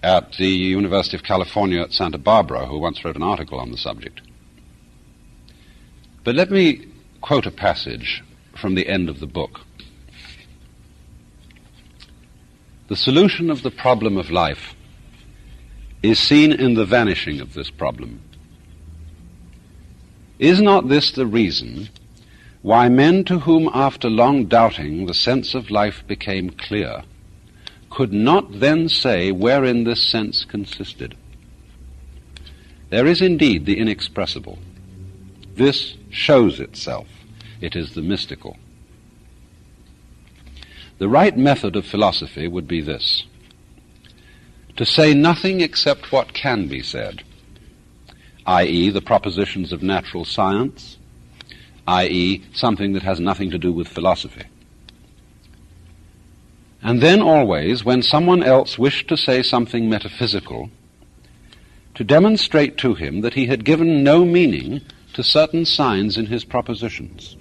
at the University of California at Santa Barbara, who once wrote an article on the subject. But let me quote a passage from the end of the book. The solution of the problem of life is seen in the vanishing of this problem. Is not this the reason why men to whom after long doubting the sense of life became clear could not then say wherein this sense consisted? There is indeed the inexpressible. This shows itself. It is the mystical. The right method of philosophy would be this: to say nothing except what can be said, i.e., the propositions of natural science, i.e., something that has nothing to do with philosophy. And then always, when someone else wished to say something metaphysical, to demonstrate to him that he had given no meaning to certain signs in his propositions.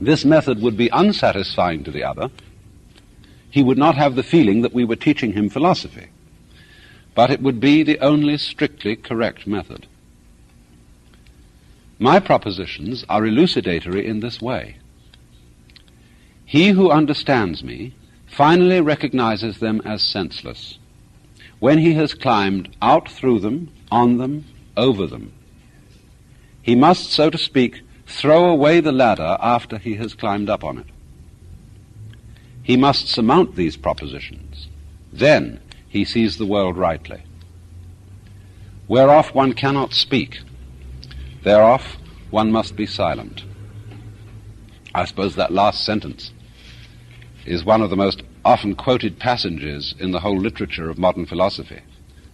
This method would be unsatisfying to the other. He would not have the feeling that we were teaching him philosophy, but it would be the only strictly correct method. My propositions are elucidatory in this way. He who understands me finally recognizes them as senseless when he has climbed out through them, on them, over them. He must, so to speak, throw away the ladder after he has climbed up on it. He must surmount these propositions. Then he sees the world rightly. Whereof one cannot speak, thereof one must be silent. I suppose that last sentence is one of the most often quoted passages in the whole literature of modern philosophy,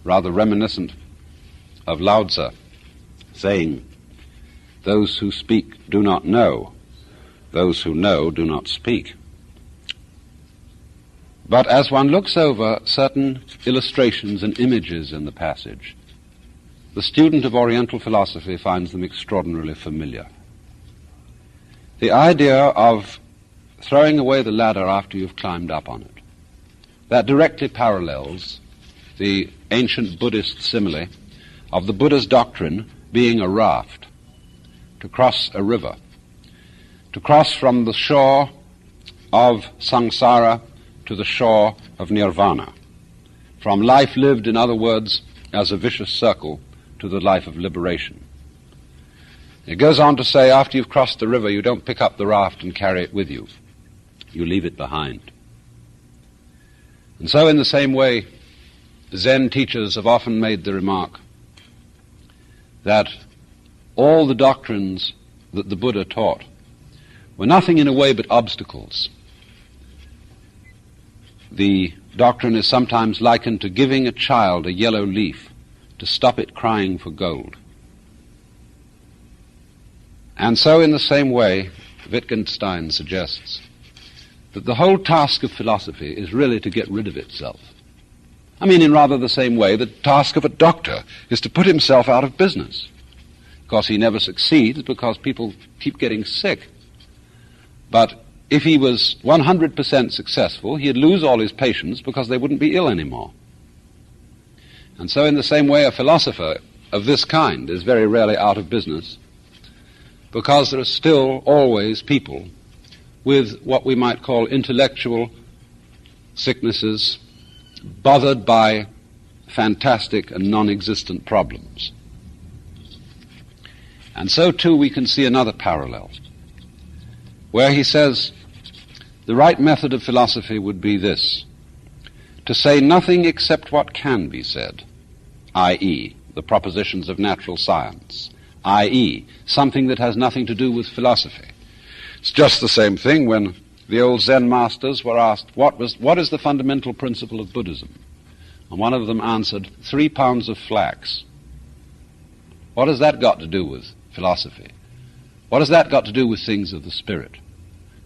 rather reminiscent of Lao Tzu saying, "Those who speak do not know, those who know do not speak." But as one looks over certain illustrations and images in the passage, the student of Oriental philosophy finds them extraordinarily familiar. The idea of throwing away the ladder after you've climbed up on it, that directly parallels the ancient Buddhist simile of the Buddha's doctrine being a raft to cross a river, to cross from the shore of samsara to the shore of nirvana, from life lived, in other words, as a vicious circle, to the life of liberation. It goes on to say, after you've crossed the river, you don't pick up the raft and carry it with you. You leave it behind. And so in the same way, Zen teachers have often made the remark that all the doctrines that the Buddha taught were nothing in a way but obstacles. The doctrine is sometimes likened to giving a child a yellow leaf to stop it crying for gold. And so in the same way, Wittgenstein suggests that the whole task of philosophy is really to get rid of itself. I mean, in rather the same way, the task of a doctor is to put himself out of business. Of course, he never succeeds because people keep getting sick. But if he was 100% successful, he'd lose all his patients because they wouldn't be ill anymore. And so in the same way, a philosopher of this kind is very rarely out of business because there are still always people with what we might call intellectual sicknesses, bothered by fantastic and non-existent problems. And so too we can see another parallel, where he says the right method of philosophy would be this: to say nothing except what can be said, i.e., the propositions of natural science, i.e., something that has nothing to do with philosophy. It's just the same thing when the old Zen masters were asked, what is the fundamental principle of Buddhism? And one of them answered, 3 pounds of flax. What has that got to do with philosophy? What has that got to do with things of the spirit?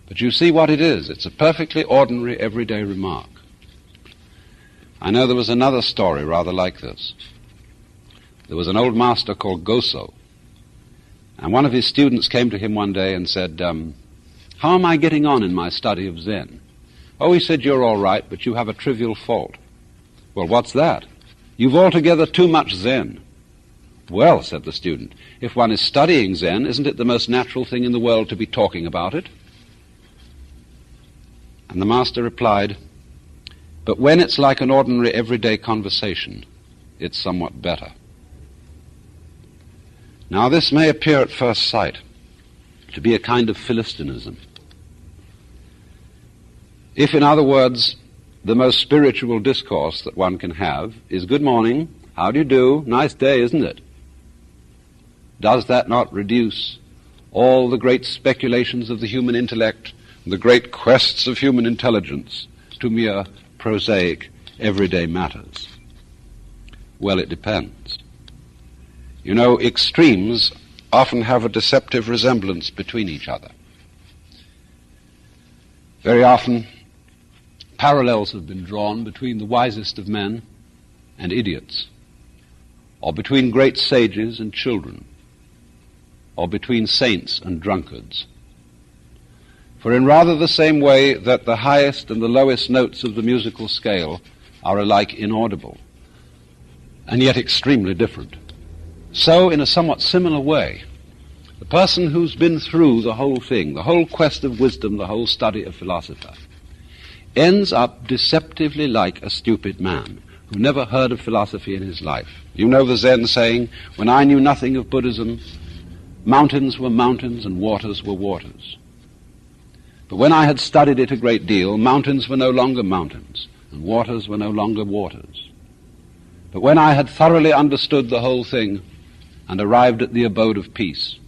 But you see what it is. It's a perfectly ordinary, everyday remark. I know there was another story rather like this. There was an old master called Goso, and one of his students came to him one day and said, how am I getting on in my study of Zen? Oh, he said, you're all right, but you have a trivial fault. Well, what's that? You've altogether too much Zen. Well, said the student, if one is studying Zen, isn't it the most natural thing in the world to be talking about it? And the master replied, but when it's like an ordinary everyday conversation, it's somewhat better. Now, this may appear at first sight to be a kind of Philistinism. If, in other words, the most spiritual discourse that one can have is, good morning, how do you do, nice day, isn't it? Does that not reduce all the great speculations of the human intellect, the great quests of human intelligence, to mere prosaic, everyday matters? Well, it depends. You know, extremes often have a deceptive resemblance between each other. Very often, parallels have been drawn between the wisest of men and idiots, or between great sages and children, or between saints and drunkards. For in rather the same way that the highest and the lowest notes of the musical scale are alike inaudible, and yet extremely different, so in a somewhat similar way, the person who's been through the whole thing, the whole quest of wisdom, the whole study of philosophy, ends up deceptively like a stupid man who never heard of philosophy in his life. You know the Zen saying, when I knew nothing of Buddhism, mountains were mountains and waters were waters. But when I had studied it a great deal, mountains were no longer mountains, and waters were no longer waters. But when I had thoroughly understood the whole thing and arrived at the abode of peace,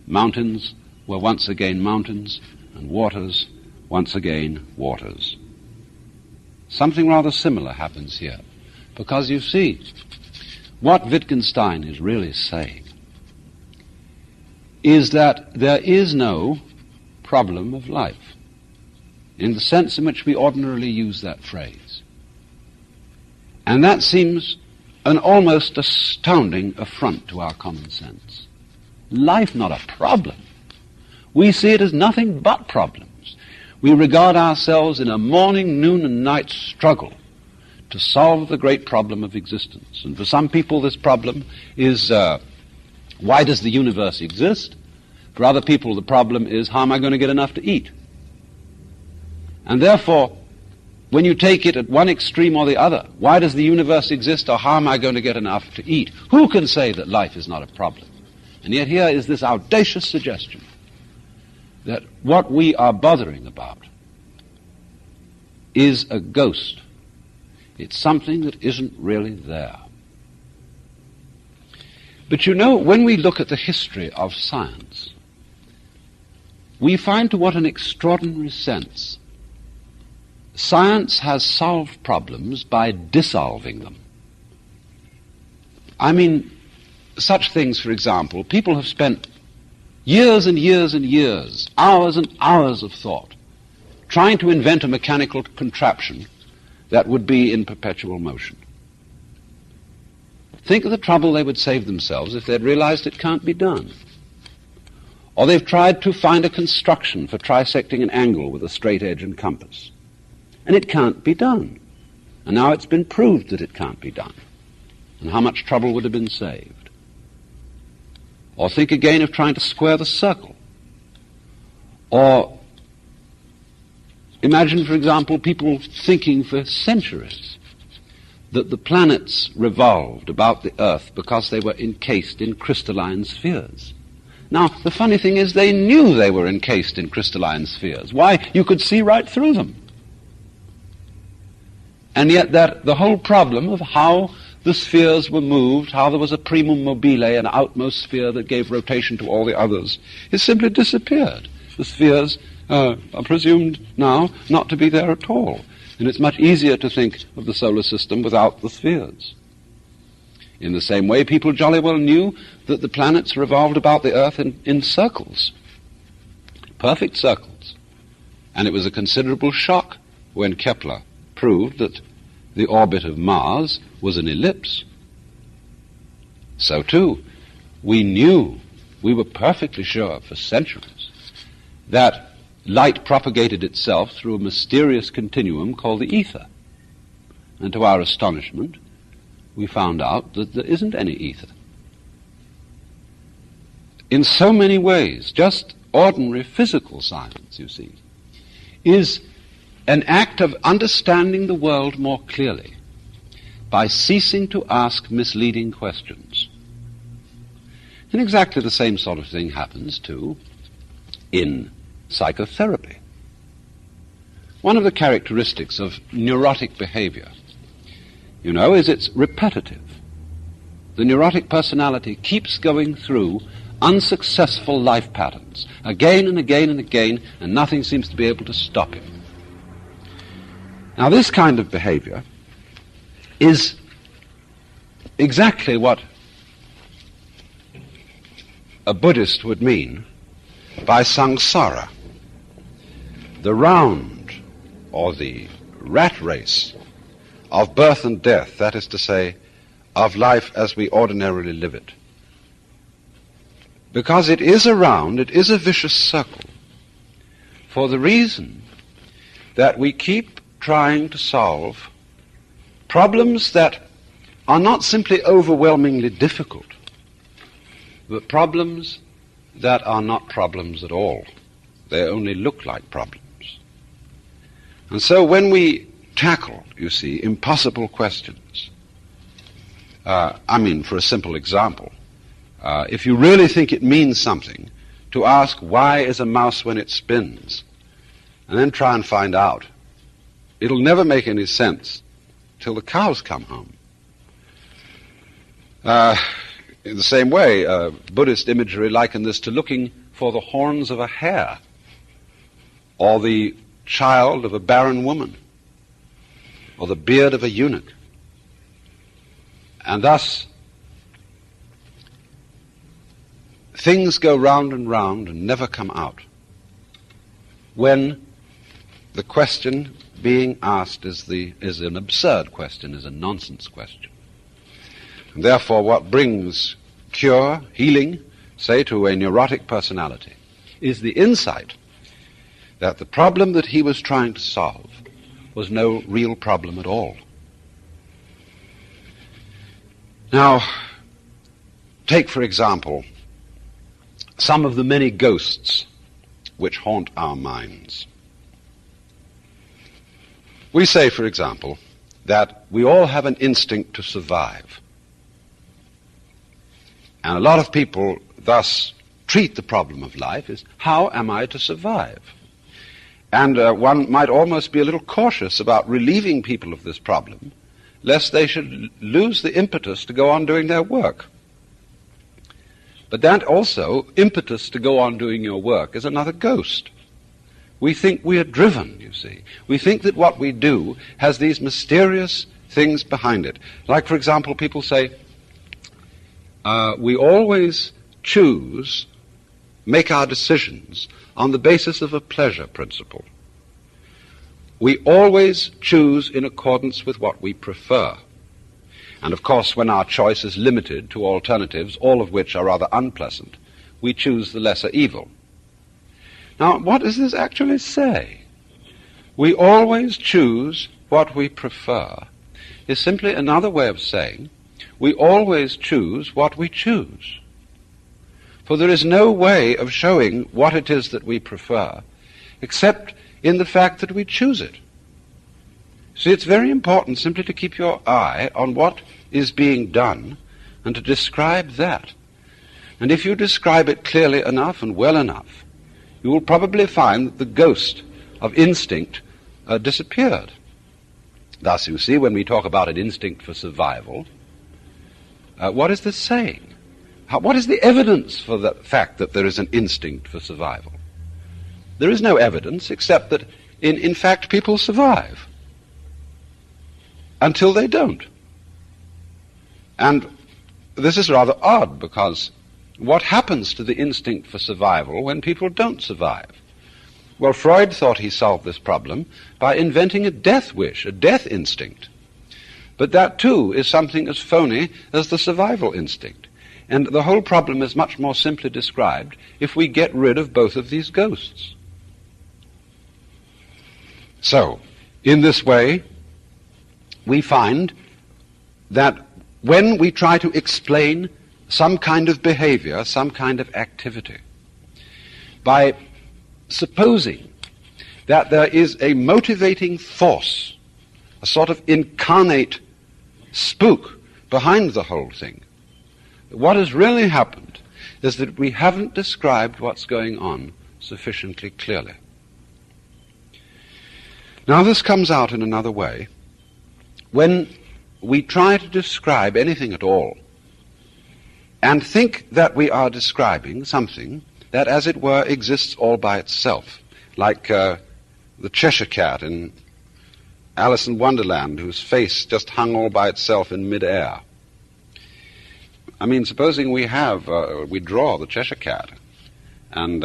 mountains were once again mountains, and waters once again waters. Something rather similar happens here, because you see, what Wittgenstein is really saying is that there is no problem of life, in the sense in which we ordinarily use that phrase. And that seems an almost astounding affront to our common sense. Life not a problem. We see it as nothing but problems. We regard ourselves in a morning, noon, and night struggle to solve the great problem of existence. And for some people this problem is, why does the universe exist? For other people the problem is, how am I going to get enough to eat? And therefore, when you take it at one extreme or the other, why does the universe exist, or how am I going to get enough to eat? Who can say that life is not a problem? And yet here is this audacious suggestion that what we are bothering about is a ghost. It's something that isn't really there. But you know, when we look at the history of science, we find to what an extraordinary sense science has solved problems by dissolving them. I mean, such things, for example, people have spent years and years and years, hours and hours of thought, trying to invent a mechanical contraption that would be in perpetual motion. Think of the trouble they would save themselves if they'd realized it can't be done. Or they've tried to find a construction for trisecting an angle with a straight edge and compass. And it can't be done. And now it's been proved that it can't be done. And how much trouble would have been saved? Or think again of trying to square the circle. Or imagine, for example, people thinking for centuries that the planets revolved about the Earth because they were encased in crystalline spheres. Now, the funny thing is they knew they were encased in crystalline spheres. Why? You could see right through them. And yet that the whole problem of how the spheres were moved, how there was a primum mobile, an outmost sphere that gave rotation to all the others, has simply disappeared. The spheres are presumed now not to be there at all. And it's much easier to think of the solar system without the spheres. In the same way, people jolly well knew that the planets revolved about the Earth in circles, perfect circles. And it was a considerable shock when Kepler proved that the orbit of Mars was an ellipse. So too, we were perfectly sure for centuries that light propagated itself through a mysterious continuum called the ether. And to our astonishment, we found out that there isn't any ether. In so many ways, just ordinary physical science, you see, is an act of understanding the world more clearly by ceasing to ask misleading questions. And exactly the same sort of thing happens, too, in psychotherapy. One of the characteristics of neurotic behavior, you know, is it's repetitive. The neurotic personality keeps going through unsuccessful life patterns, again and again and again, and nothing seems to be able to stop him. Now, this kind of behavior is exactly what a Buddhist would mean by samsara, the round or the rat race of birth and death, that is to say, of life as we ordinarily live it. Because it is a round, it is a vicious circle, for the reason that we keep trying to solve problems that are not simply overwhelmingly difficult, but problems that are not problems at all. They only look like problems. And so when we tackle, you see, impossible questions, for a simple example, if you really think it means something to ask why is a mouse when it spins, and then try and find out, it'll never make any sense till the cows come home. In the same way, Buddhist imagery likened this to looking for the horns of a hare or the child of a barren woman or the beard of a eunuch. And thus, things go round and round and never come out when the question being asked is an absurd question, is a nonsense question. And therefore, what brings cure, healing, say, to a neurotic personality, is the insight that the problem that he was trying to solve was no real problem at all. Now, take, for example, some of the many ghosts which haunt our minds. We say, for example, that we all have an instinct to survive. And a lot of people thus treat the problem of life as, how am I to survive? And one might almost be a little cautious about relieving people of this problem, lest they should lose the impetus to go on doing their work. But that also, impetus to go on doing your work, is another ghost. We think we are driven, you see. We think that what we do has these mysterious things behind it. Like, for example, people say, we always make our decisions on the basis of a pleasure principle. We always choose in accordance with what we prefer. And of course, when our choice is limited to alternatives, all of which are rather unpleasant, we choose the lesser evil. Now, what does this actually say? We always choose what we prefer is simply another way of saying we always choose what we choose. For there is no way of showing what it is that we prefer except in the fact that we choose it. See, it's very important simply to keep your eye on what is being done and to describe that. And if you describe it clearly enough and well enough, you will probably find that the ghost of instinct disappeared. Thus, you see, when we talk about an instinct for survival, what is this saying? What is the evidence for the fact that there is an instinct for survival? There is no evidence except that, in fact, people survive until they don't. And this is rather odd, because what happens to the instinct for survival when people don't survive? Well, Freud thought he solved this problem by inventing a death wish, a death instinct. But that, too, is something as phony as the survival instinct. And the whole problem is much more simply described if we get rid of both of these ghosts. So, in this way, we find that when we try to explain some kind of behavior, some kind of activity, by supposing that there is a motivating force, a sort of incarnate spook behind the whole thing, what has really happened is that we haven't described what's going on sufficiently clearly. Now this comes out in another way. When we try to describe anything at all and think that we are describing something that, as it were, exists all by itself, like the Cheshire Cat in Alice in Wonderland, whose face just hung all by itself in mid-air. I mean, supposing we draw the Cheshire Cat, and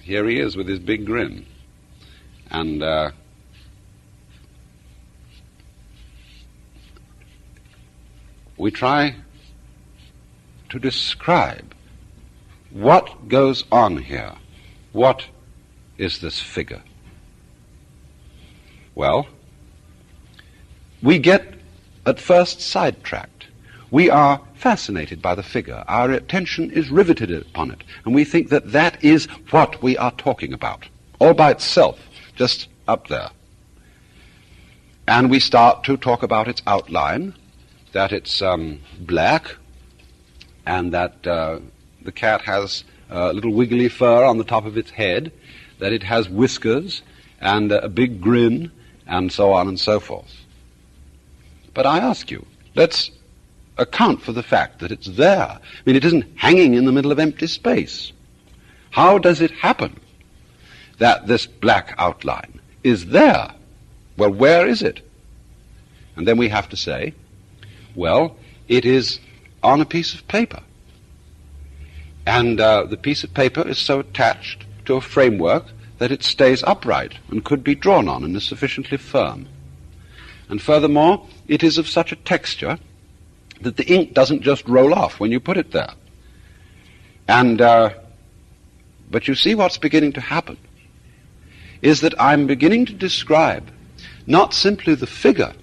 here he is with his big grin, and we try to describe what goes on here. What is this figure? Well, we get at first sidetracked. We are fascinated by the figure. Our attention is riveted upon it, and we think that that is what we are talking about, all by itself, just up there. And we start to talk about its outline, that it's black, and that the cat has a little wiggly fur on the top of its head, that it has whiskers and a big grin, and so on and so forth. But I ask you, let's account for the fact that it's there. I mean, it isn't hanging in the middle of empty space. How does it happen that this black outline is there? Well, where is it? And then we have to say, well, it is on a piece of paper. And the piece of paper is so attached to a framework that it stays upright and could be drawn on and is sufficiently firm. And furthermore, it is of such a texture that the ink doesn't just roll off when you put it there. And but you see what's beginning to happen is that I'm beginning to describe not simply the figure,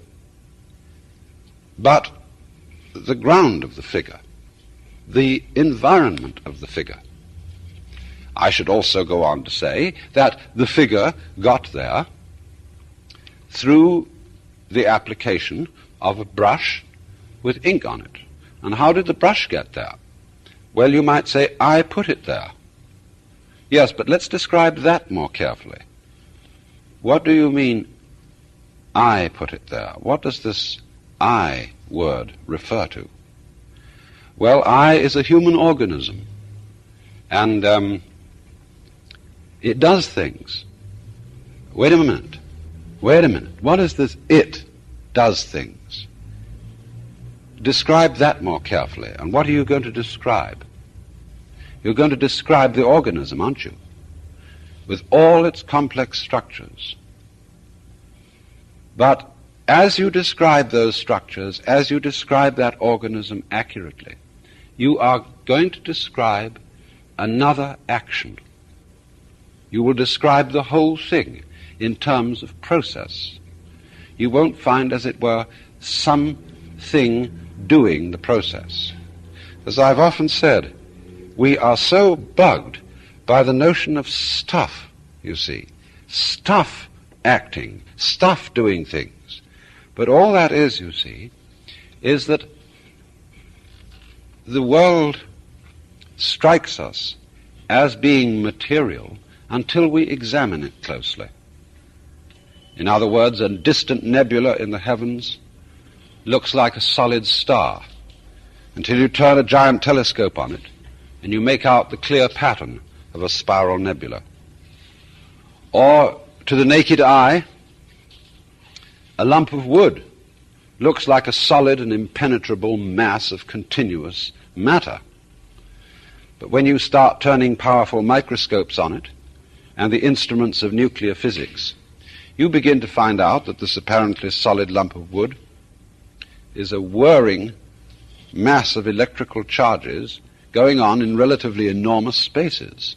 but the ground of the figure, the environment of the figure. I should also go on to say that the figure got there through the application of a brush with ink on it. And how did the brush get there? Well, you might say, I put it there. Yes, but let's describe that more carefully. What do you mean, I put it there? What does this I word refer to? Well, I is a human organism, and it does things. Wait a minute. What is this it does things? Describe that more carefully. And what are you going to describe? You're going to describe the organism, aren't you? With all its complex structures. But as you describe those structures, as you describe that organism accurately, you are going to describe another action. You will describe the whole thing in terms of process. You won't find, as it were, something doing the process. As I've often said, we are so bugged by the notion of stuff, you see. Stuff acting, stuff doing things. But all that is, you see, is that the world strikes us as being material until we examine it closely. In other words, a distant nebula in the heavens looks like a solid star until you turn a giant telescope on it and you make out the clear pattern of a spiral nebula. Or, to the naked eye, a lump of wood looks like a solid and impenetrable mass of continuous matter. But when you start turning powerful microscopes on it and the instruments of nuclear physics, you begin to find out that this apparently solid lump of wood is a whirring mass of electrical charges going on in relatively enormous spaces.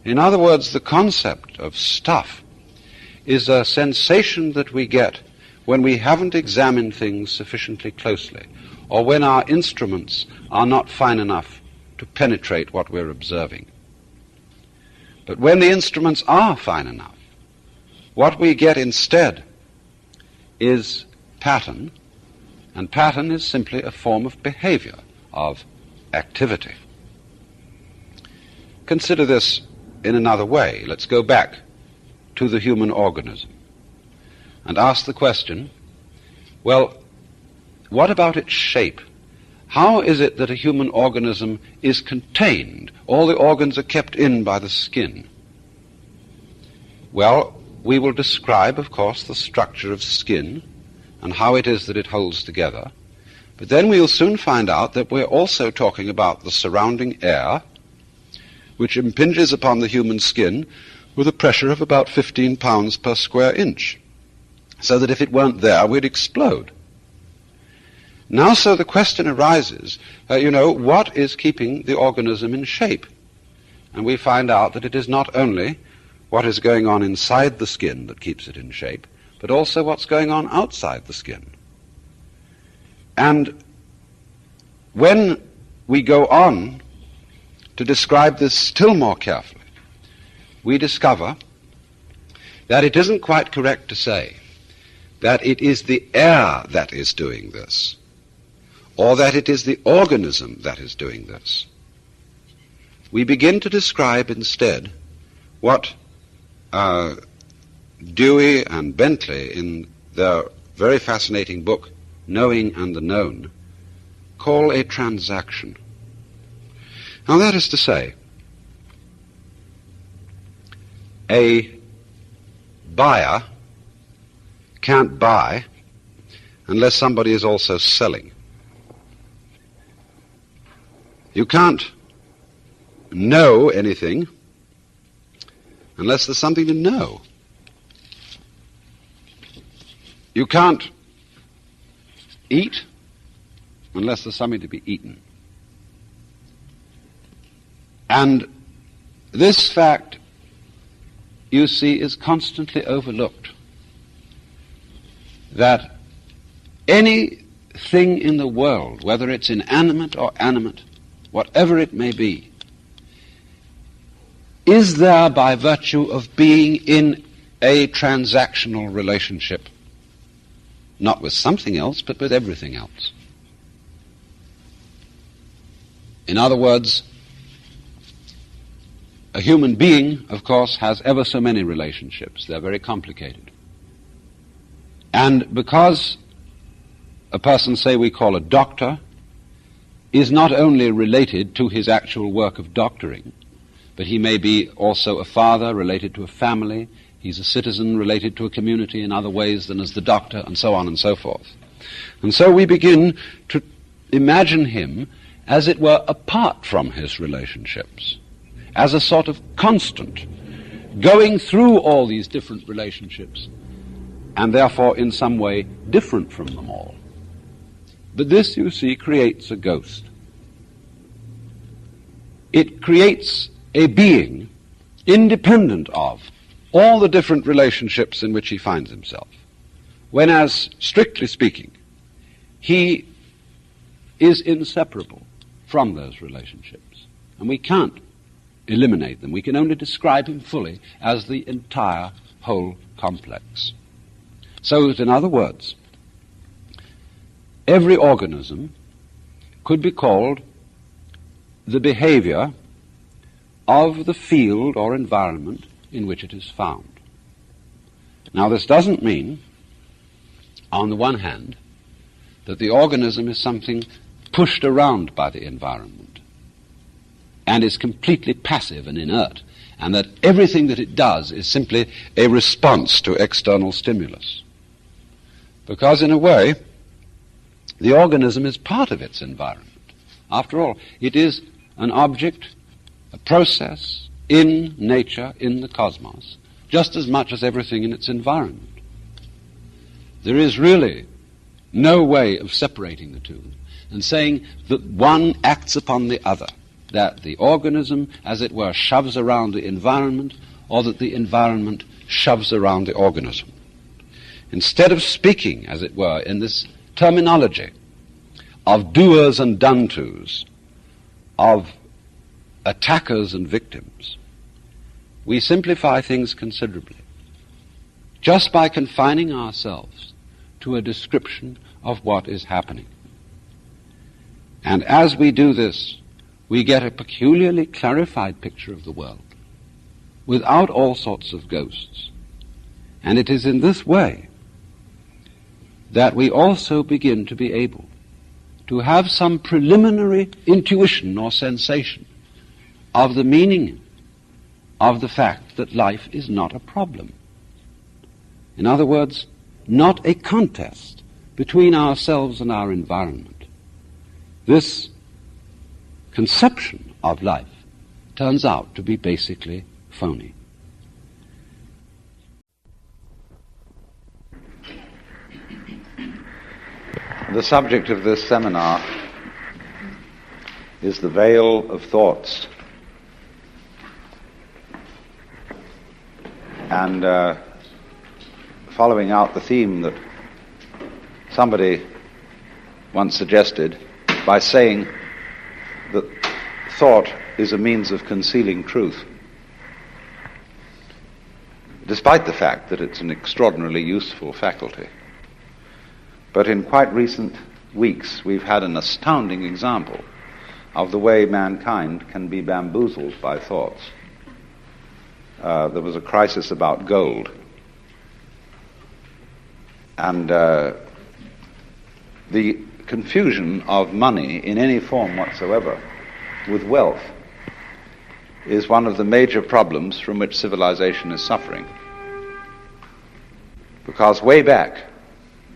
In other words, the concept of stuff is a sensation that we get when we haven't examined things sufficiently closely, or when our instruments are not fine enough to penetrate what we're observing. But when the instruments are fine enough, what we get instead is pattern, and pattern is simply a form of behavior, of activity. Consider this in another way. Let's go back to the human organism and ask the question, well, what about its shape? How is it that a human organism is contained? All the organs are kept in by the skin. Well, we will describe, of course, the structure of skin and how it is that it holds together. But then we'll soon find out that we're also talking about the surrounding air, which impinges upon the human skin with a pressure of about 15 pounds per square inch, so that if it weren't there, we'd explode. Now, so the question arises, what is keeping the organism in shape? And we find out that it is not only what is going on inside the skin that keeps it in shape, but also what's going on outside the skin. And when we go on to describe this still more carefully, we discover that it isn't quite correct to say that it is the air that is doing this, or that it is the organism that is doing this. We begin to describe instead what Dewey and Bentley, in their very fascinating book, Knowing and the Known, call a transaction. Now, that is to say, a buyer can't buy unless somebody is also selling. You can't know anything unless there's something to know. You can't eat unless there's something to be eaten. And this fact, you see, is constantly overlooked. That anything in the world, whether it's inanimate or animate, whatever it may be, is there by virtue of being in a transactional relationship, not with something else, but with everything else. In other words, a human being, of course, has ever so many relationships. They're very complicated. And because a person, say we call a doctor, is not only related to his actual work of doctoring, but he may be also a father related to a family, he's a citizen related to a community in other ways than as the doctor, and so on and so forth. And so we begin to imagine him, as it were, apart from his relationships, as a sort of constant, going through all these different relationships, and therefore in some way different from them all. But this, you see, creates a ghost. It creates a being independent of all the different relationships in which he finds himself, when, as strictly speaking, he is inseparable from those relationships. And we can't eliminate them. We can only describe him fully as the entire whole complex. So that, in other words, every organism could be called the behavior of the field or environment in which it is found. Now, this doesn't mean, on the one hand, that the organism is something pushed around by the environment and is completely passive and inert, and that everything that it does is simply a response to external stimulus. Because, in a way, the organism is part of its environment. After all, it is an object, a process in nature, in the cosmos, just as much as everything in its environment. There is really no way of separating the two and saying that one acts upon the other, that the organism, as it were, shoves around the environment, or that the environment shoves around the organism. instead of speaking, as it were, in this terminology of doers and done-tos, of attackers and victims, we simplify things considerably just by confining ourselves to a description of what is happening. And as we do this, we get a peculiarly clarified picture of the world, without all sorts of ghosts. And it is in this way that we also begin to be able to have some preliminary intuition or sensation of the meaning of the fact that life is not a problem. In other words, not a contest between ourselves and our environment. This conception of life turns out to be basically phony. The subject of this seminar is the veil of thoughts. And following out the theme that somebody once suggested by saying that thought is a means of concealing truth, despite the fact that it's an extraordinarily useful faculty. But in quite recent weeks, we've had an astounding example of the way mankind can be bamboozled by thoughts. There was a crisis about gold. And the confusion of money in any form whatsoever with wealth is one of the major problems from which civilization is suffering. Because way back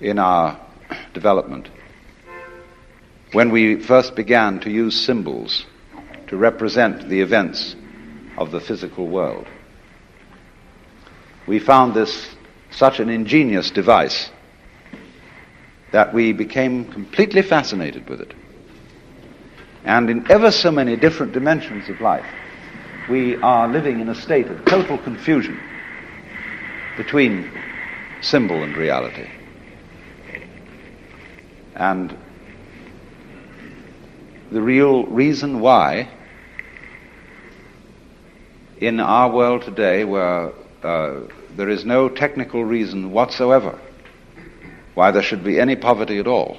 in our development, when we first began to use symbols to represent the events of the physical world, we found this such an ingenious device that we became completely fascinated with it. And in ever so many different dimensions of life, we are living in a state of total confusion between symbol and reality. And the real reason why in our world today, where there is no technical reason whatsoever why there should be any poverty at all,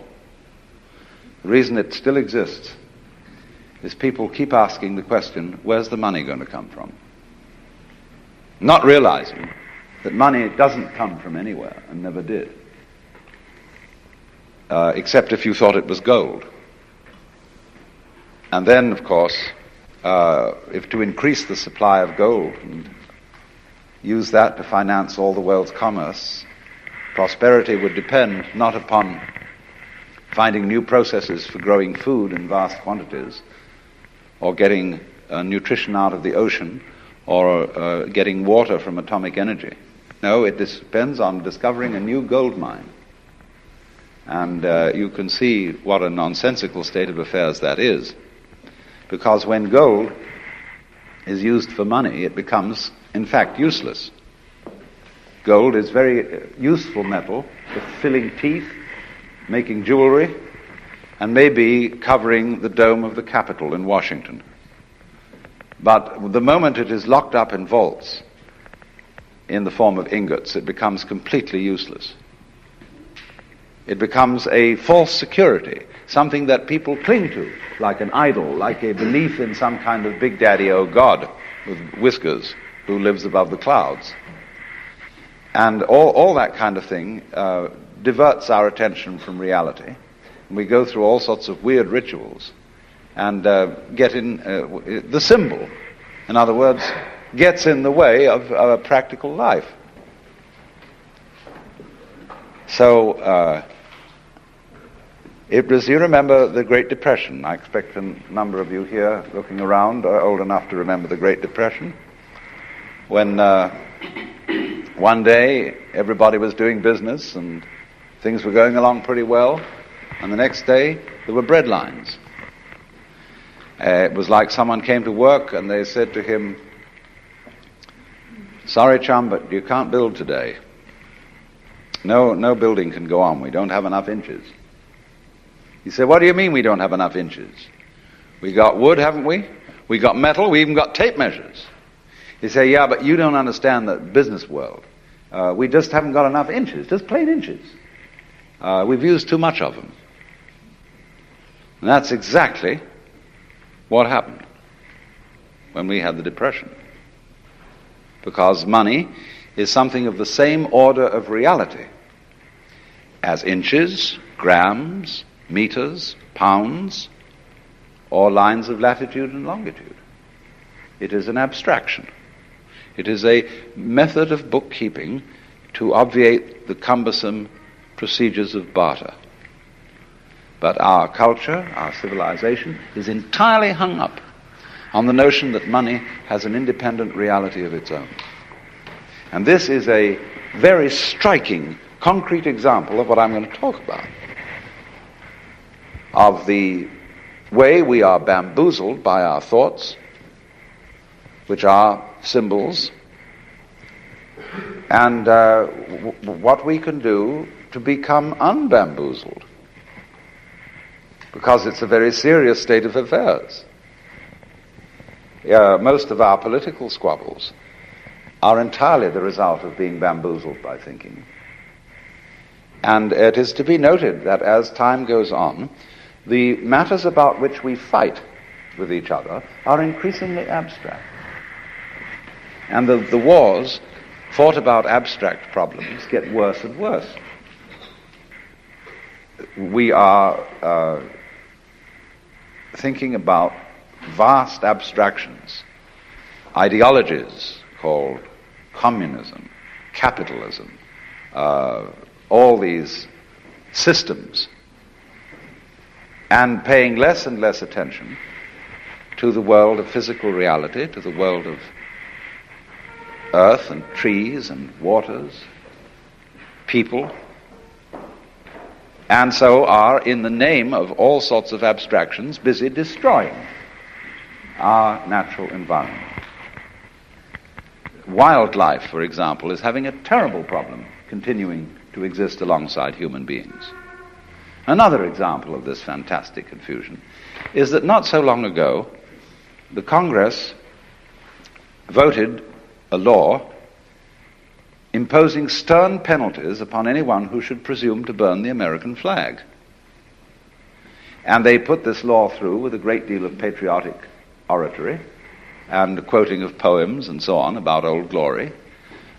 the reason it still exists is people keep asking the question, where's the money going to come from? Not realizing that money doesn't come from anywhere and never did. Except if you thought it was gold. And then, of course, if to increase the supply of gold and use that to finance all the world's commerce, prosperity would depend not upon finding new processes for growing food in vast quantities, or getting nutrition out of the ocean, or getting water from atomic energy. No, it depends on discovering a new gold mine. And you can see what a nonsensical state of affairs that is. Because when gold is used for money, it becomes, in fact, useless. Gold is very useful metal for filling teeth, making jewelry, and maybe covering the dome of the Capitol in Washington. But the moment it is locked up in vaults in the form of ingots, it becomes completely useless. It becomes a false security, something that people cling to, like an idol, like a belief in some kind of big daddy o God with whiskers who lives above the clouds. And all that kind of thing diverts our attention from reality. We go through all sorts of weird rituals and get in the symbol, in other words, gets in the way of a practical life. So it was, you remember the Great Depression. I expect a number of you here looking around are old enough to remember the Great Depression, when one day everybody was doing business and things were going along pretty well, and the next day there were bread lines. It was like someone came to work and they said to him, "Sorry, chum, but you can't build today." No building can go on. We don't have enough inches. You say, what do you mean we don't have enough inches? We got wood, haven't we? We got metal. We even got tape measures. You say, yeah, but you don't understand the business world. We just haven't got enough inches, just plain inches. We've used too much of them. And that's exactly what happened when we had the Depression. Because money is something of the same order of reality as inches, grams, meters, pounds, or lines of latitude and longitude. It is an abstraction. It is a method of bookkeeping to obviate the cumbersome procedures of barter. But our culture, our civilization, is entirely hung up on the notion that money has an independent reality of its own. And this is a very striking, concrete example of what I'm going to talk about, of the way we are bamboozled by our thoughts, which are symbols, and what we can do to become unbamboozled, because it's a very serious state of affairs. Most of our political squabbles are entirely the result of being bamboozled by thinking. And it is to be noted that as time goes on, the matters about which we fight with each other are increasingly abstract. And the wars fought about abstract problems get worse and worse. We are thinking about vast abstractions, ideologies called communism, capitalism, all these systems, and paying less and less attention to the world of physical reality, to the world of earth and trees and waters, people, and so are, in the name of all sorts of abstractions, busy destroying our natural environment. Wildlife, for example, is having a terrible problem continuing to exist alongside human beings. Another example of this fantastic confusion is that not so long ago, the Congress voted a law imposing stern penalties upon anyone who should presume to burn the American flag. And they put this law through with a great deal of patriotic oratory and quoting of poems and so on about Old Glory,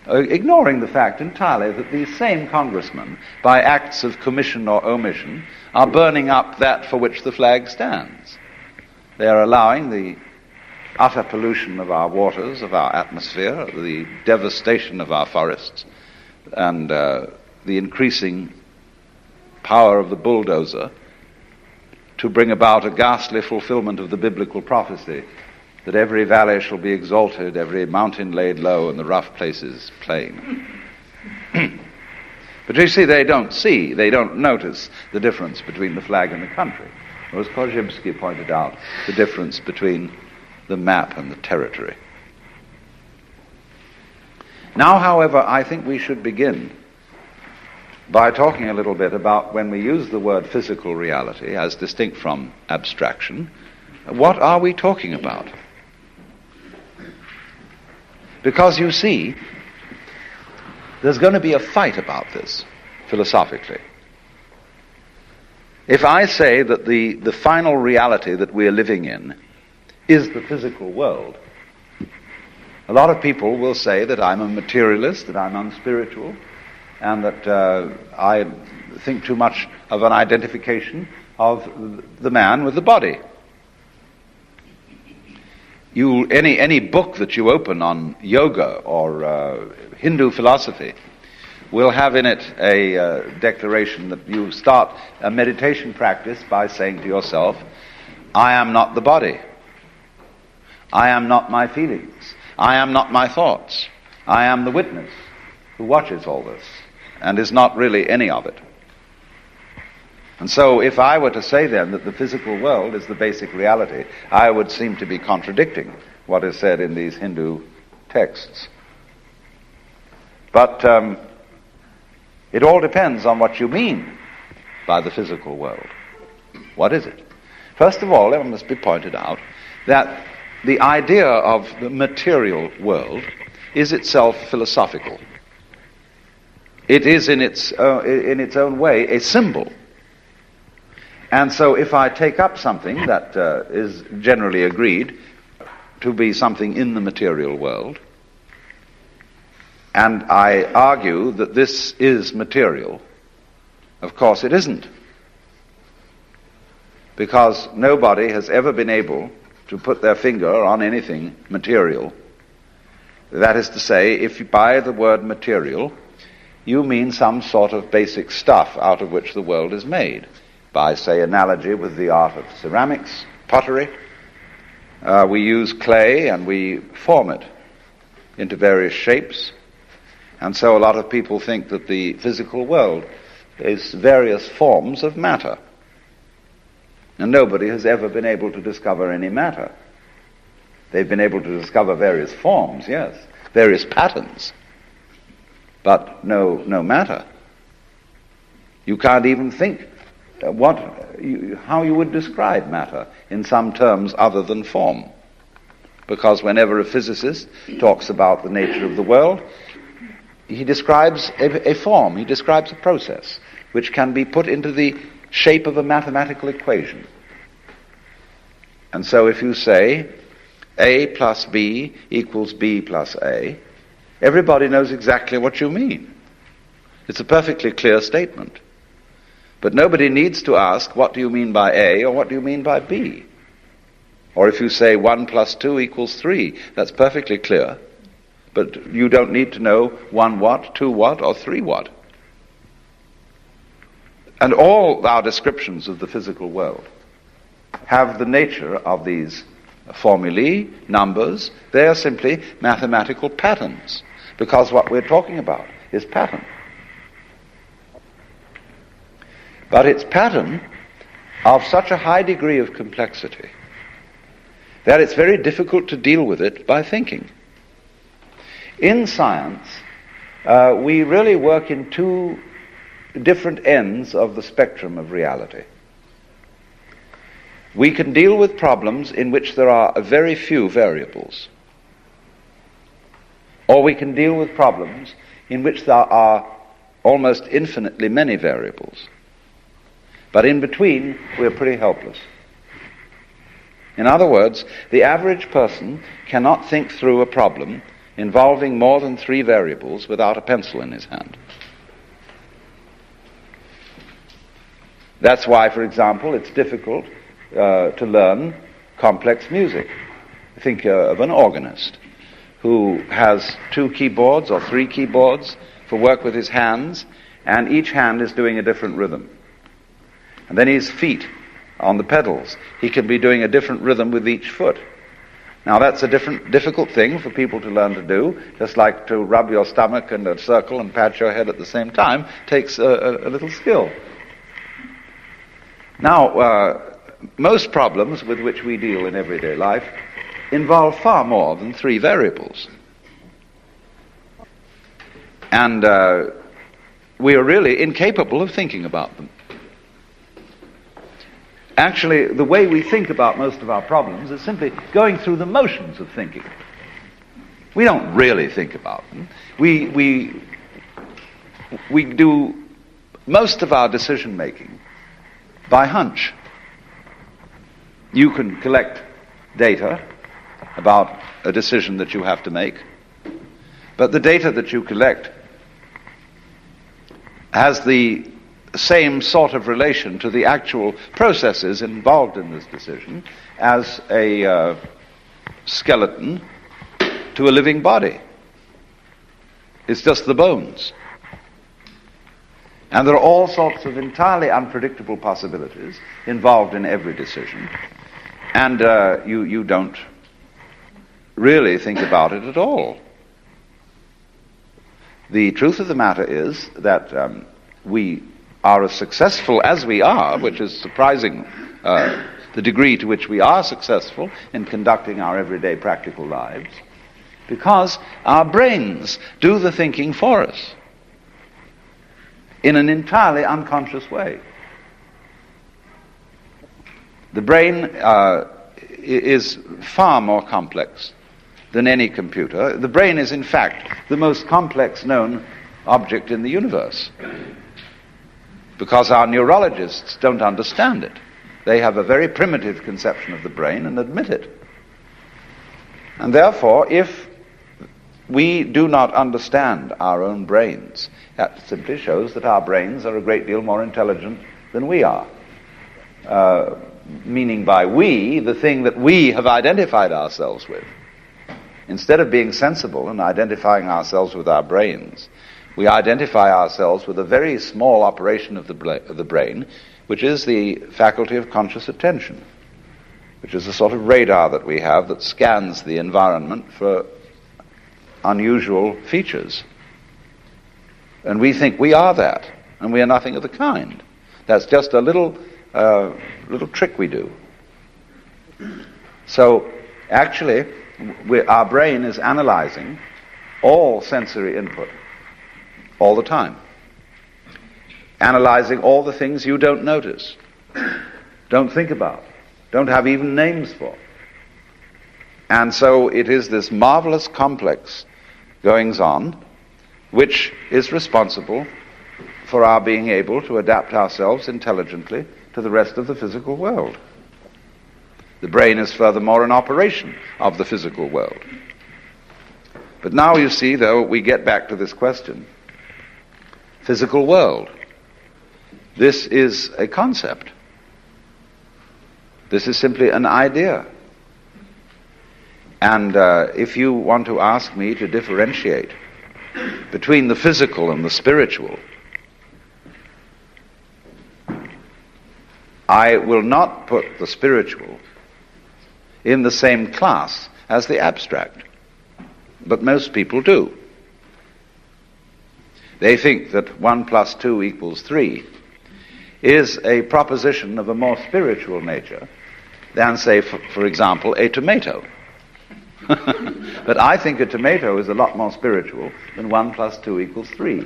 ignoring the fact entirely that these same congressmen, by acts of commission or omission, are burning up that for which the flag stands. They are allowing the utter pollution of our waters, of our atmosphere, the devastation of our forests, and the increasing power of the bulldozer to bring about a ghastly fulfillment of the biblical prophecy that every valley shall be exalted, every mountain laid low, and the rough places plain. But you see, they don't notice the difference between the flag and the country. Or as Korzybski pointed out, the difference between the map and the territory. Now, however, I think we should begin by talking a little bit about when we use the word physical reality as distinct from abstraction, what are we talking about? Because you see, there's going to be a fight about this, philosophically. If I say that the final reality that we're living in is the physical world, a lot of people will say that I'm a materialist, that I'm unspiritual, and that I think too much of an identification of the man with the body. Any book that you open on yoga or Hindu philosophy will have in it a declaration that you start a meditation practice by saying to yourself, I am not the body. I am not my feelings. I am not my thoughts. I am the witness who watches all this and is not really any of it. And so if I were to say then that the physical world is the basic reality, I would seem to be contradicting what is said in these Hindu texts. But It all depends on what you mean by the physical world. What is it? First of all, it must be pointed out that the idea of the material world is itself philosophical. It is in its own way a symbol. And so if I take up something that is generally agreed to be something in the material world, and I argue that this is material, of course it isn't. Because nobody has ever been able to put their finger on anything material. That is to say, if you by the word material, you mean some sort of basic stuff out of which the world is made. By, say, analogy with the art of ceramics, pottery, we use clay and we form it into various shapes. And so a lot of people think that the physical world is various forms of matter. And nobody has ever been able to discover any matter. They've been able to discover various forms, yes, various patterns, but no matter. You can't even think how you would describe matter in some terms other than form. Because whenever a physicist talks about the nature of the world, he describes a form, he describes a process which can be put into the shape of a mathematical equation. And so if you say A plus B equals B plus A, everybody knows exactly what you mean. It's a perfectly clear statement. But nobody needs to ask, what do you mean by A or what do you mean by B? Or if you say 1 plus 2 equals 3, that's perfectly clear. But you don't need to know 1 what, 2 what, or 3 what. And all our descriptions of the physical world have the nature of these formulae, numbers. They are simply mathematical patterns, because what we're talking about is pattern. But it's pattern of such a high degree of complexity that it's very difficult to deal with it by thinking. In science, we really work in two different ends of the spectrum of reality. We can deal with problems in which there are very few variables, or we can deal with problems in which there are almost infinitely many variables. But in between, we're pretty helpless. In other words, the average person cannot think through a problem involving more than 3 variables without a pencil in his hand. That's why, for example, it's difficult to learn complex music. Think of an organist who has 2 keyboards or 3 keyboards for work with his hands, and each hand is doing a different rhythm. And then his feet on the pedals, he can be doing a different rhythm with each foot. Now that's a difficult thing for people to learn to do, just like to rub your stomach and a circle and pat your head at the same time takes a little skill. Now, most problems with which we deal in everyday life involve far more than 3 variables. And we are really incapable of thinking about them. Actually, the way we think about most of our problems is simply going through the motions of thinking. We don't really think about them. We do most of our decision making by hunch. You can collect data about a decision that you have to make, but the data that you collect has the same sort of relation to the actual processes involved in this decision as a skeleton to a living body. It's just the bones. And there are all sorts of entirely unpredictable possibilities involved in every decision, and you don't really think about it at all. The truth of the matter is that we are as successful as we are, which is surprising, the degree to which we are successful in conducting our everyday practical lives, because our brains do the thinking for us. in an entirely unconscious way. The brain is far more complex than any computer. The brain is, in fact, the most complex known object in the universe, because our neurologists don't understand it. They have a very primitive conception of the brain and admit it. And therefore, if we do not understand our own brains, that simply shows that our brains are a great deal more intelligent than we are. Meaning by we, the thing that we have identified ourselves with. Instead of being sensible and identifying ourselves with our brains, we identify ourselves with a very small operation of the brain, which is the faculty of conscious attention, which is a sort of radar that we have that scans the environment for unusual features. And we think we are that, and we are nothing of the kind. That's just a little trick we do. So, actually, our brain is analyzing all sensory input all the time. Analyzing all the things you don't notice, don't think about, don't have even names for. And so it is this marvelous complex goings-on which is responsible for our being able to adapt ourselves intelligently to the rest of the physical world. The brain is furthermore an operation of the physical world. But now you see, though, we get back to this question. Physical world. This is a concept. This is simply an idea. And if you want to ask me to differentiate between the physical and the spiritual, I will not put the spiritual in the same class as the abstract. But most people do. They think that 1 + 2 = 3 is a proposition of a more spiritual nature than, say, for example, a tomato. But I think a tomato is a lot more spiritual than 1 + 2 = 3.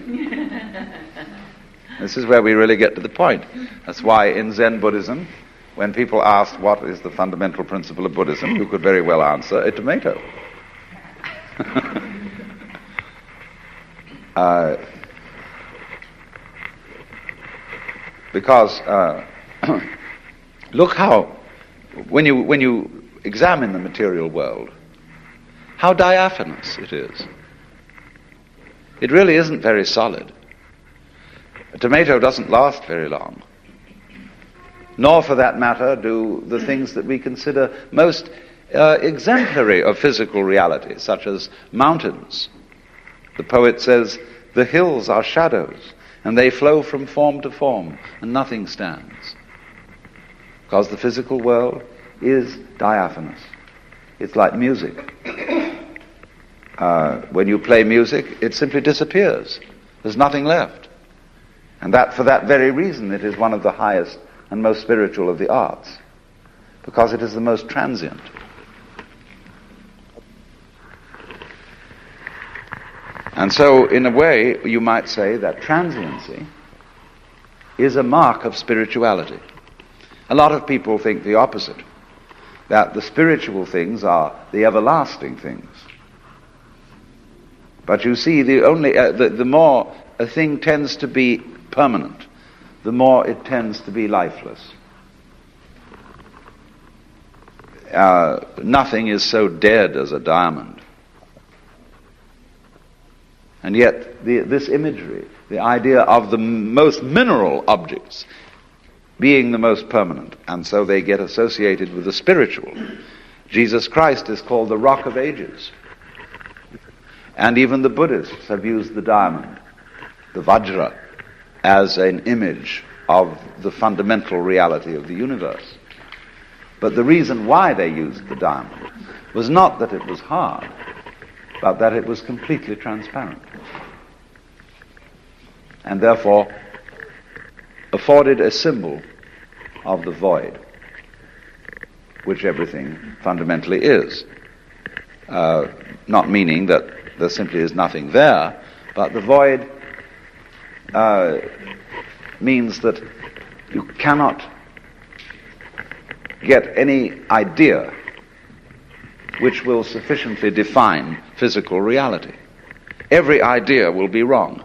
This is where we really get to the point. That's why in Zen Buddhism, when people ask what is the fundamental principle of Buddhism, you could very well answer, a tomato. Because look how, when you examine the material world, how diaphanous it is. It really isn't very solid. A tomato doesn't last very long. Nor, for that matter, do the things that we consider most exemplary of physical reality, such as mountains. The poet says, "The hills are shadows, and they flow from form to form, and nothing stands." Because the physical world is diaphanous. It's like music. When you play music, it simply disappears. There's nothing left. And that, for that very reason, it is one of the highest and most spiritual of the arts, because it is the most transient. And so, in a way, you might say that transiency is a mark of spirituality. A lot of people think the opposite, that the spiritual things are the everlasting things. But you see, the more a thing tends to be permanent, the more it tends to be lifeless. Nothing is so dead as a diamond. And yet, this imagery, the idea of the most mineral objects being the most permanent, and so they get associated with the spiritual. Jesus Christ is called the Rock of Ages. And even the Buddhists have used the diamond, the Vajra, as an image of the fundamental reality of the universe. But the reason why they used the diamond was not that it was hard, but that it was completely transparent, and therefore afforded a symbol of the void, which everything fundamentally is. Not meaning that there simply is nothing there, but the void means that you cannot get any idea which will sufficiently define physical reality. Every idea will be wrong,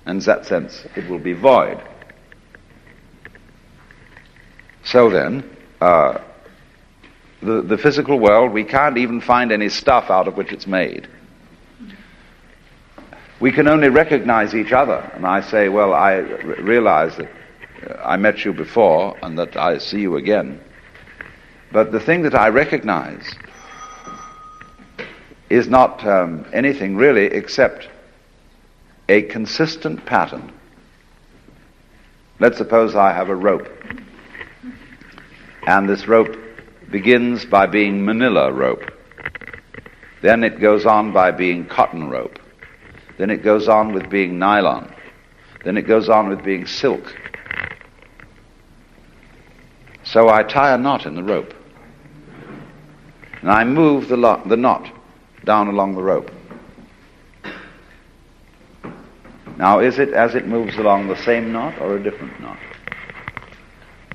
and in that sense it will be void. So then, the physical world, we can't even find any stuff out of which it's made. We can only recognize each other, and I say, well, I realize that I met you before and that I see you again. But the thing that I recognize is not anything really except a consistent pattern. Let's suppose I have a rope, and this rope begins by being manila rope. Then it goes on by being cotton rope. Then it goes on with being nylon. Then it goes on with being silk. So I tie a knot in the rope, and I move the knot down along the rope. Now, is it as it moves along the same knot or a different knot?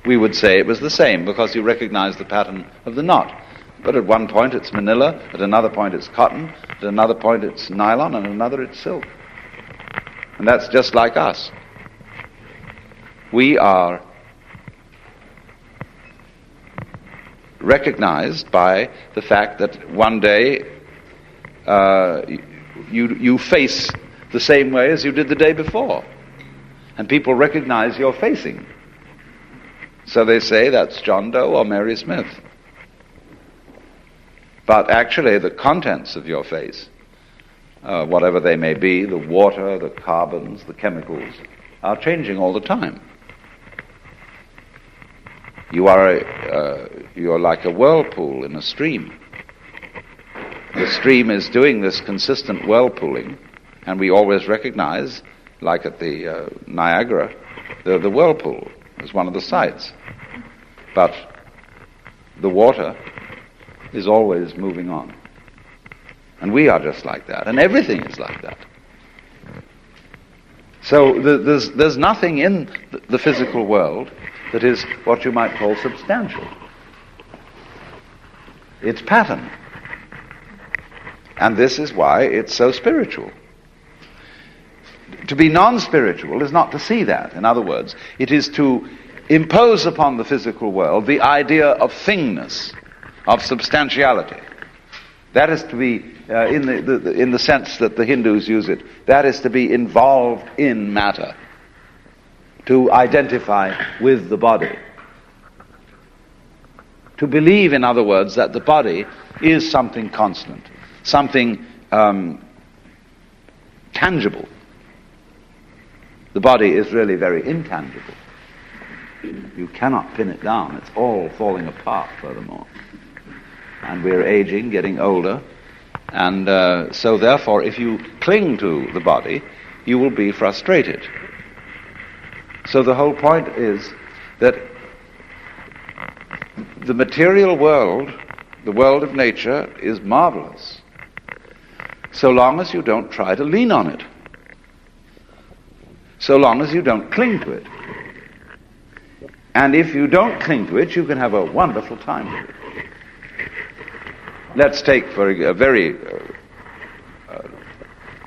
We would say it was the same because you recognize the pattern of the knot. But at one point it's manila, at another point it's cotton, at another point it's nylon, and at another it's silk. And that's just like us. We are recognized by the fact that one day you face the same way as you did the day before, and people recognize your facing. So they say that's John Doe or Mary Smith. But actually the contents of your face, whatever they may be, the water, the carbons, the chemicals, are changing all the time. You're like a whirlpool in a stream. The stream is doing this consistent whirlpooling, and we always recognize, like at the Niagara, the whirlpool is one of the sights. But the water is always moving on. And we are just like that, and everything is like that. So there's nothing in the physical world that is what you might call substantial. It's pattern. And this is why it's so spiritual. To be non-spiritual is not to see that. In other words, it is to impose upon the physical world the idea of thingness, of substantiality. That is to be, in the sense that the Hindus use it, that is to be involved in matter, to identify with the body. To believe, in other words, that the body is something constant, something tangible. The body is really very intangible. You cannot pin it down. It's all falling apart, furthermore. And we're aging, getting older, and so therefore, if you cling to the body, you will be frustrated. So the whole point is that the material world, the world of nature, is marvelous, so long as you don't try to lean on it, so long as you don't cling to it. And if you don't cling to it, you can have a wonderful time with it. Let's take for a very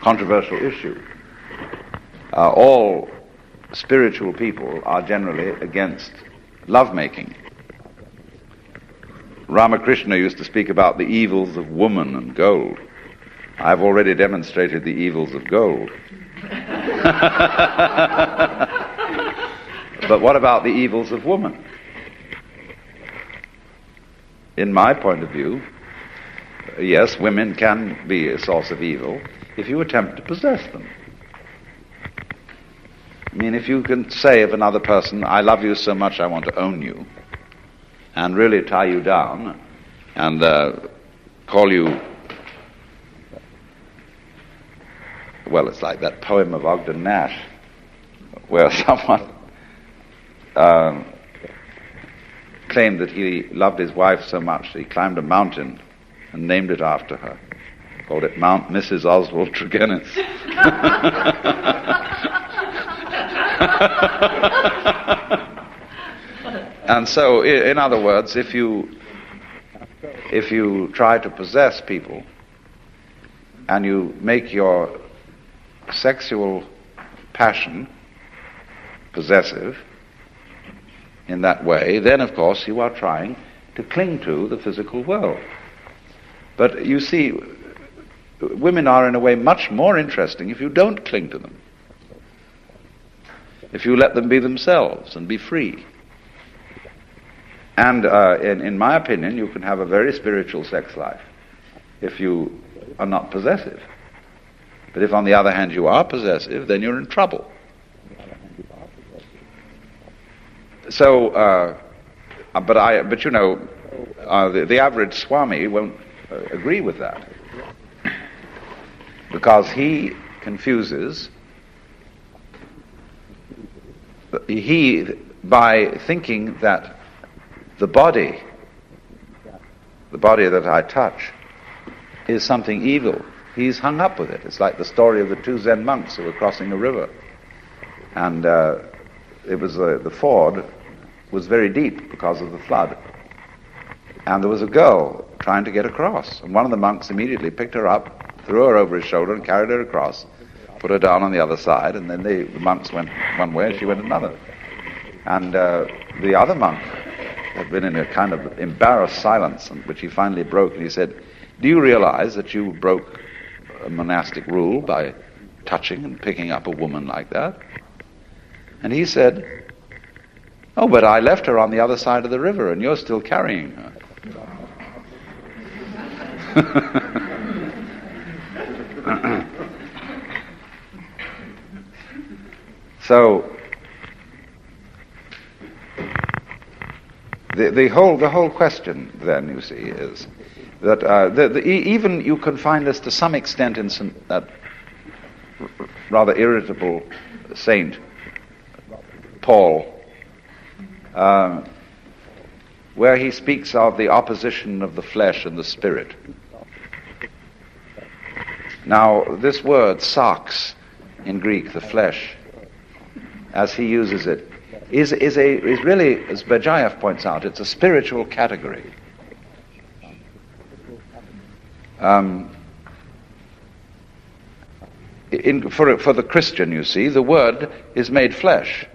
controversial issue. All spiritual people are generally against lovemaking. Ramakrishna used to speak about the evils of woman and gold. I've already demonstrated the evils of gold. But what about the evils of woman? In my point of view, yes, women can be a source of evil if you attempt to possess them. I mean, if you can say of another person, I love you so much I want to own you, and really tie you down and call you, well, it's like that poem of Ogden Nash where someone claimed that he loved his wife so much that he climbed a mountain and named it after her. Called it Mount Mrs. Oswald Tregennis. And so, in other words, if you try to possess people and you make your sexual passion possessive in that way, then of course you are trying to cling to the physical world. But you see, women are in a way much more interesting if you don't cling to them. If you let them be themselves and be free. And in my opinion, you can have a very spiritual sex life if you are not possessive. But if on the other hand you are possessive, then you're in trouble. So, but you know, the average Swami won't agree with that, because he confuses, by thinking that the body that I touch is something evil. He's hung up with it. It's like the story of the two Zen monks who were crossing a river, and it was the ford was very deep because of the flood, and there was a girl trying to get across, and one of the monks immediately picked her up, threw her over his shoulder and carried her across, put her down on the other side, and then the monks went one way and she went another. And the other monk had been in a kind of embarrassed silence, which he finally broke, and he said, "Do you realize that you broke a monastic rule by touching and picking up a woman like that?" And he said, "Oh, but I left her on the other side of the river and you're still carrying her." So the whole question then, you see, is that even you can find this to some extent in that rather irritable saint Paul, where he speaks of the opposition of the flesh and the spirit. Now, this word sarx in Greek, the flesh, as he uses it, is really, as Berdyaev points out, it's a spiritual category. For the Christian, you see, the Word is made flesh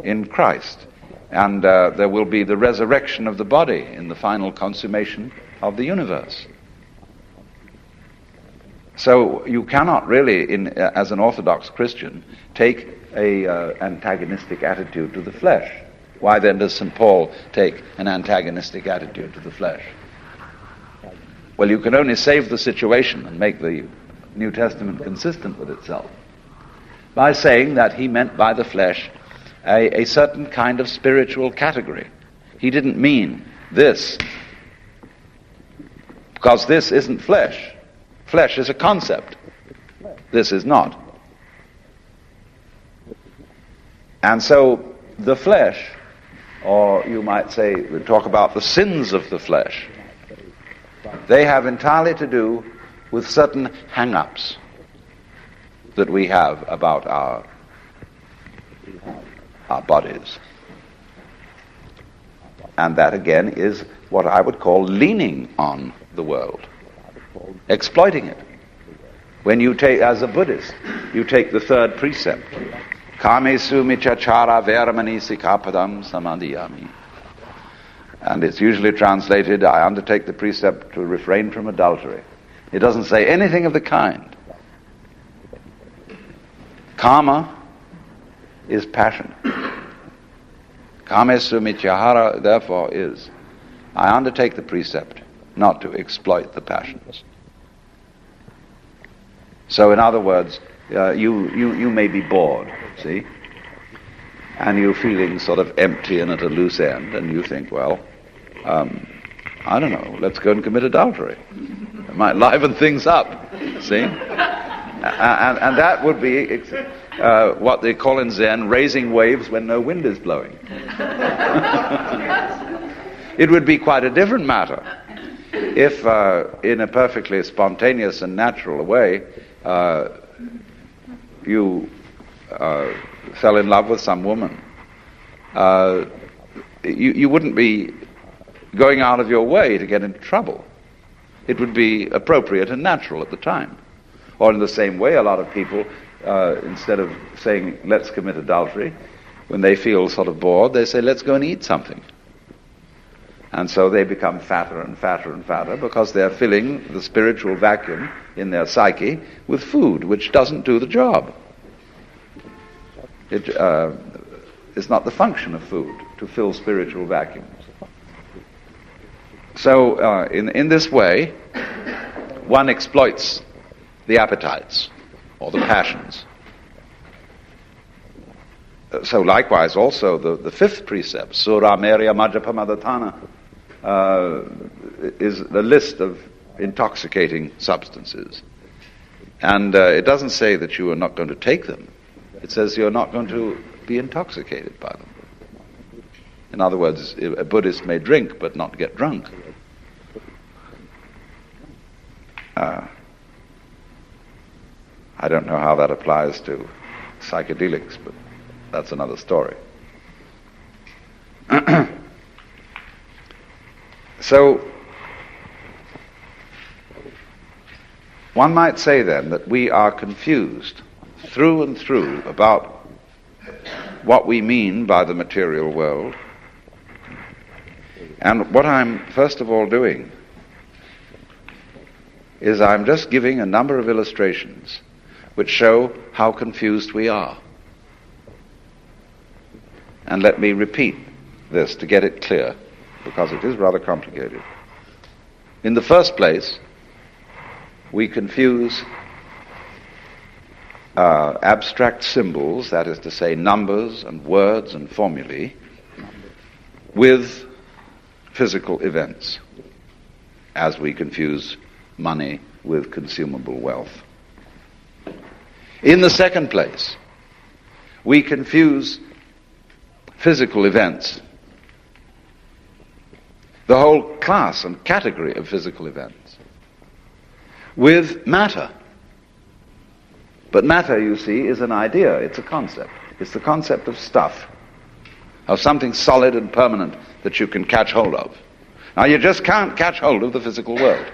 in Christ, and there will be the resurrection of the body in the final consummation of the universe. So you cannot really, as an Orthodox Christian, take a antagonistic attitude to the flesh. Why then does St. Paul take an antagonistic attitude to the flesh? Well, you can only save the situation and make the New Testament consistent with itself by saying that he meant by the flesh a certain kind of spiritual category. He didn't mean this, because this isn't flesh. Flesh is a concept. This is not. And so the flesh, or you might say, we talk about the sins of the flesh, they have entirely to do with certain hang-ups that we have about our bodies. And that again is what I would call leaning on the world, exploiting it. When you take, as a Buddhist, you take the third precept, Kamesu michachara veramani sikapadam samadhiyami. And it's usually translated, I undertake the precept to refrain from adultery. It doesn't say anything of the kind. Kama is passion. Kamesu michahara, therefore, is, I undertake the precept not to exploit the passions. So in other words, you may be bored, see? And you're feeling sort of empty and at a loose end, and you think, well, I don't know, let's go and commit adultery. It might liven things up, see? And that would be what they call in Zen, raising waves when no wind is blowing. It would be quite a different matter if, in a perfectly spontaneous and natural way, you fell in love with some woman, you wouldn't be going out of your way to get into trouble. It would be appropriate and natural at the time. Or in the same way, a lot of people, instead of saying, let's commit adultery, when they feel sort of bored, they say, let's go and eat something. And so they become fatter and fatter and fatter because they're filling the spiritual vacuum in their psyche with food, which doesn't do the job. It is not the function of food to fill spiritual vacuums. So in this way, one exploits the appetites or the passions. So likewise also the fifth precept, Sura Merya Majjapamadhatana, is the list of intoxicating substances. And it doesn't say that you are not going to take them. It says you're not going to be intoxicated by them. In other words, a Buddhist may drink but not get drunk. I don't know how that applies to psychedelics, but that's another story. So, one might say then that we are confused through and through about what we mean by the material world. And what I'm first of all doing is I'm just giving a number of illustrations which show how confused we are. And let me repeat this to get it clear, because it is rather complicated. In the first place, we confuse abstract symbols, that is to say numbers and words and formulae, with physical events, as we confuse money with consumable wealth. In the second place, we confuse physical events, the whole class and category of physical events, with matter. But matter, you see, is an idea, it's a concept. It's the concept of stuff, of something solid and permanent that you can catch hold of. Now, you just can't catch hold of the physical world.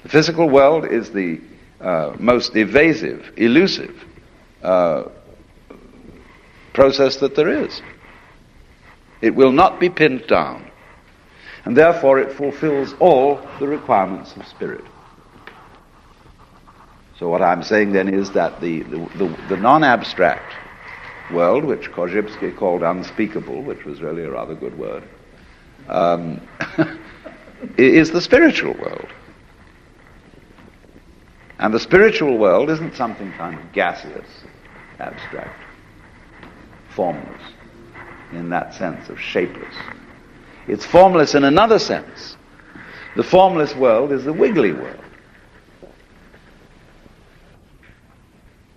The physical world is the most evasive, elusive process that there is. It will not be pinned down, and therefore it fulfills all the requirements of spirit. So what I'm saying then is that the non-abstract world, which Korzybski called unspeakable, which was really a rather good word, is the spiritual world. And the spiritual world isn't something kind of gaseous, abstract, formless, in that sense of shapeless. It's formless in another sense. The formless world is the wiggly world.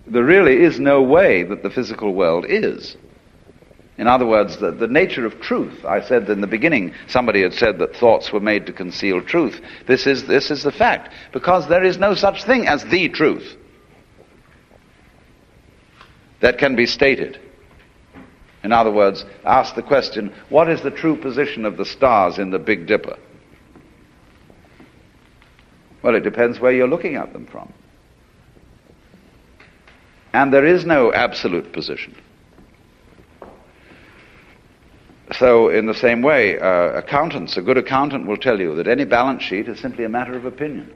There really is no way that the physical world is. In other words, the nature of truth. I said in the beginning, somebody had said that thoughts were made to conceal truth. This is the fact, because there is no such thing as the truth that can be stated. In other words, ask the question, what is the true position of the stars in the Big Dipper? Well, it depends where you're looking at them from. And there is no absolute position. So in the same way, accountants, a good accountant will tell you that any balance sheet is simply a matter of opinion.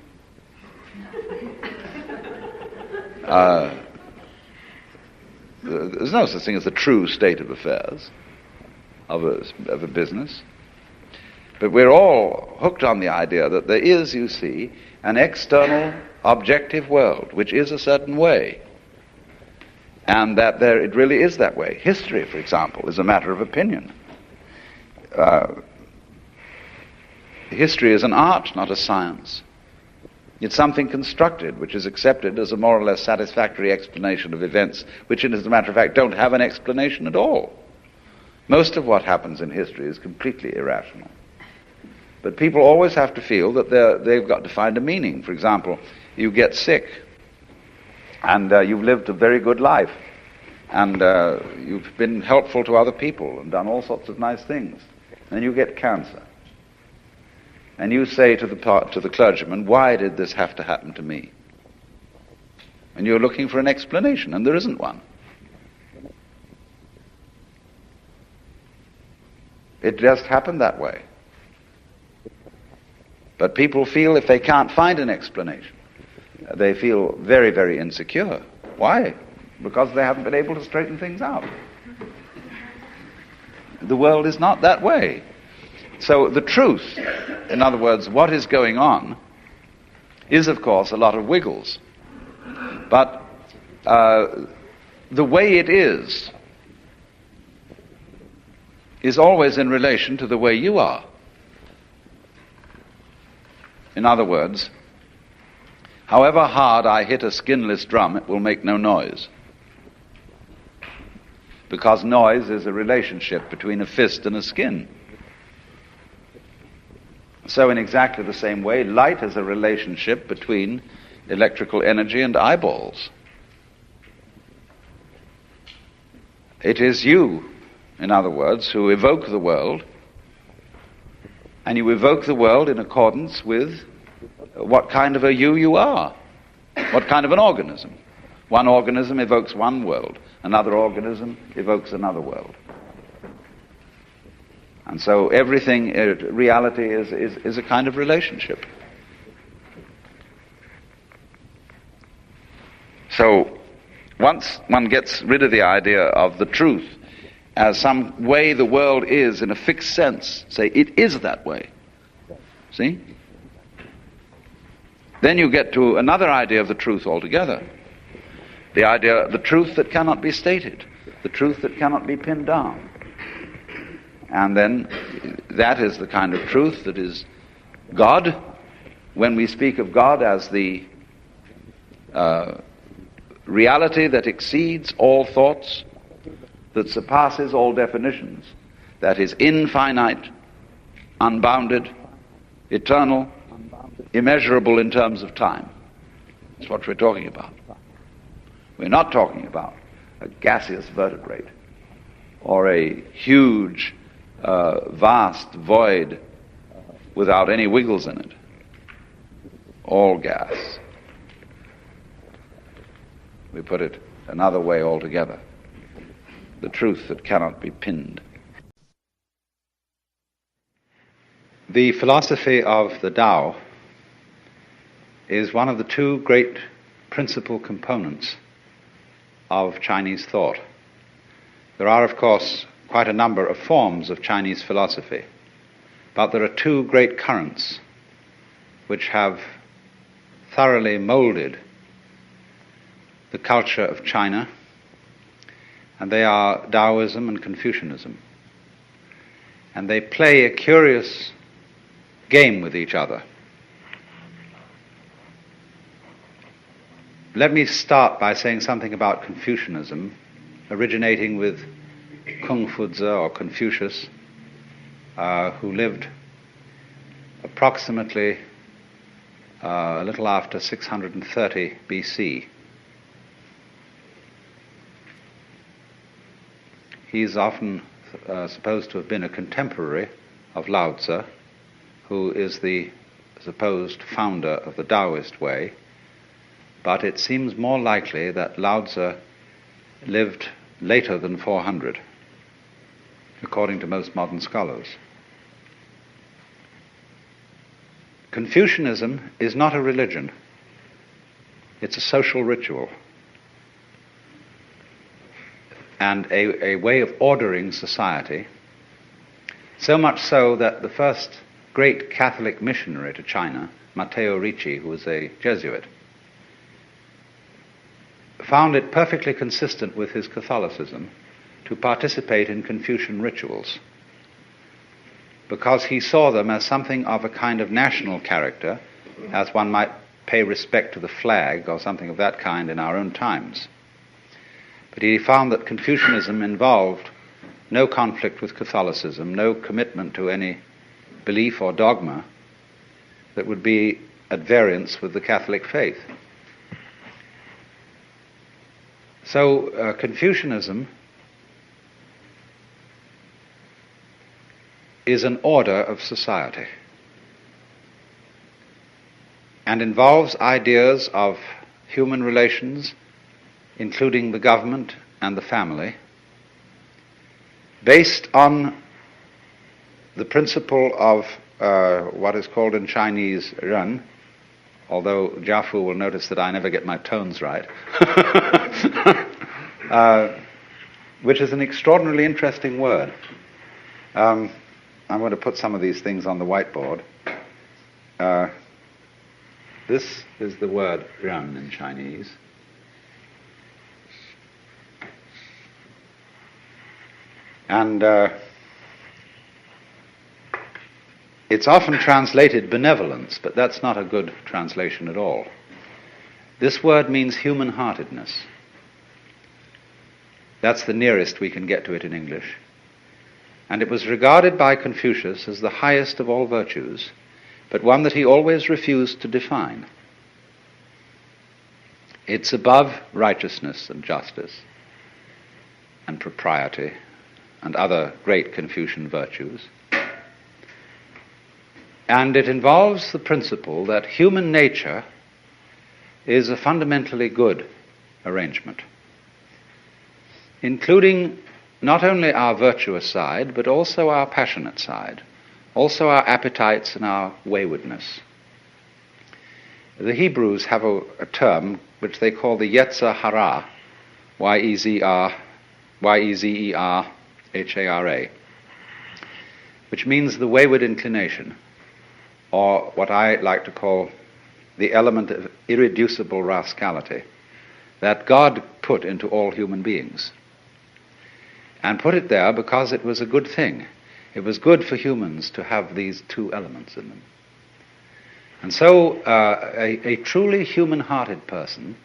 There's no such thing as the true state of affairs of a business. But we're all hooked on the idea that there is, you see, an external objective world which is a certain way. And that it really is that way. History, for example, is a matter of opinion. History is an art, not a science. It's something constructed, which is accepted as a more or less satisfactory explanation of events, which, as a matter of fact, don't have an explanation at all. Most of what happens in history is completely irrational. But people always have to feel that they've got to find a meaning. For example, you get sick, and you've lived a very good life, and you've been helpful to other people and done all sorts of nice things. Then you get cancer. And you say to the clergyman, why did this have to happen to me? And you're looking for an explanation, and there isn't one. It just happened that way. But people feel if they can't find an explanation, they feel very, very insecure. Why? Because they haven't been able to straighten things out. The world is not that way. So the truth, in other words, what is going on, is of course a lot of wiggles. But the way it is always in relation to the way you are. In other words, however hard I hit a skinless drum, it will make no noise. Because noise is a relationship between a fist and a skin. So in exactly the same way, light is a relationship between electrical energy and eyeballs. It is you, in other words, who evoke the world, and you evoke the world in accordance with what kind of a you are, what kind of an organism. One organism evokes one world, another organism evokes another world. And so everything, reality is a kind of relationship. So once one gets rid of the idea of the truth as some way the world is in a fixed sense, say it is that way. See? Then you get to another idea of the truth altogether. The idea, the truth that cannot be stated, the truth that cannot be pinned down. And then that is the kind of truth that is God. When we speak of God as the reality that exceeds all thoughts, that surpasses all definitions, that is infinite, unbounded, eternal, immeasurable in terms of time. That's what we're talking about. We're not talking about a gaseous vertebrate or a huge, vast void without any wiggles in it. All gas. We put it another way altogether. The truth that cannot be pinned. The philosophy of the Tao is one of the two great principal components of Chinese thought. There are, of course, quite a number of forms of Chinese philosophy, but there are two great currents which have thoroughly molded the culture of China, and they are Taoism and Confucianism. And they play a curious game with each other. Let me start by saying something about Confucianism, originating with Kung Fu-Tzu or Confucius, who lived approximately a little after 630 BC. He's often supposed to have been a contemporary of Lao Tzu, who is the supposed founder of the Taoist way, but it seems more likely that Lao Tzu lived later than 400, according to most modern scholars. Confucianism is not a religion. It's a social ritual and a way of ordering society, so much so that the first great Catholic missionary to China, Matteo Ricci, who was a Jesuit, found it perfectly consistent with his Catholicism to participate in Confucian rituals, because he saw them as something of a kind of national character, as one might pay respect to the flag or something of that kind in our own times. But he found that Confucianism involved no conflict with Catholicism, no commitment to any belief or dogma that would be at variance with the Catholic faith. So Confucianism is an order of society and involves ideas of human relations, including the government and the family, based on the principle of what is called in Chinese ren, although Jiafu will notice that I never get my tones right, which is an extraordinarily interesting word. I'm going to put some of these things on the whiteboard. This is the word ren in Chinese. And it's often translated benevolence, but that's not a good translation at all. This word means human-heartedness. That's the nearest we can get to it in English. And it was regarded by Confucius as the highest of all virtues, but one that he always refused to define. It's above righteousness and justice and propriety and other great Confucian virtues. And it involves the principle that human nature is a fundamentally good arrangement, including not only our virtuous side, but also our passionate side, also our appetites and our waywardness. The Hebrews have a term which they call the Yetzer Hara, Y-E-Z-E-R-H-A-R-A, which means the wayward inclination, or what I like to call the element of irreducible rascality that God put into all human beings. And put it there because it was a good thing. It was good for humans to have these two elements in them. And so a truly human-hearted person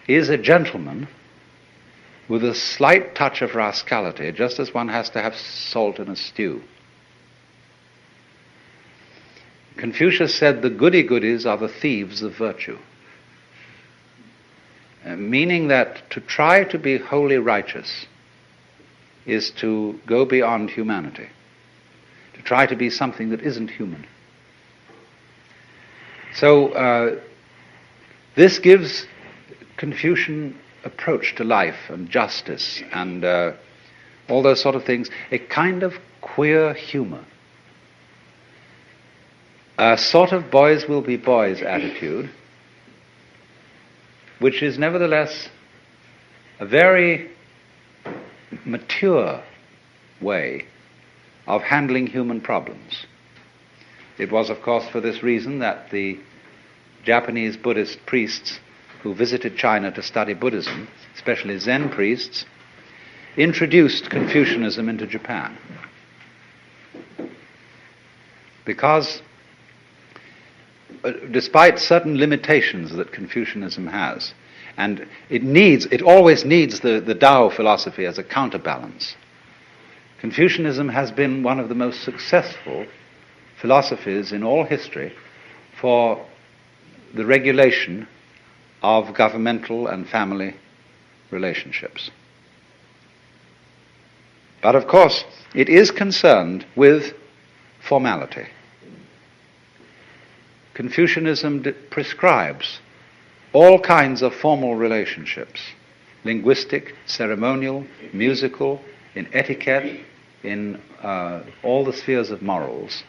is a gentleman with a slight touch of rascality, just as one has to have salt in a stew. Confucius said the goody-goodies are the thieves of virtue, meaning that to try to be wholly righteous is to go beyond humanity, to try to be something that isn't human. So this gives Confucian approach to life and justice and all those sort of things a kind of queer humor, a sort of boys will be boys attitude, which is nevertheless a very mature way of handling human problems. It was, of course, for this reason that the Japanese Buddhist priests who visited China to study Buddhism, especially Zen priests, introduced Confucianism into Japan. Because despite certain limitations that Confucianism has, and it always needs the Tao philosophy as a counterbalance, Confucianism has been one of the most successful philosophies in all history for the regulation of governmental and family relationships. But of course, it is concerned with formality. Confucianism prescribes all kinds of formal relationships, linguistic, ceremonial, musical, in etiquette, in all the spheres of morals,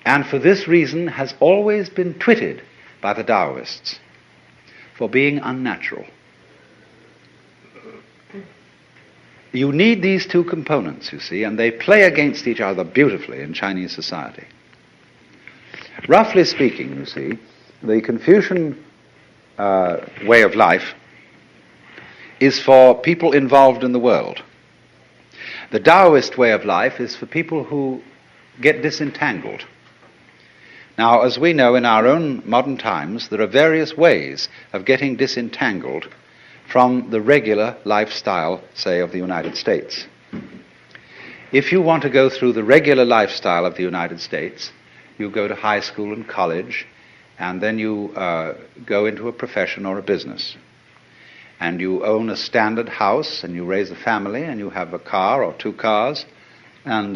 and for this reason has always been twitted by the Taoists for being unnatural. You need these two components, you see, and they play against each other beautifully in Chinese society. Roughly speaking, you see, the Confucian way of life is for people involved in the world. The Taoist way of life is for people who get disentangled. Now, as we know in our own modern times, there are various ways of getting disentangled from the regular lifestyle, say, of the United States. If you want to go through the regular lifestyle of the United States, you go to high school and college, and then you go into a profession or a business. and you own a standard house, and you raise a family, and you have a car or 2 cars, and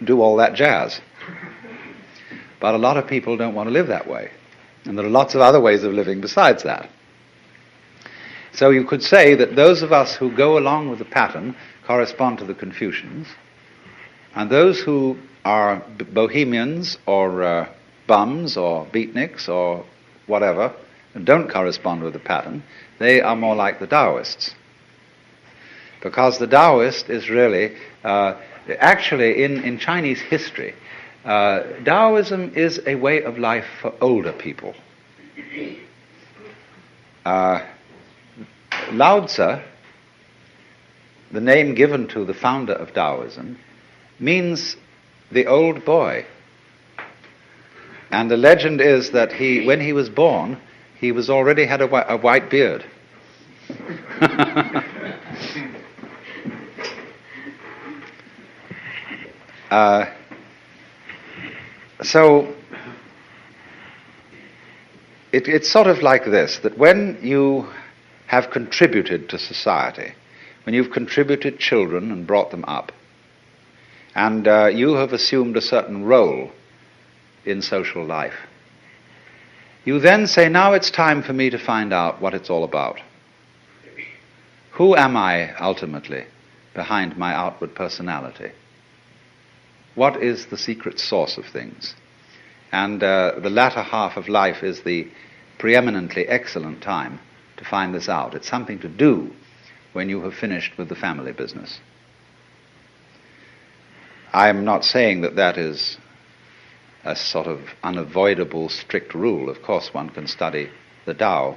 do all that jazz. But a lot of people don't want to live that way. And there are lots of other ways of living besides that. So you could say that those of us who go along with the pattern correspond to the Confucians, and those who are bohemians or bums or beatniks or whatever, and don't correspond with the pattern, they are more like the Taoists. Because the Taoist is really, actually in Chinese history, Taoism is a way of life for older people. Lao Tzu, the name given to the founder of Taoism, means the old boy. And the legend is that when he was born, he was already had a white beard. So it's sort of like this, that when you have contributed to society, when you've contributed children and brought them up, and you have assumed a certain role in social life, you then say, now it's time for me to find out what it's all about. Who am I ultimately behind my outward personality? What is the secret source of things? And the latter half of life is the preeminently excellent time to find this out. It's something to do when you have finished with the family business. I'm not saying that that is a sort of unavoidable strict rule. Of course, one can study the Tao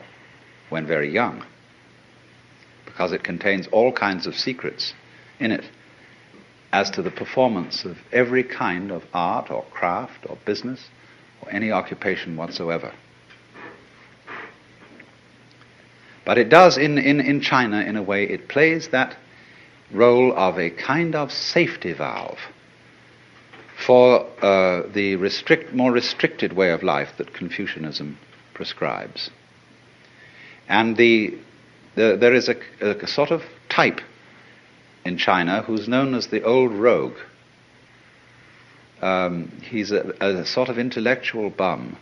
when very young, because it contains all kinds of secrets in it as to the performance of every kind of art or craft or business or any occupation whatsoever. But it does, in China, in a way, it plays that role of a kind of safety valve for the more restricted way of life that Confucianism prescribes. And there is a sort of type in China who's known as the old rogue. He's a sort of intellectual bum,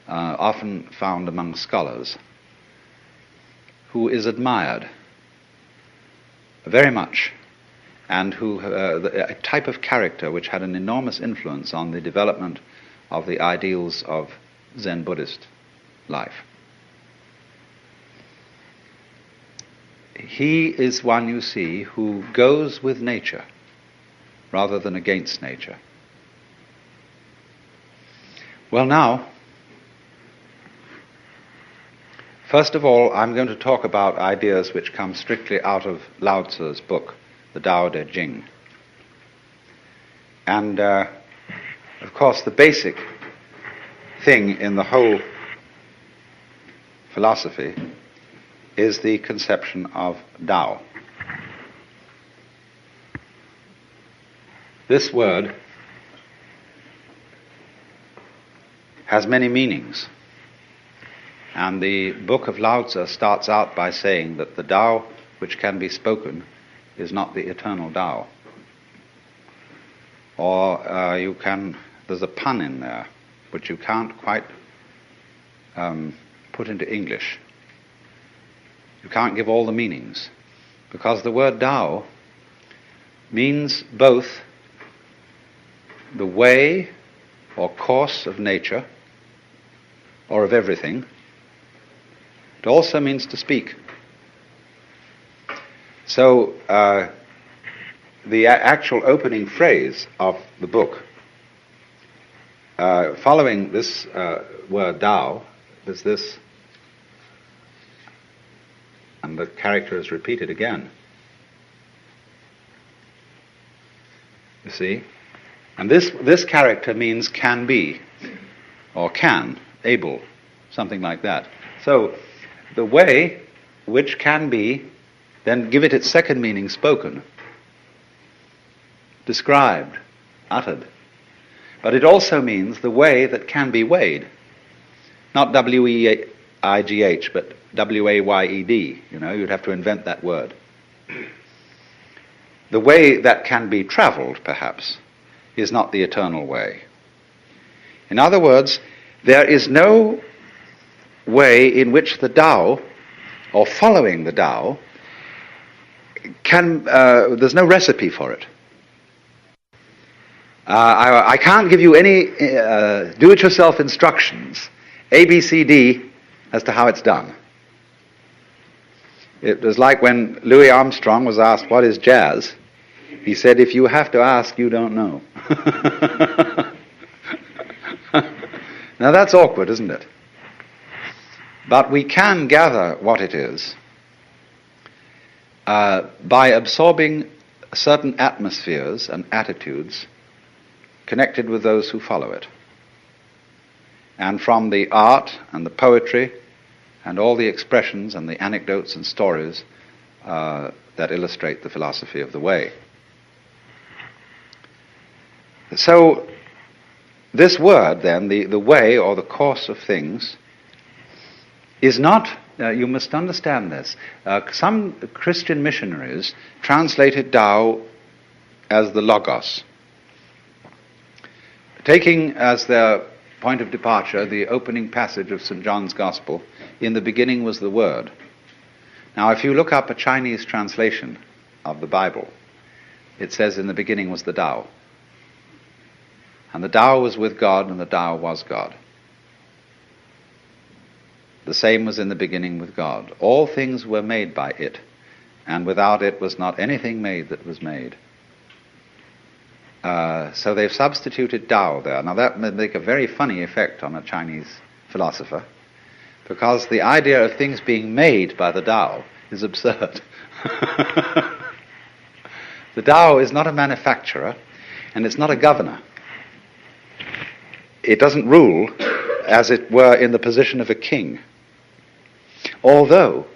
often found among scholars, who is admired very much, and who a type of character which had an enormous influence on the development of the ideals of Zen Buddhist life. He is one, you see, who goes with nature rather than against nature. Well, now, first of all, I'm going to talk about ideas which come strictly out of Lao Tzu's book, the Tao Te Ching. And, of course, the basic thing in the whole philosophy is the conception of Tao. This word has many meanings. And the book of Lao Tzu starts out by saying that the Tao which can be spoken is not the eternal Tao. Or there's a pun in there which you can't quite put into English. You can't give all the meanings, because the word Tao means both the way or course of nature or of everything. It also means to speak. So the actual opening phrase of the book, following this word Tao, is this, and the character is repeated again. You see? And this character means can be, or can, able, something like that. So the way which can be, then give it its second meaning, spoken, described, uttered. But it also means the way that can be weighed. Not W-E-I-G-H, but W-A-Y-E-D. You'd have to invent that word. The way that can be traveled, perhaps, is not the eternal way. In other words, there is no way in which the Tao, or following the Tao, there's no recipe for it. I can't give you any do-it-yourself instructions, A, B, C, D, as to how it's done. It was like when Louis Armstrong was asked, what is jazz? He said, if you have to ask, you don't know. Now that's awkward, isn't it? But we can gather what it is by absorbing certain atmospheres and attitudes connected with those who follow it. And from the art and the poetry and all the expressions and the anecdotes and stories that illustrate the philosophy of the way. So, this word then, the way or the course of things, is not, you must understand this, some Christian missionaries translated Tao as the Logos, taking as their point of departure the opening passage of St. John's Gospel, in the beginning was the Word. Now, if you look up a Chinese translation of the Bible, it says in the beginning was the Tao. And the Tao was with God, and the Tao was God. The same was in the beginning with God. All things were made by it, and without it was not anything made that was made. So they've substituted Tao there. Now that may make a very funny effect on a Chinese philosopher, because the idea of things being made by the Tao is absurd. The Tao is not a manufacturer, and it's not a governor. It doesn't rule, as it were, in the position of a king. Although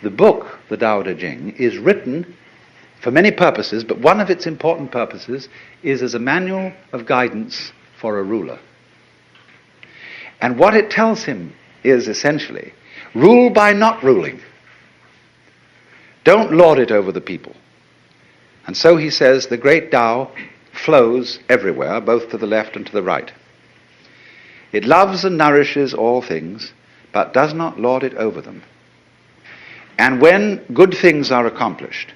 the book, the Tao Te Ching, is written for many purposes, but one of its important purposes is as a manual of guidance for a ruler. And what it tells him is essentially, rule by not ruling. Don't lord it over the people. And so he says the great Tao flows everywhere, both to the left and to the right. It loves and nourishes all things, but does not lord it over them. And when good things are accomplished,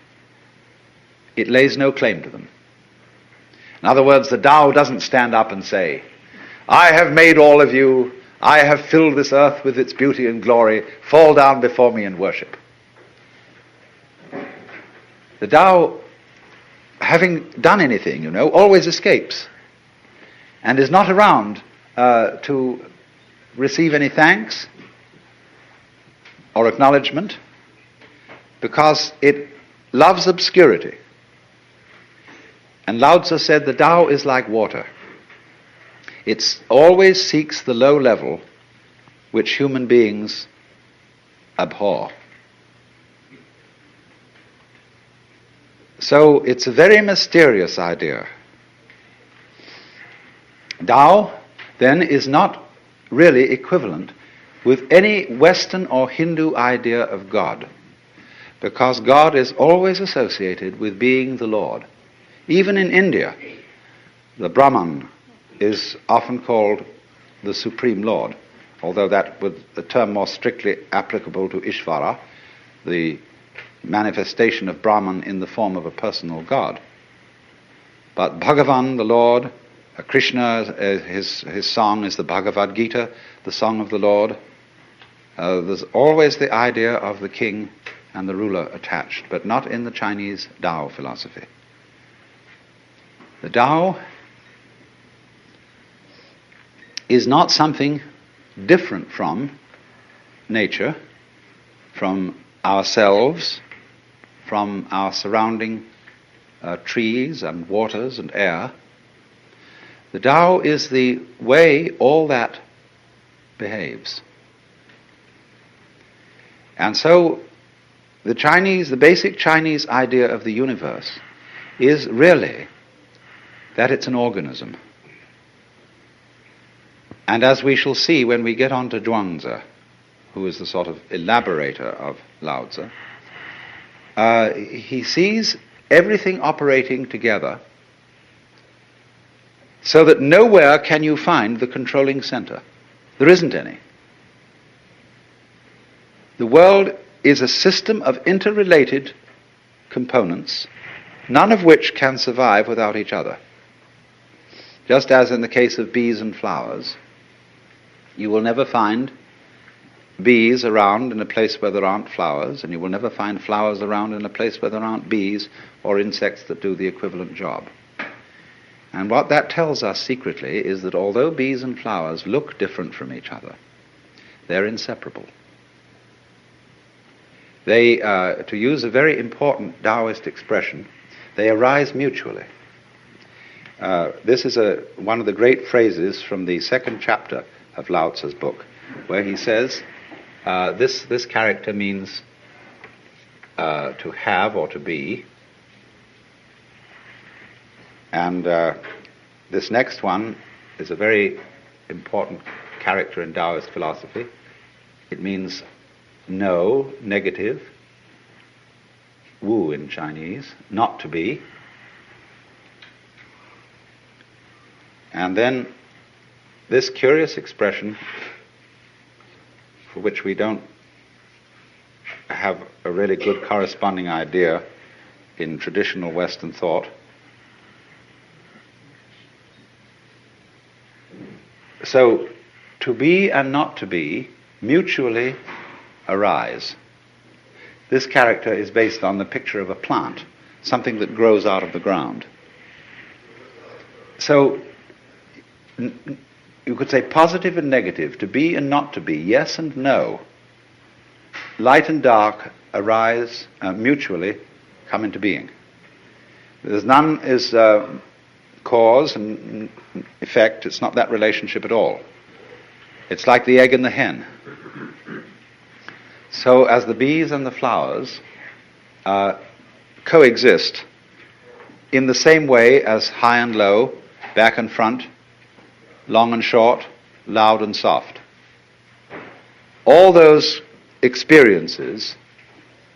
it lays no claim to them. In other words, the Tao doesn't stand up and say, I have made all of you, I have filled this earth with its beauty and glory, fall down before me and worship. The Tao, having done anything, always escapes and is not around to receive any thanks or acknowledgement, because it loves obscurity. And Lao Tzu said the Tao is like water. It always seeks the low level which human beings abhor. So it's a very mysterious idea. Tao then is not really equivalent with any Western or Hindu idea of God, because God is always associated with being the Lord. Even in India, the Brahman is often called the Supreme Lord, although that would the term more strictly applicable to Ishvara, the manifestation of Brahman in the form of a personal God. But Bhagavan, the Lord, Krishna, his song is the Bhagavad Gita, the song of the Lord. There's always the idea of the king and the ruler attached, but not in the Chinese Tao philosophy. The Tao is not something different from nature, from ourselves, from our surrounding trees and waters and air. The Tao is the way all that behaves. And so the basic Chinese idea of the universe is really that it's an organism. And as we shall see when we get on to Zhuangzi, who is the sort of elaborator of Lao Tzu, he sees everything operating together so that nowhere can you find the controlling center. There isn't any. The world is a system of interrelated components, none of which can survive without each other. Just as in the case of bees and flowers, you will never find bees around in a place where there aren't flowers, and you will never find flowers around in a place where there aren't bees or insects that do the equivalent job. And what that tells us secretly is that although bees and flowers look different from each other, they're inseparable. They, to use a very important Taoist expression, they arise mutually. This is one of the great phrases from the second chapter of Lao Tzu's book, where he says, this character means to have or to be, and this next one is a very important character in Taoist philosophy. It means know, negative, wu in Chinese, not to be. And then this curious expression, for which we don't have a really good corresponding idea in traditional Western thought. So, to be and not to be mutually arise. This character is based on the picture of a plant, something that grows out of the ground. So, you could say positive and negative, to be and not to be, yes and no. Light and dark arise mutually, come into being. There's none is cause and effect. It's not that relationship at all. It's like the egg and the hen. So as the bees and the flowers coexist in the same way as high and low, back and front, long and short, loud and soft. All those experiences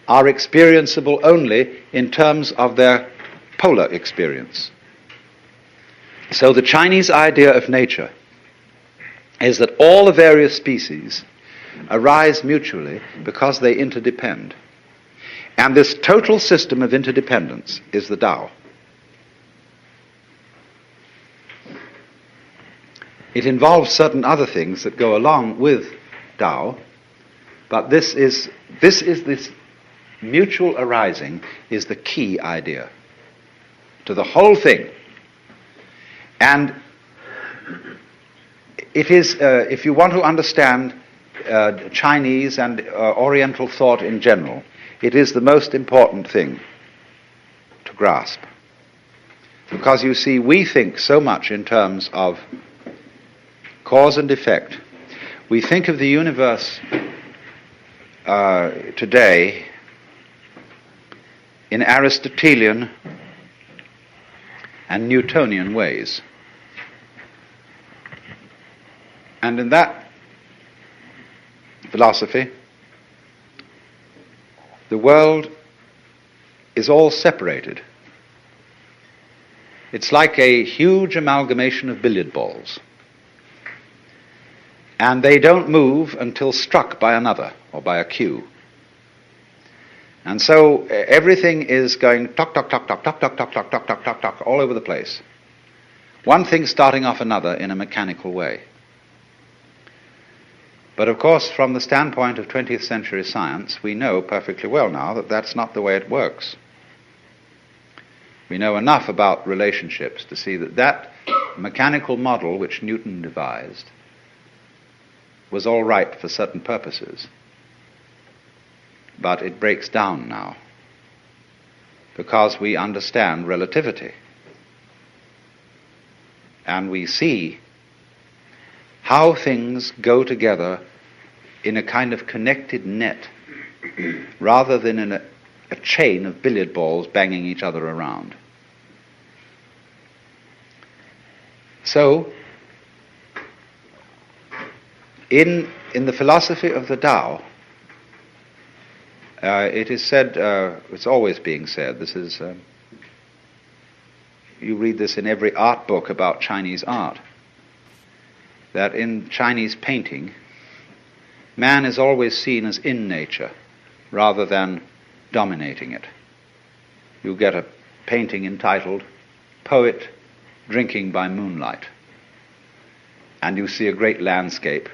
are experienceable only in terms of their polar experience. So the Chinese idea of nature is that all the various species arise mutually because they interdepend. And this total system of interdependence is the Tao. It involves certain other things that go along with Tao, but this mutual arising is the key idea to the whole thing. And it is, if you want to understand Chinese and Oriental thought in general, it is the most important thing to grasp. Because you see, we think so much in terms of cause and effect. We think of the universe today in Aristotelian and Newtonian ways. And in that philosophy, the world is all separated. It's like a huge amalgamation of billiard balls. And they don't move until struck by another or by a cue. And so everything is going tock, tock, tock, tock, tock, tock, tock, tock, tock, tock, tock, tock, all over the place. One thing starting off another in a mechanical way. But of course, from the standpoint of 20th century science, we know perfectly well now that that's not the way it works. We know enough about relationships to see that that mechanical model which Newton devised was all right for certain purposes. But it breaks down now because we understand relativity. And we see how things go together in a kind of connected net rather than in a chain of billiard balls banging each other around. So, in the philosophy of the Tao, it is said, it's always being said, this is, you read this in every art book about Chinese art, that in Chinese painting, man is always seen as in nature rather than dominating it. You get a painting entitled Poet Drinking by Moonlight, and you see a great landscape,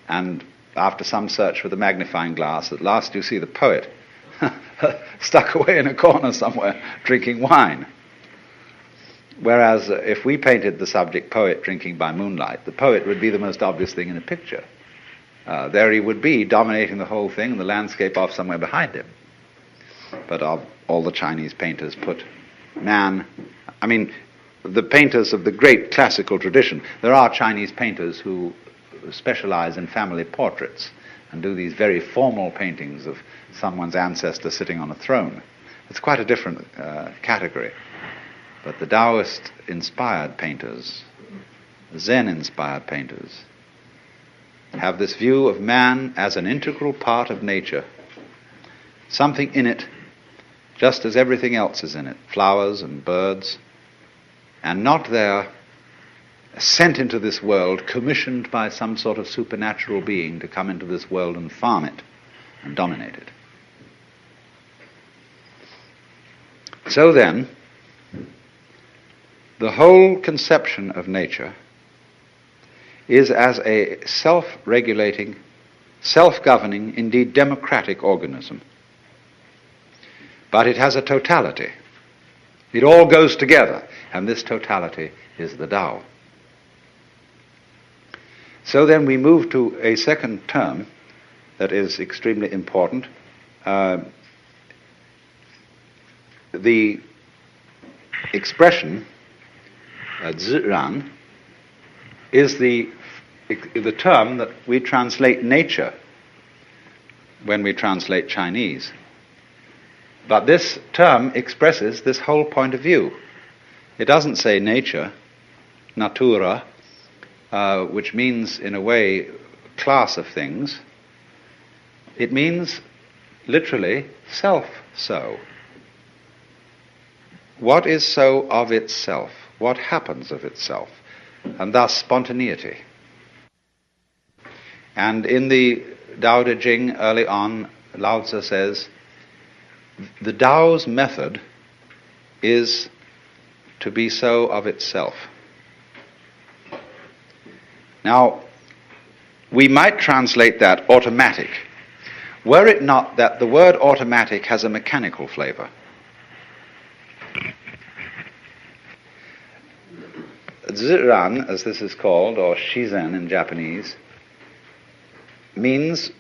and after some search with a magnifying glass, at last you see the poet stuck away in a corner somewhere drinking wine. Whereas if we painted the subject poet drinking by moonlight, the poet would be the most obvious thing in the picture. There he would be, dominating the whole thing, and the landscape off somewhere behind him. But all the Chinese painters put man, I mean, the painters of the great classical tradition, there are Chinese painters who specialize in family portraits and do these very formal paintings of someone's ancestor sitting on a throne. It's quite a different category. But the Taoist-inspired painters, Zen-inspired painters, have this view of man as an integral part of nature, something in it, just as everything else is in it, flowers and birds, and not there sent into this world, commissioned by some sort of supernatural being to come into this world and farm it and dominate it. So then, the whole conception of nature is as a self-regulating, self-governing, indeed democratic organism. But it has a totality. It all goes together, and this totality is the Tao. So then we move to a second term that is extremely important. The expression Ziran is the term that we translate nature when we translate Chinese. But this term expresses this whole point of view. It doesn't say nature, natura, which means, in a way, class of things. It means, literally, self-so. What is so of itself? What happens of itself? And thus spontaneity. And in the Tao Te Ching, early on, Lao Tzu says, the Tao's method is to be so of itself. Now, we might translate that automatic, were it not that the word automatic has a mechanical flavor. Ziran, as this is called, or Shizen in Japanese, means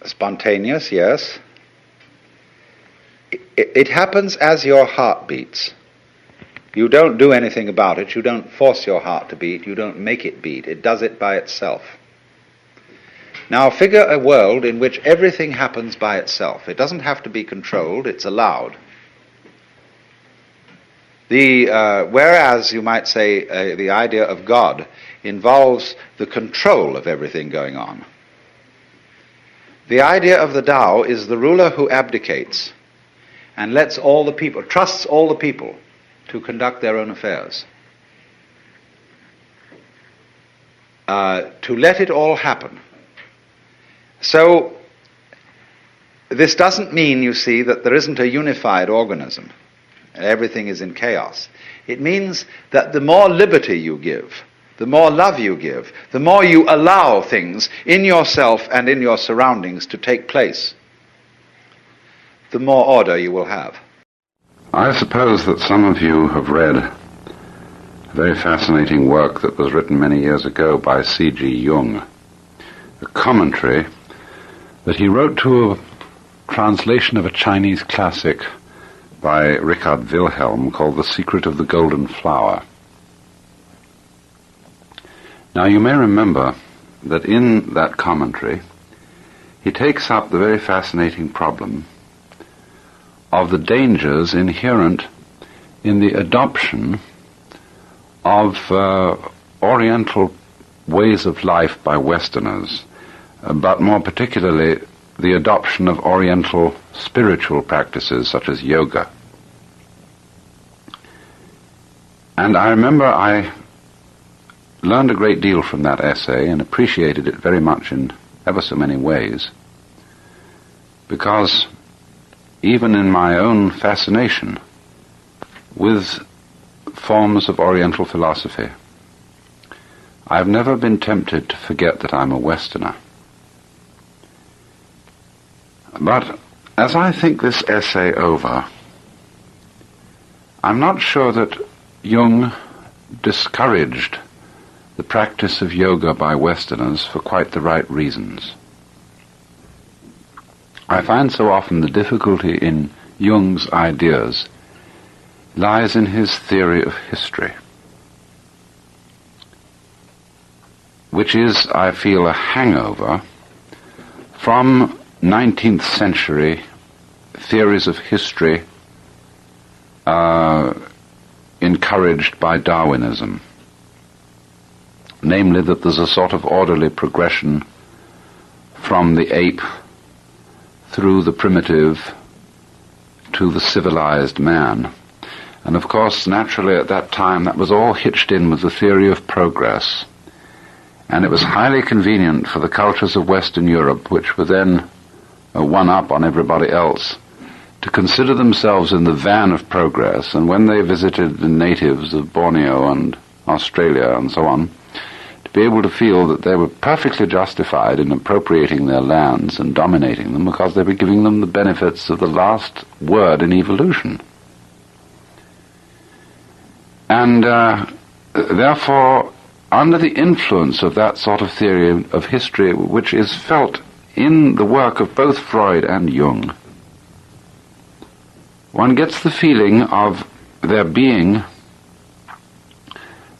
spontaneous, yes. It happens as your heart beats. You don't do anything about it. You don't force your heart to beat. You don't make it beat. It does it by itself. Now figure a world in which everything happens by itself. It doesn't have to be controlled. It's allowed. Whereas, you might say, the idea of God involves the control of everything going on. The idea of the Tao is the ruler who abdicates and lets all the people, trusts all the people to conduct their own affairs. To let it all happen. So, this doesn't mean, you see, that there isn't a unified organism. Everything is in chaos. It means that the more liberty you give, the more love you give, the more you allow things in yourself and in your surroundings to take place, the more order you will have. I suppose that some of you have read a very fascinating work that was written many years ago by C.G. Jung, a commentary that he wrote to a translation of a Chinese classic by Richard Wilhelm called The Secret of the Golden Flower. Now you may remember that in that commentary he takes up the very fascinating problem of the dangers inherent in the adoption of Oriental ways of life by Westerners, but more particularly the adoption of Oriental spiritual practices such as yoga. And I remember I learned a great deal from that essay and appreciated it very much in ever so many ways, because even in my own fascination with forms of Oriental philosophy, I've never been tempted to forget that I'm a Westerner. But as I think this essay over, I'm not sure that Jung discouraged the practice of yoga by Westerners for quite the right reasons. I find so often the difficulty in Jung's ideas lies in his theory of history, which is, I feel, a hangover from 19th century theories of history encouraged by Darwinism. Namely, that there's a sort of orderly progression from the ape through the primitive to the civilized man. And of course, naturally at that time, that was all hitched in with the theory of progress. And it was highly convenient for the cultures of Western Europe, which were then one up on everybody else, to consider themselves in the van of progress. And when they visited the natives of Borneo and Australia and so on, be able to feel that they were perfectly justified in appropriating their lands and dominating them because they were giving them the benefits of the last word in evolution. And therefore, under the influence of that sort of theory of history, which is felt in the work of both Freud and Jung, one gets the feeling of there being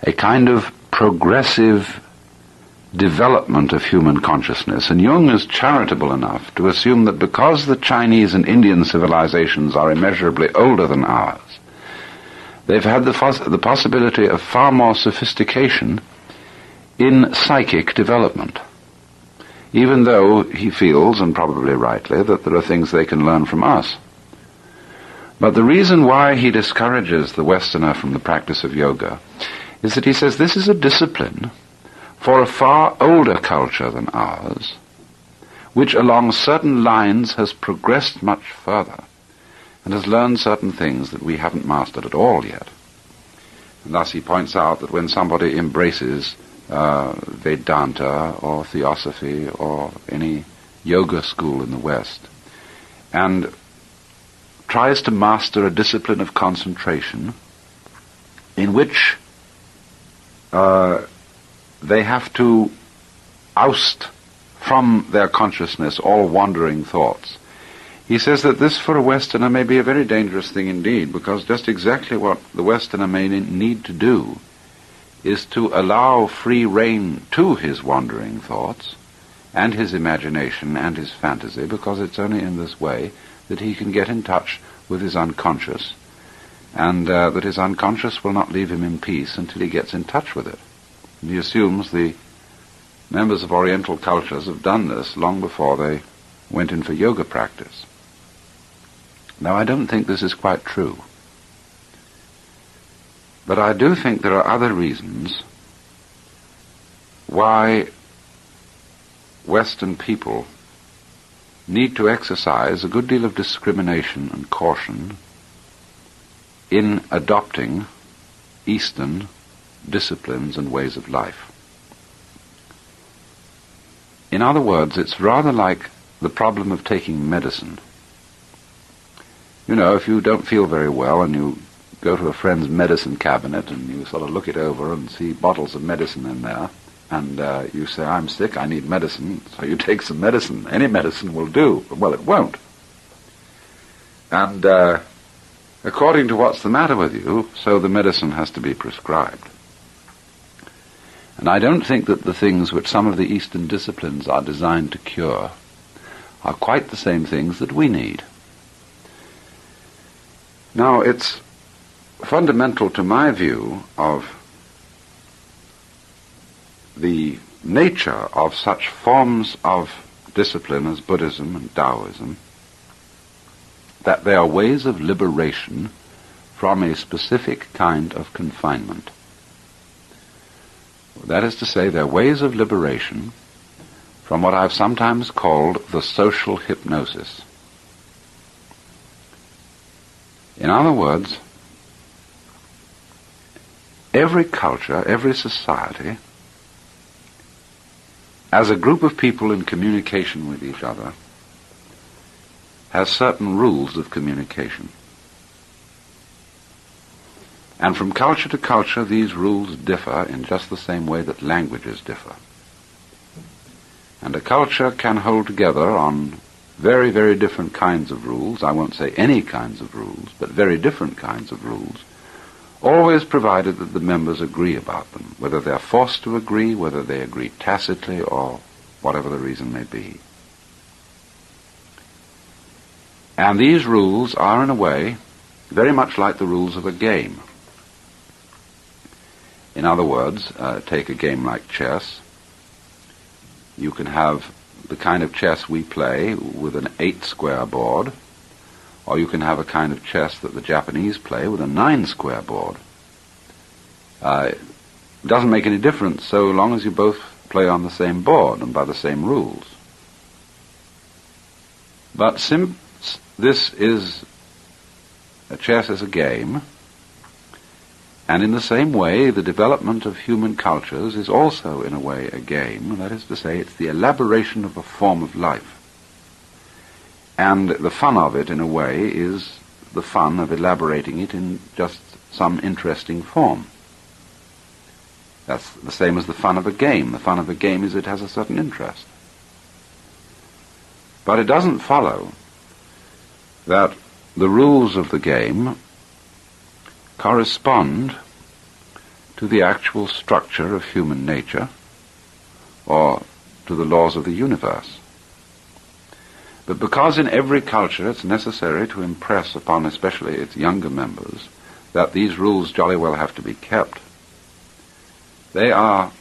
a kind of progressive development of human consciousness. And Jung is charitable enough to assume that because the Chinese and Indian civilizations are immeasurably older than ours, they've had the possibility of far more sophistication in psychic development, even though he feels, and probably rightly, that there are things they can learn from us. But the reason why he discourages the Westerner from the practice of yoga is that he says this is a discipline for a far older culture than ours, which along certain lines has progressed much further and has learned certain things that we haven't mastered at all yet. And thus he points out that when somebody embraces Vedanta or Theosophy or any yoga school in the West and tries to master a discipline of concentration in which they have to oust from their consciousness all wandering thoughts. He says that this for a Westerner may be a very dangerous thing indeed, because just exactly what the Westerner may need to do is to allow free rein to his wandering thoughts and his imagination and his fantasy, because it's only in this way that he can get in touch with his unconscious, and that his unconscious will not leave him in peace until he gets in touch with it. And he assumes the members of Oriental cultures have done this long before they went in for yoga practice. Now, I don't think this is quite true. But I do think there are other reasons why Western people need to exercise a good deal of discrimination and caution in adopting Eastern disciplines and ways of life. In other words, it's rather like the problem of taking medicine. You know, if you don't feel very well and you go to a friend's medicine cabinet and you sort of look it over and see bottles of medicine in there, and you say, I'm sick, I need medicine, so you take some medicine. Any medicine will do. Well, it won't. And according to what's the matter with you, so the medicine has to be prescribed. And I don't think that the things which some of the Eastern disciplines are designed to cure are quite the same things that we need. Now, it's fundamental to my view of the nature of such forms of discipline as Buddhism and Taoism, that they are ways of liberation from a specific kind of confinement. That is to say, they're ways of liberation from what I've sometimes called the social hypnosis. In other words, every culture, every society, as a group of people in communication with each other, has certain rules of communication. And from culture to culture, these rules differ in just the same way that languages differ. And a culture can hold together on very, very different kinds of rules. I won't say any kinds of rules, but very different kinds of rules, always provided that the members agree about them, whether they're forced to agree, whether they agree tacitly, or whatever the reason may be. And these rules are, in a way, very much like the rules of a game. In other words, take a game like chess. You can have the kind of chess we play with an 8-square board, or you can have a kind of chess that the Japanese play with a 9-square board. It doesn't make any difference so long as you both play on the same board and by the same rules. But since this is a chess as a game, and in the same way the development of human cultures is also in a way a game, that is to say, it's the elaboration of a form of life. And the fun of it, in a way, is the fun of elaborating it in just some interesting form. That's the same as the fun of a game. The fun of a game is it has a certain interest. But it doesn't follow that the rules of the game correspond to the actual structure of human nature or to the laws of the universe. But because in every culture it's necessary to impress upon especially its younger members that these rules jolly well have to be kept, they are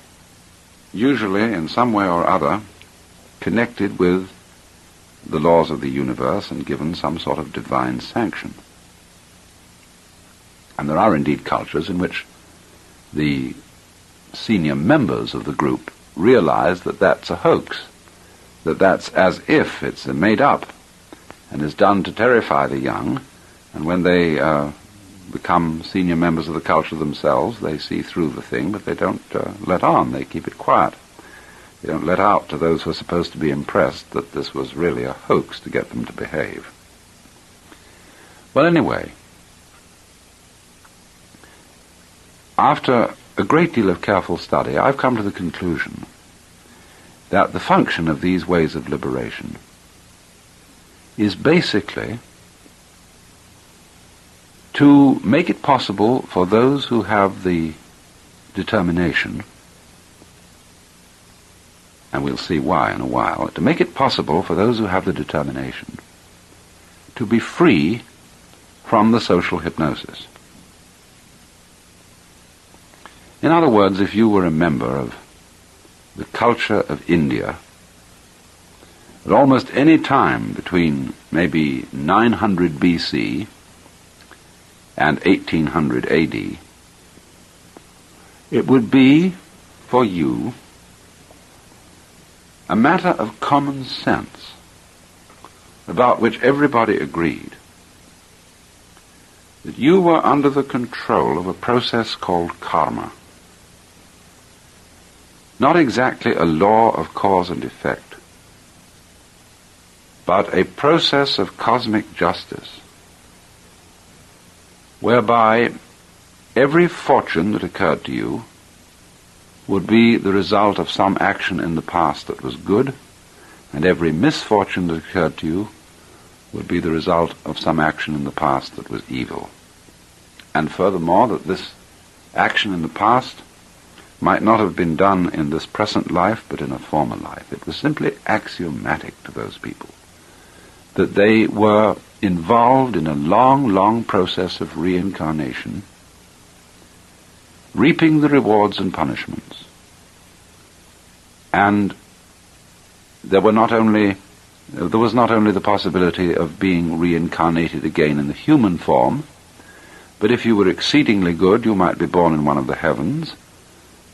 usually in some way or other connected with the laws of the universe and given some sort of divine sanction. And there are indeed cultures in which the senior members of the group realize that that's a hoax, that that's as if it's made up and is done to terrify the young, and when they become senior members of the culture themselves, they see through the thing, but they don't let on, they keep it quiet. They don't let out to those who are supposed to be impressed that this was really a hoax to get them to behave. Well, anyway, after a great deal of careful study, I've come to the conclusion that the function of these ways of liberation is basically to make it possible for those who have the determination, and we'll see why in a while, to make it possible for those who have the determination to be free from the social hypnosis. In other words, if you were a member of the culture of India, at almost any time between maybe 900 BC and 1800 AD, it would be for you a matter of common sense about which everybody agreed that you were under the control of a process called karma. Not exactly a law of cause and effect, but a process of cosmic justice, whereby every fortune that occurred to you would be the result of some action in the past that was good, and every misfortune that occurred to you would be the result of some action in the past that was evil. And furthermore, that this action in the past might not have been done in this present life, but in a former life. It was simply axiomatic to those people that they were involved in a long, long process of reincarnation, reaping the rewards and punishments And there was not only the possibility of being reincarnated again in the human form, but if you were exceedingly good, you might be born in one of the heavens,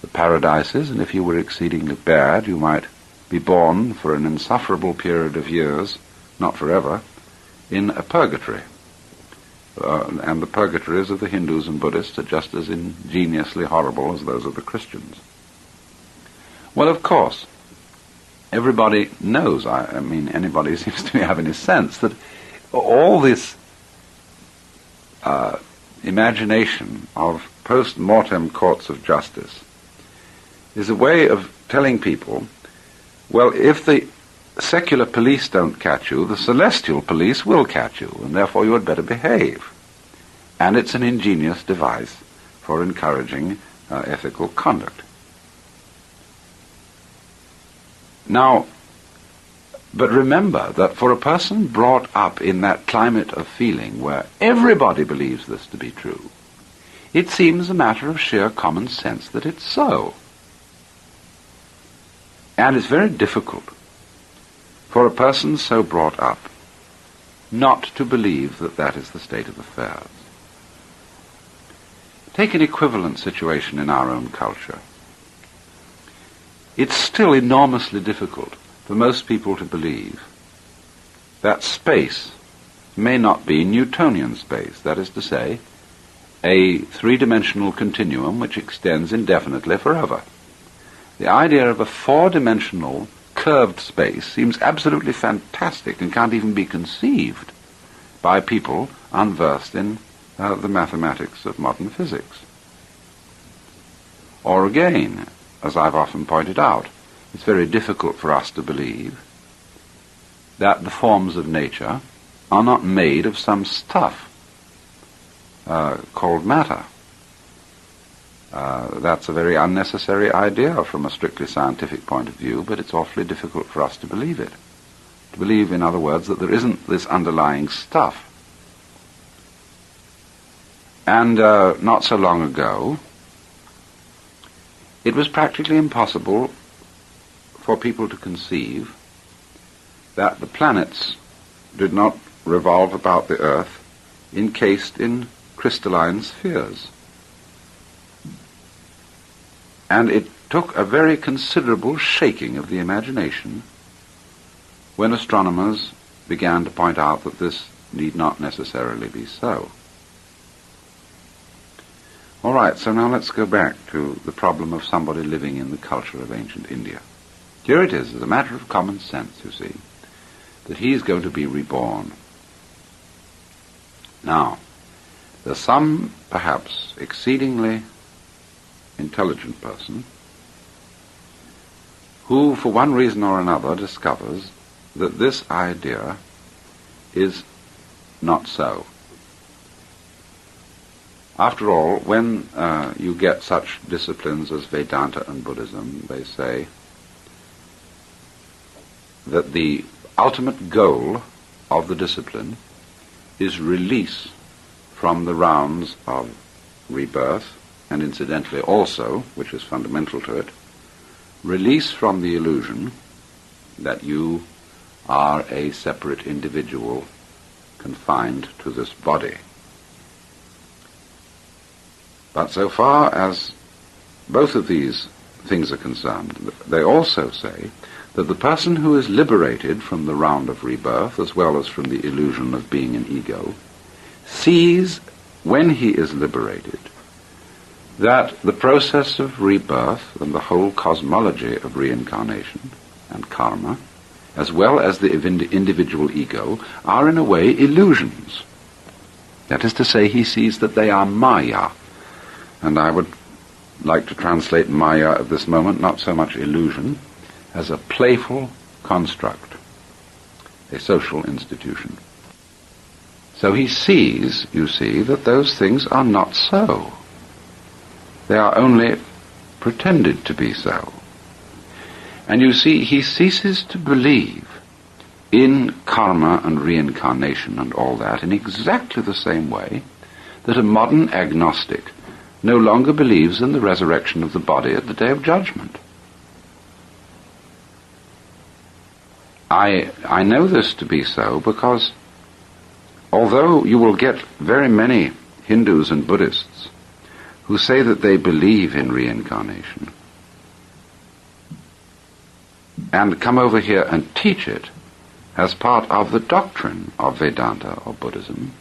the paradises, and if you were exceedingly bad, you might be born for an insufferable period of years, not forever, in a purgatory. And the purgatories of the Hindus and Buddhists are just as ingeniously horrible as those of the Christians. Well, of course, everybody knows, I mean, anybody seems to have any sense that all this imagination of post-mortem courts of justice is a way of telling people, well, if the secular police don't catch you, the celestial police will catch you, and therefore you had better behave. And it's an ingenious device for encouraging ethical conduct. Now, but remember that for a person brought up in that climate of feeling where everybody believes this to be true, it seems a matter of sheer common sense that it's so. And it's very difficult for a person so brought up not to believe that that is the state of affairs. Take an equivalent situation in our own culture. It's still enormously difficult for most people to believe that space may not be Newtonian space, that is to say, a three-dimensional continuum which extends indefinitely forever. The idea of a four-dimensional curved space seems absolutely fantastic and can't even be conceived by people unversed in the mathematics of modern physics. Or again, as I've often pointed out, it's very difficult for us to believe that the forms of nature are not made of some stuff called matter. That's a very unnecessary idea from a strictly scientific point of view, but it's awfully difficult for us to believe it. To believe, in other words, that there isn't this underlying stuff. And not so long ago, it was practically impossible for people to conceive that the planets did not revolve about the Earth encased in crystalline spheres. And it took a very considerable shaking of the imagination when astronomers began to point out that this need not necessarily be so. All right, so now let's go back to the problem of somebody living in the culture of ancient India. Here it is, as a matter of common sense, you see, that he's going to be reborn. Now, there's some, perhaps, exceedingly intelligent person who, for one reason or another, discovers that this idea is not so. After all, when you get such disciplines as Vedanta and Buddhism, they say that the ultimate goal of the discipline is release from the rounds of rebirth, and incidentally also, which is fundamental to it, release from the illusion that you are a separate individual confined to this body. But so far as both of these things are concerned, they also say that the person who is liberated from the round of rebirth, as well as from the illusion of being an ego, sees, when he is liberated, that the process of rebirth and the whole cosmology of reincarnation and karma, as well as the individual ego, are in a way illusions. That is to say, he sees that they are maya. And I would like to translate maya at this moment, not so much illusion, as a playful construct, a social institution. So he sees, you see, that those things are not so. They are only pretended to be so. And you see, he ceases to believe in karma and reincarnation and all that in exactly the same way that a modern agnostic no longer believes in the resurrection of the body at the day of judgment. I know this to be so because although you will get very many Hindus and Buddhists who say that they believe in reincarnation and come over here and teach it as part of the doctrine of Vedanta or Buddhism,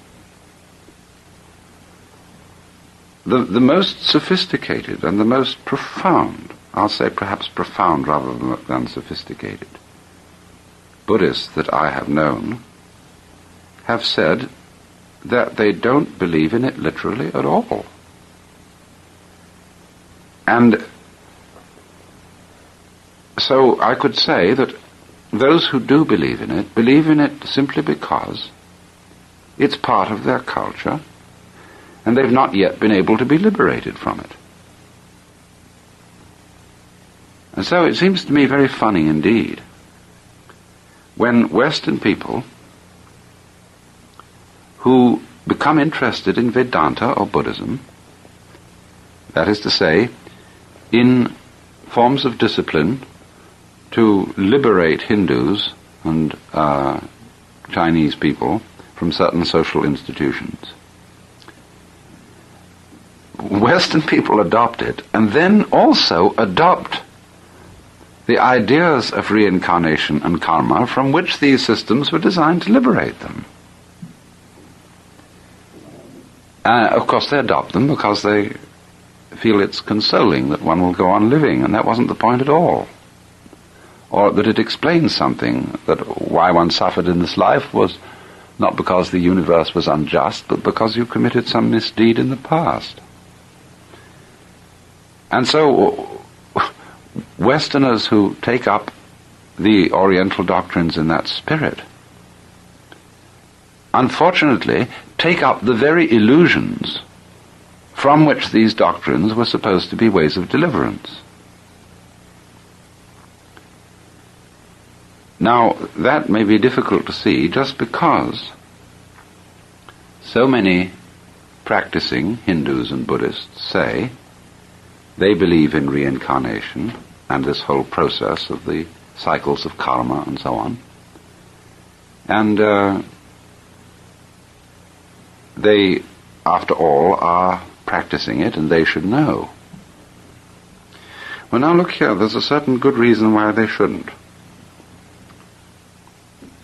the most sophisticated and the most profound, I'll say perhaps profound rather than sophisticated, Buddhists that I have known have said that they don't believe in it literally at all. And so I could say that those who do believe in it simply because it's part of their culture and they've not yet been able to be liberated from it. And so it seems to me very funny indeed when Western people who become interested in Vedanta or Buddhism, that is to say, in forms of discipline to liberate Hindus and Chinese people from certain social institutions, Western people adopt it and then also adopt the ideas of reincarnation and karma from which these systems were designed to liberate them. Of course, they adopt them because they feel it's consoling that one will go on living, and that wasn't the point at all. Or that it explains something, that why one suffered in this life was not because the universe was unjust, but because you committed some misdeed in the past. And so Westerners who take up the Oriental doctrines in that spirit, unfortunately, take up the very illusions from which these doctrines were supposed to be ways of deliverance. Now, that may be difficult to see just because so many practicing Hindus and Buddhists say they believe in reincarnation and this whole process of the cycles of karma and so on. And they, after all, are practicing it, and they should know. Well, now look here, there's a certain good reason why they shouldn't.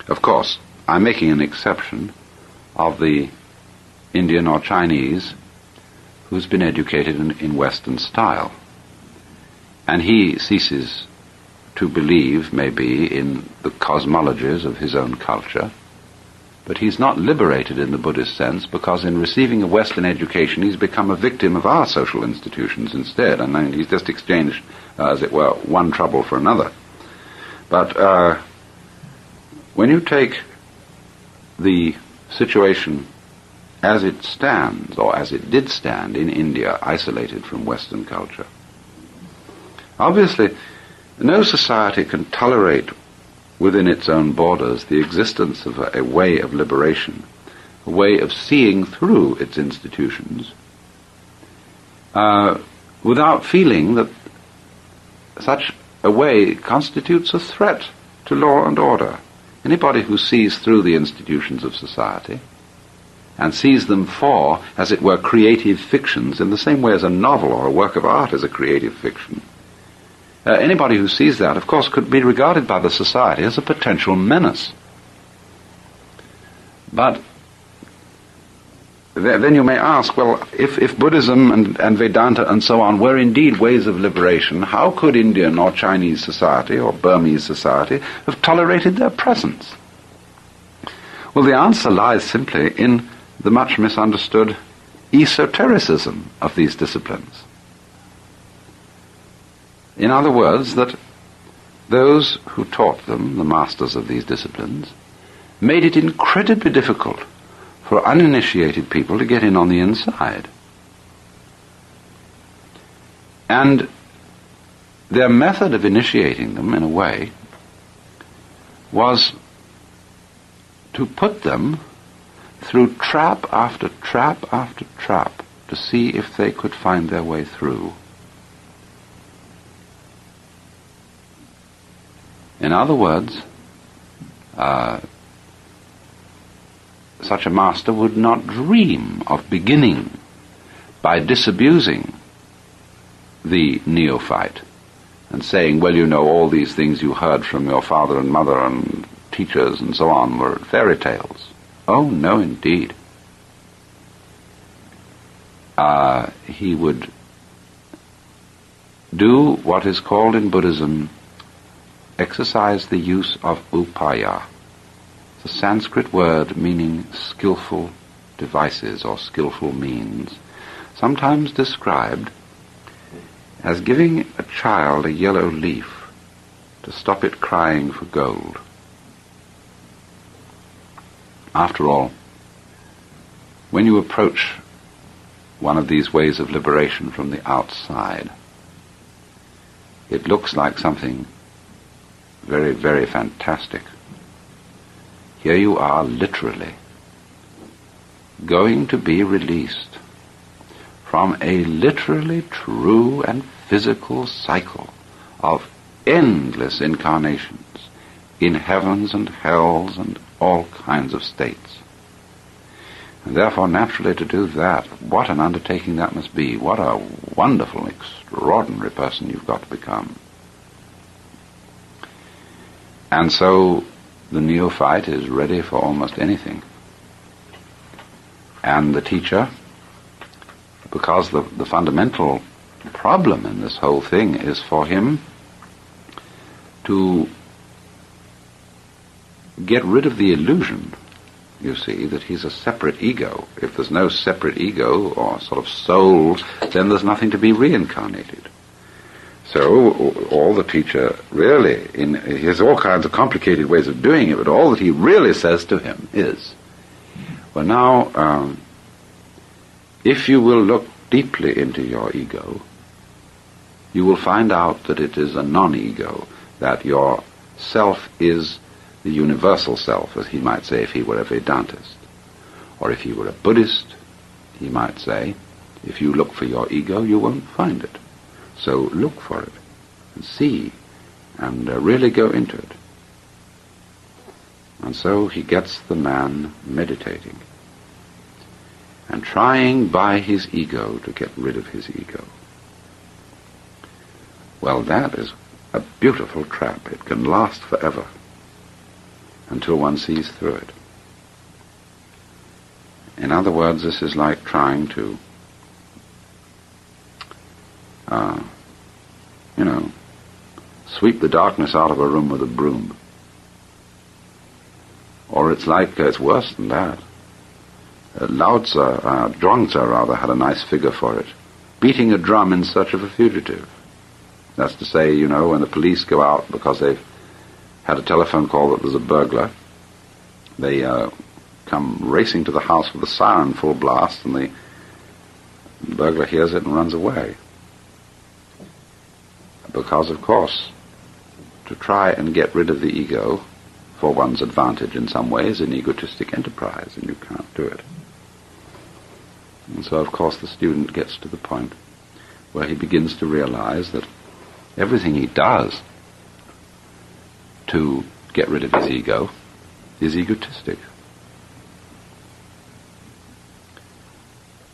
Of course, I'm making an exception of the Indian or Chinese who's been educated in Western style. And he ceases to believe, maybe, in the cosmologies of his own culture, but he's not liberated in the Buddhist sense because in receiving a Western education he's become a victim of our social institutions instead, and then he's just exchanged, as it were, one trouble for another. But when you take the situation as it stands, or as it did stand in India, isolated from Western culture, obviously no society can tolerate within its own borders the existence of a way of liberation, a way of seeing through its institutions, without feeling that such a way constitutes a threat to law and order. Anybody who sees through the institutions of society and sees them for, as it were, creative fictions, in the same way as a novel or a work of art is a creative fiction, anybody who sees that, of course, could be regarded by the society as a potential menace. But then you may ask, well, if Buddhism and Vedanta and so on were indeed ways of liberation, how could Indian or Chinese society or Burmese society have tolerated their presence? Well, the answer lies simply in the much misunderstood esotericism of these disciplines. In other words, that those who taught them, the masters of these disciplines, made it incredibly difficult for uninitiated people to get in on the inside. And their method of initiating them, in a way, was to put them through trap after trap after trap to see if they could find their way through. In other words, such a master would not dream of beginning by disabusing the neophyte and saying, well, you know, all these things you heard from your father and mother and teachers and so on were fairy tales. Oh, no, indeed. He would do what is called in Buddhism, exercise the use of upaya. It's a Sanskrit word meaning skillful devices or skillful means, sometimes described as giving a child a yellow leaf to stop it crying for gold. After all, when you approach one of these ways of liberation from the outside, it looks like something very, very fantastic. Here you are literally going to be released from a literally true and physical cycle of endless incarnations in heavens and hells and all kinds of states. And therefore, naturally, to do that, what an undertaking that must be. What a wonderful, extraordinary person you've got to become. And so the neophyte is ready for almost anything. And the teacher, because the fundamental problem in this whole thing is for him to get rid of the illusion, you see, that he's a separate ego. If there's no separate ego or sort of soul, then there's nothing to be reincarnated. So all the teacher really, he has all kinds of complicated ways of doing it, but all that he really says to him is, well, now, if you will look deeply into your ego, you will find out that it is a non-ego, that your self is the universal self, as he might say if he were a Vedantist. Or if he were a Buddhist, he might say, if you look for your ego, you won't find it. So look for it, and see, and really go into it. And so he gets the man meditating, and trying by his ego to get rid of his ego. Well, that is a beautiful trap. It can last forever, until one sees through it. In other words, this is like trying to, sweep the darkness out of a room with a broom. Or it's like, it's worse than that. Zhuangzi rather, had a nice figure for it. Beating a drum in search of a fugitive. That's to say, when the police go out because they've had a telephone call that there's a burglar, they come racing to the house with a siren full blast, and the burglar hears it and runs away. Because, of course, to try and get rid of the ego for one's advantage in some way is an egotistic enterprise, and you can't do it. And so, of course, the student gets to the point where he begins to realize that everything he does to get rid of his ego is egotistic.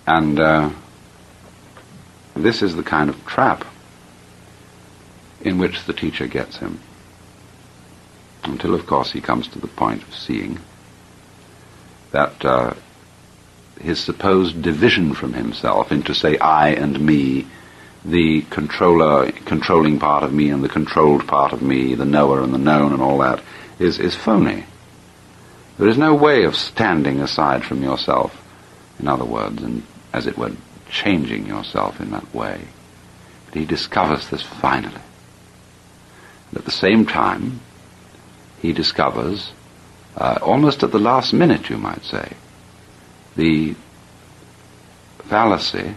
And this is the kind of trap in which the teacher gets him, until, of course, he comes to the point of seeing that his supposed division from himself into, say, I and me, the controlling part of me and the controlled part of me, the knower and the known and all that, is phony. There is no way of standing aside from yourself, in other words, and, as it were, changing yourself in that way. But he discovers this finally. And at the same time, he discovers, almost at the last minute, you might say, the fallacy,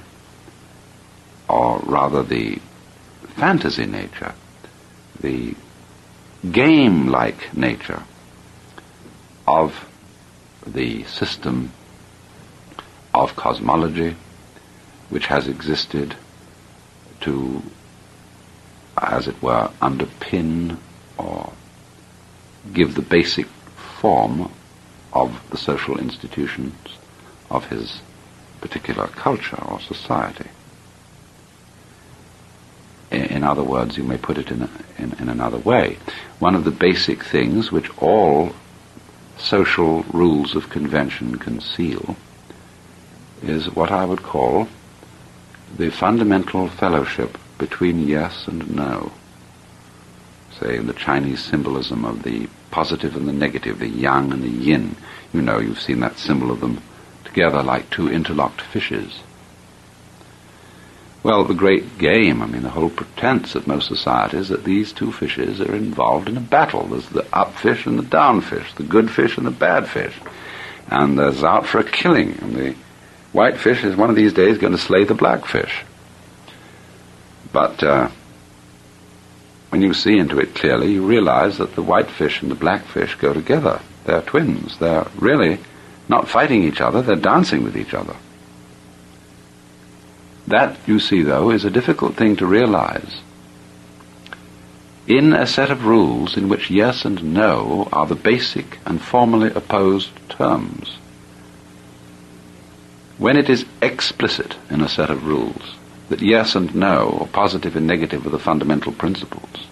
or rather the fantasy nature, the game-like nature of the system of cosmology which has existed to, as it were, underpin or give the basic form of the social institutions of his particular culture or society. In other words, you may put it in another way. One of the basic things which all social rules of convention conceal is what I would call the fundamental fellowship between yes and no. Say, in the Chinese symbolism of the positive and the negative, the yang and the yin. You know, you've seen that symbol of them together like two interlocked fishes. Well, the great game, the whole pretense of most societies that these two fishes are involved in a battle. There's the up fish and the down fish, the good fish and the bad fish. And there's out for a killing. And the white fish is one of these days going to slay the black fish. But when you see into it clearly, you realize that the white fish and the black fish go together. They're twins. They're really not fighting each other, they're dancing with each other. That, you see, though, is a difficult thing to realize in a set of rules in which yes and no are the basic and formally opposed terms. When it is explicit in a set of rules that yes and no, or positive and negative, are the fundamental principles,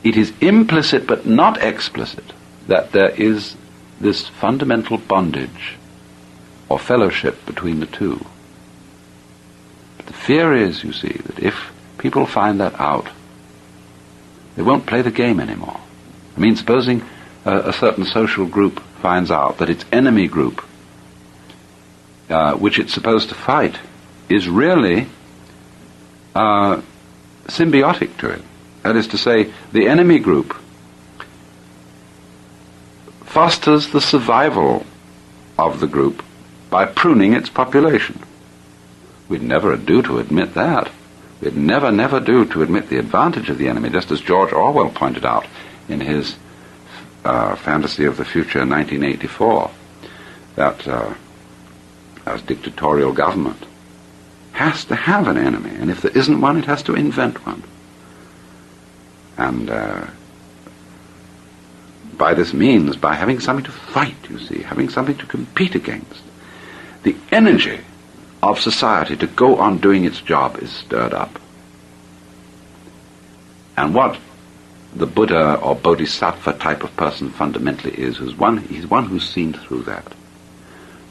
it is implicit but not explicit that there is this fundamental bondage or fellowship between the two. But the fear is, you see, that if people find that out, they won't play the game anymore. Supposing a certain social group finds out that its enemy group, which it's supposed to fight, is really symbiotic to it. That is to say, the enemy group fosters the survival of the group by pruning its population. We'd never do to admit that. We'd never do to admit the advantage of the enemy, just as George Orwell pointed out in his Fantasy of the Future, 1984, that as dictatorial government has to have an enemy, and if there isn't one, it has to invent one. And by this means, by having something to fight, you see, having something to compete against, the energy of society to go on doing its job is stirred up. And what the Buddha or Bodhisattva type of person fundamentally is he's one who's seen through that,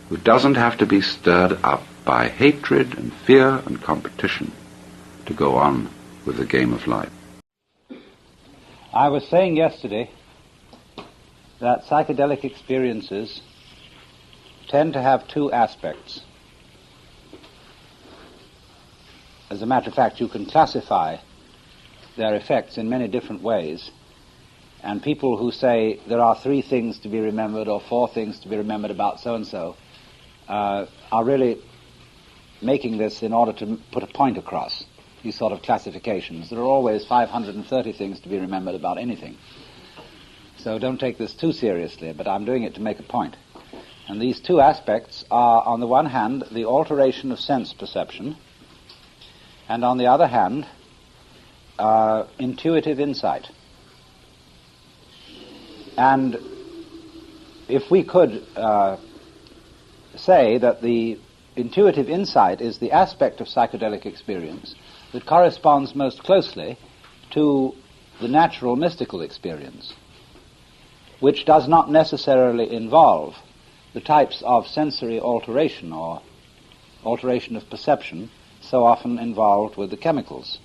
who doesn't have to be stirred up by hatred and fear and competition to go on with the game of life. I was saying yesterday that psychedelic experiences tend to have two aspects. As a matter of fact, you can classify their effects in many different ways, and people who say there are 3 things to be remembered or 4 things to be remembered about so-and-so are really making this in order to put a point across, these sort of classifications. There are always 530 things to be remembered about anything. So don't take this too seriously, but I'm doing it to make a point. And these 2 aspects are, on the one hand, the alteration of sense perception, and on the other hand, intuitive insight. And if we could say that the intuitive insight is the aspect of psychedelic experience that corresponds most closely to the natural mystical experience, which does not necessarily involve the types of sensory alteration or alteration of perception so often involved with the chemicals.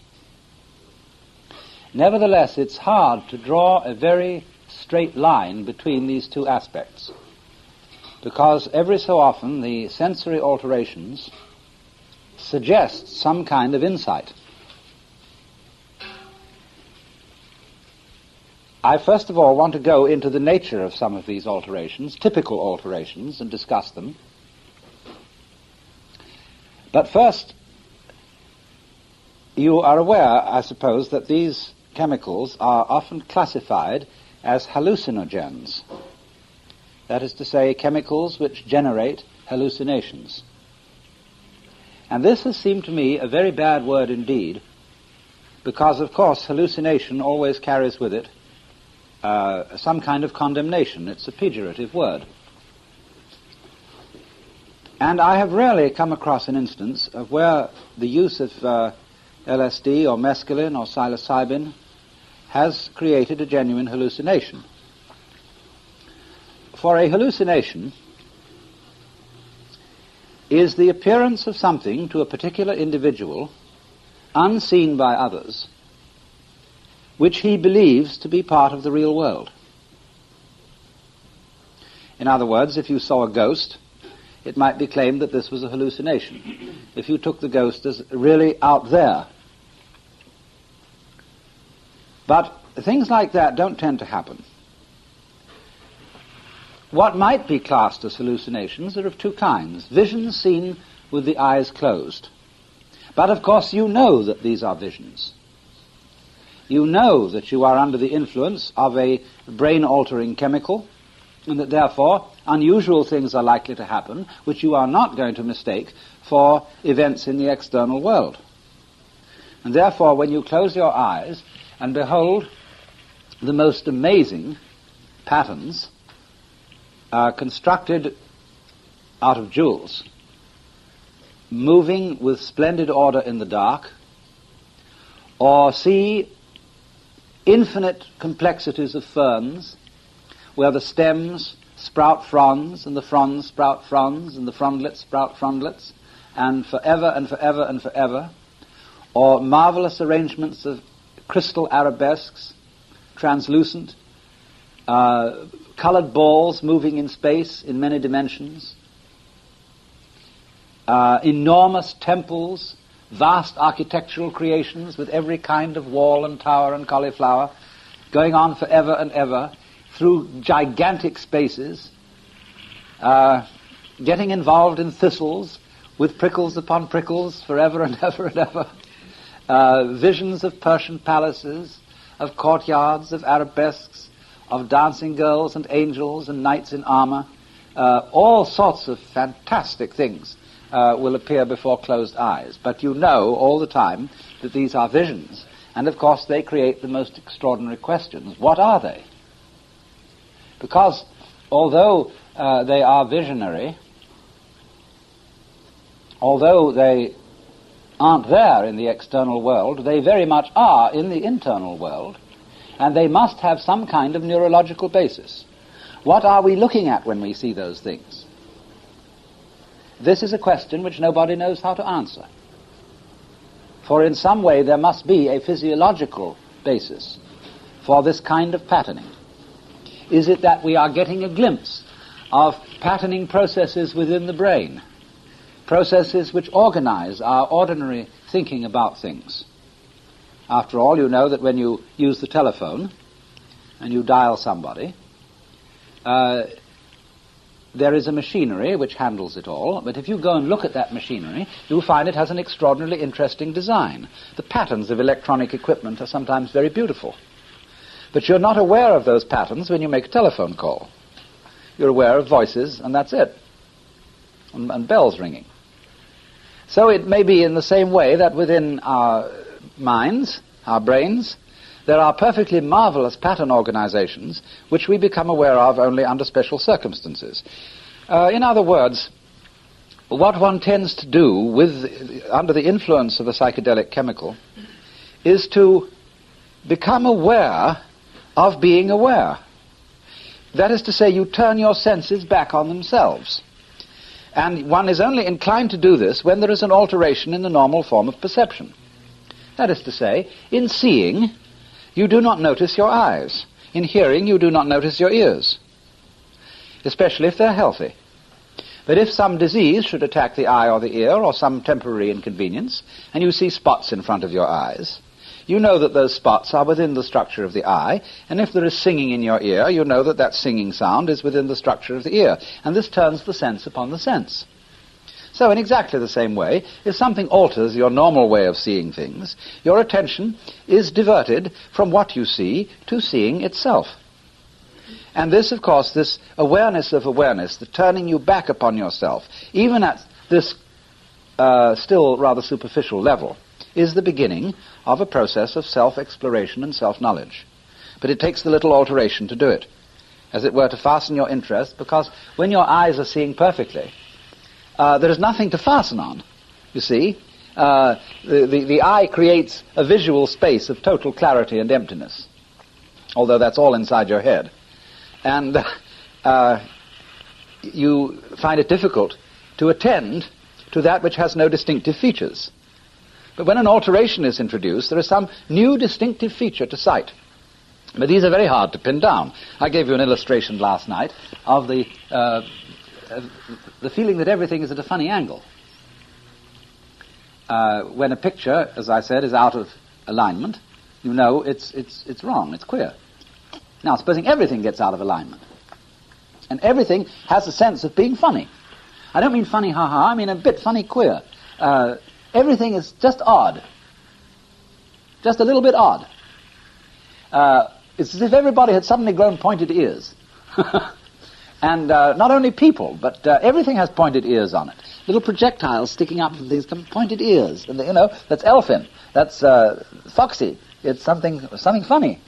Nevertheless, it's hard to draw a very straight line between these 2 aspects, because every so often the sensory alterations suggest some kind of insight. I first of all want to go into the nature of some of these alterations, typical alterations, and discuss them. But first, you are aware, I suppose, that these chemicals are often classified as hallucinogens. That is to say, chemicals which generate hallucinations. And this has seemed to me a very bad word indeed, because, of course, hallucination always carries with it some kind of condemnation. It's a pejorative word. And I have rarely come across an instance of where the use of LSD or mescaline or psilocybin has created a genuine hallucination. For a hallucination is the appearance of something to a particular individual, unseen by others, which he believes to be part of the real world. In other words, if you saw a ghost, it might be claimed that this was a hallucination. If you took the ghost as really out there. But things like that don't tend to happen. What might be classed as hallucinations are of two kinds. Visions seen with the eyes closed. But of course you know that these are visions. You know that you are under the influence of a brain-altering chemical, and that therefore unusual things are likely to happen, which you are not going to mistake for events in the external world. And therefore, when you close your eyes and behold the most amazing patterns constructed out of jewels, moving with splendid order in the dark, or see infinite complexities of ferns, where the stems sprout fronds, and the fronds sprout fronds, and the frondlets sprout frondlets, and forever and forever and forever, or marvelous arrangements of crystal arabesques, translucent, colored balls moving in space in many dimensions, enormous temples, vast architectural creations with every kind of wall and tower and cauliflower, going on forever and ever, through gigantic spaces, getting involved in thistles, with prickles upon prickles, forever and ever and ever. Visions of Persian palaces, of courtyards, of arabesques, of dancing girls and angels and knights in armor. All sorts of fantastic things will appear before closed eyes. But you know all the time that these are visions. And of course they create the most extraordinary questions. What are they? Because although they are visionary, although they aren't there in the external world, they very much are in the internal world, and they must have some kind of neurological basis. What are we looking at when we see those things? This is a question which nobody knows how to answer. For in some way there must be a physiological basis for this kind of patterning. Is it that we are getting a glimpse of patterning processes within the brain, processes which organize our ordinary thinking about things? After all, you know that when you use the telephone and you dial somebody, there is a machinery which handles it all, but if you go and look at that machinery, you'll find it has an extraordinarily interesting design. The patterns of electronic equipment are sometimes very beautiful. But you're not aware of those patterns when you make a telephone call. You're aware of voices, and that's it, and bells ringing. So it may be in the same way that within our minds, our brains, there are perfectly marvelous pattern organizations which we become aware of only under special circumstances. In other words, what one tends to do under the influence of a psychedelic chemical is to become aware of being aware. That is to say, you turn your senses back on themselves. And one is only inclined to do this when there is an alteration in the normal form of perception. That is to say, in seeing, you do not notice your eyes. In hearing, you do not notice your ears, especially if they're healthy. But if some disease should attack the eye or the ear, or some temporary inconvenience, and you see spots in front of your eyes, you know that those spots are within the structure of the eye, and if there is singing in your ear, you know that that singing sound is within the structure of the ear, and this turns the sense upon the sense. So in exactly the same way, if something alters your normal way of seeing things, your attention is diverted from what you see to seeing itself. And this, of course, this awareness of awareness, the turning you back upon yourself, even at this still rather superficial level, is the beginning of a process of self-exploration and self-knowledge. but it takes the little alteration to do it, as it were, to fasten your interest, because when your eyes are seeing perfectly, there is nothing to fasten on, you see. The eye creates a visual space of total clarity and emptiness, although that's all inside your head. And you find it difficult to attend to that which has no distinctive features. But when an alteration is introduced, there is some new distinctive feature to sight. But these are very hard to pin down. I gave you an illustration last night of the feeling that everything is at a funny angle. When a picture, as I said, is out of alignment, you know it's wrong, it's queer. Now, supposing everything gets out of alignment, and everything has a sense of being funny. I don't mean funny ha-ha, I mean a bit funny queer. Everything is just odd. Just a little bit odd. It's as if everybody had suddenly grown pointed ears. And not only people, but everything has pointed ears on it. Little projectiles sticking up from these pointed ears. And that's elfin. That's foxy. It's something funny.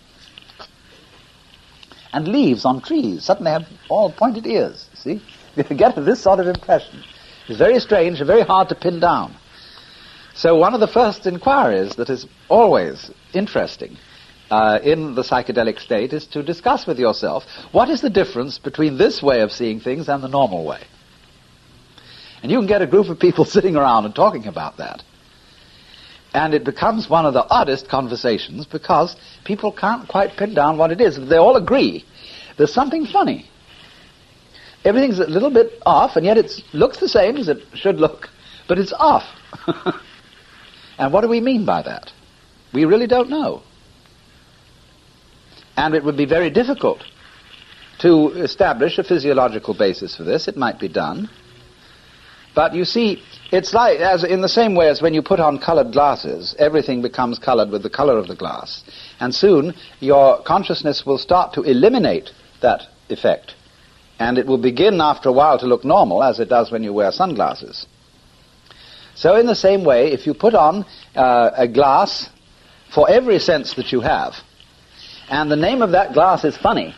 And leaves on trees suddenly have all pointed ears. See? You get this sort of impression. It's very strange and very hard to pin down. So one of the first inquiries that is always interesting in the psychedelic state is to discuss with yourself, what is the difference between this way of seeing things and the normal way? And you can get a group of people sitting around and talking about that. And it becomes one of the oddest conversations because people can't quite pin down what it is. They all agree there's something funny. Everything's a little bit off, and yet it looks the same as it should look, but it's off. And what do we mean by that? We really don't know. And it would be very difficult to establish a physiological basis for this. It might be done. But you see, it's like, as in the same way as when you put on colored glasses, everything becomes colored with the color of the glass. And soon your consciousness will start to eliminate that effect. And it will begin after a while to look normal, as it does when you wear sunglasses. So in the same way, if you put on a glass for every sense that you have, and the name of that glass is funny,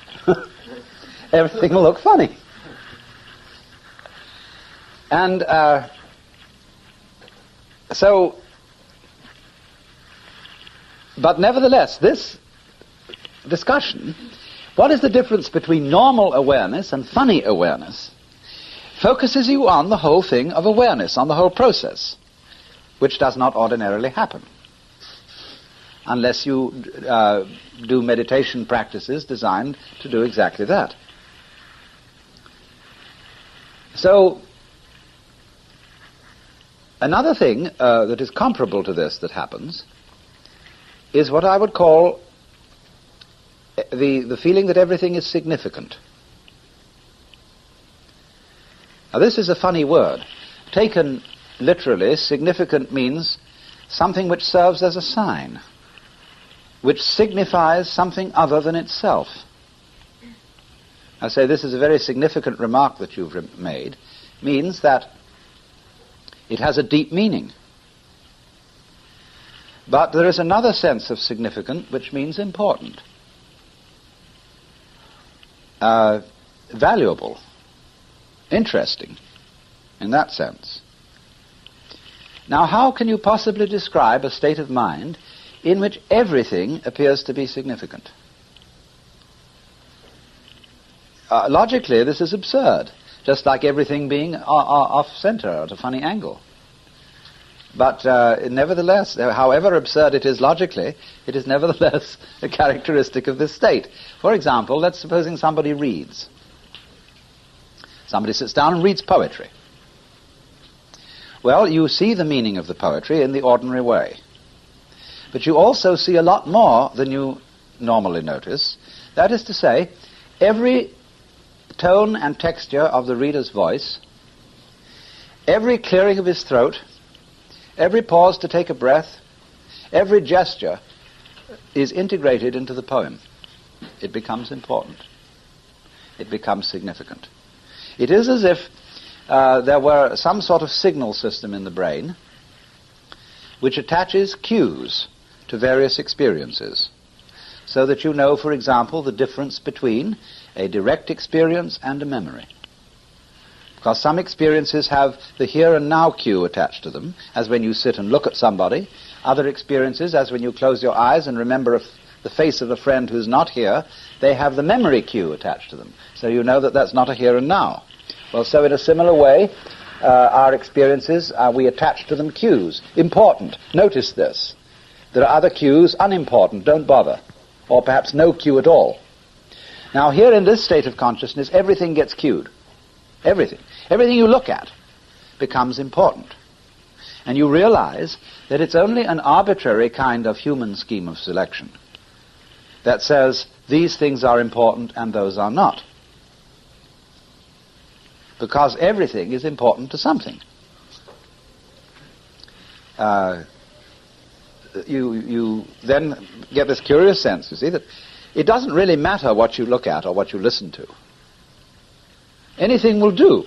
everything will look funny. And but nevertheless, this discussion, what is the difference between normal awareness and funny awareness, focuses you on the whole thing of awareness, on the whole process, which does not ordinarily happen unless you do meditation practices designed to do exactly that. So, another thing that is comparable to this that happens is what I would call the feeling that everything is significant. Now, this is a funny word. Taken literally, significant means something which serves as a sign, which signifies something other than itself. I say this is a very significant remark that you've made, means that it has a deep meaning. But there is another sense of significant which means important, valuable, interesting, in that sense. Now, how can you possibly describe a state of mind in which everything appears to be significant? Logically, this is absurd, just like everything being off-center at a funny angle. But nevertheless, however absurd it is logically, it is nevertheless a characteristic of this state. For example, let's supposing somebody reads. Somebody sits down and reads poetry. Well, you see the meaning of the poetry in the ordinary way. But you also see a lot more than you normally notice. That is to say, every tone and texture of the reader's voice, every clearing of his throat, every pause to take a breath, every gesture is integrated into the poem. It becomes important. It becomes significant. It is as if there were some sort of signal system in the brain which attaches cues to various experiences. so that you know, for example, the difference between a direct experience and a memory. Because some experiences have the here and now cue attached to them, as when you sit and look at somebody. Other experiences, as when you close your eyes and remember the face of a friend who's not here, they have the memory cue attached to them. So you know that that's not a here and now. Well, so in a similar way, our experiences, we attach to them cues. Important. Notice this. There are other cues, unimportant, don't bother. Or perhaps no cue at all. Now here in this state of consciousness, everything gets cued. Everything. Everything you look at becomes important. And you realize that it's only an arbitrary kind of human scheme of selection that says these things are important and those are not. Because everything is important to something. You then get this curious sense, you see, that it doesn't really matter what you look at or what you listen to. Anything will do.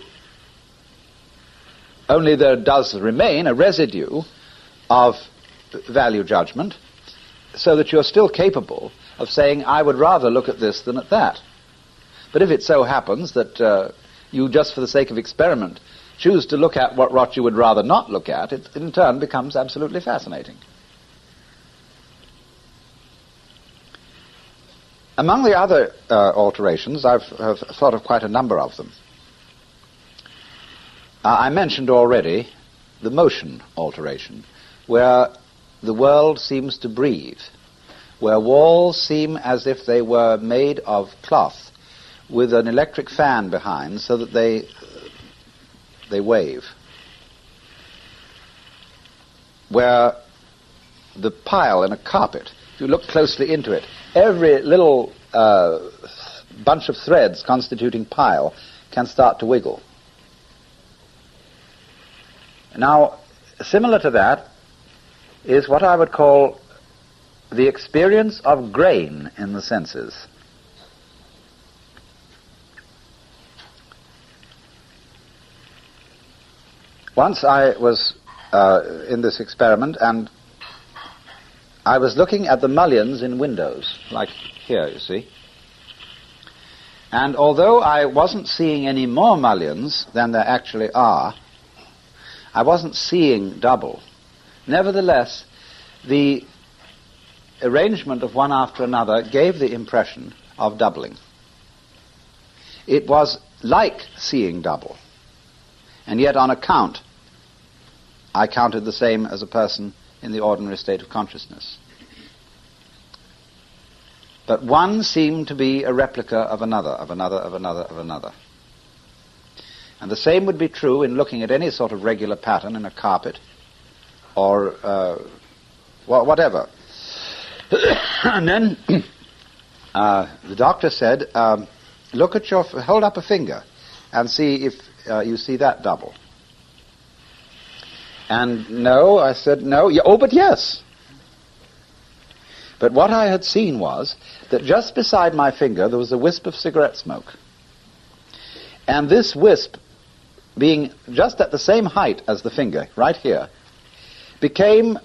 Only there does remain a residue of value judgment, so that you're still capable of saying, I would rather look at this than at that. But if it so happens that you, just for the sake of experiment, choose to look at what you would rather not look at, it in turn becomes absolutely fascinating. Among the other alterations, I've thought of quite a number of them. I mentioned already the motion alteration, where the world seems to breathe, where walls seem as if they were made of cloth with an electric fan behind so that they wave, where the pile in a carpet, if you look closely into it, every little bunch of threads constituting pile can start to wiggle. Now, similar to that is what I would call the experience of grain in the senses. Once I was in this experiment, and I was looking at the mullions in windows, like here, you see. And although I wasn't seeing any more mullions than there actually are, I wasn't seeing double. Nevertheless, the arrangement of one after another gave the impression of doubling. It was like seeing double. And yet on account, I counted the same as a person in the ordinary state of consciousness. But one seemed to be a replica of another, of another, of another, of another. And the same would be true in looking at any sort of regular pattern in a carpet or whatever. And then the doctor said, hold up a finger and see if you see that double. And no, I said no. Yeah, oh, but yes. But what I had seen was that just beside my finger there was a wisp of cigarette smoke. And this wisp, being just at the same height as the finger, right here, became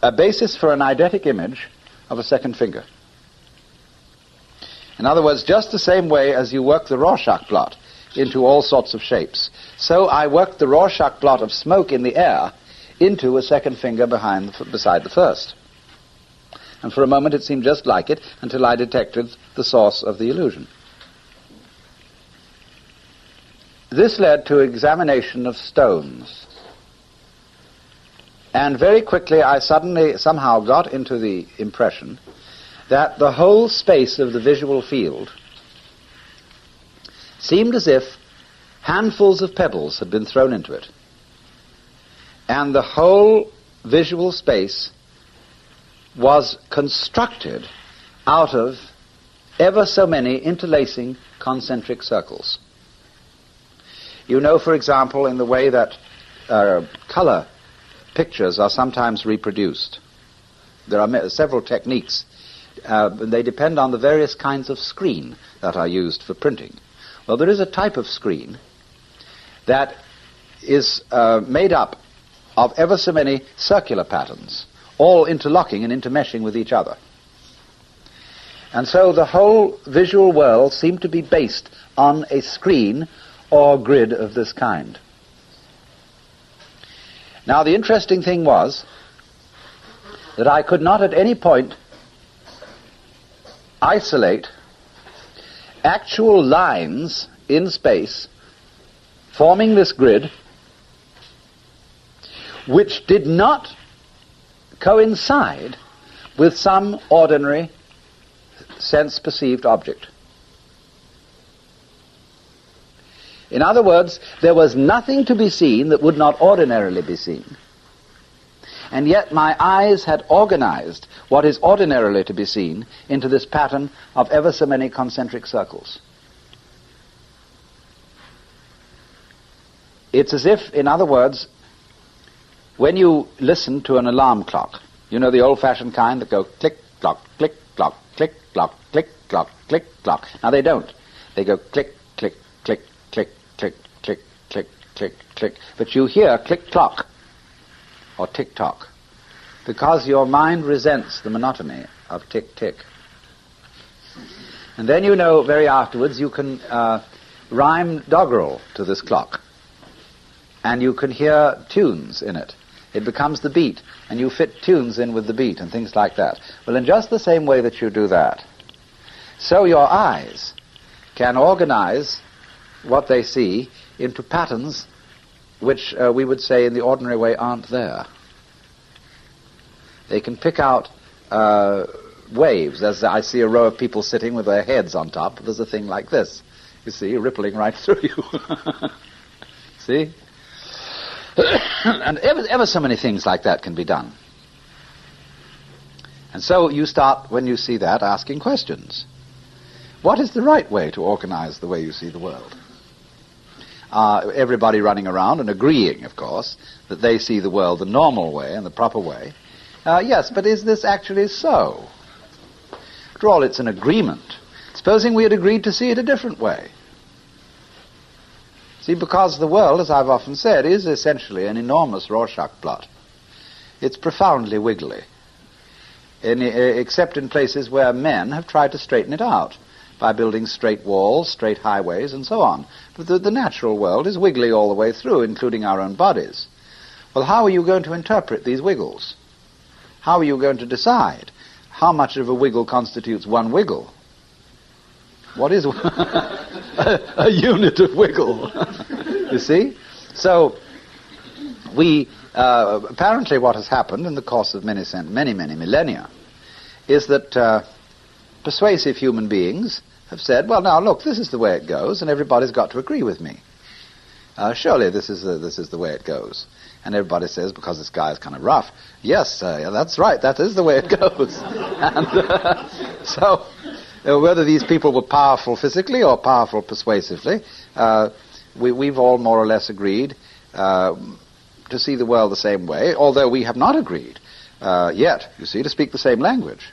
a basis for an eidetic image of a second finger. In other words, just the same way as you work the Rorschach blot into all sorts of shapes, so I worked the Rorschach blot of smoke in the air into a second finger beside the first. And for a moment it seemed just like it until I detected the source of the illusion. This led to examination of stones. And very quickly I suddenly somehow got into the impression that the whole space of the visual field seemed as if handfuls of pebbles had been thrown into it. And the whole visual space was constructed out of ever so many interlacing concentric circles. You know, for example, in the way that color pictures are sometimes reproduced. There are several techniques. They depend on the various kinds of screen that are used for printing. Well, there is a type of screen that is made up of ever so many circular patterns, all interlocking and intermeshing with each other. And so the whole visual world seemed to be based on a screen or grid of this kind. Now the interesting thing was that I could not at any point isolate actual lines in space forming this grid which did not coincide with some ordinary sense-perceived object. In other words, there was nothing to be seen that would not ordinarily be seen. And yet my eyes had organized what is ordinarily to be seen into this pattern of ever so many concentric circles. It's as if, in other words, when you listen to an alarm clock, you know the old-fashioned kind that go click, clock, click, clock, click, clock, click, clock, click, clock. Now they don't. They go click, click, click, click, click, click, click, click, click. But you hear click, clock, or tick-tock, because your mind resents the monotony of tick-tick. And then you know very afterwards you can rhyme doggerel to this clock, and you can hear tunes in it. It becomes the beat, and you fit tunes in with the beat and things like that. Well, in just the same way that you do that, so your eyes can organize what they see into patterns which we would say in the ordinary way aren't there. They can pick out waves. As I see a row of people sitting with their heads on top, there's a thing like this, you see, rippling right through you. See? And ever so many things like that can be done. And so you start, when you see that, asking questions. What is the right way to organize the way you see the world? Everybody running around and agreeing, of course, that they see the world the normal way and the proper way. Yes, but is this actually so? After all, it's an agreement. Supposing we had agreed to see it a different way. See, because the world, as I've often said, is essentially an enormous Rorschach blot. It's profoundly wiggly, except in places where men have tried to straighten it out by building straight walls, straight highways, and so on. But the natural world is wiggly all the way through, including our own bodies. Well, how are you going to interpret these wiggles? How are you going to decide how much of a wiggle constitutes one wiggle? What is a unit of wiggle? You see? So, we, apparently what has happened in the course of many millennia is that persuasive human beings have said, well, now, look, this is the way it goes, and everybody's got to agree with me. Surely this is the way it goes. And everybody says, because this guy is kind of rough, yes, that's right, that is the way it goes. And so, whether these people were powerful physically or powerful persuasively, we've all more or less agreed to see the world the same way, although we have not agreed yet, you see, to speak the same language.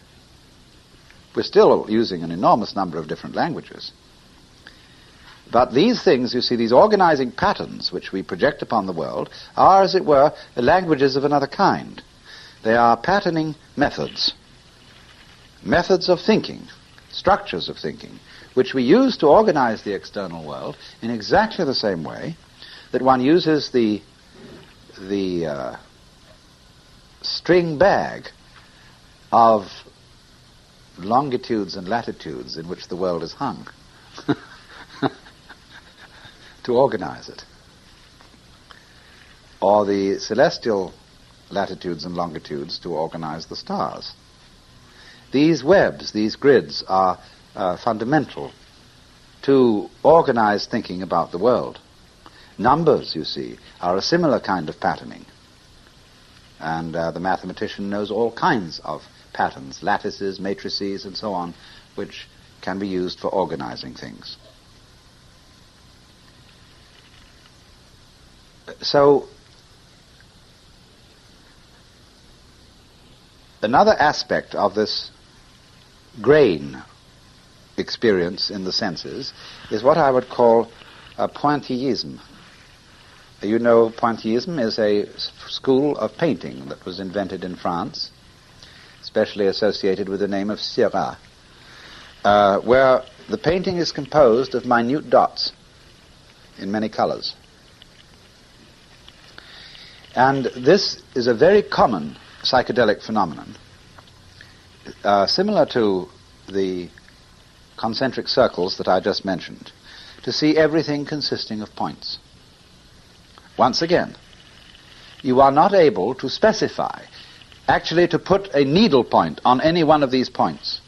We're still using an enormous number of different languages. But these things, you see, these organizing patterns which we project upon the world are, as it were, languages of another kind. They are patterning methods of thinking, structures of thinking, which we use to organize the external world in exactly the same way that one uses the string bag of longitudes and latitudes in which the world is hung to organize it, or the celestial latitudes and longitudes to organize the stars. These webs, these grids are fundamental to organized thinking about the world. Numbers, you see, are a similar kind of patterning. And the mathematician knows all kinds of patterns, lattices, matrices, and so on, which can be used for organizing things. So, another aspect of this grain experience in the senses is what I would call pointillism. You know, pointillism is a school of painting that was invented in France, especially associated with the name of Seurat. where the painting is composed of minute dots in many colors. And this is a very common psychedelic phenomenon, similar to the concentric circles that I just mentioned, to see everything consisting of points. Once again, you are not able to specify, actually to put a needle point on any one of these points.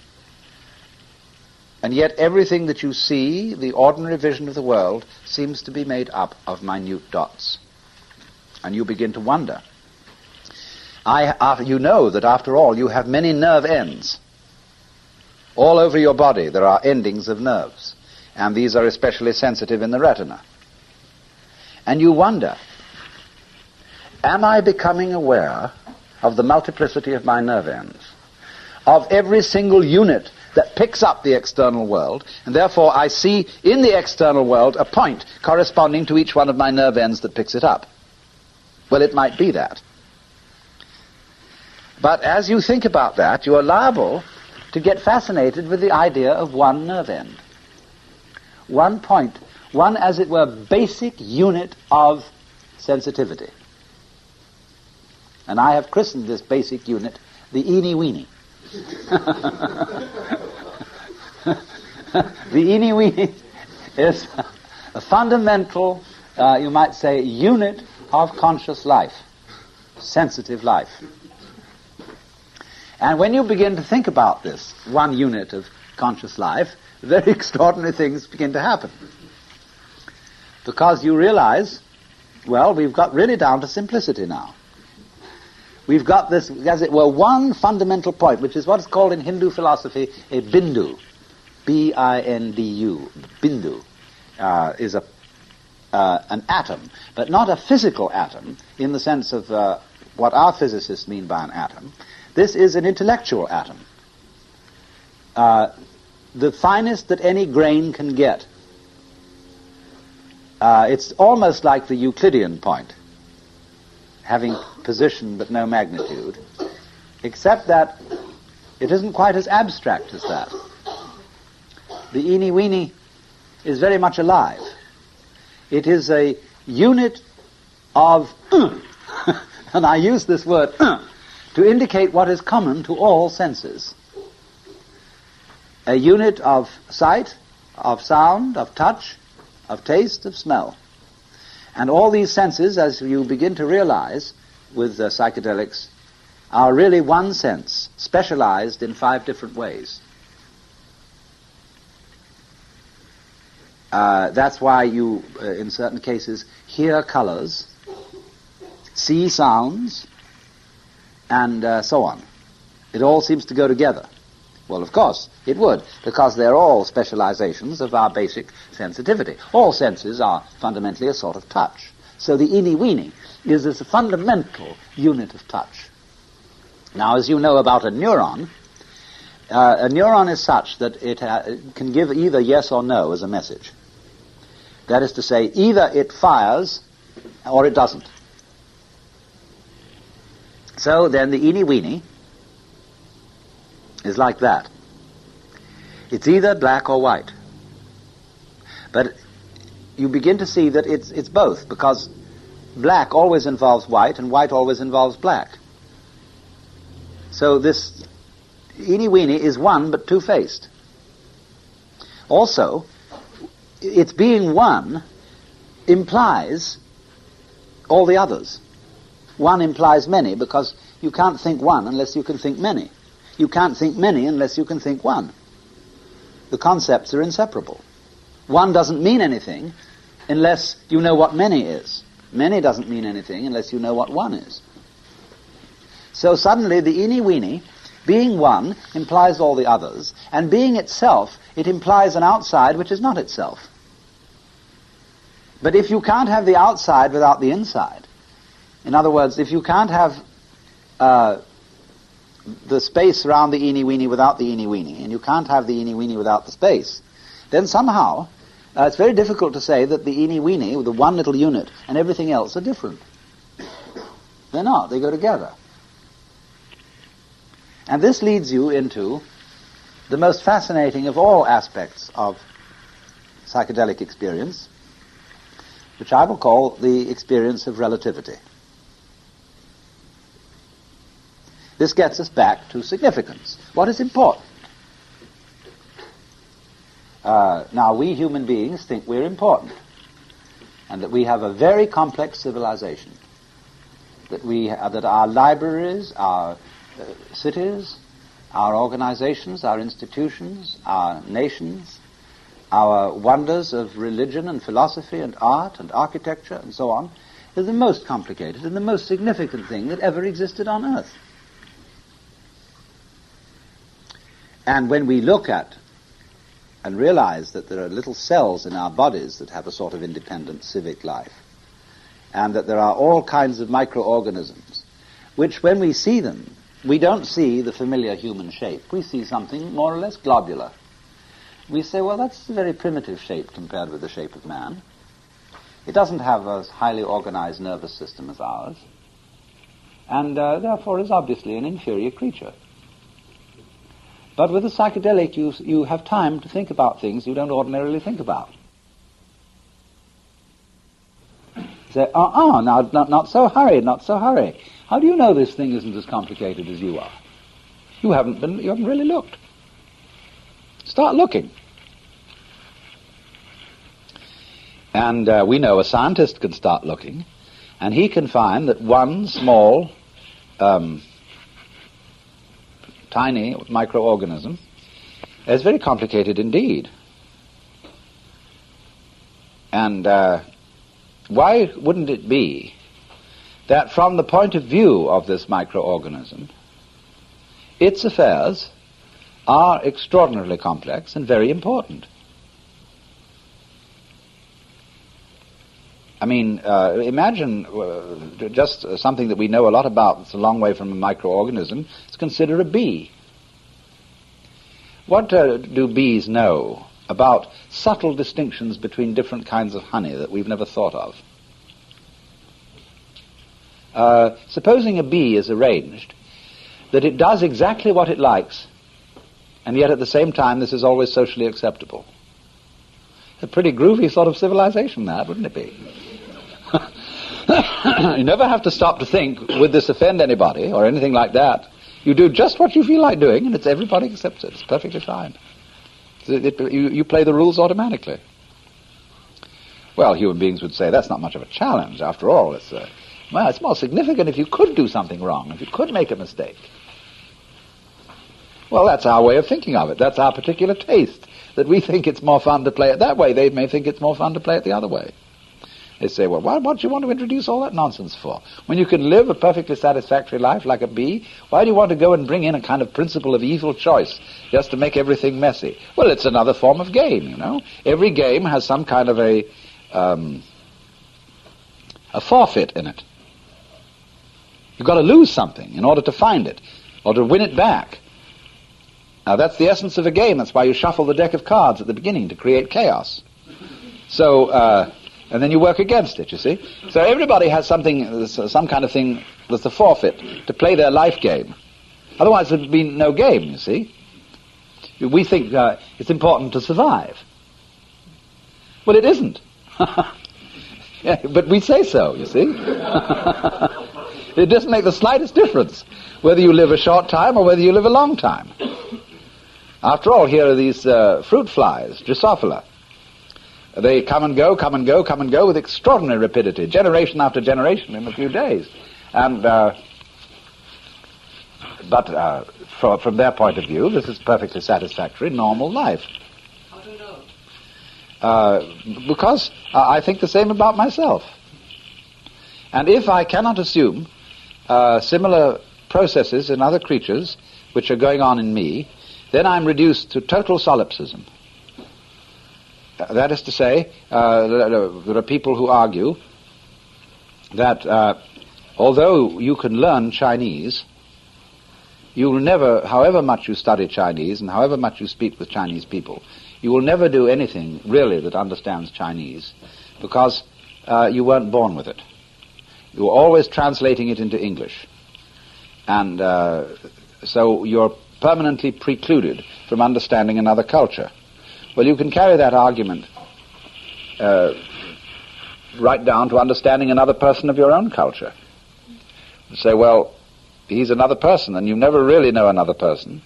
And yet everything that you see, the ordinary vision of the world, seems to be made up of minute dots. And you begin to wonder. You know that after all you have many nerve ends. All over your body there are endings of nerves, and these are especially sensitive in the retina. And you wonder, am I becoming aware of the multiplicity of my nerve ends, of every single unit that picks up the external world, and therefore I see in the external world a point corresponding to each one of my nerve ends that picks it up? Well, it might be that. But as you think about that, you are liable to get fascinated with the idea of one nerve end. One point, one, as it were, basic unit of sensitivity. And I have christened this basic unit the eeny-weeny. The eeny-weeny is a fundamental, you might say, unit of conscious life, sensitive life. And when you begin to think about this one unit of conscious life, very extraordinary things begin to happen. Because you realize, well, we've got really down to simplicity now. We've got this, as it were, one fundamental point, which is what is called in Hindu philosophy a bindu. B-I-N-D-U. Bindu is an atom, but not a physical atom in the sense of what our physicists mean by an atom. This is an intellectual atom, the finest that any grain can get. It's almost like the Euclidean point, having position but no magnitude, except that it isn't quite as abstract as that. The eeny-weeny is very much alive. It is a unit of and I use this word to indicate what is common to all senses. A unit of sight, of sound, of touch, of taste, of smell. And all these senses, as you begin to realize with psychedelics, are really one sense, specialized in 5 different ways. That's why you, in certain cases, hear colors, see sounds, and so on. It all seems to go together. Well, of course, it would, because they're all specializations of our basic sensitivity. All senses are fundamentally a sort of touch. So the eeny-weeny is a fundamental unit of touch. Now, as you know about a neuron is such that it can give either yes or no as a message. That is to say, either it fires or it doesn't. So then the eeny-weeny is like that. It's either black or white. But you begin to see that it's both, because black always involves white and white always involves black. So this eeny-weeny is one but two-faced. Also, its being one implies all the others. One implies many, because you can't think one unless you can think many. You can't think many unless you can think one. The concepts are inseparable. One doesn't mean anything unless you know what many is. Many doesn't mean anything unless you know what one is. So suddenly the eeny-weeny, being one, implies all the others, and being itself, it implies an outside which is not itself. But if you can't have the outside without the inside, in other words, if you can't have the space around the eeny-weeny without the eeny-weeny, and you can't have the eeny-weeny without the space, then somehow it's very difficult to say that the eeny-weeny, the one little unit, and everything else are different. They're not. They go together. And this leads you into the most fascinating of all aspects of psychedelic experience, which I will call the experience of relativity. This gets us back to significance. What is important? Now, we human beings think we're important, and that we have a very complex civilization, that our libraries, our cities, our organizations, our institutions, our nations, our wonders of religion and philosophy and art and architecture and so on, is the most complicated and the most significant thing that ever existed on earth. And when we look at and realize that there are little cells in our bodies that have a sort of independent civic life, and that there are all kinds of microorganisms, which when we see them, we don't see the familiar human shape. We see something more or less globular. We say, well, that's a very primitive shape compared with the shape of man. It doesn't have a highly organized nervous system as ours, and therefore is obviously an inferior creature. But with a psychedelic, you have time to think about things you don't ordinarily think about. You say, now, not so hurry, not so hurry. How do you know this thing isn't as complicated as you are? You haven't really looked. Start looking. And we know a scientist can start looking, and he can find that one small tiny microorganism is very complicated indeed. And why wouldn't it be that from the point of view of this microorganism, its affairs are extraordinarily complex and very important? I mean, imagine just something that we know a lot about that's a long way from a microorganism. Let's consider a bee. What do bees know about subtle distinctions between different kinds of honey that we've never thought of? Supposing a bee is arranged that it does exactly what it likes, and yet at the same time this is always socially acceptable. A pretty groovy sort of civilization, that, wouldn't it be? You never have to stop to think, would this offend anybody or anything like that. You do just what you feel like doing, and everybody accepts it. It's perfectly fine. You play the rules automatically. Well, human beings would say that's not much of a challenge. After all, it's more significant if you could do something wrong, if you could make a mistake. Well, that's our way of thinking of it. That's our particular taste, that we think it's more fun to play it that way. They may think it's more fun to play it the other way. They say, well, what do you want to introduce all that nonsense for? When you can live a perfectly satisfactory life like a bee, why do you want to go and bring in a kind of principle of evil choice just to make everything messy? Well, it's another form of game, you know. Every game has some kind of a forfeit in it. You've got to lose something in order to find it, or to win it back. Now, that's the essence of a game. That's why you shuffle the deck of cards at the beginning, to create chaos. So, and then you work against it, you see. So everybody has something, some kind of thing that's a forfeit to play their life game. Otherwise there would be no game, you see. We think it's important to survive. Well, it isn't. Yeah, but we say so, you see. It doesn't make the slightest difference whether you live a short time or whether you live a long time. After all, here are these fruit flies, Drosophila. They come and go, come and go, come and go with extraordinary rapidity, generation after generation in a few days. And from their point of view, this is perfectly satisfactory, normal life. How do you know? Because I think the same about myself. And if I cannot assume similar processes in other creatures which are going on in me, then I'm reduced to total solipsism. That is to say, there are people who argue that although you can learn Chinese, you will never, however much you study Chinese and however much you speak with Chinese people, you will never do anything really that understands Chinese, because you weren't born with it. You were always translating it into English. And so your permanently precluded from understanding another culture. Well, you can carry that argument right down to understanding another person of your own culture. You say, well, he's another person, and you never really know another person.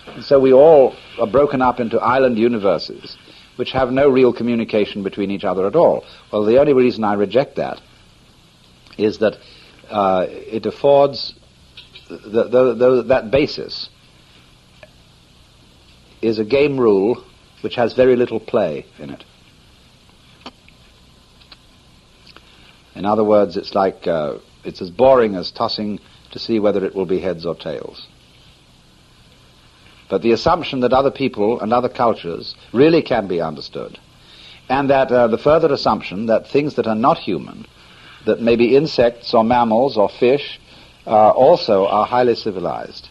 And so we all are broken up into island universes which have no real communication between each other at all. Well, the only reason I reject that is that it affords that basis is a game rule which has very little play in it. In other words, it's like it's as boring as tossing to see whether it will be heads or tails. But the assumption that other people and other cultures really can be understood, and that the further assumption that things that are not human, that maybe insects or mammals or fish also are highly civilized,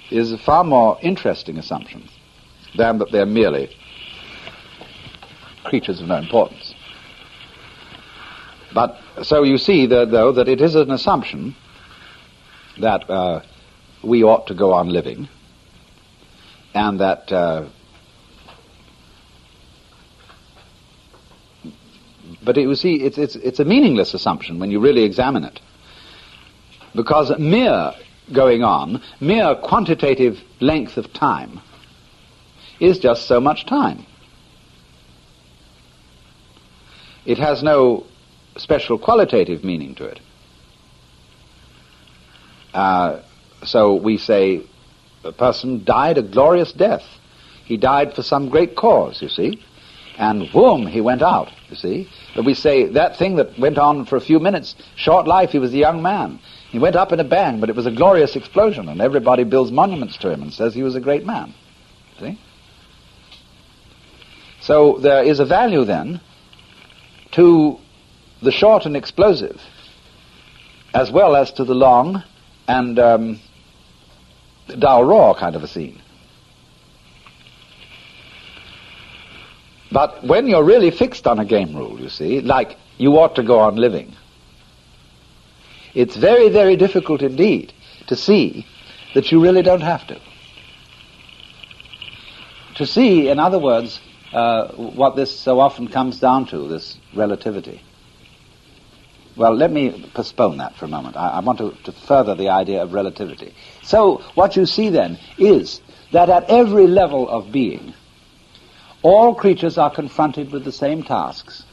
is a far more interesting assumption than that they're merely creatures of no importance. But so you see, though, that it is an assumption that we ought to go on living, and that but you see, it's a meaningless assumption when you really examine it, because mere going on, mere quantitative length of time is just so much time. It has no special qualitative meaning to it. So we say a person died a glorious death. He died for some great cause, you see, and boom, he went out, you see. But we say that thing that went on for a few minutes, short life, he was a young man. He went up in a bang, but it was a glorious explosion, and everybody builds monuments to him and says he was a great man. See? So there is a value then to the short and explosive, as well as to the long and dull raw kind of a scene. But when you're really fixed on a game rule, you see, like you ought to go on living, it's very, very difficult indeed to see that you really don't have to. To see, in other words, what this so often comes down to, this relativity. Well, let me postpone that for a moment. I want to further the idea of relativity. So what you see then is that at every level of being, all creatures are confronted with the same tasks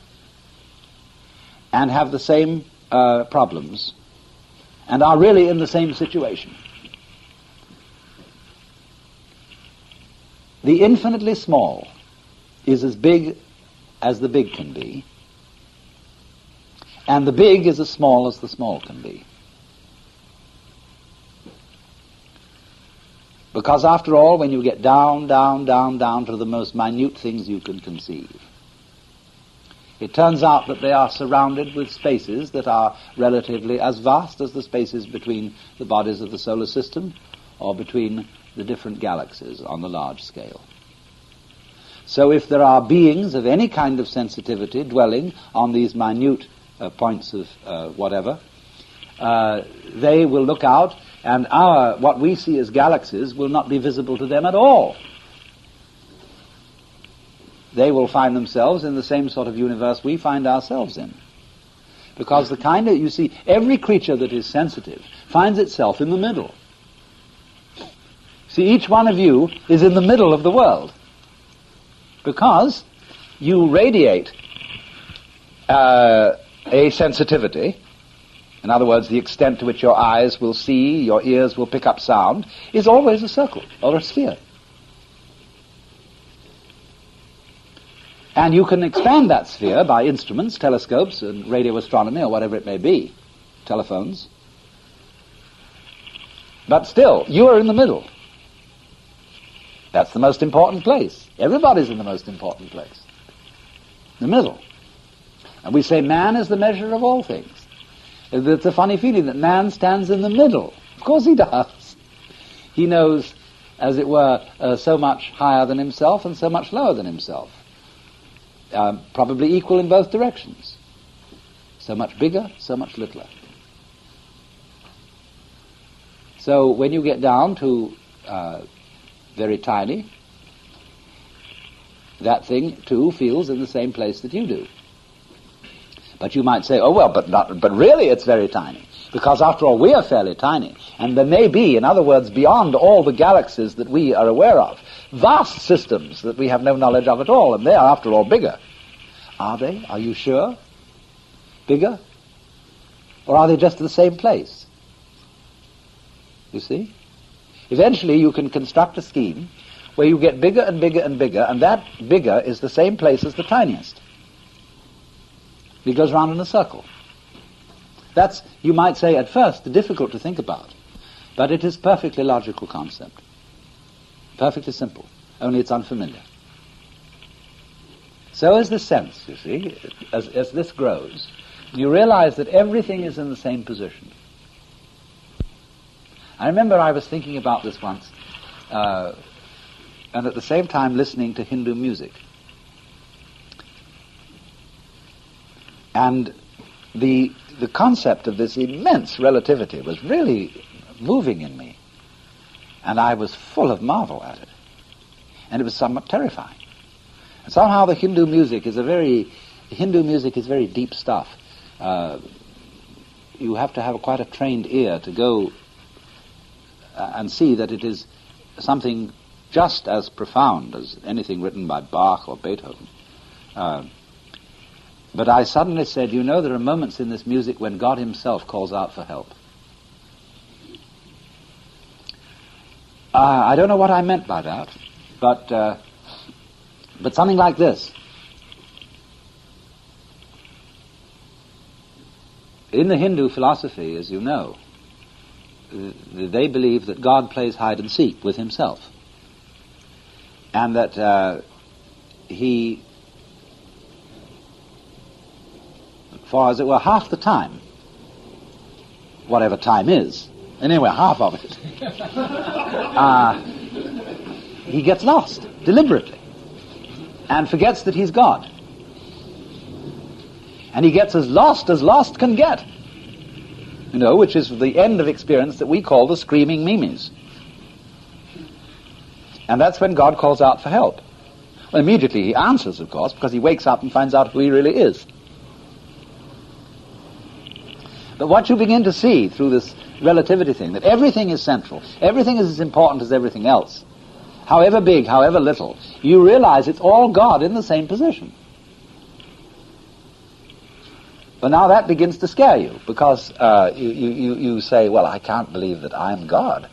and have the same problems and are really in the same situation. The infinitely small is as big as the big can be, and the big is as small as the small can be. Because after all, when you get down to the most minute things you can conceive, it turns out that they are surrounded with spaces that are relatively as vast as the spaces between the bodies of the solar system or between the different galaxies on the large scale. So if there are beings of any kind of sensitivity dwelling on these minute points of whatever, they will look out, and what we see as galaxies will not be visible to them at all. They will find themselves in the same sort of universe we find ourselves in. Because the kind of, you see, every creature that is sensitive finds itself in the middle. See, each one of you is in the middle of the world. Because you radiate a sensitivity, in other words, the extent to which your eyes will see, your ears will pick up sound, is always a circle or a sphere. And you can expand that sphere by instruments, telescopes, and radio astronomy, or whatever it may be, telephones. But still, you are in the middle. That's the most important place. Everybody's in the most important place. The middle. And we say man is the measure of all things. It's a funny feeling that man stands in the middle. Of course he does. He knows, as it were, so much higher than himself and so much lower than himself. Probably equal in both directions. So much bigger, so much littler. So when you get down to very tiny, that thing too feels in the same place that you do. But you might say, oh well, but really it's very tiny, because after all we are fairly tiny, and there may be, in other words, beyond all the galaxies that we are aware of, vast systems that we have no knowledge of at all, and they are after all bigger. Are they? Are you sure? Bigger? Or are they just the same place? You see? Eventually you can construct a scheme where you get bigger and bigger and bigger, and that bigger is the same place as the tiniest. It goes round in a circle. That's, you might say at first, difficult to think about, but it is a perfectly logical concept. Perfectly simple, only it's unfamiliar. So is the sense, you see, as this grows, you realize that everything is in the same position. I remember I was thinking about this once, and at the same time listening to Hindu music. And the concept of this immense relativity was really moving in me. And I was full of marvel at it. And it was somewhat terrifying. And somehow the Hindu music is very deep stuff. You have to have quite a trained ear to go and see that it is something just as profound as anything written by Bach or Beethoven. But I suddenly said, you know, there are moments in this music when God himself calls out for help. I don't know what I meant by that, but something like this. In the Hindu philosophy, as you know, they believe that God plays hide and seek with himself, and that he, for as it were half the time, whatever time is, anyway, half of it, he gets lost deliberately and forgets that he's God. And he gets as lost can get, you know, which is the end of experience that we call the screaming mimes. And that's when God calls out for help. Well, immediately he answers, of course, because he wakes up and finds out who he really is. But what you begin to see through this relativity thing, that everything is central, everything is as important as everything else, however big, however little, you realize it's all God in the same position. But now that begins to scare you, because you say, well, I can't believe that I'm God.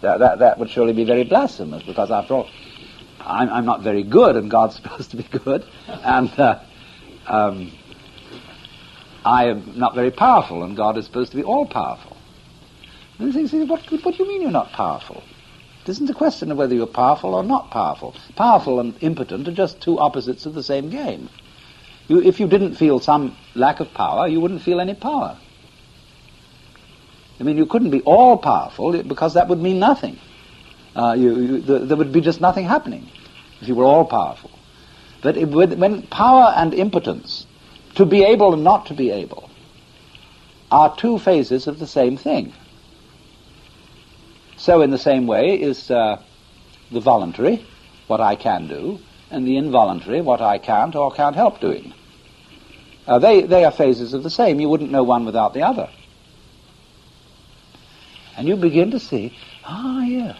That would surely be very blasphemous, because after all, I'm not very good, and God's supposed to be good, and I am not very powerful, and God is supposed to be all-powerful. And you say, what do you mean you're not powerful? It isn't a question of whether you're powerful or not powerful. Powerful and impotent are just two opposites of the same game. If you didn't feel some lack of power, you wouldn't feel any power. I mean, you couldn't be all-powerful, because that would mean nothing. There would be just nothing happening if you were all-powerful. But when power and impotence, to be able and not to be able, are two phases of the same thing. So in the same way is the voluntary, what I can do, and the involuntary, what I can't or can't help doing. They are phases of the same. You wouldn't know one without the other. And you begin to see, yes,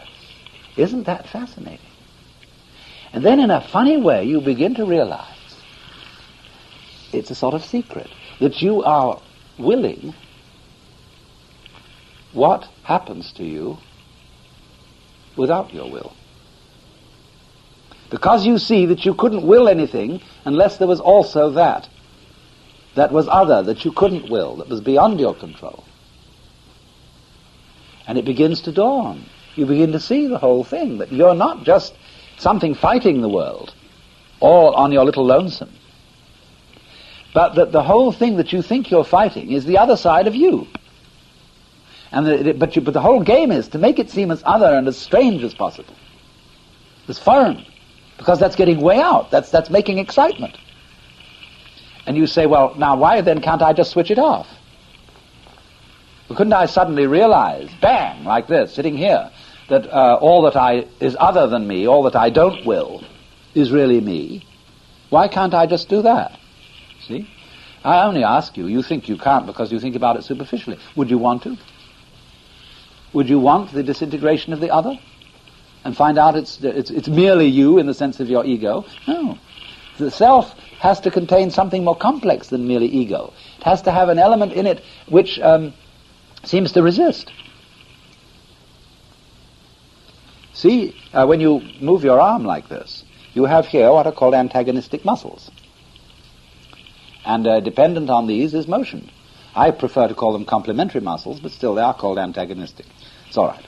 isn't that fascinating? And then in a funny way you begin to realize it's a sort of secret, that you are willing what happens to you without your will. Because you see that you couldn't will anything unless there was also that was other, that you couldn't will, that was beyond your control. And it begins to dawn. You begin to see the whole thing, that you're not just something fighting the world, all on your little lonesome, but that the whole thing that you think you're fighting is the other side of you. And but the whole game is to make it seem as other and as strange as possible, as foreign, because that's getting way out. That's making excitement. And you say, well, now why then can't I just switch it off? Well, couldn't I suddenly realize, bang, like this, sitting here, that all that is other than me, all that I don't will, is really me, why can't I just do that? See? I only ask you. You think you can't because you think about it superficially. Would you want to? Would you want the disintegration of the other? And find out it's merely you in the sense of your ego? No. The self has to contain something more complex than merely ego. It has to have an element in it which seems to resist. See, when you move your arm like this, you have here what are called antagonistic muscles. And dependent on these is motion. I prefer to call them complementary muscles, but still they are called antagonistic. It's all right.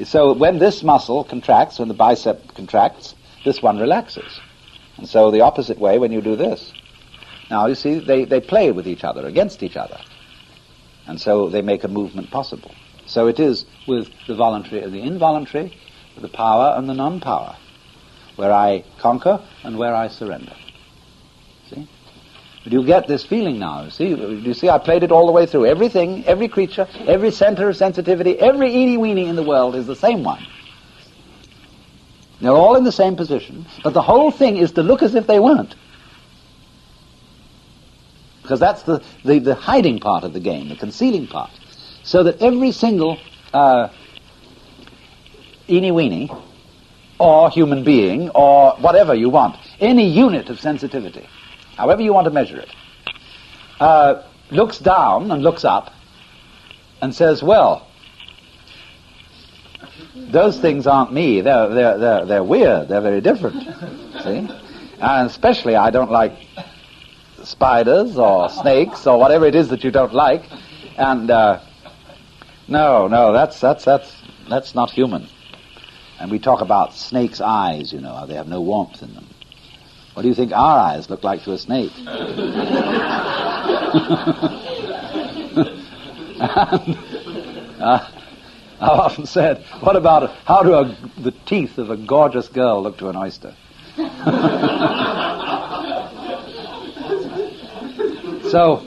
So when this muscle contracts, when the bicep contracts, this one relaxes. And so the opposite way when you do this. Now, you see, they play with each other, against each other. And so they make a movement possible. So it is with the voluntary and the involuntary, with the power and the non-power, where I conquer and where I surrender. See? But you get this feeling now. You see, I played it all the way through. Everything, every creature, every center of sensitivity, every eeny-weeny in the world is the same one. They're all in the same position, but the whole thing is to look as if they weren't. Because that's the hiding part of the game, the concealing part. So that every single eeny-weeny, or human being, or whatever you want, any unit of sensitivity, however you want to measure it, looks down and looks up and says, well, those things aren't me. They're weird. They're very different. See? And especially I don't like spiders or snakes or whatever it is that you don't like. And no, that's not human. And we talk about snakes' eyes, you know, they have no warmth in them. What do you think our eyes look like to a snake? I've often said, what about how do the teeth of a gorgeous girl look to an oyster? So,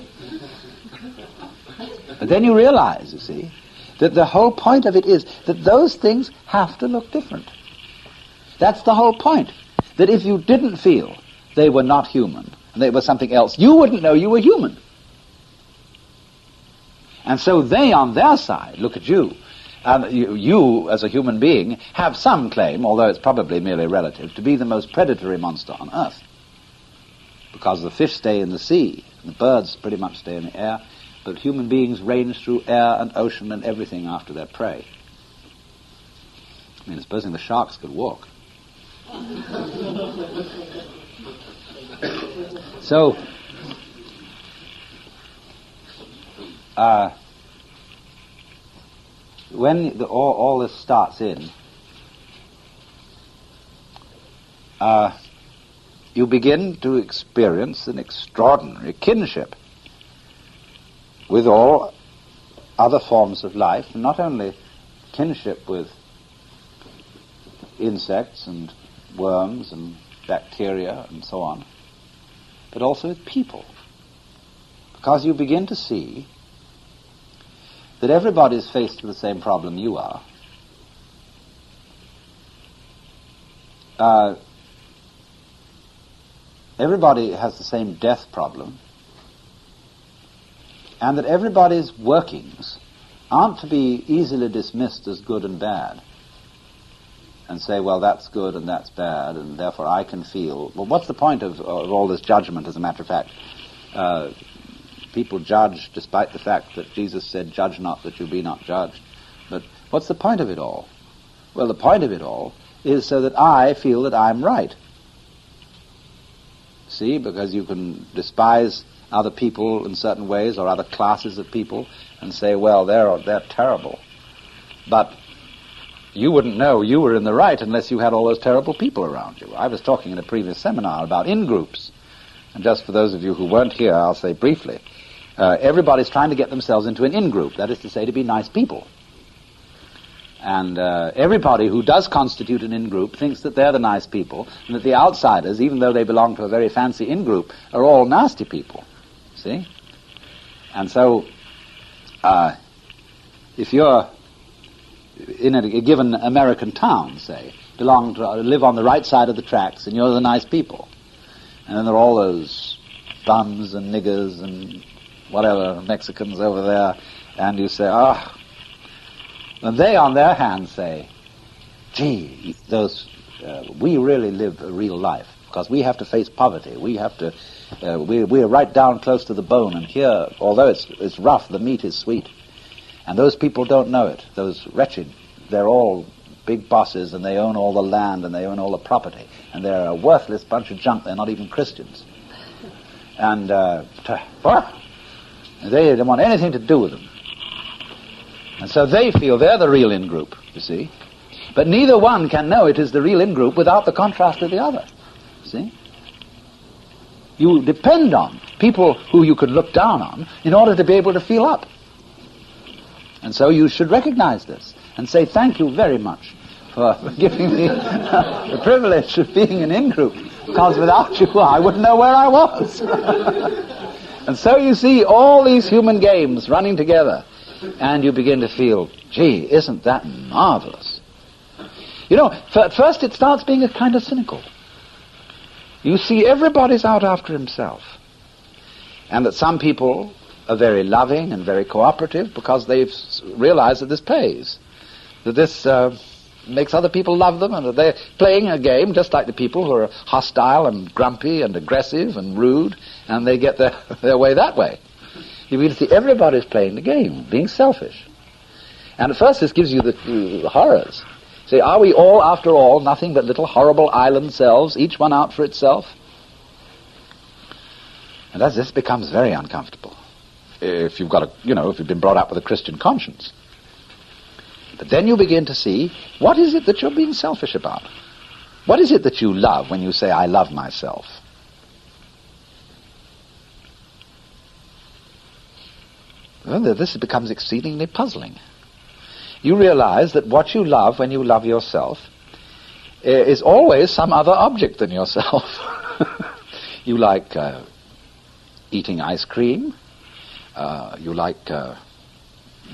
but then you realize, you see, that the whole point of it is that those things have to look different. That's the whole point. That if you didn't feel they were not human, and they were something else, you wouldn't know you were human. And so they, on their side, look at you. You, as a human being, have some claim, although it's probably merely relative, to be the most predatory monster on earth. Because the fish stay in the sea, and the birds pretty much stay in the air, but human beings range through air and ocean and everything after their prey. I mean, supposing the sharks could walk. So, when all this starts in, you begin to experience an extraordinary kinship with all other forms of life, and not only kinship with insects and worms and bacteria and so on, but also with people. Because you begin to see that everybody is faced with the same problem you are. Everybody has the same death problem, and that everybody's workings aren't to be easily dismissed as good and bad, and say, well, that's good and that's bad, and therefore I can feel. Well, what's the point of all this judgment, as a matter of fact? People judge despite the fact that Jesus said, judge not that you be not judged. But what's the point of it all? Well, the point of it all is so that I feel that I'm right. See, because you can despise other people in certain ways, or other classes of people, and say, well, they're terrible. But you wouldn't know you were in the right unless you had all those terrible people around you. I was talking in a previous seminar about in-groups. And just for those of you who weren't here, I'll say briefly, everybody's trying to get themselves into an in-group, that is to say, to be nice people. And everybody who does constitute an in-group thinks that they're the nice people, and that the outsiders, even though they belong to a very fancy in-group, are all nasty people. See? And so, if you're in a given American town, say, live on the right side of the tracks, and you're the nice people. And then there are all those bums and niggers and whatever, Mexicans over there, and you say, and they on their hand say, gee, we really live a real life, because we have to face poverty. We have to, we're right down close to the bone, and here, although it's rough, the meat is sweet. And those people don't know it. Those wretched, they're all big bosses, and they own all the land, and they own all the property. And they're a worthless bunch of junk. They're not even Christians. And they don't want anything to do with them. And so they feel they're the real in-group, you see. But neither one can know it is the real in-group without the contrast of the other, see. You depend on people who you could look down on in order to be able to feel up. And so you should recognize this and say, thank you very much for giving me the privilege of being an in-group, because without you I wouldn't know where I was. And so you see all these human games running together, and you begin to feel, gee, isn't that marvelous? You know, at first it starts being a kind of cynical. You see everybody's out after himself, and that some people are very loving and very cooperative because they've realized that this pays, that this makes other people love them, and that they're playing a game just like the people who are hostile and grumpy and aggressive and rude, and they get their way that way. You begin to see everybody's playing the game, being selfish. And at first this gives you the horrors. Say, are we all, after all, nothing but little horrible island selves, each one out for itself? And as this becomes very uncomfortable, if you've got if you've been brought up with a Christian conscience. But then you begin to see, what is it that you're being selfish about? What is it that you love when you say, I love myself? Well, this becomes exceedingly puzzling. You realize that what you love when you love yourself is always some other object than yourself. You like eating ice cream. You like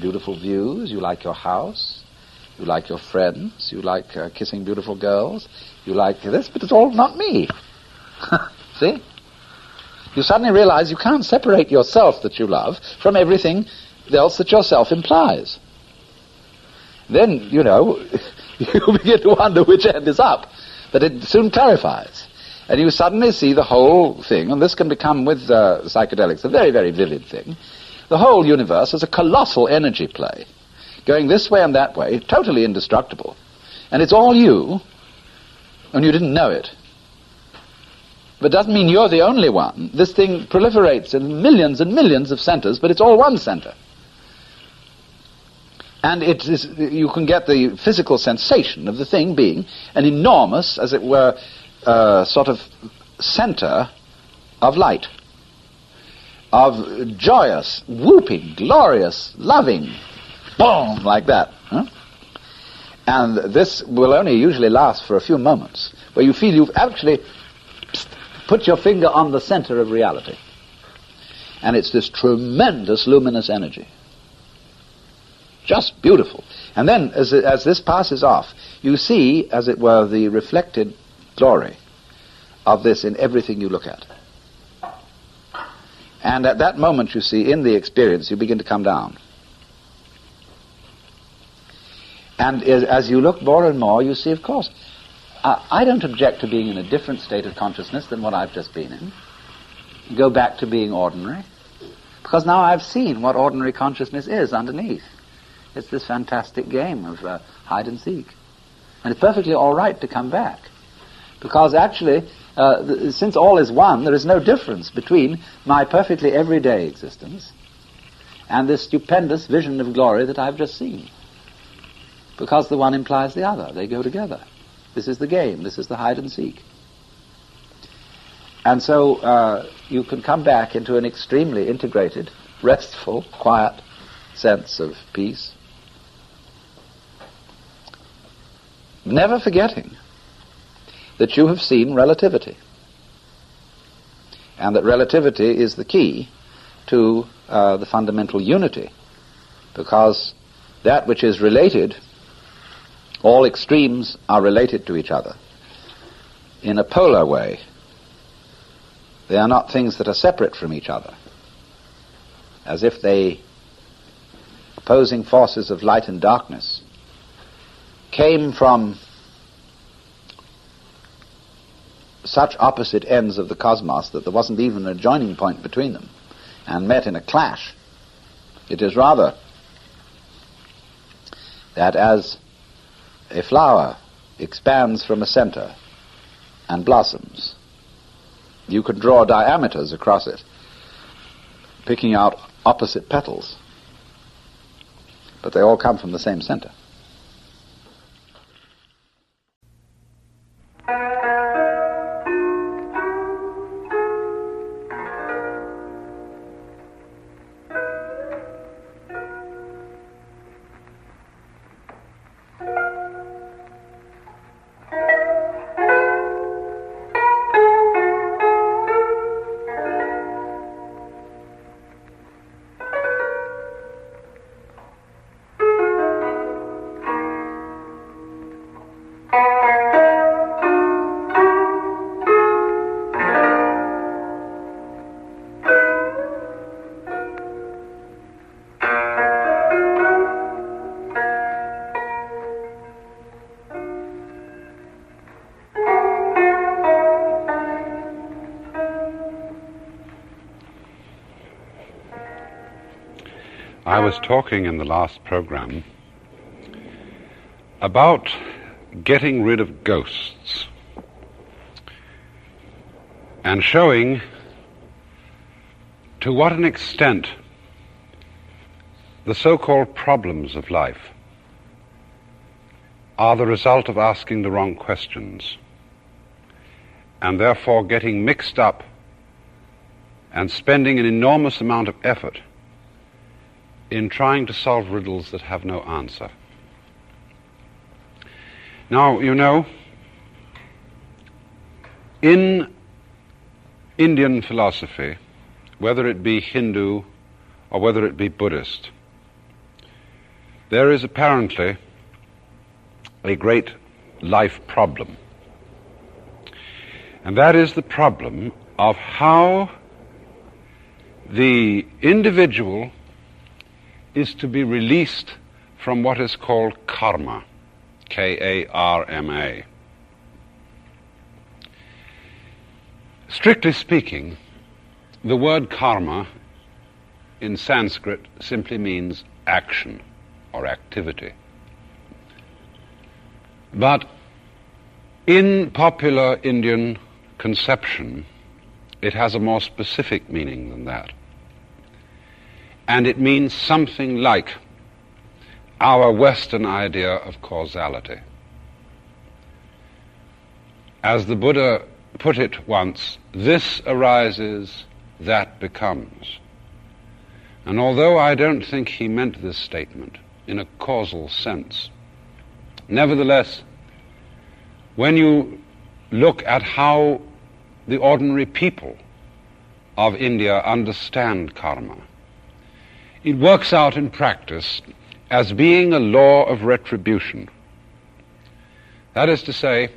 beautiful views. You like your house. You like your friends. You like kissing beautiful girls. You like this, but it's all not me. See? You suddenly realize you can't separate yourself that you love from everything else that yourself implies. Then, you begin to wonder which end is up, but it soon clarifies. And you suddenly see the whole thing, and this can become with psychedelics a very, very vivid thing. The whole universe is a colossal energy play, going this way and that way, totally indestructible. And it's all you, and you didn't know it. But it doesn't mean you're the only one. This thing proliferates in millions and millions of centers, but it's all one center. And you can get the physical sensation of the thing being an enormous, as it were, sort of center of light, of joyous, whooping, glorious, loving, boom, like that. Huh? And this will only usually last for a few moments, where you feel you've actually put your finger on the center of reality. And it's this tremendous luminous energy. Just beautiful. And then, as this passes off, you see, as it were, the reflected glory of this in everything you look at. And at that moment, you see, in the experience, you begin to come down. And as you look more and more, you see, of course, I don't object to being in a different state of consciousness than what I've just been in. Go back to being ordinary. Because now I've seen what ordinary consciousness is underneath. It's this fantastic game of hide and seek. And it's perfectly all right to come back. Because actually, since all is one, there is no difference between my perfectly everyday existence and this stupendous vision of glory that I've just seen. Because the one implies the other. They go together. This is the game. This is the hide and seek. And so you can come back into an extremely integrated, restful, quiet sense of peace. Never forgetting that you have seen relativity. And that relativity is the key to the fundamental unity. Because that which is related All extremes are related to each other in a polar way. They are not things that are separate from each other, as if they, opposing forces of light and darkness, came from such opposite ends of the cosmos that there wasn't even a joining point between them, and met in a clash. It is rather that as a flower expands from a center and blossoms, you can draw diameters across it, picking out opposite petals, but they all come from the same center. I was talking in the last program about getting rid of ghosts and showing to what an extent the so-called problems of life are the result of asking the wrong questions and therefore getting mixed up and spending an enormous amount of effort in trying to solve riddles that have no answer. Now, you know, in Indian philosophy, whether it be Hindu or whether it be Buddhist, there is apparently a great life problem. And that is the problem of how the individual is to be released from what is called karma, K-A-R-M-A. Strictly speaking, the word karma in Sanskrit simply means action or activity. But in popular Indian conception, it has a more specific meaning than that. And it means something like our Western idea of causality. As the Buddha put it once, this arises, that becomes. And although I don't think he meant this statement in a causal sense, nevertheless, when you look at how the ordinary people of India understand karma, it works out in practice as being a law of retribution. That is to say,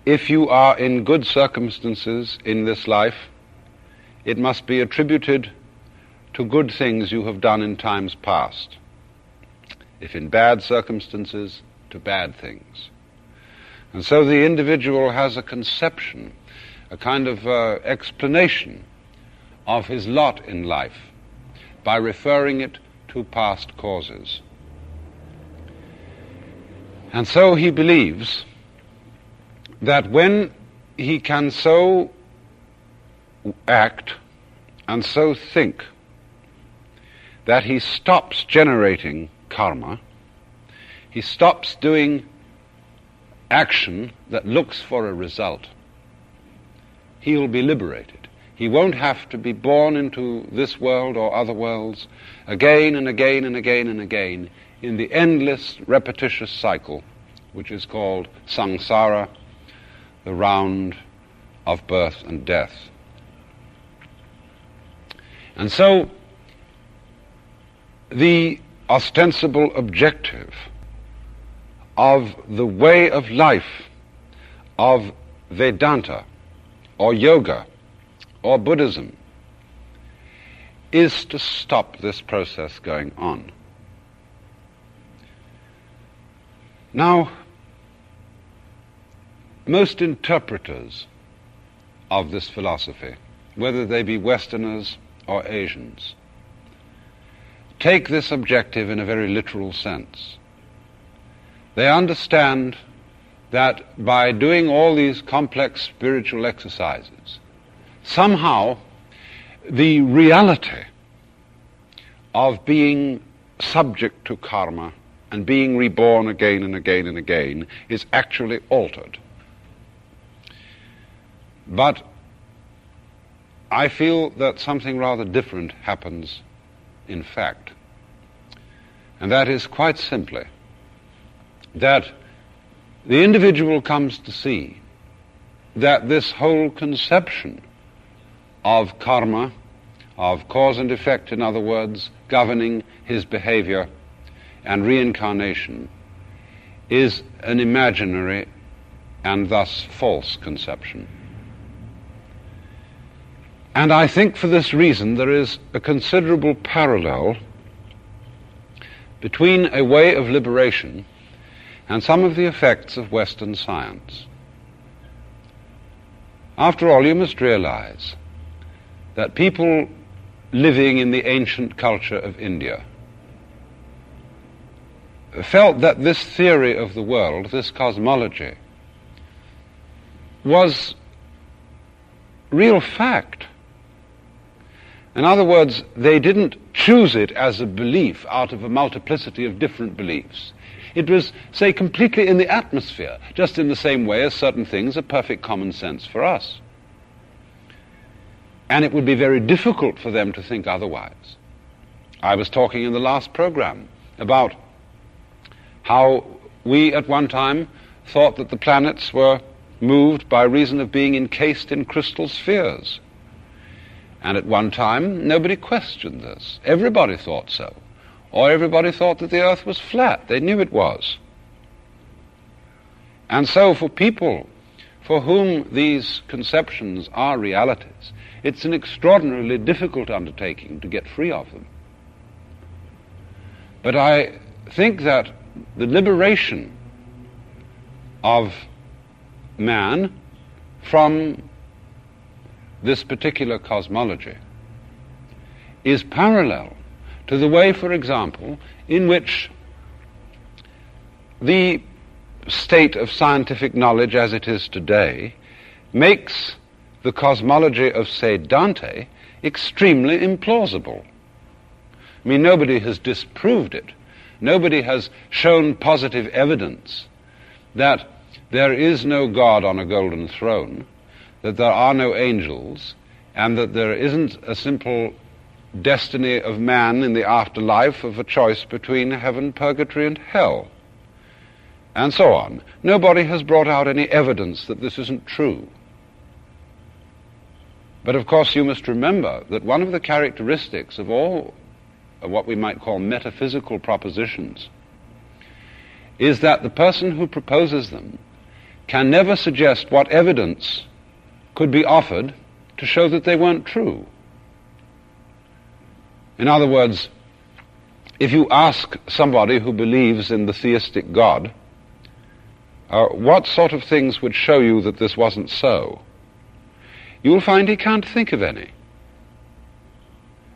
if you are in good circumstances in this life, it must be attributed to good things you have done in times past. If in bad circumstances, to bad things. And so the individual has a conception, a kind of explanation of his lot in life by referring it to past causes. And so he believes that when he can so act and so think that he stops generating karma, he stops doing action that looks for a result, he will be liberated. He won't have to be born into this world or other worlds again and again and again and again in the endless repetitious cycle which is called samsara, the round of birth and death. And so the ostensible objective of the way of life of Vedanta or yoga or Buddhism is to stop this process going on. Now, most interpreters of this philosophy, whether they be Westerners or Asians, take this objective in a very literal sense. They understand that by doing all these complex spiritual exercises, somehow the reality of being subject to karma and being reborn again and again and again is actually altered. But I feel that something rather different happens in fact. And that is quite simply that the individual comes to see that this whole conception of karma, of cause and effect, in other words, governing his behavior and reincarnation, is an imaginary and thus false conception. And I think for this reason there is a considerable parallel between a way of liberation and some of the effects of Western science. After all, you must realize that people living in the ancient culture of India felt that this theory of the world, this cosmology, was real fact. In other words, they didn't choose it as a belief out of a multiplicity of different beliefs. It was, say, completely in the atmosphere, just in the same way as certain things are perfect common sense for us. And it would be very difficult for them to think otherwise. I was talking in the last program about how we at one time thought that the planets were moved by reason of being encased in crystal spheres. And at one time, nobody questioned this. Everybody thought so. Or everybody thought that the earth was flat. They knew it was. And so for people for whom these conceptions are realities, it's an extraordinarily difficult undertaking to get free of them. But I think that the liberation of man from this particular cosmology is parallel to the way, for example, in which the state of scientific knowledge as it is today makes the cosmology of, say, Dante extremely implausible. I mean, nobody has disproved it. Nobody has shown positive evidence that there is no God on a golden throne, that there are no angels, and that there isn't a simple destiny of man in the afterlife of a choice between heaven, purgatory, and hell, and so on. Nobody has brought out any evidence that this isn't true. But of course you must remember that one of the characteristics of all of what we might call metaphysical propositions is that the person who proposes them can never suggest what evidence could be offered to show that they weren't true. In other words, if you ask somebody who believes in the theistic God, what sort of things would show you that this wasn't so, you'll find he can't think of any.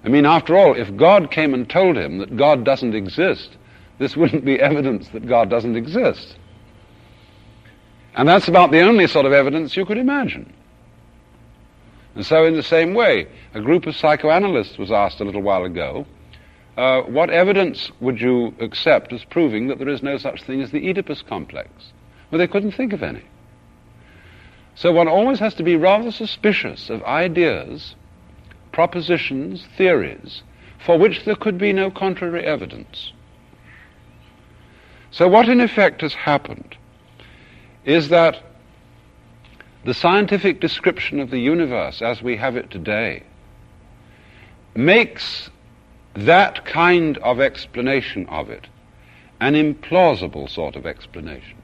I mean, after all, if God came and told him that God doesn't exist, this wouldn't be evidence that God doesn't exist. And that's about the only sort of evidence you could imagine. And so in the same way, a group of psychoanalysts was asked a little while ago, what evidence would you accept as proving that there is no such thing as the Oedipus complex? Well, they couldn't think of any. So one always has to be rather suspicious of ideas, propositions, theories, for which there could be no contrary evidence. So what in effect has happened is that the scientific description of the universe as we have it today makes that kind of explanation of it an implausible sort of explanation.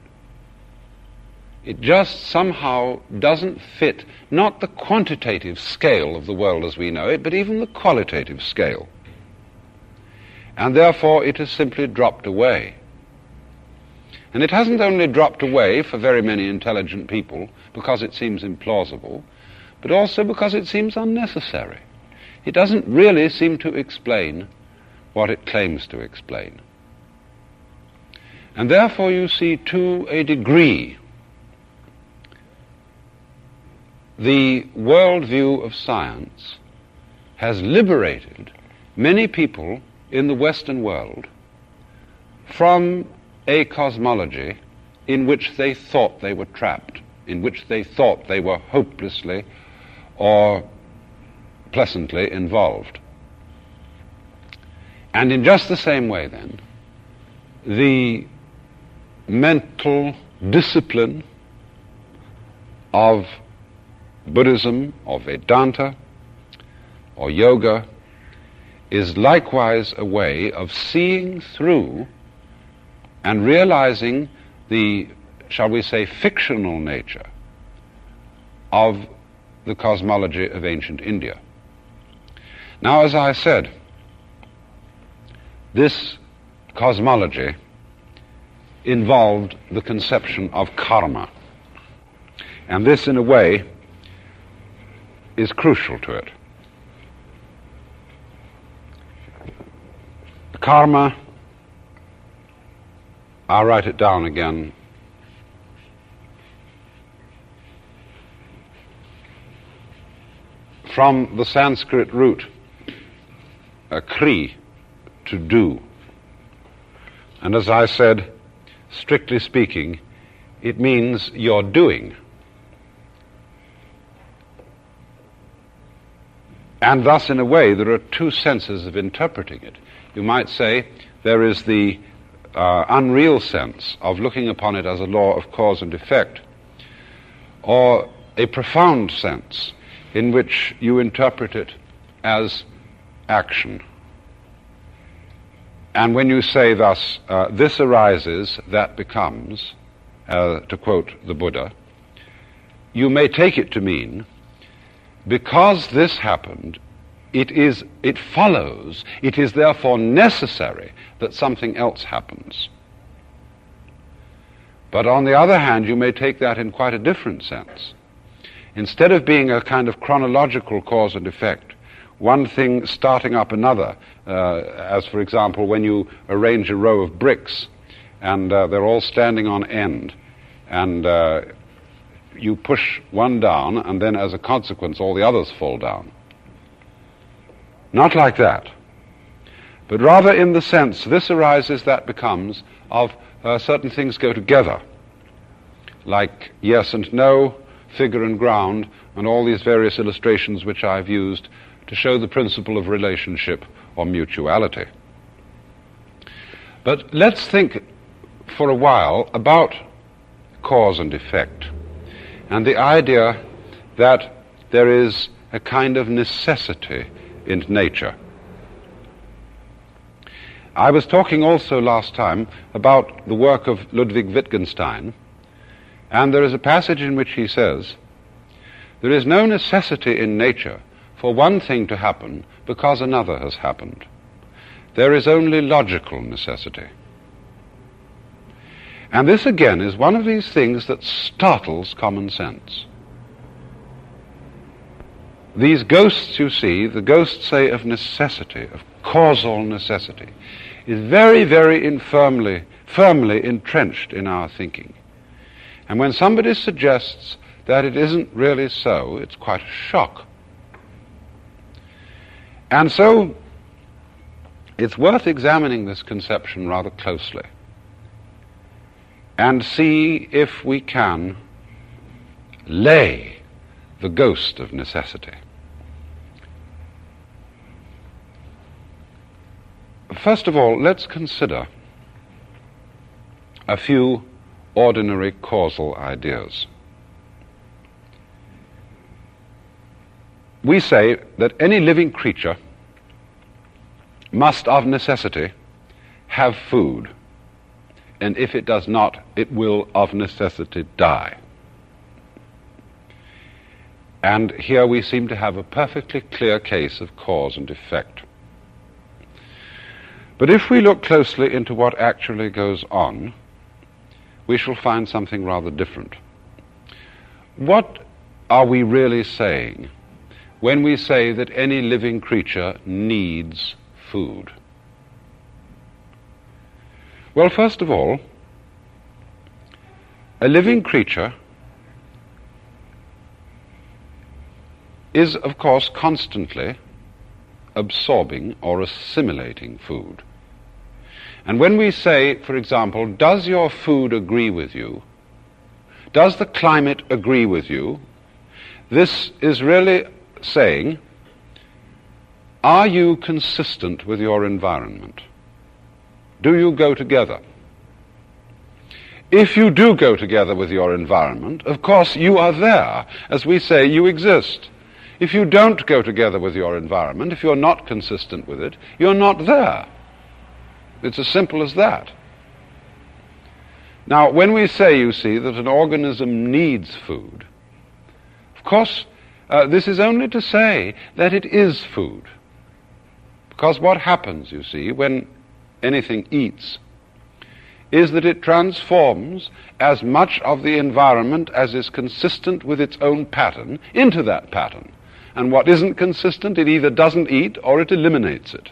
It just somehow doesn't fit, not the quantitative scale of the world as we know it, but even the qualitative scale. And therefore it has simply dropped away. And it hasn't only dropped away for very many intelligent people because it seems implausible, but also because it seems unnecessary. It doesn't really seem to explain what it claims to explain. And therefore you see, to a degree, the worldview of science has liberated many people in the Western world from a cosmology in which they thought they were trapped, in which they thought they were hopelessly or pleasantly involved. And in just the same way, then, the mental discipline of Buddhism or Vedanta or yoga is likewise a way of seeing through and realizing the, shall we say, fictional nature of the cosmology of ancient India. Now, as I said, this cosmology involved the conception of karma, and this, in a way, is crucial to it. Karma, I'll write it down again. From the Sanskrit root, kri, to do. And as I said, strictly speaking, it means you're doing. And thus, in a way, there are two senses of interpreting it. You might say there is the unreal sense of looking upon it as a law of cause and effect, or a profound sense in which you interpret it as action. And when you say thus, this arises, that becomes, to quote the Buddha, you may take it to mean, because this happened, it follows, it is therefore necessary that something else happens. But on the other hand, you may take that in quite a different sense. Instead of being a kind of chronological cause and effect, one thing starting up another, as for example when you arrange a row of bricks and they're all standing on end, and you push one down and then as a consequence all the others fall down. Not like that, but rather in the sense this arises, that becomes, of certain things go together, like yes and no, figure and ground, and all these various illustrations which I've used to show the principle of relationship or mutuality. But let's think for a while about cause and effect, and the idea that there is a kind of necessity in nature. I was talking also last time about the work of Ludwig Wittgenstein, and there is a passage in which he says, there is no necessity in nature for one thing to happen because another has happened. There is only logical necessity. And this again is one of these things that startles common sense. These ghosts, you see, the ghosts say of necessity, of causal necessity, is very, very firmly entrenched in our thinking. And when somebody suggests that it isn't really so, it's quite a shock. And so it's worth examining this conception rather closely and see if we can lay the ghost of necessity. First of all, let's consider a few ordinary causal ideas. We say that any living creature must of necessity have food. and if it does not, it will of necessity die. And here we seem to have a perfectly clear case of cause and effect. But if we look closely into what actually goes on, we shall find something rather different. What are we really saying when we say that any living creature needs food? Well, first of all, a living creature is, of course, constantly absorbing or assimilating food. And when we say, for example, does your food agree with you? Does the climate agree with you? This is really saying, are you consistent with your environment? Do you go together? If you do go together with your environment, of course you are there. As we say, you exist. If you don't go together with your environment, if you're not consistent with it, you're not there. It's as simple as that. Now, when we say, you see, that an organism needs food, of course, this is only to say that it is food. Because what happens, you see, when anything eats, is that it transforms as much of the environment as is consistent with its own pattern into that pattern. And what isn't consistent, it either doesn't eat or it eliminates it.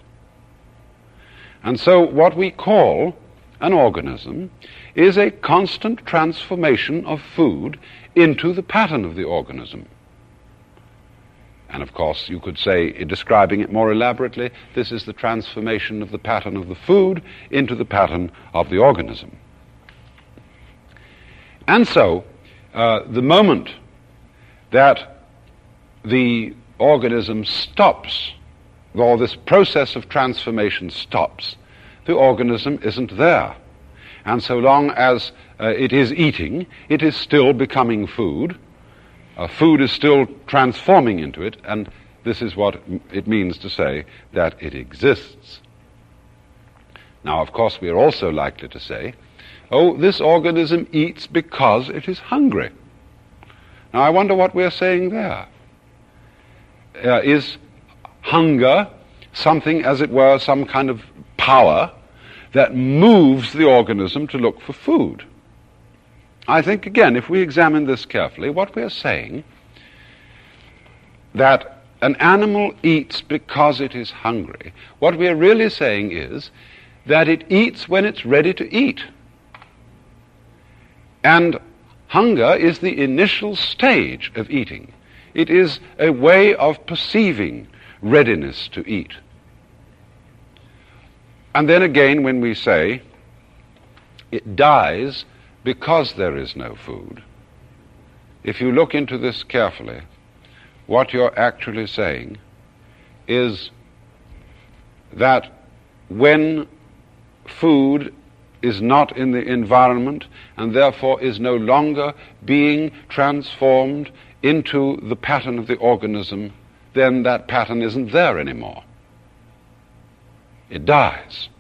And so what we call an organism is a constant transformation of food into the pattern of the organism. And of course, you could say, describing it more elaborately, this is the transformation of the pattern of the food into the pattern of the organism. And so, the moment that the organism stops, or this process of transformation stops, the organism isn't there. And so long as it is eating, it is still becoming food. Food is still transforming into it, and this is what it means to say that it exists. Now, of course, we are also likely to say, oh, this organism eats because it is hungry. Now, I wonder what we're saying there. Is hunger something, as it were, some kind of power that moves the organism to look for food? I think, again, if we examine this carefully, what we're saying, that an animal eats because it is hungry, what we're really saying is that it eats when it's ready to eat. And hunger is the initial stage of eating. It is a way of perceiving readiness to eat. And then again, when we say it dies because there is no food, if you look into this carefully, what you're actually saying is that when food is not in the environment and therefore is no longer being transformed into the pattern of the organism, then that pattern isn't there anymore. It dies.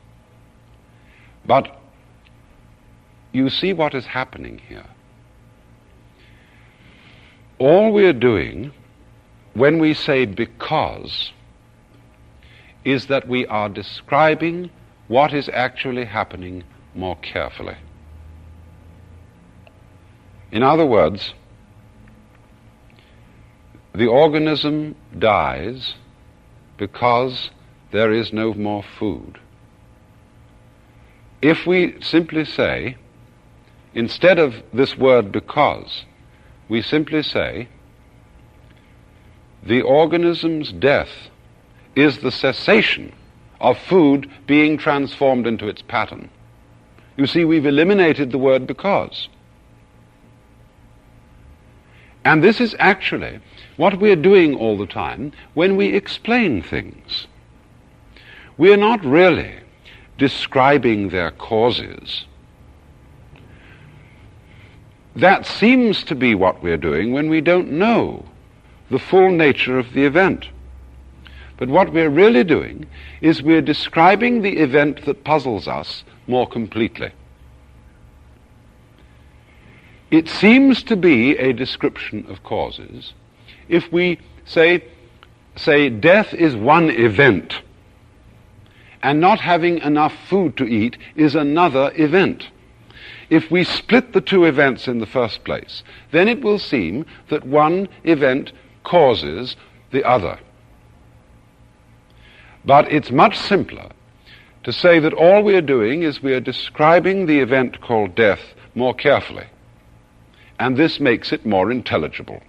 But you see what is happening here. All we're doing when we say because is that we are describing what is actually happening more carefully. In other words, the organism dies because there is no more food. If we simply say, instead of this word because, we simply say, the organism's death is the cessation of food being transformed into its pattern. You see, we've eliminated the word because. And this is actually what we're doing all the time when we explain things. We're not really describing their causes. That seems to be what we're doing when we don't know the full nature of the event. But what we're really doing is we're describing the event that puzzles us more completely. it seems to be a description of causes if we say death is one event, and not having enough food to eat is another event. If we split the two events in the first place, then it will seem that one event causes the other. But it's much simpler to say that all we are doing is we are describing the event called death more carefully, and this makes it more intelligible.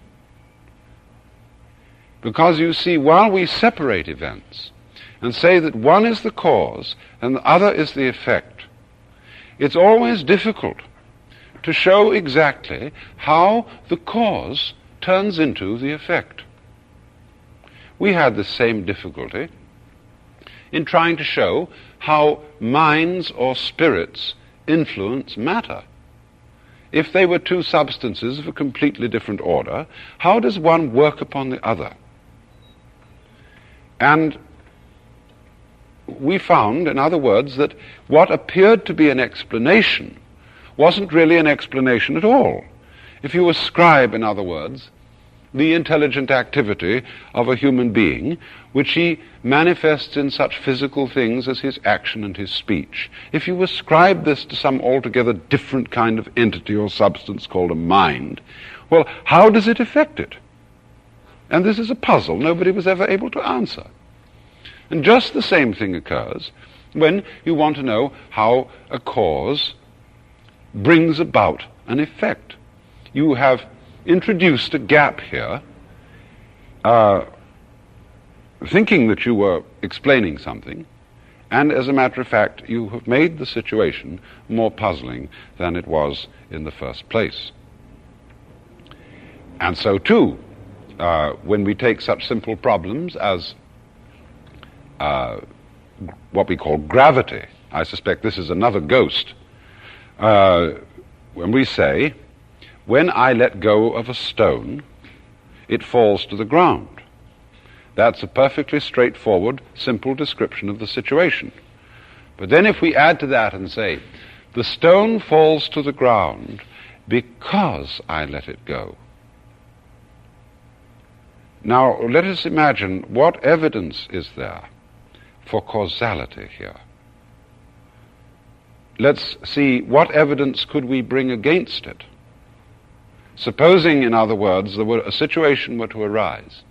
Because you see, while we separate events and say that one is the cause and the other is the effect, it's always difficult to show exactly how the cause turns into the effect. We had the same difficulty in trying to show how minds or spirits influence matter. If they were two substances of a completely different order, how does one work upon the other? And we found, in other words, that what appeared to be an explanation wasn't really an explanation at all. If you ascribe, in other words, the intelligent activity of a human being, which he manifests in such physical things as his action and his speech, if you ascribe this to some altogether different kind of entity or substance called a mind, well, how does it affect it? And this is a puzzle nobody was ever able to answer. And just the same thing occurs when you want to know how a cause brings about an effect. You have introduced a gap here, thinking that you were explaining something, and as a matter of fact, you have made the situation more puzzling than it was in the first place. And so, too, when we take such simple problems as what we call gravity, I suspect this is another ghost, when we say, when I let go of a stone, it falls to the ground. That's a perfectly straightforward, simple description of the situation. But then if we add to that and say, the stone falls to the ground because I let it go. Now, let us imagine what evidence is there for causality here. Let's see what evidence could we bring against it. Supposing, in other words, a situation were to arise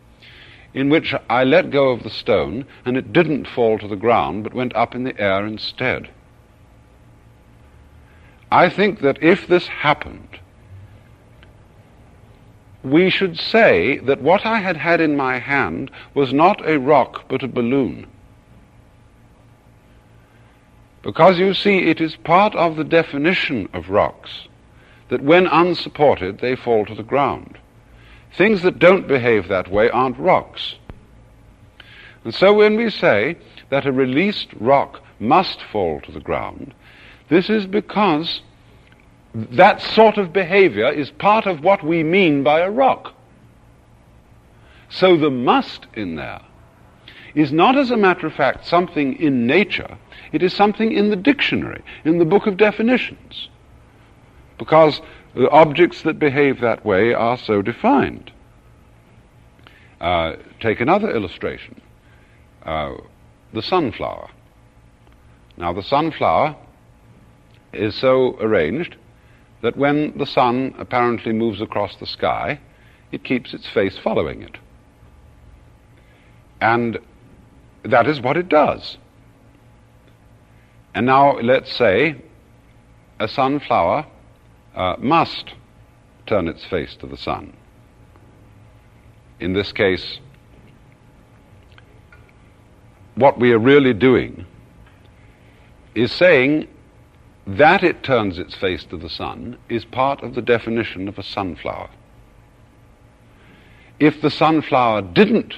in which I let go of the stone and it didn't fall to the ground but went up in the air instead. I think that if this happened, we should say that what I had had in my hand was not a rock but a balloon. Because, you see, it is part of the definition of rocks that when unsupported, they fall to the ground. Things that don't behave that way aren't rocks. And so when we say that a released rock must fall to the ground, this is because that sort of behavior is part of what we mean by a rock. So the must in there is not, as a matter of fact, something in nature. It is something in the dictionary, in the book of definitions, because the objects that behave that way are so defined. Take another illustration, the sunflower. Now, the sunflower is so arranged that when the sun apparently moves across the sky, it keeps its face following it. And that is what it does. And now let's say a sunflower must turn its face to the sun. In this case, what we are really doing is saying that it turns its face to the sun is part of the definition of a sunflower. If the sunflower didn't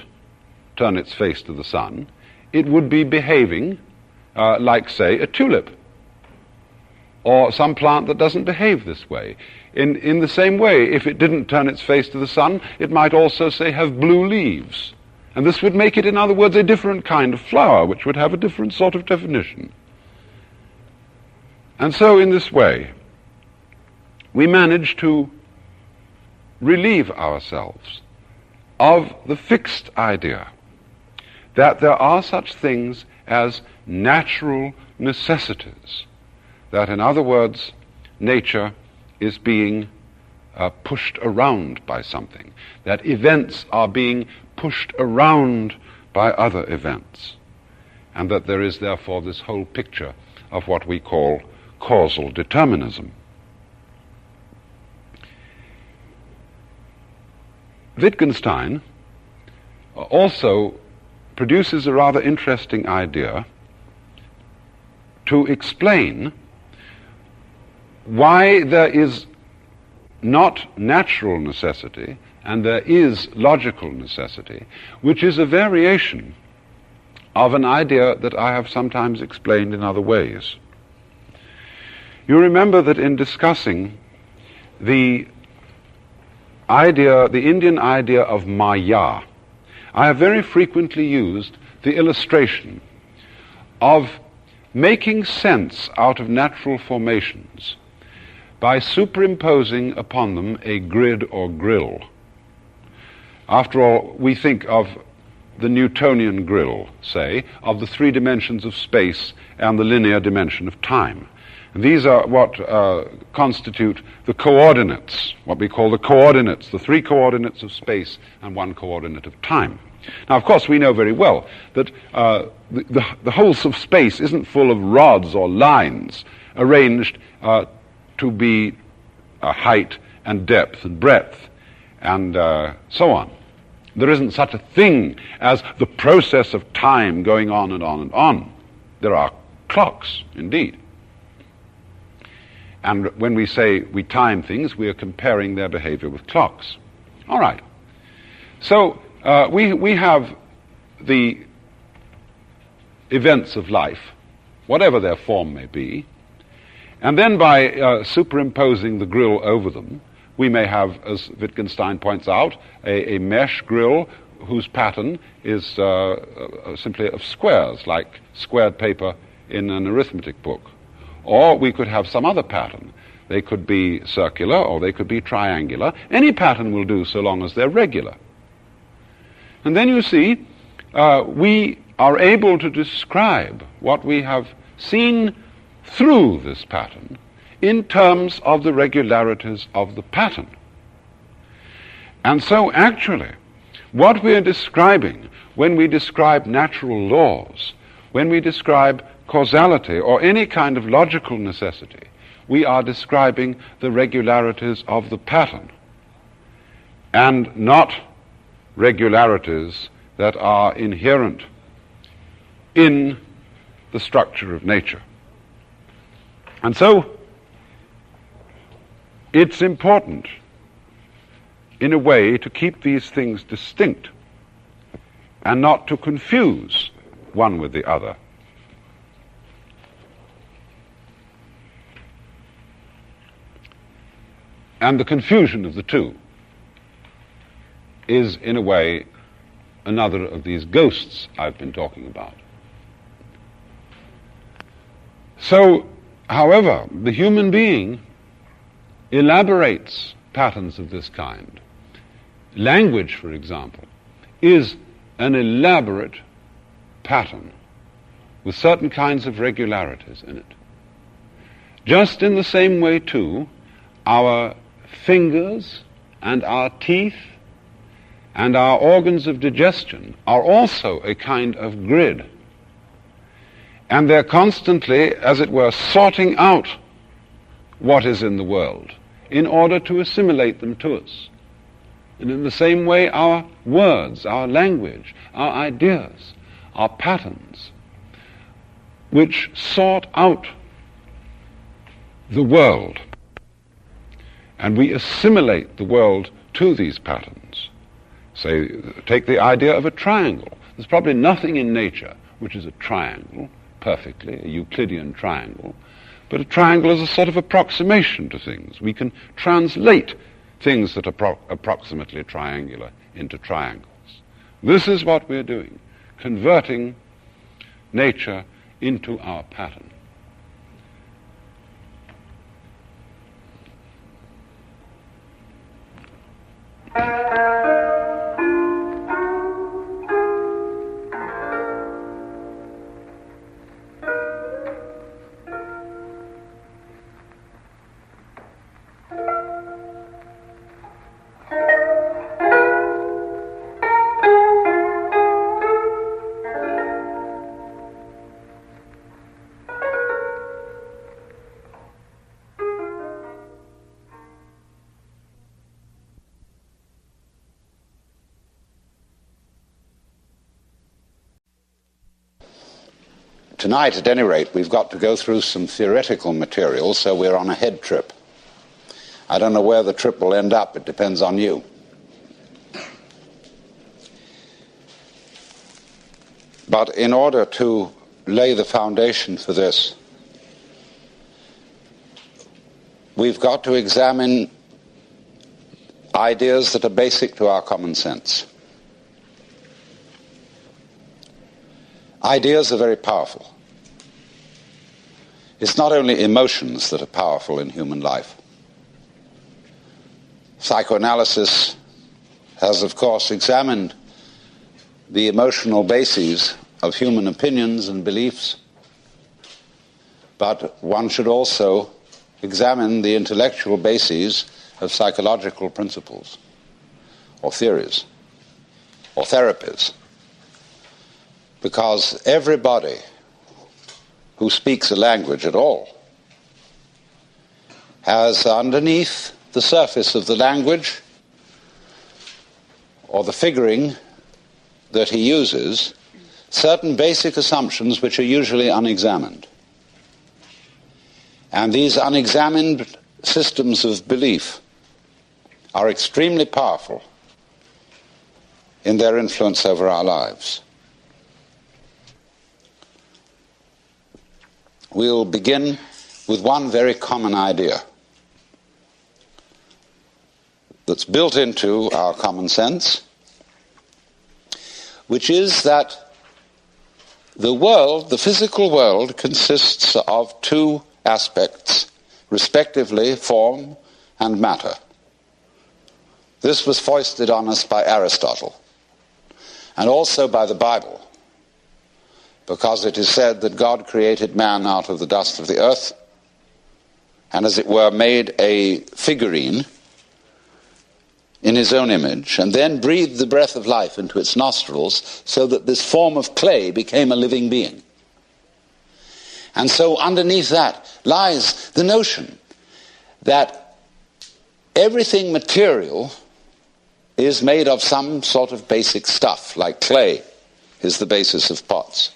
turn its face to the sun, it would be behaving like, say, a tulip, or some plant that doesn't behave this way. In the same way, if it didn't turn its face to the sun, it might also, say, have blue leaves. And this would make it, in other words, a different kind of flower, which would have a different sort of definition. And so, in this way, we manage to relieve ourselves of the fixed idea that there are such things as natural necessities, that, in other words, nature is being pushed around by something, that events are being pushed around by other events, and that there is therefore this whole picture of what we call causal determinism. Wittgenstein also produces a rather interesting idea to explain why there is not natural necessity and there is logical necessity, which is a variation of an idea that I have sometimes explained in other ways. You remember that in discussing the Indian idea of Maya, I have very frequently used the illustration of making sense out of natural formations by superimposing upon them a grid or grill. After all, we think of the Newtonian grill, say, of the three dimensions of space and the linear dimension of time. And these are what constitute the coordinates, what we call the coordinates, the three coordinates of space and one coordinate of time. Now, of course, we know very well that the whole of space isn't full of rods or lines arranged to be height and depth and breadth and so on. There isn't such a thing as the process of time going on and on and on. There are clocks, indeed. And when we say we time things, we are comparing their behavior with clocks. All right. So we have the events of life, whatever their form may be, and then by superimposing the grill over them, we may have, as Wittgenstein points out, a mesh grill whose pattern is simply of squares, like squared paper in an arithmetic book. Or we could have some other pattern. They could be circular or they could be triangular. Any pattern will do so long as they're regular. And then you see, we are able to describe what we have seen through this pattern in terms of the regularities of the pattern. And so actually, what we are describing when we describe natural laws, when we describe causality or any kind of logical necessity, we are describing the regularities of the pattern and not regularities that are inherent in the structure of nature. And so it's important in a way to keep these things distinct and not to confuse one with the other. And the confusion of the two is, in a way, another of these ghosts I've been talking about. So, however, the human being elaborates patterns of this kind. Language, for example, is an elaborate pattern with certain kinds of regularities in it. Just in the same way, too, our fingers and our teeth and our organs of digestion are also a kind of grid. And they're constantly, as it were, sorting out what is in the world in order to assimilate them to us. And in the same way, our words, our language, our ideas, our patterns, which sort out the world. And we assimilate the world to these patterns. Say, take the idea of a triangle. There's probably nothing in nature which is a triangle, perfectly, a Euclidean triangle, but a triangle is a sort of approximation to things. We can translate things that are approximately triangular into triangles. This is what we're doing, converting nature into our pattern. Tonight, at any rate, we've got to go through some theoretical material, so we're on a head trip. I don't know where the trip will end up. It depends on you. But in order to lay the foundation for this, we've got to examine ideas that are basic to our common sense. Ideas are very powerful. It's not only emotions that are powerful in human life. Psychoanalysis has, of course, examined the emotional bases of human opinions and beliefs, but one should also examine the intellectual bases of psychological principles, or theories, or therapies, because everybody who speaks a language at all has underneath the surface of the language or the figuring that he uses certain basic assumptions which are usually unexamined. And these unexamined systems of belief are extremely powerful in their influence over our lives. We'll begin with one very common idea that's built into our common sense, which is that the world, the physical world, consists of two aspects, respectively form and matter. This was foisted on us by Aristotle, and also by the Bible, because it is said that God created man out of the dust of the earth, and as it were made a figurine in his own image, and then breathed the breath of life into its nostrils so that this form of clay became a living being. And so underneath that lies the notion that everything material is made of some sort of basic stuff, like clay is the basis of pots.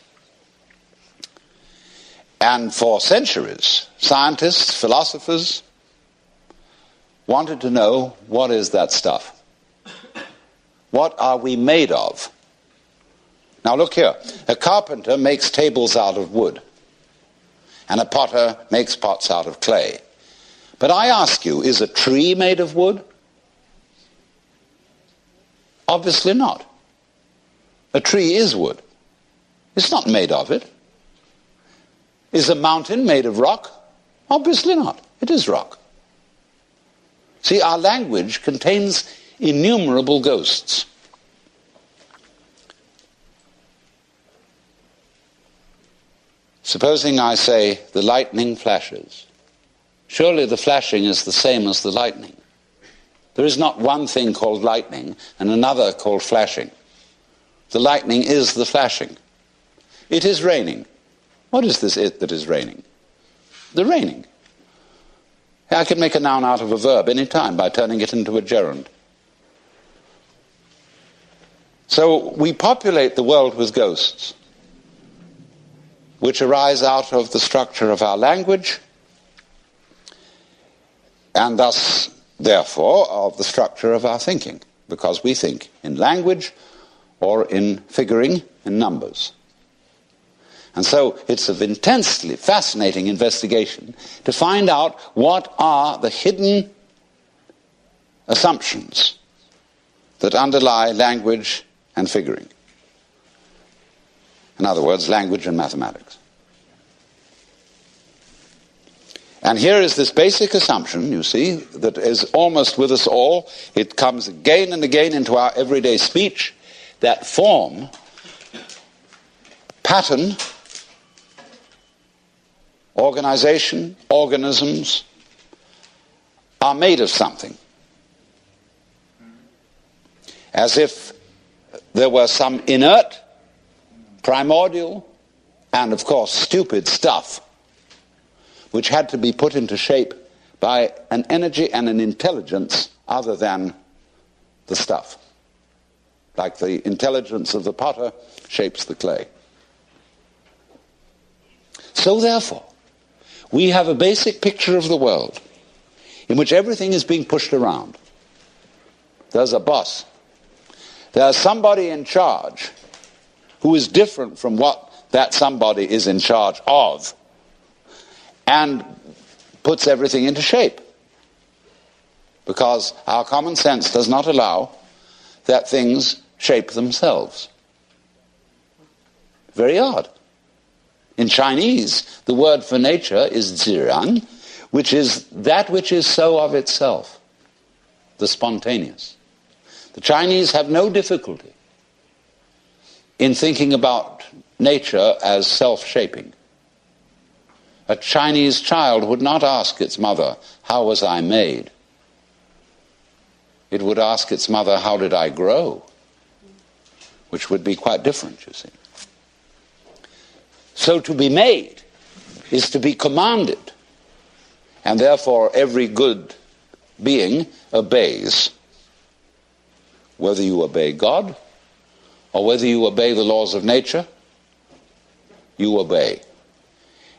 And for centuries, scientists, philosophers wanted to know, what is that stuff? What are we made of? Now look here, a carpenter makes tables out of wood, and a potter makes pots out of clay. But I ask you, is a tree made of wood? Obviously not. A tree is wood. It's not made of it. Is a mountain made of rock? Obviously not. It is rock. See, our language contains innumerable ghosts. Supposing I say, the lightning flashes. Surely the flashing is the same as the lightning. There is not one thing called lightning and another called flashing. The lightning is the flashing. It is raining. What is this it that is raining? The raining. I can make a noun out of a verb any time by turning it into a gerund. So we populate the world with ghosts, which arise out of the structure of our language, and thus, therefore, of the structure of our thinking, because we think in language or in figuring in numbers. And so it's an intensely fascinating investigation to find out what are the hidden assumptions that underlie language and figuring. In other words, language and mathematics. And here is this basic assumption, you see, that is almost with us all. It comes again and again into our everyday speech, that form, pattern, organization, organisms are made of something. As if there were some inert, primordial, and of course stupid stuff which had to be put into shape by an energy and an intelligence other than the stuff. Like the intelligence of the potter shapes the clay. So therefore, we have a basic picture of the world in which everything is being pushed around. There's a boss. There's somebody in charge who is different from what that somebody is in charge of and puts everything into shape. Because our common sense does not allow that things shape themselves. Very odd. In Chinese, the word for nature is ziran, which is that which is so of itself, the spontaneous. The Chinese have no difficulty in thinking about nature as self-shaping. A Chinese child would not ask its mother, "How was I made?" It would ask its mother, "How did I grow?" Which would be quite different, you see. So to be made is to be commanded, and therefore every good being obeys. Whether you obey God or whether you obey the laws of nature, you obey.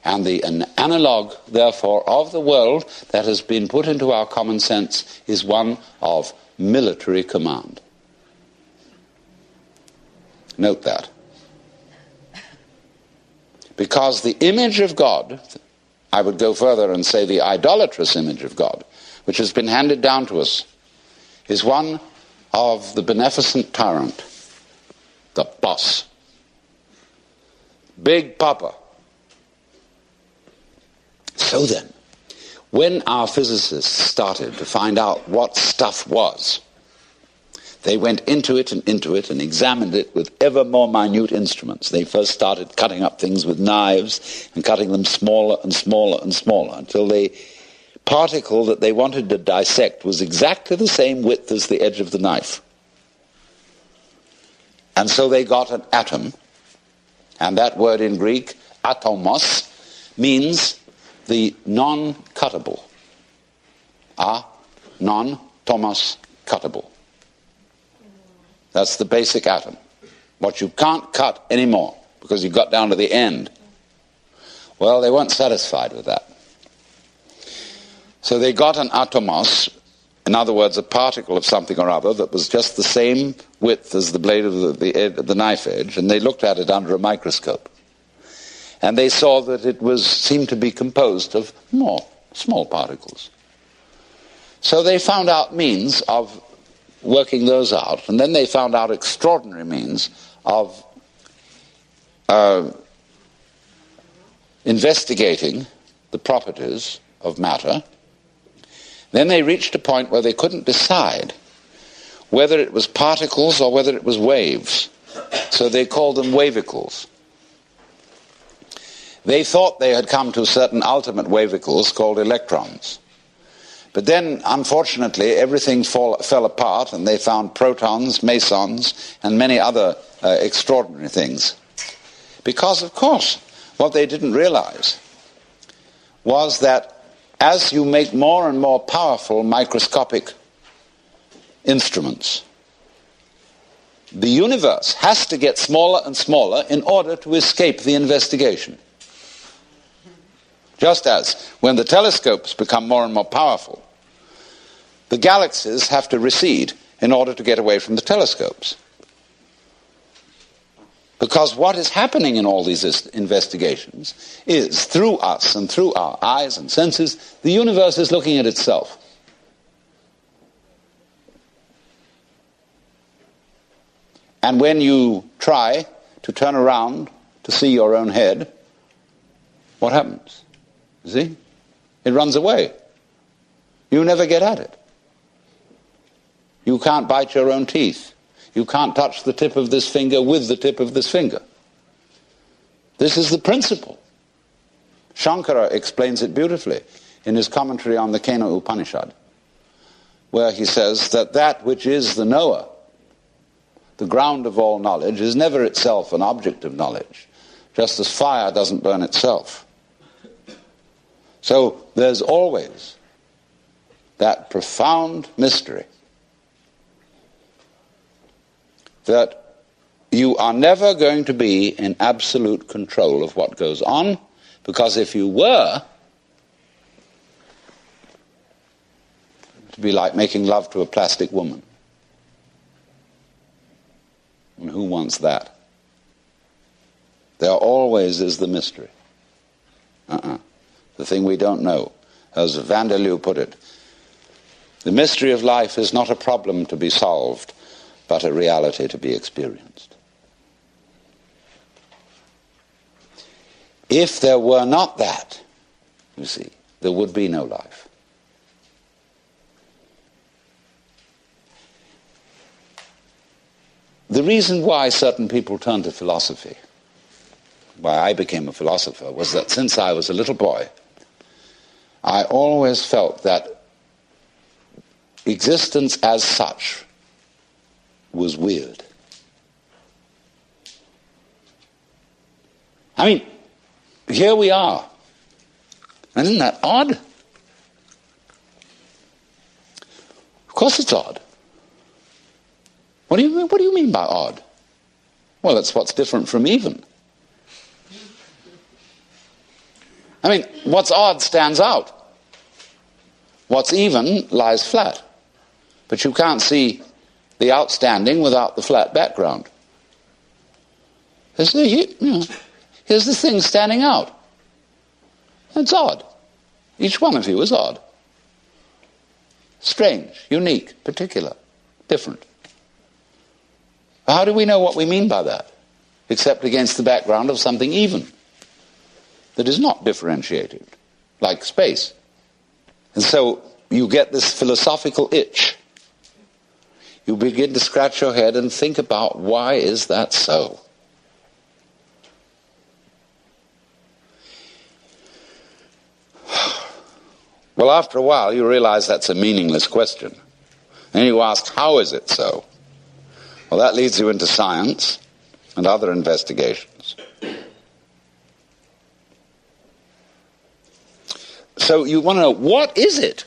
And an analog, therefore, of the world that has been put into our common sense is one of military command. Note that. Because the image of God, I would go further and say the idolatrous image of God, which has been handed down to us, is one of the beneficent tyrant, the boss. Big Papa. So then, when our physicists started to find out what stuff was, they went into it and examined it with ever more minute instruments. They first started cutting up things with knives and cutting them smaller and smaller and smaller until the particle that they wanted to dissect was exactly the same width as the edge of the knife. And so they got an atom, and that word in Greek, atomos, means the non-cuttable. Non-tomos cuttable. That's the basic atom. What you can't cut anymore because you got down to the end. Well, they weren't satisfied with that. So they got an atomos, in other words, a particle of something or other that was just the same width as the blade of the knife edge, and they looked at it under a microscope. And they saw that it seemed to be composed of more small particles. So they found out means of working those out, and then they found out extraordinary means of investigating the properties of matter. Then they reached a point where they couldn't decide whether it was particles or whether it was waves. So they called them wavicles. They thought they had come to certain ultimate wavicles called electrons. But then, unfortunately, everything fell apart, and they found protons, mesons, and many other extraordinary things. Because, of course, what they didn't realize was that as you make more and more powerful microscopic instruments, the universe has to get smaller and smaller in order to escape the investigation. Just as when the telescopes become more and more powerful, the galaxies have to recede in order to get away from the telescopes. Because what is happening in all these investigations is, through us and through our eyes and senses, the universe is looking at itself. And when you try to turn around to see your own head, what happens? See? It runs away. You never get at it. You can't bite your own teeth. You can't touch the tip of this finger with the tip of this finger. This is the principle. Shankara explains it beautifully in his commentary on the Kena Upanishad, where he says that that which is the knower, the ground of all knowledge, is never itself an object of knowledge, just as fire doesn't burn itself. So there's always that profound mystery that you are never going to be in absolute control of what goes on, Because if you were, it'd be like making love to a plastic woman. And who wants that? There always is the mystery. The thing we don't know. As Vanderloo put it, the mystery of life is not a problem to be solved, but a reality to be experienced. If there were not that, you see, there would be no life. The reason why certain people turn to philosophy, why I became a philosopher, was that since I was a little boy, I always felt that existence as such was weird. I mean, here we are. And isn't that odd? Of course it's odd. What do you mean by odd? Well, it's what's different from even. I mean, what's odd stands out. What's even lies flat. But you can't see the outstanding without the flat background. Here's the thing standing out. It's odd. Each one of you is odd. Strange, unique, particular, different. How do we know what we mean by that? Except against the background of something even, that is not differentiated, like space. And so you get this philosophical itch. You begin to scratch your head and think about, why is that so? Well, after a while, you realize that's a meaningless question. And you ask, how is it so? Well, that leads you into science and other investigations. So you want to know, what is it?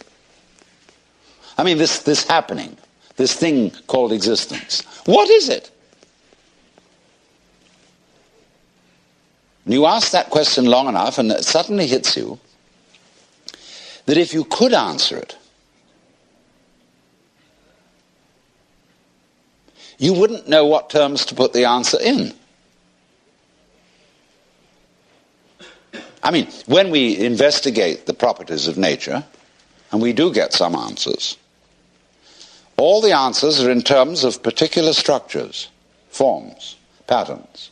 I mean, this happening, this thing called existence. What is it? And you ask that question long enough, and it suddenly hits you that if you could answer it, you wouldn't know what terms to put the answer in. I mean, when we investigate the properties of nature, and we do get some answers, all the answers are in terms of particular structures, forms, patterns.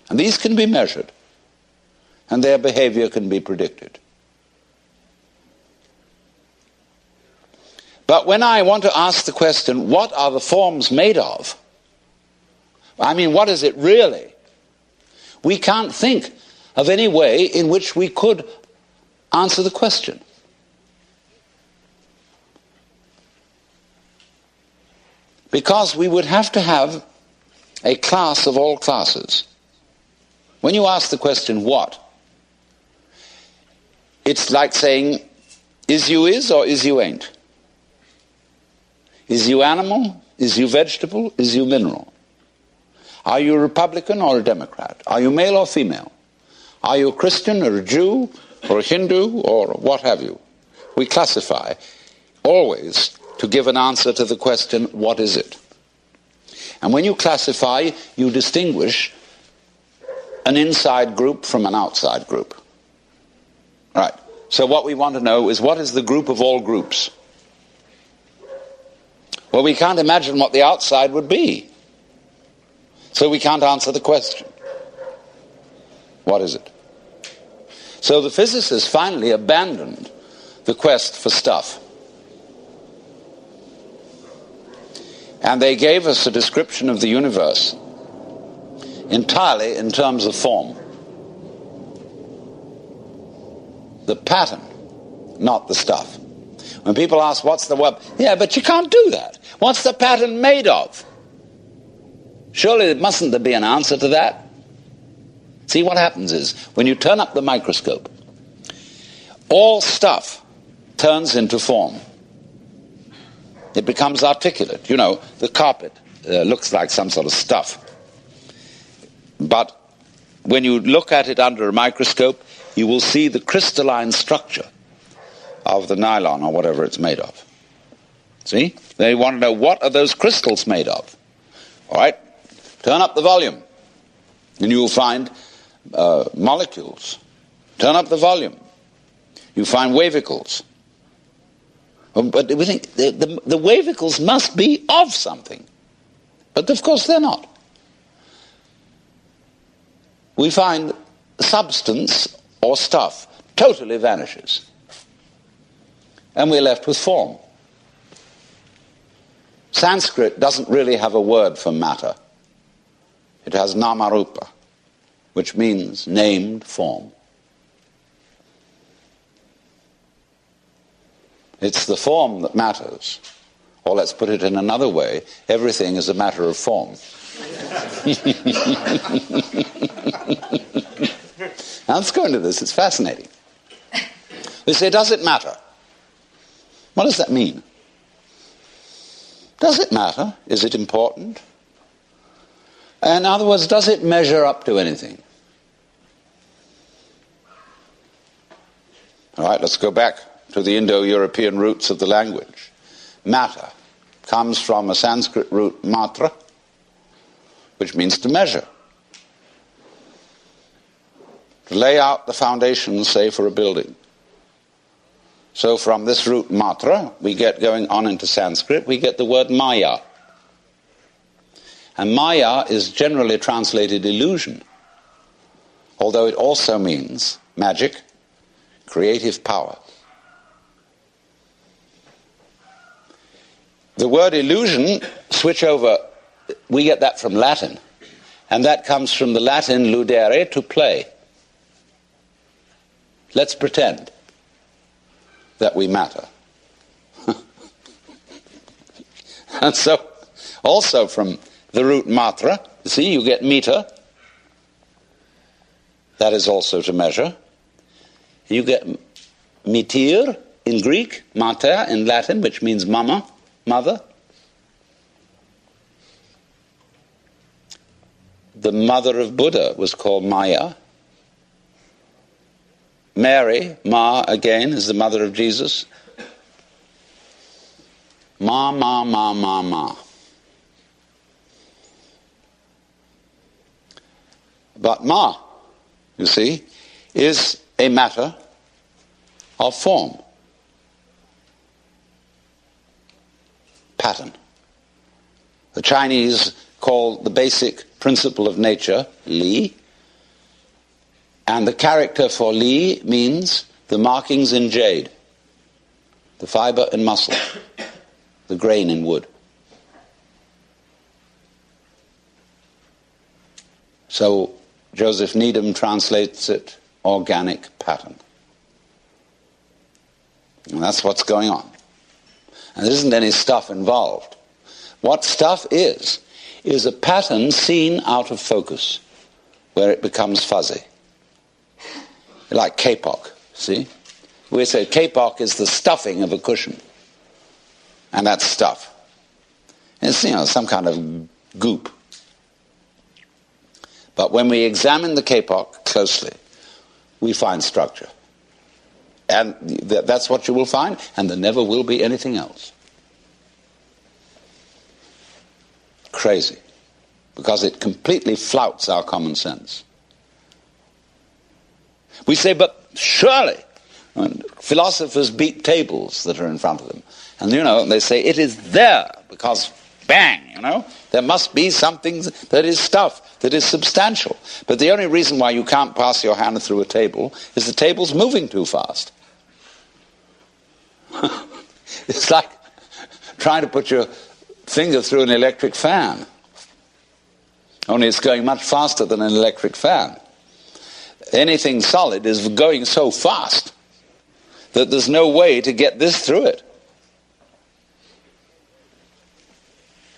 And these can be measured, and their behavior can be predicted. But when I want to ask the question, what are the forms made of? I mean, what is it really? We can't think of any way in which we could answer the question. Because we would have to have a class of all classes. When you ask the question, what? It's like saying, is you is or is you ain't? Is you animal? Is you vegetable? Is you mineral? Are you a Republican or a Democrat? Are you male or female? Are you a Christian or a Jew or a Hindu or what have you? We classify always to give an answer to the question, what is it? And when you classify, you distinguish an inside group from an outside group. Right. So what we want to know is, what is the group of all groups? Well, we can't imagine what the outside would be. So we can't answer the question. What is it? So the physicists finally abandoned the quest for stuff. And they gave us a description of the universe entirely in terms of form. The pattern, not the stuff. When people ask, what's the web? Yeah, but you can't do that. What's the pattern made of? Surely mustn't there be an answer to that? See, what happens is, when you turn up the microscope, all stuff turns into form. It becomes articulate. You know, the carpet looks like some sort of stuff. But when you look at it under a microscope, you will see the crystalline structure of the nylon or whatever it's made of. See? They want to know, what are those crystals made of? All right, turn up the volume and you will find molecules. Turn up the volume. You find wavicles. But we think the wavicles must be of something. But of course they're not. We find substance or stuff totally vanishes. And we're left with form. Sanskrit doesn't really have a word for matter. It has namarupa, which means named form. It's the form that matters. Or let's put it in another way, everything is a matter of form. Now let's go into this, it's fascinating. We say, does it matter? What does that mean? Does it matter? Is it important? In other words, does it measure up to anything? All right, let's go back to the Indo-European roots of the language. Matter comes from a Sanskrit root matra, which means to measure. To lay out the foundations, say, for a building. So from this root matra, we get, going on into Sanskrit, we get the word maya. And maya is generally translated illusion, although it also means magic, creative power. The word illusion, switch over, we get that from Latin. And that comes from the Latin ludere, to play. Let's pretend that we matter. And so, also from the root matra, you see, you get meter. That is also to measure. You get metir in Greek, mater in Latin, which means mama, mother. The mother of Buddha was called Maya. Mary, Ma again, is the mother of Jesus. Ma, ma, ma, ma, ma. But Ma, you see, is a matter of form. Pattern. The Chinese call the basic principle of nature Li. And the character for Li means the markings in jade, the fiber in muscle, the grain in wood. So Joseph Needham translates it organic pattern. And that's what's going on. And there isn't any stuff involved. What stuff is a pattern seen out of focus, where it becomes fuzzy. Like kapok, see? We say kapok is the stuffing of a cushion. And that's stuff. It's, some kind of goop. But when we examine the kapok closely, we find structure. And that's what you will find, and there never will be anything else. Crazy. Because it completely flouts our common sense. We say, but surely, philosophers beat tables that are in front of them. And they say, it is there, because bang, there must be something that is stuff, that is substantial. But the only reason why you can't pass your hand through a table is the table's moving too fast. It's like trying to put your finger through an electric fan. Only it's going much faster than an electric fan. Anything solid is going so fast that there's no way to get this through it.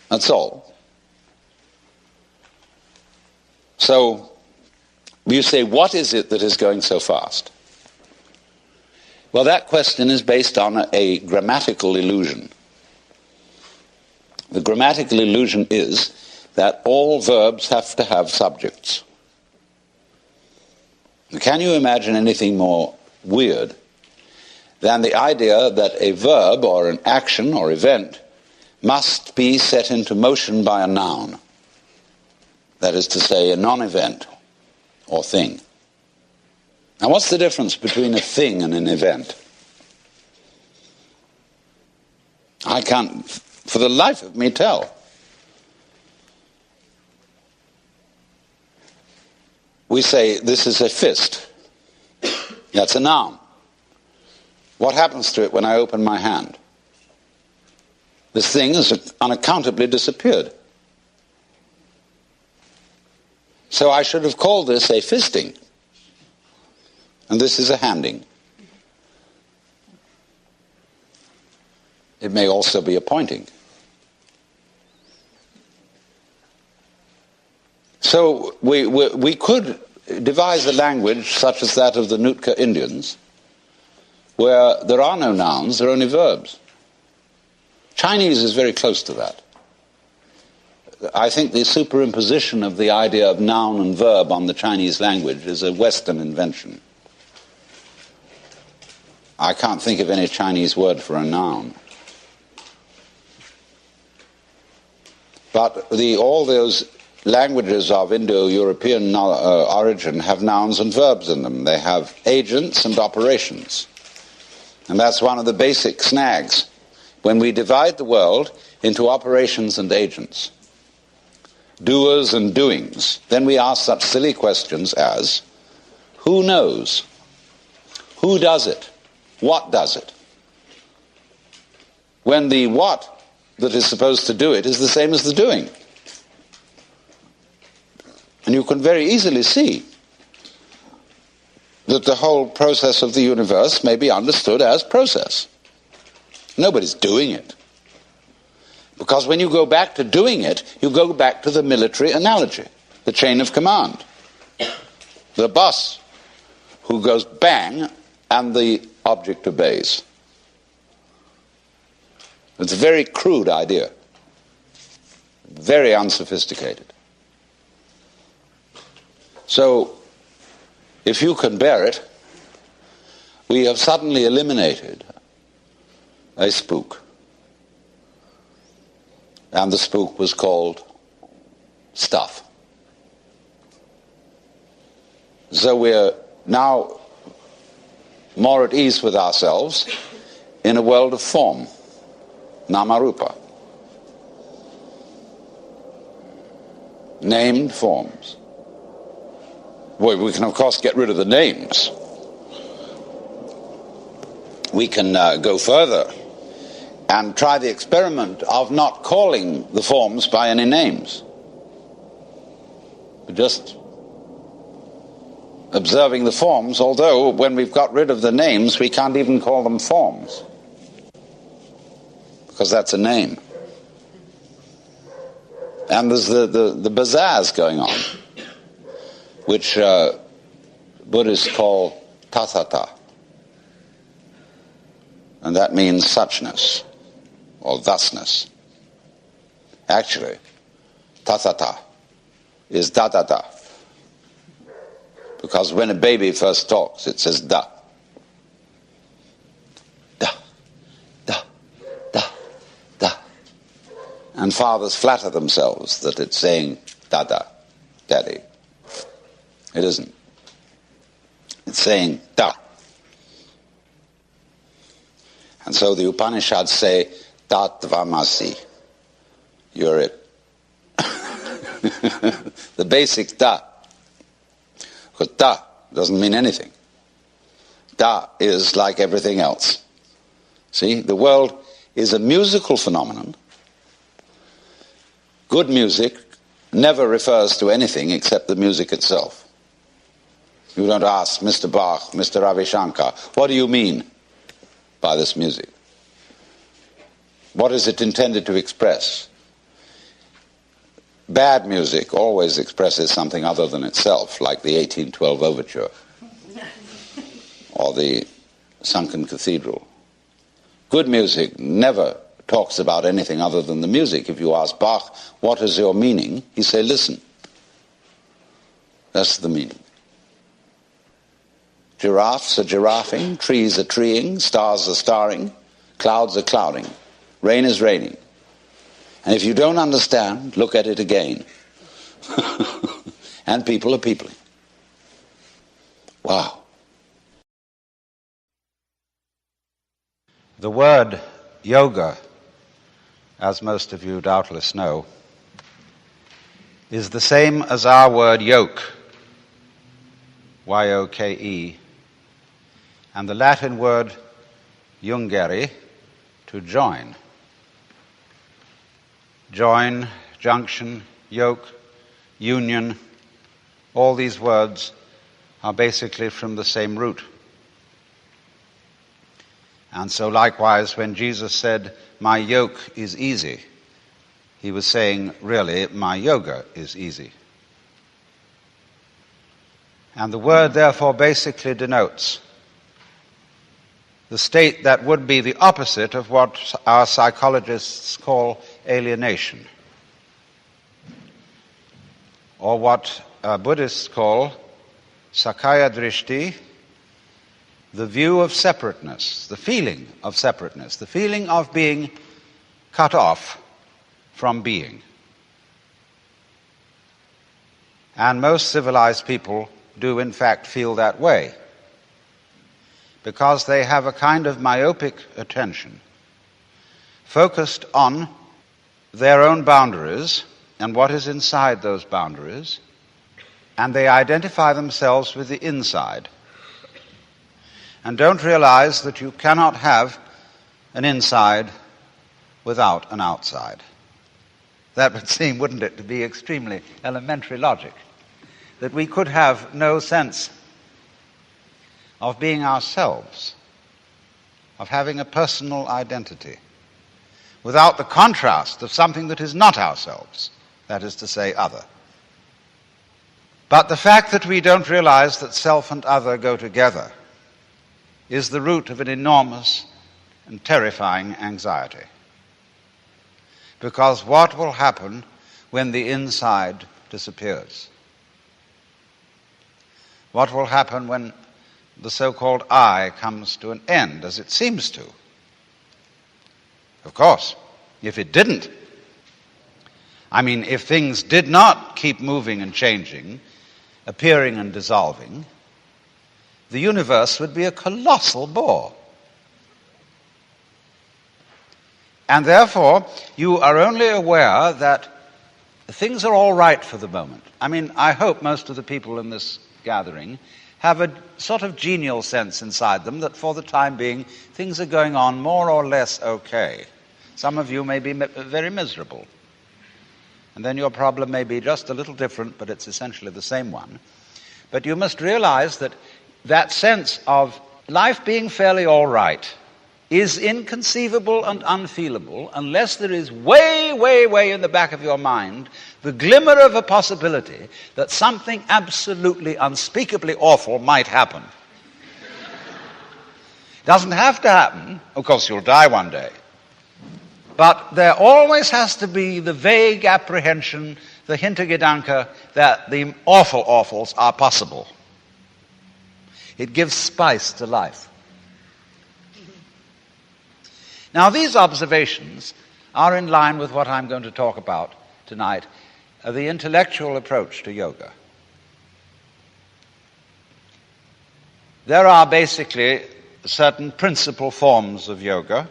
That's all. So, you say, what is it that is going so fast? Well, that question is based on a grammatical illusion. The grammatical illusion is that all verbs have to have subjects. Can you imagine anything more weird than the idea that a verb or an action or event must be set into motion by a noun? That is to say, a non-event or thing. Now, what's the difference between a thing and an event? I can't, for the life of me, tell. We say, this is a fist. That's a noun. What happens to it when I open my hand? This thing has unaccountably disappeared. So I should have called this a fisting. And this is a handing. It may also be a pointing. So we could devise a language such as that of the Nootka Indians, where there are no nouns, there are only verbs. Chinese is very close to that. I think the superimposition of the idea of noun and verb on the Chinese language is a Western invention. I can't think of any Chinese word for a noun. But all those languages of Indo-European origin have nouns and verbs in them. They have agents and operations. And that's one of the basic snags when we divide the world into operations and agents, doers and doings. Then we ask such silly questions as, who knows? Who does it? What does it? When the what that is supposed to do it is the same as the doing. And you can very easily see that the whole process of the universe may be understood as process. Nobody's doing it. Because when you go back to doing it, you go back to the military analogy, the chain of command. The boss who goes bang and the object obeys. It's a very crude idea, very unsophisticated. So, if you can bear it, we have suddenly eliminated a spook. And the spook was called stuff. So we're now more at ease with ourselves in a world of form, Namarupa. Named forms. Well, we can of course get rid of the names. We can go further and try the experiment of not calling the forms by any names. Just observing the forms, although when we've got rid of the names, we can't even call them forms, because that's a name. And there's the bazaars going on, which Buddhists call tathata. And that means suchness, or thusness. Actually, tathata is da-da-da. Because when a baby first talks, it says da. Da, da, da, da. And fathers flatter themselves that it's saying dada, daddy. It isn't. It's saying da. And so the Upanishads say, Tatvamasi. You're it. The basic da. Because da doesn't mean anything. Da is like everything else. See, the world is a musical phenomenon. Good music never refers to anything except the music itself. You don't ask Mr. Bach, Mr. Ravi Shankar, what do you mean by this music? What is it intended to express? Bad music always expresses something other than itself, like the 1812 Overture or the Sunken Cathedral. Good music never talks about anything other than the music. If you ask Bach, what is your meaning? He say, listen. That's the meaning. Giraffes are giraffing, trees are treeing, stars are starring, clouds are clouding, rain is raining. And if you don't understand, look at it again. And people are peopling. Wow. The word yoga, as most of you doubtless know, is the same as our word yoke, Y-O-K-E, and the Latin word jungere, to join. Join, junction, yoke, union, all these words are basically from the same root. And so likewise, when Jesus said, "My yoke is easy," he was saying, really, my yoga is easy. And the word, therefore, basically denotes the state that would be the opposite of what our psychologists call alienation, or what Buddhists call Sakaya Drishti, the view of separateness, the feeling of separateness, the feeling of being cut off from being. And most civilized people do in fact feel that way, because they have a kind of myopic attention focused on their own boundaries and what is inside those boundaries, and they identify themselves with the inside and don't realize that you cannot have an inside without an outside. That would seem, wouldn't it, to be extremely elementary logic, that we could have no sense of being ourselves, of having a personal identity, without the contrast of something that is not ourselves, that is to say, other. But the fact that we don't realize that self and other go together is the root of an enormous and terrifying anxiety. Because what will happen when the inside disappears? What will happen when the so-called I comes to an end, as it seems to? Of course, if it didn't, I mean, if things did not keep moving and changing, appearing and dissolving, the universe would be a colossal bore. And therefore, you are only aware that things are all right for the moment. I mean, I hope most of the people in this gathering have a sort of genial sense inside them that for the time being, things are going on more or less okay. Some of you may be very miserable. And then your problem may be just a little different, but it's essentially the same one. But you must realize that that sense of life being fairly all right is inconceivable and unfeelable unless there is way, way, way in the back of your mind the glimmer of a possibility that something absolutely unspeakably awful might happen. It doesn't have to happen. Of course, you'll die one day. But there always has to be the vague apprehension, the Hintergedanke, that the awful awfuls are possible. It gives spice to life. Now, these observations are in line with what I'm going to talk about tonight, the intellectual approach to yoga. There are basically certain principal forms of yoga.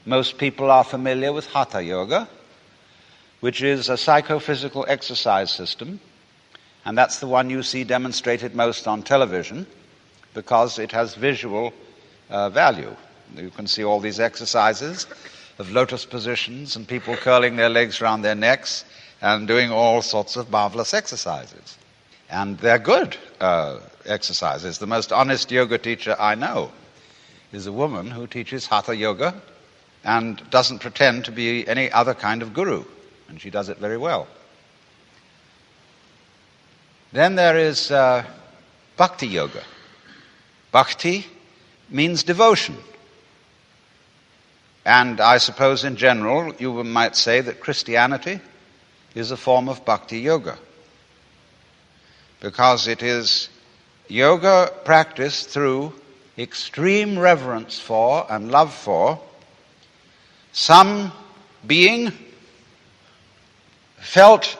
Most people are familiar with Hatha Yoga, which is a psychophysical exercise system, and that's the one you see demonstrated most on television because it has visual value. You can see all these exercises of lotus positions and people curling their legs around their necks and doing all sorts of marvelous exercises. And they're good exercises. The most honest yoga teacher I know is a woman who teaches Hatha Yoga and doesn't pretend to be any other kind of guru, and she does it very well. Then there is Bhakti Yoga. Bhakti means devotion. And I suppose in general you might say that Christianity is a form of Bhakti Yoga, because it is yoga practiced through extreme reverence for and love for some being felt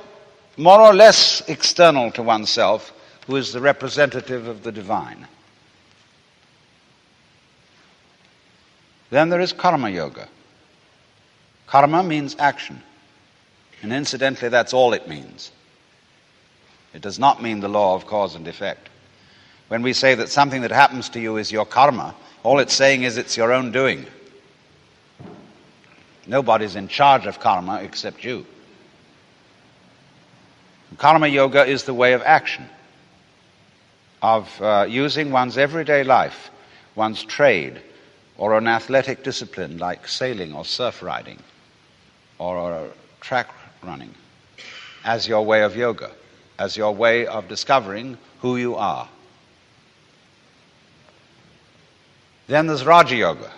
more or less external to oneself, who is the representative of the divine. Then there is karma yoga. Karma means action. And incidentally, that's all it means. It does not mean the law of cause and effect. When we say that something that happens to you is your karma, all it's saying is it's your own doing. Nobody's in charge of karma except you. Karma yoga is the way of action, of using one's everyday life, one's trade, or an athletic discipline like sailing or surf riding or track running as your way of yoga, as your way of discovering who you are. Then there's Raja Yoga.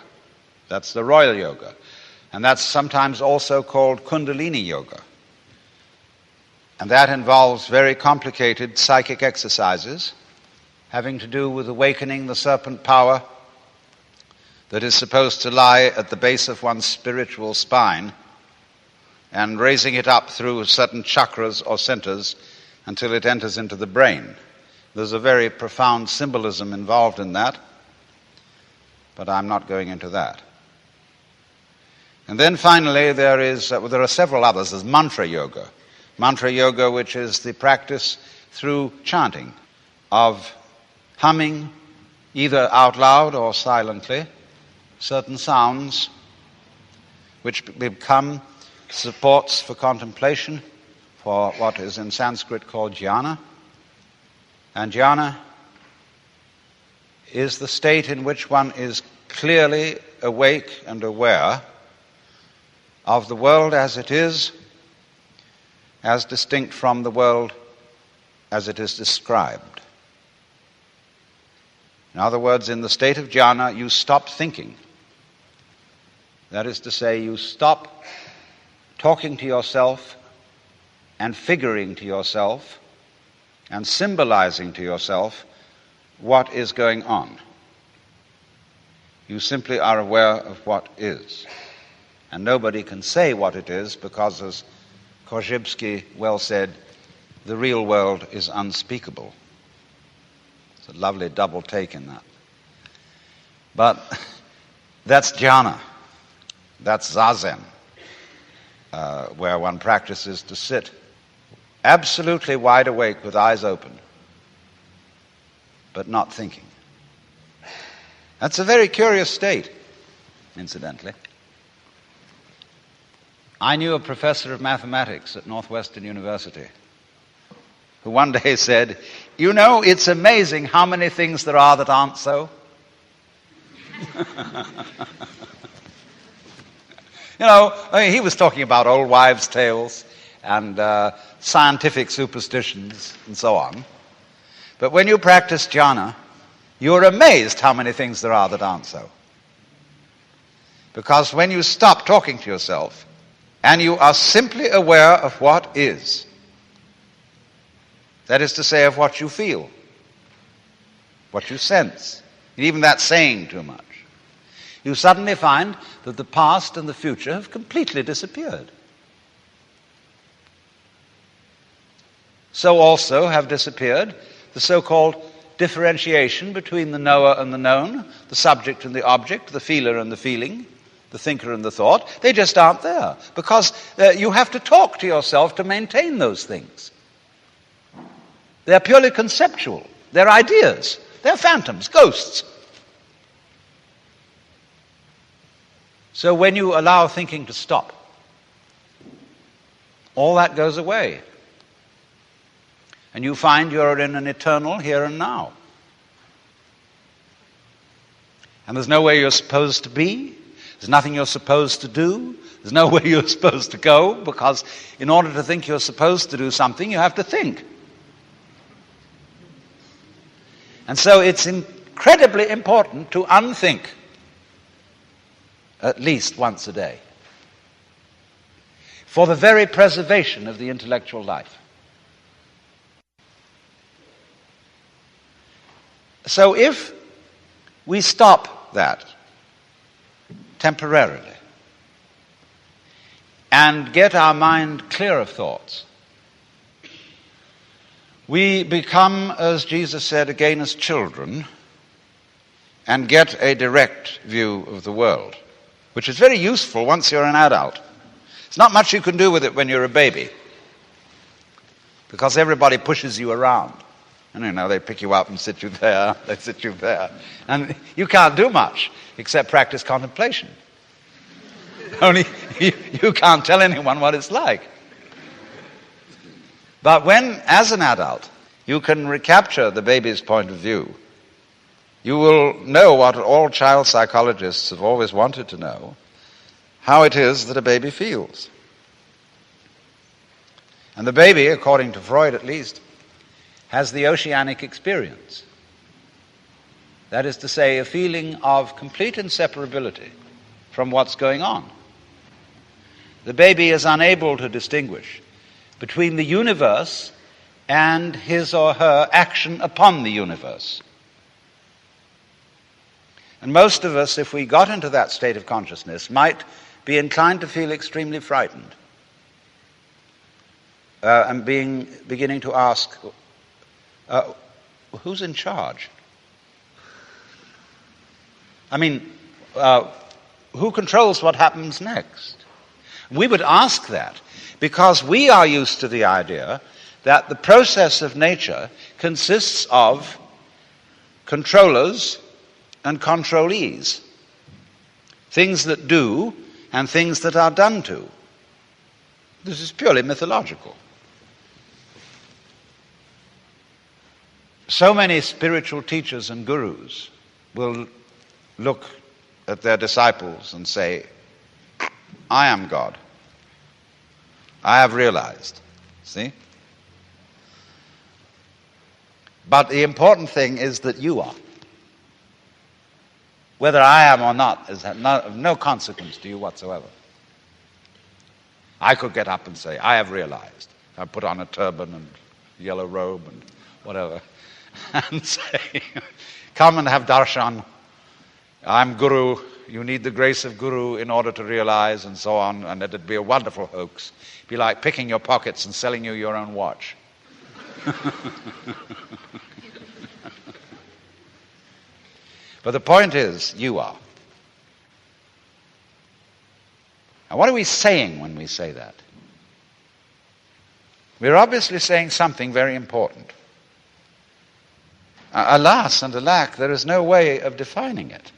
That's the royal yoga. And that's sometimes also called Kundalini Yoga. And that involves very complicated psychic exercises having to do with awakening the serpent power that is supposed to lie at the base of one's spiritual spine and raising it up through certain chakras or centers until it enters into the brain. There's a very profound symbolism involved in that, but I'm not going into that. And then finally there are several others. There's mantra yoga. Mantra yoga, which is the practice through chanting of humming, either out loud or silently, certain sounds which become supports for contemplation, for what is in Sanskrit called jhana. And jhana is the state in which one is clearly awake and aware of the world as it is, as distinct from the world as it is described. In other words, in the state of jhana, you stop thinking. That is to say, you stop talking to yourself and figuring to yourself and symbolizing to yourself what is going on. You simply are aware of what is. And nobody can say what it is because, as Korzybski well said, the real world is unspeakable. It's a lovely double take in that. But that's jhana. That's zazen, where one practices to sit absolutely wide awake with eyes open, but not thinking. That's a very curious state, incidentally. I knew a professor of mathematics at Northwestern University who one day said, "You know, it's amazing how many things there are that aren't so." You know, he was talking about old wives' tales and scientific superstitions and so on. But when you practice jhana, you're amazed how many things there are that aren't so. Because when you stop talking to yourself and you are simply aware of what is, that is to say, of what you feel, what you sense, and even that's saying too much, you suddenly find that the past and the future have completely disappeared. So also have disappeared the so-called differentiation between the knower and the known, the subject and the object, the feeler and the feeling, the thinker and the thought. They just aren't there because you have to talk to yourself to maintain those things. They're purely conceptual. They're ideas. They're phantoms, ghosts. So when you allow thinking to stop, all that goes away. And you find you're in an eternal here and now. And there's nowhere you're supposed to be. There's nothing you're supposed to do. There's nowhere you're supposed to go, because in order to think you're supposed to do something, you have to think. And so it's incredibly important to unthink at least once a day for the very preservation of the intellectual life. So if we stop that temporarily and get our mind clear of thoughts, we become, as Jesus said, again as children, and get a direct view of the world, which is very useful once you're an adult. There's not much you can do with it when you're a baby, because everybody pushes you around. And they pick you up and sit you there, they sit you there. And you can't do much except practice contemplation. Only you can't tell anyone what it's like. But when, as an adult, you can recapture the baby's point of view, you will know what all child psychologists have always wanted to know, how it is that a baby feels. And the baby, according to Freud at least, has the oceanic experience. That is to say, a feeling of complete inseparability from what's going on. The baby is unable to distinguish between the universe and his or her action upon the universe. And most of us, if we got into that state of consciousness, might be inclined to feel extremely frightened and beginning to ask, who's in charge? I mean, who controls what happens next? We would ask that because we are used to the idea that the process of nature consists of controllers and controlees, things that do and things that are done to. This is purely mythological. So many spiritual teachers and gurus will look at their disciples and say, I am God. I have realized. See? But the important thing is that you are. Whether I am or not is of no consequence to you whatsoever. I could get up and say, I have realized. I put on a turban and yellow robe and whatever. And say, come and have darshan. I'm Guru. You need the grace of Guru in order to realize, and so on. And it'd be a wonderful hoax. It'd be like picking your pockets and selling you your own watch. But the point is, you are. Now, what are we saying when we say that? We're obviously saying something very important. Alas and alack, there is no way of defining it.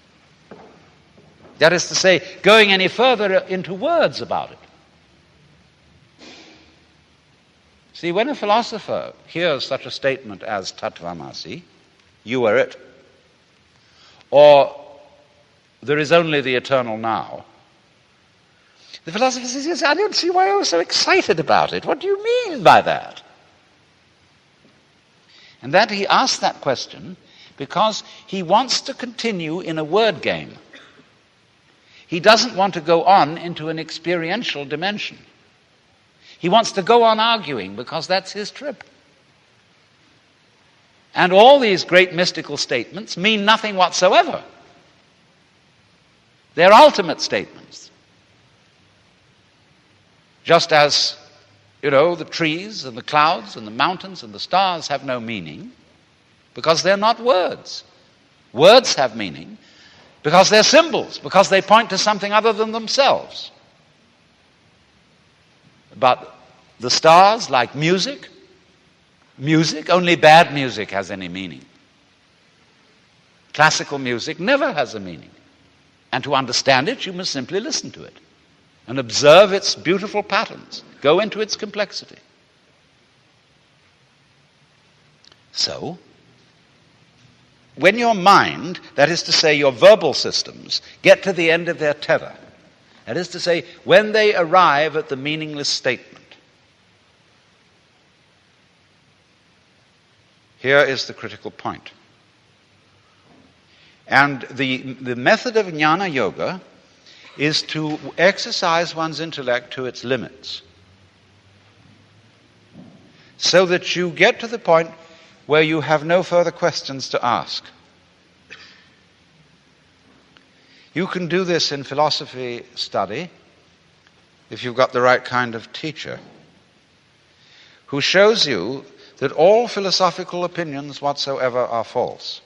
That is to say, going any further into words about it. See, when a philosopher hears such a statement as Tattvamasi, you are it, or there is only the eternal now, the philosopher says, yes, I don't see why you're so excited about it. What do you mean by that? And that he asks that question because he wants to continue in a word game. He doesn't want to go on into an experiential dimension. He wants to go on arguing because that's his trip. And all these great mystical statements mean nothing whatsoever. They're ultimate statements. Just as, the trees and the clouds and the mountains and the stars have no meaning because they're not words. Words have meaning because they're symbols, because they point to something other than themselves. But the stars, like music, only bad music has any meaning. Classical music never has a meaning. And to understand it, you must simply listen to it and observe its beautiful patterns, go into its complexity. So, when your mind, that is to say your verbal systems, get to the end of their tether, that is to say, when they arrive at the meaningless statement, here is the critical point. And the method of jnana yoga is to exercise one's intellect to its limits, so that you get to the point where you have no further questions to ask. You can do this in philosophy study if you've got the right kind of teacher who shows you that all philosophical opinions whatsoever are false.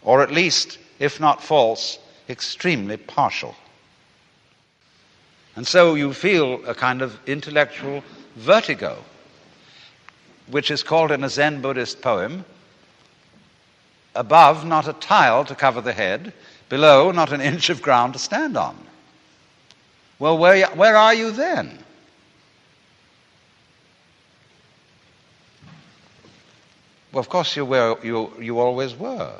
Or at least, if not false, extremely partial. And so you feel a kind of intellectual vertigo, which is called in a Zen Buddhist poem, above not a tile to cover the head, below not an inch of ground to stand on. Well, where are you then? Well, of course you always were.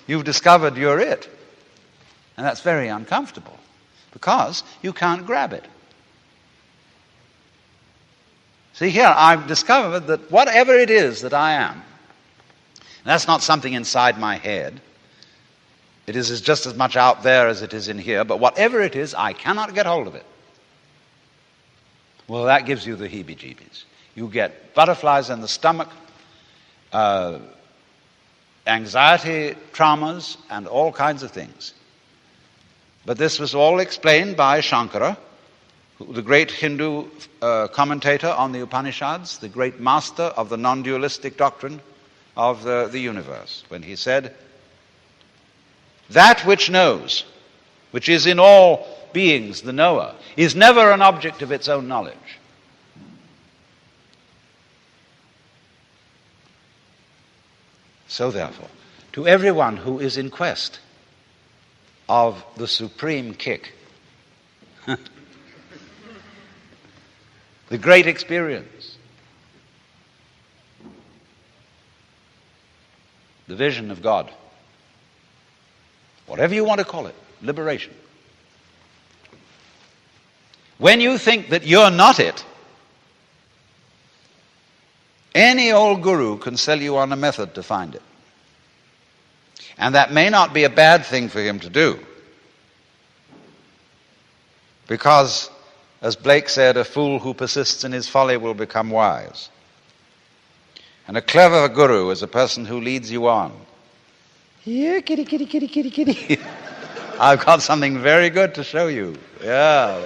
You've discovered you're it. And that's very uncomfortable because you can't grab it. See here, I've discovered that whatever it is that I am, that's not something inside my head. It is just as much out there as it is in here, but whatever it is, I cannot get hold of it. Well, that gives you the heebie-jeebies. You get butterflies in the stomach, anxiety, traumas, and all kinds of things. But this was all explained by Shankara, the great Hindu commentator on the Upanishads, the great master of the non-dualistic doctrine of the universe, when he said, "That which knows, which is in all beings the knower, is never an object of its own knowledge." So therefore, to everyone who is in quest of the supreme kick, the great experience, the vision of God, whatever you want to call it, liberation. When you think that you're not it, any old guru can sell you on a method to find it. And that may not be a bad thing for him to do. Because, as Blake said, a fool who persists in his folly will become wise. And a clever guru is a person who leads you on. Here, kitty, kitty, kitty, kitty, kitty. I've got something very good to show you. Yeah.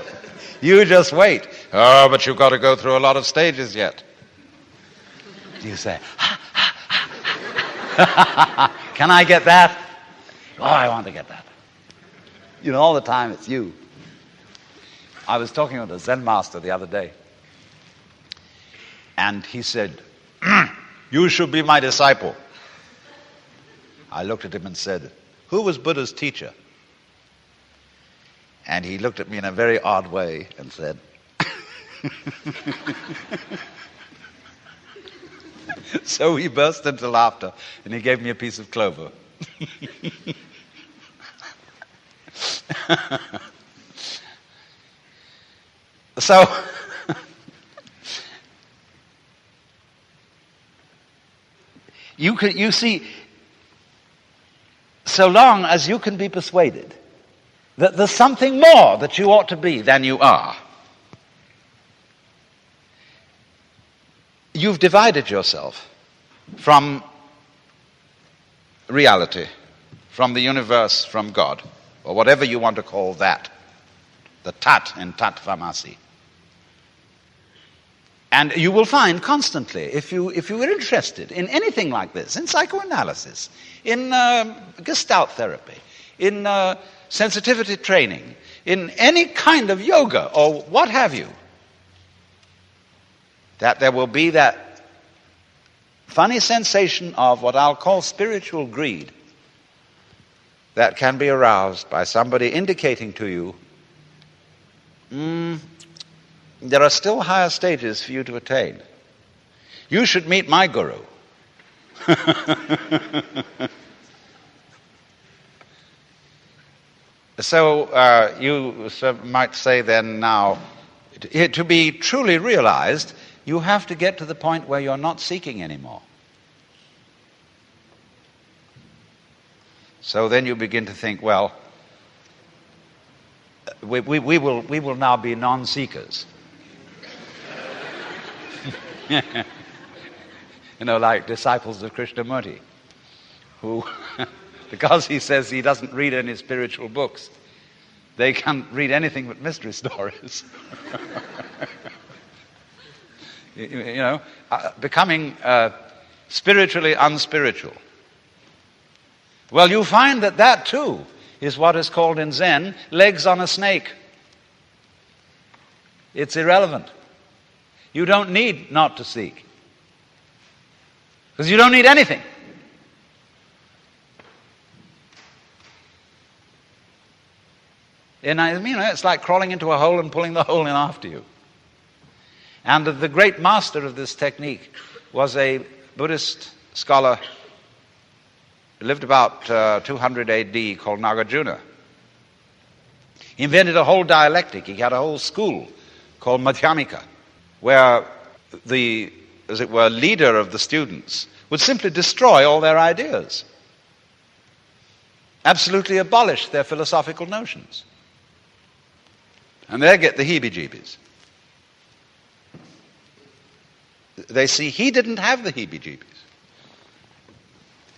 You just wait. Oh, but you've got to go through a lot of stages yet. You say, can I get that? Oh, I want to get that. You know, all the time it's you. I was talking with a Zen master the other day, and he said, "You should be my disciple." I looked at him and said, "Who was Buddha's teacher?" And he looked at me in a very odd way and said, so he burst into laughter and he gave me a piece of clover. So, you see, so long as you can be persuaded that there's something more that you ought to be than you are, you've divided yourself from reality, from the universe, from God, or whatever you want to call that, the Tat in Tattvamasi. And you will find constantly, if you are interested in anything like this, in psychoanalysis, in Gestalt therapy, in sensitivity training, in any kind of yoga or what have you, that there will be that funny sensation of what I'll call spiritual greed that can be aroused by somebody indicating to you, there are still higher stages for you to attain. You should meet my guru. So you might say then now, to be truly realized, you have to get to the point where you're not seeking anymore. So then you begin to think, well, we will now be non-seekers. Like disciples of Krishnamurti, who, because he says he doesn't read any spiritual books, they can't read anything but mystery stories. Becoming spiritually unspiritual. Well, you find that too is what is called in Zen legs on a snake. It's irrelevant. You don't need not to seek. Because you don't need anything. And it's like crawling into a hole and pulling the hole in after you. And the great master of this technique was a Buddhist scholar who lived about 200 AD called Nagarjuna. He invented a whole dialectic. He had a whole school called Madhyamika, where the, as it were, leader of the students would simply destroy all their ideas, absolutely abolish their philosophical notions. And they get the heebie-jeebies. They see he didn't have the heebie-jeebies.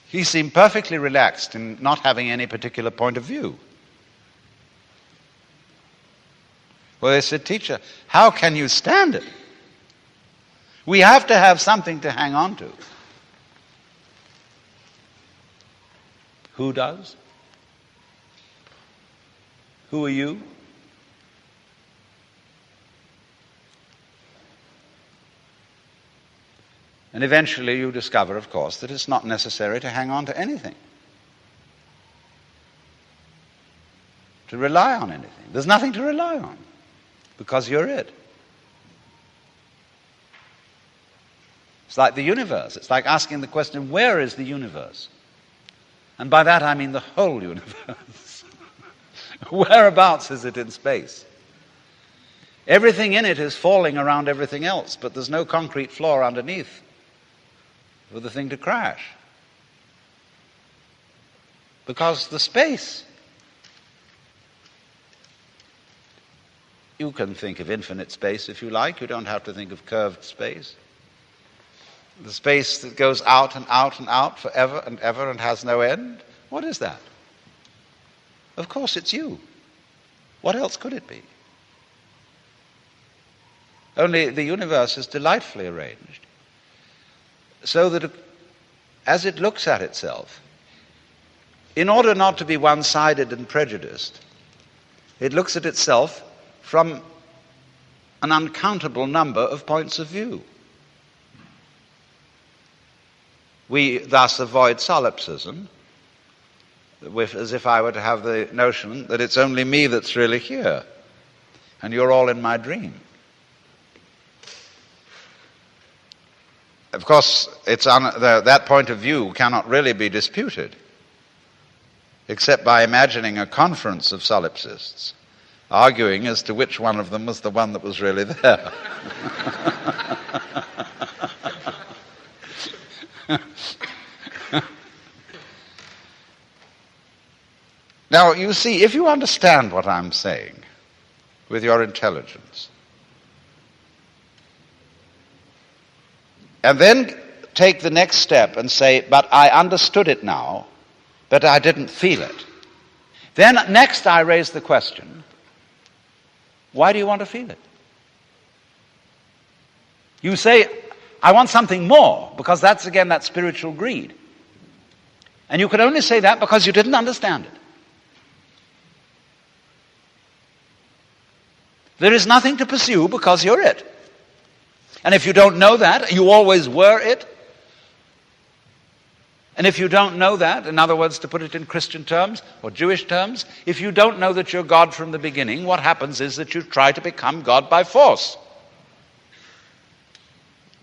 He seemed perfectly relaxed in not having any particular point of view. Well, they said, "Teacher, how can you stand it? We have to have something to hang on to." Who does? Who are you? And eventually you discover, of course, that it's not necessary to hang on to anything, to rely on anything. There's nothing to rely on, because you're it. It's like the universe. It's like asking the question, where is the universe? And by that I mean the whole universe. Whereabouts is it in space? Everything in it is falling around everything else, but there's no concrete floor underneath for the thing to crash. Because the space, you can think of infinite space if you like. You don't have to think of curved space. The space that goes out and out and out forever and ever and has no end. What is that? Of course it's you. What else could it be? Only the universe is delightfully arranged so that as it looks at itself, in order not to be one-sided and prejudiced, it looks at itself from an uncountable number of points of view. We thus avoid solipsism, as if I were to have the notion that it's only me that's really here, and you're all in my dream. Of course, that point of view cannot really be disputed, except by imagining a conference of solipsists, arguing as to which one of them was the one that was really there. Now, you see, if you understand what I'm saying with your intelligence, and then take the next step and say, but I understood it now, but I didn't feel it. Then next I raise the question, why do you want to feel it? You say, I want something more, because that's again that spiritual greed. And you could only say that because you didn't understand it. There is nothing to pursue because you're it. And if you don't know that, you always were it. And if you don't know that, in other words, to put it in Christian terms or Jewish terms, if you don't know that you're God from the beginning, what happens is that you try to become God by force.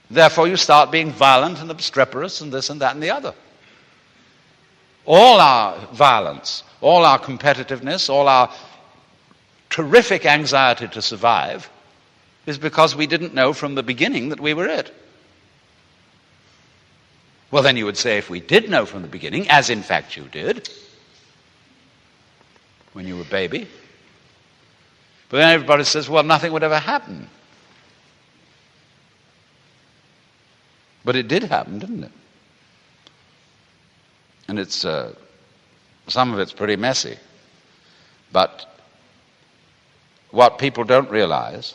Therefore, you start being violent and obstreperous and this and that and the other. All our violence, all our competitiveness, all our terrific anxiety to survive is because we didn't know from the beginning that we were it. Well, then you would say, if we did know from the beginning, as in fact you did, when you were a baby, but then everybody says, well, nothing would ever happen. But it did happen, didn't it? And it's some of it's pretty messy. But what people don't realize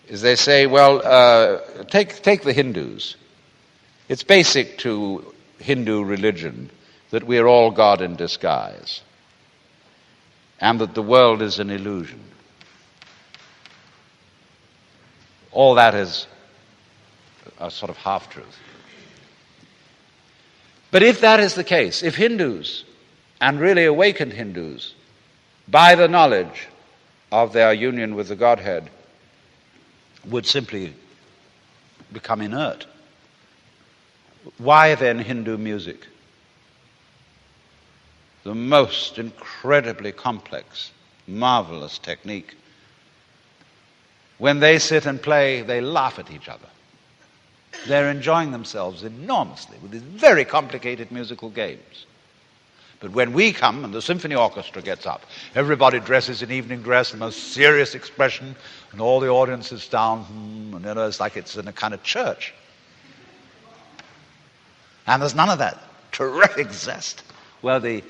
is they say, well, take the Hindus. It's basic to Hindu religion that we are all God in disguise and that the world is an illusion. All that is a sort of half-truth. But if that is the case, if Hindus, and really awakened Hindus, by the knowledge of their union with the Godhead, would simply become inert, why then Hindu music? The most incredibly complex, marvelous technique. When they sit and play, they laugh at each other. They're enjoying themselves enormously with these very complicated musical games. But when we come and the symphony orchestra gets up, everybody dresses in evening dress, the most serious expression, and all the audience is down, and it's like it's in a kind of church. And there's none of that terrific zest where the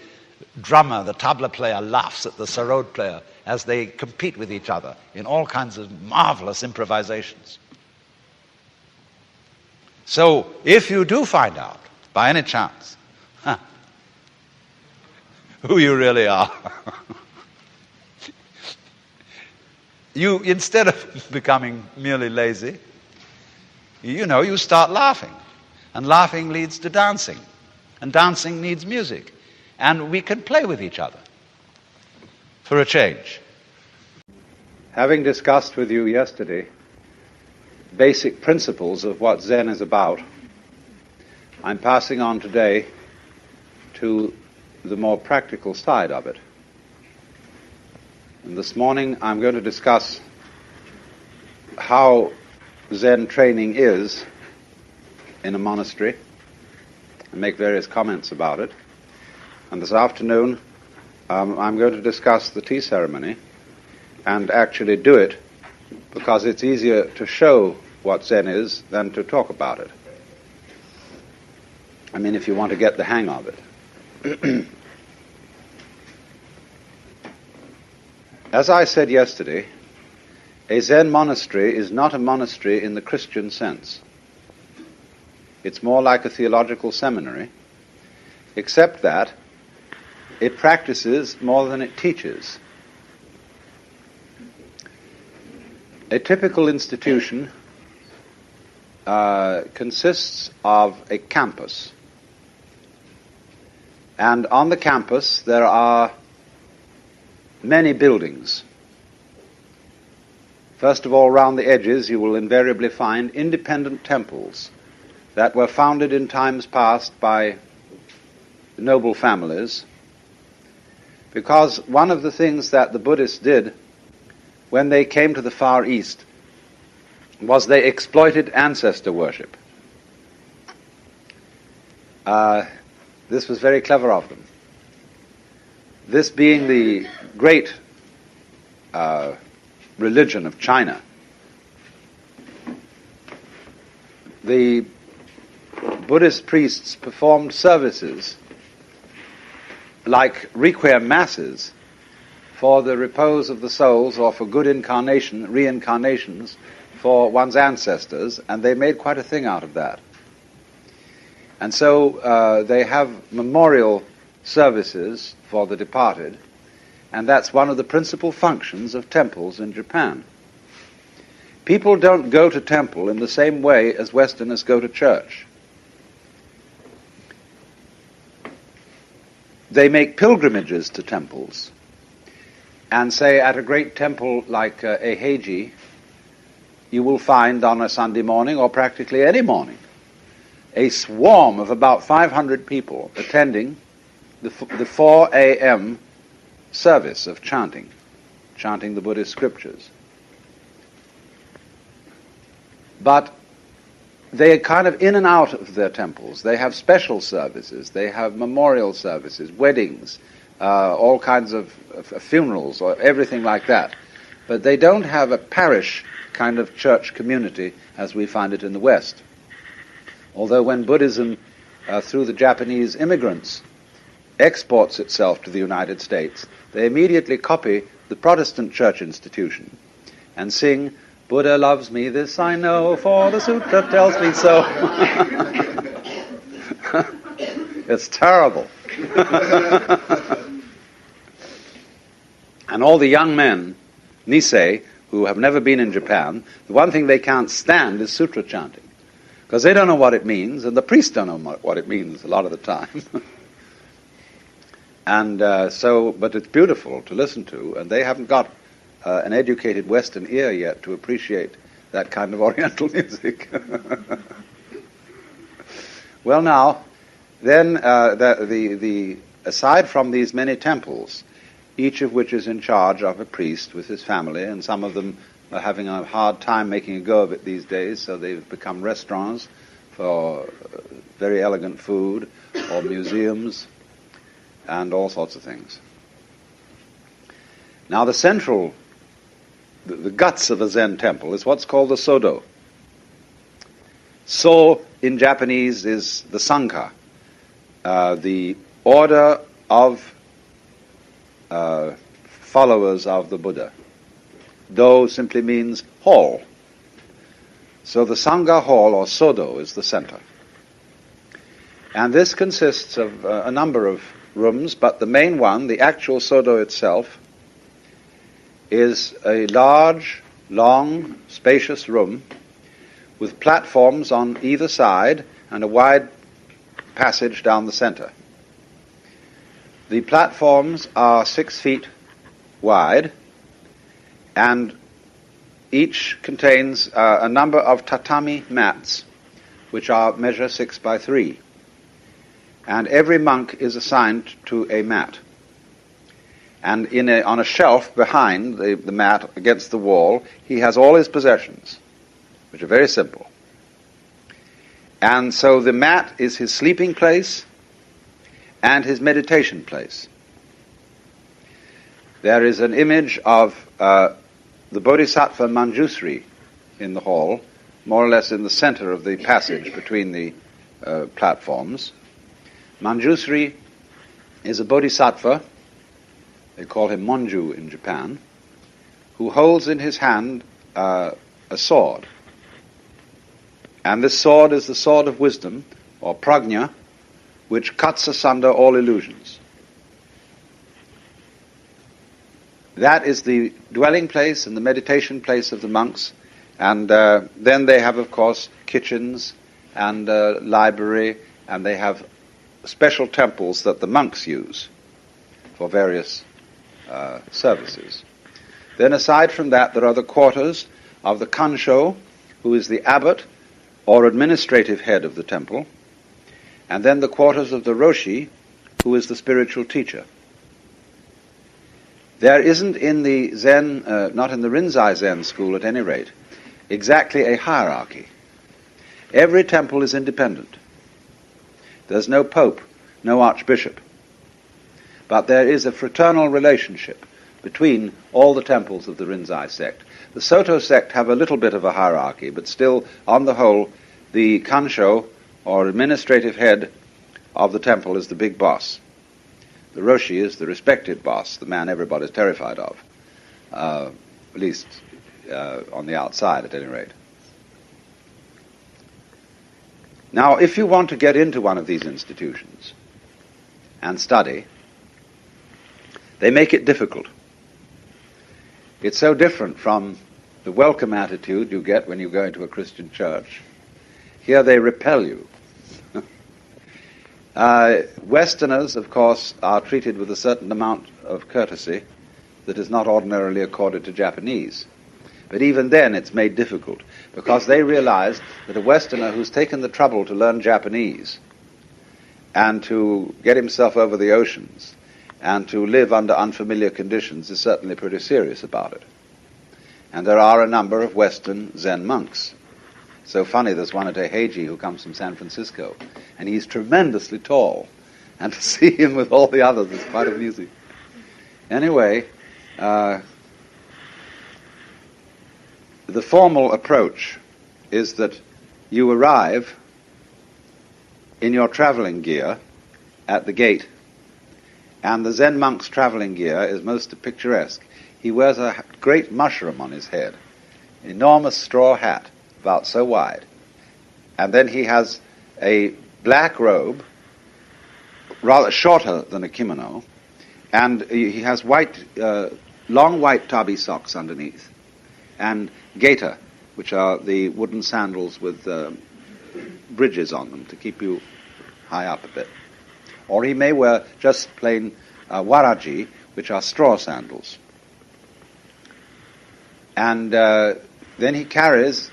drummer, the tabla player, laughs at the sarod player as they compete with each other in all kinds of marvelous improvisations. So if you do find out, by any chance, who you really are, you, instead of becoming merely lazy, you start laughing. And laughing leads to dancing. And dancing needs music. And we can play with each other for a change. Having discussed with you yesterday basic principles of what Zen is about, I'm passing on today to the more practical side of it. And this morning I'm going to discuss how Zen training is in a monastery and make various comments about it. And this afternoon I'm going to discuss the tea ceremony and actually do it because it's easier to show what Zen is than to talk about it. I mean, if you want to get the hang of it. As I said yesterday, a Zen monastery is not a monastery in the Christian sense. It's more like a theological seminary, except that it practices more than it teaches. A typical institution consists of a campus. And on the campus there are many buildings. First of all, round the edges you will invariably find independent temples that were founded in times past by noble families, because one of the things that the Buddhists did when they came to the Far East was they exploited ancestor worship. This was very clever of them. This being the great religion of China, the Buddhist priests performed services like requiem masses for the repose of the souls or for good reincarnations for one's ancestors, and they made quite a thing out of that. And so they have memorial services for the departed, and that's one of the principal functions of temples in Japan. People don't go to temple in the same way as Westerners go to church. They make pilgrimages to temples, and say at a great temple like Eiheiji, you will find on a Sunday morning, or practically any morning, a swarm of about 500 people attending the 4 a.m. service of chanting the Buddhist scriptures. But they are kind of in and out of their temples. They have special services, they have memorial services, weddings, all kinds of funerals, or everything like that. But they don't have a parish kind of church community as we find it in the West. Although when Buddhism, through the Japanese immigrants, exports itself to the United States, they immediately copy the Protestant church institution and sing, "Buddha loves me, this I know, for the sutra tells me so." It's terrible. And all the young men, Nisei, who have never been in Japan, the one thing they can't stand is sutra chanting, because they don't know what it means, and the priests don't know what it means a lot of the time. And but it's beautiful to listen to, and they haven't got an educated Western ear yet to appreciate that kind of Oriental music. Well, now, then, aside from these many temples, each of which is in charge of a priest with his family, and some of them are having a hard time making a go of it these days, so they've become restaurants for very elegant food, or museums, and all sorts of things. Now the guts of a Zen temple is what's called the Sodo. So in Japanese is the Sangha, the order of followers of the Buddha. Do simply means hall. So the Sangha hall, or Sodo, is the center. And this consists of a number of rooms, but the main one, the actual Sodo itself, is a large, long, spacious room with platforms on either side and a wide passage down the center. The platforms are 6 feet wide, and each contains a number of tatami mats, which measure 6 by 3. And every monk is assigned to a mat. And on a shelf behind the mat against the wall, he has all his possessions, which are very simple. And so the mat is his sleeping place and his meditation place. There is an image of the Bodhisattva Manjusri in the hall, more or less in the center of the passage between the platforms. Manjusri is a bodhisattva, they call him Monju in Japan, who holds in his hand a sword. And this sword is the sword of wisdom, or prajna, which cuts asunder all illusions. That is the dwelling place and the meditation place of the monks. And then they have, of course, kitchens and library, and they have special temples that the monks use for various services. Then aside from that, there are the quarters of the Kansho, who is the abbot or administrative head of the temple, and then the quarters of the Roshi, who is the spiritual teacher. There isn't in the Zen, not in the Rinzai Zen school at any rate, exactly a hierarchy. Every temple is independent. There's no pope, no archbishop. But there is a fraternal relationship between all the temples of the Rinzai sect. The Soto sect have a little bit of a hierarchy, but still, on the whole, the Kansho, or administrative head of the temple, is the big boss. The Roshi is the respected boss, the man everybody's terrified of, at least on the outside, at any rate. Now, if you want to get into one of these institutions and study, they make it difficult. It's so different from the welcome attitude you get when you go into a Christian church. Here they repel you. Westerners, of course, are treated with a certain amount of courtesy that is not ordinarily accorded to Japanese. But even then it's made difficult, because they realize that a Westerner who's taken the trouble to learn Japanese and to get himself over the oceans and to live under unfamiliar conditions is certainly pretty serious about it. And there are a number of Western Zen monks. So funny, there's one at Eiheiji who comes from San Francisco, and he's tremendously tall, and to see him with all the others is quite amusing. Anyway, the formal approach is that you arrive in your traveling gear at the gate. And the Zen monk's traveling gear is most picturesque. He wears a great mushroom on his head, an enormous straw hat, about so wide. And then he has a black robe, rather shorter than a kimono, and he has long white tabi socks underneath, and gaiter, which are the wooden sandals with bridges on them to keep you high up a bit. Or he may wear just plain waraji, which are straw sandals. And then he carries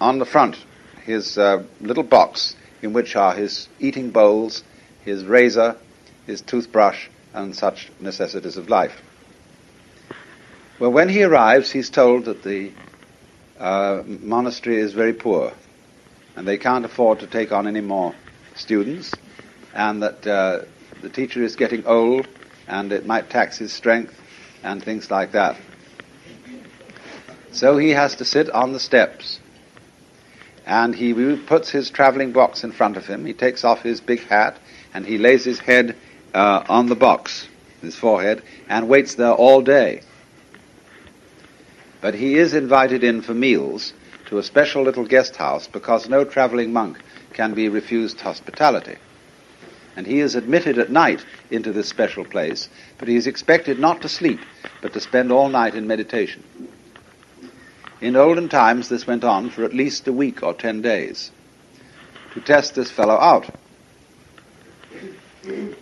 on the front his little box in which are his eating bowls, his razor, his toothbrush, and such necessities of life. Well, when he arrives, he's told that the monastery is very poor, and they can't afford to take on any more students, and that the teacher is getting old, and it might tax his strength, and things like that. So he has to sit on the steps, and he puts his traveling box in front of him. He takes off his big hat, and he lays his head on the box, his forehead, and waits there all day. But he is invited in for meals to a special little guest house, because no traveling monk can be refused hospitality. And he is admitted at night into this special place, but he is expected not to sleep, but to spend all night in meditation. In olden times, this went on for at least a week or 10 days to test this fellow out.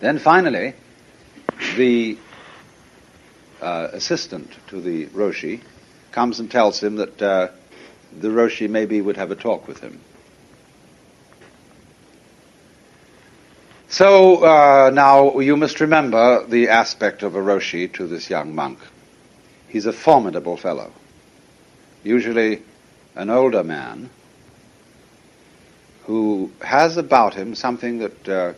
Then finally, the assistant to the Roshi comes and tells him that the Roshi maybe would have a talk with him. So now you must remember the aspect of a Roshi to this young monk. He's a formidable fellow, usually an older man who has about him something that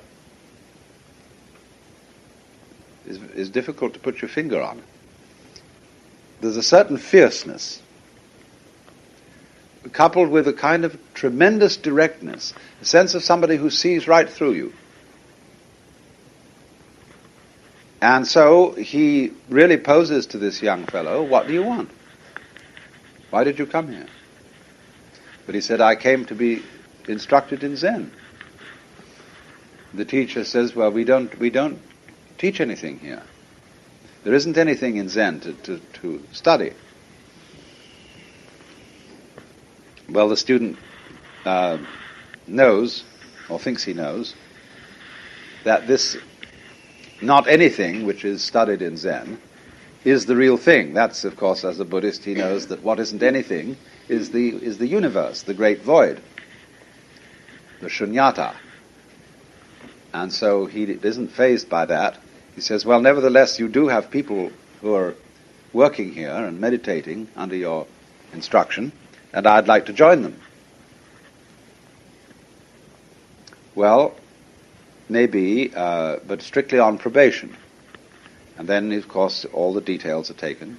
is difficult to put your finger on. There's a certain fierceness, coupled with a kind of tremendous directness, a sense of somebody who sees right through you. And so he really poses to this young fellow, "What do you want? Why did you come here?" But he said, "I came to be instructed in Zen." The teacher says, "Well, we don't teach anything here. There isn't anything in Zen to study." Well, the student knows, or thinks he knows, that this not anything which is studied in Zen is the real thing. That's, of course, as a Buddhist, he knows that what isn't anything is the universe, the great void, the shunyata. And so he isn't fazed by that. He says, "Well, nevertheless, you do have people who are working here and meditating under your instruction, and I'd like to join them." Well, maybe, but strictly on probation. And then, of course, all the details are taken.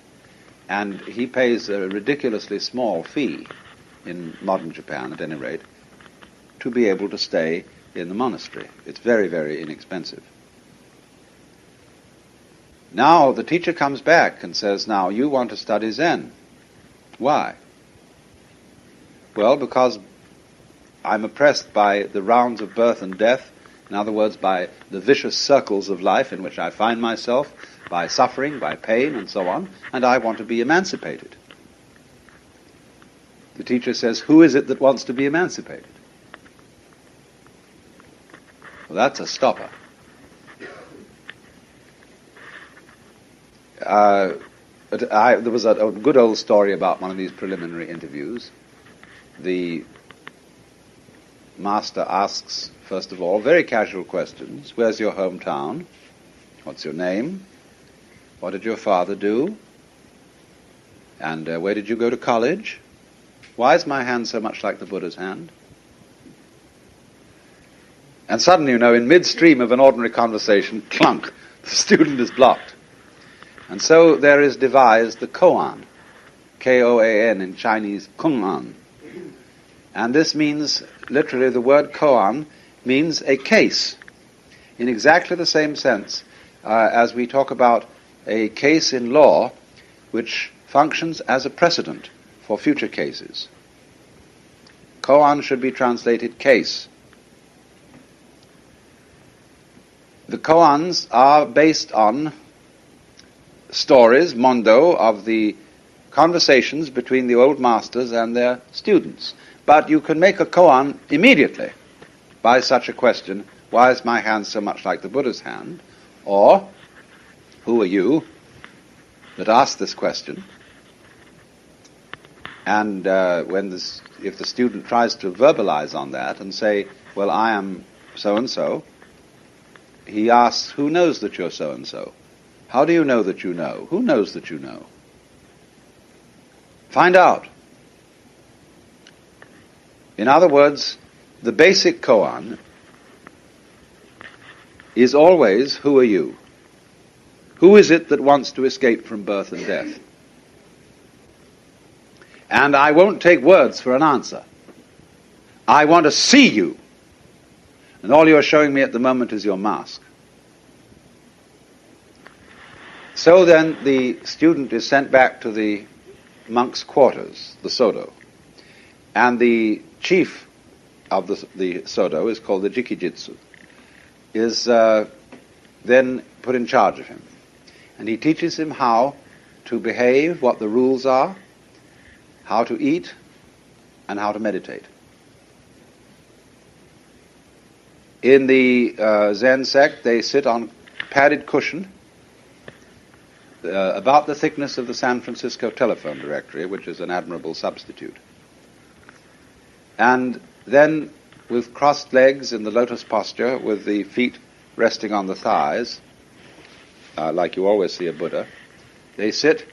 And he pays a ridiculously small fee, in modern Japan at any rate, to be able to stay in the monastery. It's very, very inexpensive. Now the teacher comes back and says, "Now you want to study Zen. Why?" "Well, because I'm oppressed by the rounds of birth and death, in other words, by the vicious circles of life in which I find myself, by suffering, by pain, and so on, and I want to be emancipated." The teacher says, "Who is it that wants to be emancipated?" Well, that's a stopper. There was a good old story about one of these preliminary interviews. The master asks, first of all, very casual questions. "Where's your hometown? What's your name? What did your father do? And where did you go to college? Why is my hand so much like the Buddha's hand?" And suddenly, in midstream of an ordinary conversation, clunk, the student is blocked. And so there is devised the koan, K-O-A-N in Chinese, kung-an. And this means, literally, the word koan means a case, in exactly the same sense as we talk about a case in law which functions as a precedent for future cases. Koan should be translated case. The koans are based on stories, mondo, of the conversations between the old masters and their students. But you can make a koan immediately by such a question: why is my hand so much like the Buddha's hand? Or, who are you that asked this question? And if the student tries to verbalize on that and say, well, I am so-and-so, he asks, who knows that you're so-and-so? How do you know that you know? Who knows that you know? Find out. In other words, the basic koan is always, who are you? Who is it that wants to escape from birth and death? And I won't take words for an answer. I want to see you. And all you're showing me at the moment is your mask. So then the student is sent back to the monk's quarters, the Sodo. And the chief of the Sodo is called the Jikijitsu, is then put in charge of him. And he teaches him how to behave, what the rules are, how to eat, and how to meditate. In the Zen sect, they sit on padded cushion about the thickness of the San Francisco telephone directory, which is an admirable substitute. And then, with crossed legs in the lotus posture, with the feet resting on the thighs, like you always see a Buddha, they sit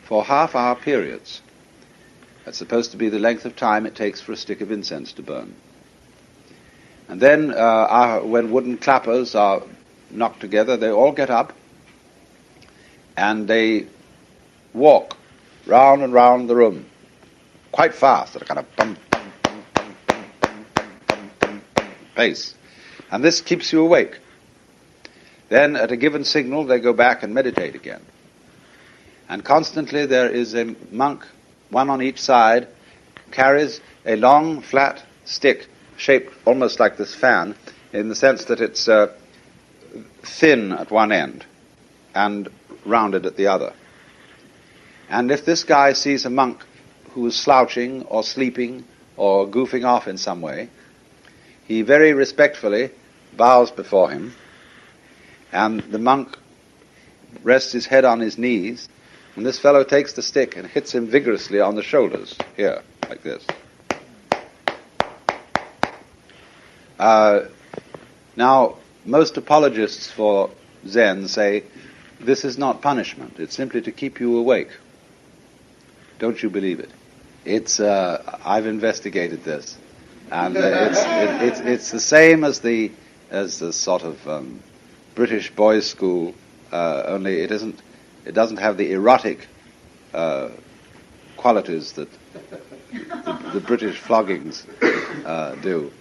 for half-hour periods. That's supposed to be the length of time it takes for a stick of incense to burn. And then, when wooden clappers are knocked together, they all get up and they walk round and round the room, quite fast, at a kind of bum, bum, bum, bum, bum, bum, bum, bum, bum, bum pace. And this keeps you awake. Then, at a given signal, they go back and meditate again. And constantly there is a monk, one on each side, carries a long, flat stick, shaped almost like this fan, in the sense that it's thin at one end and rounded at the other. And if this guy sees a monk who is slouching or sleeping or goofing off in some way, he very respectfully bows before him, and the monk rests his head on his knees, and this fellow takes the stick and hits him vigorously on the shoulders, here, like this. Now, most apologists for Zen say, this is not punishment, it's simply to keep you awake. Don't you believe it? It's, I've investigated this, and it's the same as the sort of British boys' school, only it doesn't have the erotic qualities that the British floggings do.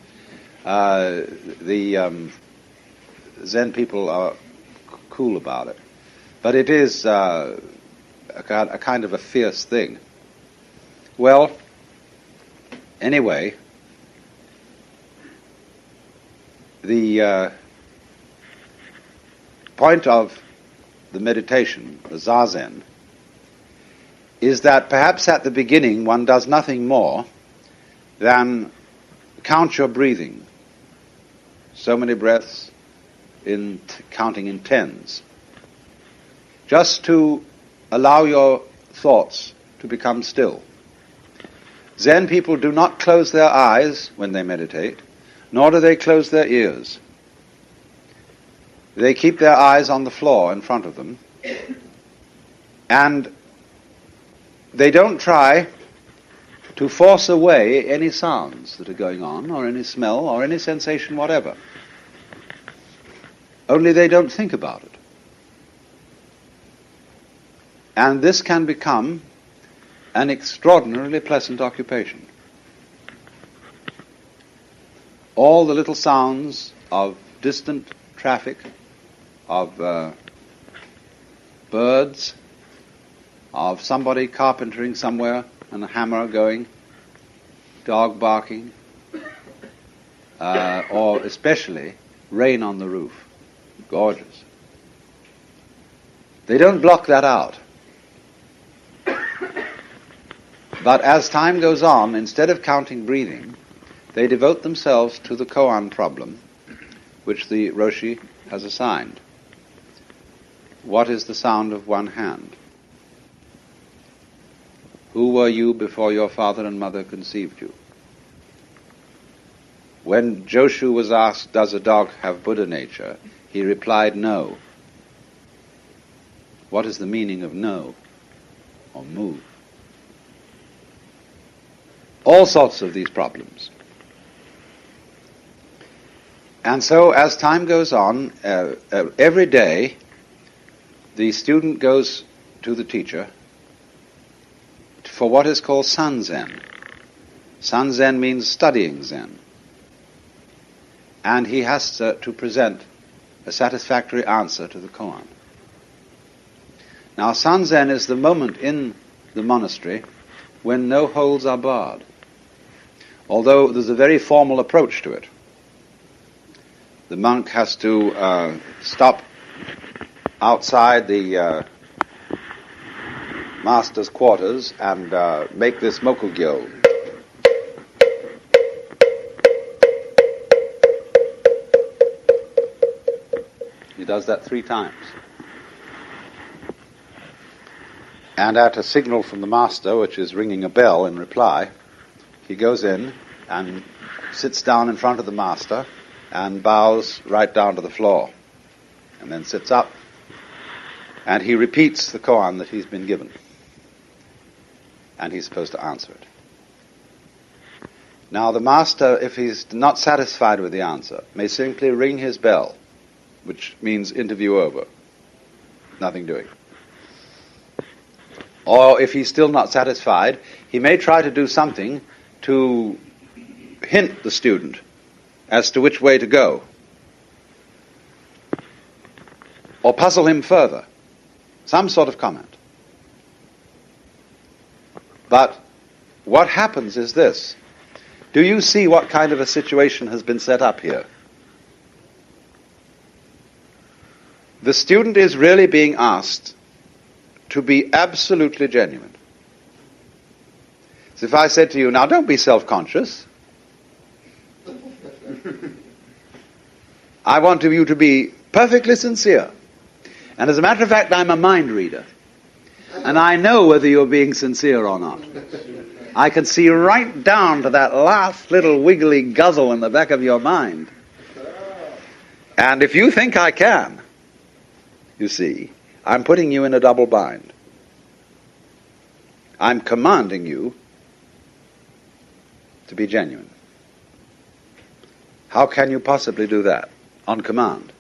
The Zen people are cool about it, but it is a kind of a fierce thing. Well, anyway, the point of the meditation, the Zazen, is that perhaps at the beginning one does nothing more than count your breathing. So many breaths, counting in tens. Just to allow your thoughts to become still. Zen people do not close their eyes when they meditate, nor do they close their ears. They keep their eyes on the floor in front of them, and they don't try to force away any sounds that are going on, or any smell, or any sensation whatever. Only they don't think about it. And this can become an extraordinarily pleasant occupation. all the little sounds of distant traffic, of birds, of somebody carpentering somewhere and a hammer going, dog barking, or especially rain on the roof. Gorgeous. They don't block that out. But as time goes on, instead of counting breathing, they devote themselves to the koan problem, which the Roshi has assigned. What is the sound of one hand? Who were you before your father and mother conceived you? When Joshu was asked, does a dog have Buddha nature? He replied, no. What is the meaning of no or mu? All sorts of these problems. And so as time goes on, every day the student goes to the teacher for what is called sanzen. Sanzen means studying Zen. And he has to present a satisfactory answer to the koan. Now, sanzen is the moment in the monastery when no holds are barred, although there's a very formal approach to it. The monk has to stop outside the master's quarters and make this mokugyo. He does that 3 times. And at a signal from the master, which is ringing a bell in reply, he goes in and sits down in front of the master and bows right down to the floor, and then sits up, and he repeats the koan that he's been given, and he's supposed to answer it. Now the master, if he's not satisfied with the answer, may simply ring his bell, which means interview over, nothing doing. Or if he's still not satisfied, he may try to do something to hint the student as to which way to go, or puzzle him further, some sort of comment. But what happens is this. Do you see what kind of a situation has been set up here? The student is really being asked to be absolutely genuine. So if I said to you, now don't be self-conscious. I want you to be perfectly sincere. And as a matter of fact, I'm a mind reader. And I know whether you're being sincere or not. I can see right down to that last little wiggly guzzle in the back of your mind. And if you think I can, you see, I'm putting you in a double bind. I'm commanding you to be genuine. How can you possibly do that on command?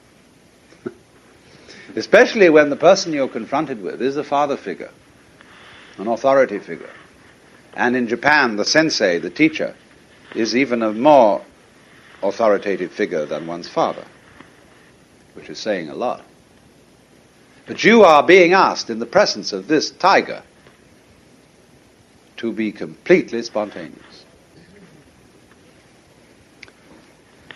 Especially when the person you're confronted with is a father figure, an authority figure. And in Japan, the sensei, the teacher, is even a more authoritative figure than one's father, which is saying a lot. But you are being asked in the presence of this tiger to be completely spontaneous.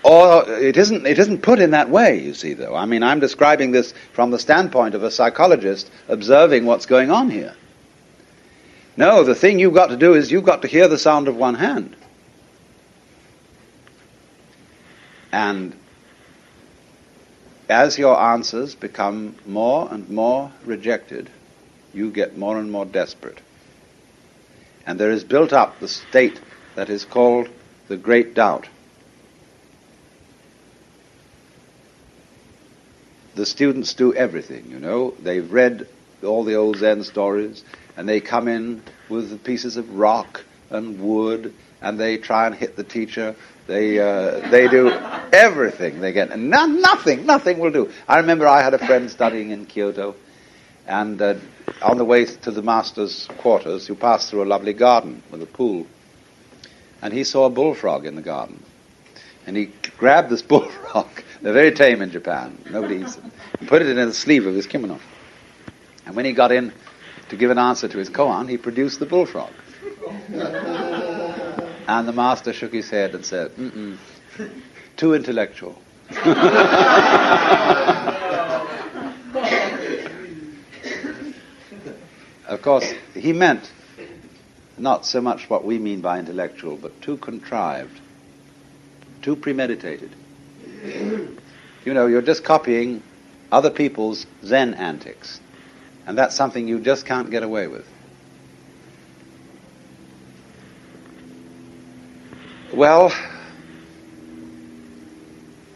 Or it isn't put in that way, you see, though. I mean, I'm describing this from the standpoint of a psychologist observing what's going on here. No, the thing you've got to do is you've got to hear the sound of one hand. And as your answers become more and more rejected, you get more and more desperate. And there is built up the state that is called the great doubt. The students do everything, you know. They've read all the old Zen stories, and they come in with pieces of rock and wood, and they try and hit the teacher. They do everything they get, and nothing will do. I remember I had a friend studying in Kyoto, and on the way to the master's quarters, you pass through a lovely garden with a pool, and he saw a bullfrog in the garden. And he grabbed this bullfrog. They're very tame in Japan. Nobody eats them. And put it in the sleeve of his kimono. And when he got in to give an answer to his koan, he produced the bullfrog. And the master shook his head and said, too intellectual. Of course, he meant not so much what we mean by intellectual, but too contrived, too premeditated. You know, you're just copying other people's Zen antics, and that's something you just can't get away with. Well,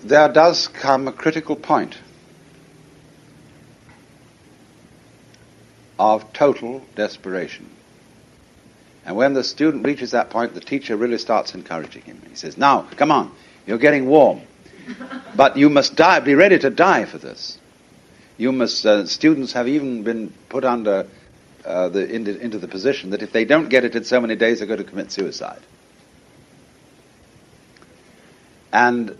there does come a critical point of total desperation. And when the student reaches that point, the teacher really starts encouraging him. He says, now, come on, you're getting warm. But you must die, be ready to die for this. You must, students have even been put under into the position that if they don't get it in so many days, they're going to commit suicide. And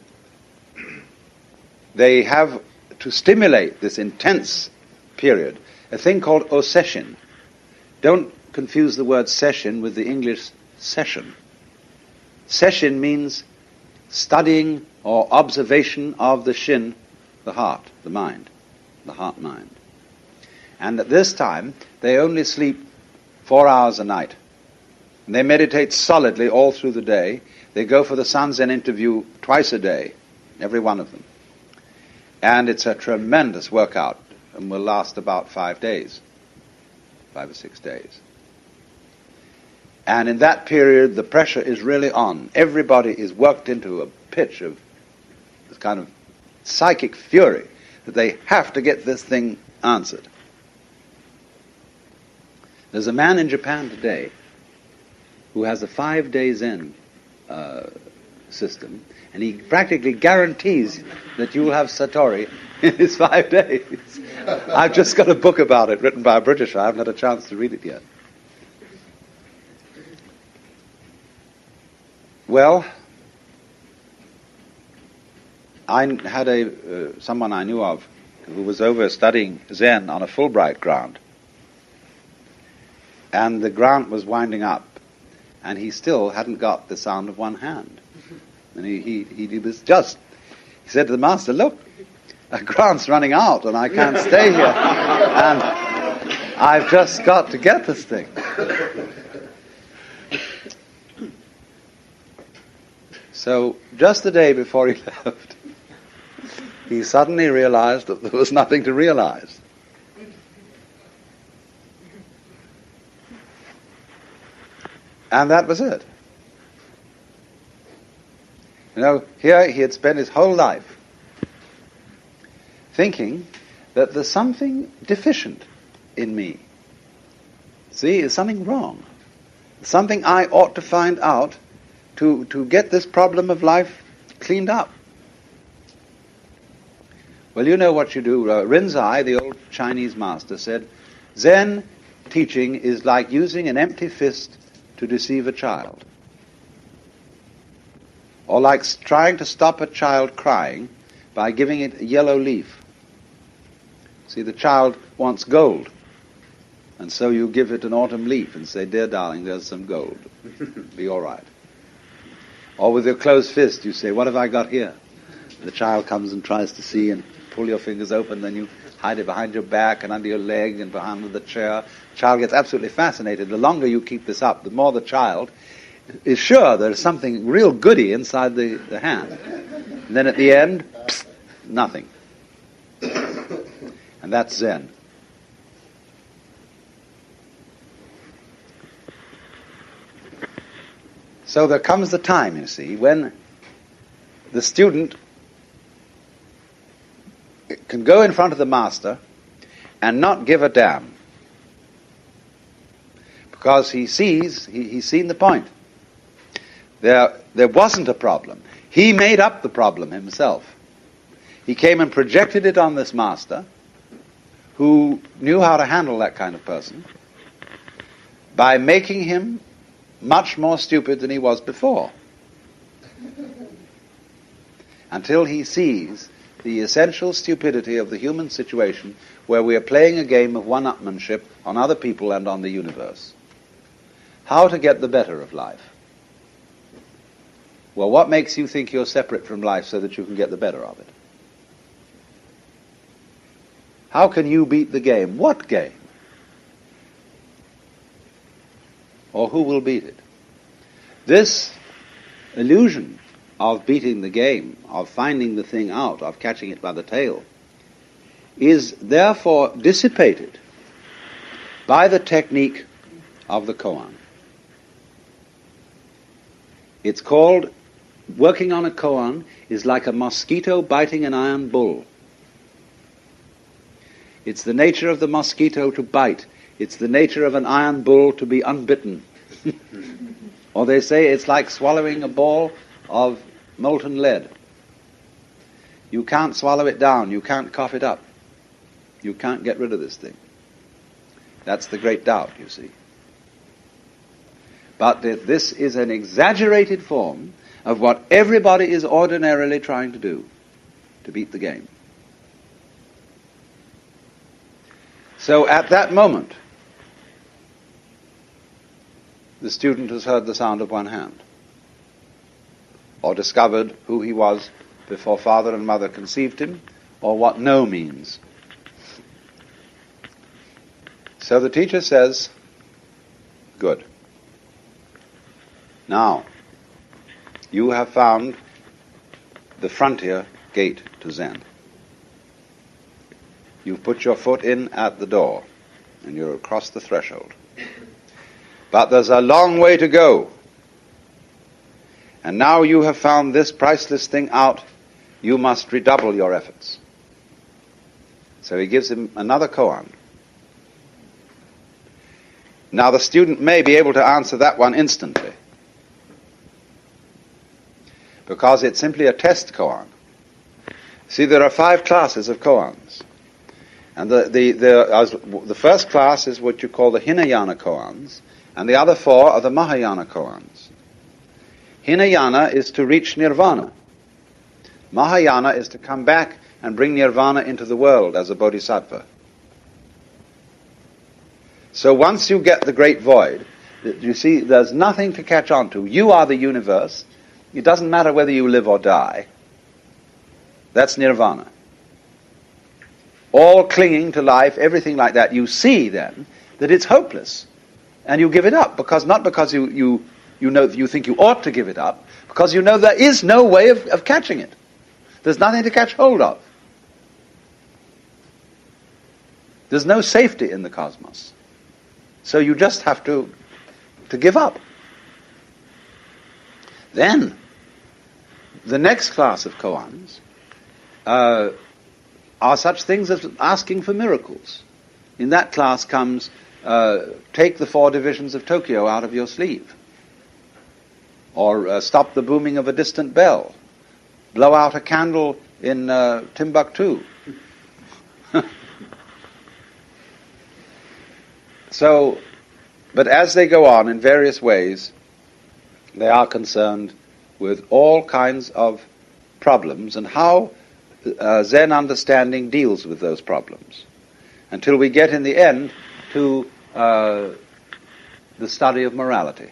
they have to stimulate this intense period a thing called oseshin. Don't confuse the word session with the English session. Session means studying or observation of the shin, the heart, the mind, the heart-mind. And at this time, they only sleep 4 hours a night. And they meditate solidly all through the day. They go for the Sanzen interview twice a day, every one of them. And it's a tremendous workout and will last about 5 days, 5 or 6 days. And in that period, the pressure is really on. Everybody is worked into a pitch of this kind of psychic fury that they have to get this thing answered. There's a man in Japan today who has a 5-day Zen system, and he practically guarantees that you will have Satori in his 5 days. I've just got a book about it written by a Britisher. I haven't had a chance to read it yet. Well, I had someone I knew of who was over studying Zen on a Fulbright grant. And the grant was winding up, and he still hadn't got the sound of one hand. And he was just, he said to the master, look, a grant's running out and I can't stay here. And I've just got to get this thing. So just the day before he left, he suddenly realized that there was nothing to realize. And that was it. You know, here he had spent his whole life thinking that there's something deficient in me. See, there's something wrong. Something I ought to find out to get this problem of life cleaned up. Well, you know what you do. Rinzai, the old Chinese master, said, Zen teaching is like using an empty fist to deceive a child. Or like trying to stop a child crying by giving it a yellow leaf. See, the child wants gold. And so you give it an autumn leaf and say, dear darling, there's some gold. Be all right. Or with your closed fist, you say, what have I got here? The child comes and tries to see and pull your fingers open, then you hide it behind your back and under your leg and behind the chair. The child gets absolutely fascinated. The longer you keep this up, the more the child is sure there's something real goody inside the hand. And then at the end, psst, nothing. And that's Zen. So there comes the time, you see, when the student can go in front of the master and not give a damn. Because he sees, he's seen the point. There wasn't a problem. He made up the problem himself. He came and projected it on this master, who knew how to handle that kind of person, by making him much more stupid than he was before. until he sees the essential stupidity of the human situation where we are playing a game of one-upmanship on other people and on the universe. How to get the better of life? Well, what makes you think you're separate from life so that you can get the better of it? How can you beat the game? What game? Or who will beat it? This illusion of beating the game, of finding the thing out, of catching it by the tail, is therefore dissipated by the technique of the koan. It's called, working on a koan is like a mosquito biting an iron bull. It's the nature of the mosquito to bite. It's the nature of an iron bull to be unbitten. Or they say it's like swallowing a ball of molten lead. You can't swallow it down. You can't cough it up. You can't get rid of this thing. That's the great doubt, you see. But this is an exaggerated form of what everybody is ordinarily trying to do, to beat the game. So at that moment, the student has heard the sound of one hand, or discovered who he was before father and mother conceived him, or what no means. So the teacher says, good. Now, you have found the frontier gate to Zen. You've put your foot in at the door, and you're across the threshold. But there's a long way to go. And now you have found this priceless thing out, you must redouble your efforts. So he gives him another koan. Now the student may be able to answer that one instantly, because it's simply a test koan. See, there are 5 classes of koans. And the first class is what you call the Hinayana koans, and the other 4 are the Mahayana koans. Hinayana is to reach nirvana. Mahayana is to come back and bring nirvana into the world as a bodhisattva. So once you get the great void, you see, there's nothing to catch on to. You are the universe. It doesn't matter whether you live or die. That's nirvana. All clinging to life, everything like that, you see then that it's hopeless. And you give it up, not because you know you think you ought to give it up, because you know there is no way of catching it. There's nothing to catch hold of. There's no safety in the cosmos. So you just have to give up. Then, the next class of koans are such things as asking for miracles. In that class comes, take the 4 divisions of Tokyo out of your sleeve. Or stop the booming of a distant bell. Blow out a candle in Timbuktu. So, but as they go on in various ways, they are concerned with all kinds of problems and how Zen understanding deals with those problems, until we get in the end to the study of morality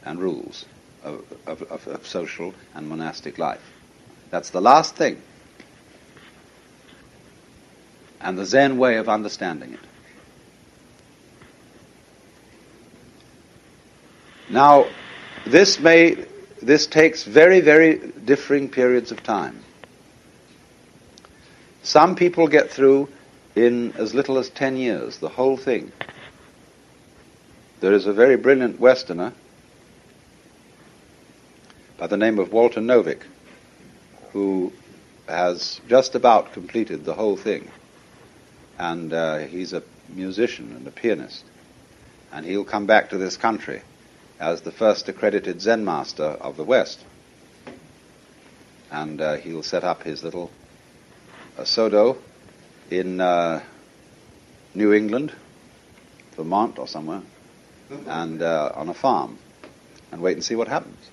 and rules of social and monastic life. That's the last thing, and the Zen way of understanding it. Now, this takes very, very differing periods of time. Some people get through in as little as 10 years, the whole thing. There is a very brilliant Westerner by the name of Walter Novick, who has just about completed the whole thing. And he's a musician and a pianist. And he'll come back to this country as the first accredited Zen master of the West. And he'll set up his little Sodo in New England, Vermont or somewhere, and on a farm, and wait and see what happens.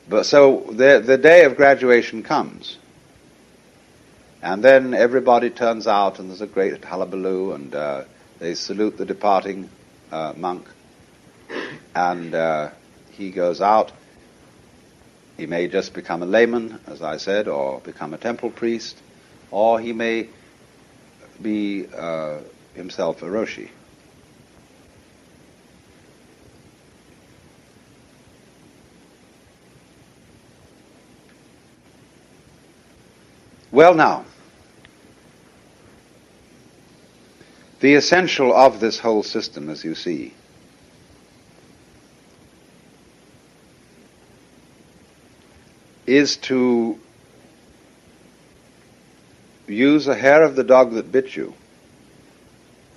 But so the day of graduation comes, and then everybody turns out, and there's a great hullabaloo, and they salute the departing monk, and he goes out. He may just become a layman, as I said, or become a temple priest, or he may be himself a Roshi. Well, now, the essential of this whole system, as you see, is to use a hair of the dog that bit you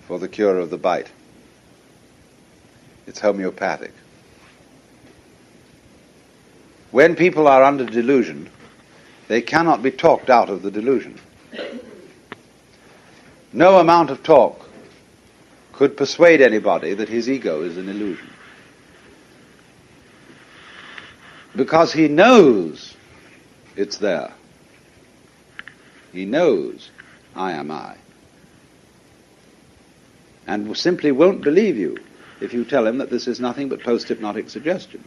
for the cure of the bite. It's homeopathic. When people are under delusion, they cannot be talked out of the delusion. No amount of talk could persuade anybody that his ego is an illusion. Because he knows it's there. He knows I am I. And simply won't believe you if you tell him that this is nothing but post-hypnotic suggestion.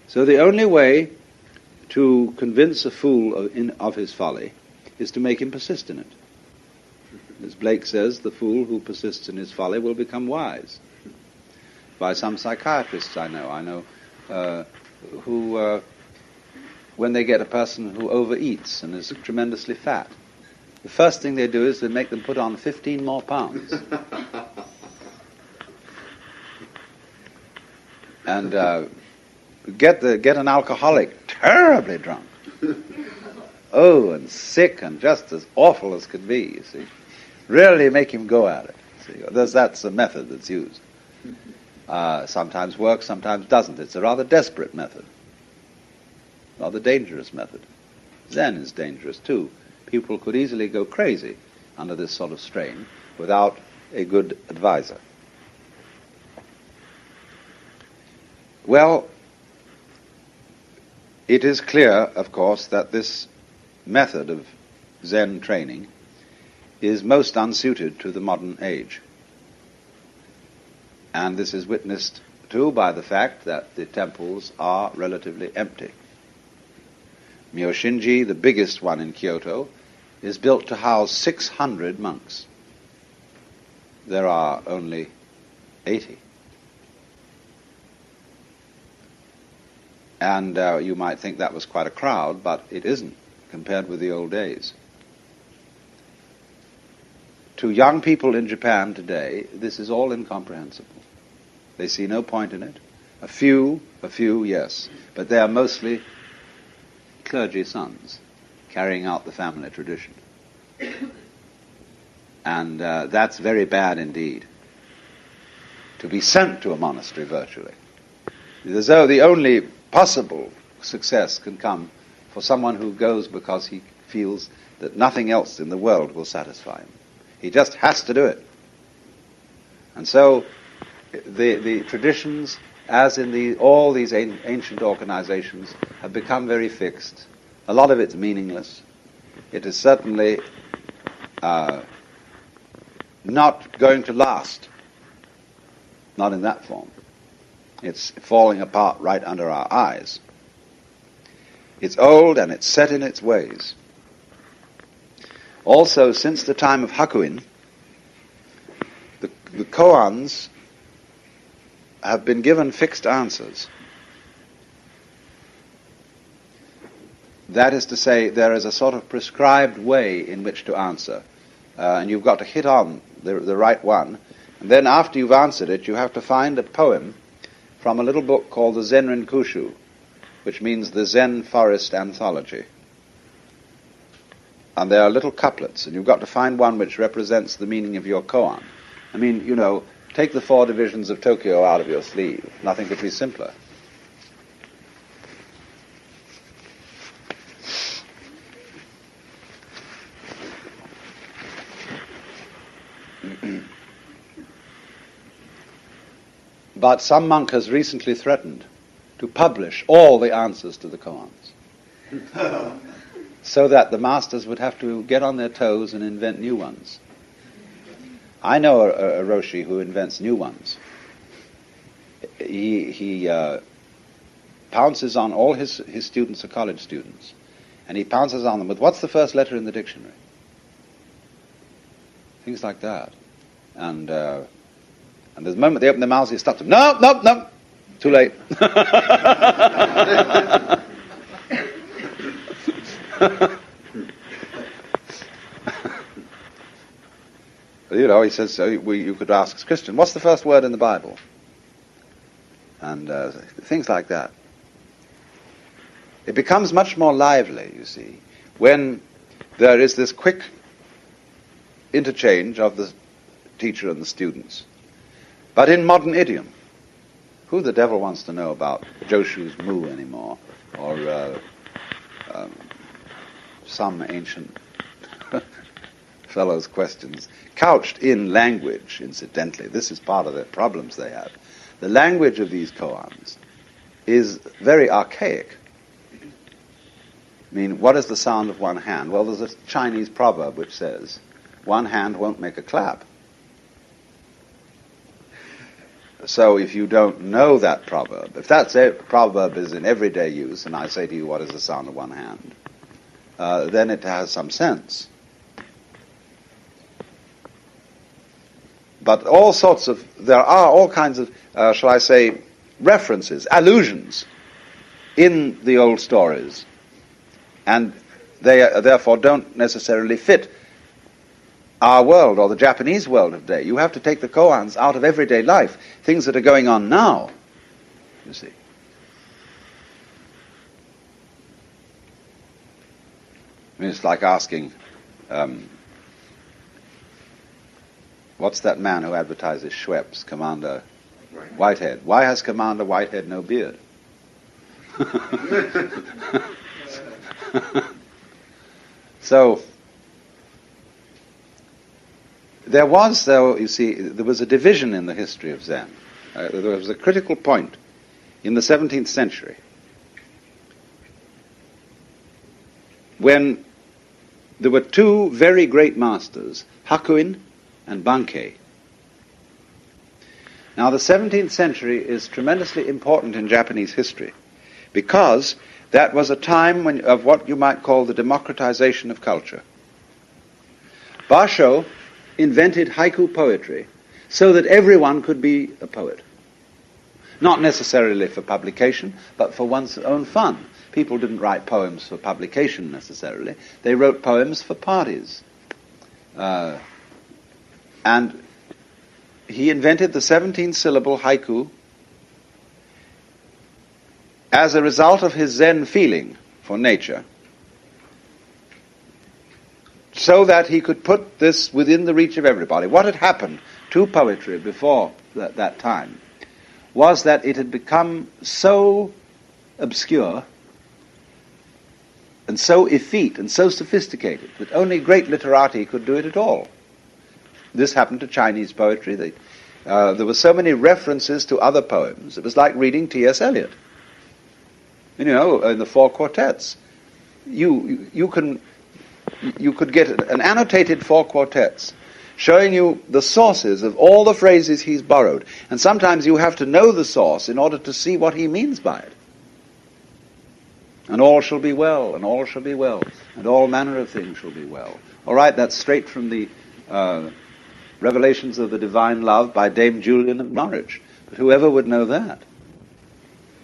So the only way to convince a fool of his folly is to make him persist in it. As Blake says, the fool who persists in his folly will become wise. By some psychiatrists I know who, when they get a person who overeats and is tremendously fat, the first thing they do is they make them put on 15 more pounds. And get an alcoholic terribly drunk. Oh, and sick and just as awful as could be, you see. Really make him go at it. See, that's the method that's used. Sometimes works, sometimes doesn't. It's a rather desperate method. Rather dangerous method. Zen is dangerous too. People could easily go crazy under this sort of strain without a good advisor. Well, it is clear, of course, that this method of Zen training is most unsuited to the modern age. And this is witnessed too by the fact that the temples are relatively empty. Myoshinji, the biggest one in Kyoto, is built to house 600 monks. There are only 80. And you might think that was quite a crowd, but it isn't compared with the old days. To young people in Japan today, this is all incomprehensible. They see no point in it. A few, yes, but they are mostly clergy sons carrying out the family tradition. And that's very bad indeed. To be sent to a monastery virtually. The only possible success can come for someone who goes because he feels that nothing else in the world will satisfy him. He just has to do it. And so the traditions, as in all these ancient organizations, have become very fixed. A lot of it's meaningless. It is certainly not going to last. Not in that form. It's falling apart right under our eyes. It's old and it's set in its ways. Also, since the time of Hakuin, the koans have been given fixed answers. That is to say, there is a sort of prescribed way in which to answer. And you've got to hit on the right one. And then after you've answered it, you have to find a poem from a little book called the Zenrin Kushu, which means the Zen Forest Anthology. And there are little couplets, and you've got to find one which represents the meaning of your koan. I mean, take the 4 divisions of Tokyo out of your sleeve. Nothing could be simpler. But some monk has recently threatened to publish all the answers to the koans, so that the masters would have to get on their toes and invent new ones. I know a Roshi who invents new ones. He pounces on all his students are college students, and he pounces on them with, what's the first letter in the dictionary? Things like that. And the moment they open their mouths, he stops them. No, too late. He says, you could ask as Christian, what's the first word in the Bible? And things like that. It becomes much more lively, you see, when there is this quick interchange of the teacher and the students. But in modern idiom, who the devil wants to know about Joshu's moo anymore, or some ancient fellow's questions, couched in language, incidentally. This is part of the problems they have. The language of these koans is very archaic. I mean, what is the sound of one hand? Well, there's a Chinese proverb which says, one hand won't make a clap. So if you don't know that proverb, if that proverb is in everyday use, and I say to you, what is the sound of one hand? Then it has some sense. But there are all kinds of, shall I say, references, allusions in the old stories. And they therefore don't necessarily fit our world or the Japanese world of today. You have to take the koans out of everyday life, things that are going on now, you see. I mean, it's like asking, what's that man who advertises Schweppes, Commander Whitehead? Why has Commander Whitehead no beard? So, there was a division in the history of Zen. There was a critical point in the 17th century when there were two very great masters, Hakuin and Bankei. Now, the 17th century is tremendously important in Japanese history because that was a time of what you might call the democratization of culture. Basho invented haiku poetry so that everyone could be a poet. Not necessarily for publication, but for one's own fun. People didn't write poems for publication necessarily. They wrote poems for parties. And he invented the 17-syllable haiku as a result of his Zen feeling for nature, so that he could put this within the reach of everybody. What had happened to poetry before that time was that it had become so obscure and so effete and so sophisticated that only great literati could do it at all. This happened to Chinese poetry. There were so many references to other poems. It was like reading T.S. Eliot. In the four quartets. You could get an annotated four quartets showing you the sources of all the phrases he's borrowed. And sometimes you have to know the source in order to see what he means by it. And all shall be well, and all shall be well, and all manner of things shall be well. All right, that's straight from the Revelations of the Divine Love by Dame Julian of Norwich. But whoever would know that?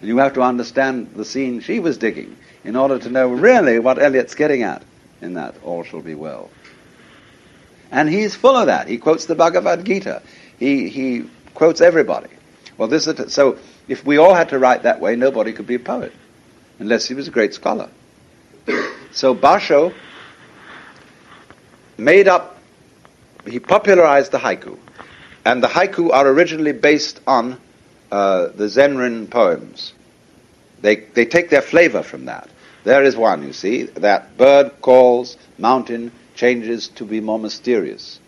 And you have to understand the scene she was digging in order to know really what Eliot's getting at in that all shall be well. And he's full of that. He quotes the Bhagavad Gita. He quotes everybody. Well, so if we all had to write that way, nobody could be a poet unless he was a great scholar. So Basho he popularized the haiku. And the haiku are originally based on the Zenrin poems. They take their flavor from that. There is one, you see, that bird calls, mountain changes to be more mysterious.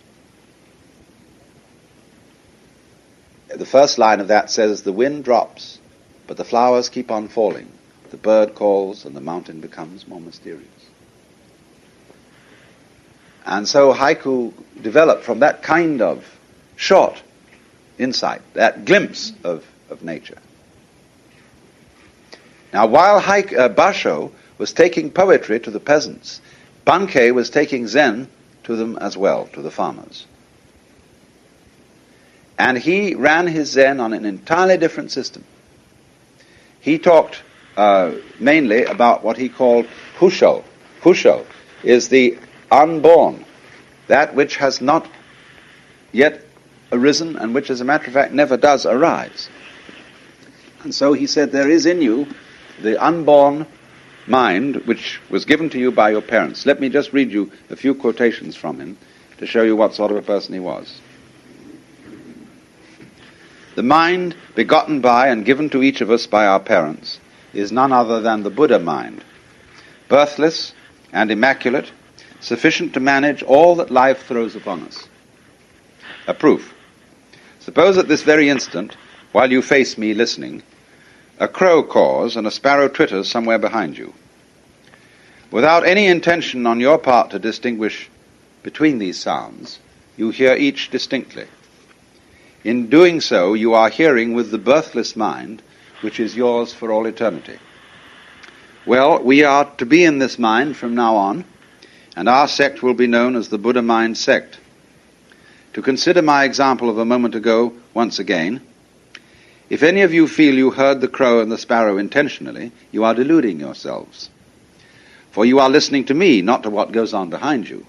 The first line of that says, the wind drops, but the flowers keep on falling. The bird calls and the mountain becomes more mysterious. And so haiku developed from that kind of short insight, that glimpse of nature. Now, while Basho was taking poetry to the peasants, Bankei was taking Zen to them as well, to the farmers. And he ran his Zen on an entirely different system. He talked mainly about what he called Husho. Husho is the unborn, that which has not yet arisen and which, as a matter of fact, never does arise. And so he said, there is in you the unborn mind which was given to you by your parents. Let me just read you a few quotations from him to show you what sort of a person he was. The mind begotten by and given to each of us by our parents is none other than the Buddha mind, birthless and immaculate, sufficient to manage all that life throws upon us. A proof. Suppose at this very instant, while you face me listening, a crow caws and a sparrow twitters somewhere behind you. Without any intention on your part to distinguish between these sounds, you hear each distinctly. In doing so, you are hearing with the birthless mind, which is yours for all eternity. Well, we are to be in this mind from now on, and our sect will be known as the Buddha Mind Sect. To consider my example of a moment ago once again, if any of you feel you heard the crow and the sparrow intentionally, you are deluding yourselves. For you are listening to me, not to what goes on behind you.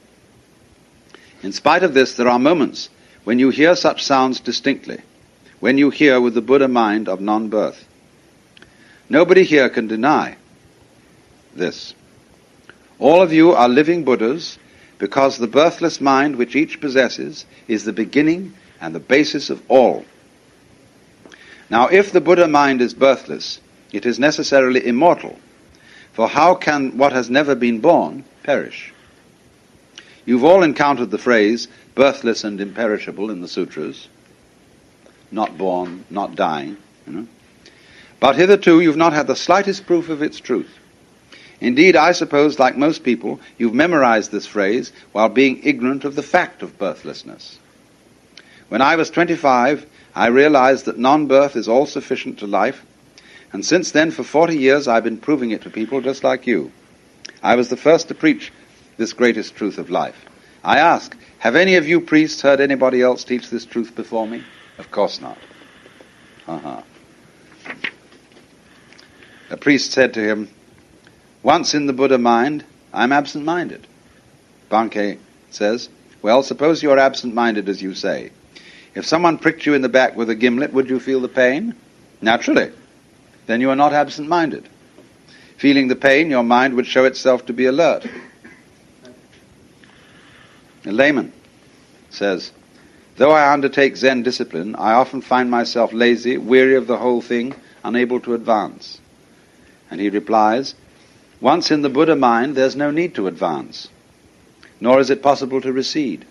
In spite of this, there are moments when you hear such sounds distinctly, when you hear with the Buddha mind of non-birth. Nobody here can deny this. All of you are living Buddhas because the birthless mind which each possesses is the beginning and the basis of all. Now, if the Buddha mind is birthless, it is necessarily immortal, for how can what has never been born perish? You've all encountered the phrase birthless and imperishable in the sutras, not born, not dying, But hitherto you've not had the slightest proof of its truth. Indeed, I suppose, like most people, you've memorized this phrase while being ignorant of the fact of birthlessness. When I was 25, I realized that non-birth is all sufficient to life, and since then, for 40 years, I've been proving it to people just like you. I was the first to preach this greatest truth of life. I ask, have any of you priests heard anybody else teach this truth before me? Of course not. A priest said to him, once in the Buddha mind, I'm absent-minded. Bankei says, well, suppose you're absent-minded as you say. If someone pricked you in the back with a gimlet, would you feel the pain? Naturally. Then you are not absent-minded. Feeling the pain, your mind would show itself to be alert. A layman says, though I undertake Zen discipline, I often find myself lazy, weary of the whole thing, unable to advance. And he replies, once in the Buddha mind, there's no need to advance, nor is it possible to recede.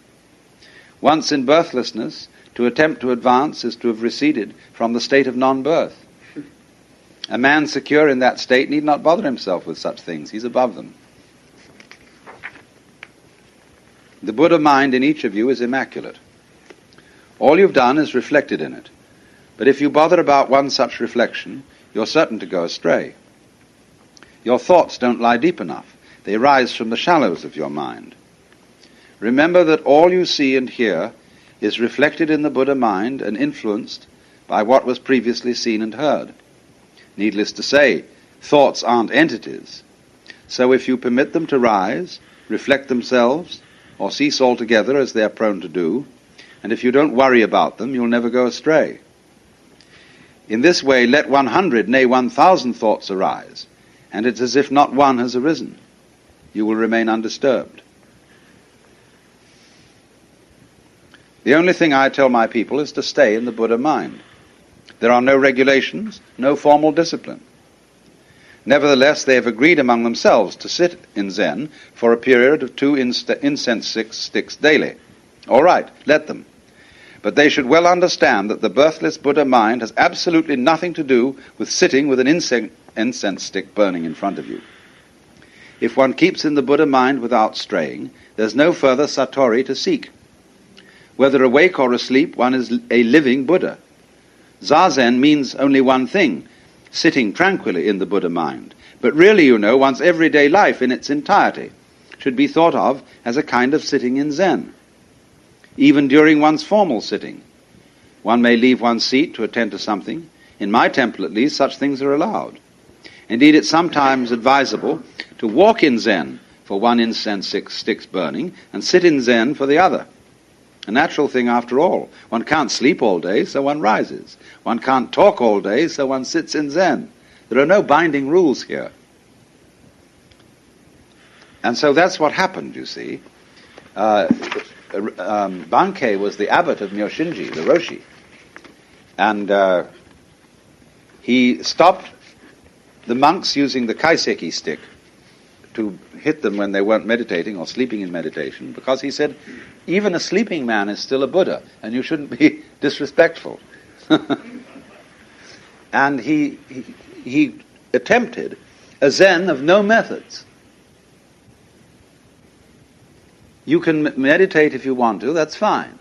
Once in birthlessness, to attempt to advance is to have receded from the state of non-birth. A man secure in that state need not bother himself with such things. He's above them. The Buddha mind in each of you is immaculate. All you've done is reflected in it. But if you bother about one such reflection, you're certain to go astray. Your thoughts don't lie deep enough. They rise from the shallows of your mind. Remember that all you see and hear is reflected in the Buddha mind and influenced by what was previously seen and heard. Needless to say, thoughts aren't entities. So if you permit them to rise, reflect themselves, or cease altogether as they are prone to do, and if you don't worry about them, you'll never go astray. In this way, let 100, nay 1,000 thoughts arise, and it's as if not one has arisen. You will remain undisturbed. The only thing I tell my people is to stay in the Buddha mind. There are no regulations, no formal discipline. Nevertheless, they have agreed among themselves to sit in Zen for a period of 2 incense sticks daily. All right, let them. But they should well understand that the birthless Buddha mind has absolutely nothing to do with sitting with an incense stick burning in front of you. If one keeps in the Buddha mind without straying, there's no further satori to seek. Whether awake or asleep, one is a living Buddha. Zazen means only one thing, sitting tranquilly in the Buddha mind. But really, you know, one's everyday life in its entirety should be thought of as a kind of sitting in Zen. Even during one's formal sitting, one may leave one's seat to attend to something. In my temple, at least, such things are allowed. Indeed, it's sometimes advisable to walk in Zen for one incense stick's burning and sit in Zen for the other. A natural thing after all. One can't sleep all day, so one rises. One can't talk all day, so one sits in Zen. There are no binding rules here. And so that's what happened, you see. Bankei was the abbot of Myoshinji, the Roshi. And he stopped the monks using the kaiseki stick to hit them when they weren't meditating or sleeping in meditation, because he said, even a sleeping man is still a Buddha, and you shouldn't be disrespectful. And he attempted a Zen of no methods. You can meditate if you want to, that's fine.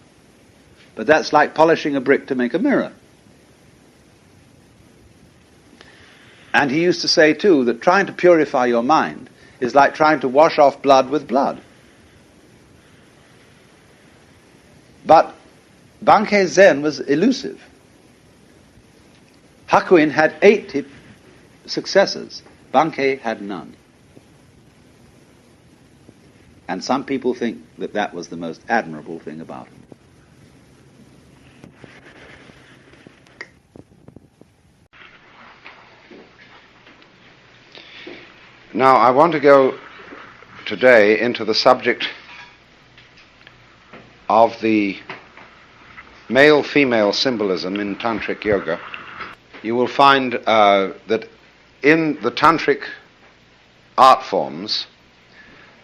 But that's like polishing a brick to make a mirror. And he used to say, too, that trying to purify your mind is like trying to wash off blood with blood. But Bankei Zen was elusive. Hakuin had 8 successors. Bankei had none. And some people think that that was the most admirable thing about him. Now, I want to go today into the subject of the male-female symbolism in Tantric Yoga. You will find that in the Tantric art forms,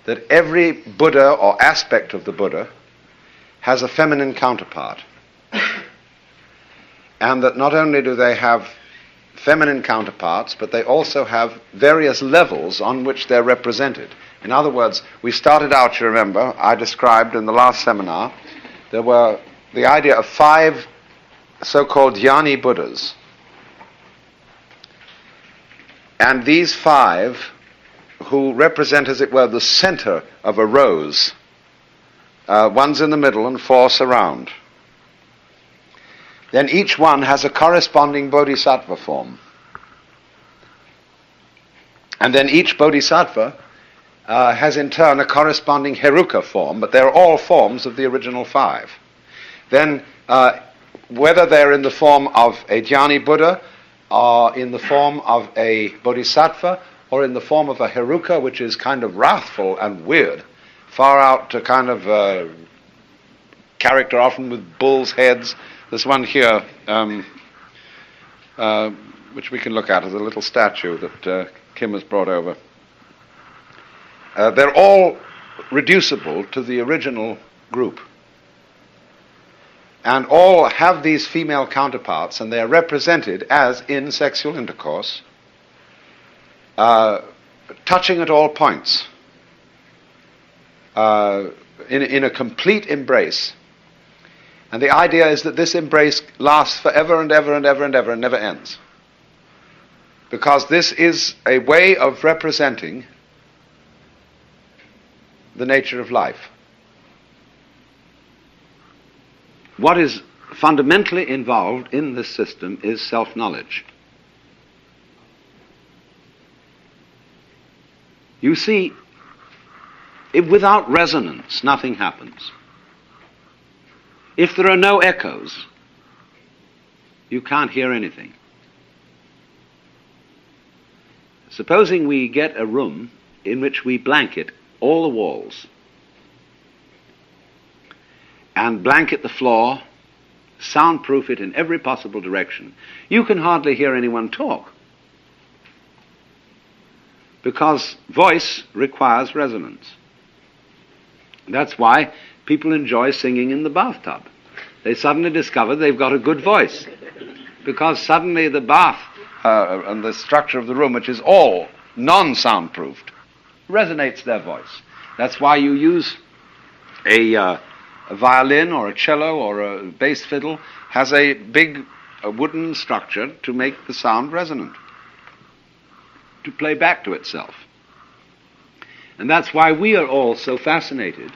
that every Buddha or aspect of the Buddha has a feminine counterpart. And that not only do they have feminine counterparts, but they also have various levels on which they're represented. In other words, we started out, you remember, I described in the last seminar, there were the idea of 5 so-called Jnani Buddhas. And these 5, who represent, as it were, the center of a rose, one's in the middle and 4 surround. Then each one has a corresponding bodhisattva form. And then each bodhisattva has in turn a corresponding heruka form, but they're all forms of the original 5. Then whether they're in the form of a Jnani Buddha, or in the form of a bodhisattva, or in the form of a heruka, which is kind of wrathful and weird, far out to kind of character, often with bull's heads. There's one here, which we can look at as a little statue that Kim has brought over. They're all reducible to the original group. And all have these female counterparts, and they are represented as in sexual intercourse, touching at all points, in a complete embrace. And the idea is that this embrace lasts forever and ever and ever and ever and never ends. Because this is a way of representing the nature of life. What is fundamentally involved in this system is self-knowledge. You see, without resonance, nothing happens. If there are no echoes, you can't hear anything. Supposing we get a room in which we blanket all the walls and blanket the floor, soundproof it in every possible direction, you can hardly hear anyone talk, because voice requires resonance. That's why people enjoy singing in the bathtub. they suddenly discover they've got a good voice, because suddenly the bath and the structure of the room, which is all non-soundproofed, resonates their voice. That's why you use a violin or a cello or a bass fiddle has a big wooden structure to make the sound resonant, to play back to itself. And that's why we are all so fascinated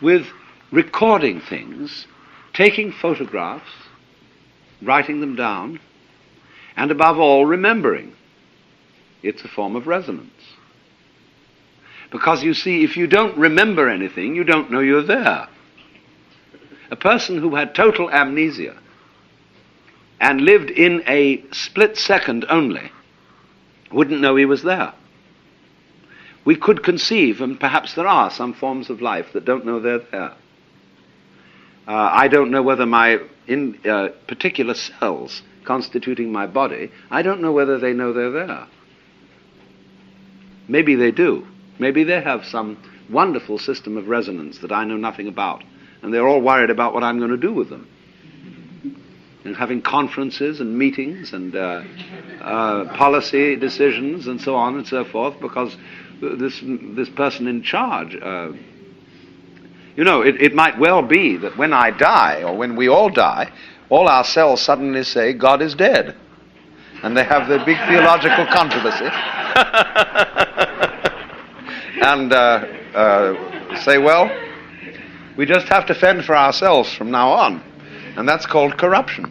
with recording things, taking photographs, writing them down, and above all, remembering. It's a form of resonance. Because you see, if you don't remember anything, you don't know you're there. A person who had total amnesia and lived in a split second only wouldn't know he was there. We could conceive, and perhaps there are some forms of life that don't know they're there. I don't know whether my particular cells constituting my body, I don't know whether they know they're there. Maybe they do. Maybe they have some wonderful system of resonance that I know nothing about, and they're all worried about what I'm going to do with them. And having conferences and meetings and policy decisions and so on and so forth, because this person in charge, it might well be that when I die, or when we all die, all our cells suddenly say, God is dead. And they have the big theological controversy. And say, well, we just have to fend for ourselves from now on. And that's called corruption,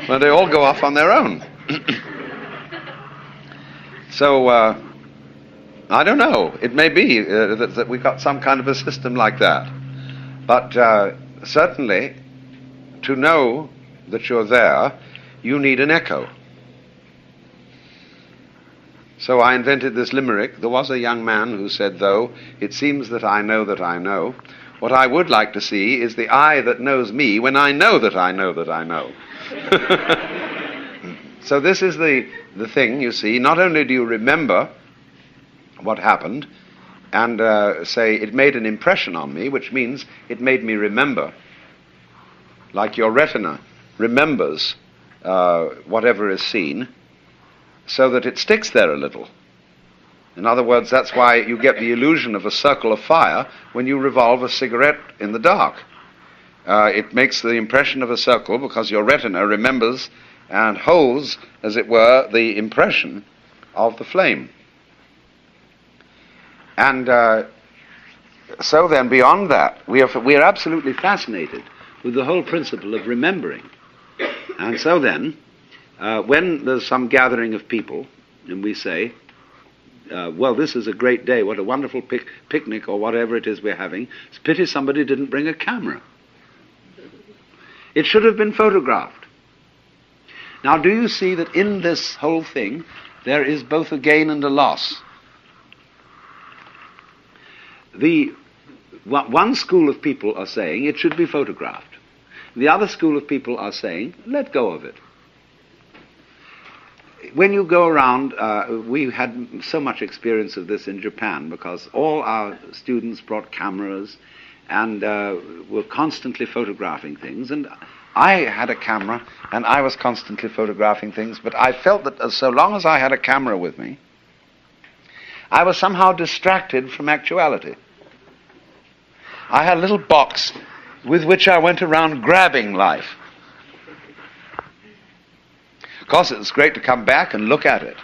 where they all go off on their own. So, I don't know. It may be that we've got some kind of a system like that. But certainly, to know that you're there, you need an echo. So I invented this limerick. There was a young man who said, though it seems that I know, what I would like to see is the eye that knows me when I know that I know that I know. So this is the thing, you see. Not only do you remember what happened and say it made an impression on me, which means it made me remember, like your retina remembers whatever is seen, so that it sticks there a little. In other words, that's why you get the illusion of a circle of fire when you revolve a cigarette in the dark. It makes the impression of a circle because your retina remembers and holds, as it were, the impression of the flame. And so then, beyond that, we are absolutely fascinated with the whole principle of remembering. And so then, when there's some gathering of people, and we say, well, this is a great day, what a wonderful picnic, or whatever it is we're having, it's a pity somebody didn't bring a camera. It should have been photographed. Now, do you see that in this whole thing, there is both a gain and a loss? One school of people are saying it should be photographed. The other school of people are saying, let go of it. When you go around, we had so much experience of this in Japan because all our students brought cameras and were constantly photographing things. And I had a camera and I was constantly photographing things, but I felt that so long as I had a camera with me, I was somehow distracted from actuality. I had a little box with which I went around grabbing life. Of course, it's great to come back and look at it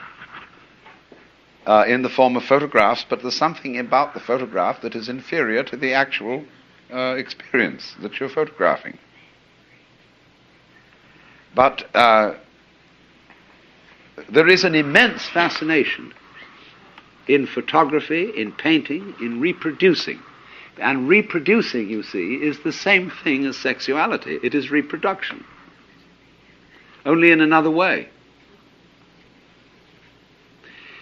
in the form of photographs, but there's something about the photograph that is inferior to the actual experience that you're photographing. But there is an immense fascination in photography, in painting, in reproducing. And reproducing, you see, is the same thing as sexuality. It is reproduction, only in another way.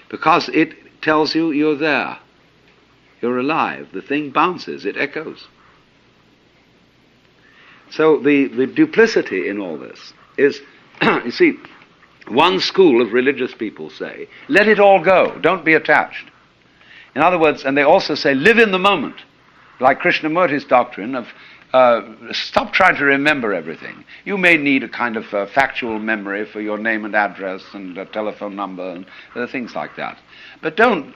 Because it tells you you're there, you're alive, the thing bounces, it echoes. So the duplicity in all this is, you see, one school of religious people say, let it all go, don't be attached. In other words, and they also say, live in the moment, like Krishnamurti's doctrine of Stop trying to remember everything. You may need a kind of factual memory for your name and address and a telephone number and things like that. But don't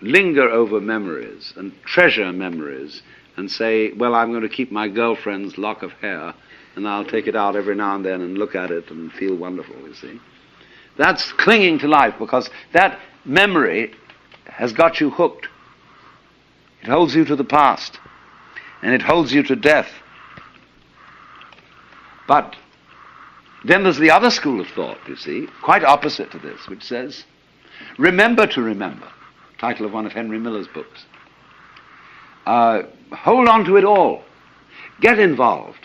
linger over memories and treasure memories and say, well, I'm going to keep my girlfriend's lock of hair and I'll take it out every now and then and look at it and feel wonderful, you see. That's clinging to life, because that memory has got you hooked. It holds you to the past, and it holds you to death. But then there's the other school of thought, you see, quite opposite to this, which says, remember to remember, title of one of Henry Miller's books. Hold on to it all. Get involved.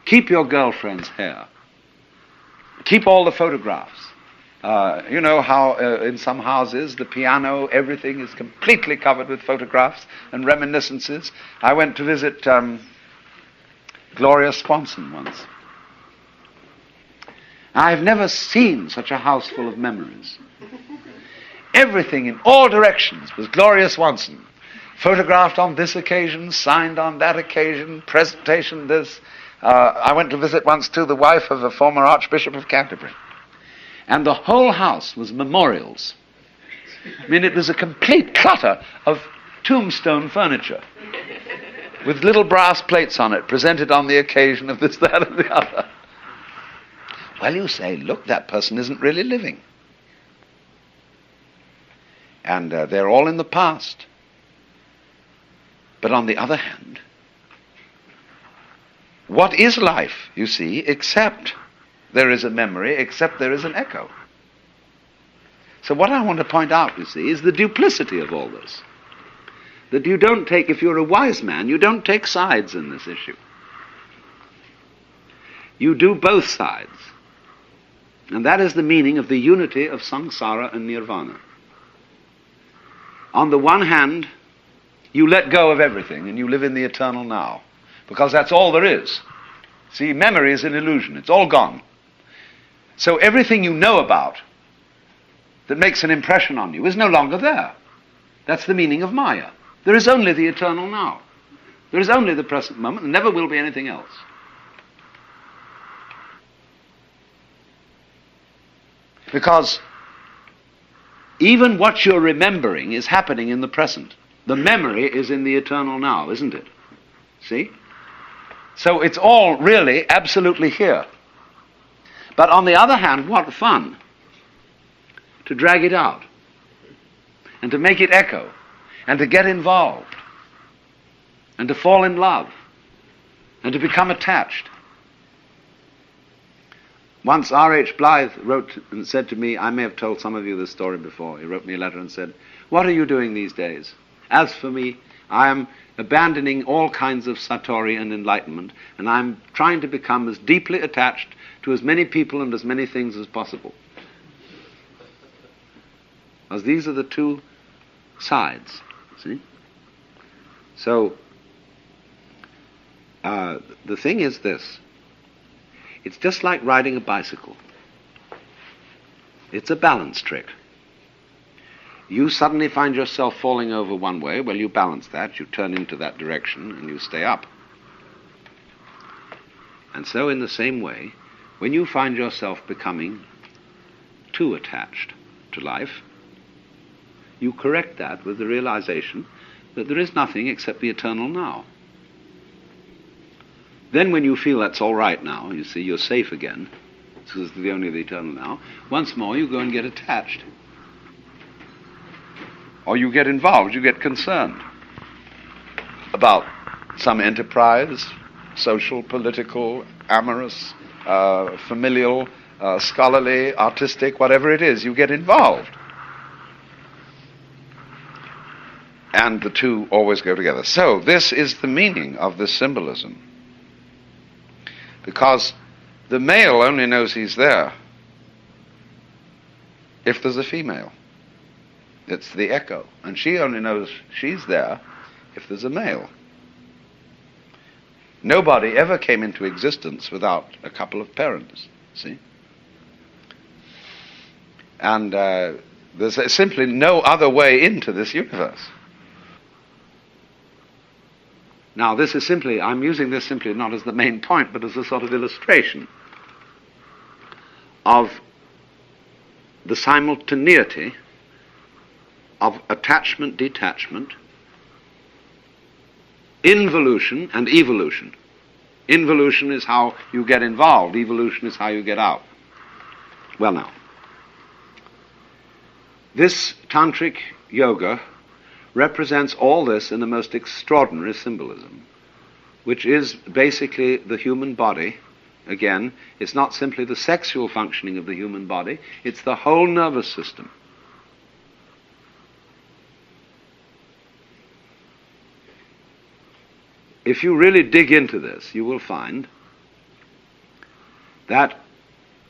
Keep your girlfriend's hair. Keep all the photographs. You know how in some houses, the piano, everything is completely covered with photographs and reminiscences. I went to visit Gloria Swanson once. I've never seen such a house full of memories. Everything in all directions was Gloria Swanson. Photographed on this occasion, signed on that occasion, presentation this. I went to visit once too the wife of a former Archbishop of Canterbury. And the whole house was memorials. I mean, it was a complete clutter of tombstone furniture with little brass plates on it, presented on the occasion of this, that, and the other. Well, you say, look, that person isn't really living. And they're all in the past. But on the other hand, what is life, you see, except there is a memory, except there is an echo? So what I want to point out, you see, is the duplicity of all this. That you don't take, if you're a wise man, you don't take sides in this issue. You do both sides. And that is the meaning of the unity of samsara and nirvana. On the one hand, you let go of everything and you live in the eternal now, because that's all there is. See, memory is an illusion. It's all gone. So everything you know about that makes an impression on you is no longer there. That's the meaning of Maya. There is only the eternal now. There is only the present moment. There never will be anything else. Because even what you're remembering is happening in the present. The memory is in the eternal now, isn't it? See? So it's all really absolutely here. But on the other hand, what fun to drag it out and to make it echo and to get involved and to fall in love and to become attached. Once R.H. Blythe wrote and said to me, I may have told some of you this story before, he wrote me a letter and said, what are you doing these days? As for me, I am abandoning all kinds of satori and enlightenment, and I'm trying to become as deeply attached to as many people and as many things as possible. Because these are the two sides, see? So, the thing is this. It's just like riding a bicycle. It's a balance trick. You suddenly find yourself falling over one way, well, you balance that, you turn into that direction, and you stay up. And so in the same way, when you find yourself becoming too attached to life, you correct that with the realization that there is nothing except the eternal now. Then when you feel that's all right now, you see, you're safe again, because it's only the eternal now, once more you go and get attached. Or you get involved, you get concerned about some enterprise, social, political, amorous, familial, scholarly, artistic, whatever it is, you get involved. And the two always go together. So this is the meaning of this symbolism. Because the male only knows he's there if there's a female. It's the echo. And she only knows she's there if there's a male. Nobody ever came into existence without a couple of parents, see? And there's simply no other way into this universe. Now, this is simply, I'm using this simply not as the main point, but as a sort of illustration of the simultaneity of attachment, detachment, involution, and evolution. Involution is how you get involved. Evolution is how you get out. Well, now, this tantric yoga represents all this in the most extraordinary symbolism, which is basically the human body. Again, it's not simply the sexual functioning of the human body, it's the whole nervous system. If you really dig into this, you will find that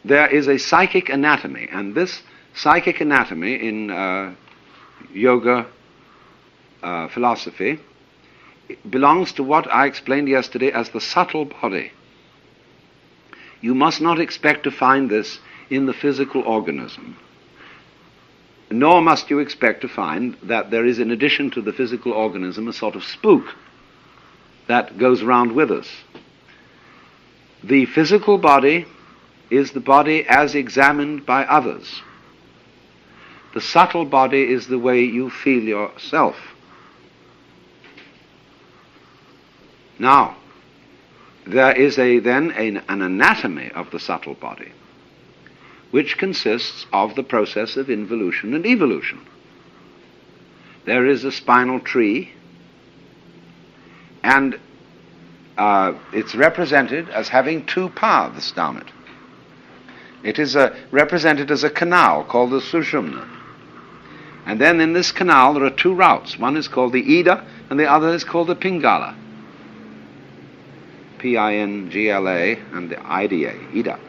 there is a psychic anatomy, and this psychic anatomy in yoga philosophy belongs to what I explained yesterday as the subtle body. You must not expect to find this in the physical organism, nor must you expect to find that there is, in addition to the physical organism, a sort of spook that goes around with us. The physical body is the body as examined by others. The subtle body is the way you feel yourself. Now, there is then an anatomy of the subtle body, which consists of the process of involution and evolution. There is a spinal tree, and it's represented as having two paths down it. It is represented as a canal called the Sushumna. And then in this canal there are two routes. One is called the Ida, and the other is called the Pingala. P-I-N-G-L-A and the IDA, Ida.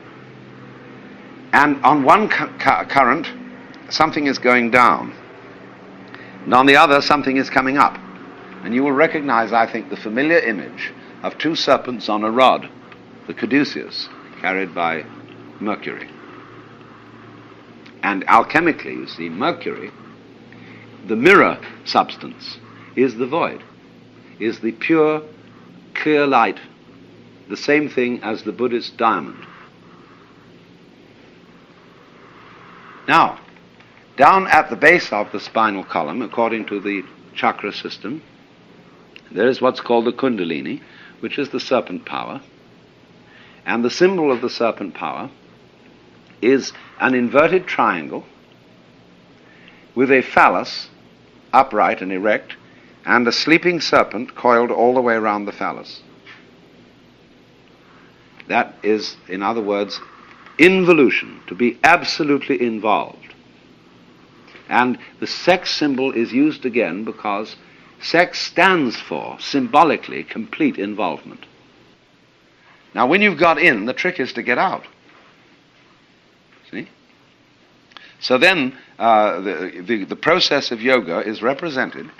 And on one current, something is going down. And on the other, something is coming up. And you will recognize, I think, the familiar image of two serpents on a rod, the caduceus, carried by Mercury. And alchemically, you see, Mercury, the mirror substance, is the void, is the pure, clear light, the same thing as the Buddhist diamond. Now, down at the base of the spinal column, according to the chakra system, there is what's called the Kundalini, which is the serpent power. And the symbol of the serpent power is an inverted triangle with a phallus upright and erect, and a sleeping serpent coiled all the way around the phallus. That is, in other words, involution, to be absolutely involved. And the sex symbol is used again because sex stands for, symbolically, complete involvement. Now, when you've got in, the trick is to get out. See? So then, the process of yoga is represented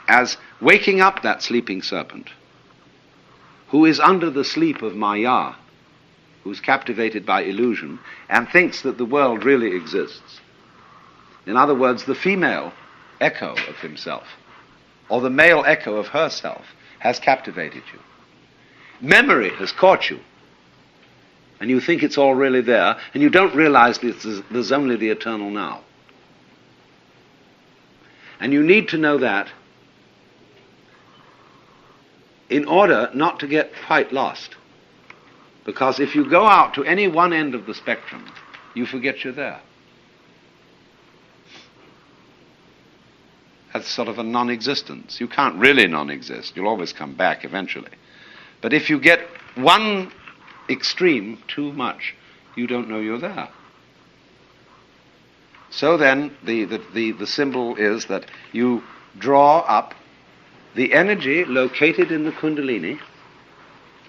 as waking up that sleeping serpent, who is under the sleep of Maya, who's captivated by illusion, and thinks that the world really exists. In other words, the female echo of himself, or the male echo of herself, has captivated you. Memory has caught you, and you think it's all really there, and you don't realize that there's only the eternal now. And you need to know that in order not to get quite lost. Because if you go out to any one end of the spectrum, you forget you're there. That's sort of a non-existence. You can't really non-exist. You'll always come back eventually. But if you get one extreme too much, you don't know you're there. So then, the symbol is that you draw up the energy located in the Kundalini,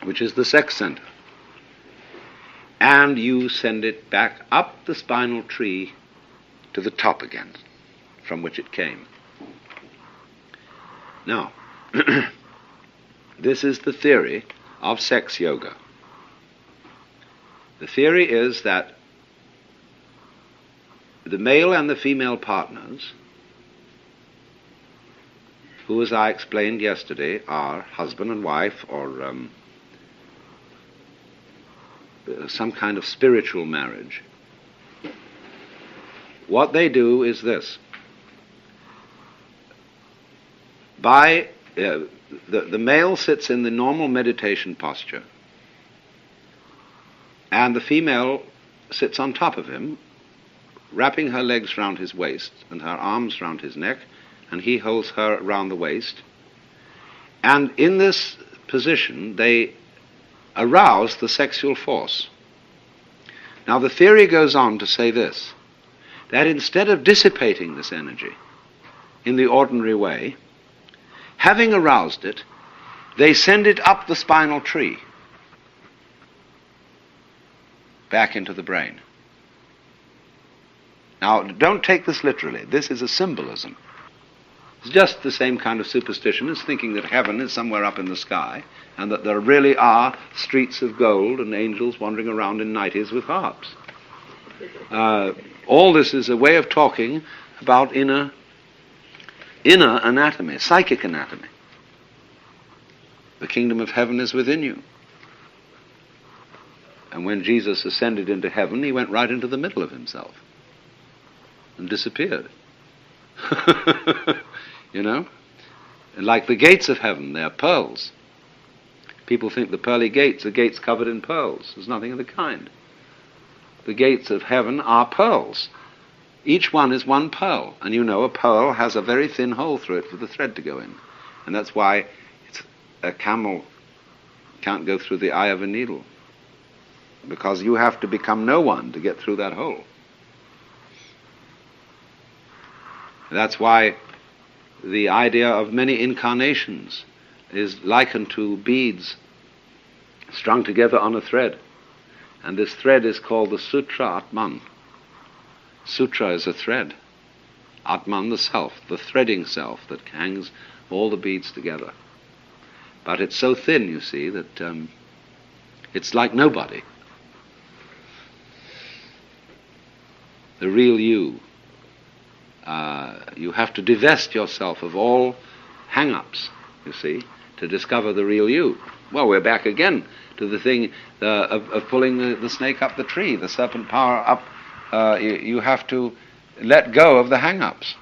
which is the sex center, and you send it back up the spinal tree to the top again, from which it came. Now, this is the theory of sex yoga. The theory is that the male and the female partners who, as I explained yesterday, are husband and wife, or some kind of spiritual marriage. What they do is this. The male sits in the normal meditation posture, and the female sits on top of him, wrapping her legs round his waist and her arms round his neck, and he holds her round the waist. And in this position, they arouse the sexual force. Now, the theory goes on to say this, that instead of dissipating this energy in the ordinary way, having aroused it, they send it up the spinal tree, back into the brain. Now, don't take this literally. This is a symbolism. It's just the same kind of superstition as thinking that heaven is somewhere up in the sky, and that there really are streets of gold and angels wandering around in nighties with harps. All this is a way of talking about inner anatomy, psychic anatomy. The kingdom of heaven is within you. And when Jesus ascended into heaven, he went right into the middle of himself and disappeared. You know? And like the gates of heaven, they are pearls. People think the pearly gates are gates covered in pearls. There's nothing of the kind. The gates of heaven are pearls. Each one is one pearl. And you know a pearl has a very thin hole through it for the thread to go in. And that's why a camel can't go through the eye of a needle. Because you have to become no one to get through that hole. That's why the idea of many incarnations is likened to beads strung together on a thread. And this thread is called the Sutra Atman. Sutra is a thread. Atman, the self, the threading self that hangs all the beads together. But it's so thin, you see, that it's like nobody. The real you. You have to divest yourself of all hang-ups, you see, to discover the real you. Well, we're back again to the thing of pulling the snake up the tree, the serpent power up. You have to let go of the hang-ups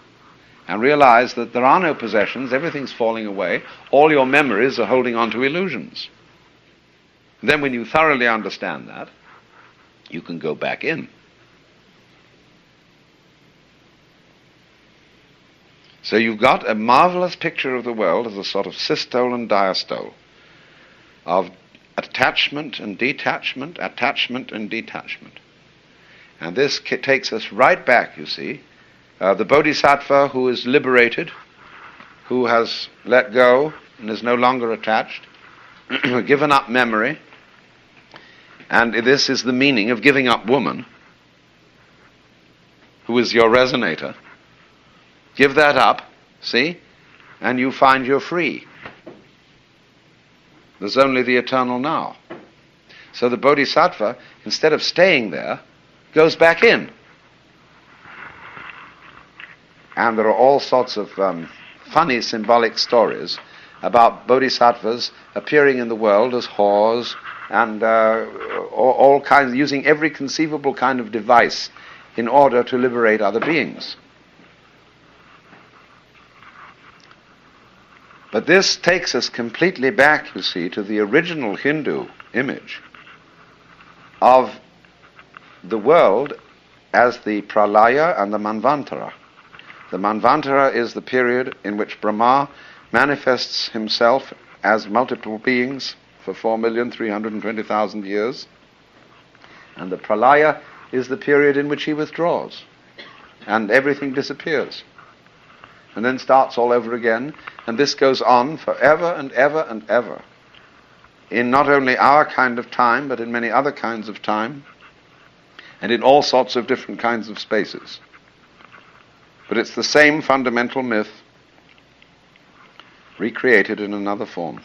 and realize that there are no possessions, everything's falling away, all your memories are holding on to illusions. Then when you thoroughly understand that, you can go back in. So you've got a marvelous picture of the world as a sort of systole and diastole, of attachment and detachment, attachment and detachment. And this takes us right back, you see. The Bodhisattva who is liberated, who has let go and is no longer attached, given up memory, and this is the meaning of giving up woman, who is your resonator. Give that up, see, and you find you're free. There's only the eternal now. So the Bodhisattva, instead of staying there, goes back in. And there are all sorts of funny symbolic stories about bodhisattvas appearing in the world as whores and all kinds, using every conceivable kind of device in order to liberate other beings. But this takes us completely back, you see, to the original Hindu image of the world as the Pralaya and the Manvantara. The Manvantara is the period in which Brahma manifests himself as multiple beings for 4,320,000 years. And the Pralaya is the period in which he withdraws and everything disappears. And then starts all over again, and this goes on forever and ever and ever, in not only our kind of time, but in many other kinds of time, and in all sorts of different kinds of spaces. But it's the same fundamental myth, recreated in another form.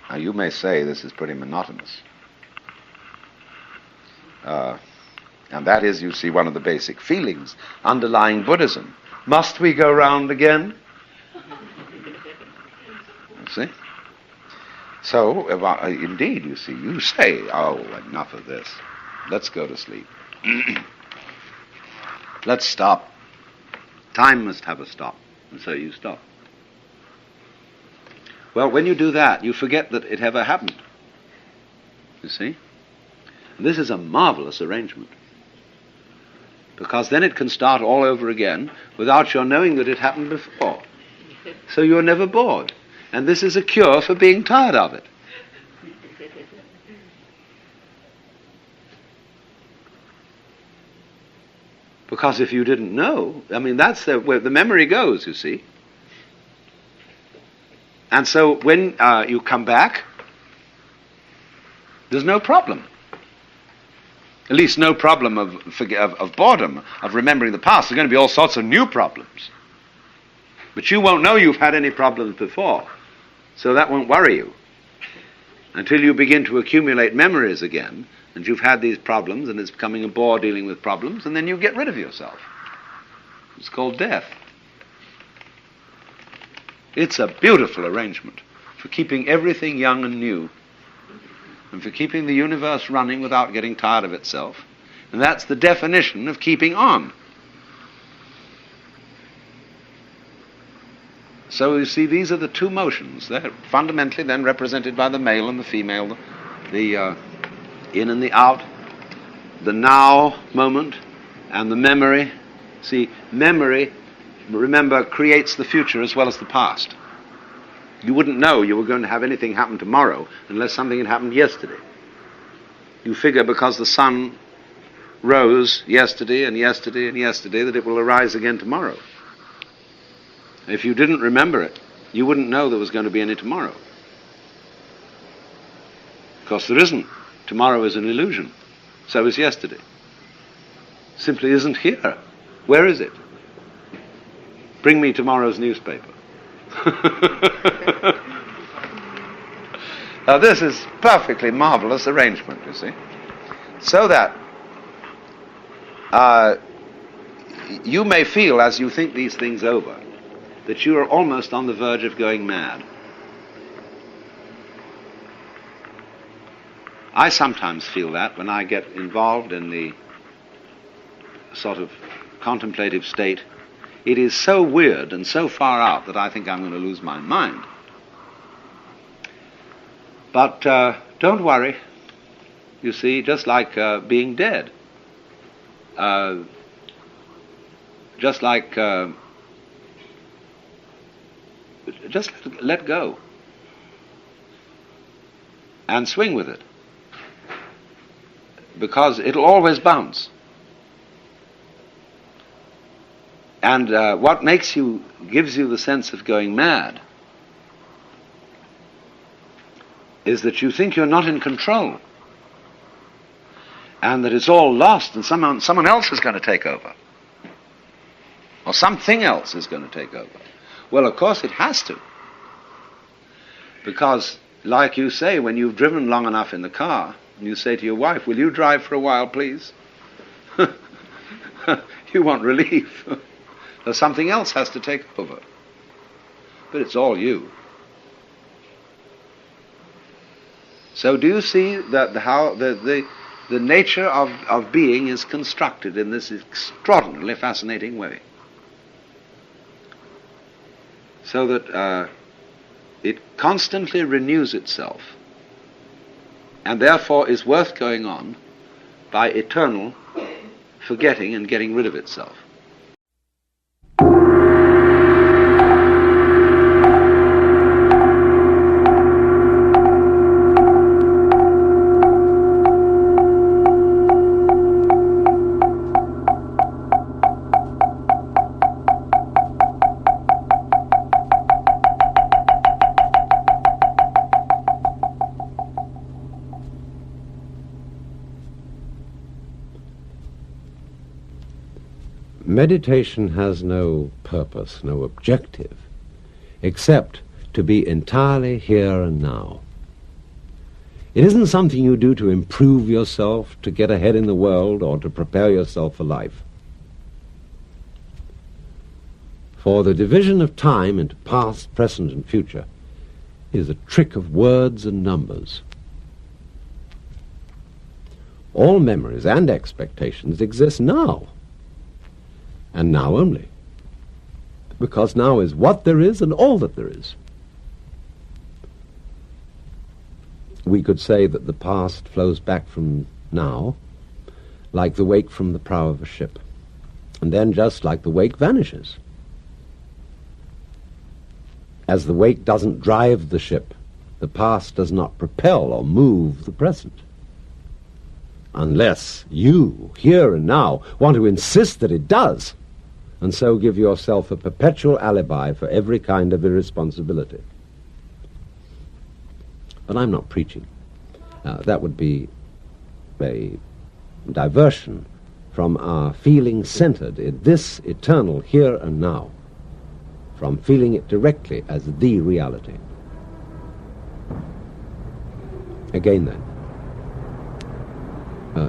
Now you may say this is pretty monotonous. And that is, you see, one of the basic feelings underlying Buddhism, Must we go round again? See? So, indeed, you see, you say, oh, enough of this. Let's go to sleep. Let's stop. Time must have a stop. And so you stop. Well, when you do that, you forget that it ever happened. You see? And this is a marvelous arrangement. Because then it can start all over again without your knowing that it happened before. So you're never bored. And this is a cure for being tired of it. Because if you didn't know, I mean, that's where the memory goes, you see. And so when you come back, there's no problem. At least no problem of boredom, of remembering the past. There's going to be all sorts of new problems. But you won't know you've had any problems before. So that won't worry you. Until you begin to accumulate memories again, and you've had these problems, and it's becoming a bore dealing with problems, and then you get rid of yourself. It's called death. It's a beautiful arrangement for keeping everything young and new, and for keeping the universe running without getting tired of itself. And that's the definition of keeping on. So you see, these are the two motions. They're fundamentally then represented by the male and the female, the in and the out, the now moment, and the memory. See, memory, remember, creates the future as well as the past. You wouldn't know you were going to have anything happen tomorrow unless something had happened yesterday. You figure because the sun rose yesterday and yesterday and yesterday that it will arise again tomorrow. If you didn't remember it, you wouldn't know there was going to be any tomorrow. Because there isn't. Tomorrow is an illusion. So is yesterday. Simply isn't here. Where is it? Bring me tomorrow's newspaper. Now this is perfectly marvelous arrangement, you see. So that you may feel, as you think these things over, that you are almost on the verge of going mad. I sometimes feel that when I get involved in the sort of contemplative state. It is so weird and so far out that I think I'm going to lose my mind. But don't worry. You see, just like being dead. Just like... just let go and swing with it, because it'll always bounce. And what gives you the sense of going mad is that you think you're not in control and that it's all lost and someone else is going to take over, or something else is going to take over. Well, of course it has to. Because, like you say, when you've driven long enough in the car, and you say to your wife, will you drive for a while, please? You want relief. Or something else has to take over. But it's all you. So do you see that how the nature of being is constructed in this extraordinarily fascinating way? So that it constantly renews itself, and therefore is worth going on by eternal forgetting and getting rid of itself. Meditation has no purpose, no objective, except to be entirely here and now. It isn't something you do to improve yourself, to get ahead in the world, or to prepare yourself for life. For the division of time into past, present, and future is a trick of words and numbers. All memories and expectations exist now, and now only, because now is what there is and all that there is. We could say that the past flows back from now, like the wake from the prow of a ship, and then just like the wake vanishes. As the wake doesn't drive the ship, the past does not propel or move the present. Unless you, here and now, want to insist that it does, and so give yourself a perpetual alibi for every kind of irresponsibility. But I'm not preaching. That would be a diversion from our feeling centered in this eternal here and now, from feeling it directly as the reality. Again then,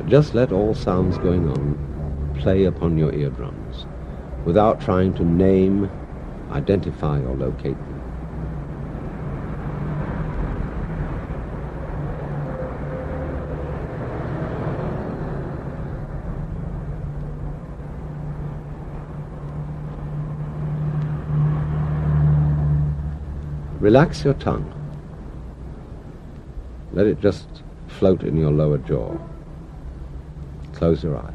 just let all sounds going on play upon your eardrums without trying to name, identify, or locate them. Relax your tongue. Let it just float in your lower jaw. Close your eyes.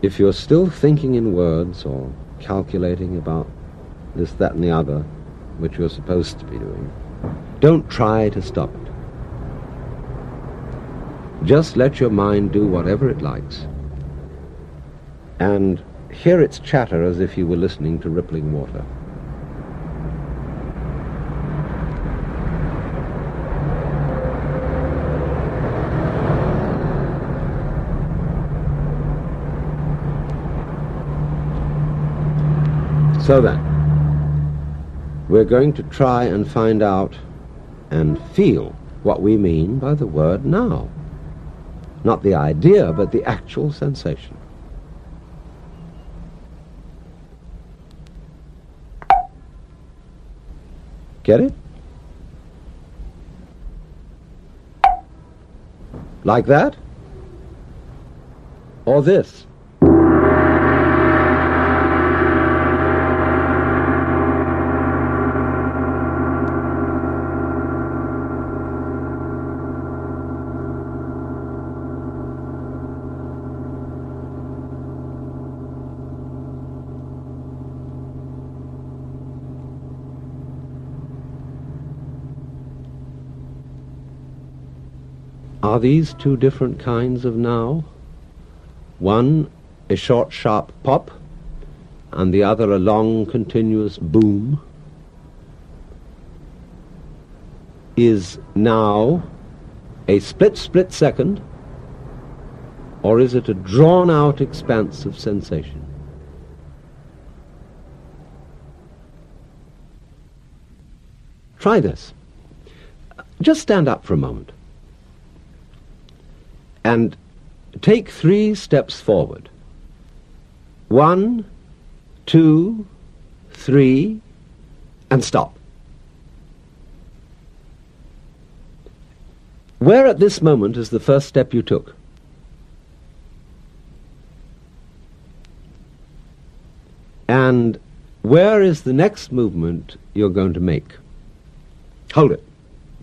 If you're still thinking in words or calculating about this, that, and the other, which you're supposed to be doing, don't try to stop it. Just let your mind do whatever it likes, and hear its chatter as if you were listening to rippling water. So then, we're going to try and find out and feel what we mean by the word now. Not the idea, but the actual sensation. Get it? Like that? Or this? Are these two different kinds of now? One a short, sharp pop, and the other a long, continuous boom? Is now a split second, or is it a drawn-out expanse of sensation? Try this. Just stand up for a moment and take 3 steps forward. 1, 2, 3, and stop. Where at this moment is the first step you took? And where is the next movement you're going to make? Hold it.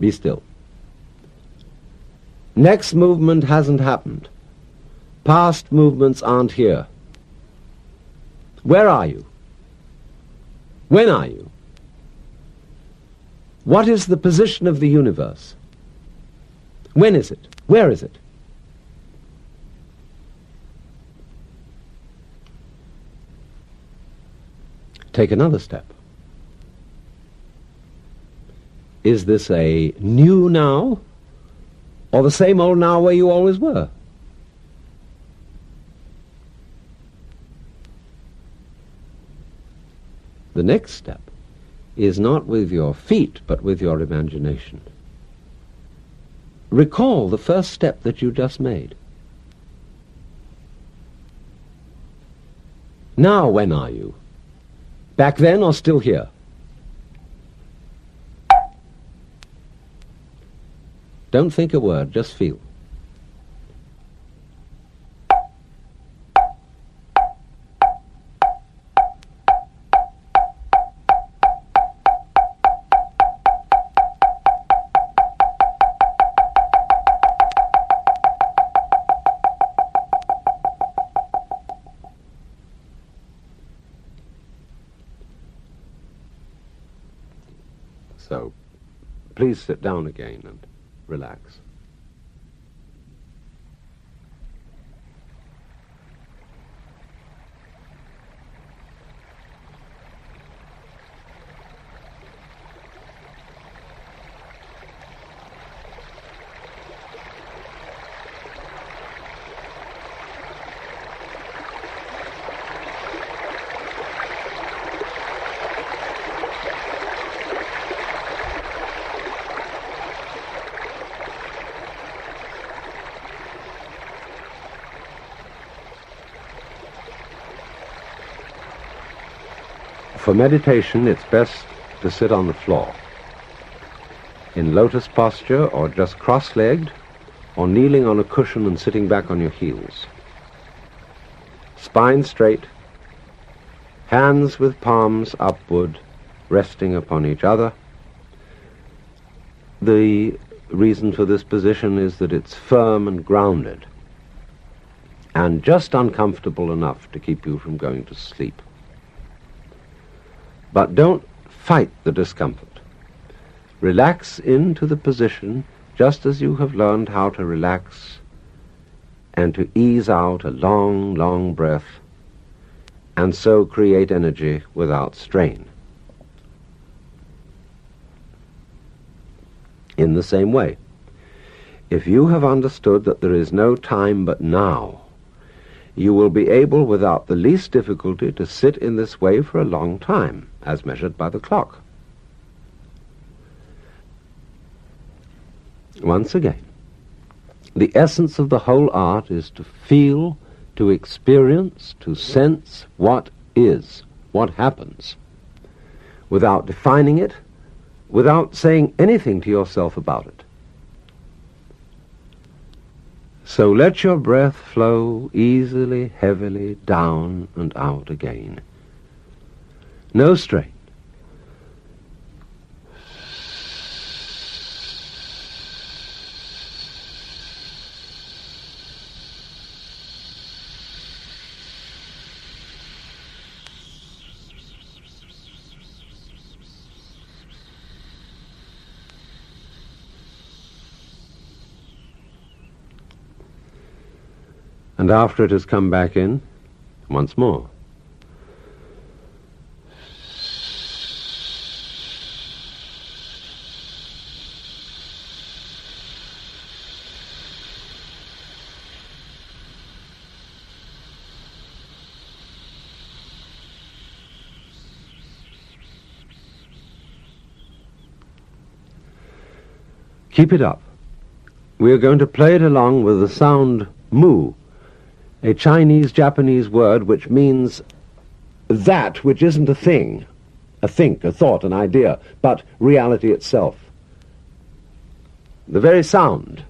Be still. Next movement hasn't happened. Past movements aren't here. Where are you? When are you? What is the position of the universe? When is it? Where is it? Take another step. Is this a new now, or the same old now where you always were? The next step is not with your feet, but with your imagination. recall the first step that you just made. Now, when are you? Back then or still here? Don't think a word, just feel. So, please sit down again and relax. For meditation, it's best to sit on the floor, in lotus posture or just cross-legged, or kneeling on a cushion and sitting back on your heels. Spine straight, hands with palms upward, resting upon each other. The reason for this position is that it's firm and grounded, and just uncomfortable enough to keep you from going to sleep. But don't fight the discomfort. Relax into the position just as you have learned how to relax and to ease out a long, long breath and so create energy without strain. In the same way, if you have understood that there is no time but now, you will be able without the least difficulty to sit in this way for a long time, as measured by the clock. Once again, the essence of the whole art is to feel, to experience, to sense what is, what happens, without defining it, without saying anything to yourself about it. So let your breath flow easily, heavily, down and out again. No strain. And after it has come back in, once more. Keep it up. We are going to play it along with the sound mu, a Chinese-Japanese word which means that which isn't a thing, a think, a thought, an idea, but reality itself. The very sound.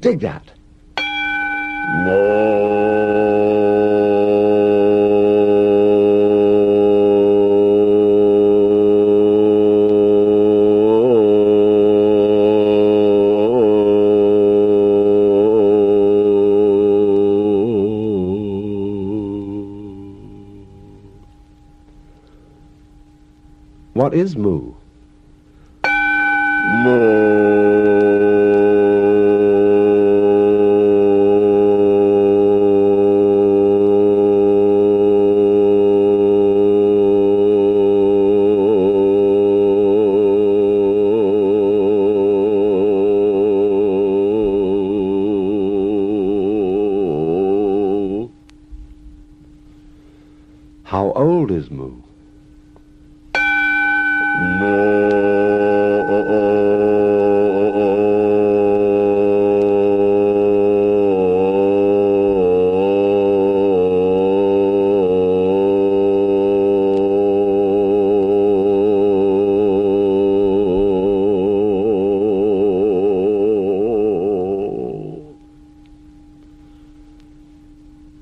Dig that. What is mu?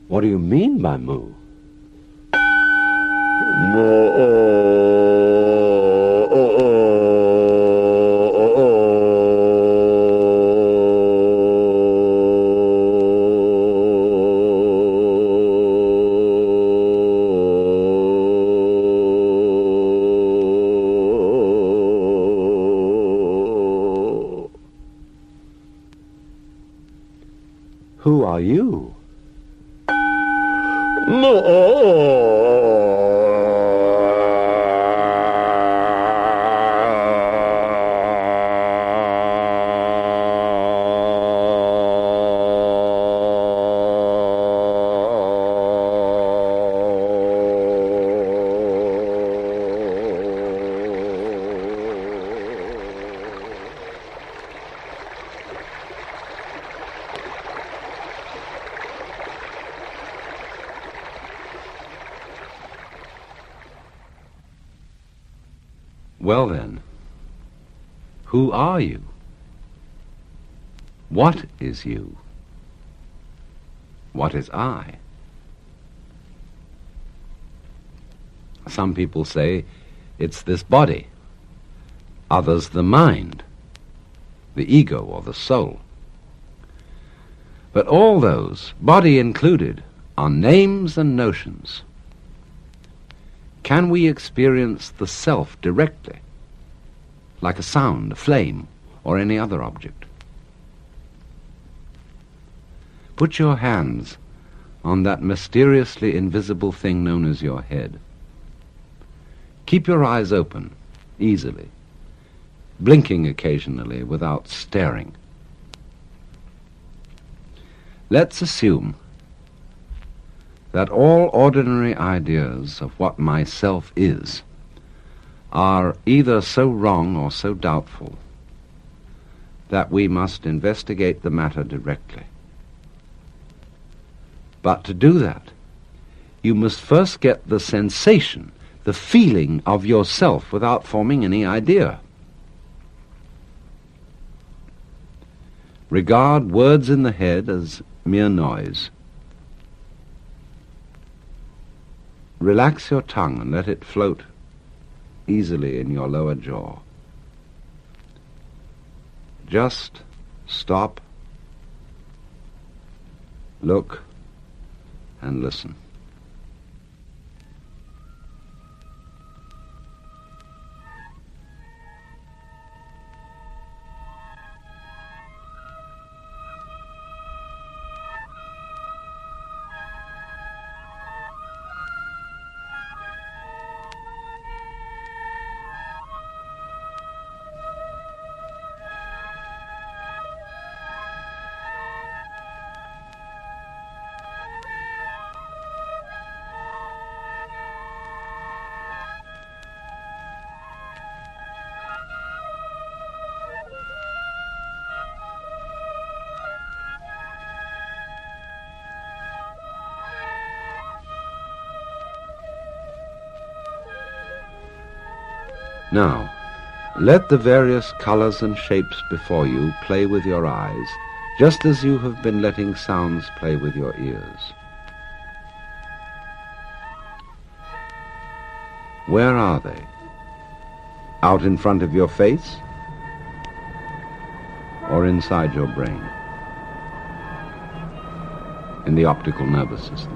What do you mean by moo? Who are you? Well then, who are you? What is you? What is I? Some people say it's this body, others the mind, the ego or the soul. But all those, body included, are names and notions. Can we experience the self directly, like a sound, a flame, or any other object? Put your hands on that mysteriously invisible thing known as your head. Keep your eyes open, easily, blinking occasionally without staring. Let's assume that all ordinary ideas of what myself is are either so wrong or so doubtful that we must investigate the matter directly. But to do that, you must first get the sensation, the feeling of yourself without forming any idea. Regard words in the head as mere noise. Relax your tongue and let it float easily in your lower jaw. Just stop, look, and listen. Now, let the various colors and shapes before you play with your eyes, just as you have been letting sounds play with your ears. Where are they? Out in front of your face? Or inside your brain? In the optical nervous system?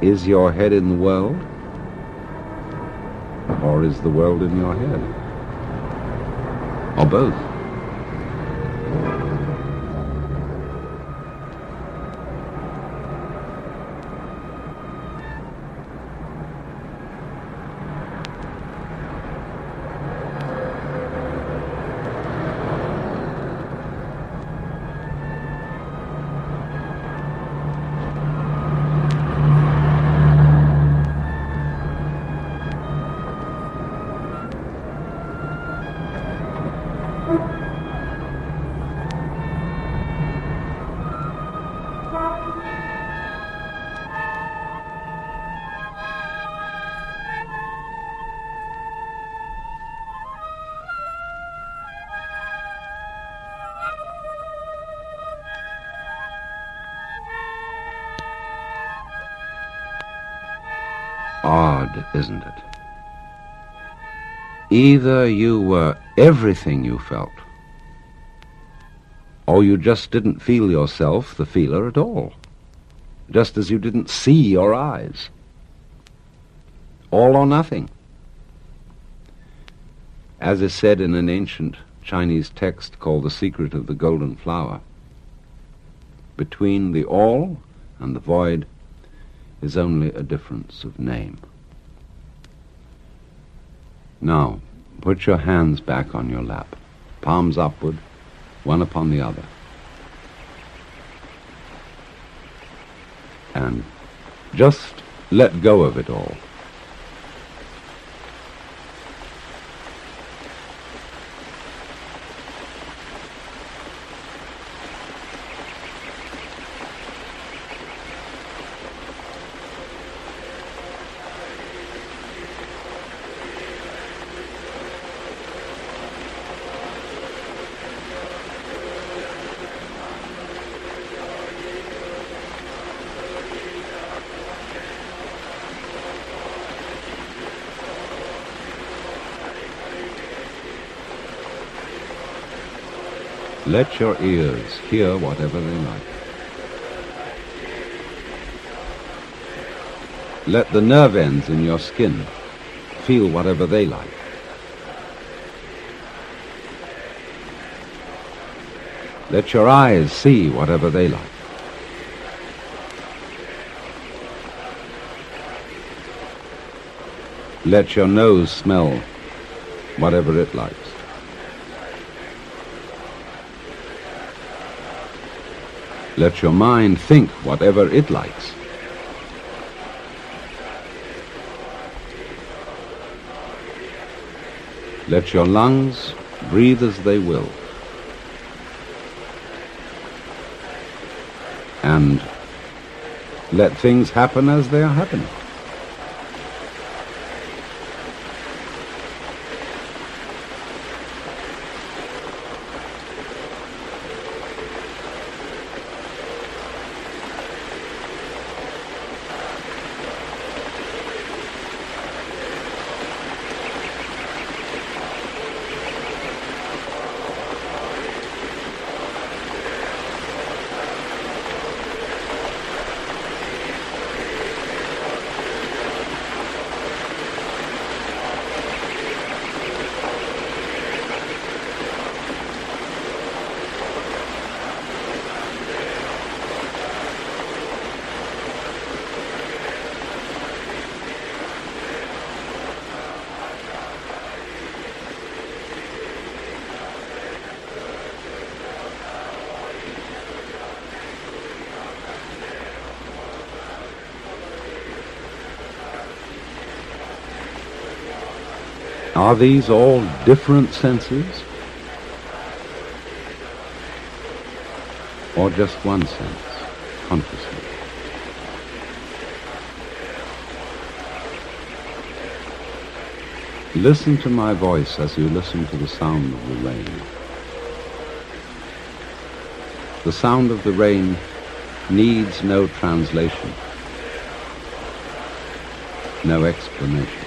Is your head in the world? Or is the world in your head? Or both? odd, isn't it? Either you were everything you felt, or you just didn't feel yourself the feeler at all, just as you didn't see your eyes. All or nothing. As is said in an ancient Chinese text called The Secret of the Golden Flower, between the all and the void is only a difference of name. Now, put your hands back on your lap, palms upward, one upon the other. And just let go of it all. Let your ears hear whatever they like. Let the nerve ends in your skin feel whatever they like. Let your eyes see whatever they like. Let your nose smell whatever it likes. Let your mind think whatever it likes. Let your lungs breathe as they will. And let things happen as they are happening. Are these all different senses? Or just one sense, consciously? Listen to my voice as you listen to the sound of the rain. The sound of the rain needs no translation, no explanation.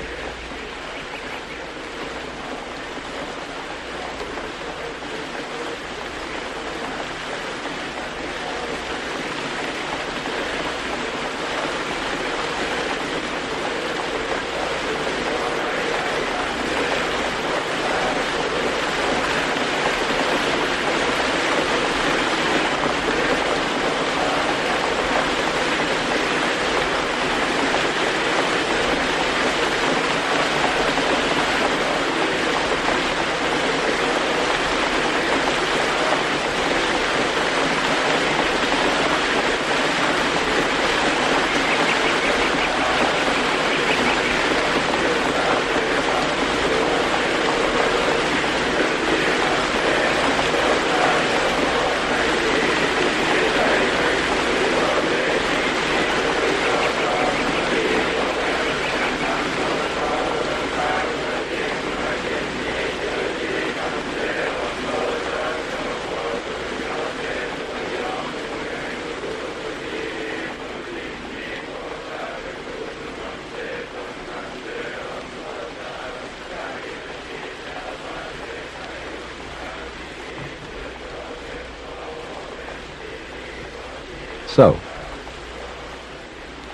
So,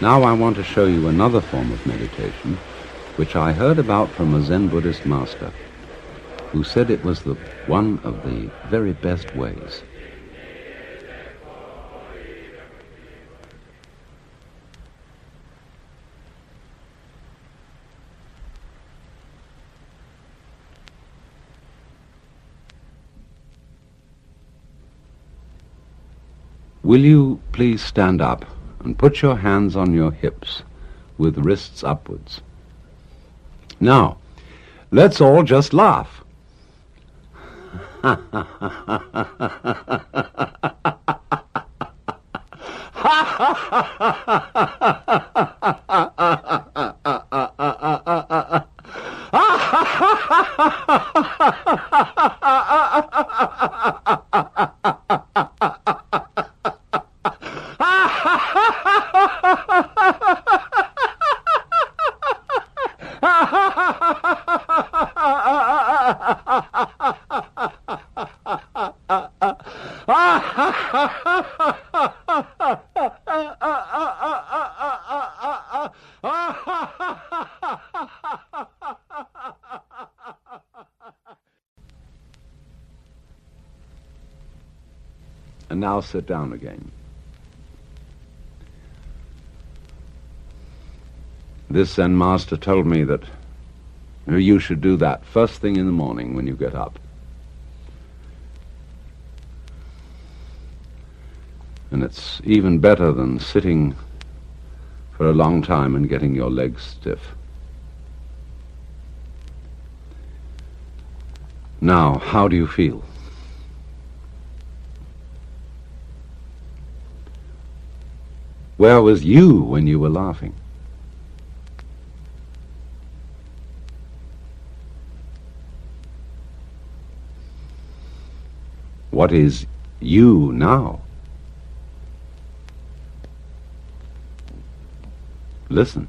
now I want to show you another form of meditation which I heard about from a Zen Buddhist master who said it was one of the very best ways. Will you please stand up and put your hands on your hips with wrists upwards? Now, let's all just laugh. And now sit down again. This Zen master told me that you should do that first thing in the morning when you get up. And it's even better than sitting for a long time and getting your legs stiff. Now, how do you feel? Where was you when you were laughing? What is you now? Listen.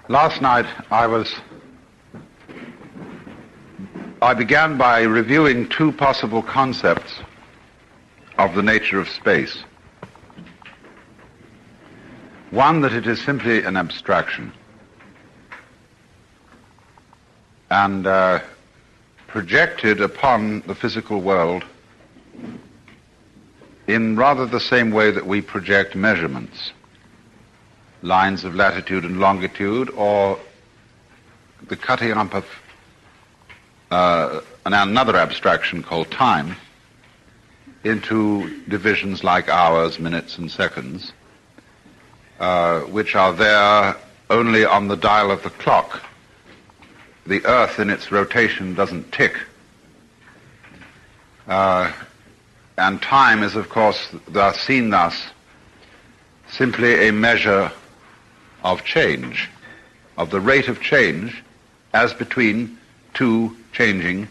Last night I began by reviewing two possible concepts of the nature of space. One, that it is simply an abstraction and projected upon the physical world in rather the same way that we project measurements, lines of latitude and longitude, or the cutting up of another abstraction called time into divisions like hours, minutes, and seconds, which are there only on the dial of the clock. The Earth in its rotation doesn't tick. And time is, of course, seen thus simply a measure of change, of the rate of change as between two changing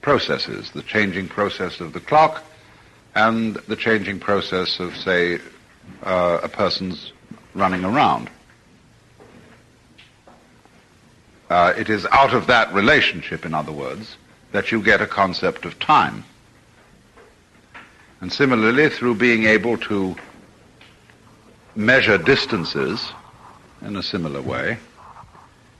processes, the changing process of the clock and the changing process of, say, a person's running around. It is out of that relationship, in other words, that you get a concept of time. And similarly, through being able to measure distances in a similar way,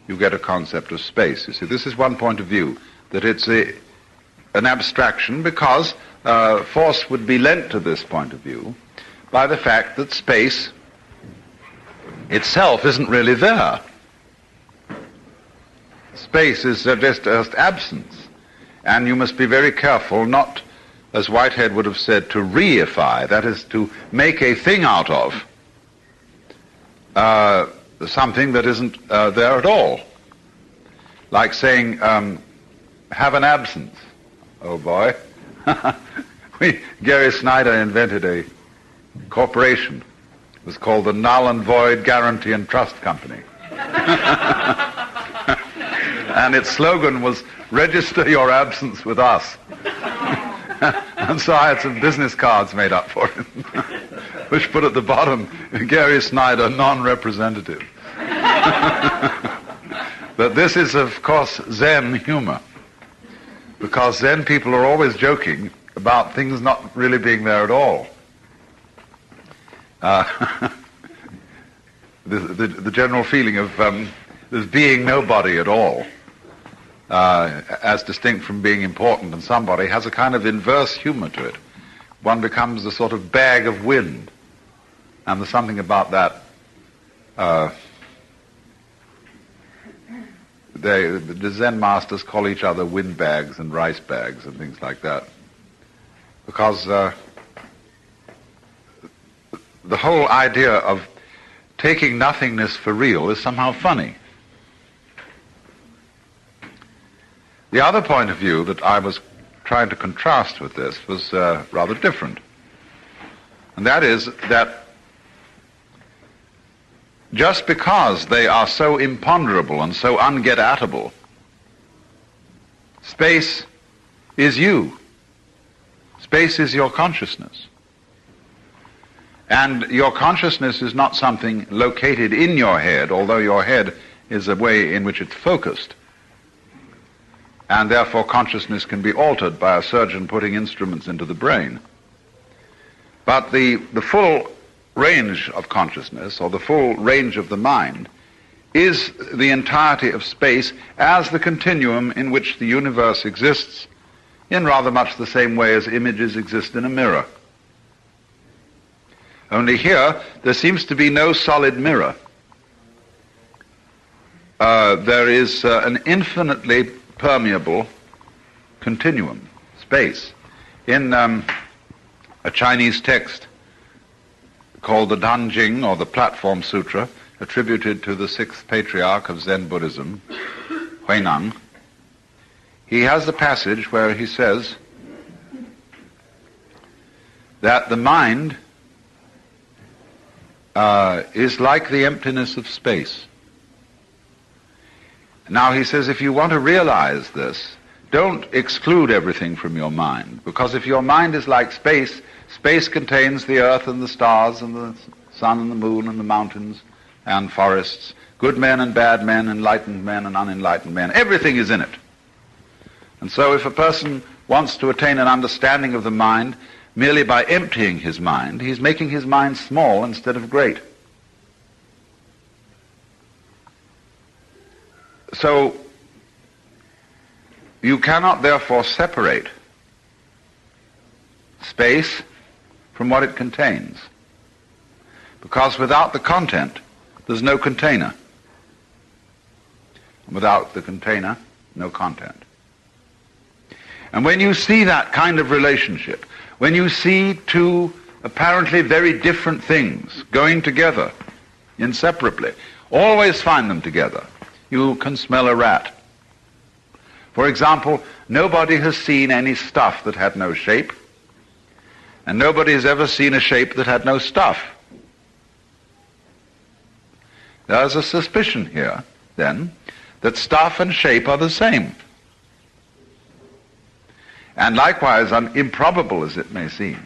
you get a concept of space. You see, this is one point of view, that it's an abstraction, because force would be lent to this point of view by the fact that space itself isn't really there. Space is just absence, and you must be very careful not as Whitehead would have said, to reify, that is, to make a thing out of something that isn't there at all. Like saying, have an absence. Oh boy. Gary Snyder invented a corporation. It was called the Null and Void Guarantee and Trust Company. And its slogan was, register your absence with us. And so I had some business cards made up for it, which put at the bottom, Gary Snyder, non-representative. But this is, of course, Zen humor, because Zen people are always joking about things not really being there at all. The general feeling of there's being nobody at all, as distinct from being important and somebody, has a kind of inverse humor to it. One becomes a sort of bag of wind, and there's something about that. The Zen masters call each other windbags and rice bags and things like that, because the whole idea of taking nothingness for real is somehow funny. The other point of view that I was trying to contrast with this was rather different, and that is that just because they are so imponderable and so unget-atable, space is you. Space is your consciousness. And your consciousness is not something located in your head, although your head is a way in which it's focused. And therefore consciousness can be altered by a surgeon putting instruments into the brain. But the full range of consciousness, or the full range of the mind, is the entirety of space as the continuum in which the universe exists, in rather much the same way as images exist in a mirror. Only here, there seems to be no solid mirror. There is an infinitely permeable continuum, space. In a Chinese text called the Danjing, or the Platform Sutra, attributed to the sixth patriarch of Zen Buddhism, Huineng, he has the passage where he says that the mind is like the emptiness of space. Now he says, if you want to realize this, don't exclude everything from your mind, because if your mind is like space, space contains the earth and the stars and the sun and the moon and the mountains and forests, good men and bad men, enlightened men and unenlightened men. Everything is in it. And so if a person wants to attain an understanding of the mind merely by emptying his mind, he's making his mind small instead of great. So you cannot therefore separate space from what it contains, because without the content there's no container, and without the container no content. And when you see that kind of relationship, when you see two apparently very different things going together inseparably, always find them together. You can smell a rat. For example, nobody has seen any stuff that had no shape, and nobody has ever seen a shape that had no stuff. There's a suspicion here, then, that stuff and shape are the same. And likewise, improbable as it may seem,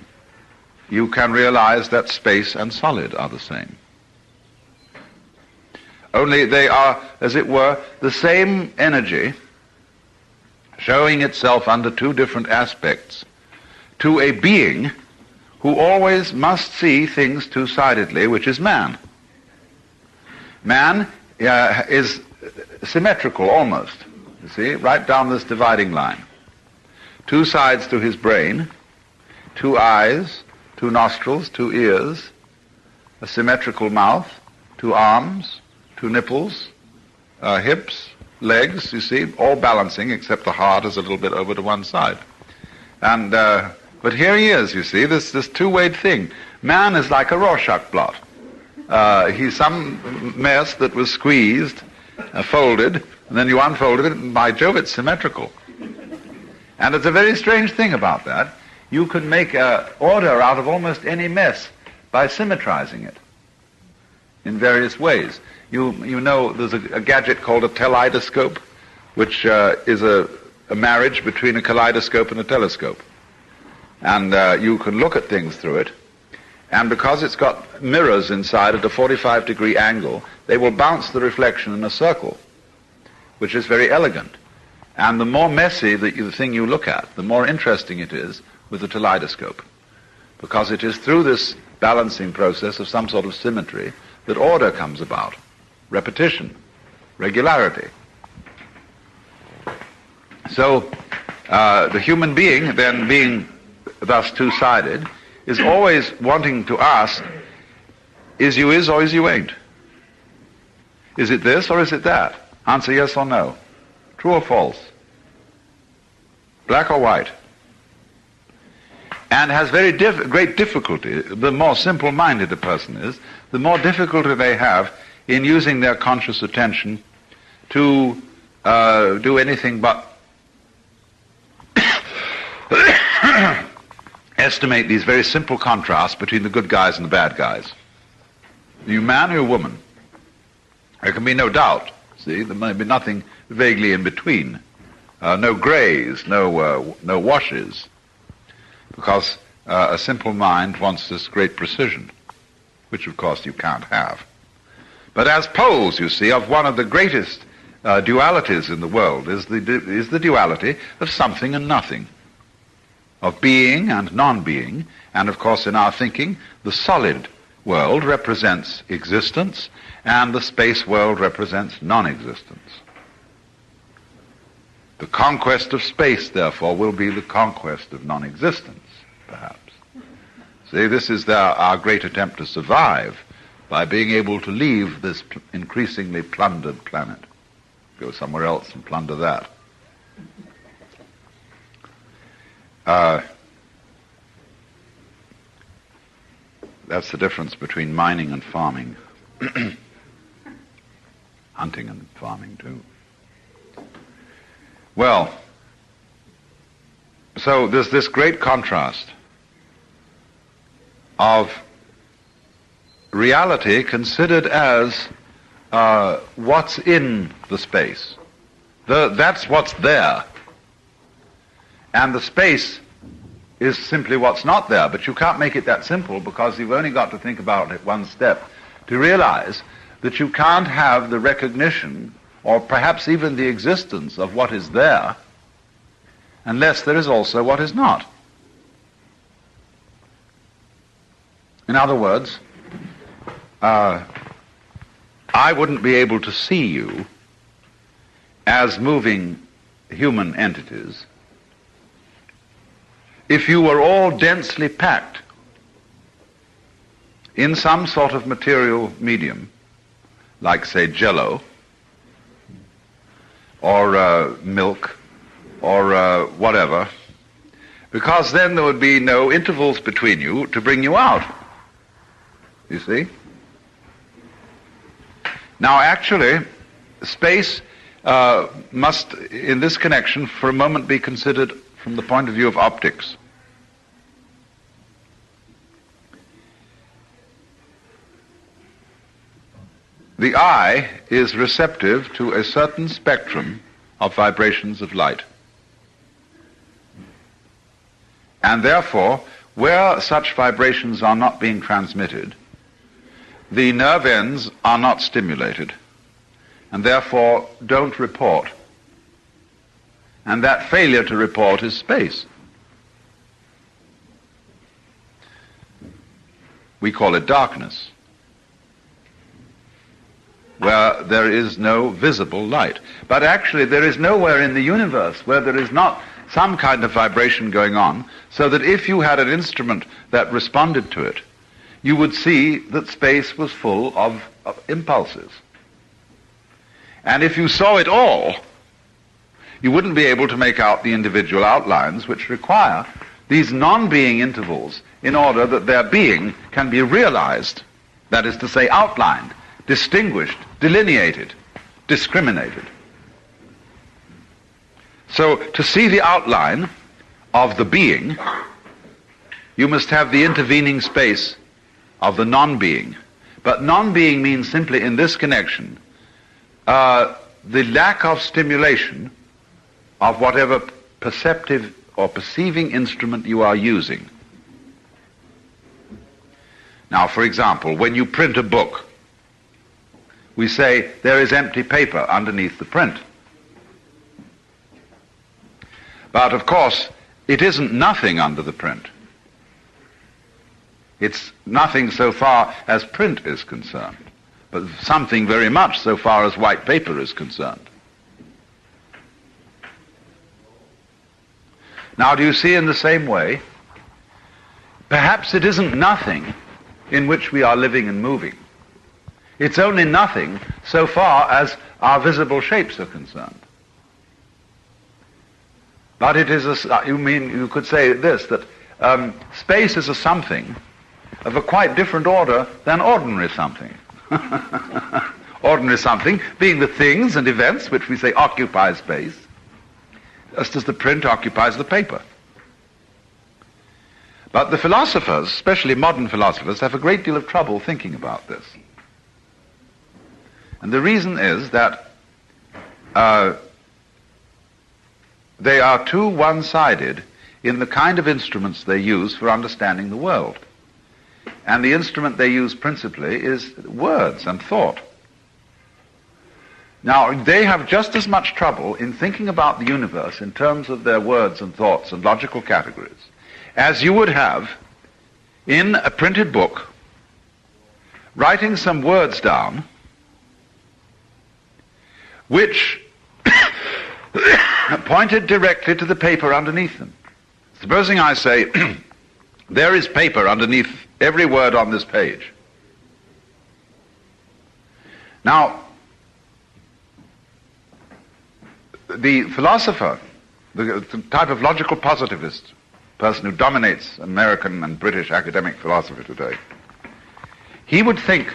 you can realize that space and solid are the same. Only they are, as it were, the same energy showing itself under two different aspects to a being who always must see things two-sidedly, which is man. Man is symmetrical almost, you see, right down this dividing line. Two sides to his brain, two eyes, two nostrils, two ears, a symmetrical mouth, two arms, two nipples, hips, legs, you see, all balancing except the heart is a little bit over to one side. And But here he is, you see, this two-way thing. Man is like a Rorschach blot. He's some mess that was squeezed, folded, and then you unfolded it, and by Jove, it's symmetrical. And it's a very strange thing about that. You can make order out of almost any mess by symmetrizing it in various ways. You know there's a gadget called a teleidoscope, which is a marriage between a kaleidoscope and a telescope. And you can look at things through it, and because it's got mirrors inside at a 45-degree angle, they will bounce the reflection in a circle, which is very elegant. And the more messy the thing you look at, the more interesting it is with the teleidoscope, because it is through this balancing process of some sort of symmetry that order comes about, repetition, regularity. So the human being, then being thus two-sided, is always wanting to ask, is you is or is you ain't? Is it this or is it that? Answer yes or no. True or false? Black or white? And has very great difficulty, the more simple-minded a person is, the more difficulty they have in using their conscious attention to do anything but estimate these very simple contrasts between the good guys and the bad guys. Are you man or you woman? There can be no doubt. See, there may be nothing vaguely in between. No grays, no washes. Because a simple mind wants this great precision, which of course you can't have. But as poles, you see, of one of the greatest dualities in the world is the duality of something and nothing, of being and non-being. And of course in our thinking, the solid world represents existence, and the space world represents non-existence. The conquest of space, therefore, will be the conquest of non-existence, perhaps. See, this is our great attempt to survive by being able to leave this increasingly plundered planet, go somewhere else and plunder that. That's the difference between mining and farming. Hunting and farming, too. Well, so there's this great contrast of reality considered as what's in the space. That's what's there. And the space is simply what's not there. But you can't make it that simple, because you've only got to think about it one step to realize that you can't have the recognition or perhaps even the existence of what is there unless there is also what is not. In other words, I wouldn't be able to see you as moving human entities if you were all densely packed in some sort of material medium, like, say, Jell-O, or milk, or whatever, because then there would be no intervals between you to bring you out. You see? Now, actually, space must, in this connection, for a moment be considered from the point of view of optics. The eye is receptive to a certain spectrum of vibrations of light. And therefore, where such vibrations are not being transmitted, the nerve ends are not stimulated, and therefore don't report. And that failure to report is space. We call it darkness, where there is no visible light. But actually there is nowhere in the universe where there is not some kind of vibration going on, so that if you had an instrument that responded to it, you would see that space was full of impulses. And if you saw it all, you wouldn't be able to make out the individual outlines which require these non-being intervals in order that their being can be realized, that is to say, outlined, distinguished, delineated, discriminated. So to see the outline of the being, you must have the intervening space of the non-being. But non-being means simply in this connection the lack of stimulation of whatever perceptive or perceiving instrument you are using. Now, for example, when you print a book, we say there is empty paper underneath the print. But of course, it isn't nothing under the print. It's nothing so far as print is concerned, but something very much so far as white paper is concerned. Now, do you see in the same way, perhaps it isn't nothing in which we are living and moving. It's only nothing so far as our visible shapes are concerned. But it is you could say this, that space is a something of a quite different order than ordinary something. Ordinary something being the things and events which we say occupy space, just as the print occupies the paper. But the philosophers, especially modern philosophers, have a great deal of trouble thinking about this. And the reason is that they are too one-sided in the kind of instruments they use for understanding the world. And the instrument they use principally is words and thought. Now, they have just as much trouble in thinking about the universe in terms of their words and thoughts and logical categories as you would have in a printed book, writing some words down which pointed directly to the paper underneath them. Supposing I say, there is paper underneath every word on this page. Now, the philosopher, the type of logical positivist, person who dominates American and British academic philosophy today, he would think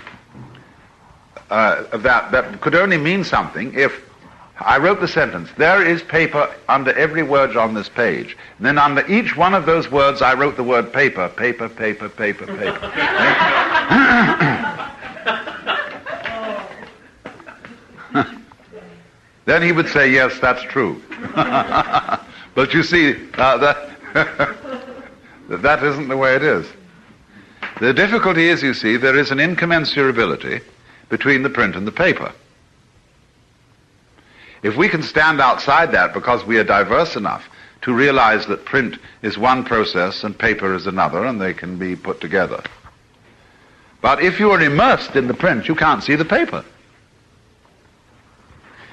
that could only mean something if I wrote the sentence, there is paper under every word on this page. And then under each one of those words I wrote the word paper, paper, paper, paper, paper. Then he would say, yes, that's true. But you see, that isn't the way it is. The difficulty is, you see, there is an incommensurability between the print and the paper. If we can stand outside that because we are diverse enough to realize that print is one process and paper is another, and they can be put together. But if you are immersed in the print, you can't see the paper.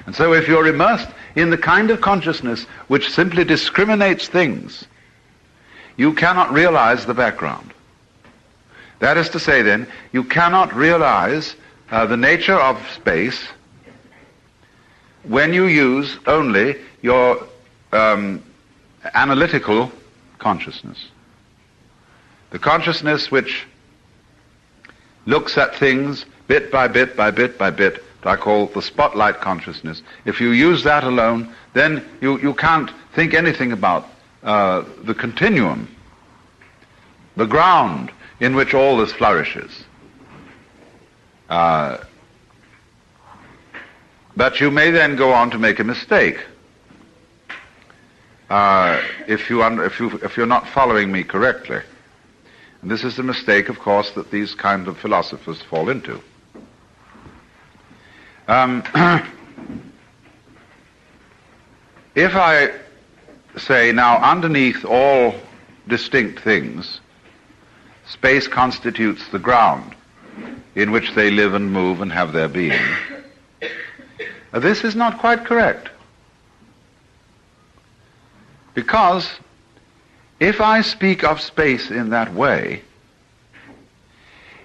And so if you're immersed in the kind of consciousness which simply discriminates things, you cannot realize the background. That is to say, then, you cannot realize the nature of space when you use only your analytical consciousness. The consciousness which looks at things bit by bit by bit by bit, I call the spotlight consciousness. If you use that alone, then you can't think anything about the continuum, the ground in which all this flourishes. But you may then go on to make a mistake if you're not following me correctly. And this is the mistake, of course, that these kind of philosophers fall into. If I say now, underneath all distinct things, space constitutes the ground in which they live and move and have their being, this is not quite correct. Because if I speak of space in that way,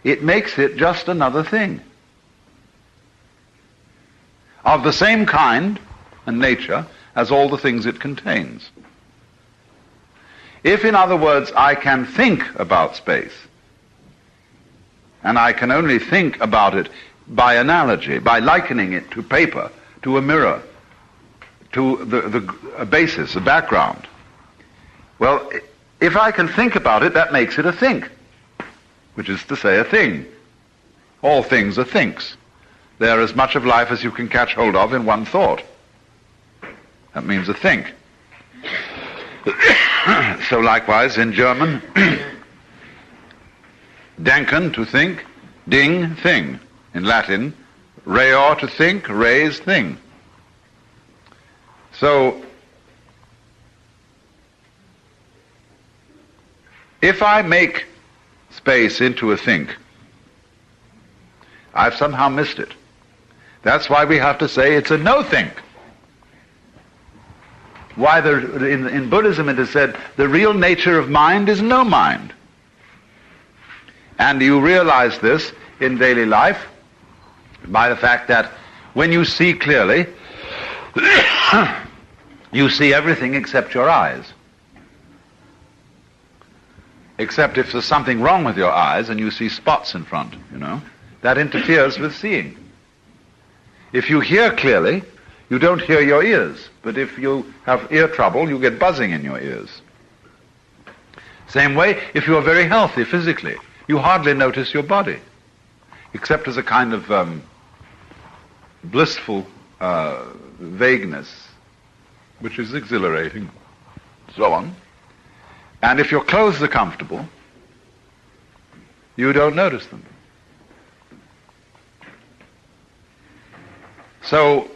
it makes it just another thing of the same kind and nature as all the things it contains. If, in other words, I can think about space, and I can only think about it by analogy, by likening it to paper, to a mirror, to a basis, a background, well, if I can think about it, that makes it a think, which is to say a thing. All things are thinks. They are as much of life as you can catch hold of in one thought. That means a think. So likewise in German, denken, to think, ding, thing. In Latin, reor, to think, res, thing. So, if I make space into a think, I've somehow missed it. That's why we have to say it's a no-think. Why in Buddhism it is said the real nature of mind is no mind. And you realize this in daily life by the fact that when you see clearly, you see everything except your eyes. Except if there's something wrong with your eyes and you see spots in front, that interferes with seeing. If you hear clearly, you don't hear your ears. But if you have ear trouble, you get buzzing in your ears. Same way, if you are very healthy physically, you hardly notice your body, except as a kind of blissful vagueness, which is exhilarating, so on. And if your clothes are comfortable, you don't notice them. So,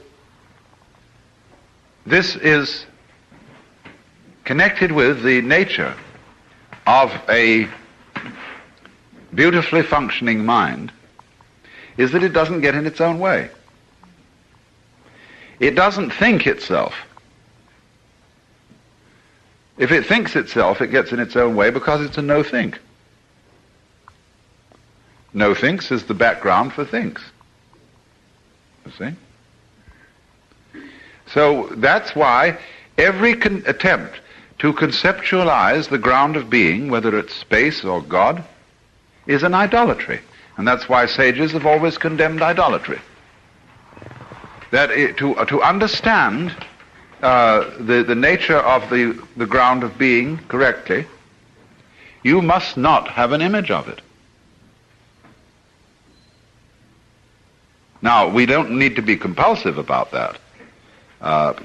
this is connected with the nature of a beautifully functioning mind, is that it doesn't get in its own way. It doesn't think itself. If it thinks itself, it gets in its own way because it's a no-think. No-thinks is the background for thinks. You see? So that's why every attempt to conceptualize the ground of being, whether it's space or God, is an idolatry. And that's why sages have always condemned idolatry. That to understand the nature of the ground of being correctly, you must not have an image of it. Now, we don't need to be compulsive about that.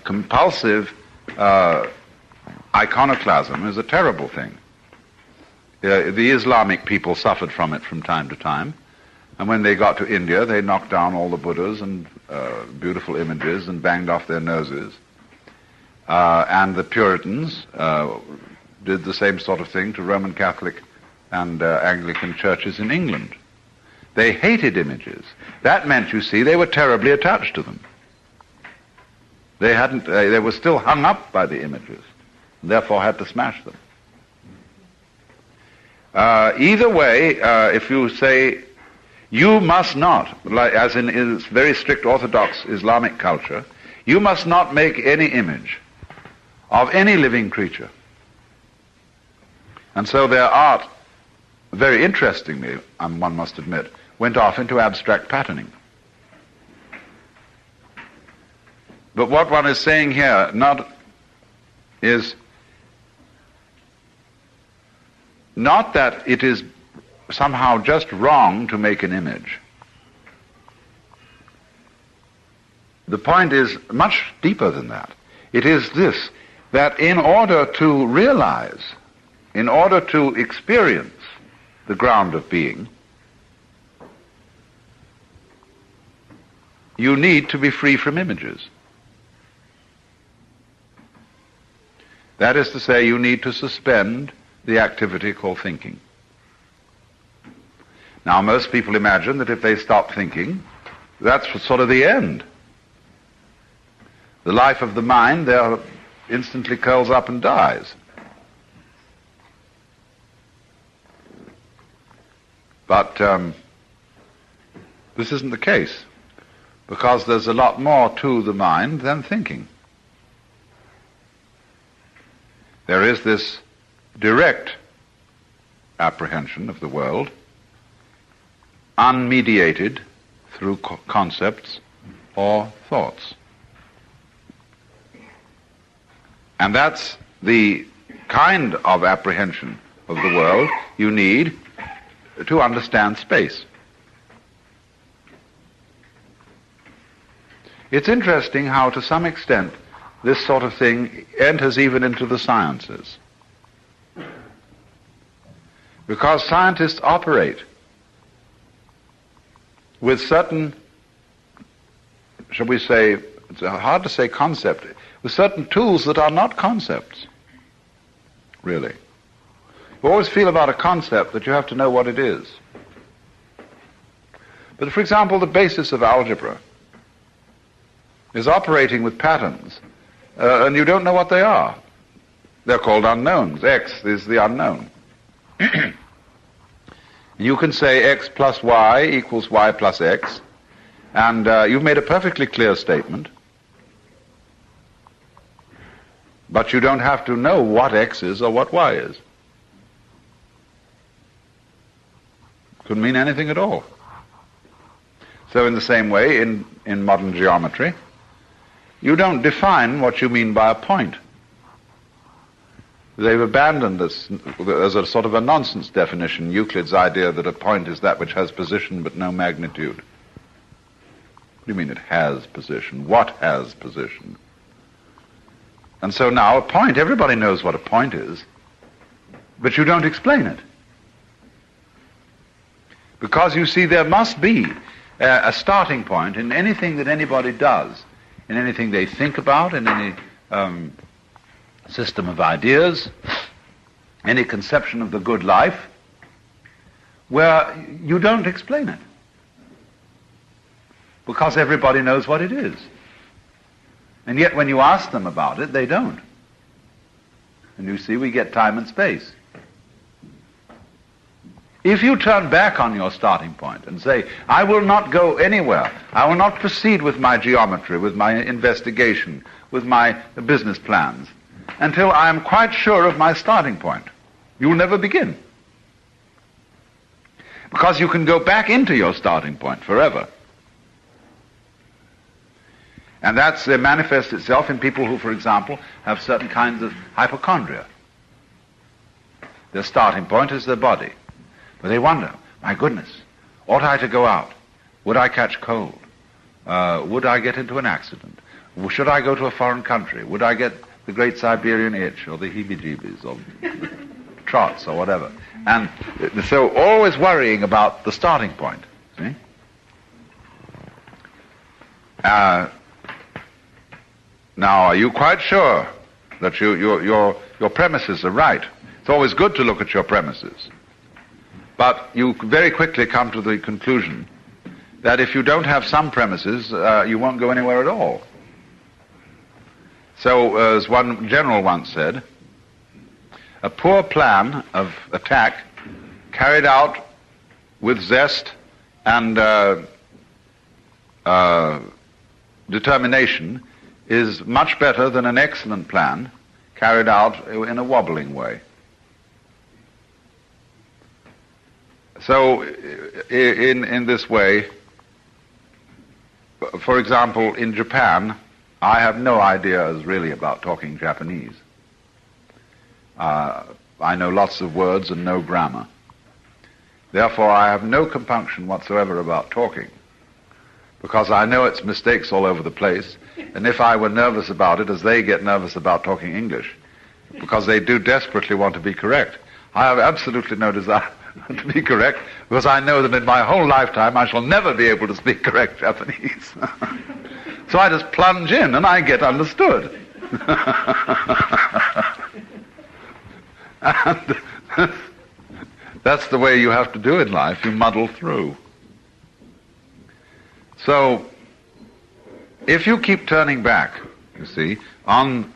Compulsive iconoclasm is a terrible thing. The Islamic people suffered from it from time to time, and when they got to India, they knocked down all the Buddhas and beautiful images and banged off their noses. And the Puritans did the same sort of thing to Roman Catholic and Anglican churches in England. They hated images. That meant, you see, they were terribly attached to them. They were still hung up by the images, and therefore had to smash them. Either way, if you say, you must not, as in very strict Orthodox Islamic culture, you must not make any image of any living creature. And so their art, very interestingly, one must admit, went off into abstract patterning. But what one is saying here is not that it is somehow just wrong to make an image. The point is much deeper than that. It is this, that in order to realize, in order to experience the ground of being, you need to be free from images. That is to say, you need to suspend the activity called thinking. Now, most people imagine that if they stop thinking, that's sort of the end. The life of the mind there instantly curls up and dies. But this isn't the case, because there's a lot more to the mind than thinking. There is this direct apprehension of the world, unmediated through concepts or thoughts. And that's the kind of apprehension of the world you need to understand space. It's interesting how, to some extent, this sort of thing enters even into the sciences. Because scientists operate with certain, shall we say, it's hard to say concept, with certain tools that are not concepts, really. You always feel about a concept that you have to know what it is. But for example, the basis of algebra is operating with patterns, and you don't know what they are. They're called unknowns. X is the unknown. You can say x plus y equals y plus x, and you've made a perfectly clear statement, but you don't have to know what x is or what y is. Couldn't mean anything at all. So in the same way, in modern geometry, you don't define what you mean by a point. They've abandoned this as a sort of a nonsense definition, Euclid's idea that a point is that which has position but no magnitude. What do you mean it has position? What has position? And so now a point, everybody knows what a point is, but you don't explain it. Because you see, there must be a starting point in anything that anybody does, in anything they think about, in any system of ideas, any conception of the good life, where you don't explain it. Because everybody knows what it is. And yet when you ask them about it, they don't. And you see, we get time and space. If you turn back on your starting point and say, I will not go anywhere, I will not proceed with my geometry, with my investigation, with my business plans, until I am quite sure of my starting point, you will never begin. Because you can go back into your starting point forever. And that manifests itself in people who, for example, have certain kinds of hypochondria. Their starting point is their body. But they wonder, my goodness, ought I to go out? Would I catch cold? Would I get into an accident? Should I go to a foreign country? Would I get the great Siberian itch, or the heebie-jeebies, or trots, or whatever? And so always worrying about the starting point, see? Now, are you quite sure that your premises are right? It's always good to look at your premises. But you very quickly come to the conclusion that if you don't have some premises, you won't go anywhere at all. So, as one general once said, a poor plan of attack carried out with zest and determination is much better than an excellent plan carried out in a wobbling way. So, in this way, for example, in Japan, I have no ideas really about talking Japanese. I know lots of words and no grammar. Therefore, I have no compunction whatsoever about talking, because I know it's mistakes all over the place, and if I were nervous about it, as they get nervous about talking English, because they do desperately want to be correct, I have absolutely no desire to be correct, because I know that in my whole lifetime I shall never be able to speak correct Japanese. So I just plunge in and I get understood. And that's the way you have to do in life. You muddle through. So if you keep turning back, you see, on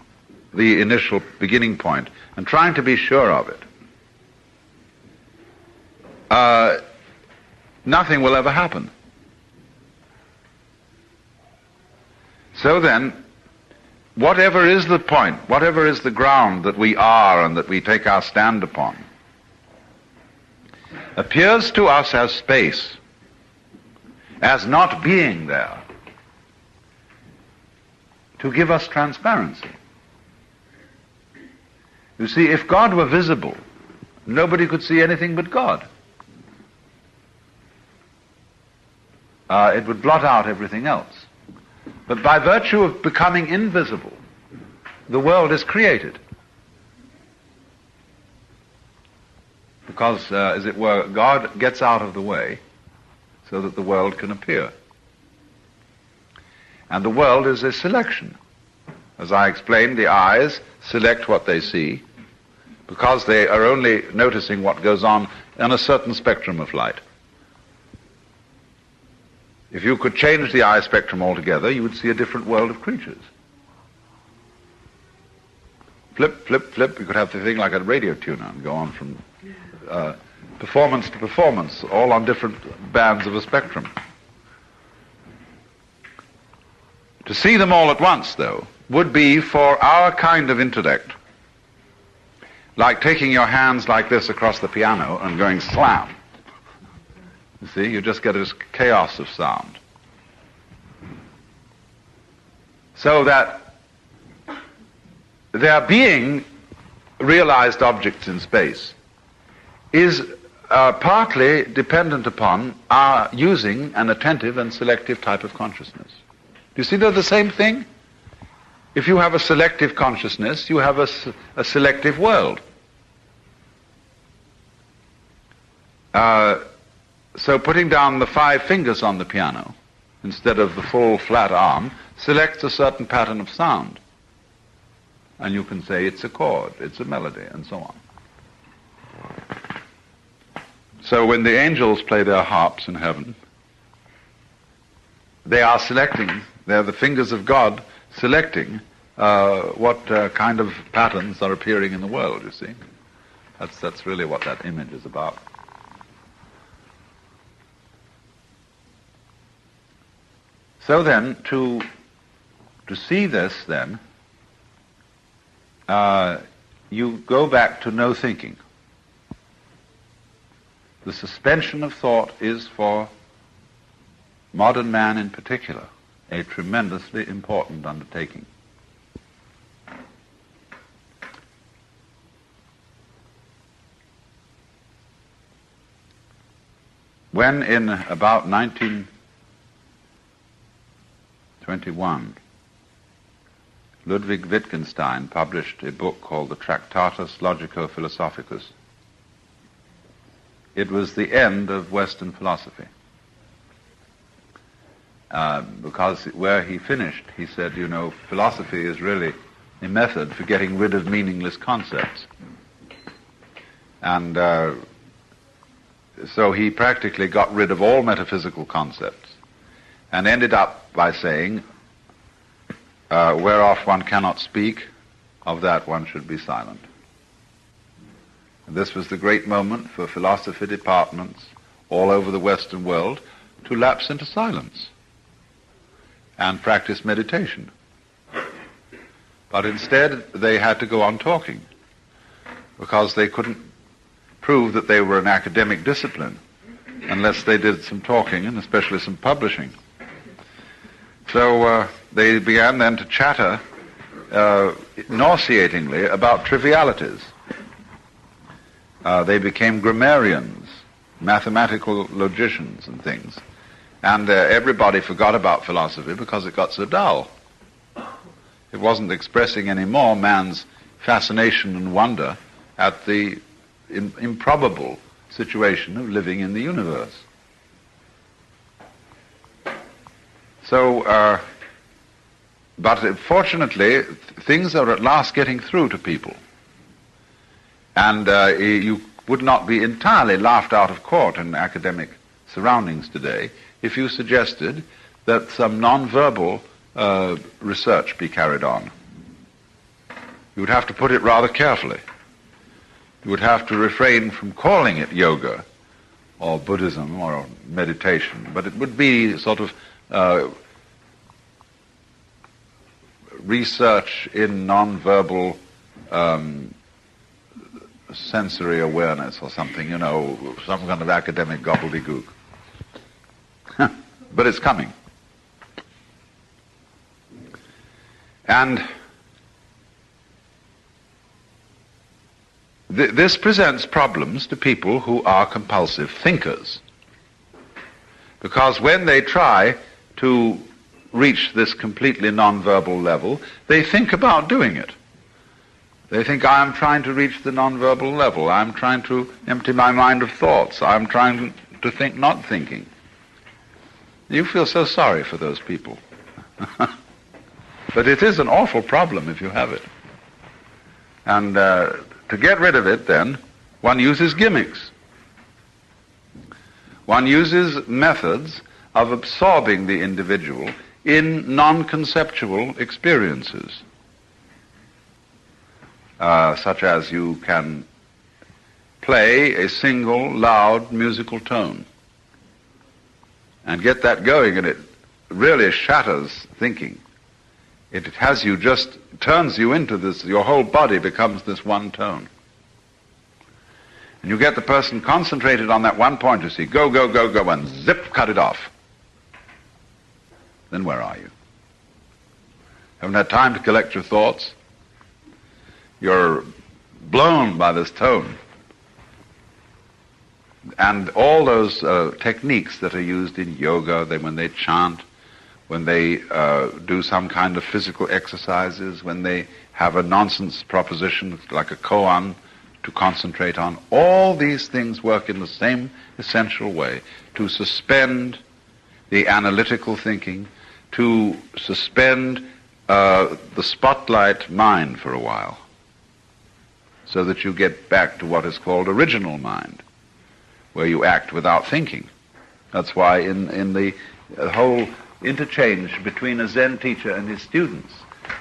the initial beginning point and trying to be sure of it, nothing will ever happen. So then, whatever is the point, whatever is the ground that we are and that we take our stand upon, appears to us as space, as not being there, to give us transparency. You see, if God were visible, nobody could see anything but God. It would blot out everything else. But by virtue of becoming invisible, the world is created. Because, as it were, God gets out of the way so that the world can appear. And the world is a selection. As I explained, the eyes select what they see because they are only noticing what goes on in a certain spectrum of light. If you could change the eye spectrum altogether, you would see a different world of creatures. Flip, flip, flip. You could have the thing like a radio tuner and go on from performance to performance, all on different bands of a spectrum. To see them all at once, though, would be for our kind of intellect like taking your hands like this across the piano and going slam. You see, you just get this chaos of sound. So that there being realized objects in space is partly dependent upon our using an attentive and selective type of consciousness. Do you see they're the same thing? If you have a selective consciousness, you have a selective world. So putting down the 5 fingers on the piano instead of the full flat arm selects a certain pattern of sound. And you can say it's a chord, it's a melody, and so on. So when the angels play their harps in heaven, they are selecting, they're the fingers of God selecting what kind of patterns are appearing in the world, you see. That's really what that image is about. So then, to see this then, you go back to no thinking. The suspension of thought is, for modern man in particular, a tremendously important undertaking. When in about 1921, Ludwig Wittgenstein published a book called the Tractatus Logico-Philosophicus, it was the end of Western philosophy. Because where he finished, he said, you know, philosophy is really a method for getting rid of meaningless concepts. And so he practically got rid of all metaphysical concepts and ended up by saying, whereof one cannot speak, of that one should be silent. And this was the great moment for philosophy departments all over the Western world to lapse into silence and practice meditation. But instead they had to go on talking because they couldn't prove that they were an academic discipline unless they did some talking and especially some publishing. So they began then to chatter nauseatingly about trivialities. They became grammarians, mathematical logicians and things. And everybody forgot about philosophy because it got so dull. It wasn't expressing any more man's fascination and wonder at the improbable situation of living in the universe. So, but fortunately, things are at last getting through to people. And you would not be entirely laughed out of court in academic surroundings today if you suggested that some non-verbal research be carried on. You would have to put it rather carefully. You would have to refrain from calling it yoga or Buddhism or meditation, but it would be sort of research in nonverbal sensory awareness or something, some kind of academic gobbledygook. But it's coming. And this presents problems to people who are compulsive thinkers. Because when they try to reach this completely nonverbal level, they think about doing it. They think, I am trying to reach the nonverbal level. I'm trying to empty my mind of thoughts. I'm trying to think not thinking. You feel so sorry for those people. But it is an awful problem if you have it. And to get rid of it, then, one uses gimmicks. One uses methods of absorbing the individual in non-conceptual experiences, such as you can play a single loud musical tone and get that going, and it really shatters thinking. It has you just, turns you into this, your whole body becomes this one tone. And you get the person concentrated on that one point, you see, go, go, go, go, and zip, cut it off. Then where are you? Haven't had time to collect your thoughts. You're blown by this tone. And all those techniques that are used in yoga, when they chant, when they do some kind of physical exercises, when they have a nonsense proposition like a koan to concentrate on, all these things work in the same essential way, to suspend the analytical thinking, to suspend the spotlight mind for a while, so that you get back to what is called original mind, where you act without thinking. That's why in the whole interchange between a Zen teacher and his students,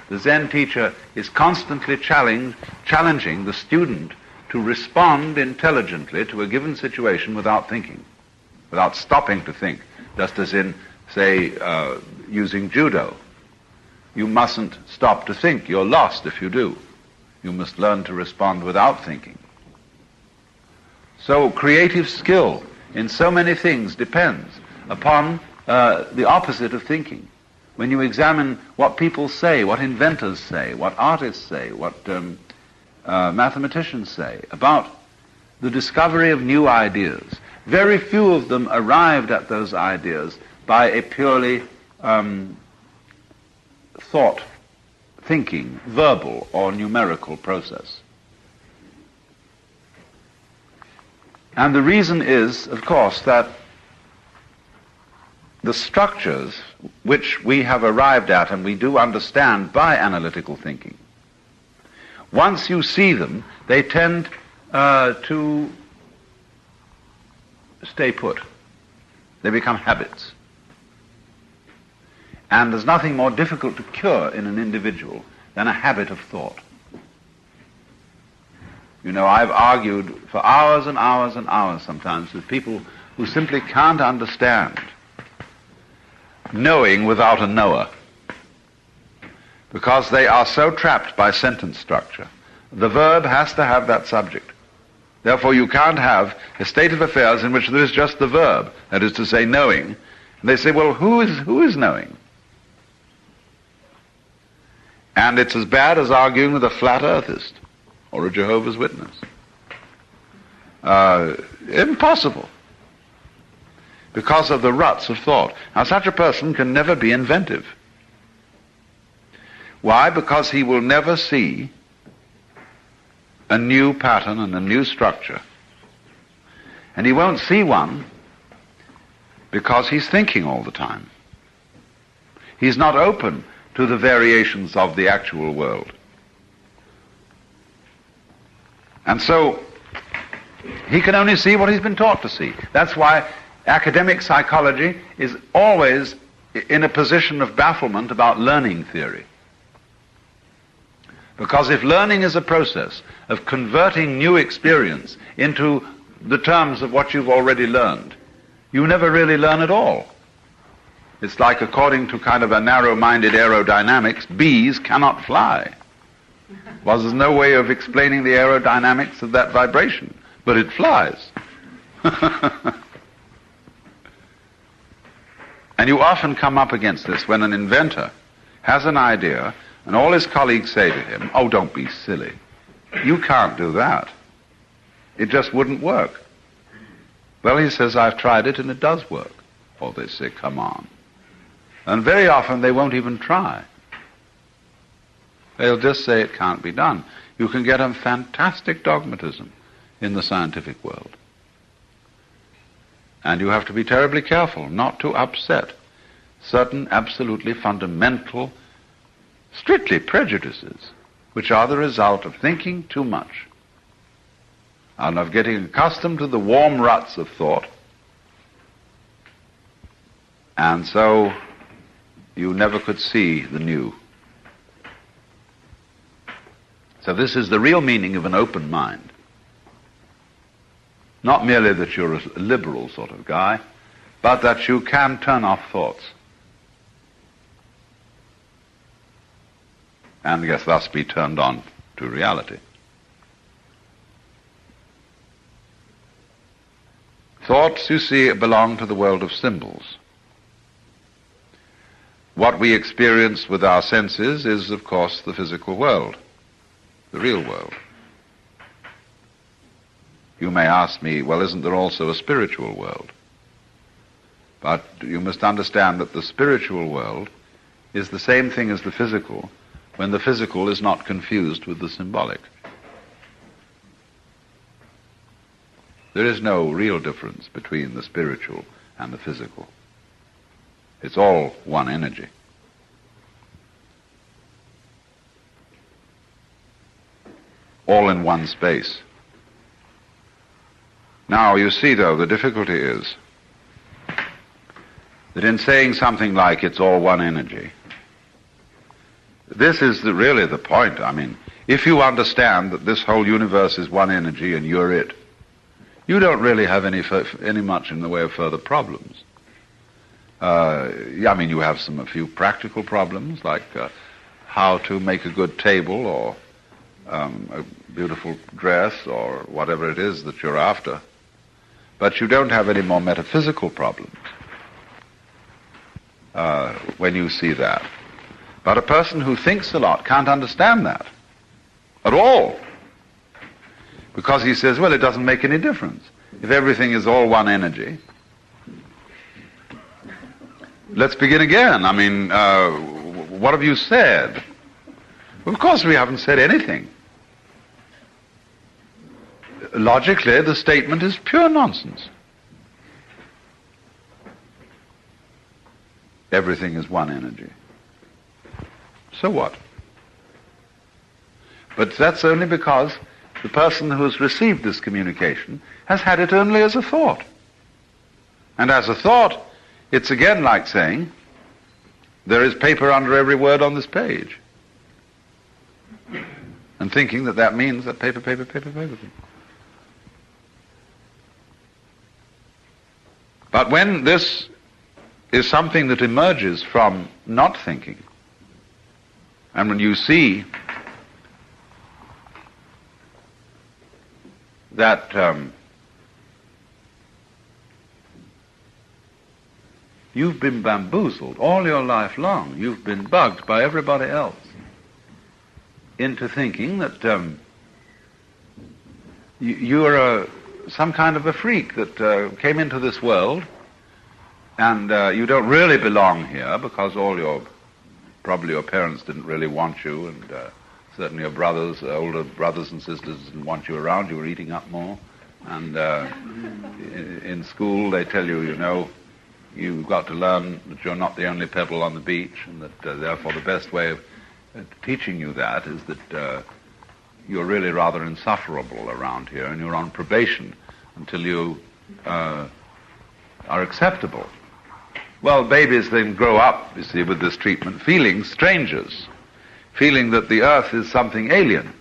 the Zen teacher is constantly challenging the student to respond intelligently to a given situation without thinking, without stopping to think, just as in, say, using judo. You mustn't stop to think. You're lost if you do. You must learn to respond without thinking. So creative skill in so many things depends upon the opposite of thinking. When you examine what people say, what inventors say, what artists say, what mathematicians say about the discovery of new ideas, very few of them arrived at those ideas by a purely thought, thinking, verbal or numerical process. And the reason is, of course, that the structures which we have arrived at and we do understand by analytical thinking, once you see them, they tend to stay put. They become habits. And there's nothing more difficult to cure in an individual than a habit of thought. You know, I've argued for hours and hours and hours sometimes with people who simply can't understand knowing without a knower, because they are so trapped by sentence structure. The verb has to have that subject. Therefore, you can't have a state of affairs in which there is just the verb, that is to say, knowing. And they say, well, who is knowing? And it's as bad as arguing with a flat earthist or a Jehovah's Witness. Impossible. Because of the ruts of thought. Now, such a person can never be inventive. Why? Because he will never see a new pattern and a new structure. And he won't see one because he's thinking all the time. He's not open to the variations of the actual world. And so he can only see what he's been taught to see. That's why academic psychology is always in a position of bafflement about learning theory. Because if learning is a process of converting new experience into the terms of what you've already learned, you never really learn at all. It's like, according to kind of a narrow-minded aerodynamics, bees cannot fly. Well, there's no way of explaining the aerodynamics of that vibration, but it flies. And you often come up against this when an inventor has an idea and all his colleagues say to him, "Oh, don't be silly. You can't do that. It just wouldn't work." Well, he says, "I've tried it and it does work." Or they say, "Come on." And very often they won't even try. They'll just say it can't be done. You can get a fantastic dogmatism in the scientific world. And you have to be terribly careful not to upset certain absolutely fundamental, strictly prejudices, which are the result of thinking too much and of getting accustomed to the warm ruts of thought. And so you never could see the new. So this is the real meaning of an open mind. Not merely that you're a liberal sort of guy, but that you can turn off thoughts. And yes, thus be turned on to reality. Thoughts, you see, belong to the world of symbols. What we experience with our senses is, of course, the physical world, the real world. You may ask me, well, isn't there also a spiritual world? But you must understand that the spiritual world is the same thing as the physical, when the physical is not confused with the symbolic. There is no real difference between the spiritual and the physical. It's all one energy. All in one space. Now, you see, though, the difficulty is that in saying something like it's all one energy, this is really the point. I mean, if you understand that this whole universe is one energy and you're it, you don't really have any much in the way of further problems. I mean, you have a few practical problems, like how to make a good table or a beautiful dress or whatever it is that you're after. But you don't have any more metaphysical problems when you see that. But a person who thinks a lot can't understand that at all. Because he says, well, it doesn't make any difference. If everything is all one energy, let's begin again. I mean, what have you said? Well, of course we haven't said anything. Logically, the statement is pure nonsense. Everything is one energy. So what? But that's only because the person who has received this communication has had it only as a thought. And as a thought, it's again like saying, there is paper under every word on this page. And thinking that that means that paper. But when this is something that emerges from not thinking, and when you see that you've been bamboozled all your life long, you've been bugged by everybody else into thinking that you're some kind of a freak that came into this world, and you don't really belong here because probably your parents didn't really want you, and certainly your older brothers and sisters didn't want you around. You were eating up more. And in school they tell you, you've got to learn that you're not the only pebble on the beach, and that therefore the best way of teaching you that is that you're really rather insufferable around here, and you're on probation until you are acceptable. Well, babies then grow up, you see, with this treatment, feeling strangers, feeling that the earth is something alien.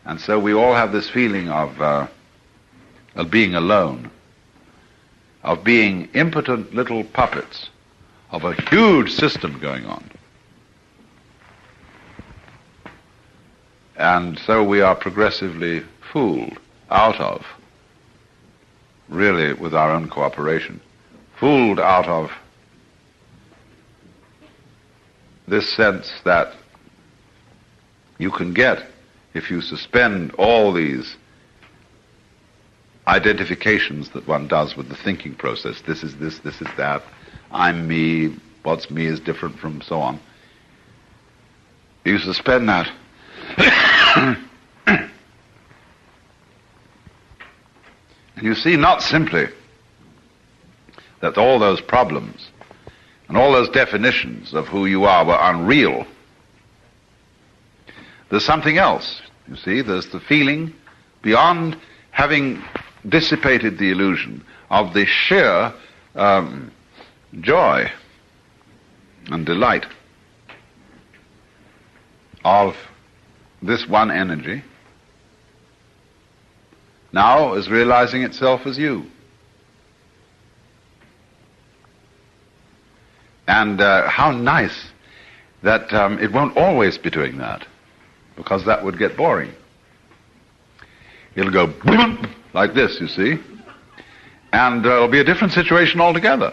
And so we all have this feeling of being alone, of being impotent little puppets of a huge system going on. And so we are progressively fooled out of, really with our own cooperation, fooled out of this sense that you can get if you suspend all these identifications that one does with the thinking process. This is this is that, I'm me, what's me is different from so on. You suspend that. And you see not simply that all those problems and all those definitions of who you are were unreal. There's something else, you see. There's the feeling, beyond having dissipated the illusion, of the sheer joy and delight of this one energy now is realizing itself as you. And how nice that it won't always be doing that, because that would get boring. It'll go boom, like this, you see, and it'll be a different situation altogether.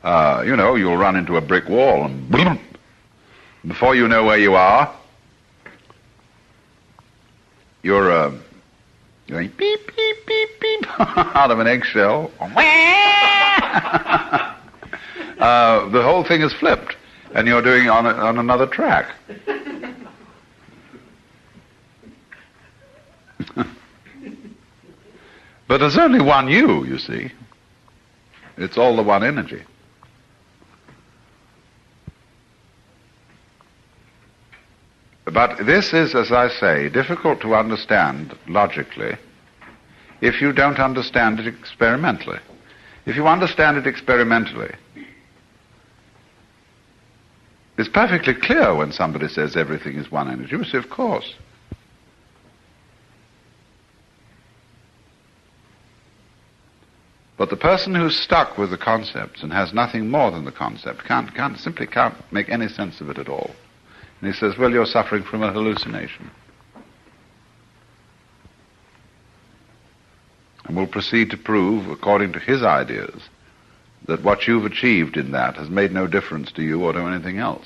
You'll run into a brick wall, and boom, before you know where you are, you're going beep, beep, beep, beep, out of an eggshell. The whole thing is flipped, and you're doing it on another track. But there's only one you see. It's all the one energy. But this is, as I say, difficult to understand logically if you don't understand it experimentally. If you understand it experimentally, it's perfectly clear when somebody says everything is one energy. You say, of course. But the person who's stuck with the concepts and has nothing more than the concept simply can't make any sense of it at all. And he says, well, you're suffering from a hallucination. And will proceed to prove, according to his ideas, that what you've achieved in that has made no difference to you or to anything else.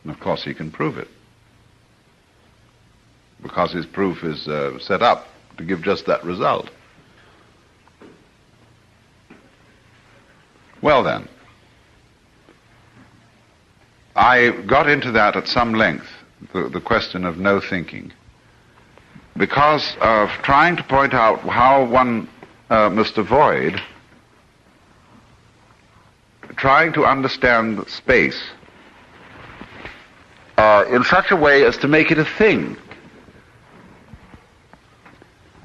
And of course he can prove it, because his proof is set up to give just that result. Well then, I got into that at some length, the question of no thinking, because of trying to point out how one must avoid trying to understand space in such a way as to make it a thing,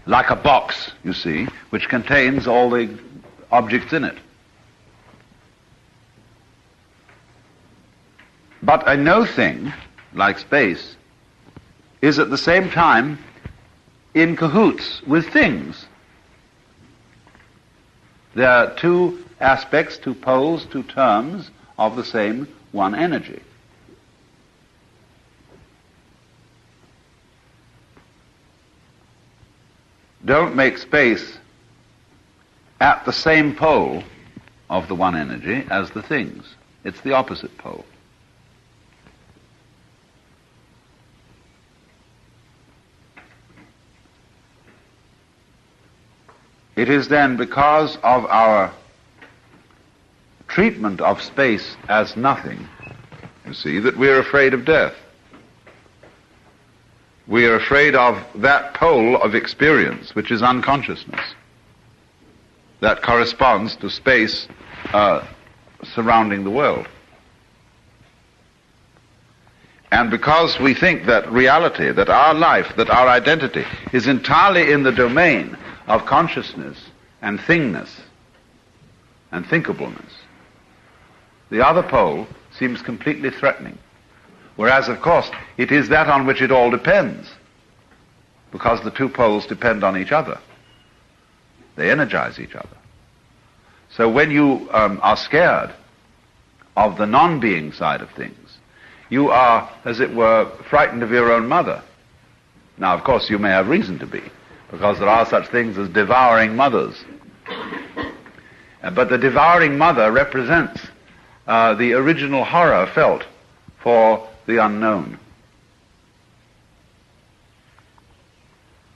like a box, you see, which contains all the objects in it. But a no thing, like space, is at the same time in cahoots with things. There are two aspects, two poles, two terms of the same one energy. Don't make space at the same pole of the one energy as the things. It's the opposite pole. It is then because of our treatment of space as nothing, you see, that we are afraid of death. We are afraid of that pole of experience, which is unconsciousness, that corresponds to space surrounding the world. And because we think that reality, that our life, that our identity is entirely in the domain of consciousness and thingness and thinkableness, the other pole seems completely threatening. Whereas, of course, it is that on which it all depends, because the two poles depend on each other. They energize each other. So when you are scared of the non-being side of things, you are, as it were, frightened of your own mother. Now, of course, you may have reason to be, because there are such things as devouring mothers. But the devouring mother represents the original horror felt for the unknown.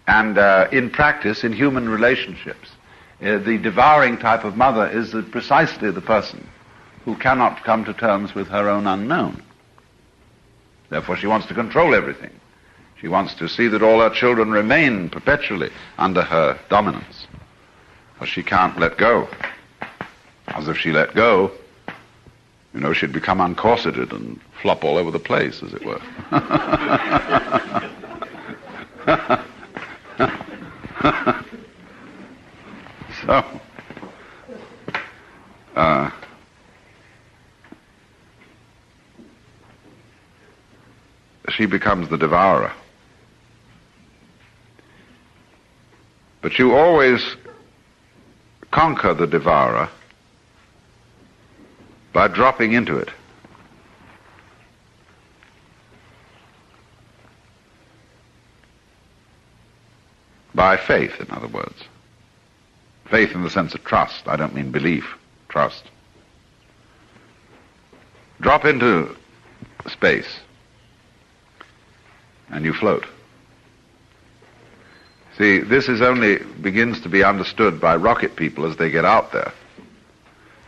And in practice, in human relationships, the devouring type of mother is precisely the person who cannot come to terms with her own unknown. Therefore, she wants to control everything. She wants to see that all her children remain perpetually under her dominance. For she can't let go. As if she let go, she'd become uncorseted and flop all over the place, as it were. So, she becomes the devourer. But you always conquer the devourer by dropping into it. By faith, in other words. Faith in the sense of trust. I don't mean belief. Trust. Drop into space and you float. See, this begins to be understood by rocket people as they get out there.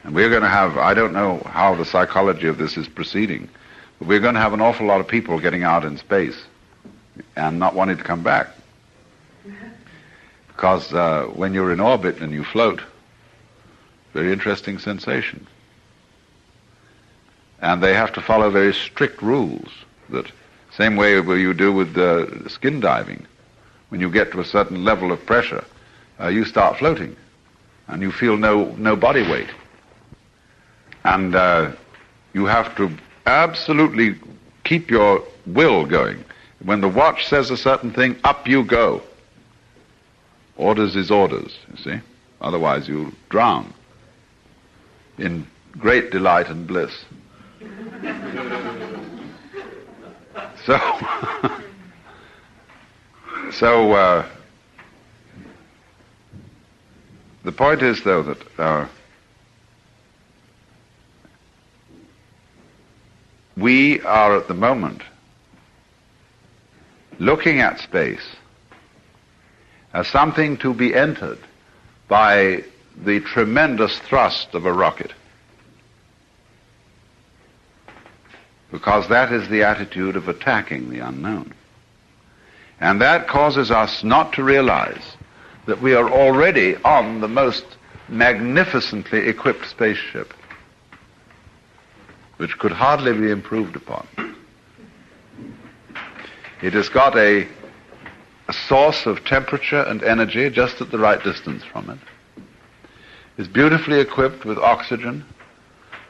And we're going to have, I don't know how the psychology of this is proceeding, but we're going to have an awful lot of people getting out in space and not wanting to come back. Because when you're in orbit and you float, very interesting sensation. And they have to follow very strict rules, that same way you do with skin diving. When you get to a certain level of pressure, you start floating, and you feel no body weight. And you have to absolutely keep your will going. When the watch says a certain thing, up you go. Orders is orders, you see. Otherwise you'll drown in great delight and bliss. So the point is, though, that we are at the moment looking at space as something to be entered by the tremendous thrust of a rocket. Because that is the attitude of attacking the unknown. And that causes us not to realize that we are already on the most magnificently equipped spaceship, which could hardly be improved upon. It has got a source of temperature and energy just at the right distance from it. It's beautifully equipped with oxygen,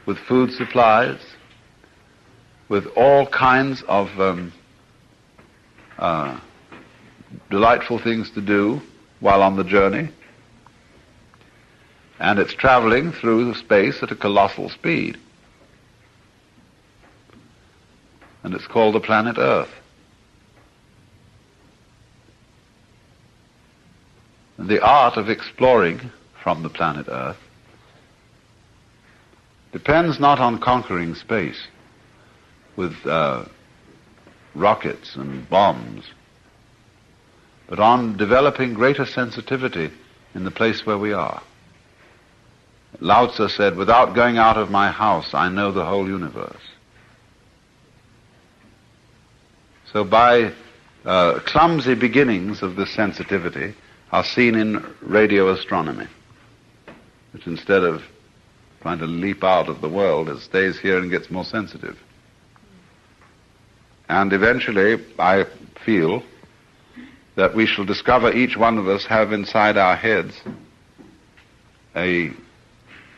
with food supplies, with all kinds of delightful things to do while on the journey. And it's traveling through space at a colossal speed. And it's called the planet Earth. And the art of exploring from the planet Earth depends not on conquering space with rockets and bombs, but on developing greater sensitivity in the place where we are. Lao Tzu said, "Without going out of my house, I know the whole universe." So by clumsy beginnings of this sensitivity are seen in radio astronomy, which instead of trying to leap out of the world, it stays here and gets more sensitive. And eventually, I feel that we shall discover each one of us have inside our heads a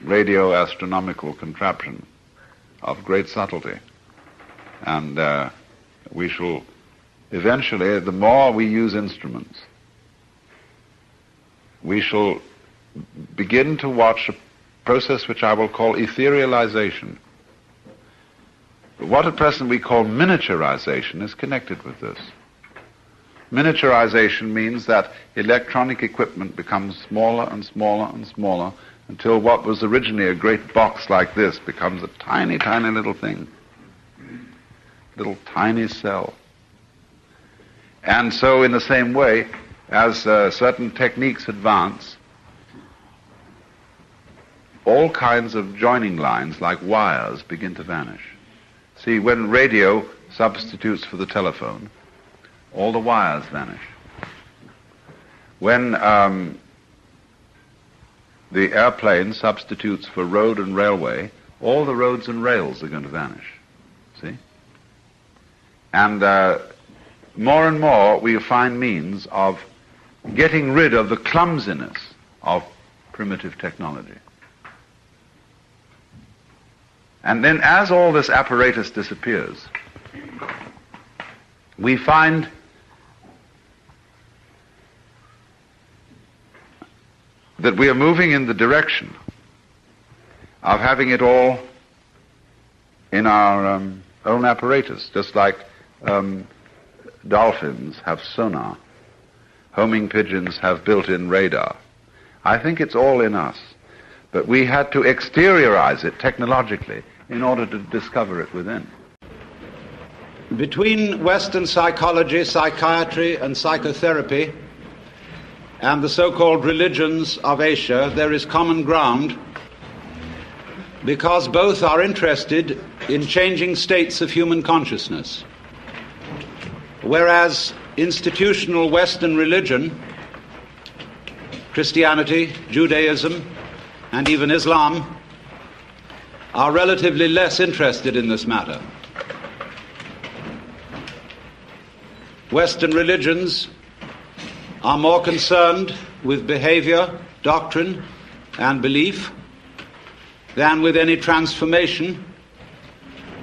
radio astronomical contraption of great subtlety. And we shall eventually, the more we use instruments, we shall begin to watch a process which I will call etherealization. But what at present we call miniaturization is connected with this. Miniaturization means that electronic equipment becomes smaller and smaller and smaller until what was originally a great box like this becomes a tiny, tiny little thing. Little tiny cell. And so in the same way, as certain techniques advance, all kinds of joining lines like wires begin to vanish. See, when radio substitutes for the telephone, all the wires vanish. When the airplane substitutes for road and railway, all the roads and rails are going to vanish. See? And more and more we find means of getting rid of the clumsiness of primitive technology. And then as all this apparatus disappears, we find that we are moving in the direction of having it all in our own apparatus, just like dolphins have sonar, homing pigeons have built-in radar. I think it's all in us, but we had to exteriorize it technologically in order to discover it within. Between Western psychology, psychiatry, and psychotherapy and the so-called religions of Asia, there is common ground because both are interested in changing states of human consciousness. Whereas institutional Western religion, Christianity, Judaism, and even Islam are relatively less interested in this matter. Western religions are more concerned with behavior, doctrine, and belief than with any transformation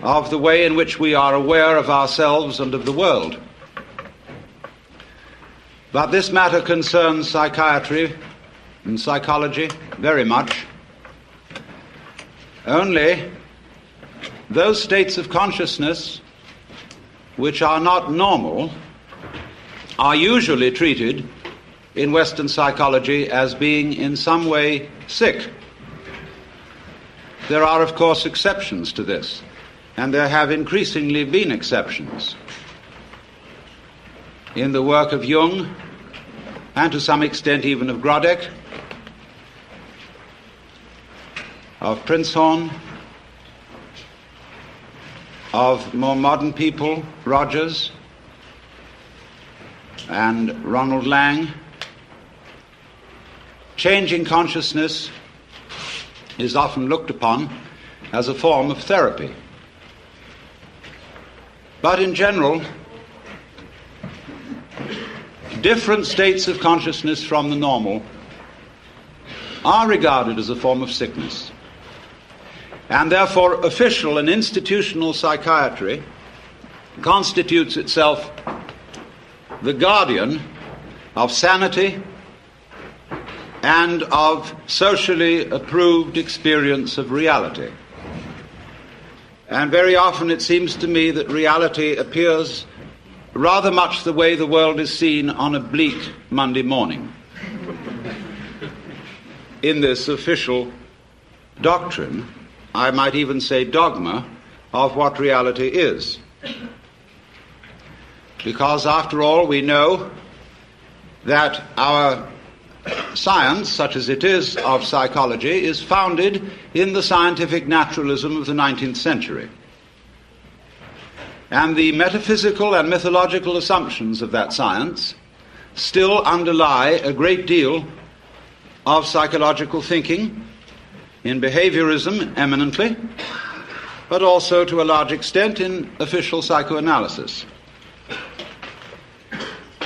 of the way in which we are aware of ourselves and of the world. But this matter concerns psychiatry and psychology very much. Only those states of consciousness which are not normal are usually treated in Western psychology as being in some way sick. There are, of course, exceptions to this, and there have increasingly been exceptions. In the work of Jung, and to some extent even of Grodek, of Prinzhorn, of more modern people, Rogers, and Ronald Lang, changing consciousness is often looked upon as a form of therapy. But in general, different states of consciousness from the normal are regarded as a form of sickness. And therefore, official and institutional psychiatry constitutes itself the guardian of sanity and of socially approved experience of reality. And very often it seems to me that reality appears rather much the way the world is seen on a bleak Monday morning. In this official doctrine, I might even say dogma, of what reality is. Because after all, we know that our science, such as it is of psychology, is founded in the scientific naturalism of the 19th century. And the metaphysical and mythological assumptions of that science still underlie a great deal of psychological thinking, in behaviorism eminently, but also to a large extent in official psychoanalysis.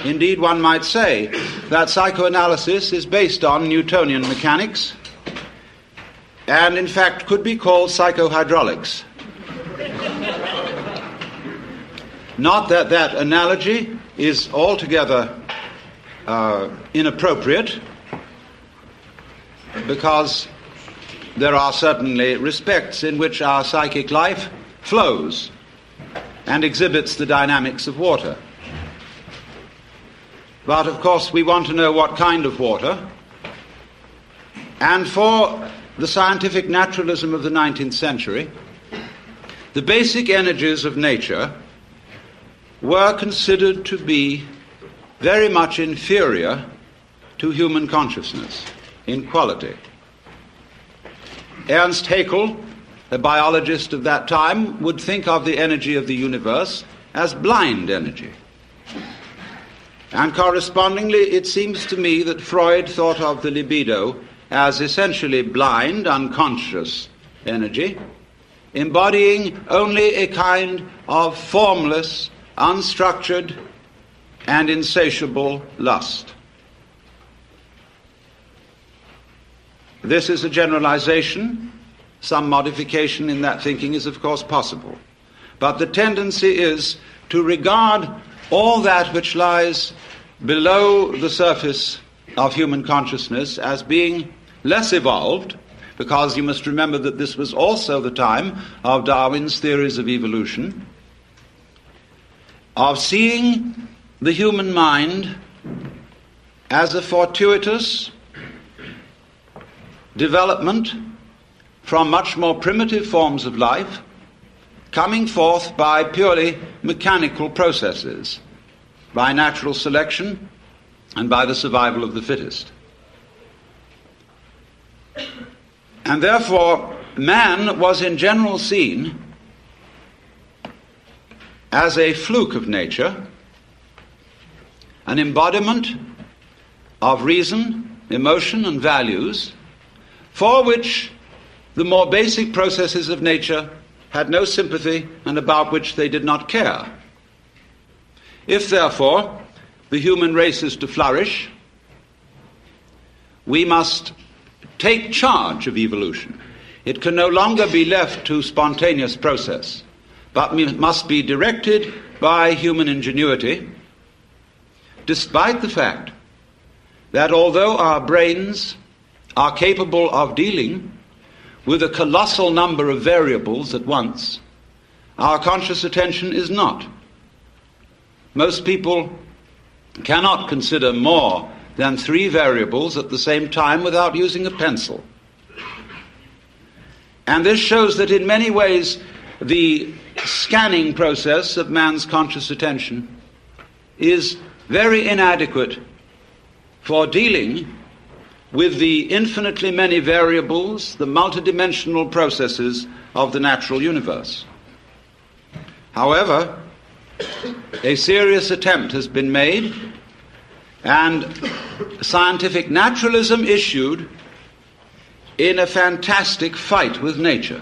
Indeed, one might say that psychoanalysis is based on Newtonian mechanics and in fact could be called psychohydraulics. Not that that analogy is altogether inappropriate, because there are certainly respects in which our psychic life flows and exhibits the dynamics of water. But of course we want to know what kind of water. And for the scientific naturalism of the 19th century, the basic energies of nature were considered to be very much inferior to human consciousness in quality. Ernst Haeckel, a biologist of that time, would think of the energy of the universe as blind energy. And correspondingly, it seems to me that Freud thought of the libido as essentially blind, unconscious energy, embodying only a kind of formless, unstructured, and insatiable lust. This is a generalization. Some modification in that thinking is, of course, possible. But the tendency is to regard all that which lies below the surface of human consciousness as being less evolved, because you must remember that this was also the time of Darwin's theories of evolution, of seeing the human mind as a fortuitous development from much more primitive forms of life, coming forth by purely mechanical processes, by natural selection and by the survival of the fittest. And therefore, man was in general seen as a fluke of nature, an embodiment of reason, emotion, and values, for which the more basic processes of nature had no sympathy and about which they did not care. If, therefore, the human race is to flourish, we must take charge of evolution. It can no longer be left to spontaneous process, but must be directed by human ingenuity, despite the fact that although our brains are capable of dealing with a colossal number of variables at once, our conscious attention is not. Most people cannot consider more than 3 variables at the same time without using a pencil. And this shows that in many ways the scanning process of man's conscious attention is very inadequate for dealing with the infinitely many variables, the multidimensional processes of the natural universe. However, a serious attempt has been made, and scientific naturalism issued in a fantastic fight with nature,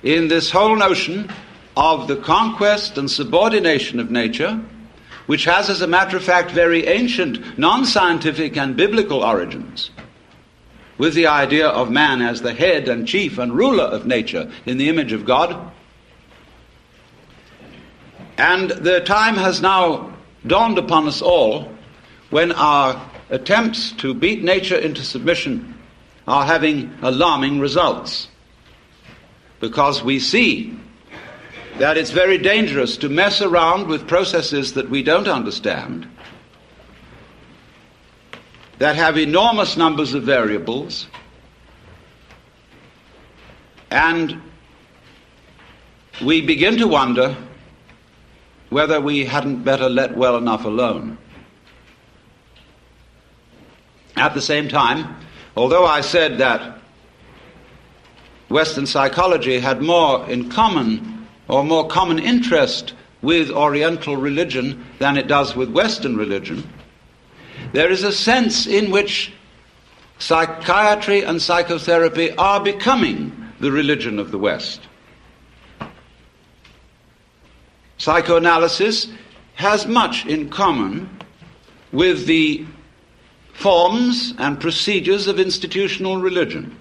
in this whole notion of the conquest and subordination of nature, which has, as a matter of fact, very ancient, non-scientific and biblical origins, with the idea of man as the head and chief and ruler of nature in the image of God. And the time has now dawned upon us all when our attempts to beat nature into submission are having alarming results, because we see that it's very dangerous to mess around with processes that we don't understand, that have enormous numbers of variables, and we begin to wonder whether we hadn't better let well enough alone. At the same time, although I said that Western psychology had more in common, or more common interest with Oriental religion than it does with Western religion, there is a sense in which psychiatry and psychotherapy are becoming the religion of the West. Psychoanalysis has much in common with the forms and procedures of institutional religion.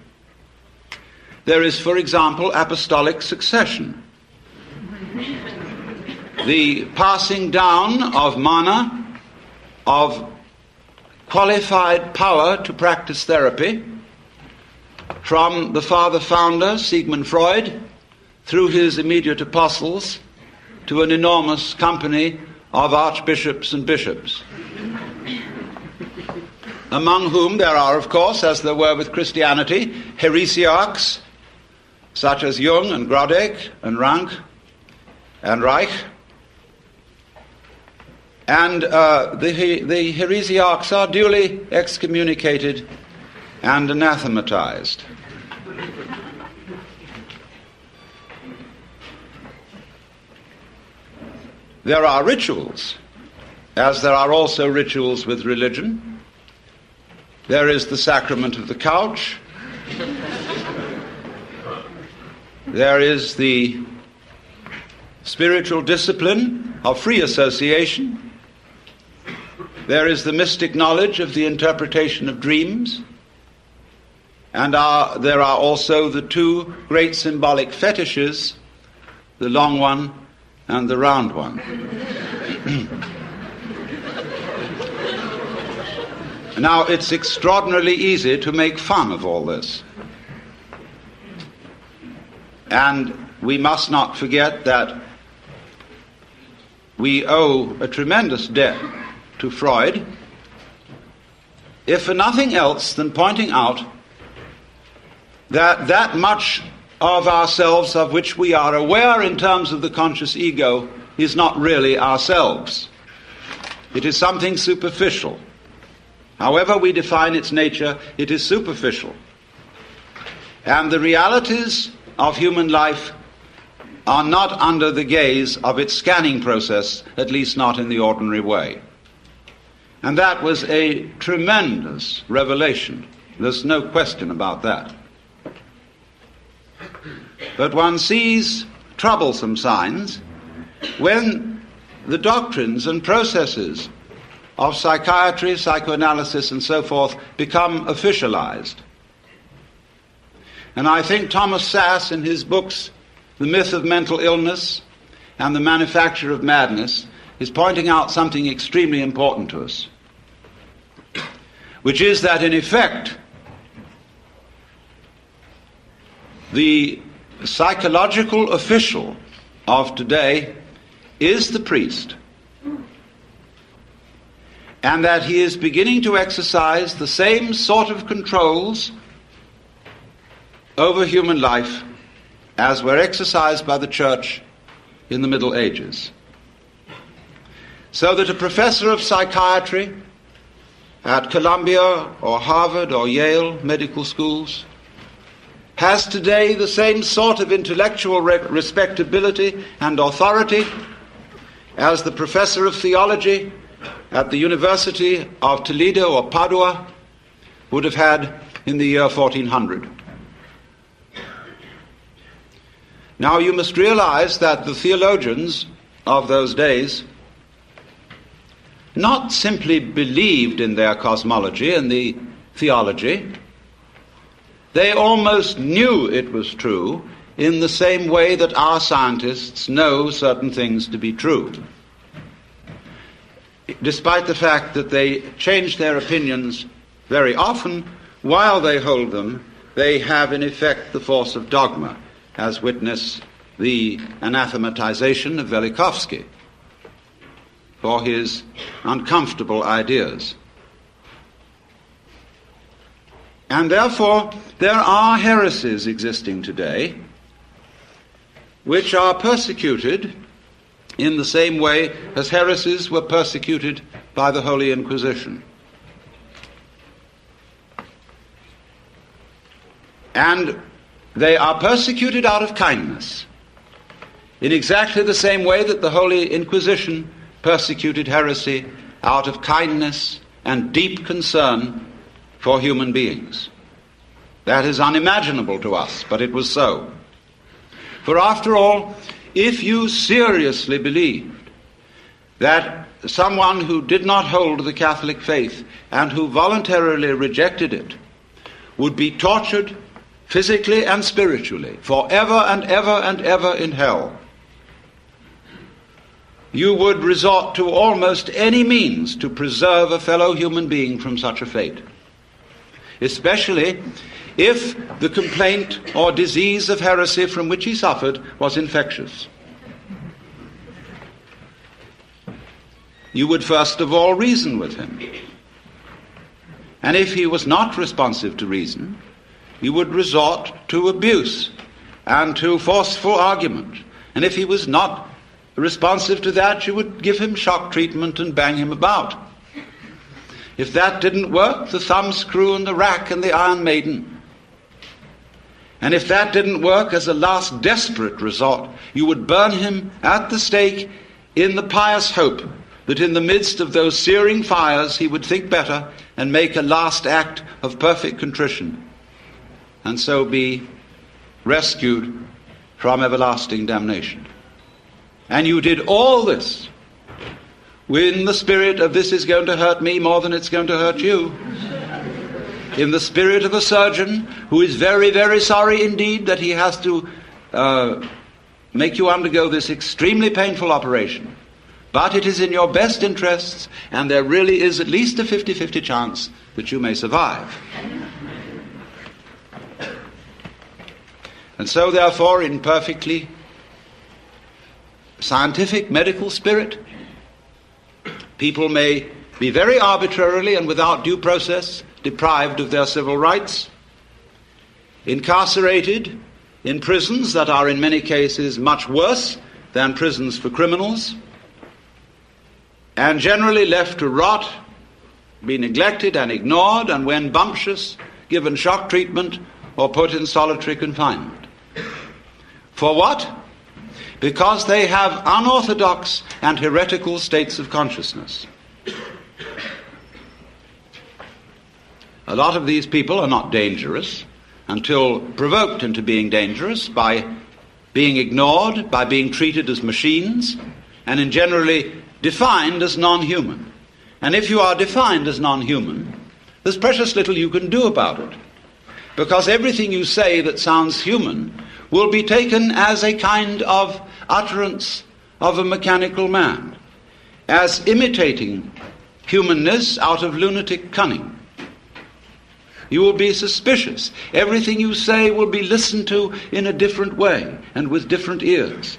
There is, for example, apostolic succession, the passing down of mana, of qualified power to practice therapy, from the father-founder, Sigmund Freud, through his immediate apostles, to an enormous company of archbishops and bishops, among whom there are, of course, as there were with Christianity, heresiarchs, such as Jung and Grodek and Rank and Reich. And the heresiarchs are duly excommunicated and anathematized. There are rituals, as there are also rituals with religion. There is the sacrament of the couch. There is the spiritual discipline of free association. There is the mystic knowledge of the interpretation of dreams. And there are also the two great symbolic fetishes, the long one and the round one. Now, it's extraordinarily easy to make fun of all this. And we must not forget that we owe a tremendous debt to Freud, if for nothing else than pointing out that much of ourselves of which we are aware in terms of the conscious ego is not really ourselves. It is something superficial. However we define its nature, it is superficial. And the realities of human life are not under the gaze of its scanning process, at least not in the ordinary way. And that was a tremendous revelation. There's no question about that. But one sees troublesome signs when the doctrines and processes of psychiatry, psychoanalysis, and so forth become officialized. And I think Thomas Sass, in his books, The Myth of Mental Illness and The Manufacture of Madness, is pointing out something extremely important to us, which is that, in effect, the psychological official of today is the priest, and that he is beginning to exercise the same sort of controls over human life as were exercised by the church in the Middle Ages. So that a professor of psychiatry at Columbia or Harvard or Yale medical schools has today the same sort of intellectual respectability and authority as the professor of theology at the University of Toledo or Padua would have had in the year 1400. Now you must realize that the theologians of those days not simply believed in their cosmology and the theology, they almost knew it was true in the same way that our scientists know certain things to be true, despite the fact that they change their opinions very often. While they hold them, they have in effect the force of dogma, as witness the anathematization of Velikovsky for his uncomfortable ideas. And therefore, there are heresies existing today which are persecuted in the same way as heresies were persecuted by the Holy Inquisition. And they are persecuted out of kindness, in exactly the same way that the Holy Inquisition persecuted heresy out of kindness and deep concern for human beings. That is unimaginable to us, but it was so. For after all, if you seriously believed that someone who did not hold the Catholic faith and who voluntarily rejected it would be tortured physically and spiritually forever and ever and ever in hell, you would resort to almost any means to preserve a fellow human being from such a fate, especially if the complaint or disease of heresy from which he suffered was infectious. You would first of all reason with him. And if he was not responsive to reason, you would resort to abuse and to forceful argument. And if he was not responsive to that, you would give him shock treatment and bang him about. If that didn't work, the thumbscrew and the rack and the Iron Maiden. And if that didn't work, as a last desperate resort, you would burn him at the stake in the pious hope that in the midst of those searing fires he would think better and make a last act of perfect contrition, and so be rescued from everlasting damnation. And you did all this in the spirit of this is going to hurt me more than it's going to hurt you. In the spirit of a surgeon who is very, very sorry indeed that he has to make you undergo this extremely painful operation. But it is in your best interests, and there really is at least a 50-50 chance that you may survive. And so, therefore, in perfectly scientific medical spirit, people may be very arbitrarily and without due process deprived of their civil rights, incarcerated in prisons that are in many cases much worse than prisons for criminals, and generally left to rot, be neglected and ignored, and when bumptious, given shock treatment or put in solitary confinement. For what? Because they have unorthodox and heretical states of consciousness. A lot of these people are not dangerous until provoked into being dangerous by being ignored, by being treated as machines, and in generally defined as non-human. And if you are defined as non-human, there's precious little you can do about it, because everything you say that sounds human will be taken as a kind of utterance of a mechanical man, as imitating humanness out of lunatic cunning. You will be suspicious. Everything you say will be listened to in a different way and with different ears.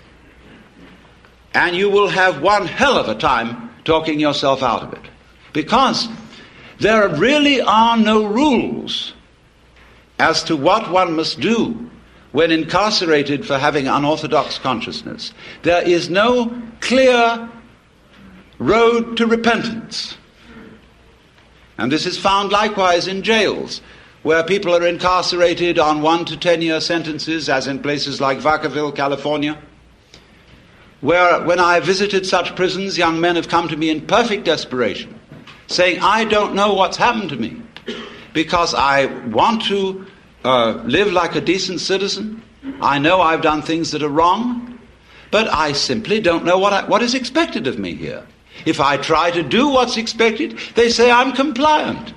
And you will have one hell of a time talking yourself out of it. Because there really are no rules as to what one must do when incarcerated for having unorthodox consciousness. There is no clear road to repentance. And this is found likewise in jails, where people are incarcerated on 1 to 10 year sentences, as in places like Vacaville, California, where when I visited such prisons, young men have come to me in perfect desperation, saying, I don't know what's happened to me, because I want to live like a decent citizen. I know I've done things that are wrong, but I simply don't know what is expected of me here. If I try to do what's expected, they say I'm compliant.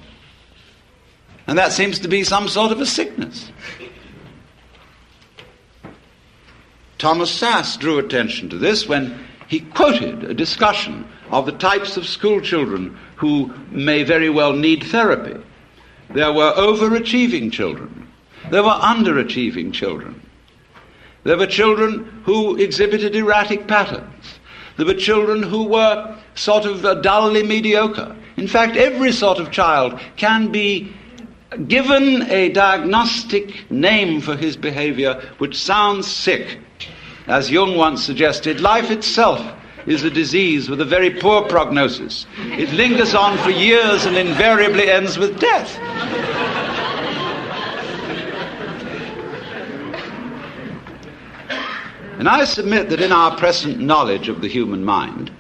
And that seems to be some sort of a sickness. Thomas Sass drew attention to this when he quoted a discussion of the types of school children who may very well need therapy. There were overachieving children. There were underachieving children. There were children who exhibited erratic patterns. There were children who were sort of dully mediocre. In fact, every sort of child can be given a diagnostic name for his behavior which sounds sick. As Jung once suggested, life itself is a disease with a very poor prognosis. It lingers on for years and invariably ends with death. And I submit that in our present knowledge of the human mind,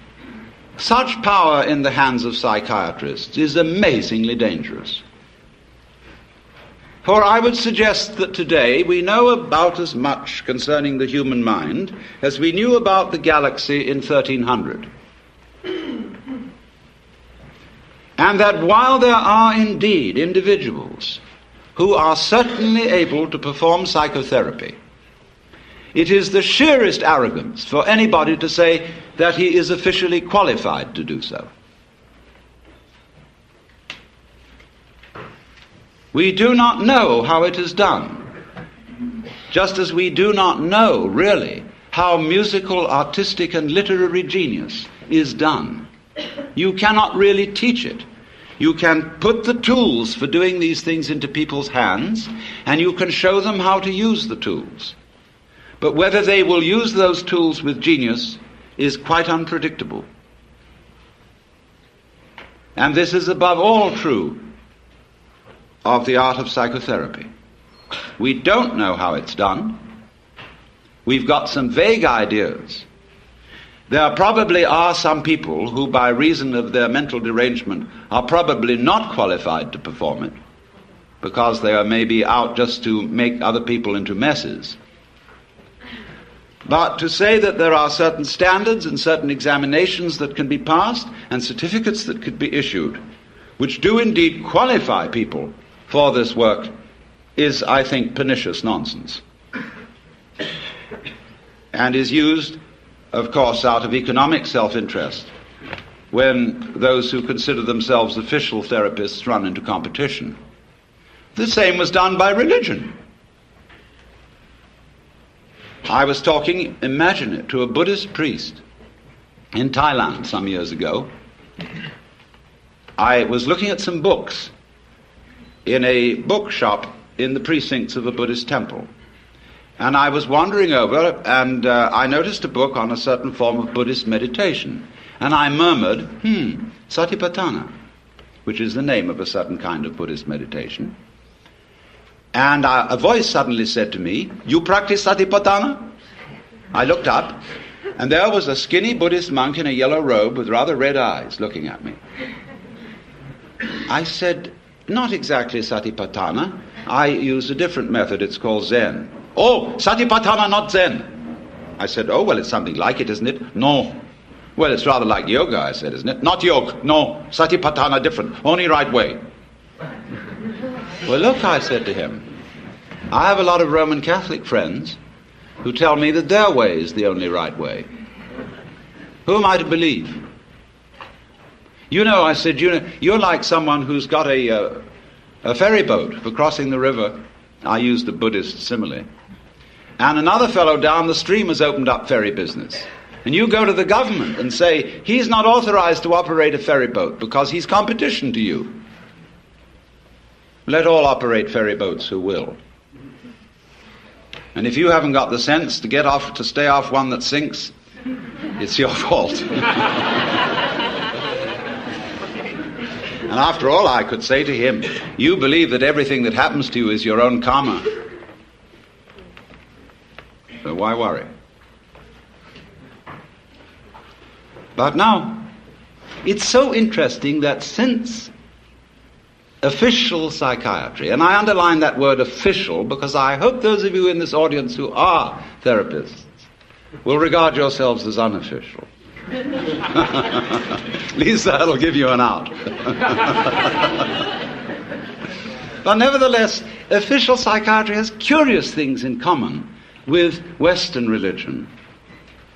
such power in the hands of psychiatrists is amazingly dangerous. For I would suggest that today we know about as much concerning the human mind as we knew about the galaxy in 1300. And that while there are indeed individuals who are certainly able to perform psychotherapy, it is the sheerest arrogance for anybody to say that he is officially qualified to do so. We do not know how it is done. Just as we do not know, really, how musical, artistic, and literary genius is done. You cannot really teach it. You can put the tools for doing these things into people's hands, and you can show them how to use the tools. But whether they will use those tools with genius is quite unpredictable. And this is above all true of the art of psychotherapy. We don't know how it's done. We've got some vague ideas. There probably are some people who, by reason of their mental derangement, are probably not qualified to perform it, because they are maybe out just to make other people into messes. But to say that there are certain standards and certain examinations that can be passed and certificates that could be issued, which do indeed qualify people for this work, is, I think, pernicious nonsense. And is used, of course, out of economic self-interest, when those who consider themselves official therapists run into competition. The same was done by religion. I was talking, imagine it, to a Buddhist priest in Thailand some years ago. I was looking at some books in a bookshop in the precincts of a Buddhist temple. And I was wandering over, and I noticed a book on a certain form of Buddhist meditation. And I murmured, Satipatthana, which is the name of a certain kind of Buddhist meditation. And a voice suddenly said to me, "You practice Satipatthana?" I looked up, and there was a skinny Buddhist monk in a yellow robe with rather red eyes looking at me. I said, "Not exactly Satipatthana. I use a different method. It's called Zen." "Oh, Satipatthana, not Zen." I said, "Oh, well, it's something like it, isn't it?" "No." "Well, it's rather like yoga," I said, "isn't it?" "Not yoga. No. Satipatthana different. Only right way." "Well, look," I said to him, "I have a lot of Roman Catholic friends who tell me that their way is the only right way. Who am I to believe?" I said, you're like someone who's got a ferry boat for crossing the river. I used the Buddhist simile. And another fellow down the stream has opened up ferry business. And you go to the government and say, he's not authorized to operate a ferry boat because he's competition to you. Let all operate ferry boats who will. And if you haven't got the sense to stay off one that sinks, it's your fault. And after all, I could say to him, you believe that everything that happens to you is your own karma. So why worry? But now, it's so interesting that since official psychiatry, and I underline that word official because I hope those of you in this audience who are therapists will regard yourselves as unofficial. At least that'll give you an out. But nevertheless, official psychiatry has curious things in common with Western religion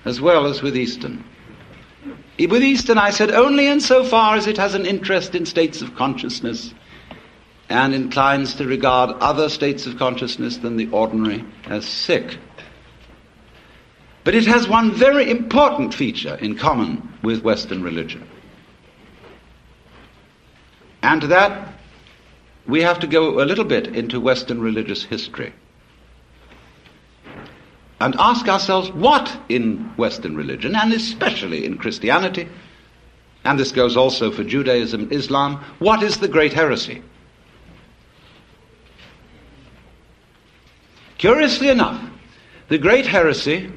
as well as with Eastern. With Eastern, I said, only insofar as it has an interest in states of consciousness and inclines to regard other states of consciousness than the ordinary as sick. But it has one very important feature in common with Western religion. And to that, we have to go a little bit into Western religious history and ask ourselves what in Western religion, and especially in Christianity, and this goes also for Judaism and Islam, what is the great heresy? Curiously enough, the great heresy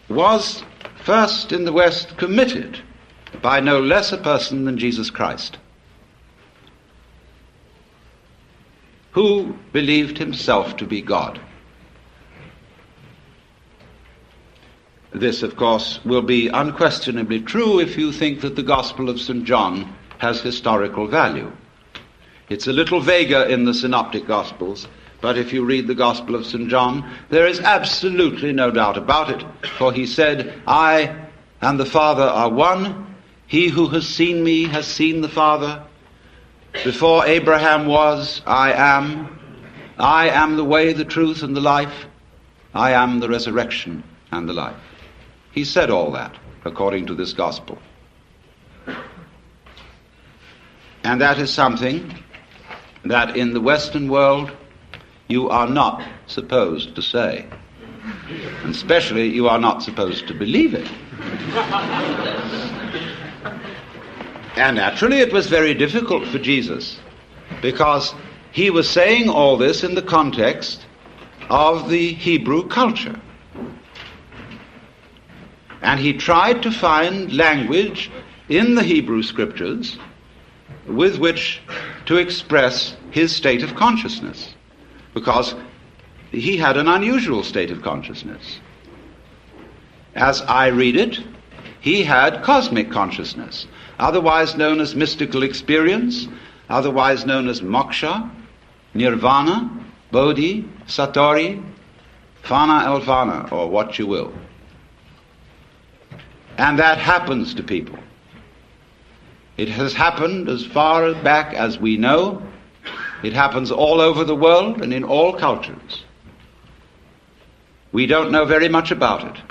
was first in the West committed by no less a person than Jesus Christ, who believed himself to be God. This, of course, will be unquestionably true if you think that the Gospel of St. John has historical value. It's a little vaguer in the Synoptic Gospels, but if you read the Gospel of St. John, there is absolutely no doubt about it, for he said, I and the Father are one. He who has seen me has seen the Father. Before Abraham was, I am. I am the way, the truth, and the life. I am the resurrection and the life. He said all that according to this gospel. And that is something that in the Western world you are not supposed to say. And especially you are not supposed to believe it. And naturally it was very difficult for Jesus, because he was saying all this in the context of the Hebrew culture. And he tried to find language in the Hebrew scriptures with which to express his state of consciousness, because he had an unusual state of consciousness. As I read it, he had cosmic consciousness, otherwise known as mystical experience, otherwise known as moksha, nirvana, bodhi, satori, fana elvana, or what you will. And that happens to people. It has happened as far back as we know. It happens all over the world and in all cultures. We don't know very much about it.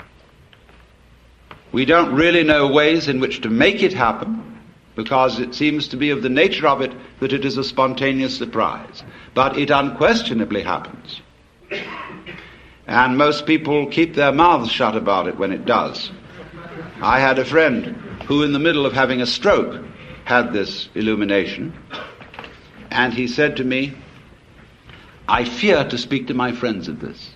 We don't really know ways in which to make it happen, because it seems to be of the nature of it that it is a spontaneous surprise. But it unquestionably happens. And most people keep their mouths shut about it when it does. I had a friend who, in the middle of having a stroke, had this illumination, and he said to me, I fear to speak to my friends of this,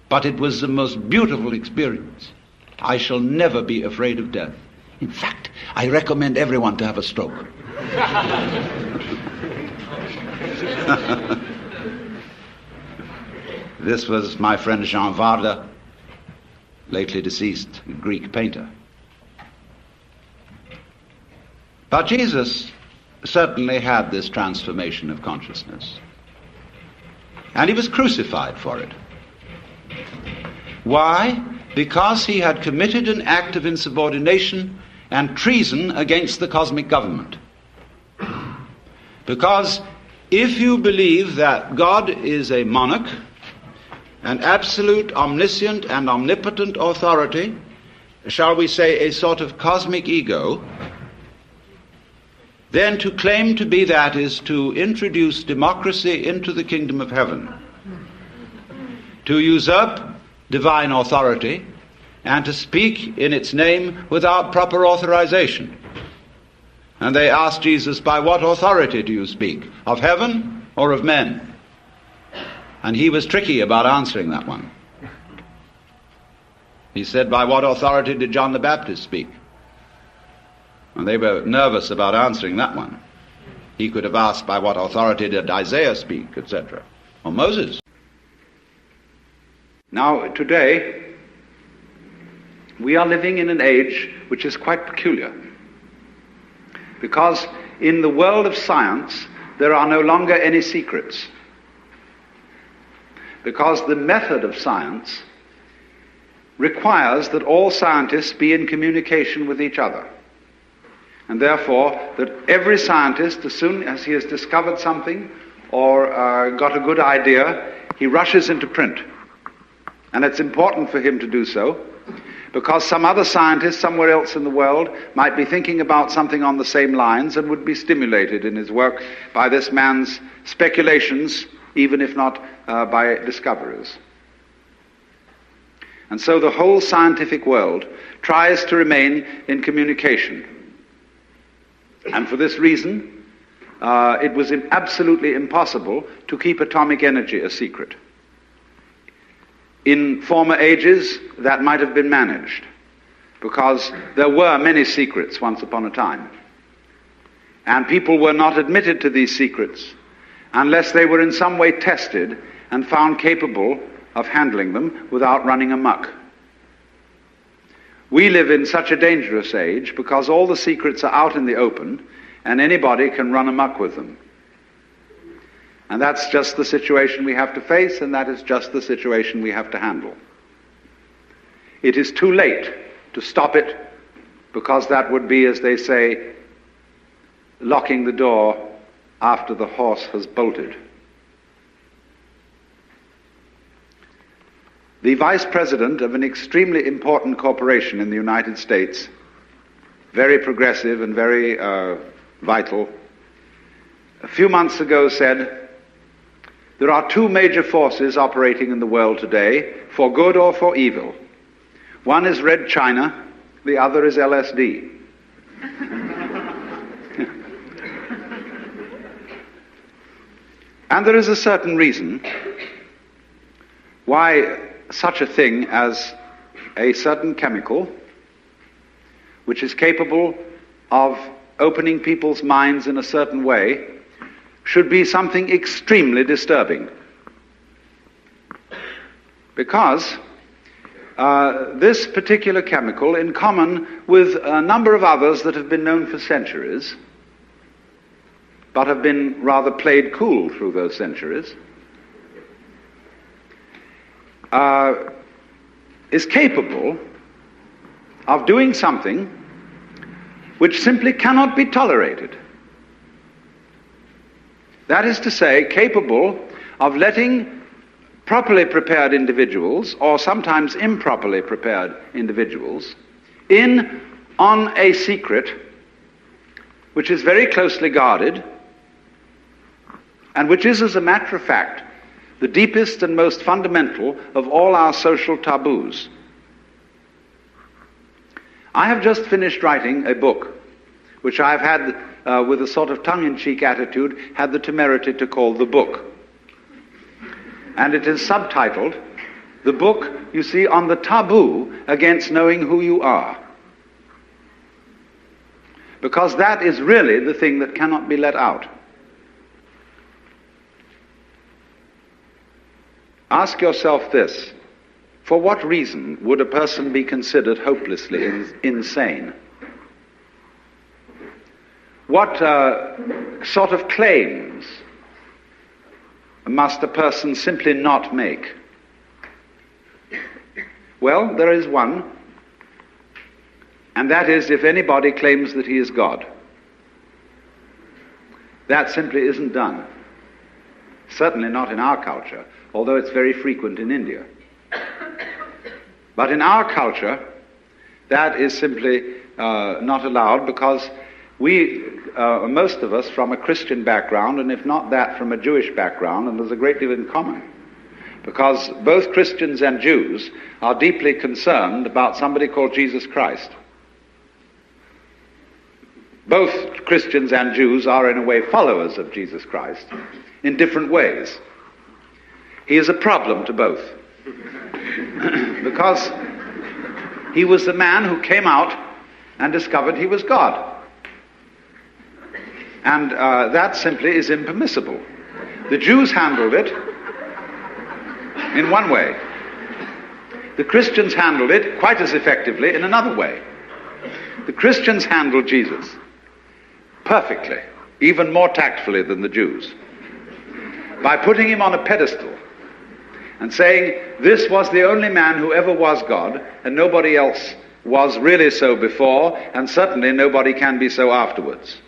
but it was the most beautiful experience. I shall never be afraid of death. In fact, I recommend everyone to have a stroke. This was my friend Jean Varda, lately deceased, a Greek painter. But Jesus certainly had this transformation of consciousness. And he was crucified for it. Why? Because he had committed an act of insubordination and treason against the cosmic government. Because if you believe that God is a monarch, an absolute, omniscient, and omnipotent authority, shall we say a sort of cosmic ego, then to claim to be that is to introduce democracy into the kingdom of heaven, to usurp divine authority, and to speak in its name without proper authorization. And they asked Jesus, by what authority do you speak? Of heaven or of men? And he was tricky about answering that one. He said, by what authority did John the Baptist speak? And they were nervous about answering that one. He could have asked, by what authority did Isaiah speak, etc., or Moses. Now, today, we are living in an age which is quite peculiar, because in the world of science, there are no longer any secrets. Because the method of science requires that all scientists be in communication with each other. And therefore, that every scientist, as soon as he has discovered something or got a good idea, he rushes into print. And it's important for him to do so, because some other scientist somewhere else in the world might be thinking about something on the same lines and would be stimulated in his work by this man's speculations, even if not by discoveries. And so the whole scientific world tries to remain in communication. And for this reason, it was absolutely impossible to keep atomic energy a secret. In former ages, that might have been managed, because there were many secrets once upon a time. And people were not admitted to these secrets unless they were in some way tested and found capable of handling them without running amok. We live in such a dangerous age because all the secrets are out in the open and anybody can run amok with them. And that's just the situation we have to face, and that is just the situation we have to handle. It is too late to stop it, because that would be, as they say, locking the door after the horse has bolted. The vice president of an extremely important corporation in the United States, very progressive and very vital, a few months ago said, there are two major forces operating in the world today, for good or for evil. One is Red China, the other is LSD. And there is a certain reason why such a thing as a certain chemical, which is capable of opening people's minds in a certain way, should be something extremely disturbing. Because this particular chemical, in common with a number of others that have been known for centuries, but have been rather played cool through those centuries, is capable of doing something which simply cannot be tolerated. That is to say, capable of letting properly prepared individuals, or sometimes improperly prepared individuals, in on a secret which is very closely guarded, and which is, as a matter of fact, the deepest and most fundamental of all our social taboos. I have just finished writing a book, which I've had, with a sort of tongue-in-cheek attitude, had the temerity to call The Book. And it is subtitled, The Book, you see, on the taboo against knowing who you are. Because that is really the thing that cannot be let out. Ask yourself this: for what reason would a person be considered hopelessly insane? What sort of claims must a person simply not make? Well, there is one, and that is if anybody claims that he is God. That simply isn't done. Certainly not in our culture, although it's very frequent in India. But in our culture, that is simply not allowed, because we, most of us, from a Christian background, and if not that, from a Jewish background, and there's a great deal in common. Because both Christians and Jews are deeply concerned about somebody called Jesus Christ. Both Christians and Jews are, in a way, followers of Jesus Christ, in different ways. He is a problem to both. Because he was the man who came out and discovered he was God. And that simply is impermissible. The Jews handled it in one way. The Christians handled it quite as effectively in another way. The Christians handled Jesus perfectly, even more tactfully than the Jews, by putting him on a pedestal and saying this was the only man who ever was God, and nobody else was really so before, and certainly nobody can be so afterwards.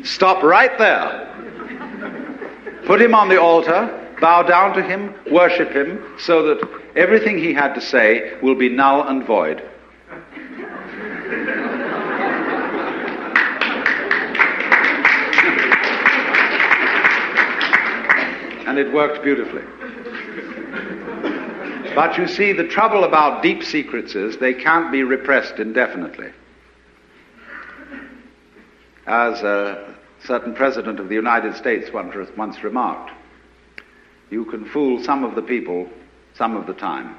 Stop right there. Put him on the altar, bow down to him, worship him, so that everything he had to say will be null and void. And it worked beautifully. But you see, the trouble about deep secrets is they can't be repressed indefinitely. As a certain president of the United States once remarked, you can fool some of the people some of the time,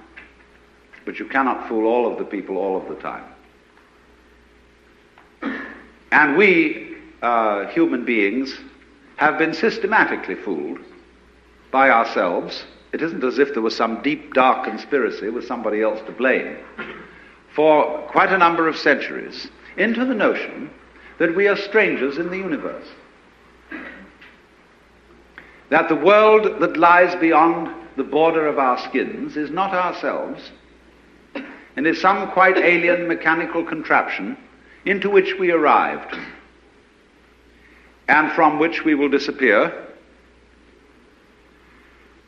but you cannot fool all of the people all of the time. And we, human beings, have been systematically fooled by ourselves. It isn't as if there was some deep, dark conspiracy with somebody else to blame, for quite a number of centuries, into the notion that we are strangers in the universe. That the world that lies beyond the border of our skins is not ourselves, and is some quite alien mechanical contraption into which we arrived. and from which we will disappear.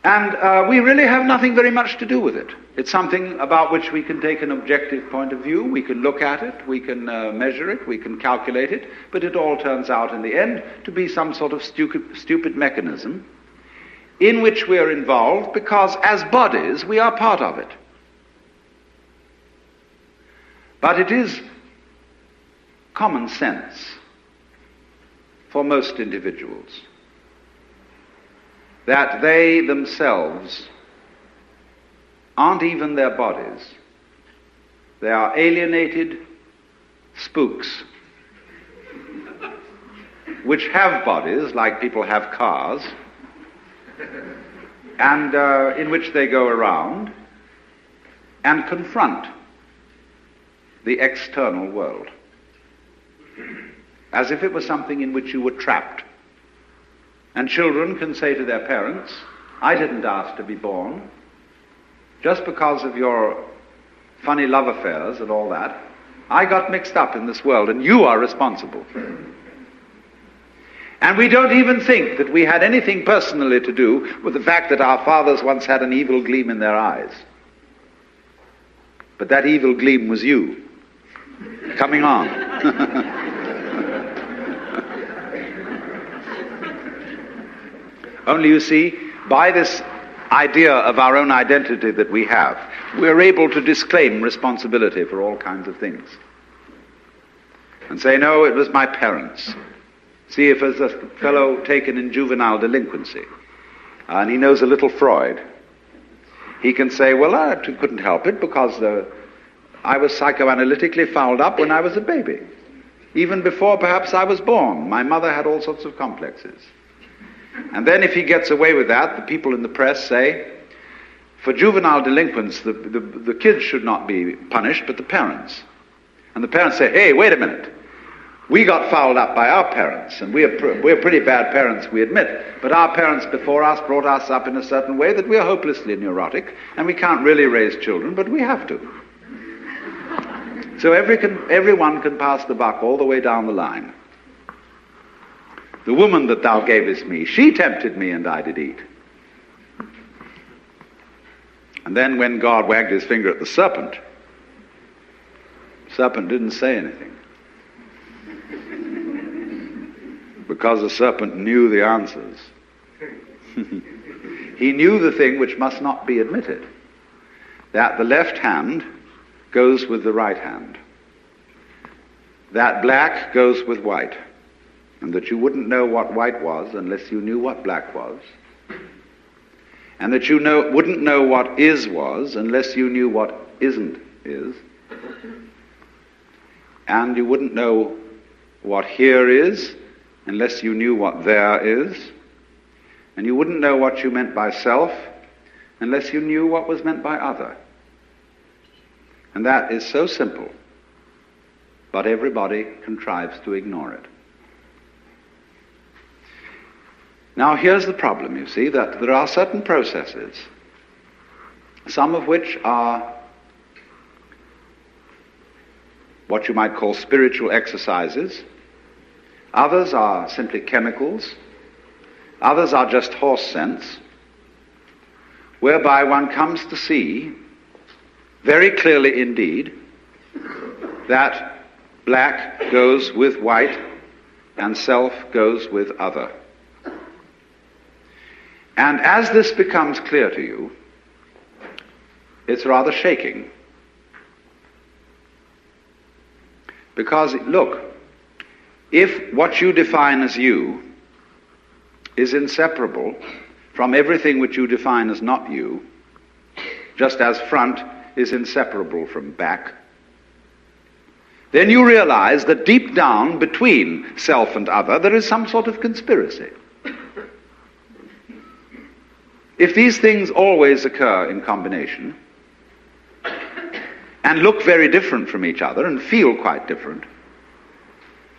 And we really have nothing very much to do with it. It's something about which we can take an objective point of view, we can look at it, we can measure it, we can calculate it, but it all turns out in the end to be some sort of stupid mechanism in which we are involved because as bodies we are part of it. But it is common sense for most individuals that they themselves aren't even their bodies. They are alienated spooks which have bodies, like people have cars, and in which they go around and confront the external world as if it was something in which you were trapped. And children can say to their parents, I didn't ask to be born. Just because of your funny love affairs and all that, I got mixed up in this world and you are responsible. And we don't even think that we had anything personally to do with the fact that our fathers once had an evil gleam in their eyes. But that evil gleam was you, coming on. Only you see, by this idea of our own identity that we have, we're able to disclaim responsibility for all kinds of things. And say, no, it was my parents. See, if there's a fellow taken in juvenile delinquency, and he knows a little Freud, he can say, well, I couldn't help it because I was psychoanalytically fouled up when I was a baby. Even before perhaps I was born, my mother had all sorts of complexes. And then if he gets away with that, the people in the press say, for juvenile delinquents, the kids should not be punished, but the parents. And the parents say, hey, wait a minute. We got fouled up by our parents, and we're pretty bad parents, we admit. But our parents before us brought us up in a certain way that we are hopelessly neurotic, and we can't really raise children, but we have to. So everyone can pass the buck all the way down the line. The woman that thou gavest me, she tempted me, and I did eat. And then when God wagged his finger at the serpent didn't say anything. Because the serpent knew the answers. He knew the thing which must not be admitted, that the left hand goes with the right hand, that black goes with white, and that you wouldn't know what white was unless you knew what black was, and that you wouldn't know what is was unless you knew what isn't is, and you wouldn't know what here is unless you knew what there is, and you wouldn't know what you meant by self unless you knew what was meant by other. And that is so simple, but everybody contrives to ignore it. Now here's the problem, you see, that there are certain processes, some of which are what you might call spiritual exercises, others are simply chemicals, others are just horse sense, whereby one comes to see very clearly indeed that black goes with white and self goes with other. And as this becomes clear to you, it's rather shaking. Because, look, if what you define as you is inseparable from everything which you define as not you, just as front is inseparable from back, then you realize that deep down between self and other there is some sort of conspiracy. If these things always occur in combination and look very different from each other and feel quite different,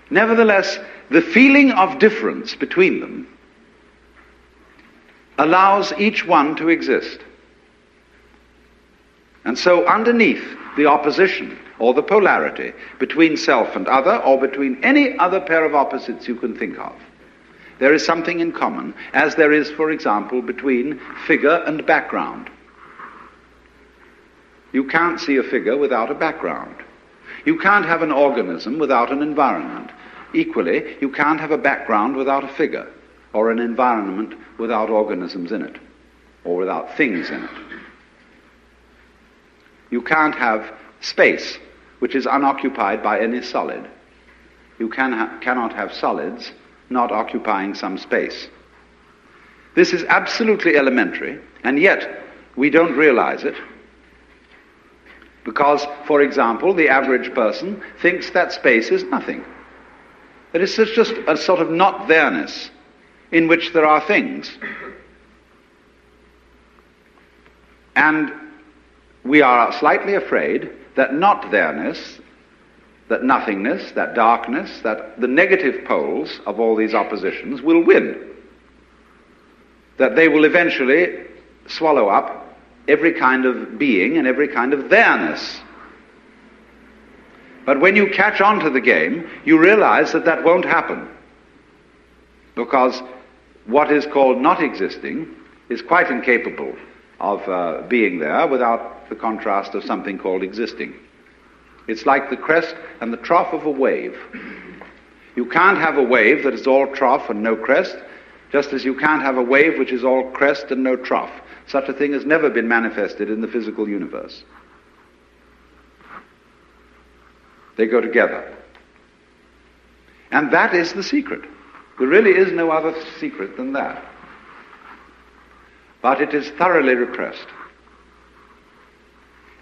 nevertheless, the feeling of difference between them allows each one to exist. And so underneath the opposition or the polarity between self and other, or between any other pair of opposites you can think of, There is something in common, as there is, for example, between figure and background. You can't see a figure without a background. You can't have an organism without an environment. Equally, you can't have a background without a figure, or an environment without organisms in it, or without things in it. You can't have space which is unoccupied by any solid. You cannot have solids not occupying some space. This is absolutely elementary, and yet we don't realize it, because, for example, the average person thinks that space is nothing. That it's just a sort of not-there-ness in which there are things. And we are slightly afraid that not-there-ness, that nothingness, that darkness, that the negative poles of all these oppositions will win. That they will eventually swallow up every kind of being and every kind of there-ness. But when you catch on to the game, you realize that that won't happen. Because what is called not existing is quite incapable of being there without the contrast of something called existing. It's like the crest and the trough of a wave. You can't have a wave that is all trough and no crest, just as you can't have a wave which is all crest and no trough. Such a thing has never been manifested in the physical universe. They go together. And that is the secret. There really is no other secret than that. But it is thoroughly repressed.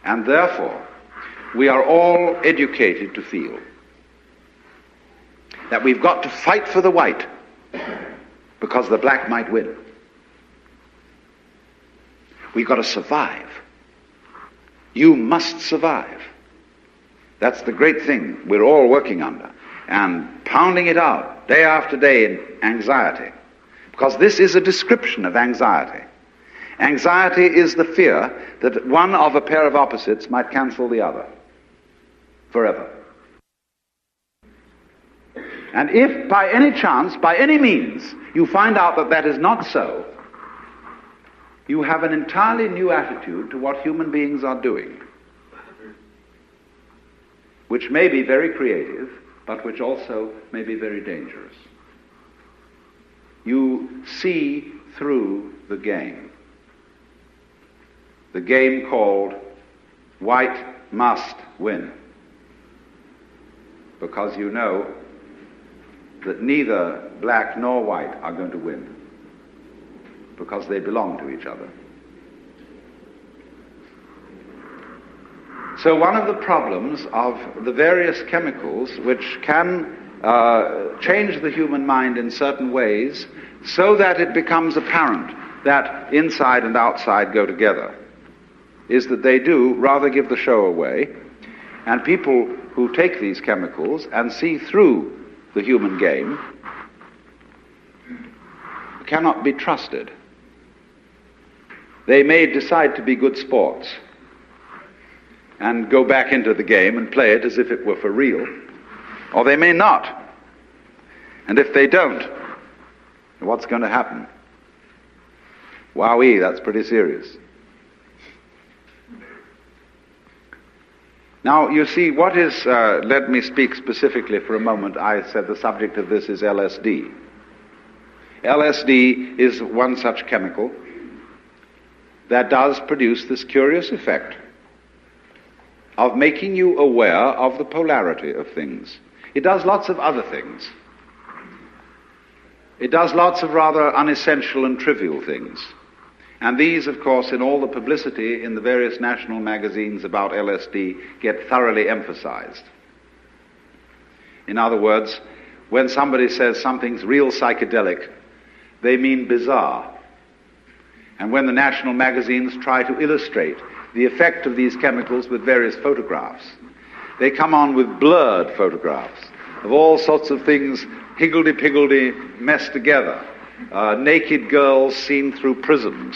And therefore, we are all educated to feel that we've got to fight for the white because the black might win. We've got to survive. You must survive. That's the great thing we're all working under, and pounding it out day after day in anxiety, because this is a description of anxiety. Anxiety is the fear that one of a pair of opposites might cancel the other forever. And if by any chance, by any means, you find out that that is not so, you have an entirely new attitude to what human beings are doing, which may be very creative, but which also may be very dangerous. You see through the game called white must win, because you know that neither black nor white are going to win, because they belong to each other. So one of the problems of the various chemicals which can change the human mind in certain ways so that it becomes apparent that inside and outside go together is that they do rather give the show away, and people who take these chemicals and see through the human game cannot be trusted. They may decide to be good sports and go back into the game and play it as if it were for real, or they may not. And if they don't, what's going to happen? Wowee, that's pretty serious. Now, you see, what is, let me speak specifically for a moment. I said the subject of this is LSD. LSD is one such chemical that does produce this curious effect of making you aware of the polarity of things. It does lots of other things. It does lots of rather unessential and trivial things. And these, of course, in all the publicity in the various national magazines about LSD, get thoroughly emphasized. In other words, when somebody says something's real psychedelic, they mean bizarre. And when the national magazines try to illustrate the effect of these chemicals with various photographs, they come on with blurred photographs of all sorts of things higgledy-piggledy messed together. Naked girls seen through prisms,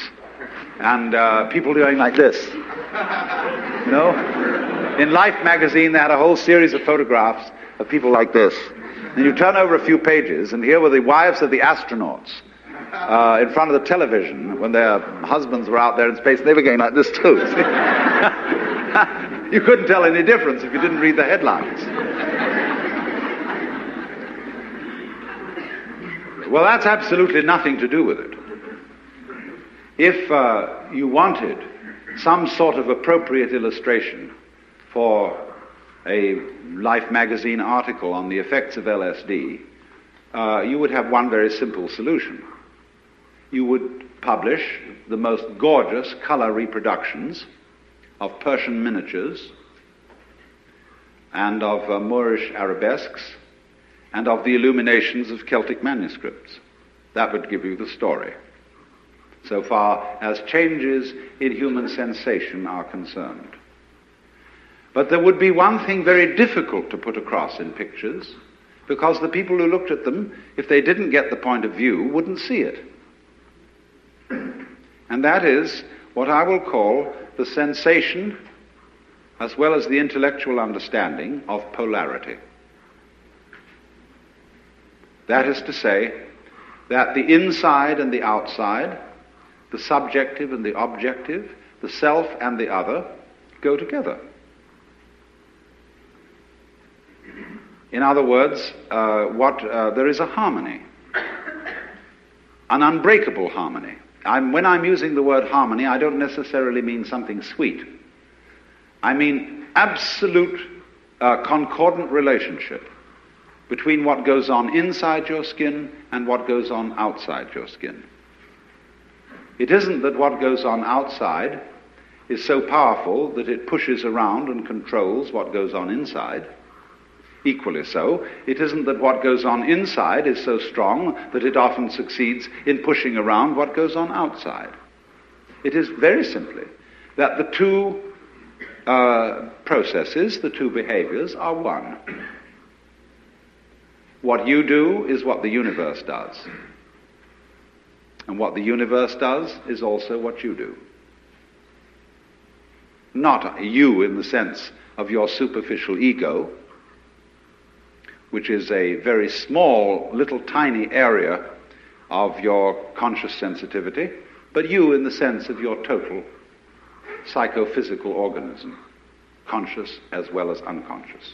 and people doing like this. You know? In Life magazine, they had a whole series of photographs of people like this. And you turn over a few pages, and here were the wives of the astronauts in front of the television when their husbands were out there in space. They were going like this too. You couldn't tell any difference if you didn't read the headlines. Well, that's absolutely nothing to do with it. If you wanted some sort of appropriate illustration for a Life magazine article on the effects of LSD, you would have one very simple solution. You would publish the most gorgeous color reproductions of Persian miniatures and of Moorish arabesques and of the illuminations of Celtic manuscripts. That would give you the story, so far as changes in human sensation are concerned. But there would be one thing very difficult to put across in pictures, because the people who looked at them, if they didn't get the point of view, wouldn't see it. And that is what I will call the sensation, as well as the intellectual understanding, of polarity. That is to say, that the inside and the outside, the subjective and the objective, the self and the other, go together. In other words, there is a harmony, an unbreakable harmony. When I'm using the word harmony, I don't necessarily mean something sweet. I mean absolute concordant relationship between what goes on inside your skin and what goes on outside your skin. It isn't that what goes on outside is so powerful that it pushes around and controls what goes on inside. Equally so, it isn't that what goes on inside is so strong that it often succeeds in pushing around what goes on outside. It is very simply that the two processes, the two behaviors, are one. What you do is what the universe does. And what the universe does is also what you do. Not you in the sense of your superficial ego, which is a very small, little tiny area of your conscious sensitivity, but you in the sense of your total psychophysical organism, conscious as well as unconscious.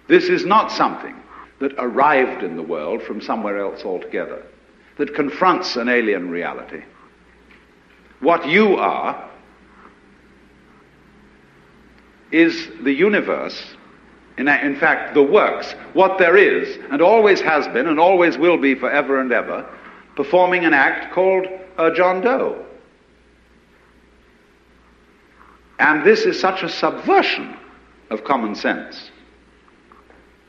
This is not something that arrived in the world from somewhere else altogether, that confronts an alien reality. What you are is the universe, in fact, the works, what there is, and always has been, and always will be forever and ever, performing an act called John Doe. And this is such a subversion of common sense,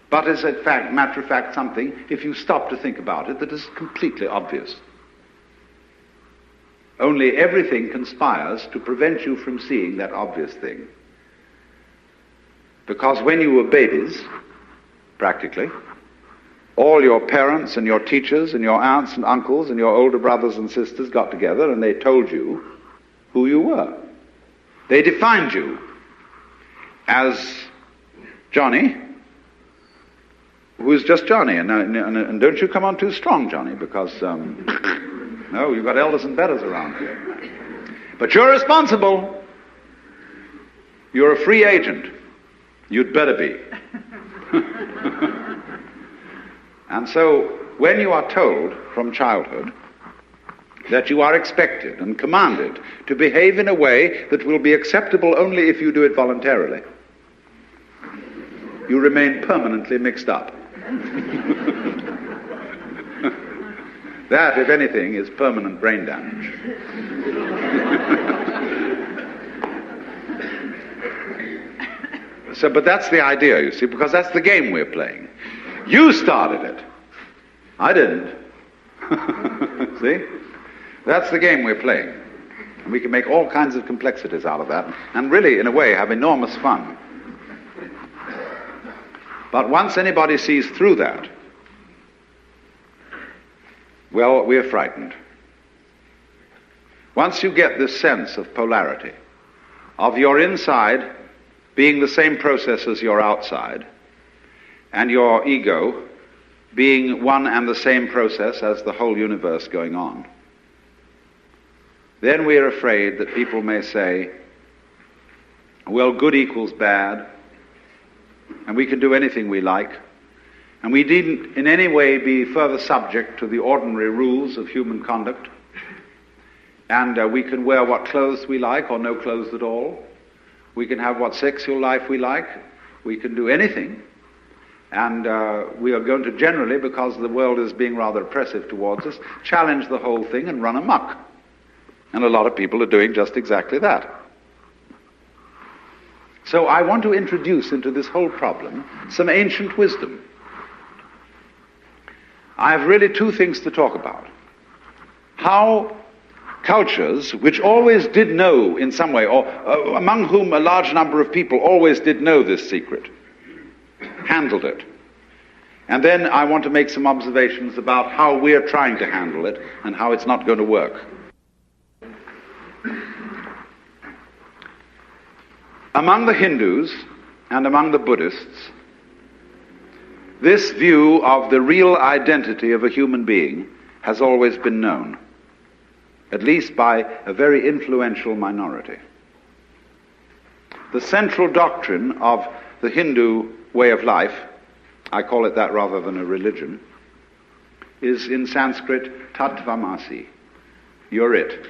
but is in fact, matter of fact, something, if you stop to think about it, that is completely obvious. Only everything conspires to prevent you from seeing that obvious thing. Because when you were babies, practically, all your parents and your teachers and your aunts and uncles and your older brothers and sisters got together and they told you who you were. They defined you as Johnny, who is just Johnny. And don't you come on too strong, Johnny, because, no, you've got elders and betters around here. But you're responsible. You're a free agent. You'd better be. And so, when you are told from childhood that you are expected and commanded to behave in a way that will be acceptable only if you do it voluntarily, you remain permanently mixed up. That, if anything, is permanent brain damage. But that's the idea, you see, because that's the game we're playing. You started it. I didn't. See? That's the game we're playing. And we can make all kinds of complexities out of that, and really, in a way, have enormous fun. But once anybody sees through that, well, we're frightened. Once you get this sense of polarity, of your inside being the same process as your outside, and your ego being one and the same process as the whole universe going on, then we are afraid that people may say, well, good equals bad, and we can do anything we like, and we needn't in any way be further subject to the ordinary rules of human conduct, and we can wear what clothes we like or no clothes at all. We can have what sexual life we like. We can do anything. And we are going to generally, because the world is being rather oppressive towards us, challenge the whole thing and run amok. And a lot of people are doing just exactly that. So I want to introduce into this whole problem some ancient wisdom. I have really two things to talk about. How cultures, which always did know in some way, or among whom a large number of people always did know this secret, handled it. And then I want to make some observations about how we're trying to handle it and how it's not going to work. Among the Hindus and among the Buddhists, this view of the real identity of a human being has always been known, at least by a very influential minority. The central doctrine of the Hindu way of life, I call it that rather than a religion, is in Sanskrit Tattvamasi. You're it.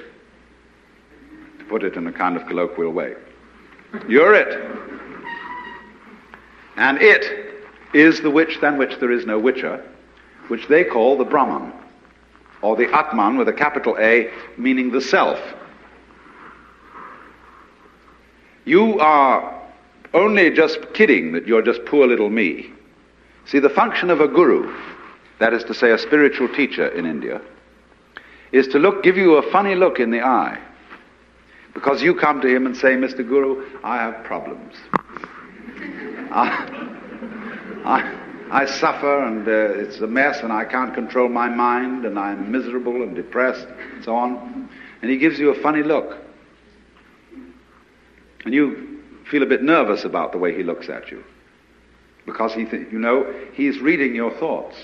To put it in a kind of colloquial way. You're it. And it is the which than which there is no whicher, which they call the Brahman, or the Atman with a capital A, meaning the self. You are only just kidding that you're just poor little me. See, the function of a guru, that is to say a spiritual teacher in India, is to give you a funny look in the eye. Because you come to him and say, Mr. Guru, I have problems. I suffer, and it's a mess, and I can't control my mind, and I'm miserable and depressed, and so on. And he gives you a funny look. And you feel a bit nervous about the way he looks at you. Because he's reading your thoughts.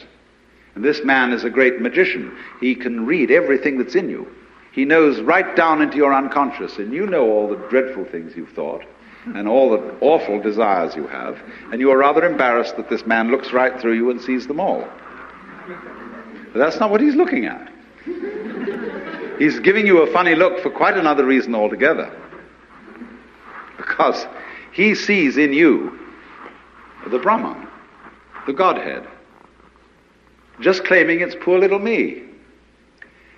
And this man is a great magician. He can read everything that's in you. He knows right down into your unconscious, and you know all the dreadful things you've thought, and all the awful desires you have, and you are rather embarrassed that this man looks right through you and sees them all. But that's not what he's looking at. He's giving you a funny look for quite another reason altogether. Because he sees in you the Brahman, the Godhead, just claiming it's poor little me.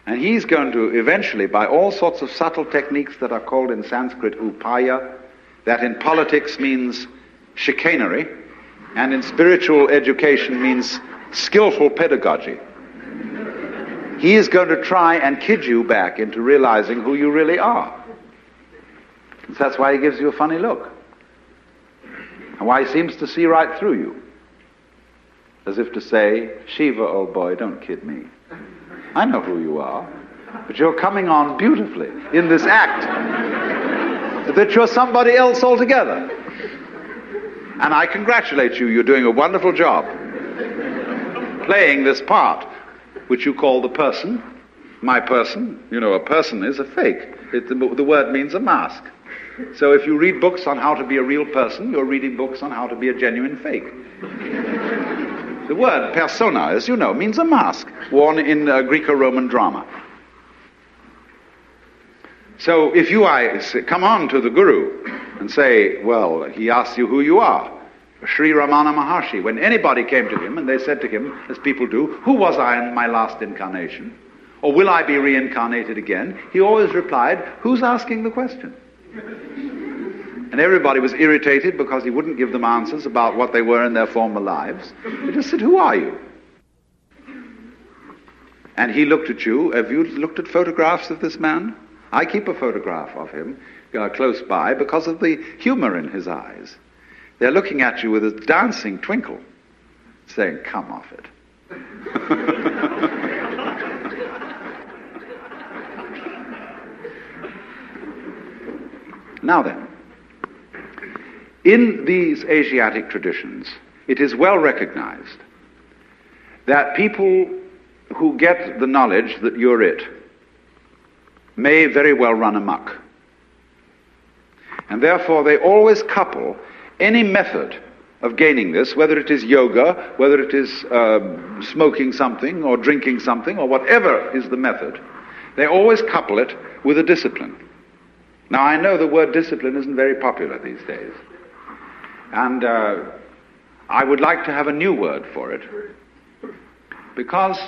And he's going to eventually, by all sorts of subtle techniques that are called in Sanskrit upaya, that in politics means chicanery, and in spiritual education means skillful pedagogy. He is going to try and kid you back into realizing who you really are. That's why he gives you a funny look. And why he seems to see right through you. As if to say, Shiva, old boy, don't kid me. I know who you are, but you're coming on beautifully in this act that you're somebody else altogether. And I congratulate you, you're doing a wonderful job playing this part, which you call the person, my person. You know, a person is a fake. The word means a mask. So if you read books on how to be a real person, you're reading books on how to be a genuine fake. The word persona, as you know, means a mask worn in Greco-Roman drama. So if I come on to the Guru and say, well, he asks you who you are, Sri Ramana Maharshi, when anybody came to him and they said to him, as people do, who was I in my last incarnation? Or will I be reincarnated again? He always replied, who's asking the question? And everybody was irritated because he wouldn't give them answers about what they were in their former lives. He just said, who are you? And he looked at you. Have you looked at photographs of this man? I keep a photograph of him close by because of the humor in his eyes. They're looking at you with a dancing twinkle, saying, come off it. Now then, in these Asiatic traditions, it is well recognized that people who get the knowledge that you're it may very well run amok. And therefore they always couple any method of gaining this, whether it is yoga, whether it is smoking something or drinking something or whatever is the method, they always couple it with a discipline. Now I know the word discipline isn't very popular these days, and I would like to have a new word for it, because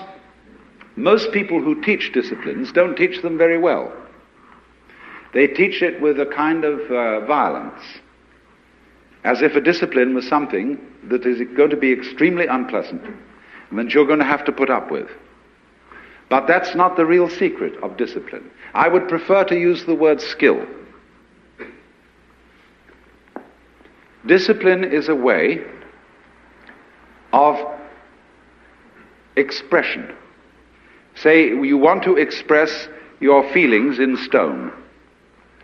most people who teach disciplines don't teach them very well. They teach it with a kind of violence, as if a discipline was something that is going to be extremely unpleasant and that you're going to have to put up with. But that's not the real secret of discipline. I would prefer to use the word skill. Discipline is a way of expression. Say you want to express your feelings in stone.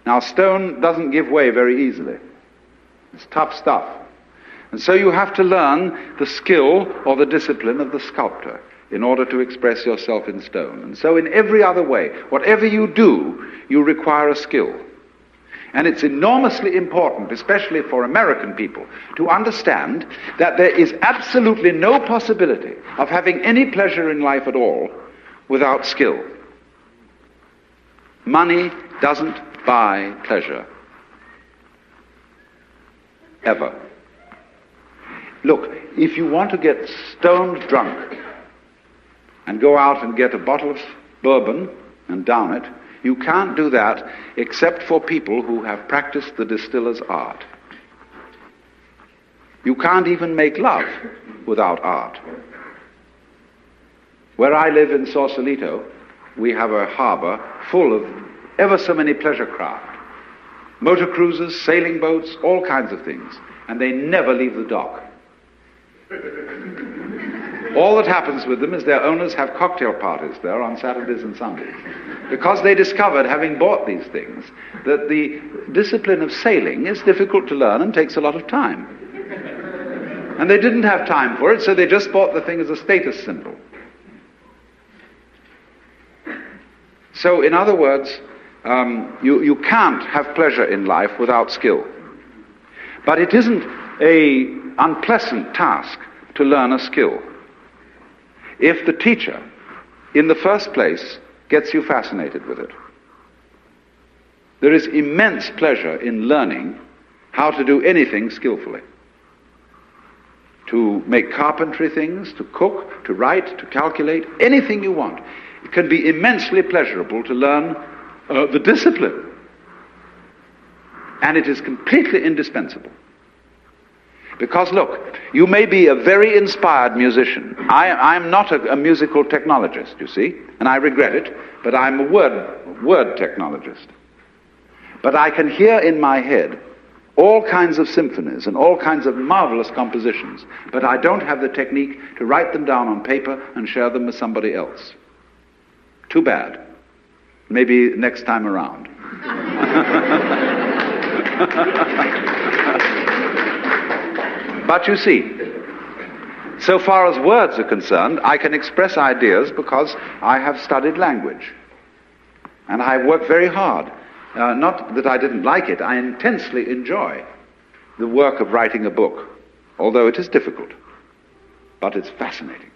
Now stone doesn't give way very easily. It's tough stuff. And so you have to learn the skill or the discipline of the sculptor in order to express yourself in stone. And so in every other way, whatever you do, you require a skill. And it's enormously important, especially for American people, to understand that there is absolutely no possibility of having any pleasure in life at all without skill. Money doesn't buy pleasure. Ever. Look, if you want to get stoned drunk and go out and get a bottle of bourbon and down it, you can't do that except for people who have practiced the distiller's art. You can't even make love without art. Where I live in Sausalito, we have a harbor full of ever so many pleasure craft. Motor cruisers, sailing boats, all kinds of things. And they never leave the dock. All that happens with them is their owners have cocktail parties there on Saturdays and Sundays. Because they discovered, having bought these things, that the discipline of sailing is difficult to learn and takes a lot of time. And they didn't have time for it, so they just bought the thing as a status symbol. So, in other words, you can't have pleasure in life without skill. But it isn't an unpleasant task to learn a skill if the teacher, in the first place, gets you fascinated with it. There is immense pleasure in learning how to do anything skillfully. To make carpentry things, to cook, to write, to calculate, anything you want. It can be immensely pleasurable to learn the discipline. And it is completely indispensable. Because look, you may be a very inspired musician. I'm not a musical technologist, you see, and I regret it, but I'm a word technologist. But I can hear in my head all kinds of symphonies and all kinds of marvelous compositions, but I don't have the technique to write them down on paper and share them with somebody else. Too bad. Maybe next time around. But you see, so far as words are concerned, I can express ideas because I have studied language. And I work very hard. Not that I didn't like it, I intensely enjoy the work of writing a book, although it is difficult. But it's fascinating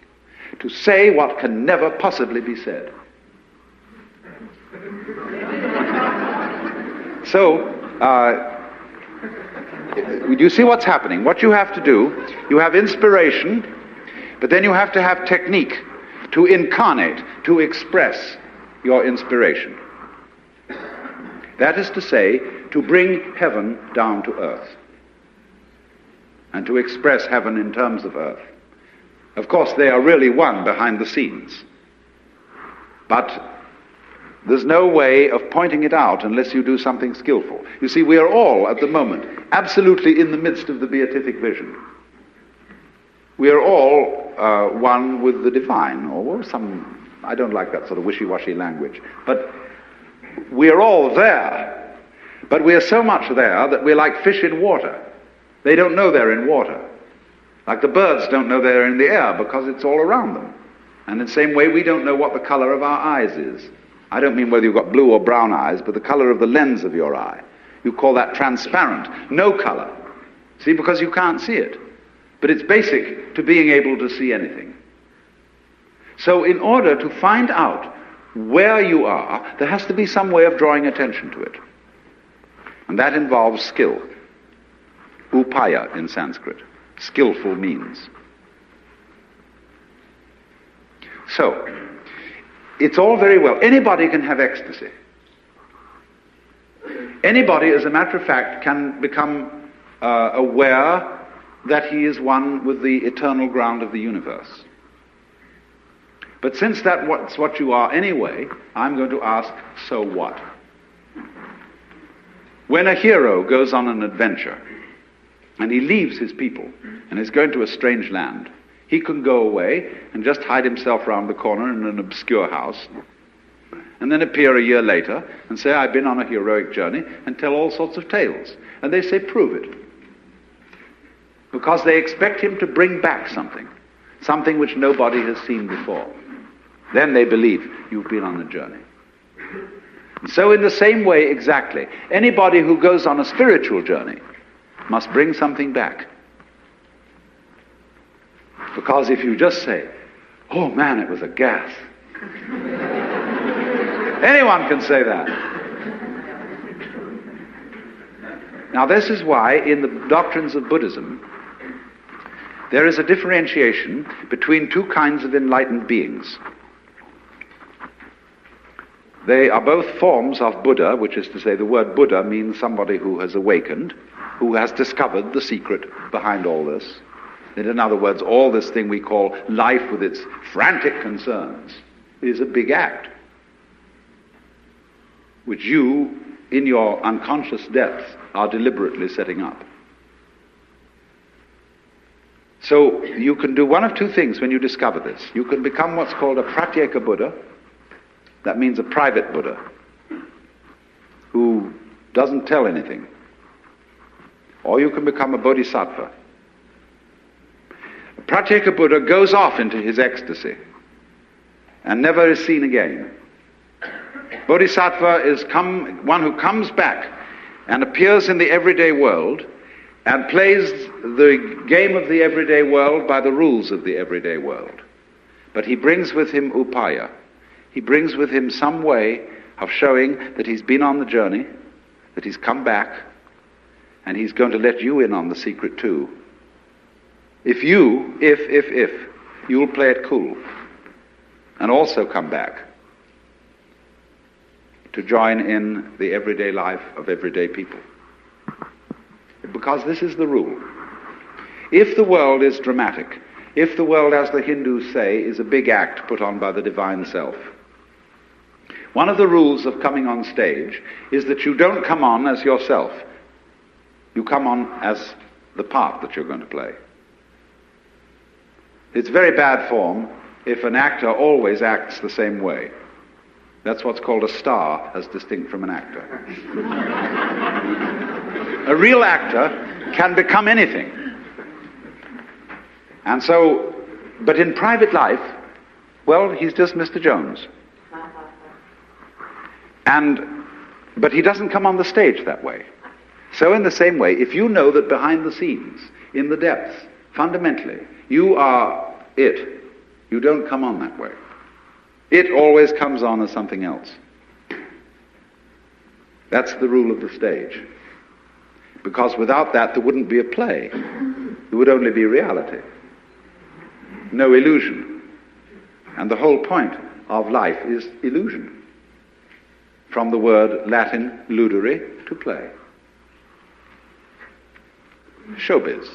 to say what can never possibly be said. So, you see what's happening. What you have to do, you have inspiration, but then you have to have technique to incarnate, to express your inspiration. That is to say, to bring heaven down to earth and to express heaven in terms of earth. Of course, they are really one behind the scenes. But there's no way of pointing it out unless you do something skillful. You see, we are all, at the moment, absolutely in the midst of the beatific vision. We are all one with the divine, or some, I don't like that sort of wishy-washy language, but we are all there. But we are so much there that we're like fish in water. They don't know they're in water. Like the birds don't know they're in the air because it's all around them. And in the same way, we don't know what the color of our eyes is. I don't mean whether you've got blue or brown eyes, but the color of the lens of your eye. You call that transparent, no color. See, because you can't see it. But it's basic to being able to see anything. So in order to find out where you are, there has to be some way of drawing attention to it. And that involves skill. Upaya in Sanskrit. Skillful means. So, it's all very well. Anybody can have ecstasy. Anybody, as a matter of fact, can become aware that he is one with the eternal ground of the universe. But since that's what you are anyway, I'm going to ask, so what? When a hero goes on an adventure, and he leaves his people, and is going to a strange land, he can go away and just hide himself round the corner in an obscure house, and then appear a year later and say, I've been on a heroic journey, and tell all sorts of tales. And they say, prove it. Because they expect him to bring back something which nobody has seen before. Then they believe you've been on the journey. And so in the same way exactly, anybody who goes on a spiritual journey must bring something back. Because if you just say, oh man, it was a gas. Anyone can say that. Now this is why in the doctrines of Buddhism there is a differentiation between two kinds of enlightened beings. They are both forms of Buddha, which is to say the word Buddha means somebody who has awakened, who has discovered the secret behind all this. In other words, all this thing we call life with its frantic concerns is a big act, which you, in your unconscious depths, are deliberately setting up. So you can do one of two things when you discover this. You can become what's called a Pratyeka Buddha. That means a private Buddha who doesn't tell anything. Or you can become a Bodhisattva. A Pratyeka Buddha goes off into his ecstasy and never is seen again. Bodhisattva is one who comes back and appears in the everyday world and plays the game of the everyday world by the rules of the everyday world. But he brings with him upaya. He brings with him some way of showing that he's been on the journey, that he's come back, and he's going to let you in on the secret too. If you'll play it cool and also come back to join in the everyday life of everyday people. Because this is the rule. If the world is dramatic, if the world, as the Hindus say, is a big act put on by the divine self, one of the rules of coming on stage is that you don't come on as yourself. You come on as the part that you're going to play. It's very bad form if an actor always acts the same way. That's what's called a star, as distinct from an actor. A real actor can become anything. And so, but in private life, well, he's just Mr. Jones. But he doesn't come on the stage that way. So in the same way, if you know that behind the scenes, in the depths, fundamentally, you are it, you don't come on that way. It always comes on as something else. That's the rule of the stage. Because without that, there wouldn't be a play. There would only be reality. No illusion. And the whole point of life is illusion. From the word Latin ludere, to play. Showbiz.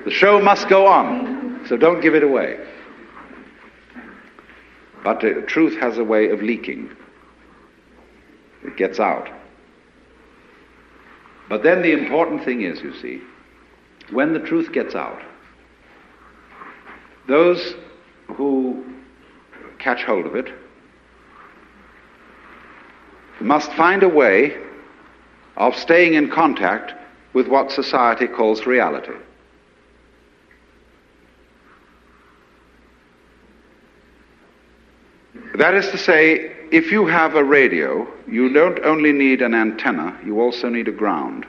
The show must go on, so don't give it away. But truth has a way of leaking. It gets out. But then the important thing is, you see, when the truth gets out, those who catch hold of it must find a way of staying in contact with what society calls reality. That is to say, if you have a radio, you don't only need an antenna, you also need a ground.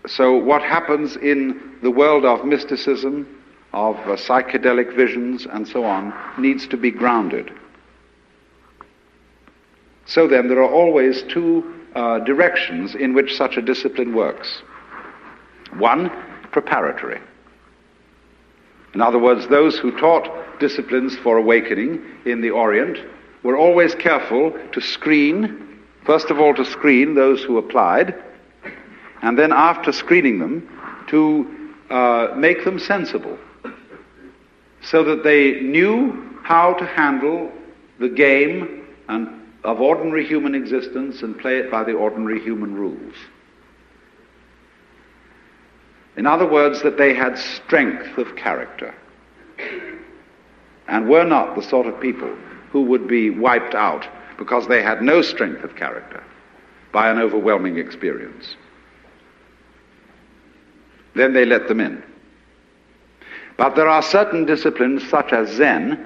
So what happens in the world of mysticism, of psychedelic visions and so on, needs to be grounded. So then there are always two directions in which such a discipline works. One, preparatory. In other words, those who taught disciplines for awakening in the Orient were always careful to screen, first of all to screen those who applied, and then after screening them, to make them sensible, so that they knew how to handle the game of ordinary human existence and play it by the ordinary human rules. In other words, that they had strength of character and were not the sort of people who would be wiped out because they had no strength of character by an overwhelming experience. Then they let them in. But there are certain disciplines, such as Zen,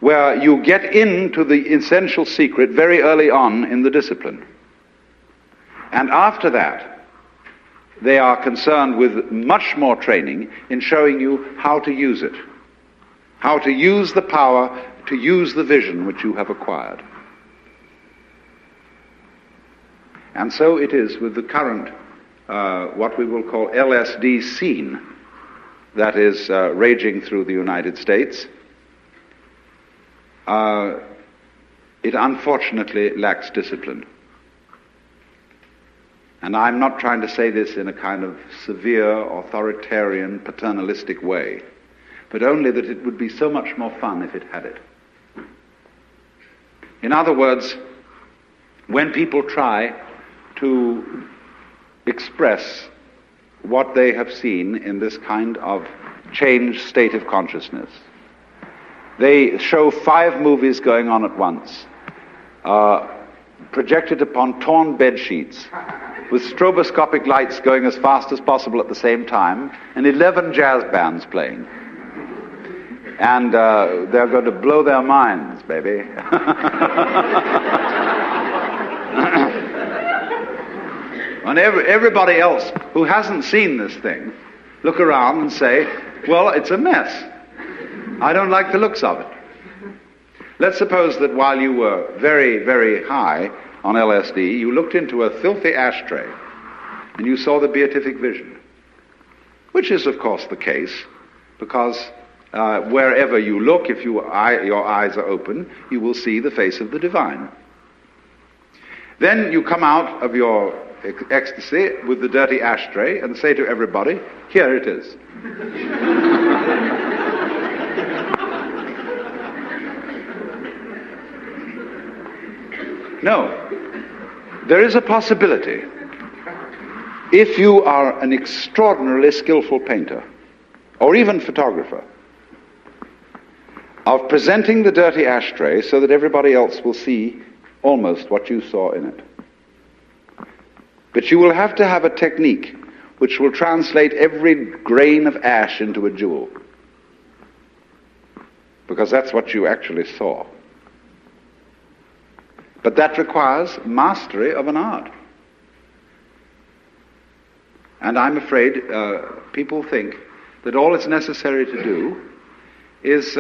where you get into the essential secret very early on in the discipline. And after that, they are concerned with much more training in showing you how to use it, how to use the power, to use the vision which you have acquired. And so it is with the current, what we will call LSD scene that is raging through the United States. It unfortunately lacks discipline. And I'm not trying to say this in a kind of severe, authoritarian, paternalistic way, but only that it would be so much more fun if it had it. In other words, when people try to express what they have seen in this kind of changed state of consciousness, they show 5 movies going on at once, projected upon torn bed sheets, with stroboscopic lights going as fast as possible at the same time, and 11 jazz bands playing. And they're going to blow their minds, baby. And everybody else who hasn't seen this thing look around and say, well, it's a mess. I don't like the looks of it. Let's suppose that while you were very, very high on LSD, you looked into a filthy ashtray and you saw the beatific vision, which is, of course, the case, because wherever you look, if your eyes are open, you will see the face of the divine. Then you come out of your ecstasy with the dirty ashtray and say to everybody, here it is. No, there is a possibility, if you are an extraordinarily skillful painter, or even photographer, of presenting the dirty ashtray so that everybody else will see almost what you saw in it. But you will have to have a technique which will translate every grain of ash into a jewel, because that's what you actually saw. But that requires mastery of an art. And I'm afraid people think that all it's necessary to do is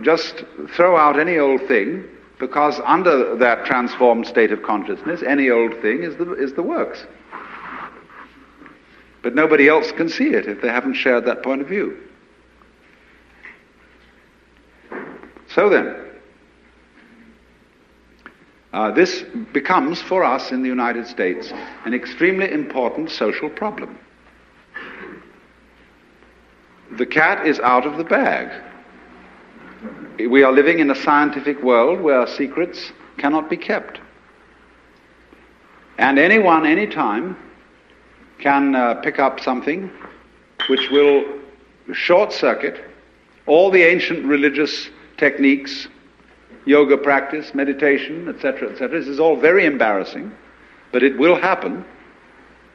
just throw out any old thing, because under that transformed state of consciousness, any old thing is the works. But nobody else can see it if they haven't shared that point of view. So then, this becomes, for us in the United States, an extremely important social problem. The cat is out of the bag. We are living in a scientific world where secrets cannot be kept. And anyone, anytime, can pick up something which will short-circuit all the ancient religious techniques, yoga practice, meditation, etc., etc. This is all very embarrassing, but it will happen,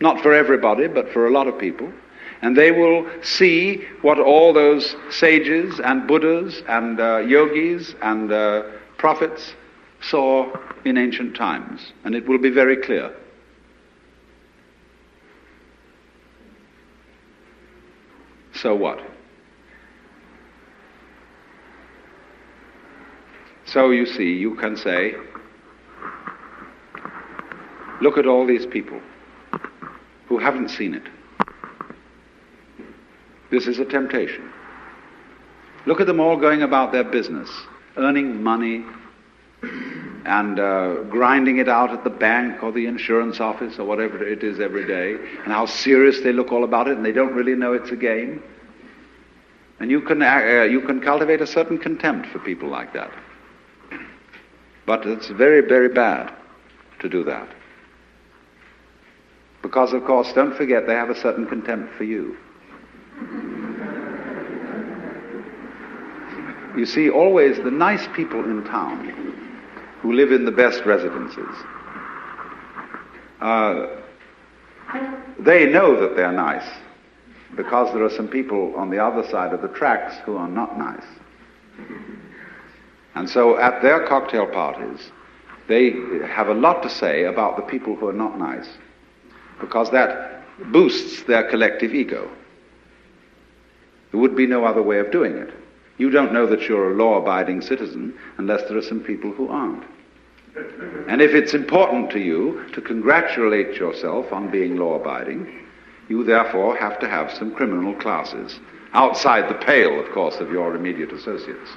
not for everybody, but for a lot of people. And they will see what all those sages and Buddhas and yogis and prophets saw in ancient times. And it will be very clear. So what? So you see, you can say, look at all these people who haven't seen it. This is a temptation. Look at them all going about their business, earning money and grinding it out at the bank or the insurance office or whatever it is every day, and how serious they look all about it, and they don't really know it's a game. And you can cultivate a certain contempt for people like that. But it's very, very bad to do that. Because, of course, don't forget, they have a certain contempt for you. You see, always the nice people in town who live in the best residences, they know that they're nice because there are some people on the other side of the tracks who are not nice. And so at their cocktail parties, they have a lot to say about the people who are not nice, because that boosts their collective ego. There would be no other way of doing it. You don't know that you're a law-abiding citizen unless there are some people who aren't. And if it's important to you to congratulate yourself on being law-abiding, you therefore have to have some criminal classes, outside the pale, of course, of your immediate associates.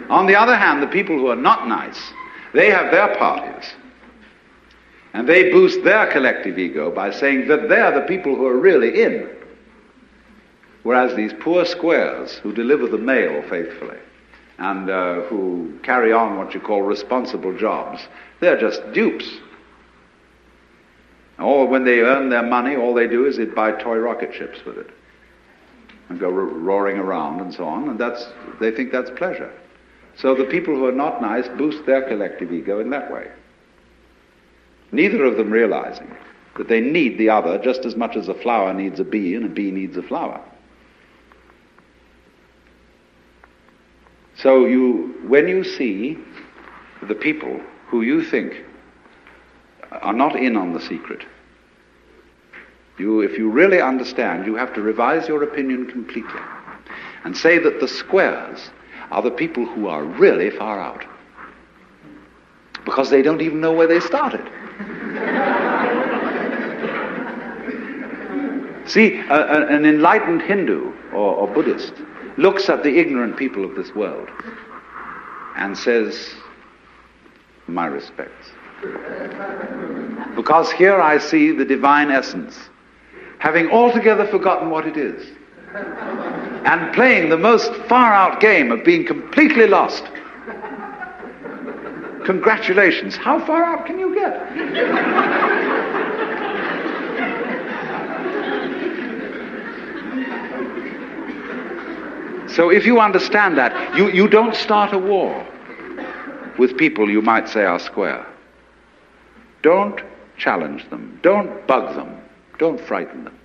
On the other hand, the people who are not nice, they have their parties. And they boost their collective ego by saying that they're the people who are really in. Whereas these poor squares who deliver the mail faithfully and who carry on what you call responsible jobs, they're just dupes. Or when they earn their money, all they do is they buy toy rocket ships with it and go roaring around and so on, and they think that's pleasure. So the people who are not nice boost their collective ego in that way. Neither of them realizing that they need the other just as much as a flower needs a bee and a bee needs a flower. So when you see the people who you think are not in on the secret, if you really understand, you have to revise your opinion completely and say that the squares are the people who are really far out, because they don't even know where they started. See, an enlightened Hindu or Buddhist looks at the ignorant people of this world and says, my respects. Because here I see the divine essence, having altogether forgotten what it is, and playing the most far-out game of being completely lost. Congratulations. How far out can you get? So if you understand that, you don't start a war with people you might say are square. Don't challenge them. Don't bug them. Don't frighten them.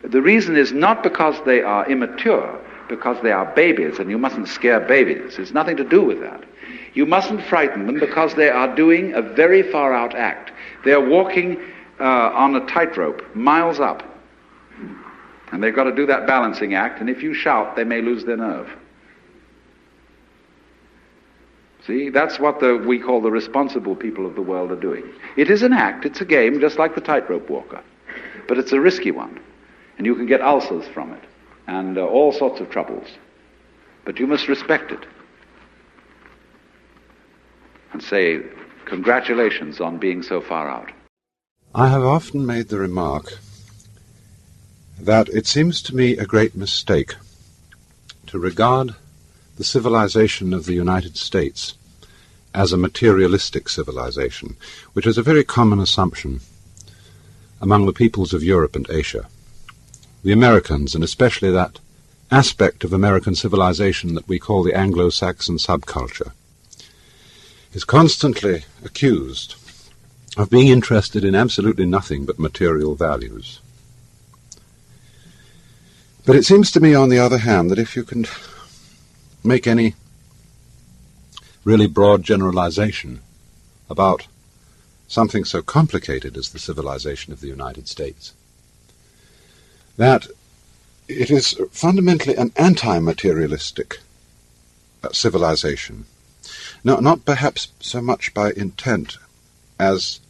The reason is not because they are immature, because they are babies, and you mustn't scare babies. It's nothing to do with that. You mustn't frighten them because they are doing a very far-out act. They're walking on a tightrope, miles up. And they've got to do that balancing act, and if you shout, they may lose their nerve. See, that's what we call the responsible people of the world are doing. It is an act, it's a game, just like the tightrope walker. But it's a risky one. And you can get ulcers from it, and all sorts of troubles. But you must respect it. And say, congratulations on being so far out. I have often made the remark that it seems to me a great mistake to regard the civilization of the United States as a materialistic civilization, which is a very common assumption among the peoples of Europe and Asia. The Americans, and especially that aspect of American civilization that we call the Anglo-Saxon subculture, is constantly accused of being interested in absolutely nothing but material values. But it seems to me, on the other hand, that if you can make any really broad generalization about something so complicated as the civilization of the United States, that it is fundamentally an anti-materialistic civilization. No, not perhaps so much by intent as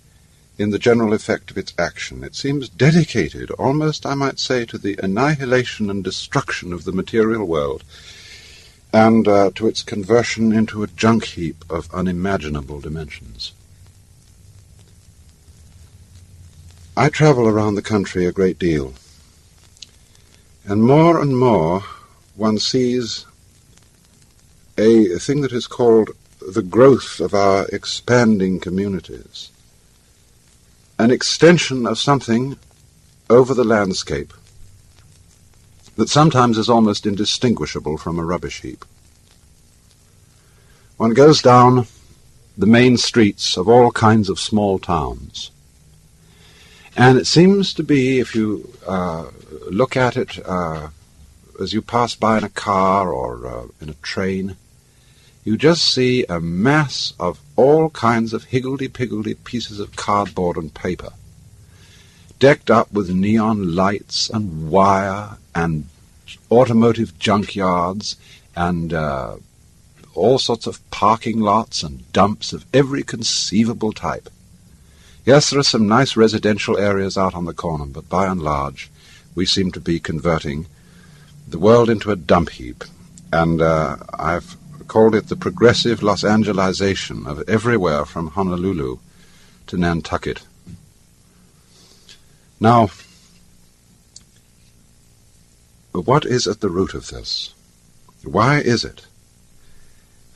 in the general effect of its action. It seems dedicated, almost I might say, to the annihilation and destruction of the material world, and to its conversion into a junk heap of unimaginable dimensions. I travel around the country a great deal, and more one sees a thing that is called the growth of our expanding communities, an extension of something over the landscape that sometimes is almost indistinguishable from a rubbish heap. One goes down the main streets of all kinds of small towns, and it seems to be, if you look at it as you pass by in a car or in a train, you just see a mass of all kinds of higgledy-piggledy pieces of cardboard and paper, decked up with neon lights and wire and automotive junkyards and all sorts of parking lots and dumps of every conceivable type. Yes, there are some nice residential areas out on the corner, but by and large we seem to be converting the world into a dump heap, and I've called it the progressive Los Angelization of everywhere from Honolulu to Nantucket. Now, what is at the root of this? Why is it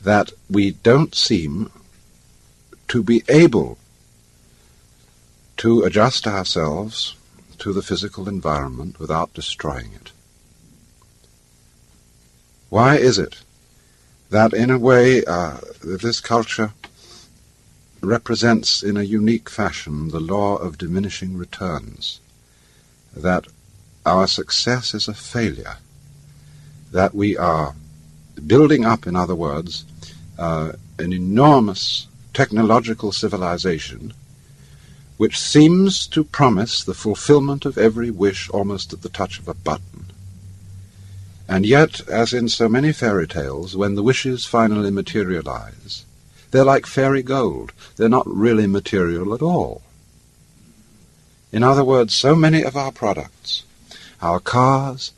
that we don't seem to be able to adjust ourselves to the physical environment without destroying it? Why is it that in a way this culture represents in a unique fashion the law of diminishing returns, that our success is a failure, that we are building up, in other words, an enormous technological civilization which seems to promise the fulfillment of every wish almost at the touch of a button. And yet, as in so many fairy tales, when the wishes finally materialize, they're like fairy gold. They're not really material at all. In other words, so many of our products, our cars,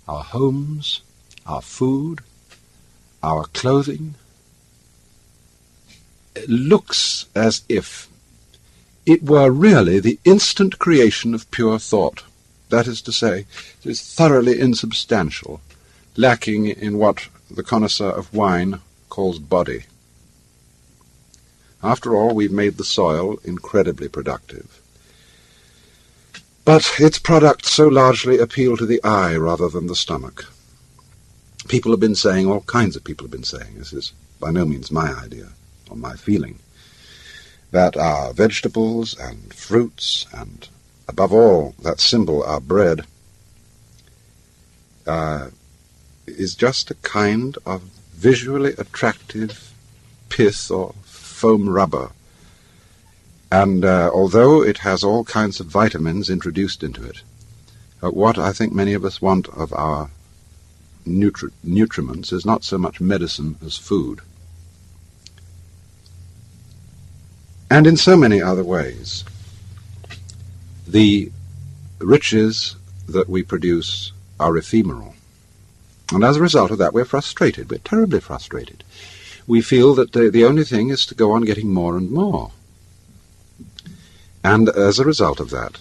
our homes, our food, our clothing, it looks as if it were really the instant creation of pure thought. That is to say, it is thoroughly insubstantial, lacking in what the connoisseur of wine calls body. After all, we've made the soil incredibly productive. But its products so largely appeal to the eye rather than the stomach. People have been saying, all kinds of people have been saying, this is by no means my idea or my feeling, that our vegetables and fruits and above all, that symbol, our bread, is just a kind of visually attractive pith or foam rubber. And although it has all kinds of vitamins introduced into it, what I think many of us want of our nutriments is not so much medicine as food. And in so many other ways, the riches that we produce are ephemeral. And as a result of that, we're frustrated. We're terribly frustrated. We feel that the only thing is to go on getting more and more. And as a result of that,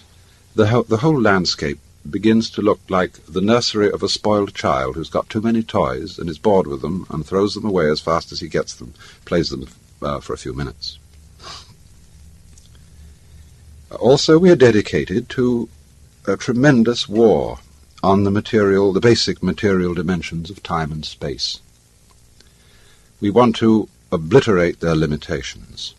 the whole landscape begins to look like the nursery of a spoiled child who's got too many toys and is bored with them and throws them away as fast as he gets them, plays them for a few minutes. Also, we are dedicated to a tremendous war on the basic material dimensions of time and space. We want to obliterate their limitations.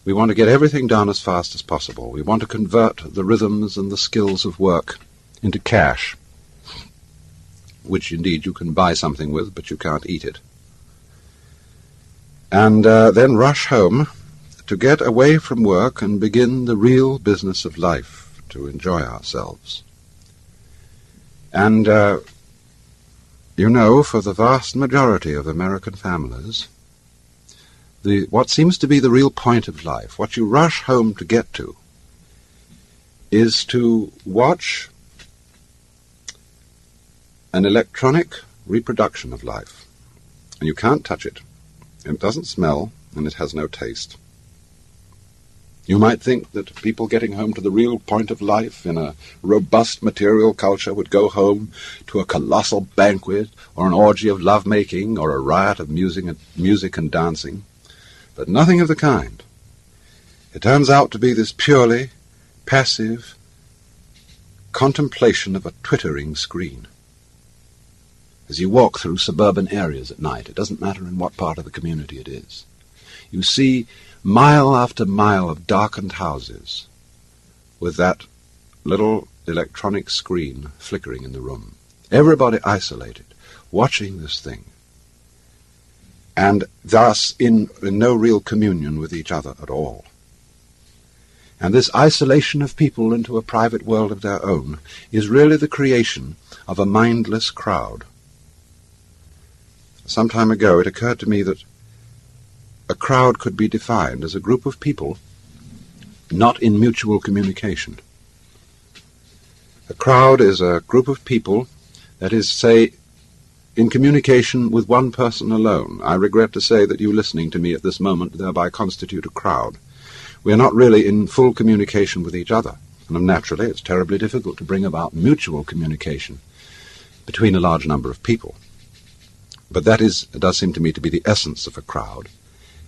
We want to get everything done as fast as possible. We want to convert the rhythms and the skills of work into cash which indeed you can buy something with, but you can't eat it. And then rush home to get away from work and begin the real business of life, to enjoy ourselves. And, you know, for the vast majority of American families, what seems to be the real point of life, what you rush home to get to, is to watch an electronic reproduction of life. And you can't touch it. It doesn't smell, and it has no taste. You might think that people getting home to the real point of life in a robust material culture would go home to a colossal banquet or an orgy of love-making or a riot of music and dancing. But nothing of the kind. It turns out to be this purely passive contemplation of a twittering screen. As you walk through suburban areas at night, it doesn't matter in what part of the community it is, you see mile after mile of darkened houses with that little electronic screen flickering in the room. Everybody isolated, watching this thing, and thus in no real communion with each other at all. And this isolation of people into a private world of their own is really the creation of a mindless crowd. Some time ago it occurred to me that a crowd could be defined as a group of people not in mutual communication. A crowd is a group of people that is, say, in communication with one person alone. I regret to say that you listening to me at this moment thereby constitute a crowd. We are not really in full communication with each other, and naturally it's terribly difficult to bring about mutual communication between a large number of people. But that does seem to me to be the essence of a crowd,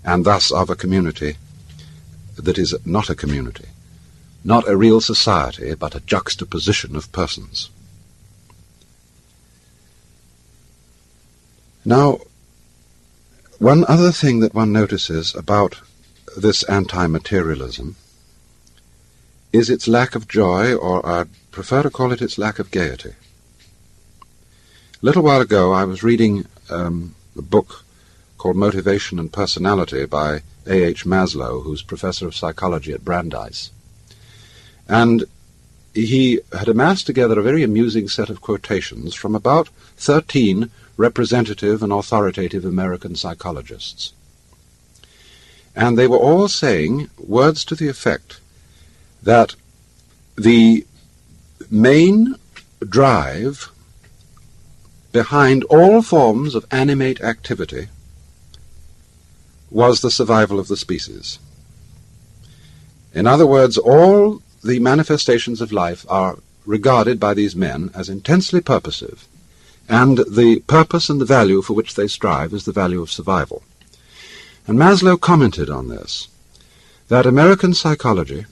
and thus of a community that is not a community, not a real society, but a juxtaposition of persons. Now, one other thing that one notices about this anti-materialism is its lack of joy, or I prefer to call it its lack of gaiety. A little while ago I was reading a book called Motivation and Personality by A.H. Maslow, who's professor of psychology at Brandeis. And he had amassed together a very amusing set of quotations from about 13 representative and authoritative American psychologists. And they were all saying words to the effect that the main drive behind all forms of animate activity was the survival of the species. In other words, all the manifestations of life are regarded by these men as intensely purposive, and the purpose and the value for which they strive is the value of survival. And Maslow commented on this, that American psychology,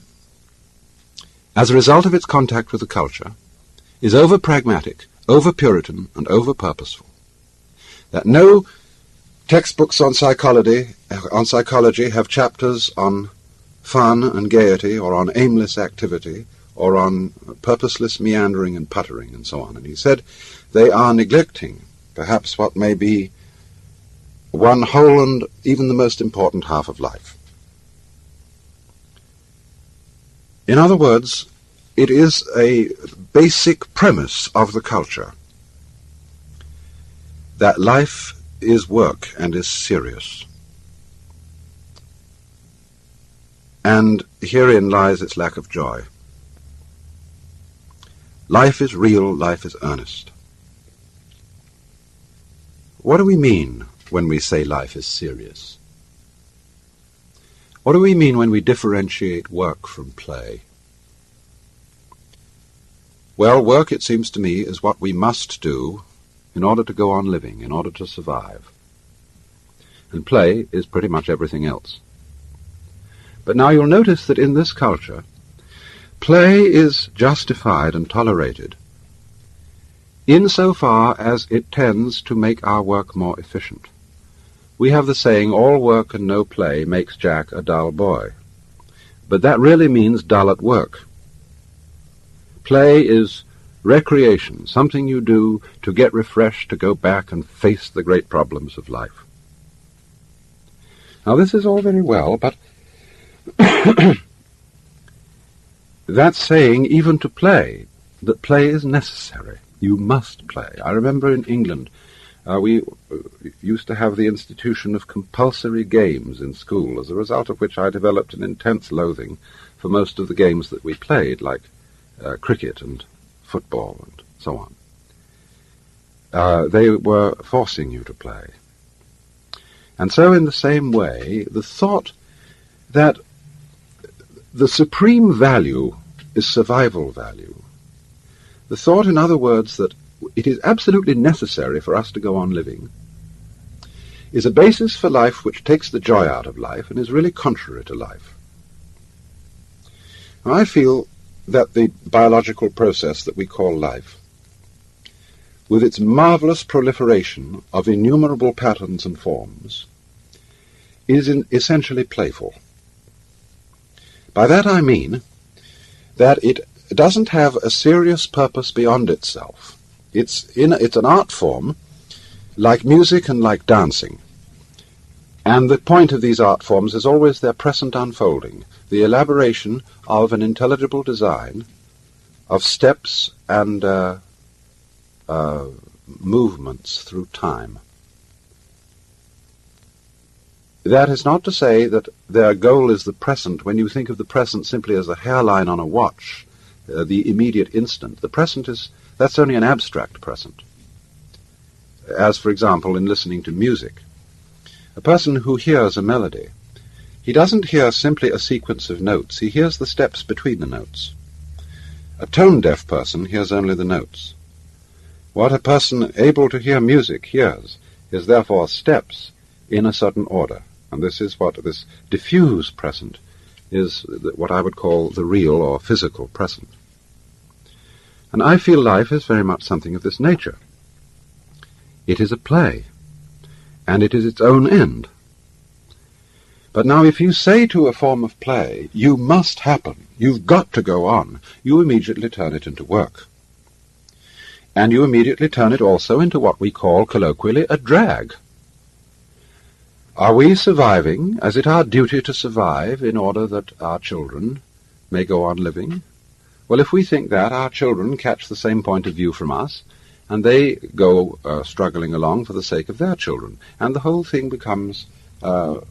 as a result of its contact with the culture, is over-pragmatic, over-Puritan, and over-purposeful. That no textbooks on psychology have chapters on fun and gaiety, or on aimless activity, or on purposeless meandering and puttering, and so on. And he said they are neglecting perhaps what may be one whole and even the most important half of life. In other words, it is a basic premise of the culture that life is work and is serious. And herein lies its lack of joy. Life is real, life is earnest. What do we mean when we say life is serious? What do we mean when we differentiate work from play? Well, work, it seems to me, is what we must do in order to go on living, in order to survive. And play is pretty much everything else. But now you'll notice that in this culture, play is justified and tolerated insofar as it tends to make our work more efficient. We have the saying, all work and no play makes Jack a dull boy. But that really means dull at work. Play is recreation, something you do to get refreshed, to go back and face the great problems of life. Now, this is all very well, but that's saying even to play, that play is necessary. You must play. I remember in England, we used to have the institution of compulsory games in school, as a result of which I developed an intense loathing for most of the games that we played, like cricket and football and so on. They were forcing you to play. And so in the same way, the thought that the supreme value is survival value, the thought, in other words, that it is absolutely necessary for us to go on living, is a basis for life which takes the joy out of life and is really contrary to life. Now, I feel that the biological process that we call life, with its marvelous proliferation of innumerable patterns and forms, is essentially playful. By that I mean that it doesn't have a serious purpose beyond itself. It's an art form like music and like dancing. And the point of these art forms is always their present unfolding, the elaboration of an intelligible design of steps and movements through time. That is not to say that their goal is the present. When you think of the present simply as a hairline on a watch, the immediate instant, the present that's only an abstract present. As, for example, in listening to music. A person who hears a melody, he doesn't hear simply a sequence of notes, he hears the steps between the notes. A tone-deaf person hears only the notes. What a person able to hear music hears is therefore steps in a certain order. And this is what this diffuse present is, what I would call the real or physical present. And I feel life is very much something of this nature. It is a play, and it is its own end. But now if you say to a form of play, you must happen, you've got to go on, you immediately turn it into work. And you immediately turn it also into what we call colloquially a drag. Are we surviving? Is it our duty to survive in order that our children may go on living? Well, if we think that, our children catch the same point of view from us, and they go struggling along for the sake of their children. And the whole thing becomes a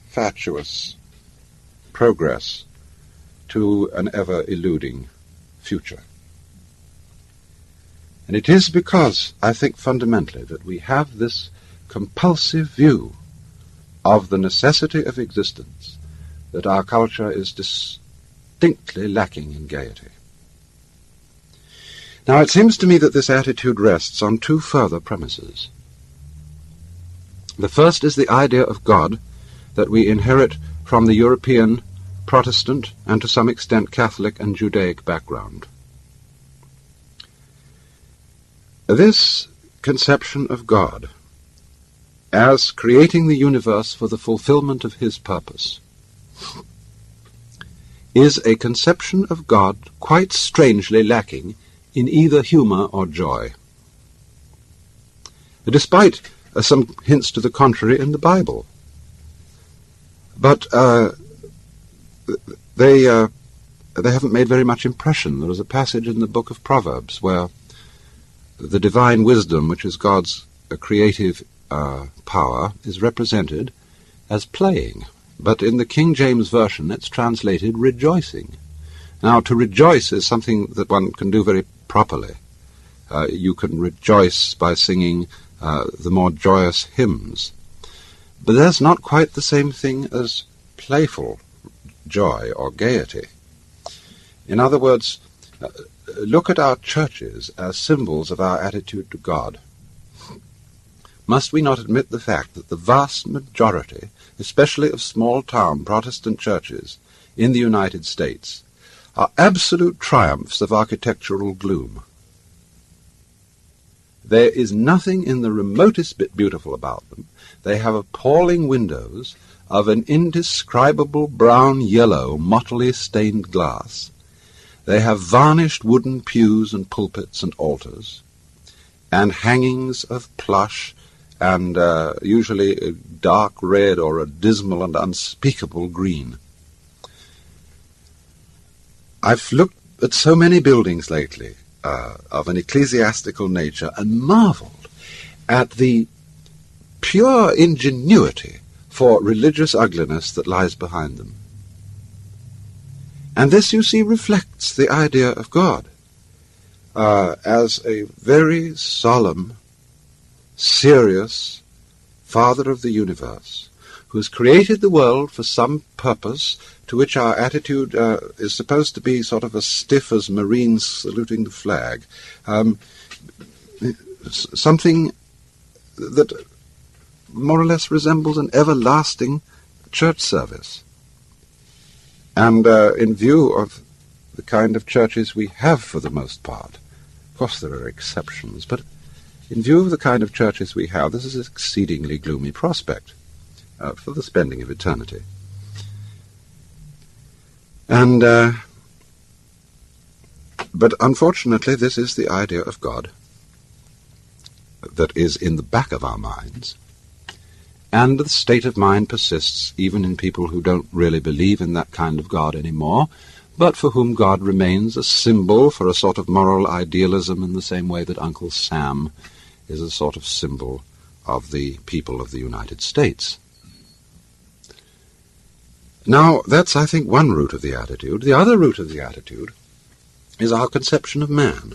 fatuous progress to an ever-eluding future. And it is because, I think fundamentally, that we have this compulsive view of the necessity of existence that our culture is distinctly lacking in gaiety. Now, it seems to me that this attitude rests on two further premises. The first is the idea of God that we inherit from the European Protestant and to some extent Catholic and Judaic background. This conception of God as creating the universe for the fulfillment of his purpose is a conception of God quite strangely lacking in either humor or joy, despite some hints to the contrary in the Bible. But they haven't made very much impression. There is a passage in the book of Proverbs where the divine wisdom, which is God's creative power, is represented as playing. But in the King James Version it's translated rejoicing. Now, to rejoice is something that one can do very properly. You can rejoice by singing the more joyous hymns. But that's not quite the same thing as playful joy or gaiety. In other words, look at our churches as symbols of our attitude to God. Must we not admit the fact that the vast majority, especially of small-town Protestant churches in the United States, are absolute triumphs of architectural gloom? There is nothing in the remotest bit beautiful about them. They have appalling windows of an indescribable brown-yellow, mottily stained glass. They have varnished wooden pews and pulpits and altars, and hangings of plush, and usually a dark red or a dismal and unspeakable green. I've looked at so many buildings lately of an ecclesiastical nature and marveled at the pure ingenuity for religious ugliness that lies behind them. And this, you see, reflects the idea of God as a very solemn, serious Father of the universe, who has created the world for some purpose to which our attitude is supposed to be sort of as stiff as Marines saluting the flag. Something that more or less resembles an everlasting church service. And in view of the kind of churches we have for the most part, of course there are exceptions, but in view of the kind of churches we have, this is an exceedingly gloomy prospect for the spending of eternity. And but unfortunately, this is the idea of God that is in the back of our minds, and the state of mind persists even in people who don't really believe in that kind of God anymore, but for whom God remains a symbol for a sort of moral idealism in the same way that Uncle Sam is a sort of symbol of the people of the United States. Now, that's, I think, one root of the attitude. The other root of the attitude is our conception of man.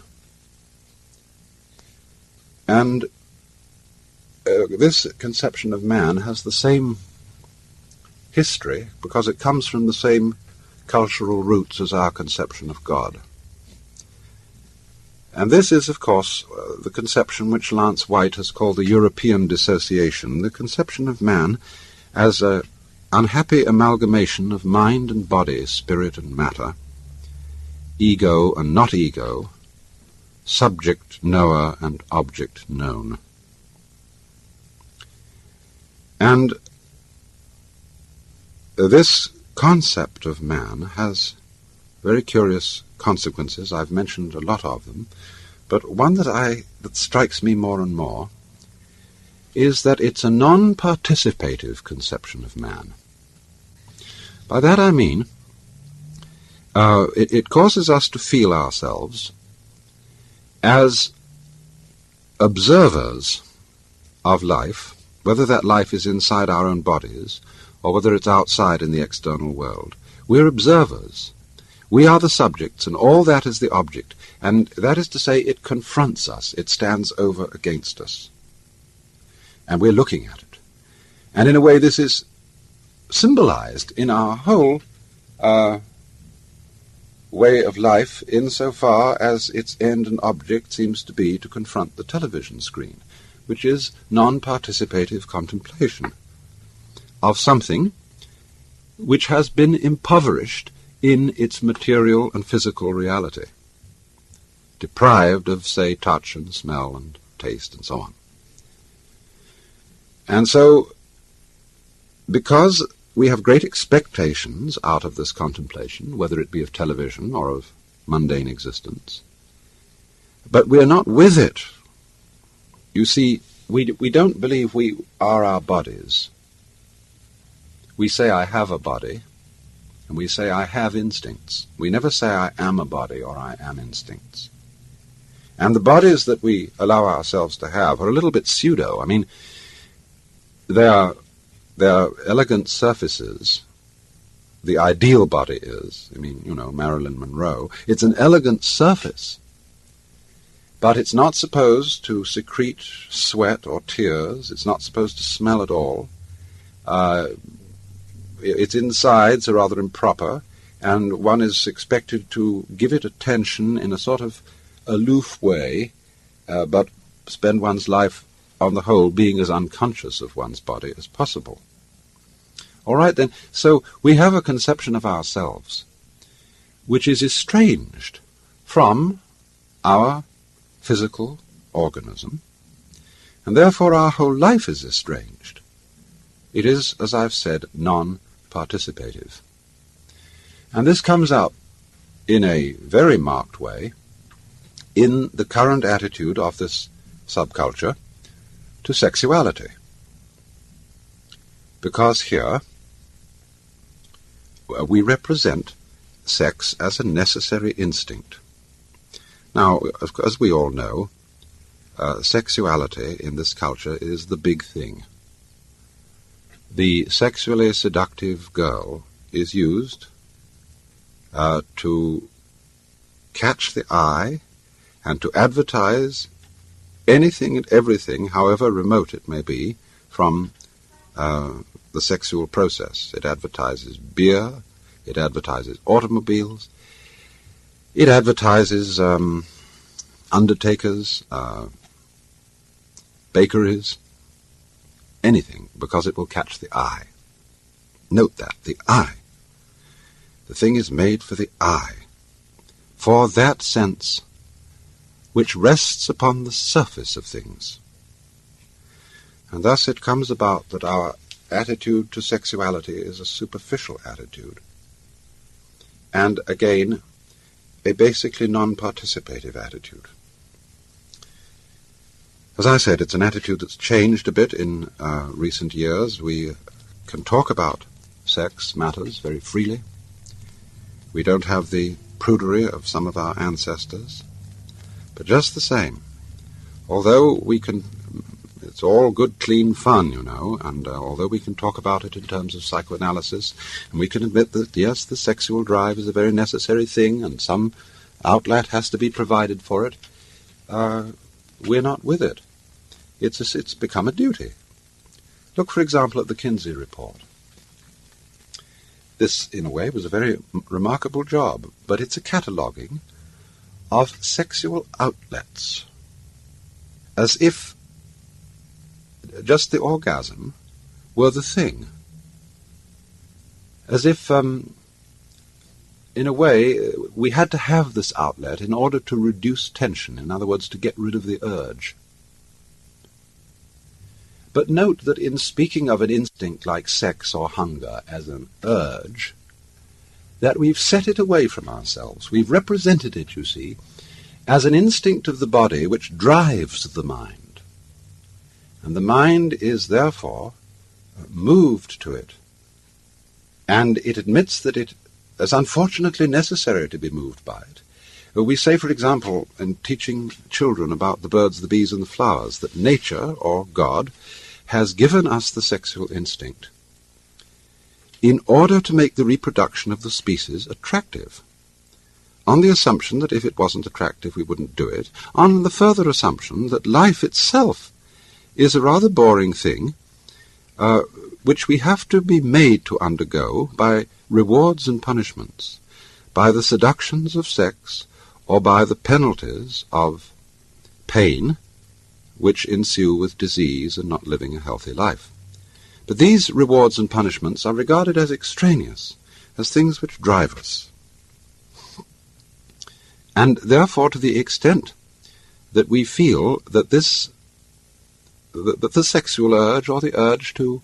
And this conception of man has the same history because it comes from the same cultural roots as our conception of God. And this is, of course, the conception which Lance White has called the European dissociation, the conception of man as an unhappy amalgamation of mind and body, spirit and matter, ego and not ego, subject knower and object known. And this concept of man has very curious consequences. I've mentioned a lot of them, but one that strikes me more and more is that it's a non-participative conception of man. By that I mean it causes us to feel ourselves as observers of life, whether that life is inside our own bodies or whether it's outside in the external world. We're observers. We are the subjects, and all that is the object. And that is to say, it confronts us. It stands over against us. And we're looking at it. And in a way, this is symbolized in our whole way of life, insofar as its end and object seems to be to confront the television screen, which is non-participative contemplation of something which has been impoverished in its material and physical reality, deprived of, say, touch and smell and taste and so on. And so, because we have great expectations out of this contemplation, whether it be of television or of mundane existence, but we are not with it. You see, we don't believe we are our bodies. We say, I have a body, and we say, I have instincts. We never say, I am a body or I am instincts. And the bodies that we allow ourselves to have are a little bit pseudo. I mean, they are elegant surfaces. The ideal body is, Marilyn Monroe. It's an elegant surface. But it's not supposed to secrete sweat or tears. It's not supposed to smell at all. Its insides are rather improper, and one is expected to give it attention in a sort of aloof way, but spend one's life, on the whole, being as unconscious of one's body as possible. All right, then, so we have a conception of ourselves which is estranged from our physical organism, and therefore our whole life is estranged. It is, as I've said, non-participative. And this comes out in a very marked way in the current attitude of this subculture to sexuality. Because here we represent sex as a necessary instinct. Now, as we all know, sexuality in this culture is the big thing. The sexually seductive girl is used to catch the eye and to advertise anything and everything, however remote it may be, from the sexual process. It advertises beer, it advertises automobiles, it advertises undertakers, bakeries, anything, because it will catch the eye. Note that, the eye. The thing is made for the eye, for that sense which rests upon the surface of things. And thus it comes about that our attitude to sexuality is a superficial attitude, and again, a basically non-participative attitude. As I said, it's an attitude that's changed a bit in recent years. We can talk about sex matters very freely. We don't have the prudery of some of our ancestors. But just the same, although we can, it's all good, clean fun, you know, and although we can talk about it in terms of psychoanalysis, and we can admit that, yes, the sexual drive is a very necessary thing, and some outlet has to be provided for it, we're not with it. It's become a duty. Look, for example, at the Kinsey Report. This, in a way, was a very remarkable job, but it's a cataloguing of sexual outlets, as if just the orgasm were the thing, as if, in a way, we had to have this outlet in order to reduce tension, in other words, to get rid of the urge. But note that in speaking of an instinct like sex or hunger as an urge, that we've set it away from ourselves. We've represented it, you see, as an instinct of the body which drives the mind. And the mind is therefore moved to it. And it admits that it is unfortunately necessary to be moved by it. We say, for example, in teaching children about the birds, the bees, and the flowers, that nature, or God, has given us the sexual instinct in order to make the reproduction of the species attractive, on the assumption that if it wasn't attractive we wouldn't do it, on the further assumption that life itself is a rather boring thing, which we have to be made to undergo by rewards and punishments, by the seductions of sex, or by the penalties of pain, which ensue with disease and not living a healthy life. But these rewards and punishments are regarded as extraneous, as things which drive us. And therefore, to the extent that we feel that that the sexual urge, or the urge to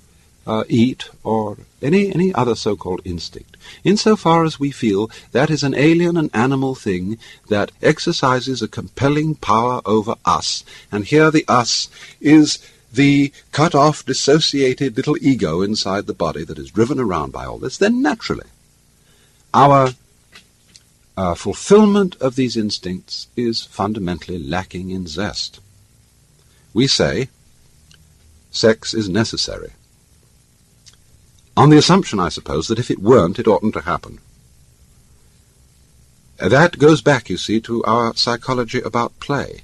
eat, or any other so-called instinct, insofar as we feel that is an alien and animal thing that exercises a compelling power over us, and here the us is the cut-off, dissociated little ego inside the body that is driven around by all this, then naturally our fulfillment of these instincts is fundamentally lacking in zest. We say sex is necessary, on the assumption, I suppose, that if it weren't, it oughtn't to happen. That goes back, you see, to our psychology about play.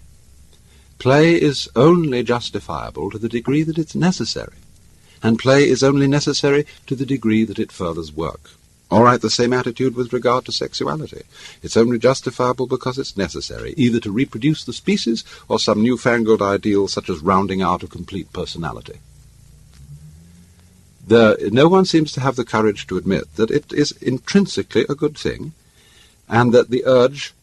Play is only justifiable to the degree that it's necessary, and play is only necessary to the degree that it furthers work. All right, the same attitude with regard to sexuality. It's only justifiable because it's necessary, either to reproduce the species or some newfangled ideal such as rounding out a complete personality. No one seems to have the courage to admit that it is intrinsically a good thing, and that the urge,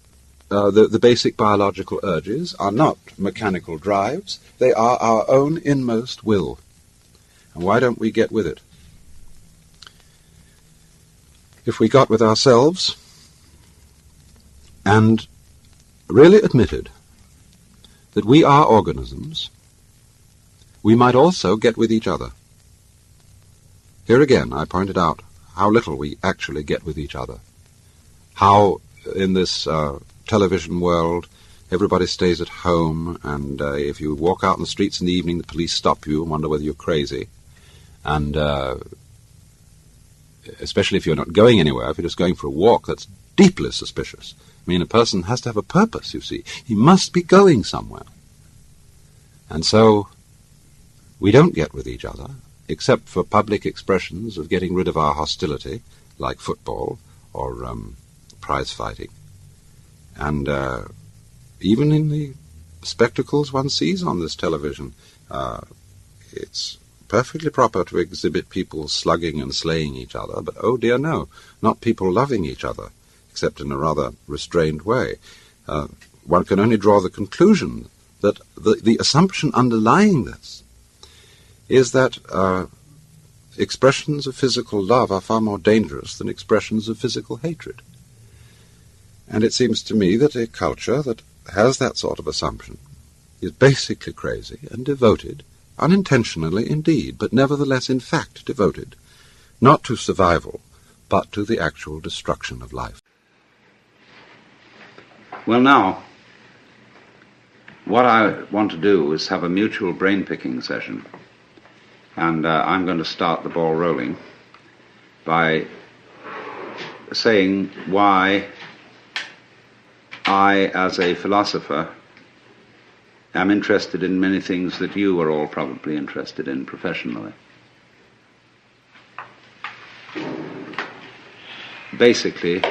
the basic biological urges, are not mechanical drives, they are our own inmost will. And why don't we get with it? If we got with ourselves, and really admitted that we are organisms, we might also get with each other. Here again, I pointed out how little we actually get with each other. How in this television world, everybody stays at home, and if you walk out in the streets in the evening, the police stop you and wonder whether you're crazy. And especially if you're not going anywhere, if you're just going for a walk, that's deeply suspicious. I mean, a person has to have a purpose, you see. He must be going somewhere. And so we don't get with each other, except for public expressions of getting rid of our hostility, like football or prize fighting. And even in the spectacles one sees on this television, it's perfectly proper to exhibit people slugging and slaying each other, but oh dear no, not people loving each other, except in a rather restrained way. One can only draw the conclusion that the assumption underlying this is that expressions of physical love are far more dangerous than expressions of physical hatred. And it seems to me that a culture that has that sort of assumption is basically crazy and devoted, unintentionally indeed, but nevertheless in fact devoted, not to survival, but to the actual destruction of life. Well, now, what I want to do is have a mutual brain-picking session, and I'm going to start the ball rolling by saying why I, as a philosopher, am interested in many things that you are all probably interested in professionally. Basically,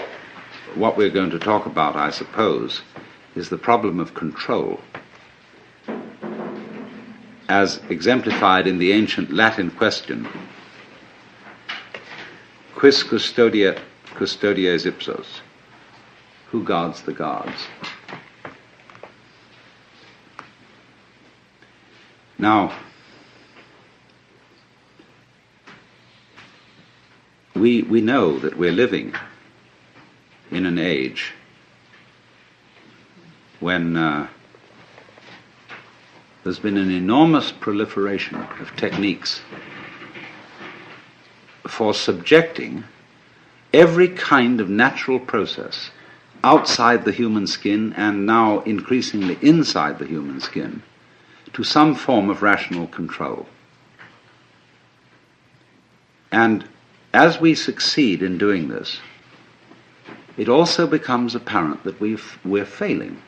what we're going to talk about, I suppose, is the problem of control, as exemplified in the ancient Latin question, quis custodiet custodies ipsos? Who guards the guards? Now, we know that we're living in an age when there's been an enormous proliferation of techniques for subjecting every kind of natural process outside the human skin, and now increasingly inside the human skin, to some form of rational control. And as we succeed in doing this, it also becomes apparent that we're failing,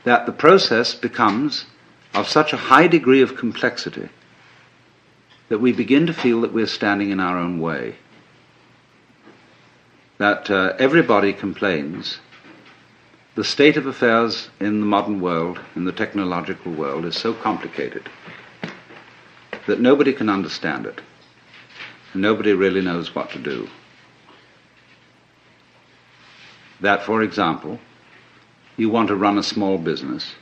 that the process becomes of such a high degree of complexity that we begin to feel that we're standing in our own way, that everybody complains the state of affairs in the modern world, in the technological world, is so complicated that nobody can understand it, and nobody really knows what to do. That, for example, you want to run a small business,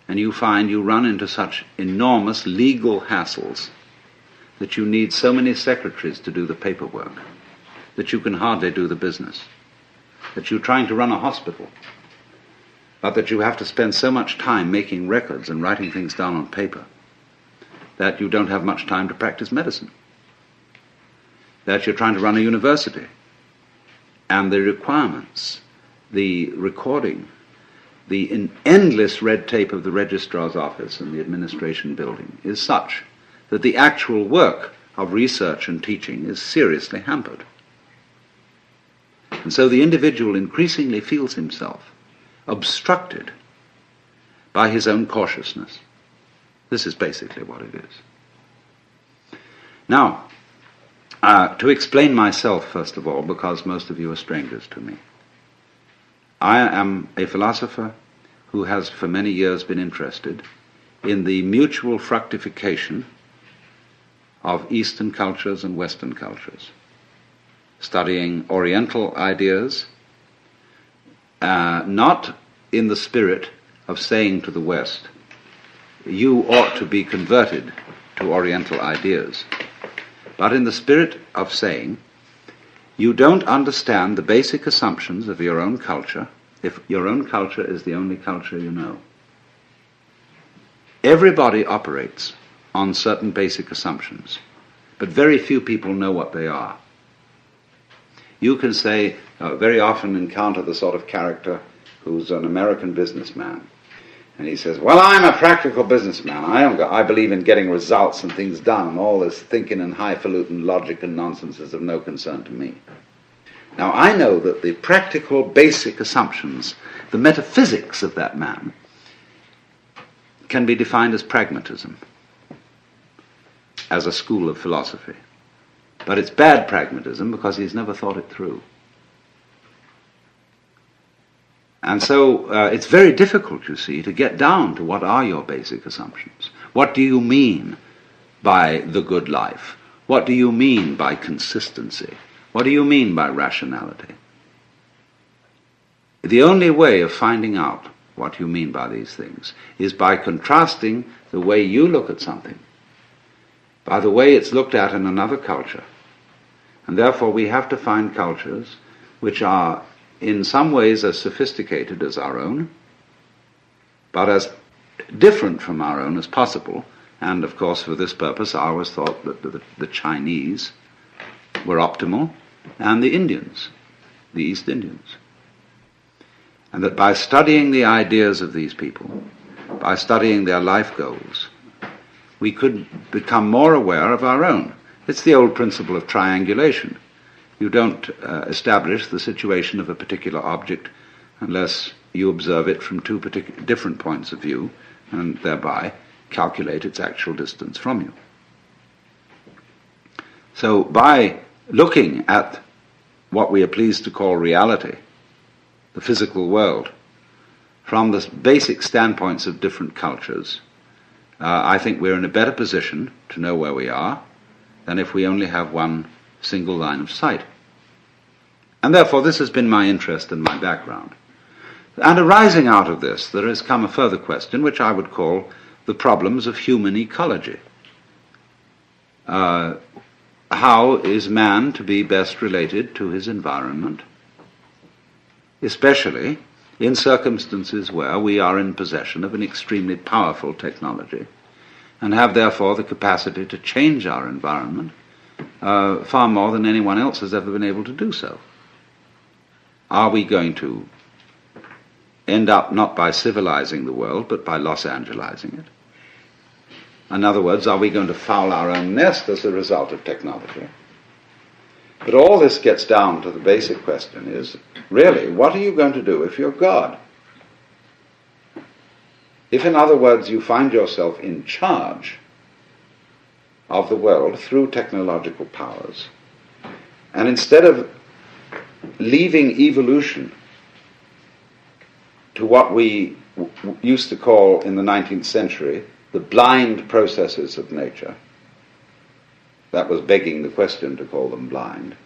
and you find you run into such enormous legal hassles that you need so many secretaries to do the paperwork that you can hardly do the business, that you're trying to run a hospital, but that you have to spend so much time making records and writing things down on paper that you don't have much time to practice medicine, that you're trying to run a university, and the requirements, the recording, the endless red tape of the registrar's office and the administration building is such that the actual work of research and teaching is seriously hampered. And so the individual increasingly feels himself obstructed by his own cautiousness. This is basically what it is. Now, to explain myself, first of all, because most of you are strangers to me, I am a philosopher who has for many years been interested in the mutual fructification of Eastern cultures and Western cultures, studying Oriental ideas, not in the spirit of saying to the West, you ought to be converted to Oriental ideas, but in the spirit of saying, you don't understand the basic assumptions of your own culture if your own culture is the only culture you know. Everybody operates on certain basic assumptions, but very few people know what they are. You can say, very often encounter the sort of character who's an American businessman. And he says, well, I'm a practical businessman. I believe in getting results and things done, and all this thinking and highfalutin logic and nonsense is of no concern to me. Now, I know that the practical basic assumptions, the metaphysics of that man, can be defined as pragmatism, as a school of philosophy. But it's bad pragmatism because he's never thought it through. And so it's very difficult, you see, to get down to what are your basic assumptions. What do you mean by the good life? What do you mean by consistency? What do you mean by rationality? The only way of finding out what you mean by these things is by contrasting the way you look at something by the way it's looked at in another culture. And therefore we have to find cultures which are in some ways as sophisticated as our own, but as different from our own as possible. And of course, for this purpose, I always thought that the Chinese were optimal, and the Indians, the East Indians. And that by studying the ideas of these people, by studying their life goals, we could become more aware of our own. It's the old principle of triangulation. You don't establish the situation of a particular object unless you observe it from two different points of view and thereby calculate its actual distance from you. So by looking at what we are pleased to call reality, the physical world, from the basic standpoints of different cultures, I think we're in a better position to know where we are than if we only have one single line of sight. And therefore this has been my interest and my background. And arising out of this, there has come a further question, which I would call the problems of human ecology. How is man to be best related to his environment, especially in circumstances where we are in possession of an extremely powerful technology and have therefore the capacity to change our environment far more than anyone else has ever been able to do so? Are we going to end up not by civilizing the world, but by Los Angelizing it? In other words, are we going to foul our own nest as a result of technology? But all this gets down to the basic question is, really, what are you going to do if you're God? If, in other words, you find yourself in charge of the world through technological powers, and instead of leaving evolution to what we used to call in the 19th century the blind processes of nature, that was begging the question to call them blind.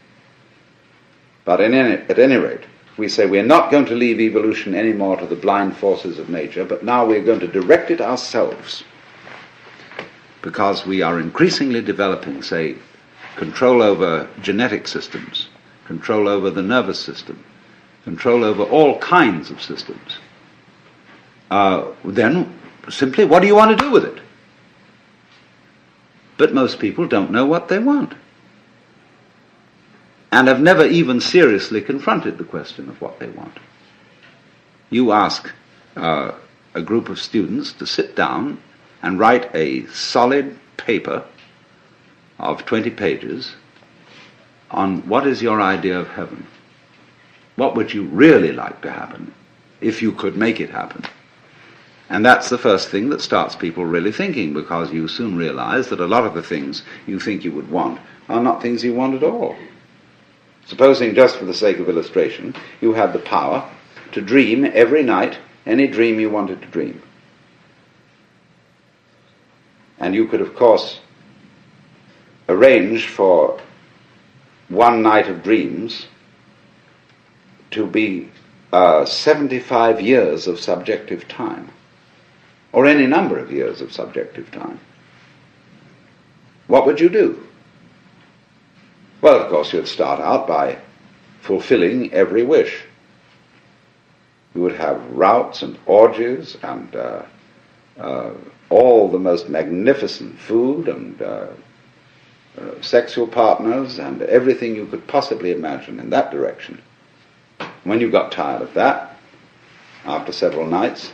But at any rate, we say we're not going to leave evolution anymore to the blind forces of nature, but now we're going to direct it ourselves, because we are increasingly developing, say, control over genetic systems, control over the nervous system, control over all kinds of systems. Then, simply, what do you want to do with it? But most people don't know what they want, and have never even seriously confronted the question of what they want. You ask a group of students to sit down and write a solid paper of 20 pages on what is your idea of heaven. What would you really like to happen if you could make it happen? And that's the first thing that starts people really thinking, because you soon realize that a lot of the things you think you would want are not things you want at all. Supposing, just for the sake of illustration, you had the power to dream every night any dream you wanted to dream. And you could, of course, arrange for one night of dreams to be 75 years of subjective time, or any number of years of subjective time. What would you do? Well, of course, you'd start out by fulfilling every wish. You would have routs and orgies and all the most magnificent food and sexual partners and everything you could possibly imagine in that direction. When you got tired of that, after several nights,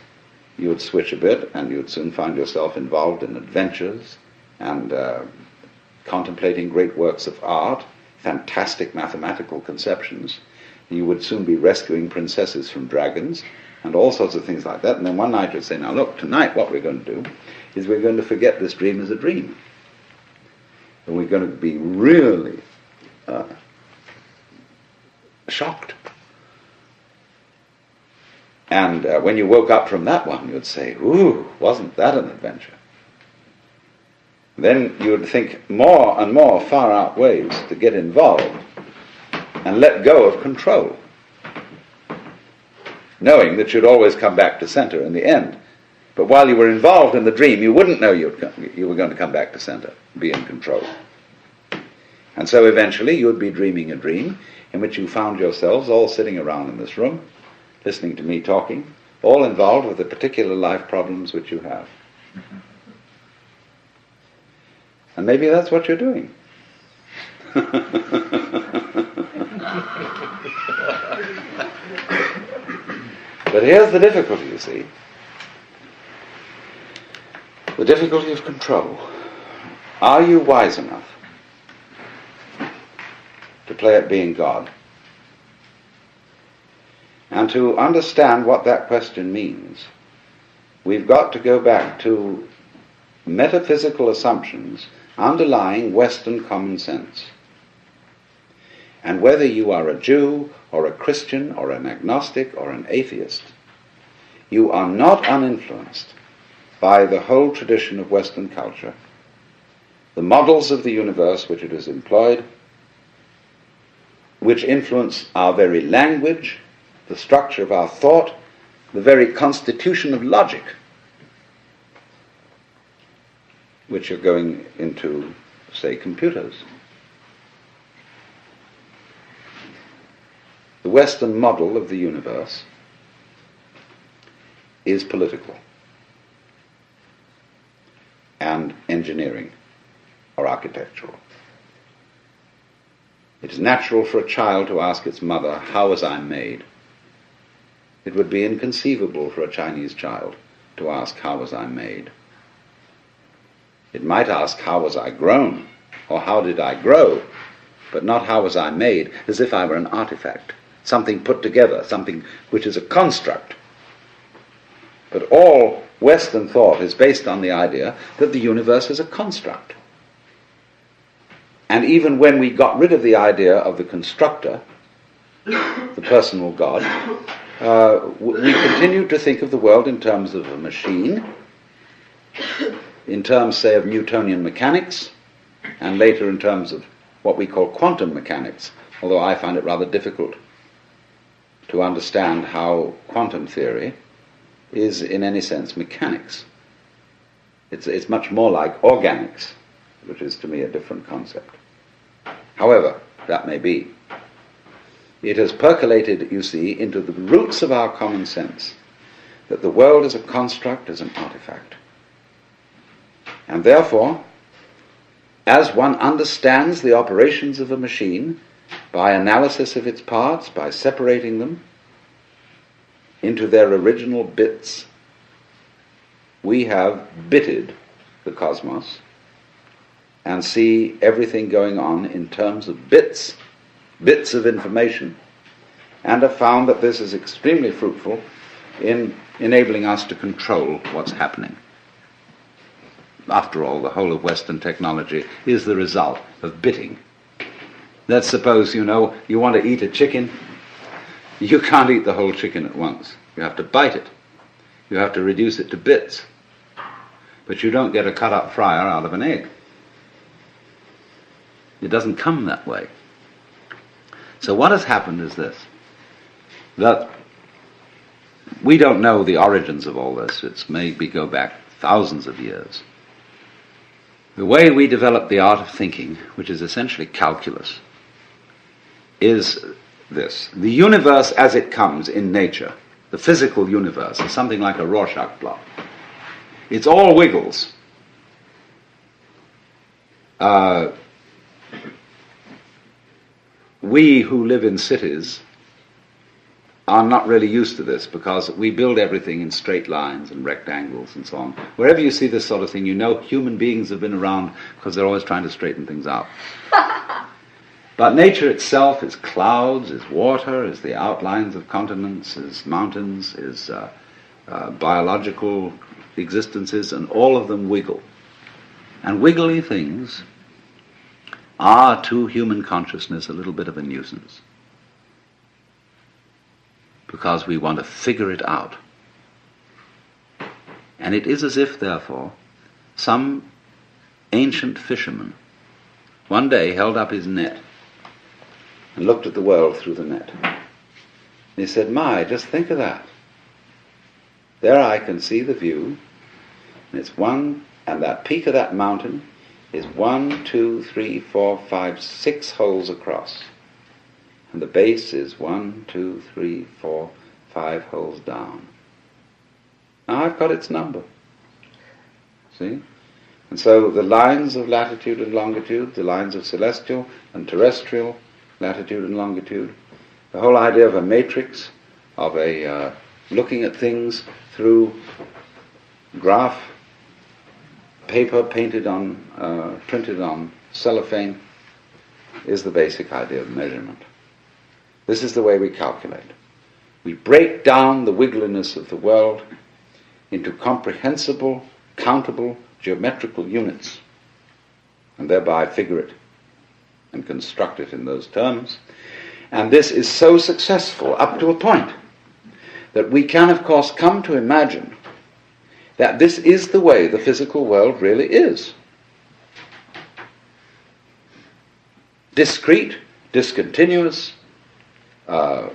you would switch a bit and you would soon find yourself involved in adventures and contemplating great works of art, fantastic mathematical conceptions. You would soon be rescuing princesses from dragons and all sorts of things like that. And then one night you'd say, now look, tonight what we're going to do is we're going to forget this dream as a dream. And we're going to be really shocked. And when you woke up from that one, you'd say, ooh, wasn't that an adventure? Then you would think more and more far out ways to get involved and let go of control, knowing that you'd always come back to center in the end. But while you were involved in the dream, you wouldn't know you were going to come back to center, be in control. And so eventually you would be dreaming a dream in which you found yourselves all sitting around in this room, listening to me talking, all involved with the particular life problems which you have. And maybe that's what you're doing. But here's the difficulty, you see. The difficulty of control. Are you wise enough to play at being God? And to understand what that question means, we've got to go back to metaphysical assumptions underlying Western common sense. And whether you are a Jew or a Christian or an agnostic or an atheist, you are not uninfluenced by the whole tradition of Western culture, the models of the universe which it has employed, which influence our very language, the structure of our thought, the very constitution of logic, which are going into, say, computers. The Western model of the universe is political and engineering or architectural. It is natural for a child to ask its mother, how was I made? It would be inconceivable for a Chinese child to ask, how was I made? It might ask, how was I grown? Or how did I grow? But not how was I made, as if I were an artifact, something put together, something which is a construct. But all Western thought is based on the idea that the universe is a construct. And even when we got rid of the idea of the constructor, the personal God, we continued to think of the world in terms of a machine, in terms, say, of Newtonian mechanics, and later in terms of what we call quantum mechanics, although I find it rather difficult to understand how quantum theory is in any sense mechanics. It's much more like organics, which is to me a different concept. However, that may be. It has percolated, you see, into the roots of our common sense that the world is a construct, is an artifact. And therefore, as one understands the operations of a machine by analysis of its parts, by separating them into their original bits, we have bitted the cosmos and see everything going on in terms of bits of information, and have found that this is extremely fruitful in enabling us to control what's happening. After all, the whole of Western technology is the result of bitting. Let's suppose, you want to eat a chicken. You can't eat the whole chicken at once. You have to bite it. You have to reduce it to bits. But you don't get a cut-up fryer out of an egg. It doesn't come that way. So what has happened is this, that we don't know the origins of all this. It's maybe go back thousands of years. The way we developed the art of thinking, which is essentially calculus, is this. The universe as it comes in nature, the physical universe, is something like a Rorschach plot. It's all wiggles. We who live in cities are not really used to this because we build everything in straight lines and rectangles and so on. Wherever you see this sort of thing, you know human beings have been around because they're always trying to straighten things out. But nature itself is clouds, is water, is the outlines of continents, is mountains, is biological existences, and all of them wiggle. And wiggly things are to human consciousness a little bit of a nuisance, because we want to figure it out. And it is as if, therefore, some ancient fisherman one day held up his net and looked at the world through the net. And he said, "My, just think of that. There I can see the view, and it's one, and that peak of that mountain is 1, 2, 3, 4, 5, 6 holes across. And the base is 1, 2, 3, 4, 5 holes down. Now I've got its number." See? And so the lines of latitude and longitude, the lines of celestial and terrestrial latitude and longitude, the whole idea of a matrix, of a looking at things through graph paper painted on, printed on cellophane, is the basic idea of measurement. This is the way we calculate. We break down the wiggliness of the world into comprehensible, countable, geometrical units, and thereby figure it and construct it in those terms. And this is so successful up to a point that we can, of course, come to imagine that this is the way the physical world really is. Discrete, discontinuous, full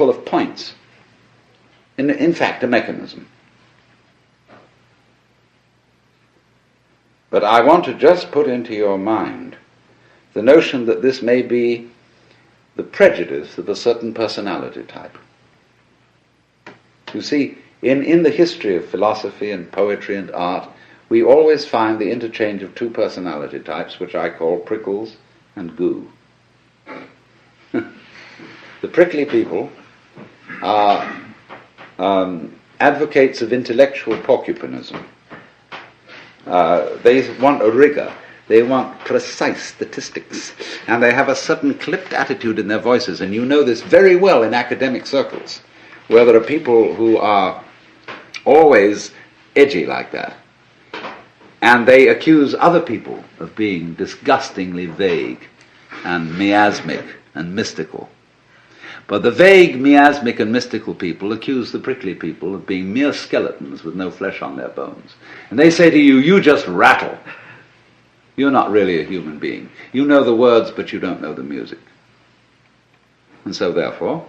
of points. In fact, a mechanism. But I want to just put into your mind the notion that this may be the prejudice of a certain personality type. You see, in the history of philosophy and poetry and art, we always find the interchange of two personality types, which I call prickles and goo. The prickly people are advocates of intellectual porcupinism. They want a rigor. They want precise statistics. And they have a certain clipped attitude in their voices. And you know this very well in academic circles, where there are people who are always edgy like that. And they accuse other people of being disgustingly vague and miasmic and mystical. But the vague, miasmic, and mystical people accuse the prickly people of being mere skeletons with no flesh on their bones. And they say to you, "You just rattle. You're not really a human being. You know the words, but you don't know the music." And so, therefore,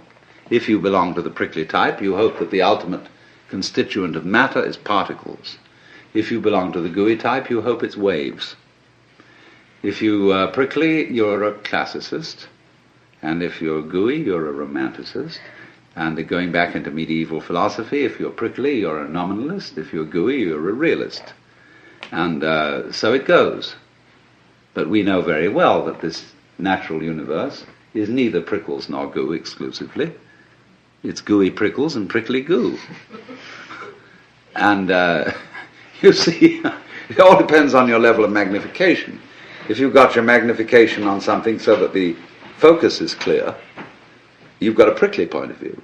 if you belong to the prickly type, you hope that the ultimate constituent of matter is particles. If you belong to the gooey type, you hope it's waves. If you are prickly, you're a classicist. And if you're gooey, you're a romanticist. And going back into medieval philosophy, if you're prickly, you're a nominalist. If you're gooey, you're a realist. And so it goes. But we know very well that this natural universe is neither prickles nor goo exclusively. It's gooey prickles and prickly goo. And you see, it all depends on your level of magnification. If you've got your magnification on something so that the focus is clear, you've got a prickly point of view.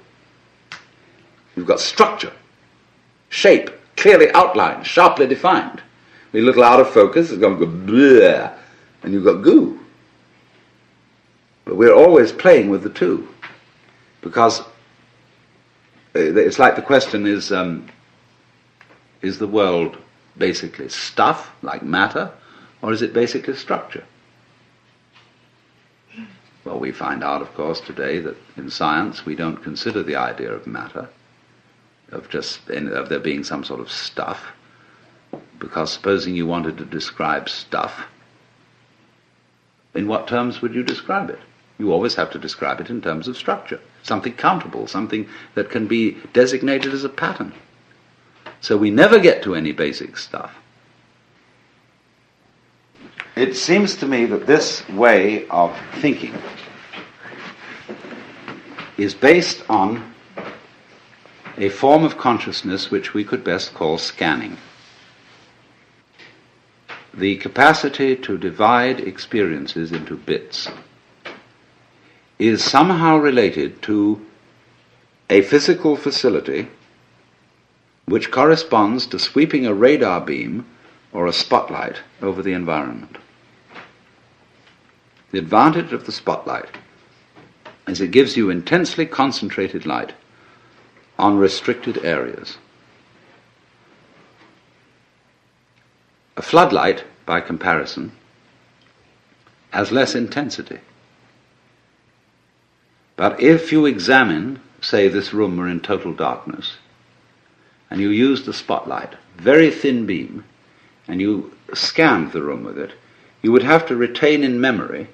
You've got structure, shape, clearly outlined, sharply defined. When a little out of focus, it's going to go bleh, and you've got goo. But we're always playing with the two, because it's like the question is the world basically stuff, like matter, or is it basically structure? Well, we find out, of course, today that in science we don't consider the idea of matter, of there being some sort of stuff, because supposing you wanted to describe stuff, in what terms would you describe it? You always have to describe it in terms of structure, something countable, something that can be designated as a pattern. So we never get to any basic stuff. It seems to me that this way of thinking is based on a form of consciousness which we could best call scanning. The capacity to divide experiences into bits is somehow related to a physical facility which corresponds to sweeping a radar beam or a spotlight over the environment. The advantage of the spotlight is it gives you intensely concentrated light on restricted areas. A floodlight, by comparison, has less intensity. But if you examine, say, this room were in total darkness, and you use the spotlight, very thin beam, and you scanned the room with it, you would have to retain in memory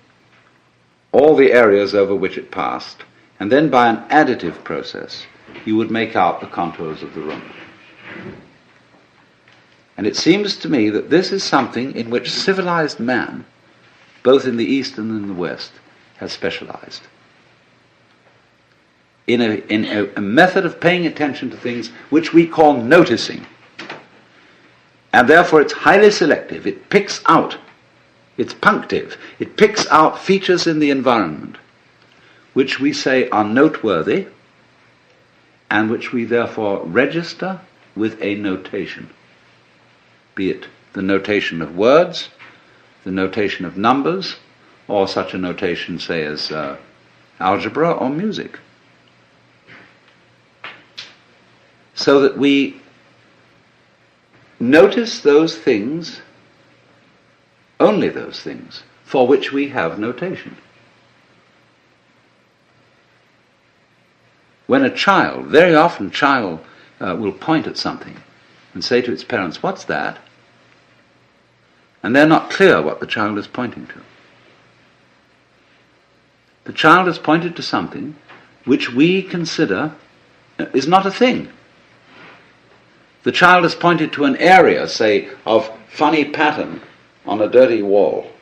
all the areas over which it passed, and then by an additive process, you would make out the contours of the room. And it seems to me that this is something in which civilized man, both in the East and in the West, has specialized. In a method of paying attention to things which we call noticing. And therefore it's highly selective. It picks out, it's punctive, it picks out features in the environment which we say are noteworthy and which we therefore register with a notation. Be it the notation of words, the notation of numbers, or such a notation, say, as algebra or music. So that we notice those things, only those things, for which we have notation. When a child, very often child will point at something and say to its parents, "What's that?" And they're not clear what the child is pointing to. The child has pointed to something which we consider is not a thing. The child has pointed to an area, say, of funny pattern on a dirty wall,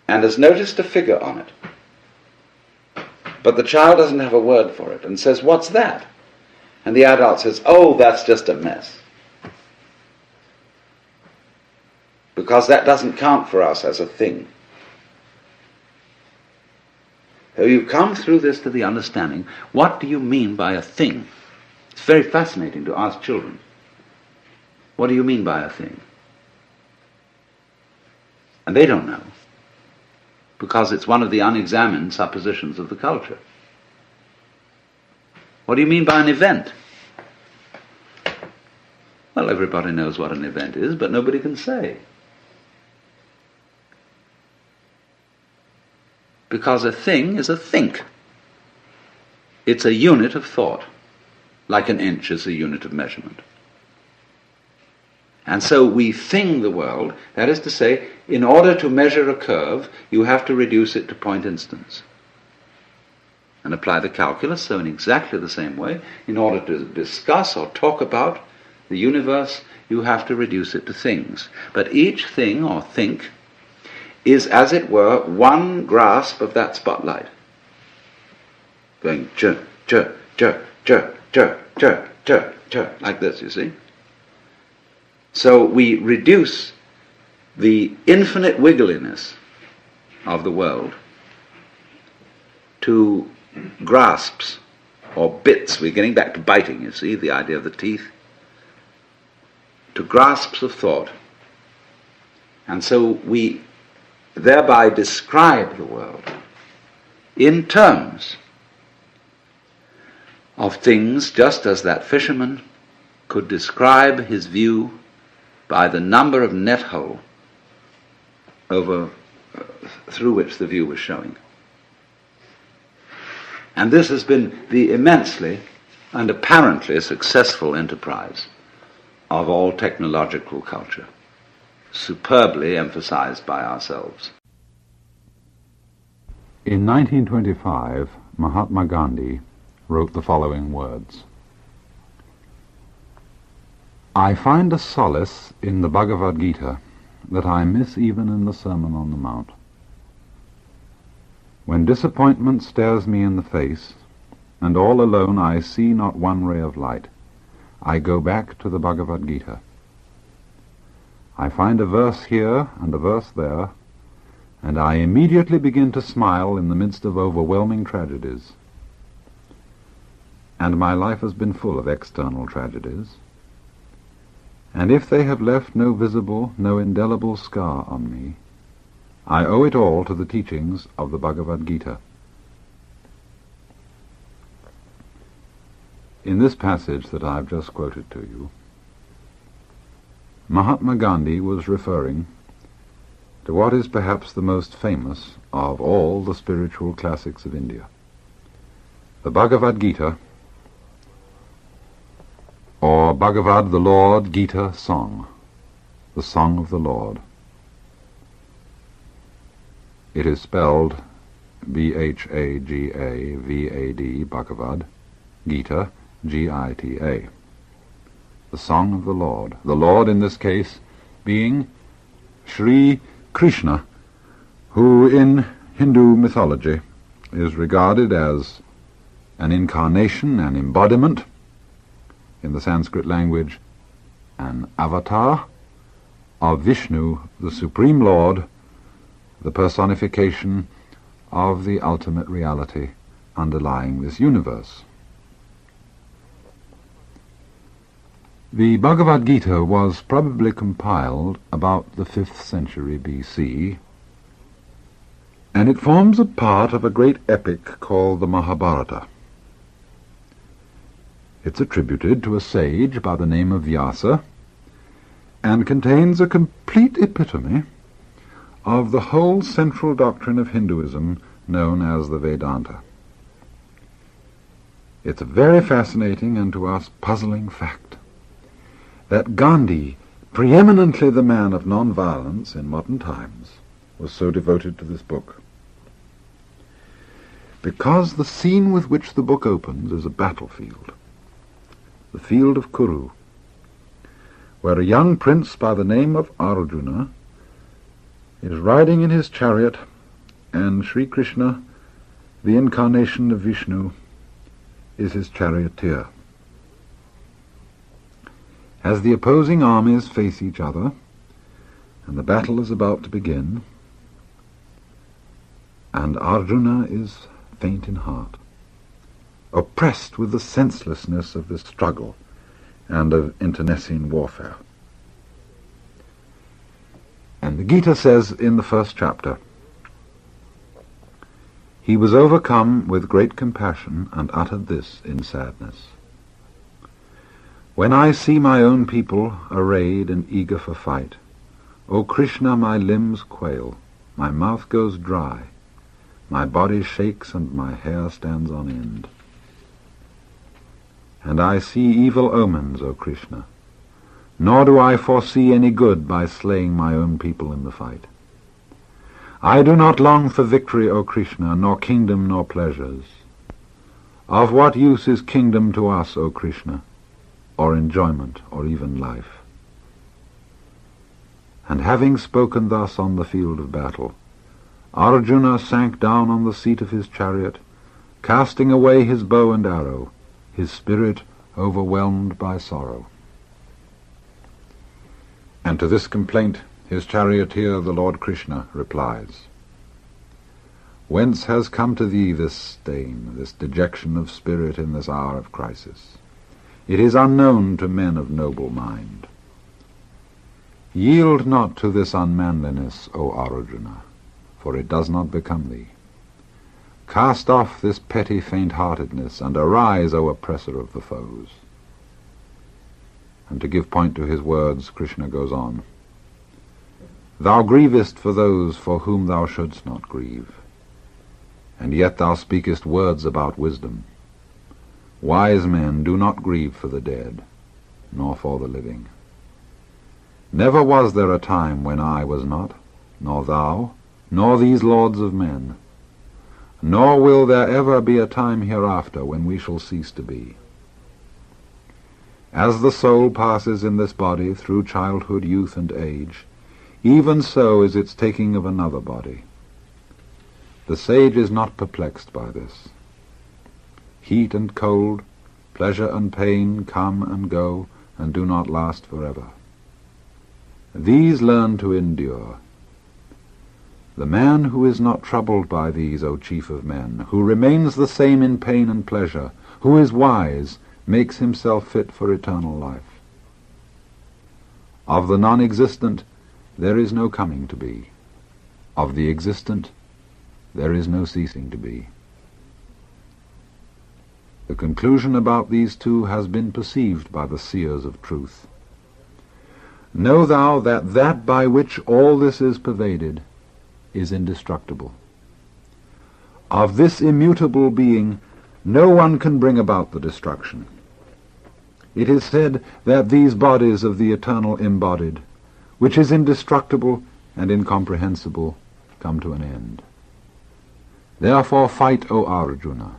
and has noticed a figure on it. But the child doesn't have a word for it and says, "What's that?" And the adult says, "Oh, that's just a mess." Because that doesn't count for us as a thing. So you come through this to the understanding, what do you mean by a thing? It's very fascinating to ask children, what do you mean by a thing? And they don't know, because it's one of the unexamined suppositions of the culture. What do you mean by an event? Well, everybody knows what an event is, but nobody can say. Because a thing is a think. It's a unit of thought, like an inch is a unit of measurement. And so we thing the world, that is to say, in order to measure a curve, you have to reduce it to point instants. And apply the calculus, so in exactly the same way, in order to discuss or talk about the universe, you have to reduce it to things. But each thing or think is, as it were, one grasp of that spotlight. Going chur, chur, chur, chur, chur, chur, chur, chur, like this, you see. So we reduce the infinite wiggliness of the world to grasps or bits. We're getting back to biting, you see, the idea of the teeth. To grasps of thought. And so we thereby describe the world in terms of things, just as that fisherman could describe his view by the number of net hole through which the view was showing. And this has been the immensely and apparently successful enterprise of all technological culture, superbly emphasized by ourselves. In 1925, Mahatma Gandhi wrote the following words: I find a solace in the Bhagavad Gita that I miss even in the Sermon on the Mount. When disappointment stares me in the face, and all alone I see not one ray of light, I go back to the Bhagavad Gita. I find a verse here and a verse there, and I immediately begin to smile in the midst of overwhelming tragedies. And my life has been full of external tragedies, and if they have left no visible, no indelible scar on me, I owe it all to the teachings of the Bhagavad Gita. In this passage that I have just quoted to you, Mahatma Gandhi was referring to what is perhaps the most famous of all the spiritual classics of India, the Bhagavad Gita, or Bhagavad the Lord Gita Song, the Song of the Lord. It is spelled B-H-A-G-A-V-A-D, Bhagavad, Gita, G-I-T-A. The Song of the Lord in this case being Sri Krishna, who in Hindu mythology is regarded as an incarnation, an embodiment, in the Sanskrit language, an avatar of Vishnu, the Supreme Lord, the personification of the ultimate reality underlying this universe. The Bhagavad Gita was probably compiled about the 5th century BC, and it forms a part of a great epic called the Mahabharata. It's attributed to a sage by the name of Vyasa, and contains a complete epitome of the whole central doctrine of Hinduism known as the Vedanta. It's a very fascinating and to us puzzling fact that Gandhi, preeminently the man of non-violence in modern times, was so devoted to this book. Because the scene with which the book opens is a battlefield, the field of Kuru, where a young prince by the name of Arjuna is riding in his chariot, and Sri Krishna, the incarnation of Vishnu, is his charioteer. As the opposing armies face each other, and the battle is about to begin, and Arjuna is faint in heart, oppressed with the senselessness of this struggle and of internecine warfare. And the Gita says in the first chapter, he was overcome with great compassion and uttered this in sadness: when I see my own people arrayed and eager for fight, O Krishna, my limbs quail, my mouth goes dry, my body shakes and my hair stands on end. And I see evil omens, O Krishna, nor do I foresee any good by slaying my own people in the fight. I do not long for victory, O Krishna, nor kingdom nor pleasures. Of what use is kingdom to us, O Krishna, or enjoyment, or even life? And having spoken thus on the field of battle, Arjuna sank down on the seat of his chariot, casting away his bow and arrow, his spirit overwhelmed by sorrow. And to this complaint his charioteer, the Lord Krishna, replies: whence has come to thee this stain, this dejection of spirit in this hour of crisis? It is unknown to men of noble mind. Yield not to this unmanliness, O Arjuna, for it does not become thee. Cast off this petty faint-heartedness, and arise, O oppressor of the foes. And to give point to his words, Krishna goes on: thou grievest for those for whom thou shouldst not grieve, and yet thou speakest words about wisdom. Wise men do not grieve for the dead, nor for the living. Never was there a time when I was not, nor thou, nor these lords of men. nor will there ever be a time hereafter when we shall cease to be. As the soul passes in this body through childhood, youth, and age, even so is its taking of another body. The sage is not perplexed by this. Heat and cold, pleasure and pain come and go, and do not last forever. These learn to endure. The man who is not troubled by these, O chief of men, who remains the same in pain and pleasure, who is wise, makes himself fit for eternal life. Of the non-existent there is no coming to be. Of the existent there is no ceasing to be. The conclusion about these two has been perceived by the seers of truth. Know thou that that by which all this is pervaded is indestructible. Of this immutable being no one can bring about the destruction. It is said that these bodies of the eternal embodied, which is indestructible and incomprehensible, come to an end. Therefore fight, O Arjuna.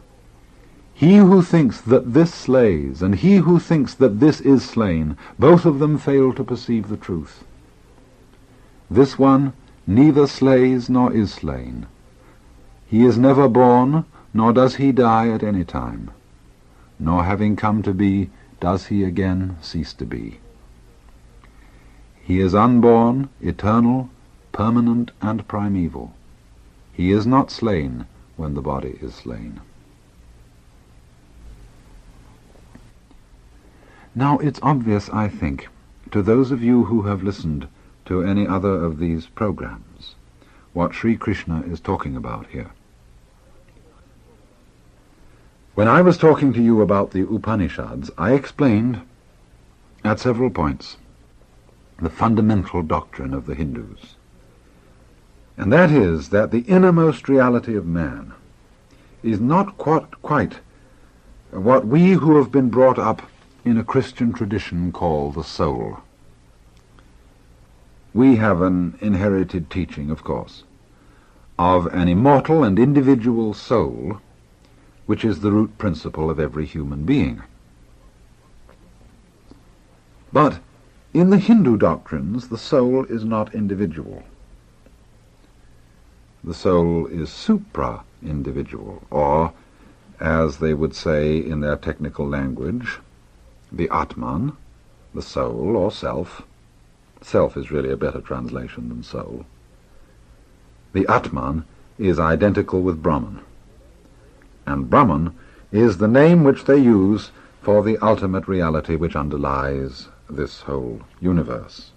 He who thinks that this slays, and he who thinks that this is slain, both of them fail to perceive the truth. This one neither slays nor is slain. He is never born, nor does he die at any time. Nor having come to be, does he again cease to be. He is unborn, eternal, permanent, and primeval. He is not slain when the body is slain. Now it's obvious, I think, to those of you who have listened to any other of these programs, what Sri Krishna is talking about here. When I was talking to you about the Upanishads, I explained, at several points, the fundamental doctrine of the Hindus. And that is that the innermost reality of man is not quite what we who have been brought up in a Christian tradition call the soul. We have an inherited teaching, of course, of an immortal and individual soul, which is the root principle of every human being. But in the Hindu doctrines, the soul is not individual. The soul is supra-individual, or, as they would say in their technical language, the Atman, the soul or self. Self is really a better translation than soul. The Atman is identical with Brahman, and Brahman is the name which they use for the ultimate reality which underlies this whole universe.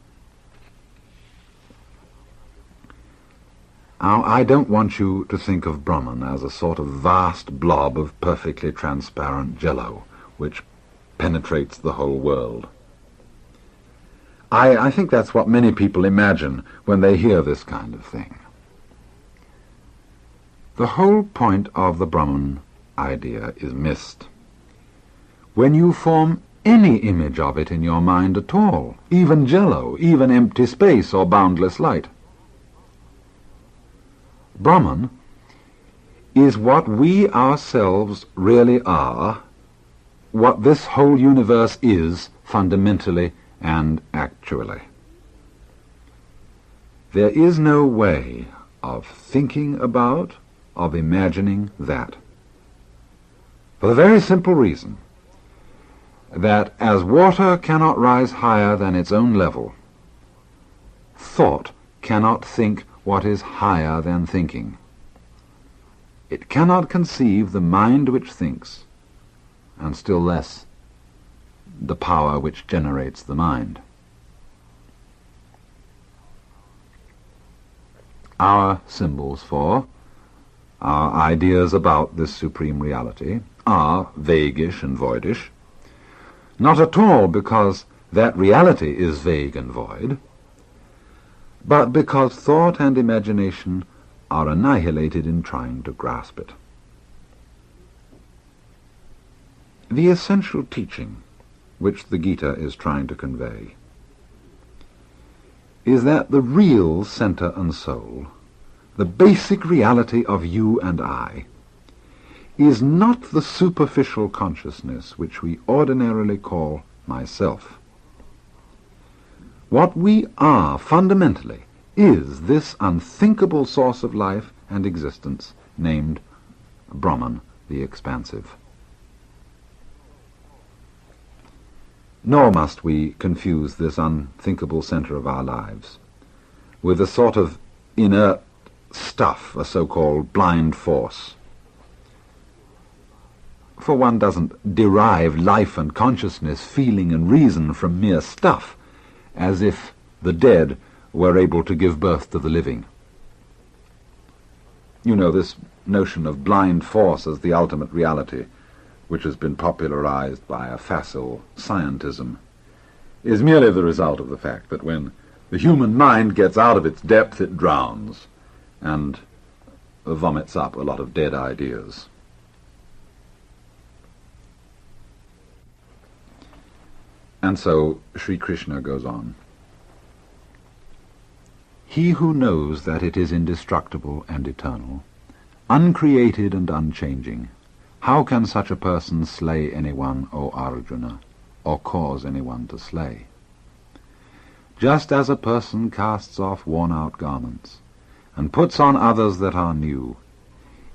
Now, I don't want you to think of Brahman as a sort of vast blob of perfectly transparent jello, which penetrates the whole world. I think that's what many people imagine when they hear this kind of thing. The whole point of the Brahman idea is missed. When you form any image of it in your mind at all, even jello, even empty space or boundless light, Brahman is what we ourselves really are, what this whole universe is fundamentally and actually. There is no way of thinking about, of imagining that. For the very simple reason that as water cannot rise higher than its own level, thought cannot think what is higher than thinking. It cannot conceive the mind which thinks, and still less the power which generates the mind. Our symbols for, our ideas about this supreme reality are vaguish and voidish, not at all because that reality is vague and void, but because thought and imagination are annihilated in trying to grasp it. The essential teaching which the Gita is trying to convey is that the real center and soul, the basic reality of you and I, is not the superficial consciousness which we ordinarily call myself. What we are fundamentally is this unthinkable source of life and existence named Brahman, the expansive. Nor must we confuse this unthinkable center of our lives with a sort of inert stuff, a so-called blind force. For one doesn't derive life and consciousness, feeling and reason from mere stuff, as if the dead were able to give birth to the living. You know, this notion of blind force as the ultimate reality, which has been popularized by a facile scientism, is merely the result of the fact that when the human mind gets out of its depth, it drowns and vomits up a lot of dead ideas. And so Sri Krishna goes on. He who knows that it is indestructible and eternal, uncreated and unchanging, how can such a person slay anyone, O Arjuna, or cause anyone to slay? Just as a person casts off worn-out garments, and puts on others that are new,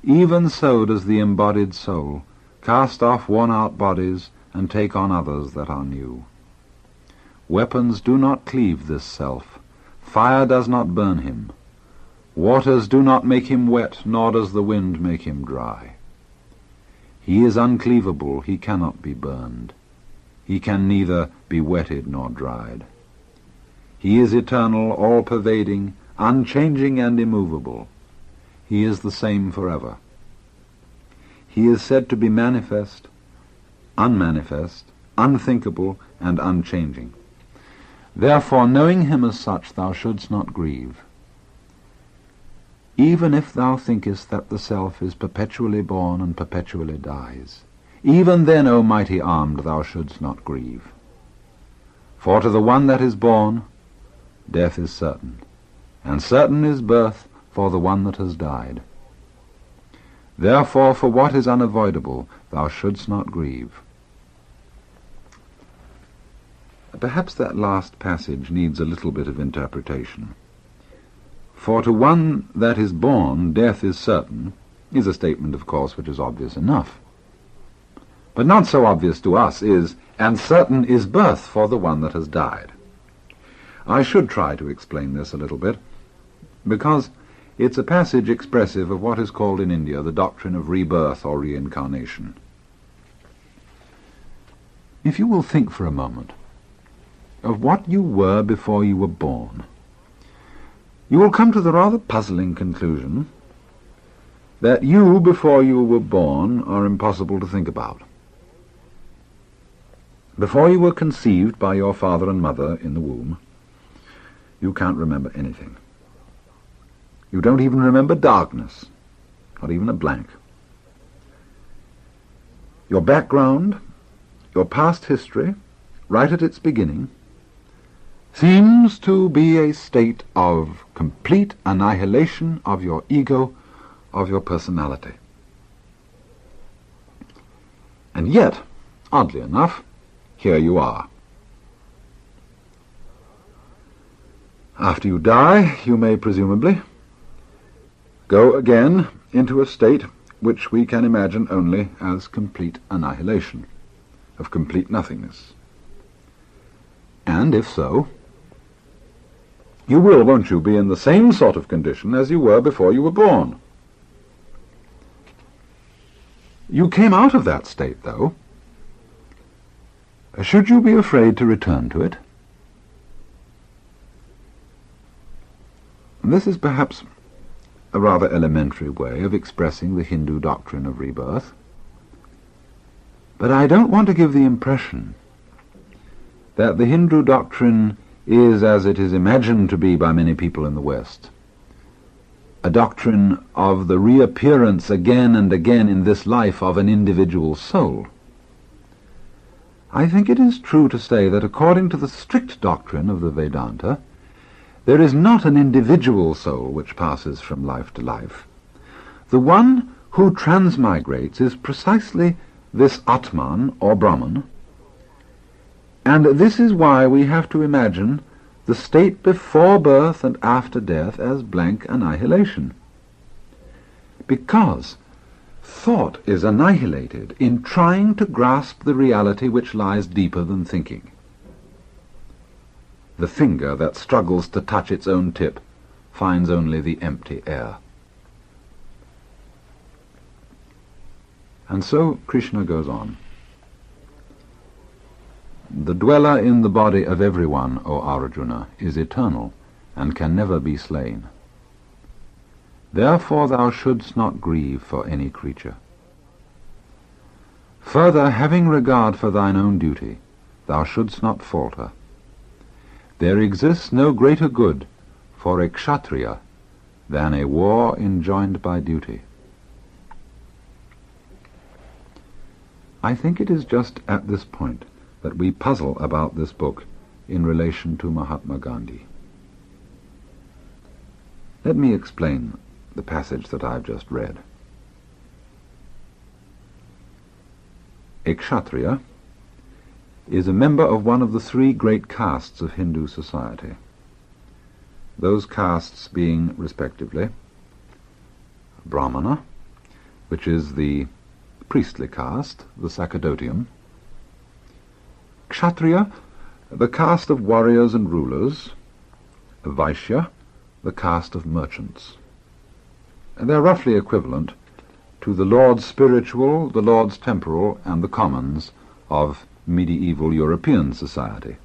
even so does the embodied soul cast off worn-out bodies and take on others that are new. Weapons do not cleave this self, fire does not burn him, waters do not make him wet, nor does the wind make him dry. He is uncleavable, he cannot be burned. He can neither be wetted nor dried. He is eternal, all-pervading, unchanging and immovable. He is the same forever. He is said to be manifest, unmanifest, unthinkable, and unchanging. Therefore, knowing him as such, thou shouldst not grieve. Even if thou thinkest that the self is perpetually born and perpetually dies, even then, O mighty armed, thou shouldst not grieve. For to the one that is born, death is certain, and certain is birth for the one that has died. Therefore, for what is unavoidable, thou shouldst not grieve. Perhaps that last passage needs a little bit of interpretation. For to one that is born, death is certain, is a statement, of course, which is obvious enough. But not so obvious to us is, and certain is birth for the one that has died. I should try to explain this a little bit, because it's a passage expressive of what is called in India the doctrine of rebirth or reincarnation. If you will think for a moment of what you were before you were born, you will come to the rather puzzling conclusion that you, before you were born, are impossible to think about. Before you were conceived by your father and mother in the womb, you can't remember anything. You don't even remember darkness, not even a blank. Your background, your past history, right at its beginning, seems to be a state of complete annihilation of your ego, of your personality. And yet, oddly enough, here you are. After you die, you may presumably go again into a state which we can imagine only as complete annihilation, of complete nothingness. And if so, you will, won't you, be in the same sort of condition as you were before you were born. You came out of that state, though. Should you be afraid to return to it? This is perhaps a rather elementary way of expressing the Hindu doctrine of rebirth, but I don't want to give the impression that the Hindu doctrine is, as it is imagined to be by many people in the West, a doctrine of the reappearance again and again in this life of an individual soul. I think it is true to say that according to the strict doctrine of the Vedanta, there is not an individual soul which passes from life to life. The one who transmigrates is precisely this Atman or Brahman, and this is why we have to imagine the state before birth and after death as blank annihilation. Because thought is annihilated in trying to grasp the reality which lies deeper than thinking. The finger that struggles to touch its own tip finds only the empty air. And so Krishna goes on. The dweller in the body of everyone, O Arjuna, is eternal and can never be slain. Therefore thou shouldst not grieve for any creature. Further, having regard for thine own duty, thou shouldst not falter. There exists no greater good for a kshatriya than a war enjoined by duty. I think it is just at this point that we puzzle about this book in relation to Mahatma Gandhi. Let me explain the passage that I've just read. A kshatriya is a member of one of the three great castes of Hindu society, those castes being, respectively, Brahmana, which is the priestly caste, the Sacerdotium; Kshatriya, the caste of warriors and rulers; Vaishya, the caste of merchants. And they're roughly equivalent to the lords spiritual, the lords temporal, and the commons of medieval European society.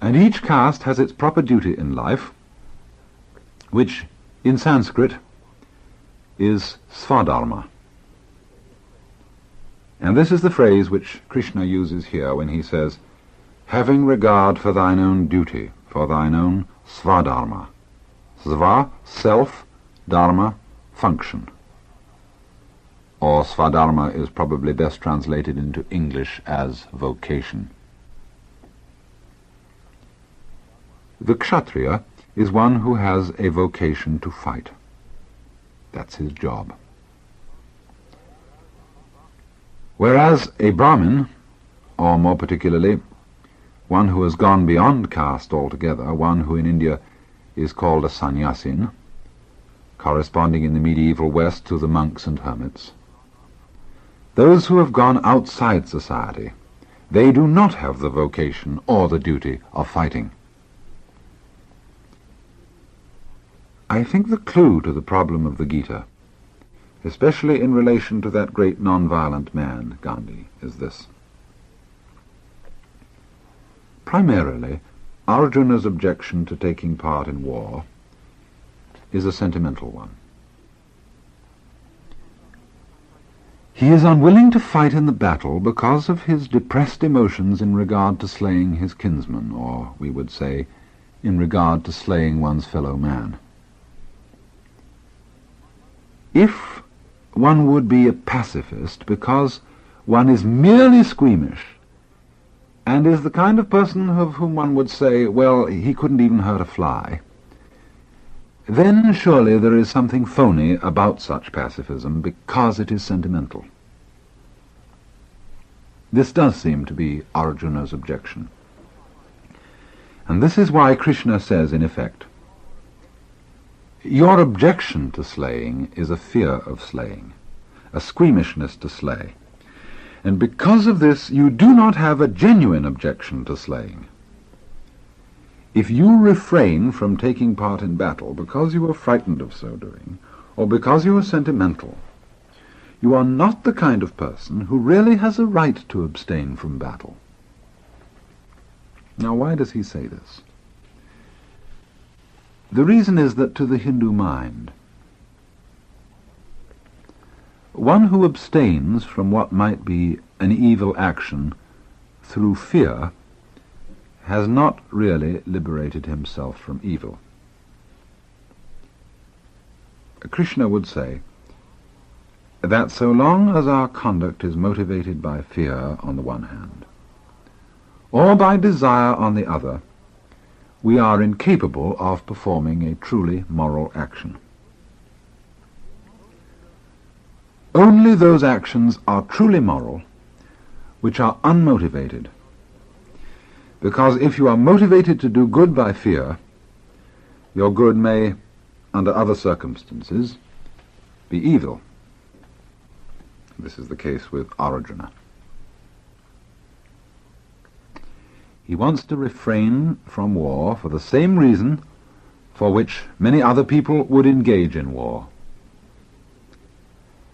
And each caste has its proper duty in life, which in Sanskrit is svadharma. And this is the phrase which Krishna uses here when he says, having regard for thine own duty, for thine own svadharma. Sva, self, dharma, function. Or svadharma is probably best translated into English as vocation. The kshatriya is one who has a vocation to fight. That's his job. Whereas a Brahmin, or more particularly, one who has gone beyond caste altogether, one who in India is called a sannyasin, corresponding in the medieval West to the monks and hermits. Those who have gone outside society, they do not have the vocation or the duty of fighting. I think the clue to the problem of the Gita, especially in relation to that great non-violent man, Gandhi, is this. Primarily, Arjuna's objection to taking part in war is a sentimental one. He is unwilling to fight in the battle because of his depressed emotions in regard to slaying his kinsman, or, we would say, in regard to slaying one's fellow man. If one would be a pacifist because one is merely squeamish and is the kind of person of whom one would say, well, he couldn't even hurt a fly, then surely there is something phony about such pacifism because it is sentimental. This does seem to be Arjuna's objection. And this is why Krishna says, in effect, your objection to slaying is a fear of slaying, a squeamishness to slay. And because of this, you do not have a genuine objection to slaying. If you refrain from taking part in battle because you are frightened of so doing, or because you are sentimental, you are not the kind of person who really has a right to abstain from battle. Now, why does he say this? The reason is that to the Hindu mind, one who abstains from what might be an evil action through fear has not really liberated himself from evil. Krishna would say that so long as our conduct is motivated by fear on the one hand, or by desire on the other, we are incapable of performing a truly moral action. Only those actions are truly moral which are unmotivated. Because if you are motivated to do good by fear, your good may, under other circumstances, be evil. This is the case with Arjuna. He wants to refrain from war for the same reason for which many other people would engage in war.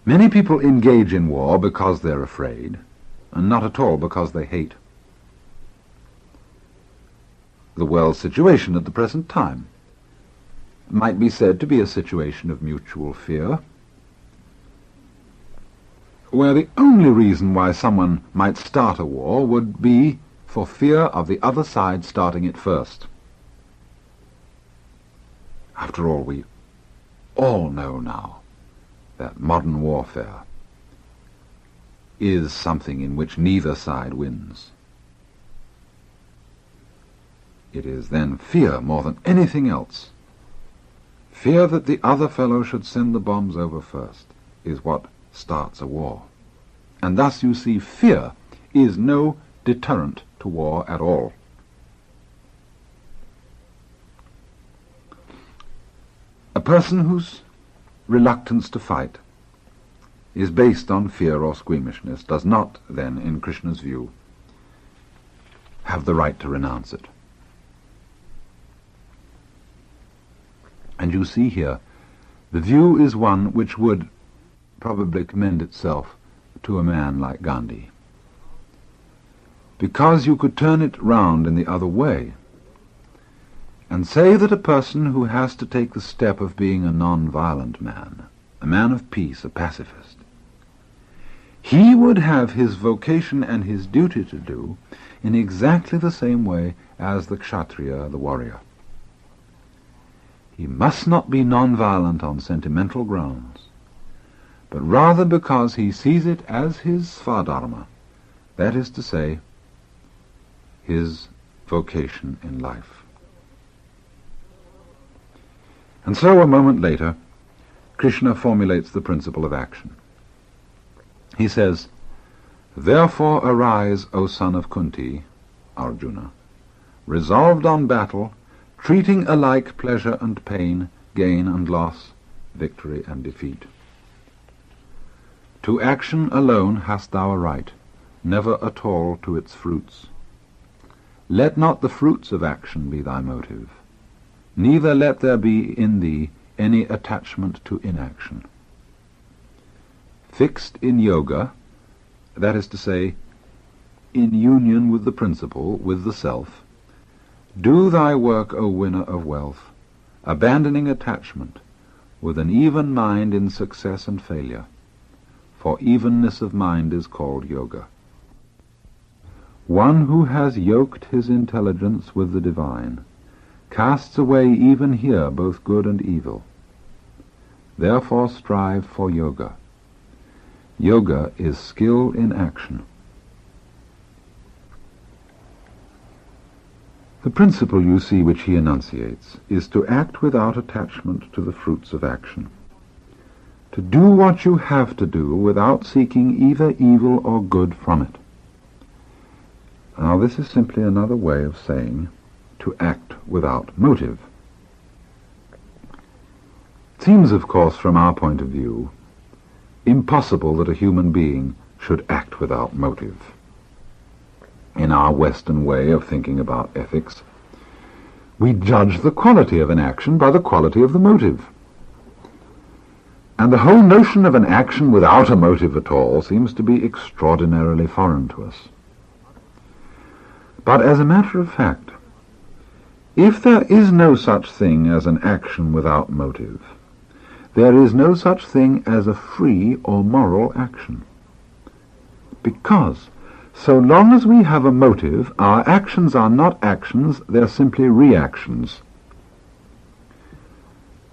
Many people engage in war because they're afraid, and not at all because they hate. The world's situation at the present time might be said to be a situation of mutual fear, where the only reason why someone might start a war would be for fear of the other side starting it first. After all, we all know now that modern warfare is something in which neither side wins. It is then fear more than anything else. Fear that the other fellow should send the bombs over first is what starts a war. And thus you see fear is no deterrent to war at all. A person whose reluctance to fight is based on fear or squeamishness does not then, in Krishna's view, have the right to renounce it. And you see here, the view is one which would probably commend itself to a man like Gandhi. Because you could turn it round in the other way and say that a person who has to take the step of being a non-violent man, a man of peace, a pacifist, he would have his vocation and his duty to do in exactly the same way as the kshatriya, the warrior. He must not be non-violent on sentimental grounds, but rather because he sees it as his svadharma, that is to say, his vocation in life. And so a moment later, Krishna formulates the principle of action. He says, "Therefore arise, O son of Kunti, Arjuna, resolved on battle, treating alike pleasure and pain, gain and loss, victory and defeat. To action alone hast thou a right, never at all to its fruits. Let not the fruits of action be thy motive, neither let there be in thee any attachment to inaction. Fixed in yoga, that is to say, in union with the principle, with the self, do thy work, O winner of wealth, abandoning attachment, with an even mind in success and failure, for evenness of mind is called yoga. One who has yoked his intelligence with the divine casts away even here both good and evil. Therefore strive for yoga. Yoga is skill in action." The principle, you see, which he enunciates is to act without attachment to the fruits of action, to do what you have to do without seeking either evil or good from it. Now this is simply another way of saying to act without motive. It seems, of course, from our point of view, impossible that a human being should act without motive. In our Western way of thinking about ethics, we judge the quality of an action by the quality of the motive. And the whole notion of an action without a motive at all seems to be extraordinarily foreign to us. But as a matter of fact, if there is no such thing as an action without motive, there is no such thing as a free or moral action. Because so long as we have a motive, our actions are not actions, they're simply reactions.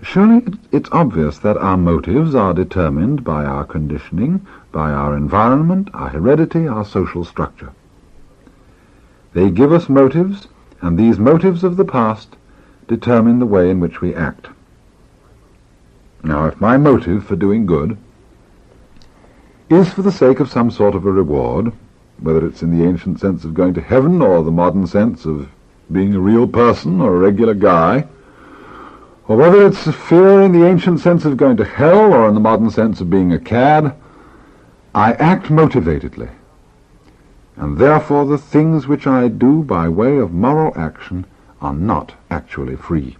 Surely it's obvious that our motives are determined by our conditioning, by our environment, our heredity, our social structure. They give us motives, and these motives of the past determine the way in which we act. Now, if my motive for doing good is for the sake of some sort of a reward, whether it's in the ancient sense of going to heaven or the modern sense of being a real person or a regular guy, or whether it's fear in the ancient sense of going to hell or in the modern sense of being a cad, I act motivatedly, and therefore the things which I do by way of moral action are not actually free.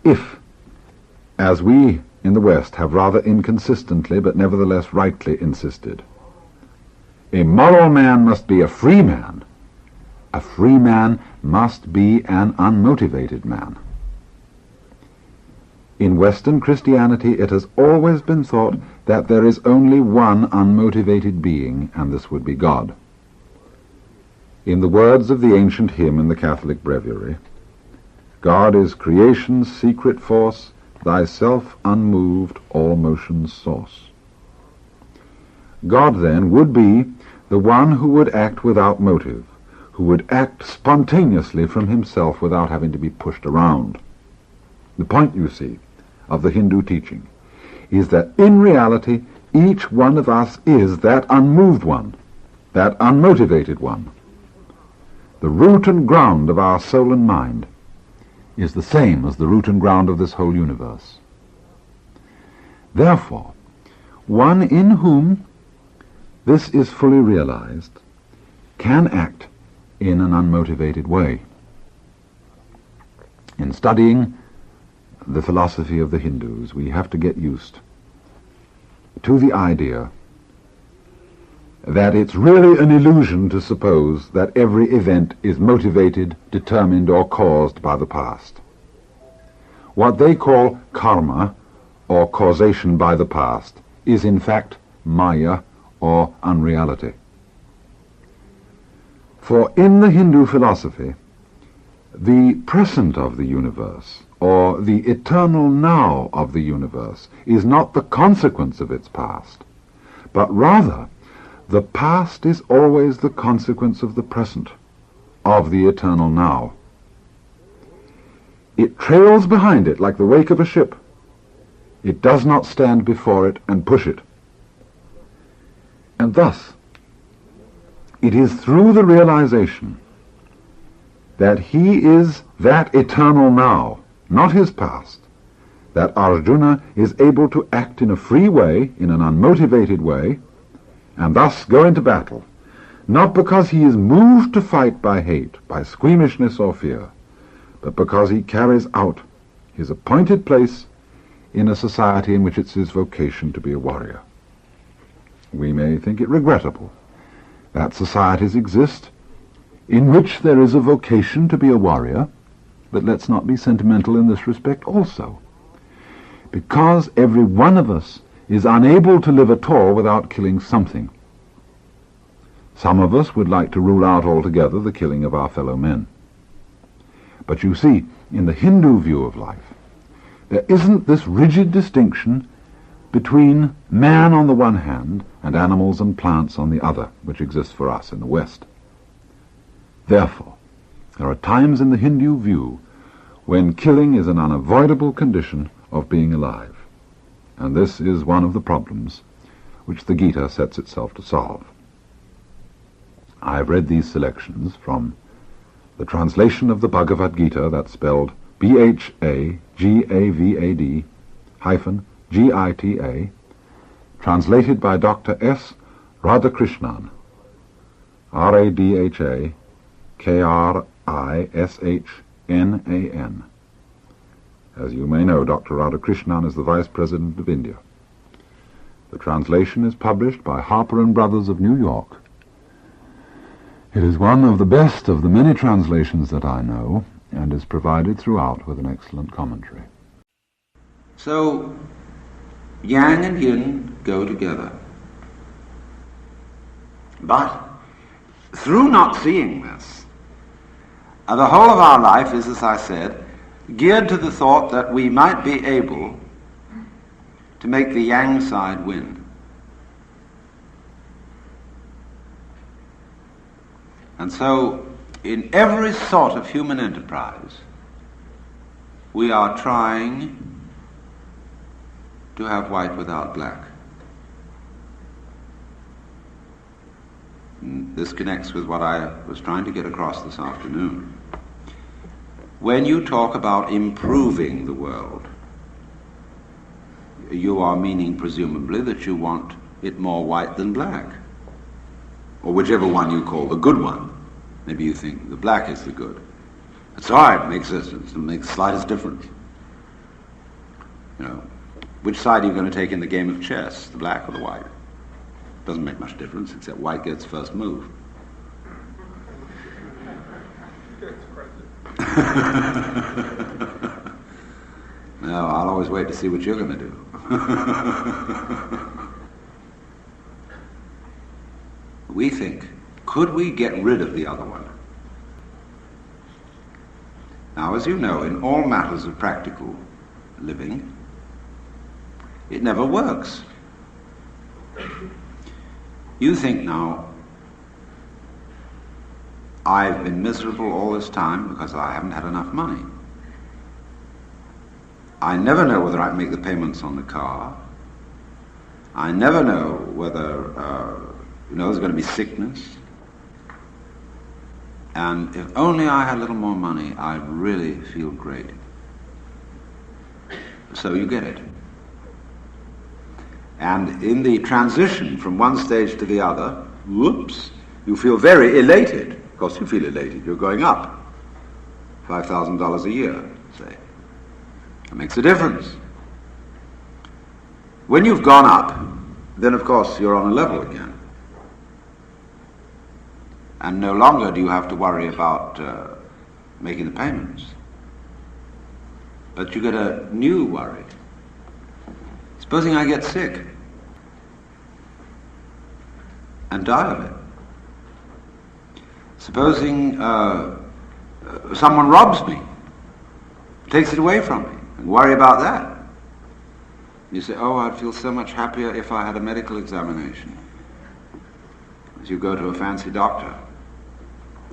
If, as we in the West have rather inconsistently but nevertheless rightly insisted, a moral man must be a free man must be an unmotivated man. In Western Christianity it has always been thought that there is only one unmotivated being, and this would be God. In the words of the ancient hymn in the Catholic Breviary, God is creation's secret force, thyself unmoved, all motion's source. God, then, would be the one who would act without motive, who would act spontaneously from himself without having to be pushed around. The point, you see, of the Hindu teaching is that in reality each one of us is that unmoved one, that unmotivated one. The root and ground of our soul and mind is the same as the root and ground of this whole universe. Therefore, one in whom this is fully realized can act in an unmotivated way. In studying the philosophy of the Hindus, we have to get used to the idea that it's really an illusion to suppose that every event is motivated, determined, or caused by the past. What they call karma, or causation by the past, is in fact maya, or unreality. For in the Hindu philosophy, the present of the universe, or the eternal now of the universe, is not the consequence of its past, but rather the past is always the consequence of the present, of the eternal now. It trails behind it like the wake of a ship. It does not stand before it and push it. And thus, it is through the realization that he is that eternal now, not his past, that Arjuna is able to act in a free way, in an unmotivated way, and thus go into battle, not because he is moved to fight by hate, by squeamishness or fear, but because he carries out his appointed place in a society in which it's his vocation to be a warrior. We may think it regrettable that societies exist in which there is a vocation to be a warrior, but let's not be sentimental in this respect also, because every one of us is unable to live at all without killing something. Some of us would like to rule out altogether the killing of our fellow men. But you see, in the Hindu view of life, there isn't this rigid distinction between man on the one hand and animals and plants on the other, which exists for us in the West. Therefore, there are times in the Hindu view when killing is an unavoidable condition of being alive, and this is one of the problems which the Gita sets itself to solve. I have read these selections from the translation of the Bhagavad Gita, that's spelled Bhagavad hyphen Gita, translated by Dr. S. Radhakrishnan, Radhakrishnan. As you may know, Dr. Radhakrishnan is the Vice President of India. The translation is published by Harper and Brothers of New York. It is one of the best of the many translations that I know, and is provided throughout with an excellent commentary. So, yang and yin go together. But, through not seeing this, the whole of our life is, as I said, geared to the thought that we might be able to make the yang side win. And so, in every sort of human enterprise, we are trying to have white without black. And this connects with what I was trying to get across this afternoon. When you talk about improving the world, you are meaning presumably that you want it more white than black, or whichever one you call the good one. Maybe you think the black is the good. That's all right, it makes the slightest difference. You know, which side are you going to take in the game of chess, the black or the white? Doesn't make much difference, except white gets first move. No, I'll always wait to see what you're going to do. We think, could we get rid of the other one? Now, as you know, in all matters of practical living, it never works. You think now, I've been miserable all this time because I haven't had enough money. I never know whether I can make the payments on the car. I never know whether, there's going to be sickness. And if only I had a little more money, I'd really feel great. So you get it. And in the transition from one stage to the other, whoops, you feel very elated. Of course you feel elated, you're going up. $5,000 a year, say. That makes a difference. When you've gone up, then of course you're on a level again. And no longer do you have to worry about making the payments. But you get a new worry. Supposing I get sick and die of it. Supposing someone robs me, takes it away from me, and worry about that. You say, oh, I'd feel so much happier if I had a medical examination. As you go to a fancy doctor,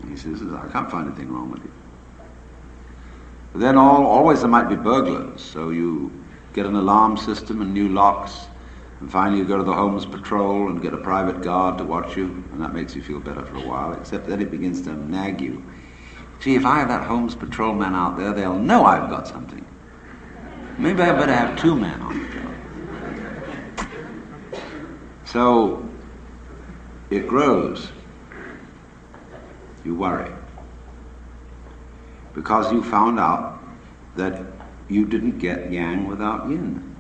and he says, I can't find anything wrong with you. But then always there might be burglars, so you get an alarm system and new locks, and finally you go to the Homes Patrol and get a private guard to watch you, and that makes you feel better for a while, except then it begins to nag you. Gee, if I have that Homes Patrol man out there, they'll know I've got something. Maybe I better have two men on the job. So it grows. You worry. Because you found out that you didn't get yang without yin.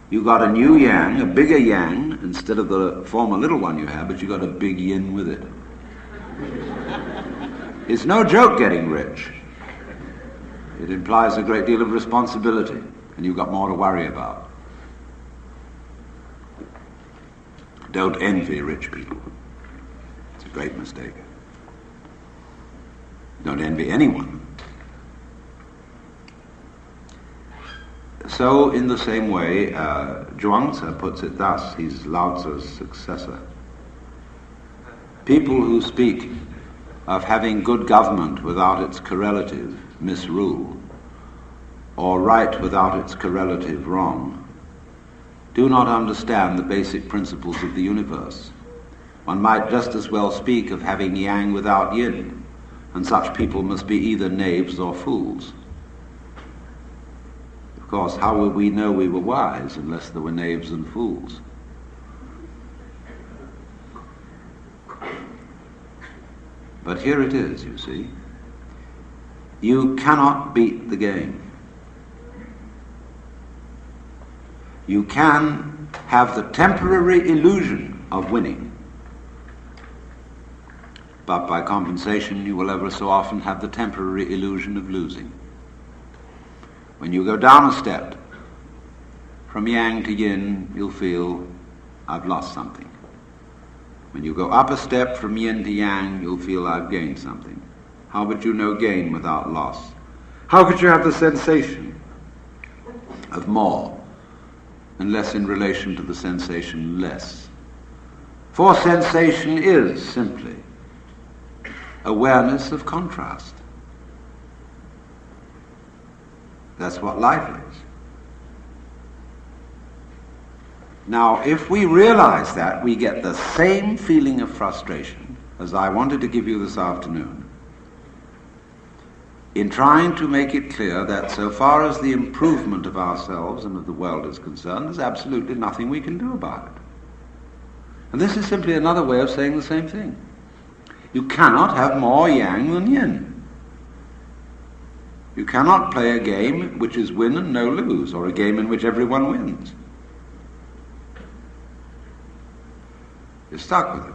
You got a new yang, a bigger yang, instead of the former little one you had, but you got a big yin with it. It's no joke getting rich. It implies a great deal of responsibility, and you've got more to worry about. Don't envy rich people. It's a great mistake. Don't envy anyone. So, in the same way, Zhuangzi puts it thus, he's Lao Tzu's successor. People who speak of having good government without its correlative, misrule, or right without its correlative, wrong, do not understand the basic principles of the universe. One might just as well speak of having yang without yin, and such people must be either knaves or fools. Of course, how would we know we were wise unless there were knaves and fools? But here it is, you see. You cannot beat the game. You can have the temporary illusion of winning, but by compensation you will ever so often have the temporary illusion of losing. When you go down a step from yang to yin, you'll feel, I've lost something. When you go up a step from yin to yang, you'll feel, I've gained something. How would you know gain without loss? How could you have the sensation of more unless in relation to the sensation less? For sensation is simply awareness of contrast. That's what life is. Now, if we realize that, we get the same feeling of frustration as I wanted to give you this afternoon in trying to make it clear that so far as the improvement of ourselves and of the world is concerned, there's absolutely nothing we can do about it. And this is simply another way of saying the same thing. You cannot have more yang than yin. You cannot play a game which is win and no lose, or a game in which everyone wins. You're stuck with it.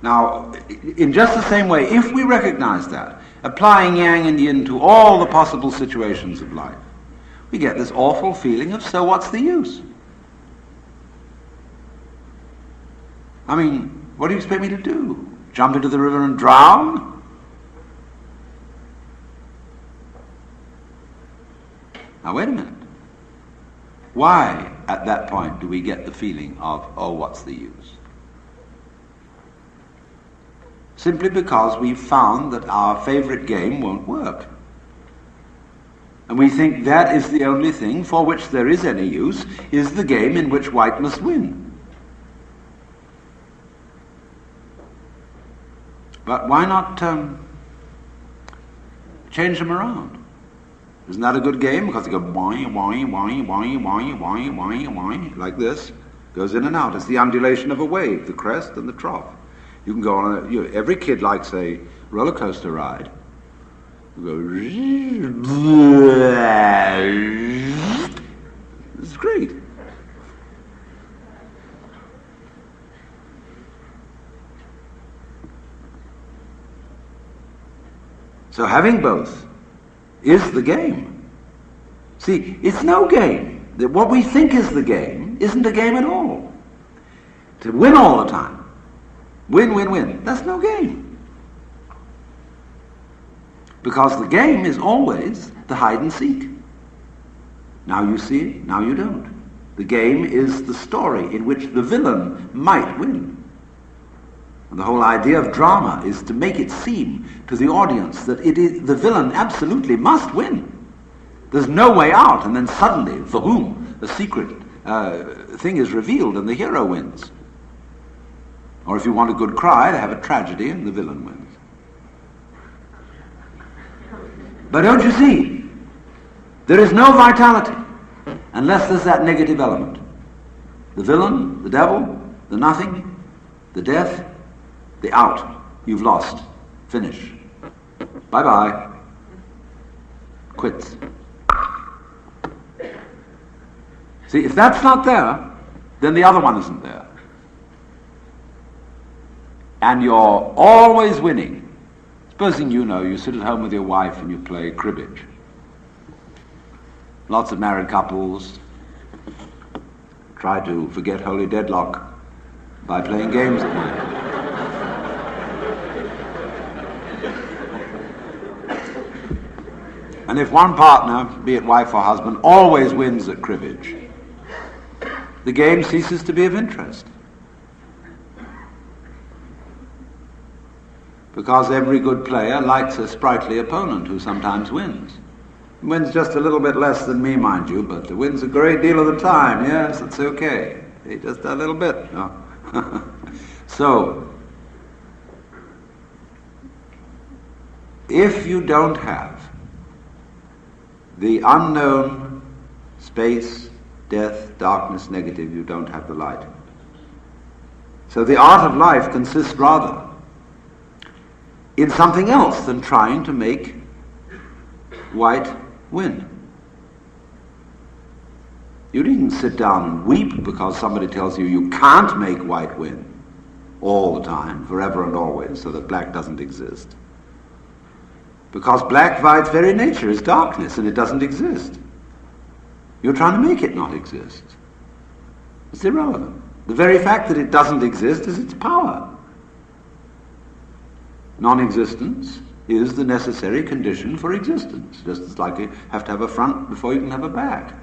Now, in just the same way, if we recognize that, applying yang and yin to all the possible situations of life, we get this awful feeling of, so what's the use? I mean, what do you expect me to do? Jump into the river and drown? Now, wait a minute. Why, at that point, do we get the feeling of, oh, what's the use? Simply because we've found that our favorite game won't work. And we think that is the only thing for which there is any use, is the game in which white must win. But why not change them around? Isn't that a good game? Because you go boing, boing, boing, boing, boing, boing, boing, boing, like this. Goes in and out. It's the undulation of a wave, the crest and the trough. You can go on every kid likes a roller coaster ride. You go, it's great. So having both is the game. See, it's no game. What we think is the game isn't a game at all. To win all the time. Win, win, win. That's no game. Because the game is always the hide and seek. Now you see it, now you don't. The game is the story in which the villain might win. And the whole idea of drama is to make it seem to the audience that the villain absolutely must win. There's no way out, and then suddenly, for whom, the secret thing is revealed and the hero wins. Or if you want a good cry, they have a tragedy and the villain wins. But don't you see, there is no vitality unless there's that negative element. The villain, the devil, the nothing, the death, the out. You've lost. Finish. Bye-bye. Quits. See, if that's not there, then the other one isn't there. And you're always winning. Supposing you sit at home with your wife and you play cribbage. Lots of married couples try to forget holy deadlock by playing games at night. And if one partner, be it wife or husband, always wins at cribbage, the game ceases to be of interest. Because every good player likes a sprightly opponent who sometimes wins. Wins just a little bit less than me, mind you, but wins a great deal of the time. Yes, it's okay. Just a little bit. No. So, if you don't have the unknown space, death, darkness, negative, you don't have the light. So the art of life consists rather in something else than trying to make white win. You needn't sit down and weep because somebody tells you you can't make white win all the time, forever and always, so that black doesn't exist. Because black, by its very nature, is darkness and it doesn't exist. You're trying to make it not exist. It's irrelevant. The very fact that it doesn't exist is its power. Non-existence is the necessary condition for existence, just as like you have to have a front before you can have a back,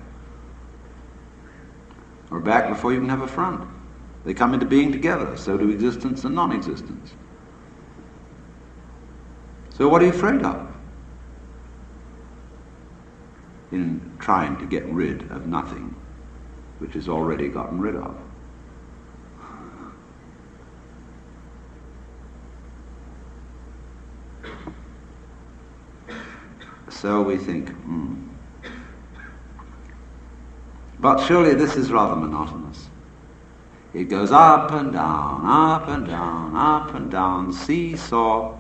or a back before you can have a front. They come into being together, so do existence and non-existence. So what are you afraid of? in trying to get rid of nothing which is already gotten rid of. So we think, But surely this is rather monotonous. It goes up and down, up and down, up and down, seesaw,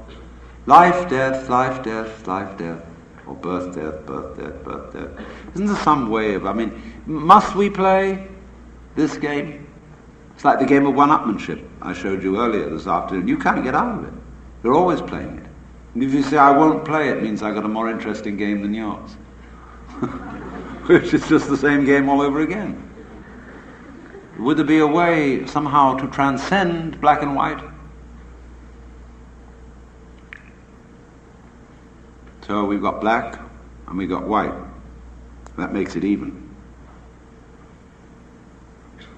life, death, life, death, life, death, or birth, death, birth, death, birth, death. Isn't there some way of, must we play this game? It's like the game of one-upmanship I showed you earlier this afternoon. You can't get out of it. You're always playing it. And if you say, I won't play, it means I've got a more interesting game than yours. Which is just the same game all over again. Would there be a way somehow to transcend black and white? So we've got black and we've got white. That makes it even.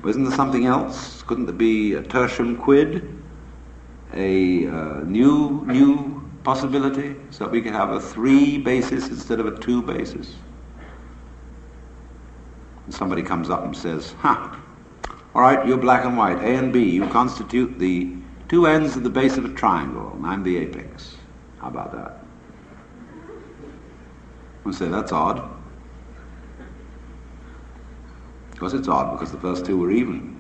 But isn't there something else? Couldn't there be a tertium quid? A new possibility? So that we could have a 3 basis instead of a 2 basis? And somebody comes up and says, all right, you're black and white, A and B. You constitute the 2 ends of the base of a triangle, and I'm the apex. How about that? We'll say, that's odd. Of course it's odd, because the first 2 were even.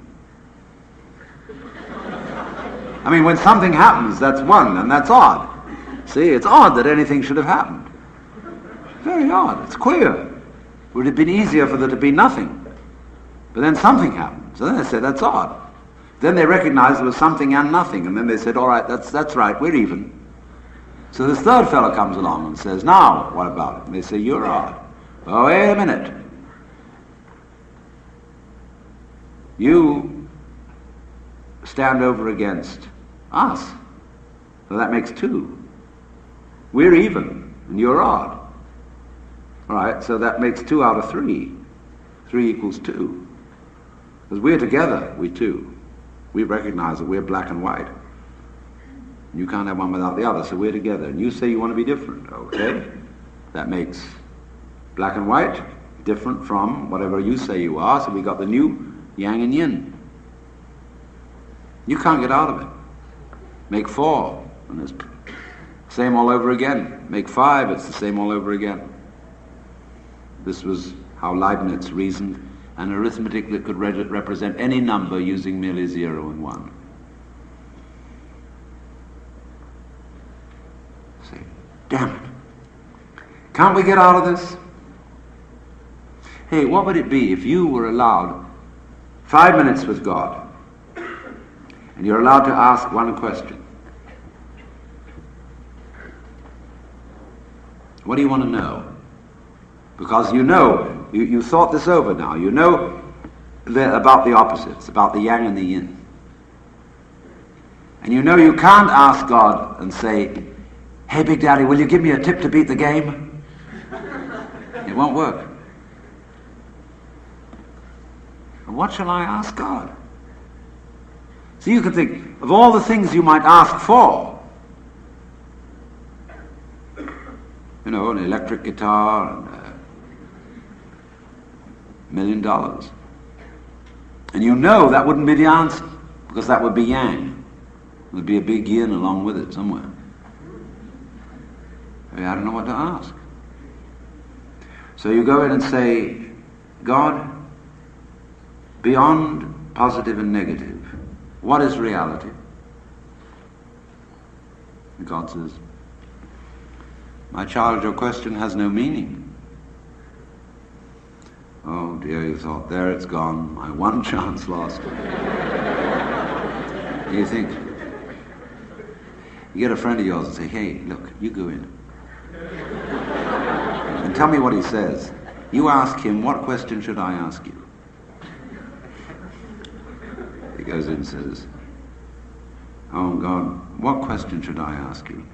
When something happens, that's 1, and that's odd. See, it's odd that anything should have happened. Very odd. It's queer. Would it have been easier for there to be nothing? But then something happened. So then they said, that's odd. Then they recognized there was something and nothing. And then they said, all right, that's right, we're even. So this third fellow comes along and says, now, what about it? And they say, you're odd. Oh, wait a minute. You stand over against us. So that makes 2. We're even, and you're odd. All right, so that makes 2 out of 3. 3 equals 2. Because we're together, we 2. We recognize that we're black and white. You can't have one without the other, so we're together. And you say you want to be different, okay? That makes black and white different from whatever you say you are, so we got the new yang and yin. You can't get out of it. Make 4, and it's same all over again. Make 5, it's the same all over again. This was how Leibniz reasoned, an arithmetic that could represent any number using merely 0 and 1. Say, damn it. Can't we get out of this? Hey, what would it be if you were allowed 5 minutes with God, and you're allowed to ask one question? What do you want to know? Because you thought this over now. You know about the opposites, about the yang and the yin. And you know you can't ask God and say, hey, Big Daddy, will you give me a tip to beat the game? It won't work. And what shall I ask God? So you can think of all the things you might ask for. An electric guitar and $1 million. And you know that wouldn't be the answer, because that would be yang. There'd be a big yin along with it somewhere. I don't know what to ask. So you go in and say, God, beyond positive and negative, what is reality? And God says, my child, your question has no meaning. Oh dear, you thought, there it's gone, my one chance lost. You think, you get a friend of yours and say, hey, look, you go in. And tell me what he says. You ask him, what question should I ask you? He goes in and says, oh God, what question should I ask you?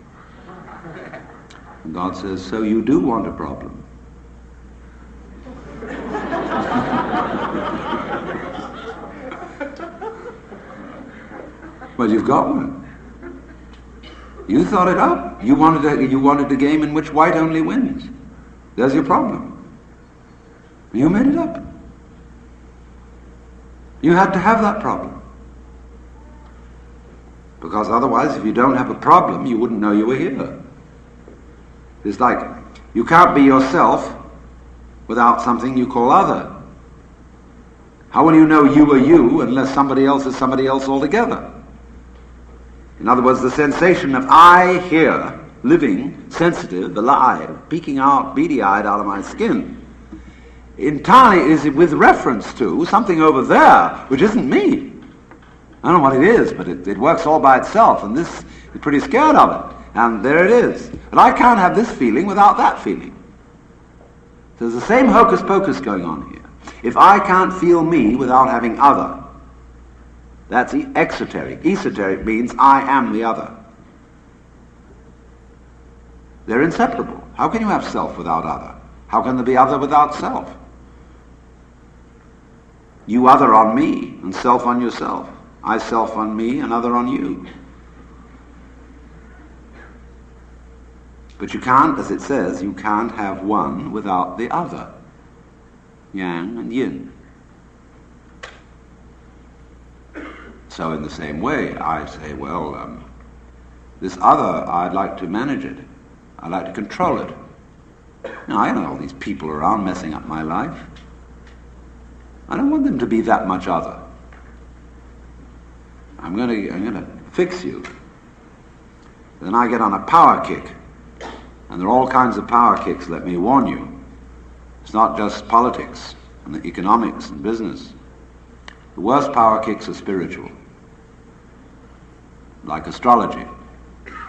And God says, so you do want a problem. Well, you've got one. You thought it up. You wanted a game in which white only wins. There's your problem. You made it up. You had to have that problem. Because otherwise, if you don't have a problem, you wouldn't know you were here. It's like, you can't be yourself without something you call other. How will you know you are you unless somebody else is somebody else altogether? In other words, the sensation of I here, living, sensitive, alive, peeking out, beady-eyed out of my skin, entirely is with reference to something over there, which isn't me. I don't know what it is, but it works all by itself, and this is pretty scared of it. And there it is. But I can't have this feeling without that feeling. So there's the same hocus pocus going on here. If I can't feel me without having other, that's exoteric. Esoteric means I am the other. They're inseparable. How can you have self without other? How can there be other without self? You other on me and self on yourself. I self on me and other on you. But you can't, as it says, you can't have one without the other. Yang and yin. So in the same way, I say, well, this other, I'd like to manage it. I'd like to control it. Now, I don't know all these people around messing up my life. I don't want them to be that much other. I'm going to fix you. Then I get on a power kick. And there are all kinds of power kicks, let me warn you. It's not just politics and the economics and business. The worst power kicks are spiritual. Like astrology.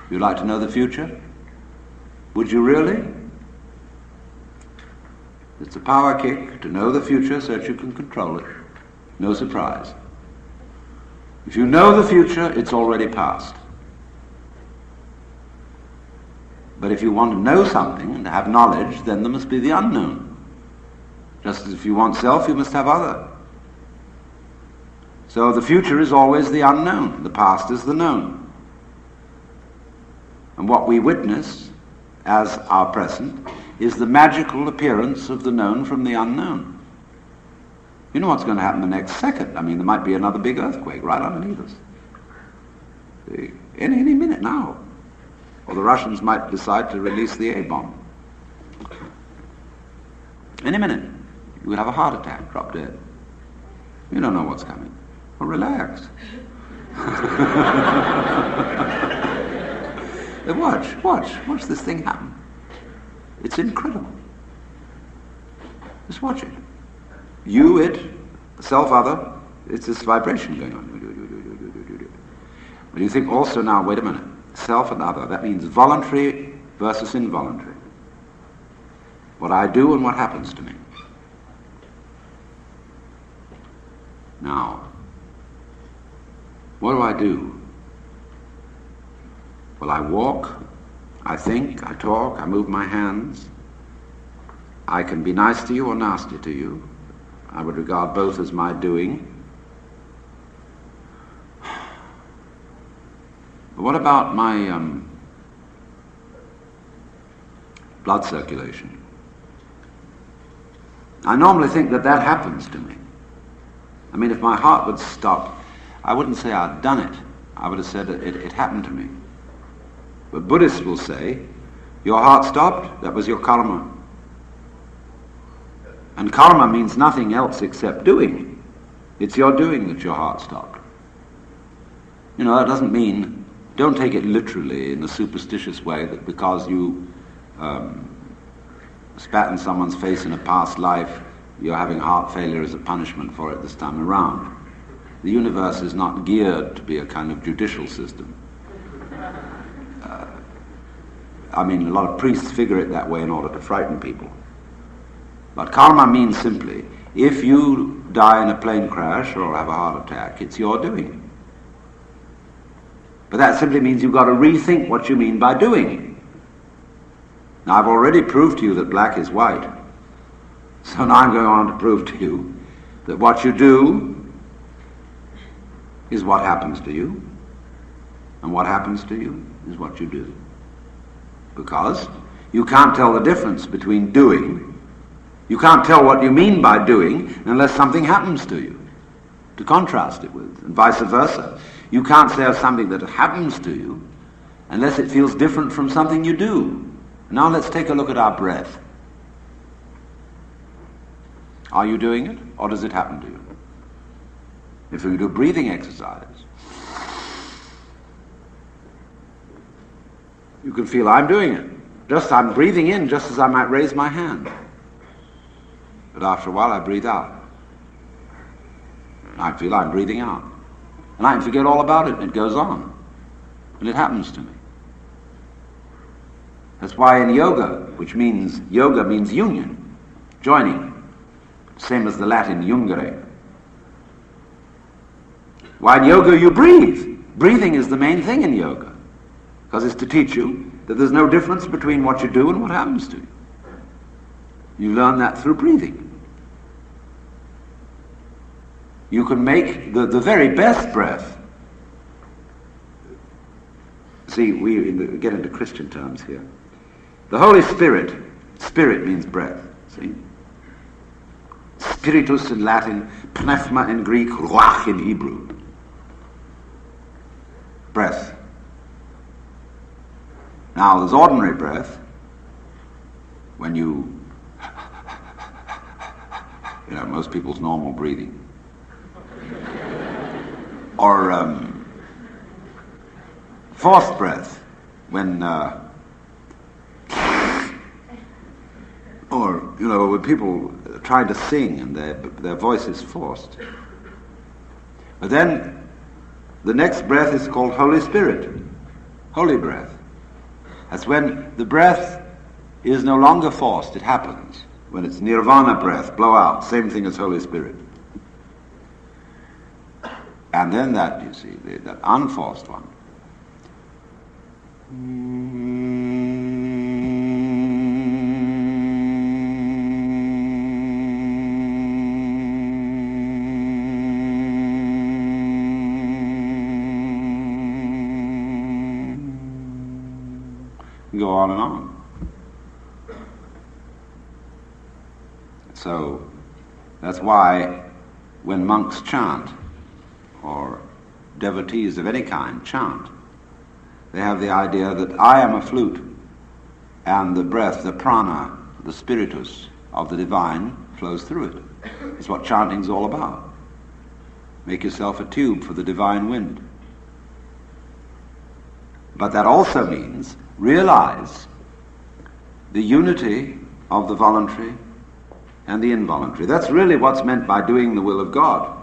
You'd like to know the future? Would you really? It's a power kick to know the future so that you can control it. No surprise. If you know the future, it's already past. But if you want to know something and to have knowledge, then there must be the unknown. Just as if you want self, you must have other. So the future is always the unknown. The past is the known. And what we witness as our present is the magical appearance of the known from the unknown. You know what's going to happen the next second. I mean, there might be another big earthquake right underneath us. Any minute now. Or the Russians might decide to release the A-bomb. Any minute. You would have a heart attack, drop dead. You don't know what's coming. Well, relax. Watch this thing happen. It's incredible. Just watch it. You, it, self-other, it's this vibration going on. But you think also now, wait a minute, self and other, that means voluntary versus involuntary. What I do and what happens to me. Now, what do I do? Well, I walk, I think, I talk, I move my hands. I can be nice to you or nasty to you. I would regard both as my doing. But what about my blood circulation? I normally think that happens to me. I mean, if my heart would stop, I wouldn't say I'd done it. I would have said it happened to me. But Buddhists will say, your heart stopped, that was your karma. And karma means nothing else except doing. It's your doing that your heart stopped. You know, that doesn't mean, don't take it literally in a superstitious way that because you spat in someone's face in a past life, you're having heart failure as a punishment for it this time around. The universe is not geared to be a kind of judicial system. I mean, a lot of priests figure it that way in order to frighten people. But karma means simply, if you die in a plane crash or have a heart attack, it's your doing. But that simply means you've got to rethink what you mean by doing. Now, I've already proved to you that black is white. So now I'm going on to prove to you that what you do is what happens to you, and what happens to you is what you do. Because you can't tell the difference between doing You can't tell what you mean by doing unless something happens to you to contrast it with, and vice versa. You can't say of something that happens to you unless it feels different from something you do. Now let's take a look at our breath. Are you doing it, or does it happen to you? If we do a breathing exercise, you can feel I'm doing it. I'm breathing in just as I might raise my hand. But after a while I breathe out. I feel I'm breathing out. And I forget all about it, and it goes on. And it happens to me. That's why in yoga means union, joining, same as the Latin jungere. Why in yoga you breathe. Breathing is the main thing in yoga, because it's to teach you that there's no difference between what you do and what happens to you. You learn that through breathing. You can make the very best breath. See, we get into Christian terms here. The Holy Spirit means breath, see? Spiritus in Latin, pneuma in Greek, ruach in Hebrew. Breath. Now, there's ordinary breath, when most people's normal breathing. Or forced breath, when when people try to sing and their voice is forced. But then the next breath is called Holy Spirit, holy breath. That's when the breath is no longer forced, it happens. When it's nirvana breath, blow out, same thing as Holy Spirit. And then that, you see, that unforced one. Go on and on. So that's why when monks chant, or devotees of any kind chant, they have the idea that I am a flute, and the breath, the prana, the spiritus of the divine flows through it. It's what chanting's all about. Make yourself a tube for the divine wind. But that also means realize the unity of the voluntary and the involuntary. That's really what's meant by doing the will of God.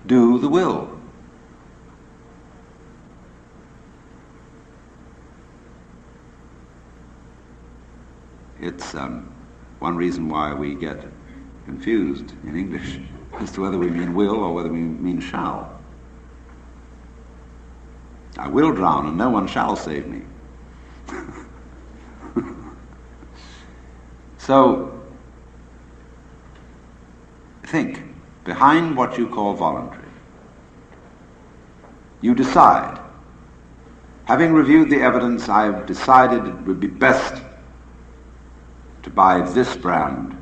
Do the will. It's one reason why we get confused in English as to whether we mean will or whether we mean shall. I will drown and no one shall save me. So, think, behind what you call voluntary, you decide. Having reviewed the evidence, I've decided it would be best to buy this brand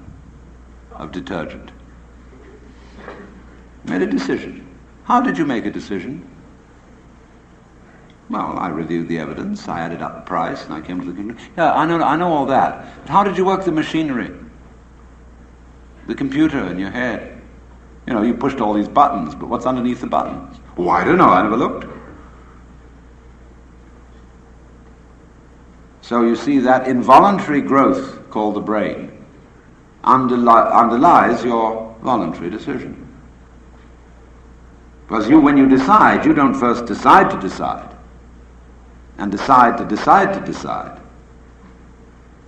of detergent. Made a decision. How did you make a decision? Well, I reviewed the evidence, I added up the price, and I came to the conclusion. Yeah, I know all that. But how did you work the machinery? The computer in your head. You pushed all these buttons, but what's underneath the buttons? Oh, I don't know, I never looked. So you see that involuntary growth, called the brain, underlies your voluntary decision. Because when you decide, you don't first decide to decide, and decide to decide to decide.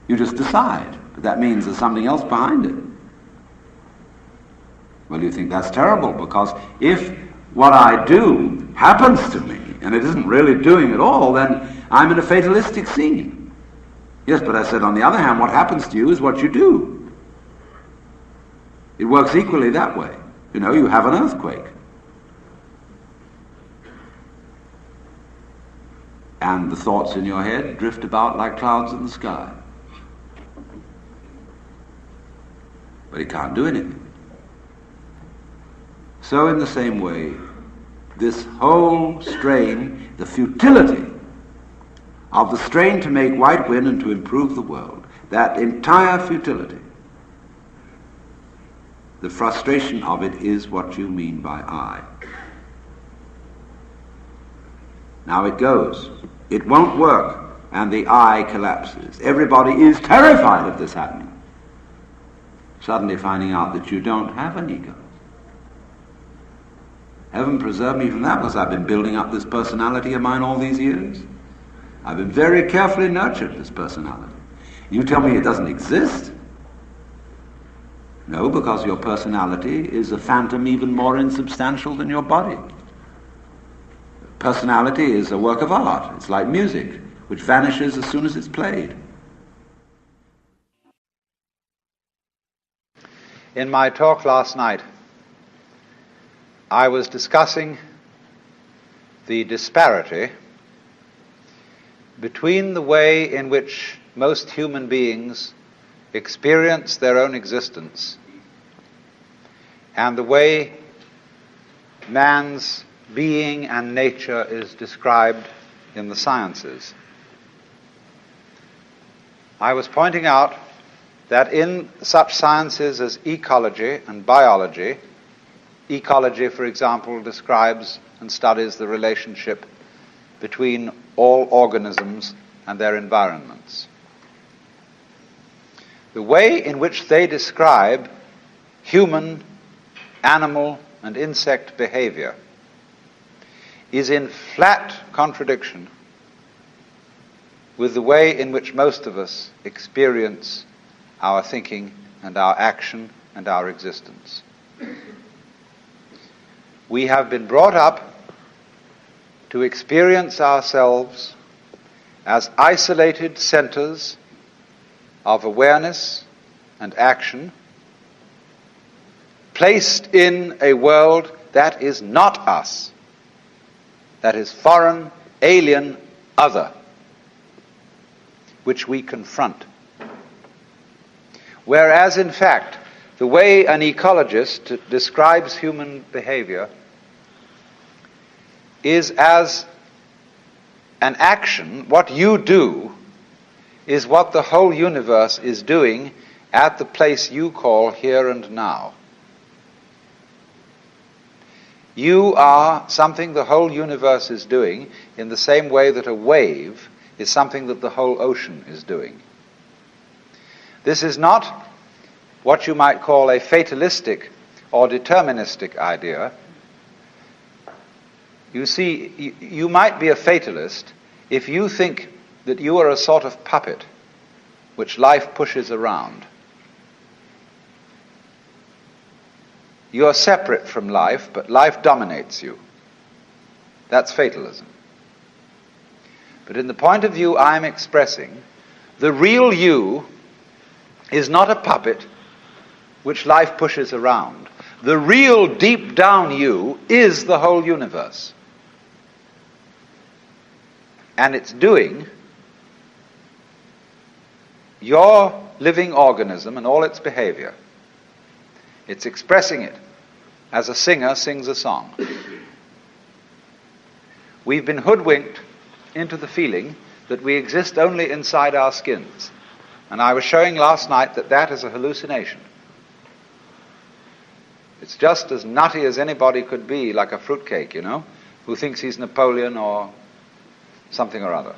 You just decide, but that means there's something else behind it. Well, you think that's terrible, because if what I do happens to me, and it isn't really doing at all, then I'm in a fatalistic scene. Yes, but I said, on the other hand, what happens to you is what you do. It works equally that way. You have an earthquake. And the thoughts in your head drift about like clouds in the sky. but he can't do anything. So in the same way, this whole strain, the futility of the strain to make right win and to improve the world, that entire futility, the frustration of it is what you mean by I. Now it goes. It won't work, and the I collapses. Everybody is terrified of this happening, suddenly finding out that you don't have an ego. Heaven preserve me from that, because I've been building up this personality of mine all these years. I've been very carefully nurtured this personality. You tell me it doesn't exist? No, because your personality is a phantom even more insubstantial than your body. Personality is a work of art. It's like music, which vanishes as soon as it's played. In my talk last night, I was discussing the disparity between the way in which most human beings experience their own existence and the way man's being and nature is described in the sciences. I was pointing out that in such sciences as ecology and biology, ecology, for example, describes and studies the relationship between all organisms and their environments. The way in which they describe human, animal, and insect behavior is in flat contradiction with the way in which most of us experience our thinking and our action and our existence. We have been brought up to experience ourselves as isolated centers of awareness and action, placed in a world that is not us, that is foreign, alien, other, which we confront. Whereas, in fact, the way an ecologist describes human behavior is as an action. What you do is what the whole universe is doing at the place you call here and now. You are something the whole universe is doing in the same way that a wave is something that the whole ocean is doing. This is not what you might call a fatalistic or deterministic idea. You see, you might be a fatalist if you think that you are a sort of puppet which life pushes around. You are separate from life, but life dominates you. That's fatalism. But in the point of view I'm expressing, the real you is not a puppet which life pushes around. The real deep down you is the whole universe. And it's doing your living organism and all its behavior. It's expressing it as a singer sings a song. We've been hoodwinked into the feeling that we exist only inside our skins. And I was showing last night that that is a hallucination. It's just as nutty as anybody could be, like a fruitcake, who thinks he's Napoleon or something or other.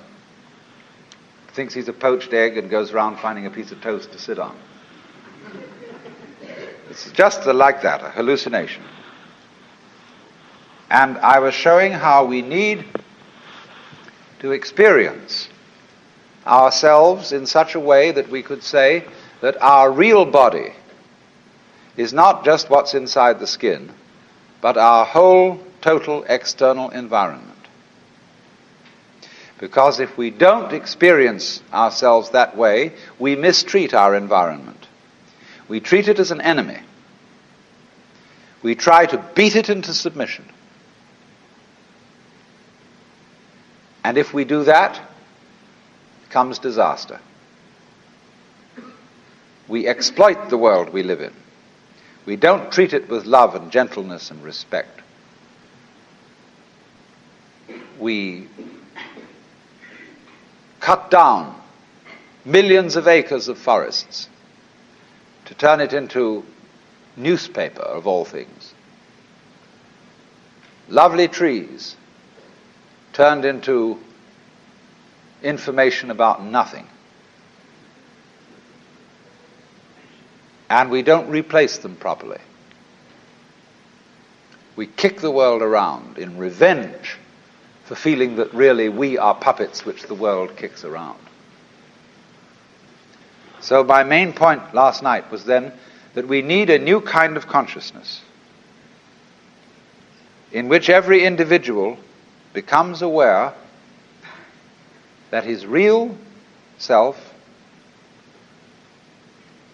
Thinks he's a poached egg and goes around finding a piece of toast to sit on. It's just like that, a hallucination. And I was showing how we need to experience ourselves in such a way that we could say that our real body is not just what's inside the skin, but our whole total external environment. Because if we don't experience ourselves that way, we mistreat our environment. We treat it as an enemy. We try to beat it into submission. And if we do that, comes disaster. We exploit the world we live in. we don't treat it with love and gentleness and respect, we cut down millions of acres of forests to turn it into newspaper, of all things. Lovely trees turned into information about nothing. And we don't replace them properly. We kick the world around in revenge for feeling that really we are puppets which the world kicks around. So my main point last night was then that we need a new kind of consciousness in which every individual becomes aware that his real self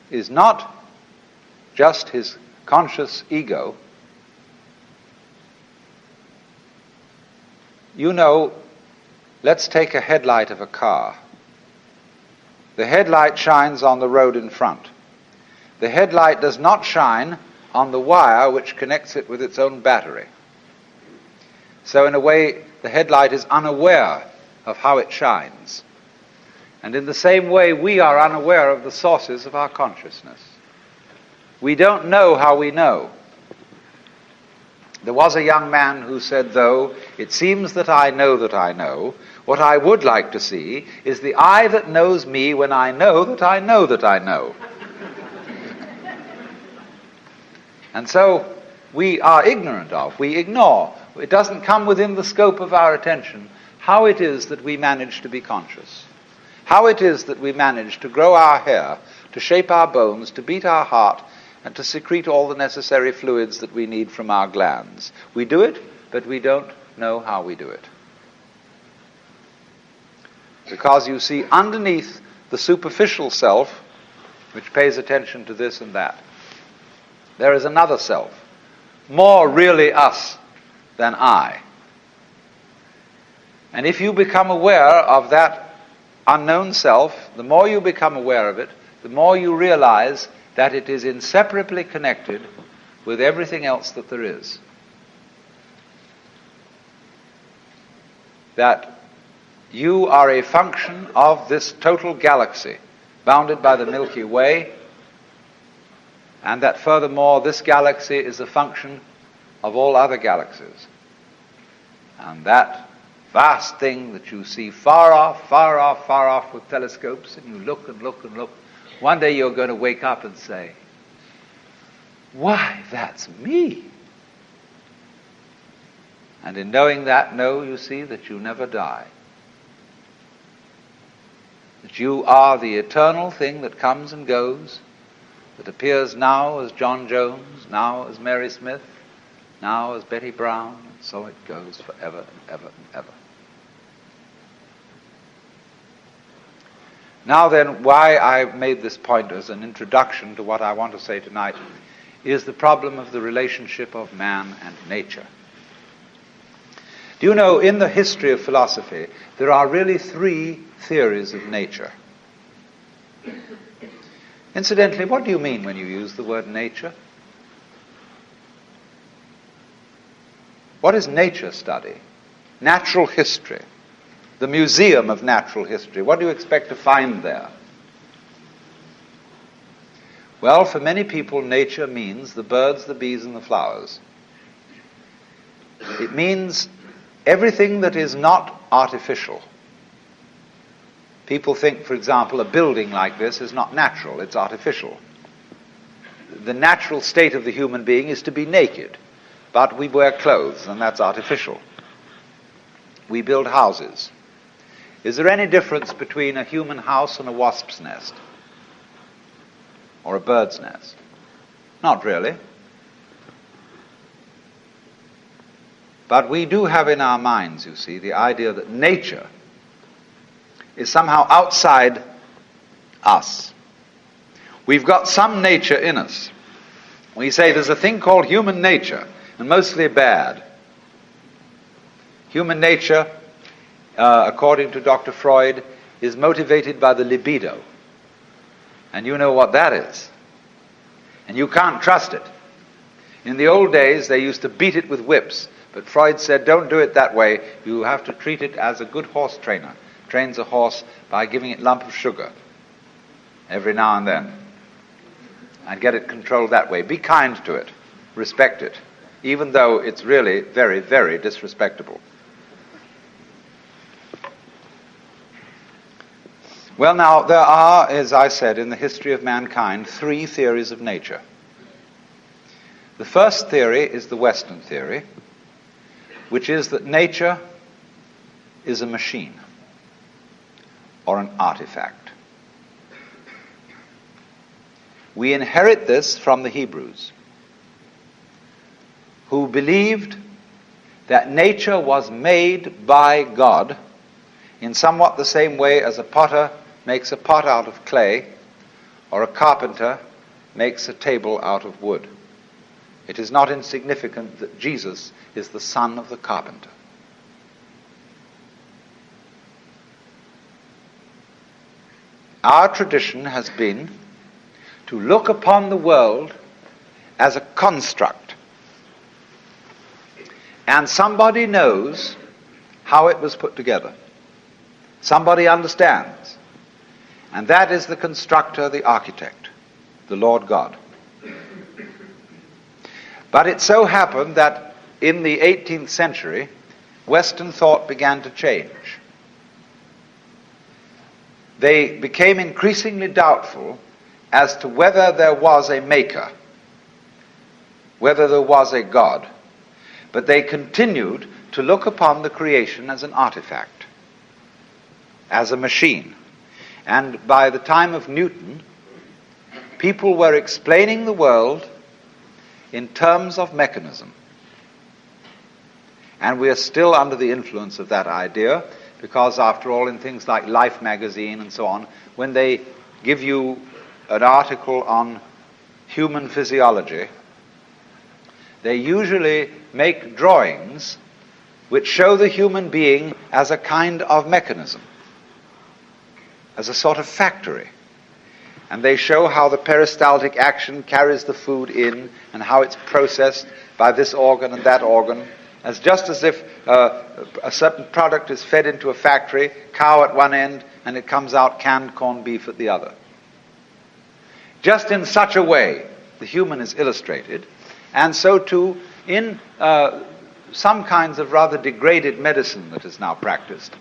is not just his conscious ego. You know, let's take a headlight of a car. The headlight shines on the road in front. The headlight does not shine on the wire which connects it with its own battery. So in a way, the headlight is unaware of how it shines. And in the same way, we are unaware of the sources of our consciousness. We don't know how we know. There was a young man who said, though, it seems that I know, what I would like to see is the I that knows me when I know that I know that I know. And so we are ignorant of, we ignore, it doesn't come within the scope of our attention how it is that we manage to be conscious, how it is that we manage to grow our hair, to shape our bones, to beat our heart, and to secrete all the necessary fluids that we need from our glands. We do it, but we don't know how we do it. Because you see, underneath the superficial self, which pays attention to this and that, there is another self, more really us than I. And if you become aware of that unknown self, the more you become aware of it, the more you realize that it is inseparably connected with everything else that there is. That you are a function of this total galaxy, bounded by the Milky Way, and that furthermore this galaxy is a function of all other galaxies. And that vast thing that you see far off with telescopes, and you look and look and look, one day you're going to wake up and say, why, that's me. And in knowing that, you see that you never die. That you are the eternal thing that comes and goes, that appears now as John Jones, now as Mary Smith, now as Betty Brown, and so it goes forever and ever and ever. Now then, why I made this point as an introduction to what I want to say tonight is the problem of the relationship of man and nature. Do you know, in the history of philosophy, there are really 3 theories of nature. Incidentally, what do you mean when you use the word nature? What is nature study? Natural history. The Museum of Natural History. What do you expect to find there? Well, for many people, nature means the birds, the bees, and the flowers. It means everything that is not artificial. People think, for example, a building like this is not natural, it's artificial. The natural state of the human being is to be naked, but we wear clothes, and that's artificial. We build houses. Is there any difference between a human house and a wasp's nest? Or a bird's nest? Not really. But we do have in our minds, you see, the idea that nature is somehow outside us. We've got some nature in us. We say there's a thing called human nature, and mostly bad. Human nature, according to Dr. Freud, is motivated by the libido. And you know what that is. And you can't trust it. In the old days, they used to beat it with whips, but Freud said, don't do it that way. You have to treat it as a good horse trainer trains a horse by giving it a lump of sugar every now and then, and get it controlled that way. Be kind to it. Respect it, even though it's really very, very disrespectable. Well, now, there are, as I said, in the history of mankind, 3 theories of nature. The first theory is the Western theory, which is that nature is a machine or an artifact. We inherit this from the Hebrews, who believed that nature was made by God in somewhat the same way as a potter makes a pot out of clay, or a carpenter makes a table out of wood. It is not insignificant that Jesus is the son of the carpenter. Our tradition has been to look upon the world as a construct, and somebody knows how it was put together. Somebody understands, and that is the constructor, the architect, the Lord God. But it so happened that in the 18th century, Western thought began to change. They became increasingly doubtful as to whether there was a maker, whether there was a God, but they continued to look upon the creation as an artifact, as a machine. And by the time of Newton, people were explaining the world in terms of mechanism. And we are still under the influence of that idea, because after all, in things like Life magazine and so on, when they give you an article on human physiology, they usually make drawings which show the human being as a kind of mechanism, as a sort of factory. And they show how the peristaltic action carries the food in, and how it's processed by this organ and that organ, as just as if a certain product is fed into a factory, cow at one end, and it comes out canned corned beef at the other. Just in such a way, the human is illustrated, and so too in some kinds of rather degraded medicine that is now practiced.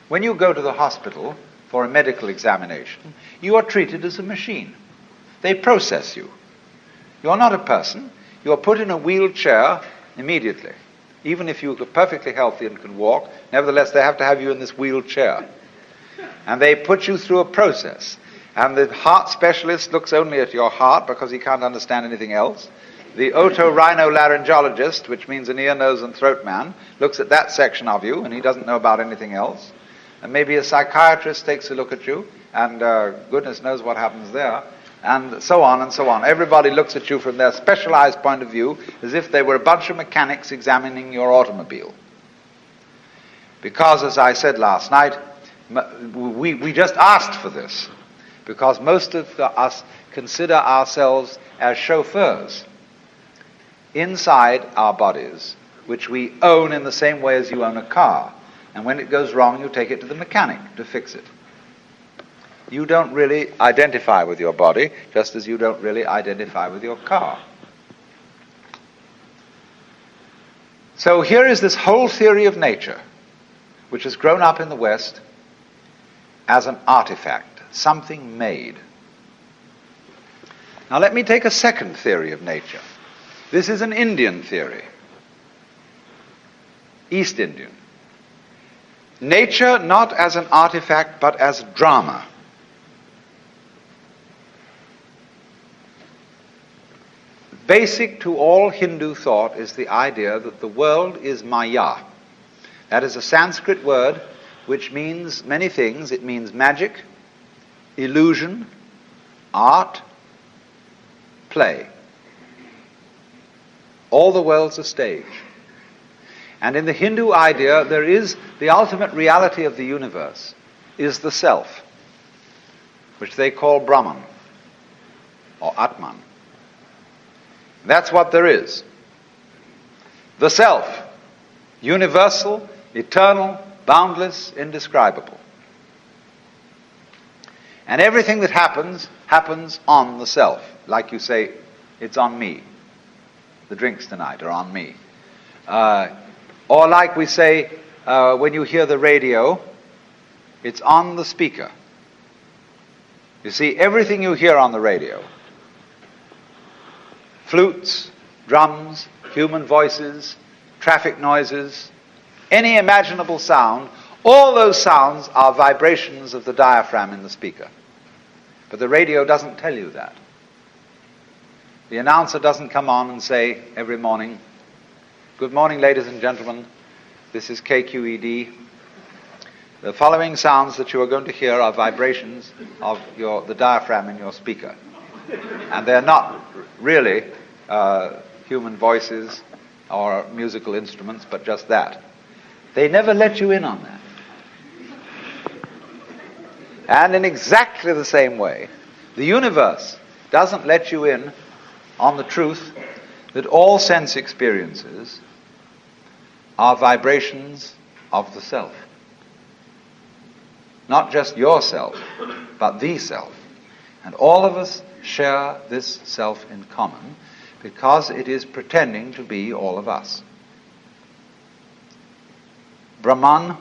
When you go to the hospital for a medical examination, you are treated as a machine. They process you. You're not a person. You're put in a wheelchair immediately. Even if you're perfectly healthy and can walk, nevertheless they have to have you in this wheelchair. And they put you through a process. And the heart specialist looks only at your heart because he can't understand anything else. The otorhinolaryngologist, which means an ear, nose, and throat man, looks at that section of you, and he doesn't know about anything else. And maybe a psychiatrist takes a look at you, and goodness knows what happens there, and so on and so on. Everybody looks at you from their specialized point of view as if they were a bunch of mechanics examining your automobile. Because, as I said last night, we just asked for this, because most of us consider ourselves as chauffeurs inside our bodies, which we own in the same way as you own a car. And when it goes wrong, you take it to the mechanic to fix it. You don't really identify with your body, just as you don't really identify with your car. So here is this whole theory of nature, which has grown up in the West as an artifact, something made. Now let me take a second theory of nature. This is an Indian theory, East Indian. Nature not as an artifact, but as drama. Basic to all Hindu thought is the idea that the world is Maya. That is a Sanskrit word which means many things. It means magic, illusion, art, play. All the world's a stage. And in the Hindu idea, there is the ultimate reality of the universe, is the self, which they call Brahman, or Atman. That's what there is. The self, universal, eternal, boundless, indescribable. And everything that happens, happens on the self. Like you say, it's on me. The drinks tonight are on me. Or like we say, when you hear the radio, it's on the speaker. You see, everything you hear on the radio, flutes, drums, human voices, traffic noises, any imaginable sound, all those sounds are vibrations of the diaphragm in the speaker. But the radio doesn't tell you that. The announcer doesn't come on and say every morning, "Good morning, ladies and gentlemen, this is KQED. The following sounds that you are going to hear are vibrations of the diaphragm in your speaker." And they're not really human voices or musical instruments, but just that. They never let you in on that. And in exactly the same way, the universe doesn't let you in on the truth that all sense experiences are vibrations of the self. Not just yourself, but the self. And all of us share this self in common because it is pretending to be all of us. Brahman,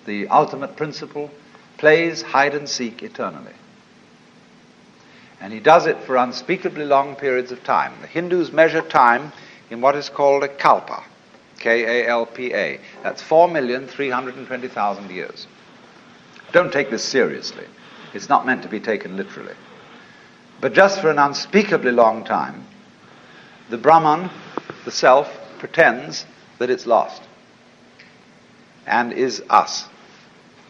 the ultimate principle, plays hide and seek eternally. And he does it for unspeakably long periods of time. The Hindus measure time in what is called a kalpa, K-A-L-P-A. That's 4,320,000 years. Don't take this seriously. It's not meant to be taken literally. But just for an unspeakably long time, the Brahman, the self, pretends that it's lost and is us.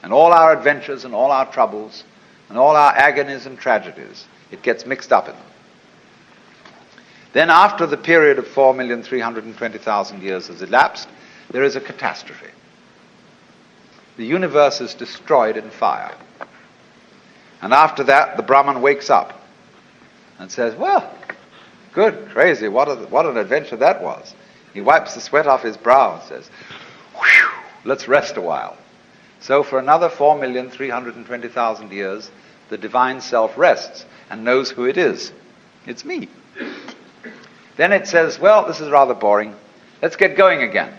And all our adventures and all our troubles and all our agonies and tragedies, it gets mixed up in them. Then after the period of 4,320,000 years has elapsed, there is a catastrophe. The universe is destroyed in fire. And after that, the Brahman wakes up and says, "Well, good, crazy, what an adventure that was." He wipes the sweat off his brow and says, "Whew, let's rest a while." So for another 4,320,000 years, the divine self rests and knows who it is. It's me. Then it says, "Well, this is rather boring. Let's get going again.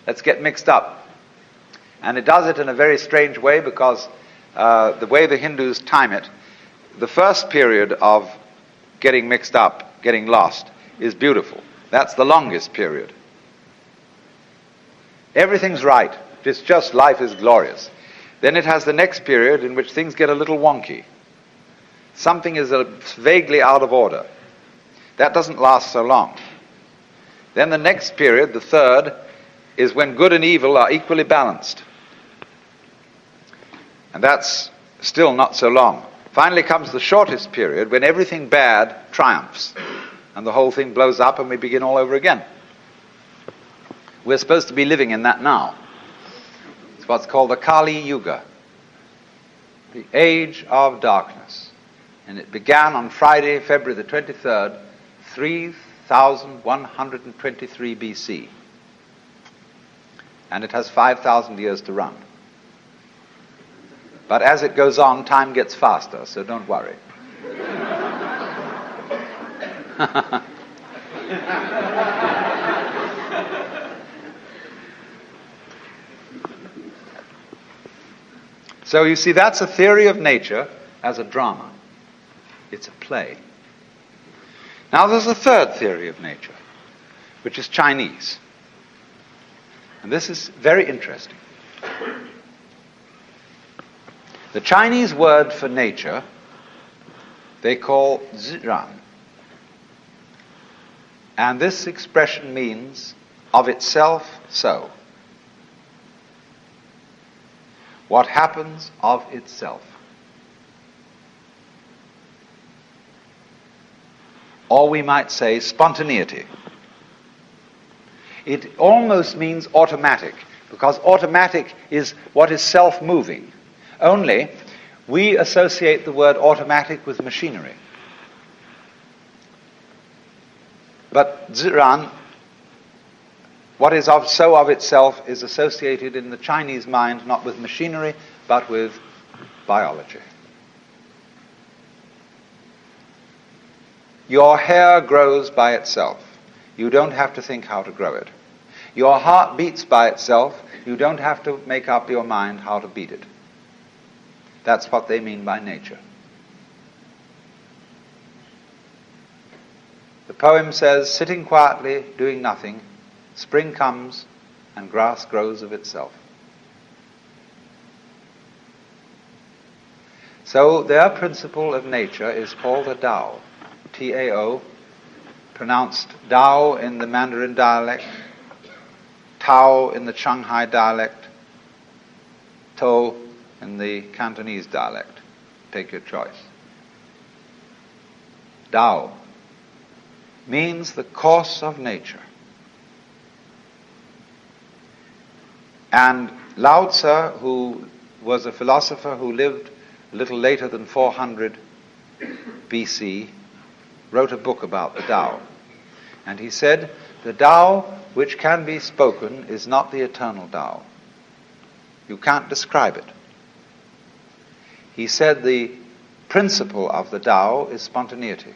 Let's get mixed up." And it does it in a very strange way because the way the Hindus time it, the first period of getting mixed up, getting lost, is beautiful. That's the longest period. Everything's right. It's just life is glorious. Then it has the next period in which things get a little wonky. Something is vaguely out of order. That doesn't last so long. Then the next period, the third, is when good and evil are equally balanced. And that's still not so long. Finally comes the shortest period when everything bad triumphs and the whole thing blows up and we begin all over again. We're supposed to be living in that now. It's what's called the Kali Yuga, the age of darkness. And it began on Friday, February the 23rd, 3123 BC. And it has 5,000 years to run. But as it goes on, time gets faster, so don't worry. So you see, that's a theory of nature as a drama. It's a play. Now there's a third theory of nature, which is Chinese. And this is very interesting. The Chinese word for nature, they call ziran. And this expression means of itself so. What happens of itself. Or we might say spontaneity. It almost means automatic, because automatic is what is self-moving. Only, we associate the word automatic with machinery. But Ziran, what is so of itself, is associated in the Chinese mind not with machinery, but with biology. Your hair grows by itself. You don't have to think how to grow it. Your heart beats by itself. You don't have to make up your mind how to beat it. That's what they mean by nature. The poem says, sitting quietly, doing nothing, spring comes and grass grows of itself. So their principle of nature is called the Tao, T-A-O, pronounced Dao in the Mandarin dialect, Tao in the Shanghai dialect, To in the Cantonese dialect. Take your choice. Tao means the course of nature. And Lao Tzu, who was a philosopher who lived a little later than 400 BC, wrote a book about the Tao. And he said, the Tao which can be spoken is not the eternal Tao. You can't describe it. He said the principle of the Tao is spontaneity.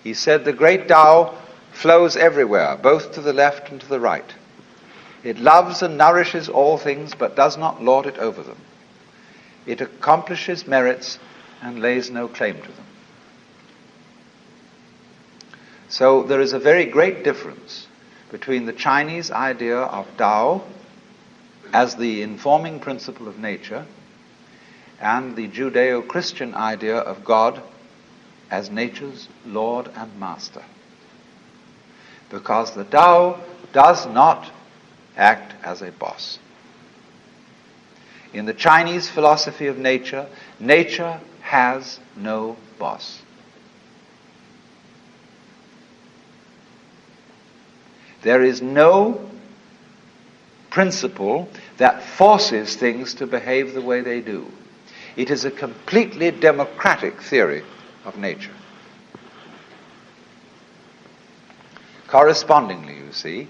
He said the great Tao flows everywhere, both to the left and to the right. It loves and nourishes all things, but does not lord it over them. It accomplishes merits and lays no claim to them. So there is a very great difference between the Chinese idea of Tao as the informing principle of nature and the Judeo-Christian idea of God as nature's Lord and Master. Because the Tao does not act as a boss. In the Chinese philosophy of nature, nature has no boss. There is no principle that forces things to behave the way they do. It is a completely democratic theory of nature. Correspondingly, you see,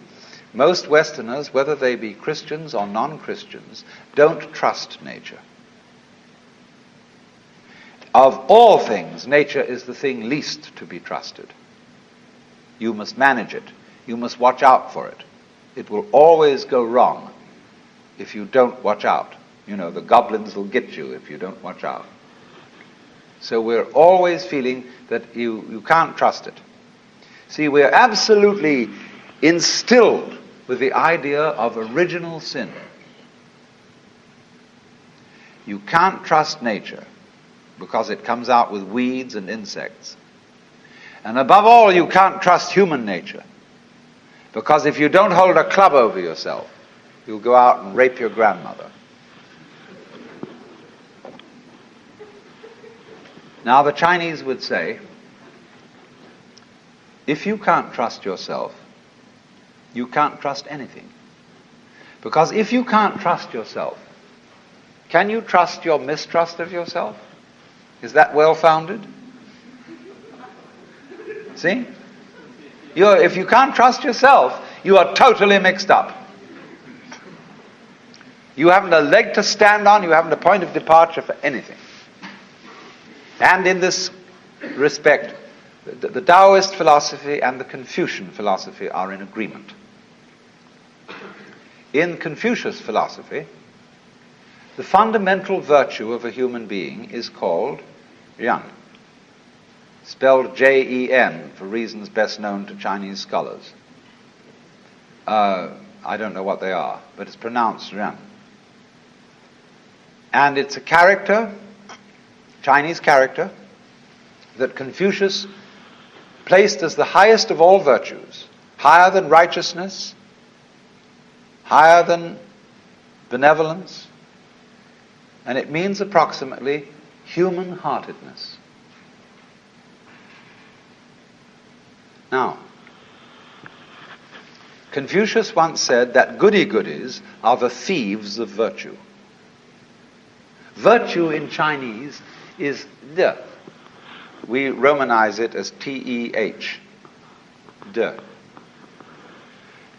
most Westerners, whether they be Christians or non-Christians, don't trust nature. Of all things, nature is the thing least to be trusted. You must manage it. You must watch out for it. It will always go wrong if you don't watch out. You know, the goblins will get you if you don't watch out. So we're always feeling that you can't trust it. See, we're absolutely instilled with the idea of original sin. You can't trust nature because it comes out with weeds and insects. And above all, you can't trust human nature because if you don't hold a club over yourself, you'll go out and rape your grandmother. Now, the Chinese would say, if you can't trust yourself, you can't trust anything. Because if you can't trust yourself, can you trust your mistrust of yourself? Is that well-founded? See? If you can't trust yourself, you are totally mixed up. You haven't a leg to stand on, you haven't a point of departure for anything. And in this respect, the Taoist philosophy and the Confucian philosophy are in agreement. In Confucius philosophy, the fundamental virtue of a human being is called Ren, spelled J-E-N for reasons best known to Chinese scholars. I don't know what they are, but it's pronounced Ren. And it's a character, Chinese character, that Confucius placed as the highest of all virtues, higher than righteousness, higher than benevolence, and it means approximately human-heartedness. Now, Confucius once said that goody-goodies are the thieves of virtue. Virtue in Chinese is de. We Romanize it as T-E-H. de.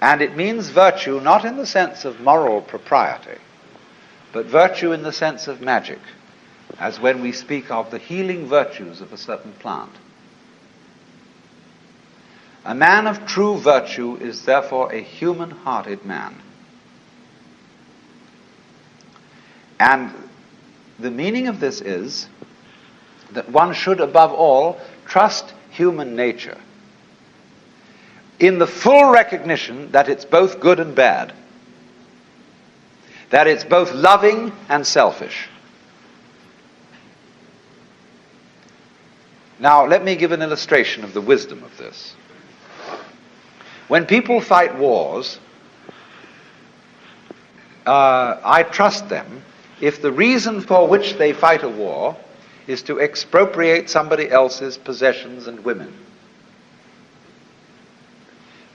And it means virtue not in the sense of moral propriety, but virtue in the sense of magic, as when we speak of the healing virtues of a certain plant. A man of true virtue is therefore a human-hearted man. And the meaning of this is that one should above all trust human nature in the full recognition that it's both good and bad, that it's both loving and selfish. Now, let me give an illustration of the wisdom of this. When people fight wars, I trust them if the reason for which they fight a war is to expropriate somebody else's possessions and women.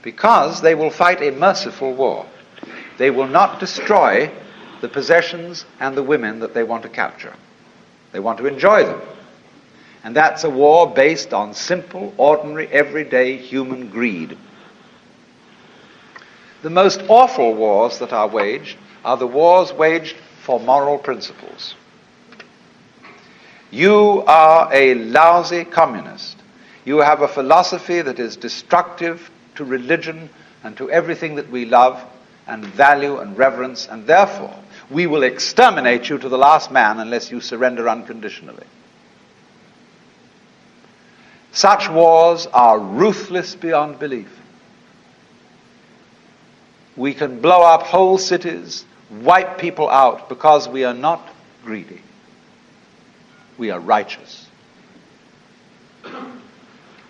Because they will fight a merciful war. They will not destroy the possessions and the women that they want to capture. They want to enjoy them. And that's a war based on simple, ordinary, everyday human greed. The most awful wars that are waged are the wars waged for moral principles. You are a lousy communist. You have a philosophy that is destructive to religion and to everything that we love and value and reverence, and therefore we will exterminate you to the last man unless you surrender unconditionally. Such wars are ruthless beyond belief. We can blow up whole cities, wipe people out, because we are not greedy. We are righteous.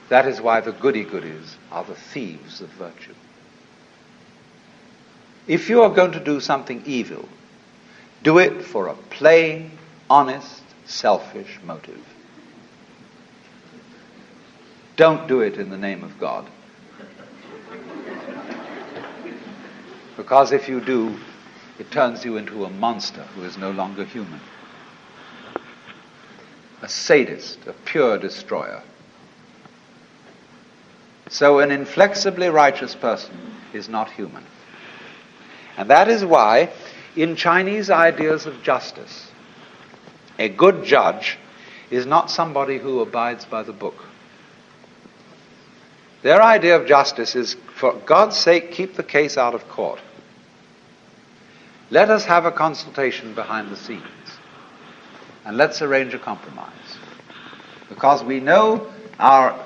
That is why the goody-goodies are the thieves of virtue. If you are going to do something evil, do it for a plain, honest, selfish motive. Don't do it in the name of God. Because if you do, it turns you into a monster who is no longer human. A sadist, a pure destroyer. So an inflexibly righteous person is not human. And that is why, in Chinese ideas of justice, a good judge is not somebody who abides by the book. Their idea of justice is, for God's sake, keep the case out of court. Let us have a consultation behind the scenes, and let's arrange a compromise. Because we know our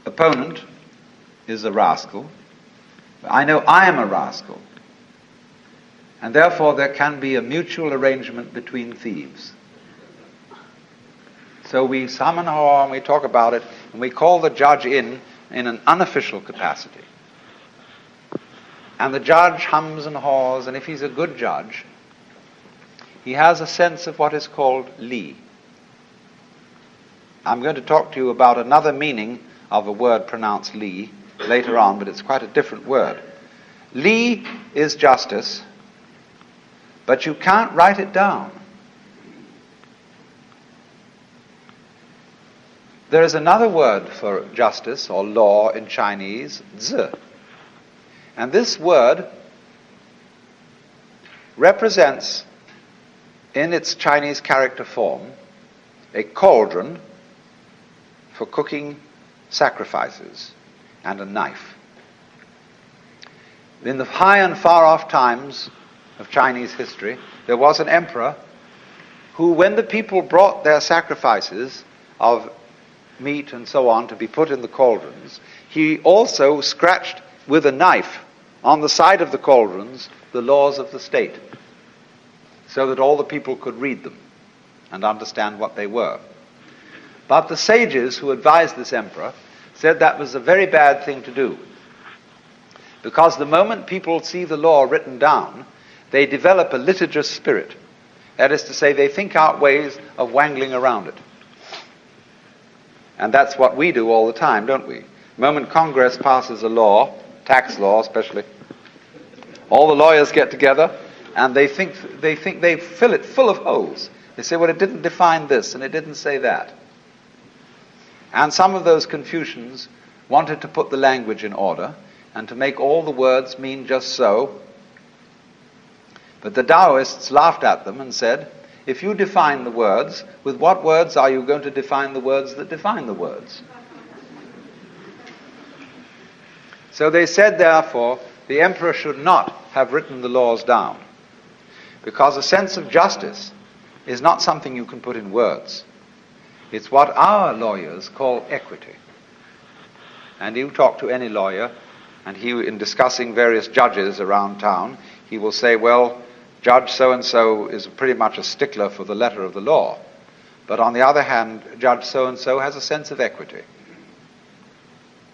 opponent is a rascal. I know I am a rascal. And therefore there can be a mutual arrangement between thieves. So we summon her and we talk about it, and we call the judge in an unofficial capacity. And the judge hums and haws, and if he's a good judge, he has a sense of what is called li. I'm going to talk to you about another meaning of a word pronounced li later on, but it's quite a different word. Li is justice, but you can't write it down. There is another word for justice or law in Chinese, zi. And this word represents, in its Chinese character form, a cauldron for cooking sacrifices and a knife. In the high and far off times of Chinese history, there was an emperor who, when the people brought their sacrifices of meat and so on to be put in the cauldrons, he also scratched with a knife on the side of the cauldrons the laws of the state, so that all the people could read them and understand what they were. But the sages who advised this emperor said that was a very bad thing to do, because the moment people see the law written down, they develop a litigious spirit. That is to say, they think out ways of wangling around it. And that's what we do all the time, don't we? The moment Congress passes a law, tax law especially, all the lawyers get together and they think they fill it full of holes. They say, well, it didn't define this and it didn't say that. And some of those Confucians wanted to put the language in order and to make all the words mean just so. But the Taoists laughed at them and said, if you define the words, with what words are you going to define the words that define the words? So they said, therefore, the emperor should not have written the laws down, because a sense of justice is not something you can put in words. It's what our lawyers call equity. And you talk to any lawyer, and he, in discussing various judges around town, he will say, well, Judge so-and-so is pretty much a stickler for the letter of the law. But on the other hand, Judge so-and-so has a sense of equity.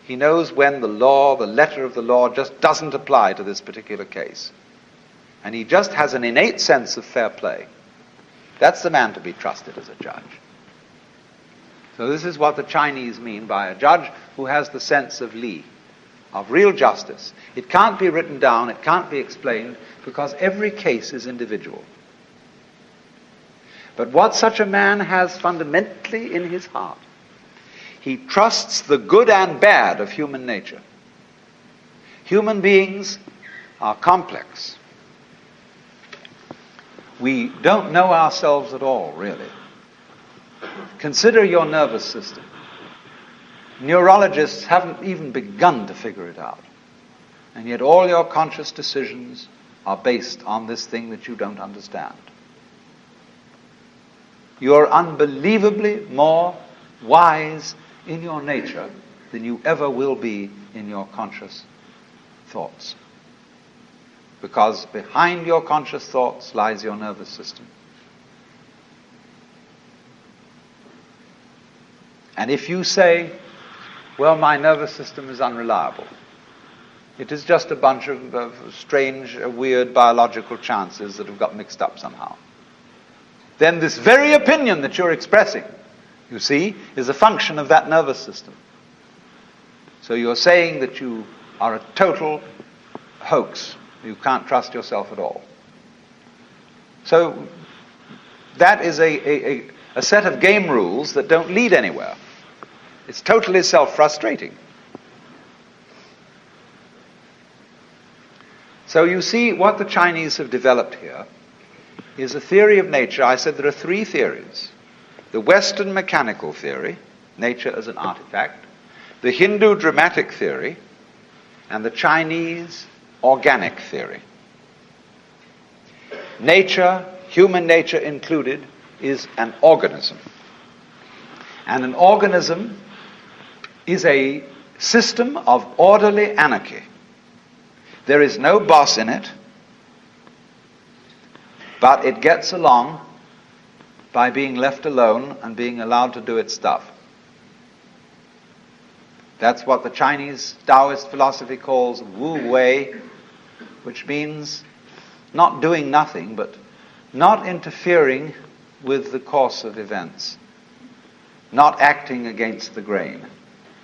He knows when the law, the letter of the law, just doesn't apply to this particular case. And he just has an innate sense of fair play. That's the man to be trusted as a judge. So this is what the Chinese mean by a judge who has the sense of li, of real justice. It can't be written down, it can't be explained, because every case is individual. But what such a man has fundamentally in his heart, he trusts the good and bad of human nature. Human beings are complex. We don't know ourselves at all, really. Consider your nervous system. Neurologists haven't even begun to figure it out. And yet all your conscious decisions are based on this thing that you don't understand. You're unbelievably more wise in your nature than you ever will be in your conscious thoughts. Because behind your conscious thoughts lies your nervous system. And if you say, well, my nervous system is unreliable, it is just a bunch of strange, weird biological chances that have got mixed up somehow, then this very opinion that you're expressing, you see, is a function of that nervous system. So you're saying that you are a total hoax. You can't trust yourself at all. So that is a set of game rules that don't lead anywhere. It's totally self-frustrating. So you see, what the Chinese have developed here is a theory of nature. I said there are three theories. The Western mechanical theory, nature as an artifact, the Hindu dramatic theory, and the Chinese organic theory. Nature, human nature included, is an organism. And an organism is a system of orderly anarchy. There is no boss in it, but it gets along by being left alone and being allowed to do its stuff. That's what the Chinese Taoist philosophy calls Wu Wei, which means not doing nothing, but not interfering with the course of events, not acting against the grain.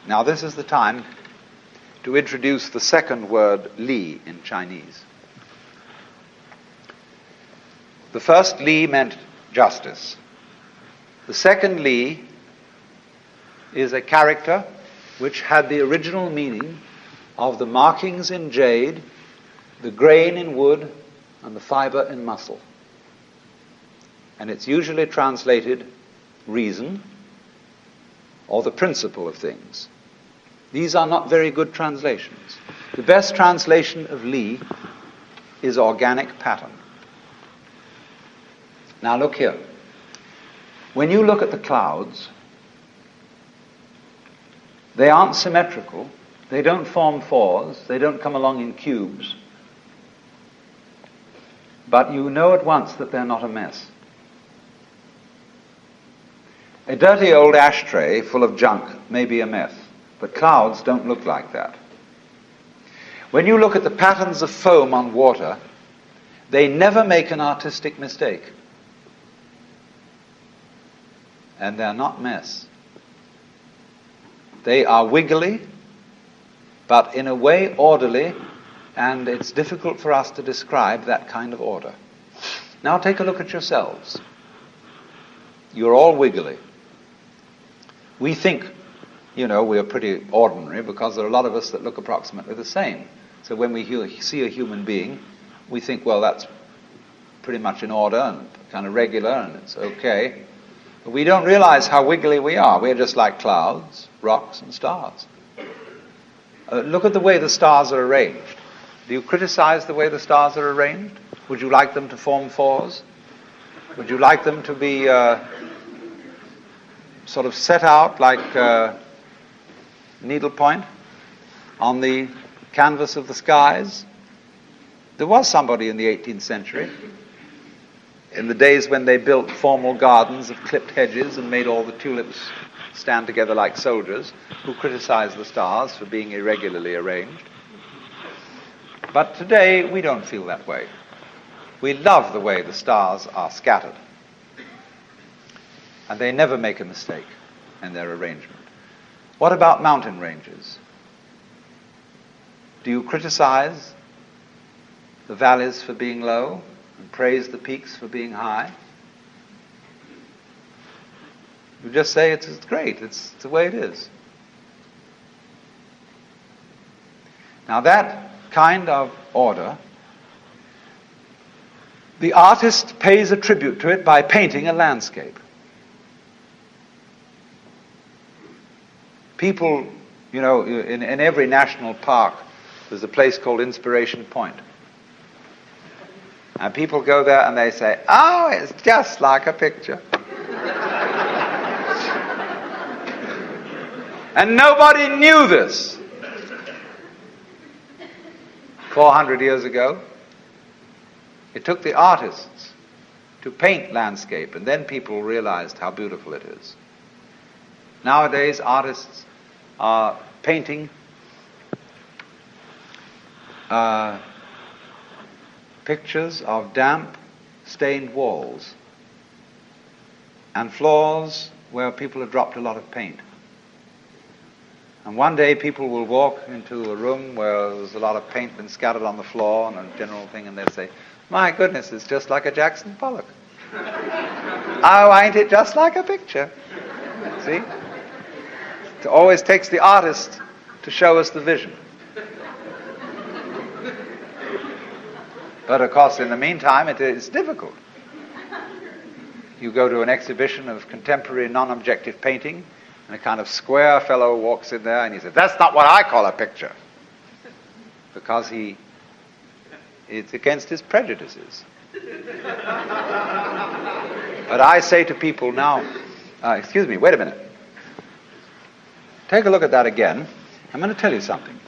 Now this is the time to introduce the second word, li, in Chinese. The first li meant justice. The second li is a character which had the original meaning of the markings in jade, the grain in wood, and the fiber in muscle. And it's usually translated reason or the principle of things. These are not very good translations. The best translation of li is organic pattern. Now look here. When you look at the clouds, they aren't symmetrical. They don't form fours. They don't come along in cubes. But you know at once that they're not a mess. A dirty old ashtray full of junk may be a mess, but clouds don't look like that. When you look at the patterns of foam on water, they never make an artistic mistake. And they're not mess. They are wiggly, but in a way orderly, and it's difficult for us to describe that kind of order. Now take a look at yourselves. You're all wiggly. We think we are pretty ordinary because there are a lot of us that look approximately the same. So when we see a human being, we think, well, that's pretty much in order and kind of regular and it's okay. But we don't realize how wiggly we are. We're just like clouds, rocks, and stars. Look at the way the stars are arranged. Do you criticize the way the stars are arranged? Would you like them to form fours? Would you like them to be sort of set out like needlepoint on the canvas of the skies? There was somebody in the 18th century, in the days when they built formal gardens of clipped hedges and made all the tulips stand together like soldiers, who criticized the stars for being irregularly arranged. But today we don't feel that way. We love the way the stars are scattered. And they never make a mistake in their arrangement. What about mountain ranges? Do you criticize the valleys for being low and praise the peaks for being high? You just say it's great, it's the way it is. Now that kind of order, the artist pays a tribute to it by painting a landscape. People, in every national park, there's a place called Inspiration Point. And people go there and they say, oh, it's just like a picture. And nobody knew this 400 years ago. It took the artists to paint landscape, and then people realized how beautiful it is. Nowadays, artists are painting pictures of damp, stained walls and floors where people have dropped a lot of paint. And one day people will walk into a room where there's a lot of paint been scattered on the floor and a general thing, and they'll say, my goodness, it's just like a Jackson Pollock. Oh, ain't it just like a picture? See? It always takes the artist to show us the vision. But of course, in the meantime, it is difficult. You go to an exhibition of contemporary non-objective painting, and a kind of square fellow walks in there and he says, that's not what I call a picture. Because it's against his prejudices. But I say to people now, excuse me, wait a minute. Take a look at that again. I'm going to tell you something.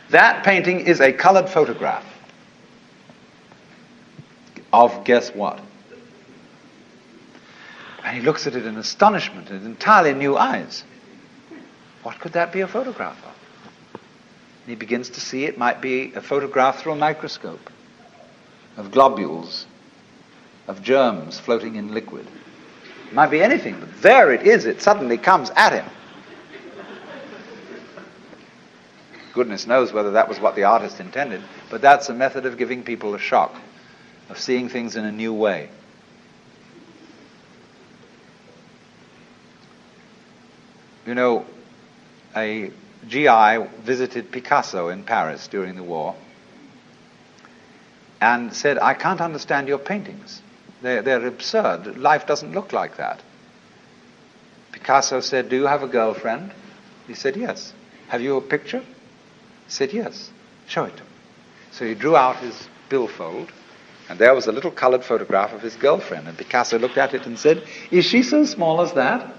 That painting is a colored photograph of guess what? And he looks at it in astonishment and entirely new eyes. What could that be a photograph of? And he begins to see it might be a photograph through a microscope of globules, of germs floating in liquid. It might be anything, but there it is. It suddenly comes at him. Goodness knows whether that was what the artist intended, but that's a method of giving people a shock, of seeing things in a new way. A GI visited Picasso in Paris during the war and said, I can't understand your paintings. They're absurd. Life doesn't look like that. Picasso said, do you have a girlfriend? He said, yes. Have you a picture? He said, yes. Show it to me. So he drew out his billfold, and there was a little colored photograph of his girlfriend. And Picasso looked at it and said, is she so small as that?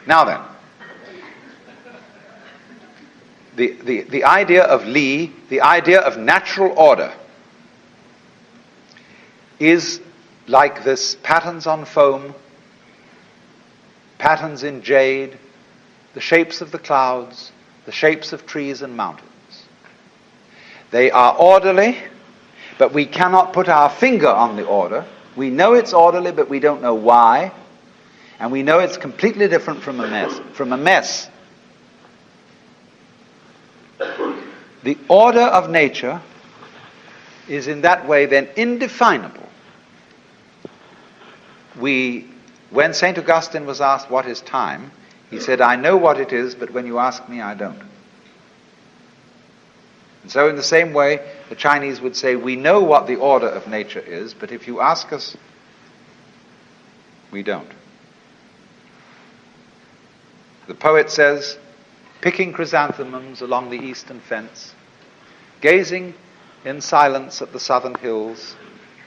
Now then, the idea of Li, the idea of natural order, is like this patterns on foam, patterns in jade, the shapes of the clouds, the shapes of trees and mountains. They are orderly, but we cannot put our finger on the order. We know it's orderly, but we don't know why. And we know it's completely different from a mess. From a mess, The order of nature is in that way then indefinable. When St. Augustine was asked what is time, he said, I know what it is, but when you ask me, I don't. And so in the same way, the Chinese would say, we know what the order of nature is, but if you ask us, we don't. The poet says, picking chrysanthemums along the eastern fence, gazing in silence at the southern hills,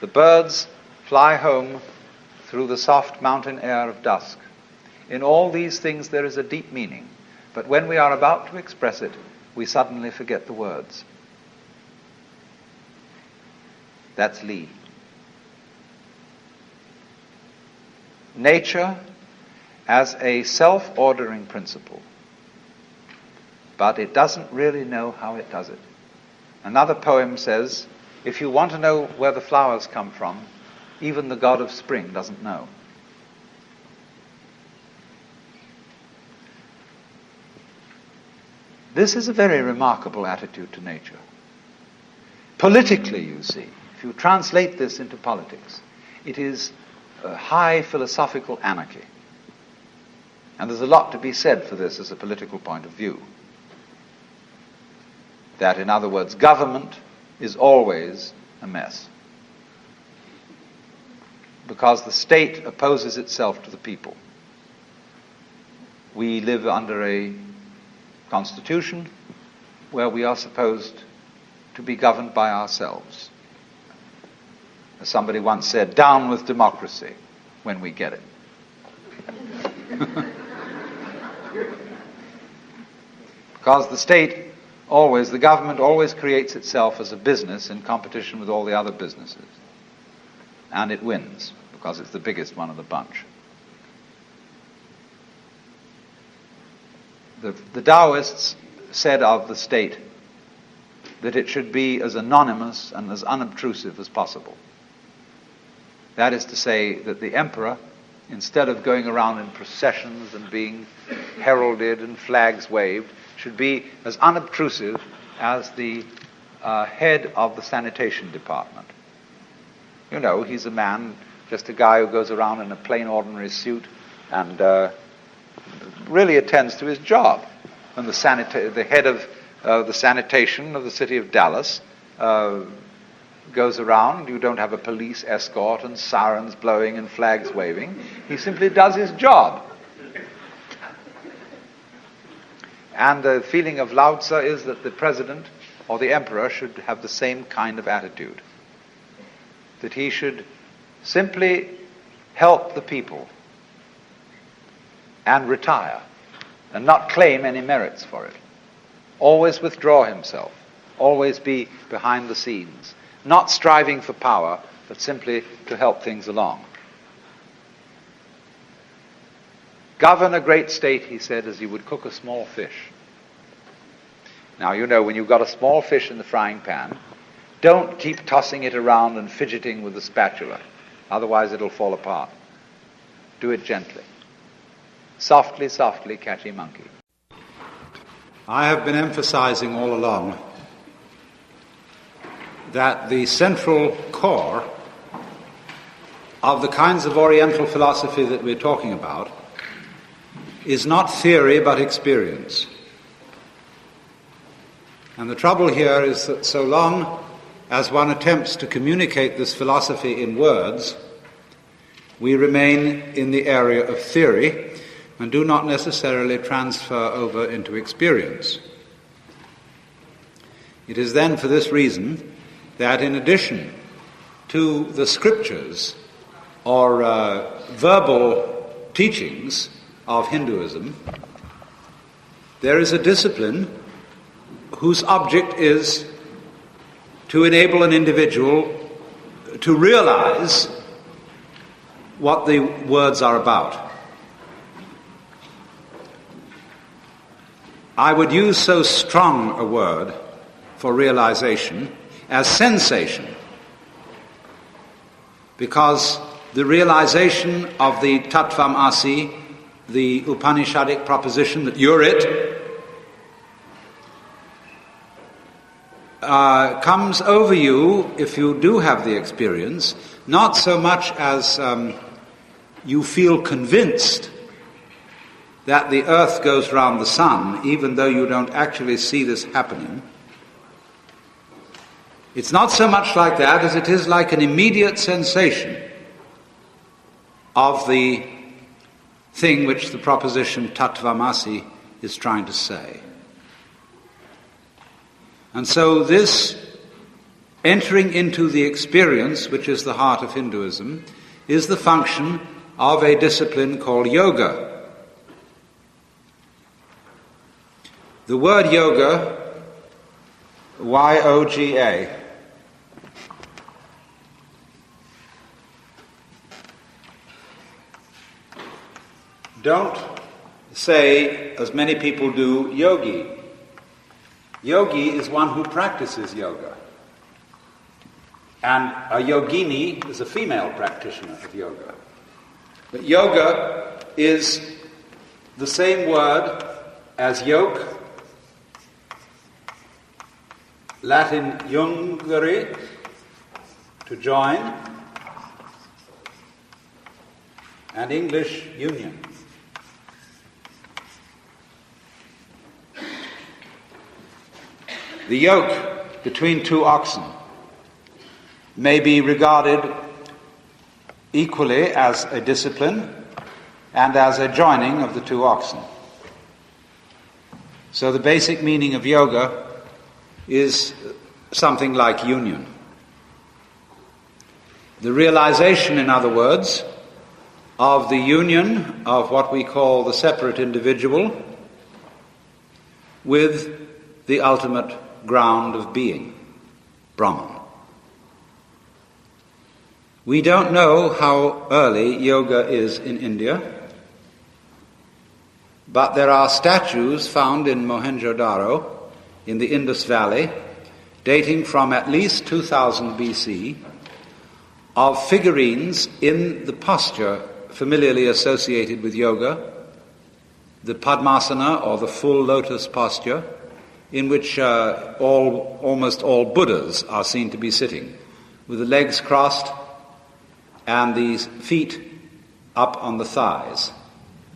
the birds fly home through the soft mountain air of dusk. In all these things there is a deep meaning, but when we are about to express it, we suddenly forget the words. That's Li. Nature as a self-ordering principle, but it doesn't really know how it does it. Another poem says, if you want to know where the flowers come from, even the god of spring doesn't know. This is a very remarkable attitude to nature. Politically, you see, if you translate this into politics, it is a high philosophical anarchy. And there's a lot to be said for this as a political point of view. That, in other words, government is always a mess. Because the state opposes itself to the people. We live under a constitution where we are supposed to be governed by ourselves. As somebody once said, down with democracy when we get it. Because the government always creates itself as a business in competition with all the other businesses. And it wins, because it's the biggest one of the bunch. The Taoists said of the state that it should be as anonymous and as unobtrusive as possible. That is to say that the emperor, instead of going around in processions and being heralded and flags waved, should be as unobtrusive as the head of the sanitation department. You know, he's a man, just a guy who goes around in a plain ordinary suit and really attends to his job. And the head of the sanitation of the city of Dallas goes around. You don't have a police escort and sirens blowing and flags waving. He simply does his job. And the feeling of Lao Tzu is that the president or the emperor should have the same kind of attitude. That he should simply help the people and retire and not claim any merits for it. Always withdraw himself. Always be behind the scenes. Not striving for power, but simply to help things along. Govern a great state, he said, as you would cook a small fish. Now, you know, when you've got a small fish in the frying pan, don't keep tossing it around and fidgeting with the spatula. Otherwise it'll fall apart. Do it gently. Softly, softly, catchy monkey. I have been emphasizing all along that the central core of the kinds of Oriental philosophy that we're talking about is not theory but experience. And the trouble here is that so long as one attempts to communicate this philosophy in words, we remain in the area of theory and do not necessarily transfer over into experience. It is then for this reason that in addition to the scriptures or verbal teachings of Hinduism, there is a discipline whose object is to enable an individual to realize what the words are about. I would use so strong a word for realization as sensation, because the realization of the Tattvam Asi, the Upanishadic proposition that you're it, comes over you, if you do have the experience, not so much as you feel convinced that the earth goes round the sun, even though you don't actually see this happening. It's not so much like that as it is like an immediate sensation of the thing which the proposition Tattvamasi is trying to say. And so this entering into the experience, which is the heart of Hinduism, is the function of a discipline called yoga. The word yoga, Y-O-G-A, don't say, as many people do, yogi. Yogi is one who practices yoga. And a yogini is a female practitioner of yoga. But yoga is the same word as yoke, Latin jungere, to join, and English union. The yoke between two oxen may be regarded equally as a discipline and as a joining of the two oxen. So the basic meaning of yoga is something like union. The realization, in other words, of the union of what we call the separate individual with the ultimate ground of being, Brahman. We don't know how early yoga is in India, but there are statues found in Mohenjo-daro in the Indus Valley, dating from at least 2000 BC, of figurines in the posture familiarly associated with yoga, the Padmasana, or the full lotus posture, in which almost all Buddhas are seen to be sitting, with the legs crossed and the feet up on the thighs,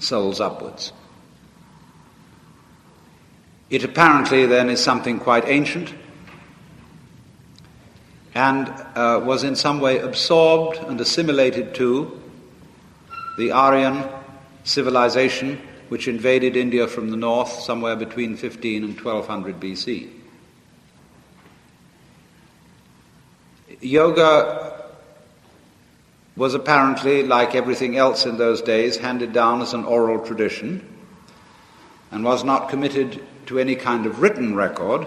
soles upwards. It apparently then is something quite ancient and was in some way absorbed and assimilated to the Aryan civilization which invaded India from the north somewhere between 15 and 1200 BC. Yoga was apparently, like everything else in those days, handed down as an oral tradition and was not committed to any kind of written record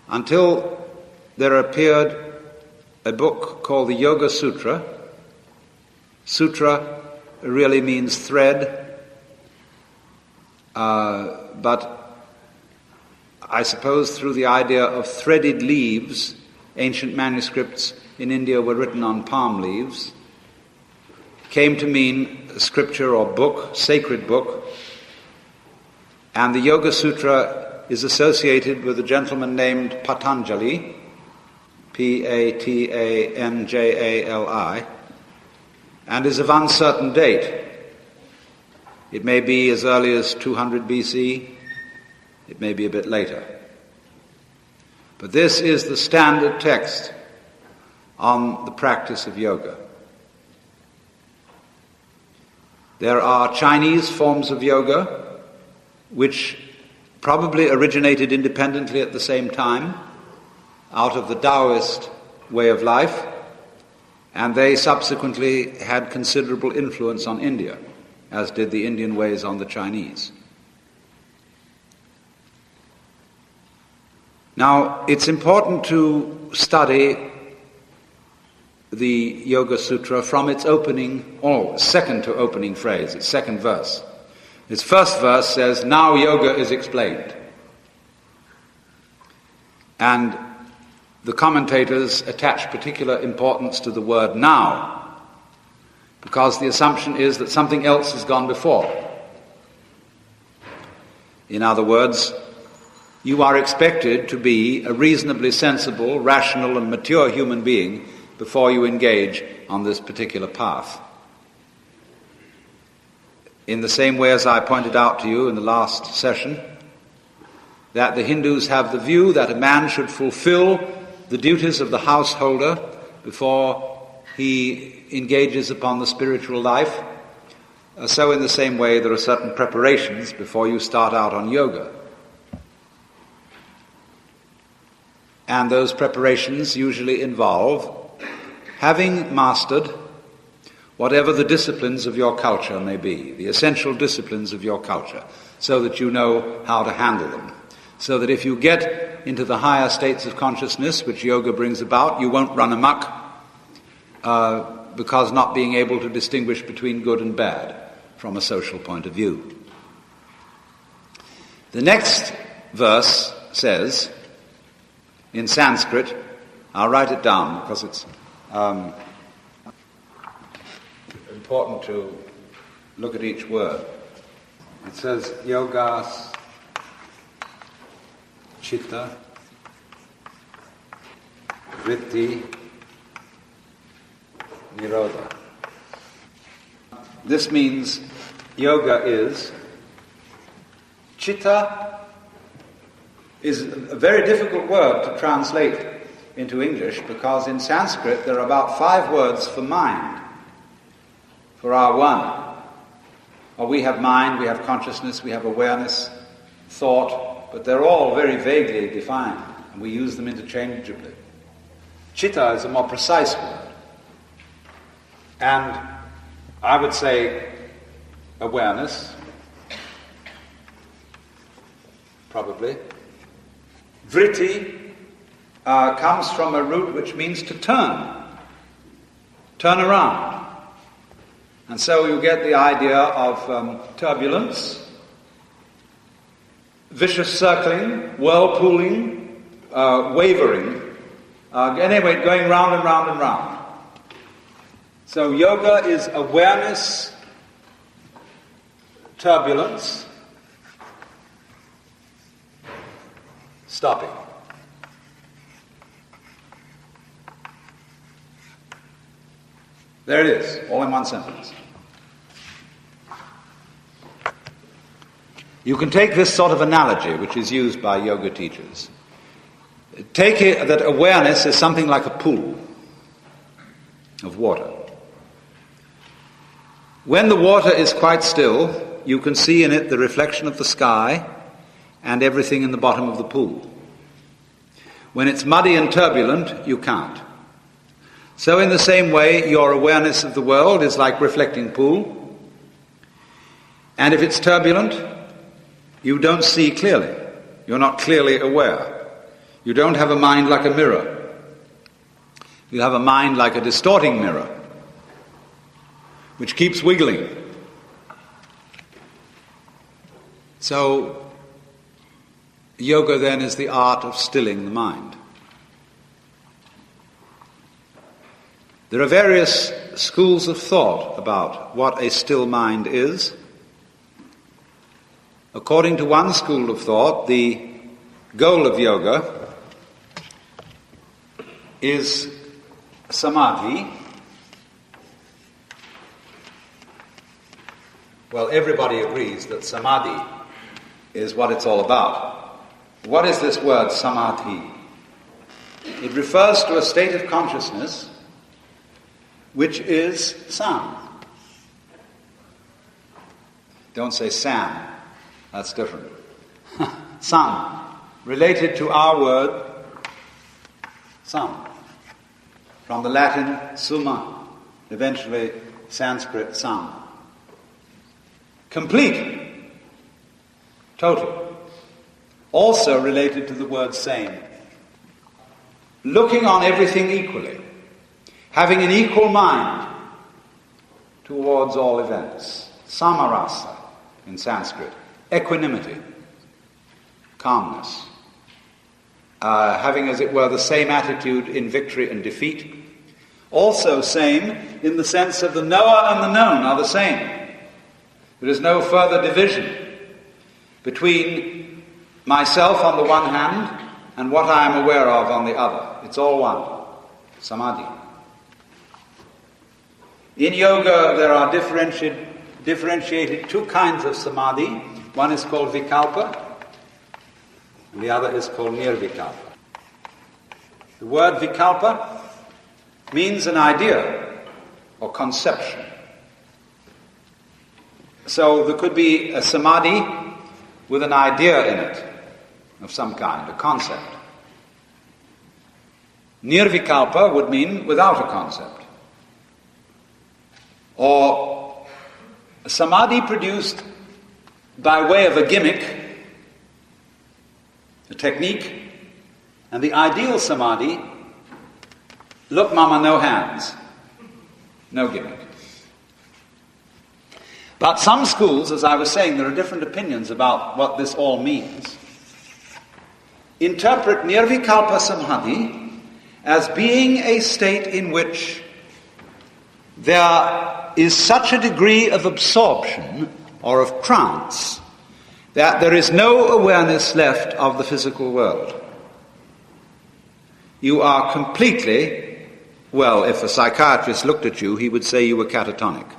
until there appeared a book called the Yoga Sutra. Sutra really means thread, but I suppose through the idea of threaded leaves, ancient manuscripts in India were written on palm leaves, came to mean scripture or book, sacred book. And the Yoga Sutra is associated with a gentleman named Patanjali, Patanjali, and is of uncertain date. It may be as early as 200 BC, it may be a bit later. But this is the standard text on the practice of yoga. There are Chinese forms of yoga which probably originated independently at the same time out of the Taoist way of life, and they subsequently had considerable influence on India, as did the Indian ways on the Chinese. Now, it's important to study the Yoga Sutra from its opening, or second to opening phrase, its second verse. Its first verse says, "Now yoga is explained." And the commentators attach particular importance to the word "now," because the assumption is that something else has gone before. In other words, you are expected to be a reasonably sensible, rational, and mature human being before you engage on this particular path. In the same way as I pointed out to you in the last session, that the Hindus have the view that a man should fulfill the duties of the householder before he engages upon the spiritual life, so in the same way there are certain preparations before you start out on yoga. And those preparations usually involve having mastered whatever the disciplines of your culture may be, the essential disciplines of your culture, so that you know how to handle them. So that if you get into the higher states of consciousness which yoga brings about, you won't run amok because not being able to distinguish between good and bad from a social point of view. The next verse says, in Sanskrit, I'll write it down because it's important to look at each word. It says, yogas chitta vritti nirodha. This means yoga is, chitta is a very difficult word to translate into English because in Sanskrit there are about 5 words for mind, for our one. Or we have mind, we have consciousness, we have awareness, thought, but they're all very vaguely defined and we use them interchangeably. Chitta is a more precise word. And I would say awareness, probably. Vritti comes from a root which means to turn around. And so you get the idea of turbulence, vicious circling, whirlpooling, wavering, anyway, going round and round and round. So yoga is awareness, turbulence, stopping. There it is, all in one sentence. You can take this sort of analogy, which is used by yoga teachers. Take it that awareness is something like a pool of water. When the water is quite still, you can see in it the reflection of the sky and everything in the bottom of the pool. When it's muddy and turbulent, you can't. So in the same way, your awareness of the world is like reflecting pool. And if it's turbulent, you don't see clearly. You're not clearly aware. You don't have a mind like a mirror. You have a mind like a distorting mirror, which keeps wiggling. So, yoga then is the art of stilling the mind. There are various schools of thought about what a still mind is. According to one school of thought, the goal of yoga is samadhi. Well, everybody agrees that samadhi is what it's all about. What is this word, samadhi? It refers to a state of consciousness which is sam. Don't say sam, that's different. Sam, related to our word, sam. From the Latin summa, eventually Sanskrit sam. Complete, total. Also related to the word same. Looking on everything equally. Having an equal mind towards all events. Samarasa in Sanskrit. Equanimity. Calmness. Having, as it were, the same attitude in victory and defeat. Also same in the sense of the knower and the known are the same. There is no further division between myself on the one hand and what I am aware of on the other. It's all one. Samadhi. In yoga, there are differentiated two kinds of samadhi. One is called vikalpa, and the other is called nirvikalpa. The word vikalpa means an idea or conception. So there could be a samadhi with an idea in it of some kind, a concept. Nirvikalpa would mean without a concept. Or a samadhi produced by way of a gimmick, a technique, and the ideal samadhi, look mama, no hands, no gimmick. But some schools, as I was saying, there are different opinions about what this all means, interpret nirvikalpa samadhi as being a state in which there is such a degree of absorption or of trance that there is no awareness left of the physical world. You are completely, well, if a psychiatrist looked at you, he would say you were catatonic.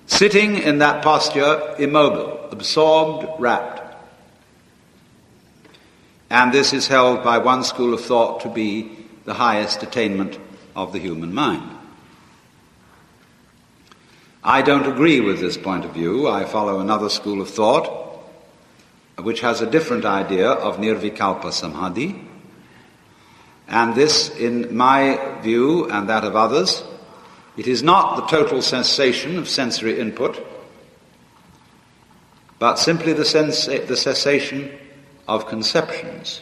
Sitting in that posture, immobile, absorbed, rapt. And this is held by one school of thought to be the highest attainment of the human mind. I don't agree with this point of view. I follow another school of thought which has a different idea of nirvikalpa samadhi. And this, in my view and that of others, it is not the total cessation of sensory input, but simply the cessation of conceptions,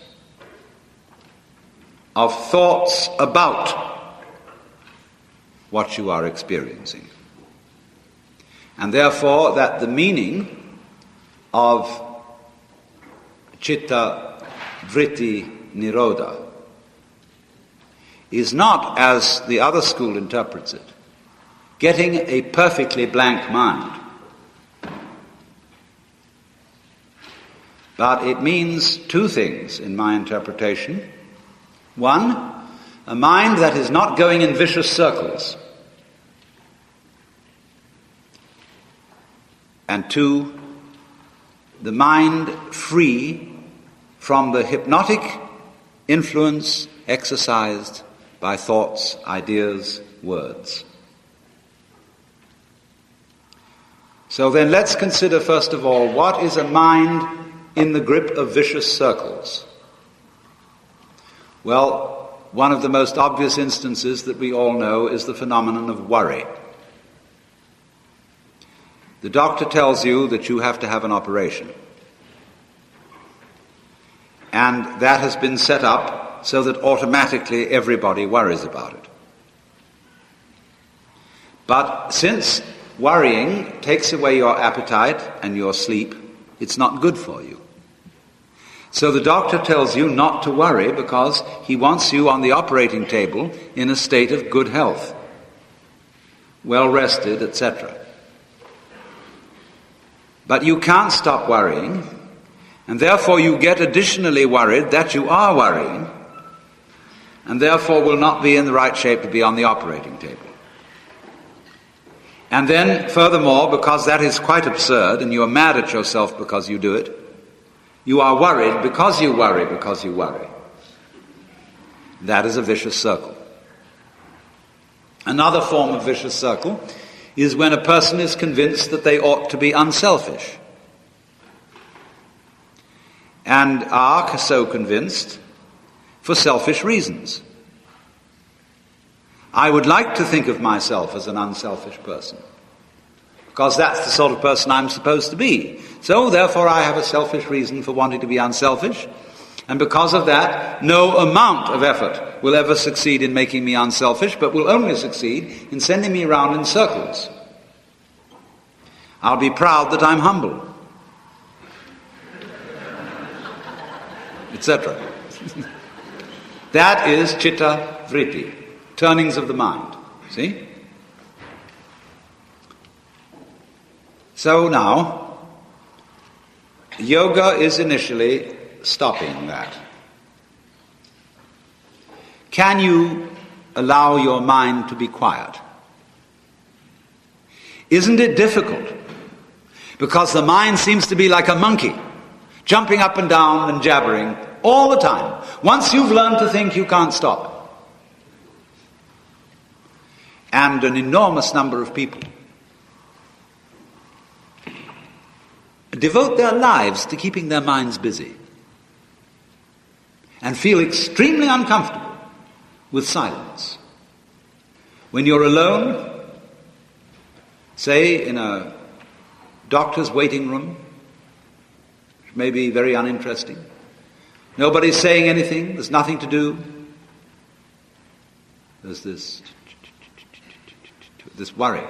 of thoughts about what you are experiencing. And therefore that the meaning of citta vritti nirodha is not, as the other school interprets it, getting a perfectly blank mind. But it means two things in my interpretation. One, a mind that is not going in vicious circles. And two, the mind free from the hypnotic influence exercised by thoughts, ideas, words. So then let's consider first of all, what is a mind in the grip of vicious circles? Well, one of the most obvious instances that we all know is the phenomenon of worry. The doctor tells you that you have to have an operation. And that has been set up so that automatically everybody worries about it. But since worrying takes away your appetite and your sleep, it's not good for you. So the doctor tells you not to worry because he wants you on the operating table in a state of good health, well rested, etc. But you can't stop worrying, and therefore you get additionally worried that you are worrying, and therefore will not be in the right shape to be on the operating table. And then, furthermore, because that is quite absurd, and you are mad at yourself because you do it, you are worried because you worry because you worry. That is a vicious circle. Another form of vicious circle is when a person is convinced that they ought to be unselfish, and are so convinced for selfish reasons. I would like to think of myself as an unselfish person, because that's the sort of person I'm supposed to be. So therefore I have a selfish reason for wanting to be unselfish, and because of that, no amount of effort will ever succeed in making me unselfish, but will only succeed in sending me around in circles. I'll be proud that I'm humble, etc. That is citta vritti, turnings of the mind. See? So now, yoga is initially stopping that. Can you allow your mind to be quiet? Isn't it difficult? Because the mind seems to be like a monkey, jumping up and down and jabbering all the time. Once you've learned to think, you can't stop. And an enormous number of people devote their lives to keeping their minds busy and feel extremely uncomfortable with silence. When you're alone, say in a doctor's waiting room, which may be very uninteresting, nobody's saying anything, there's nothing to do, there's this worry,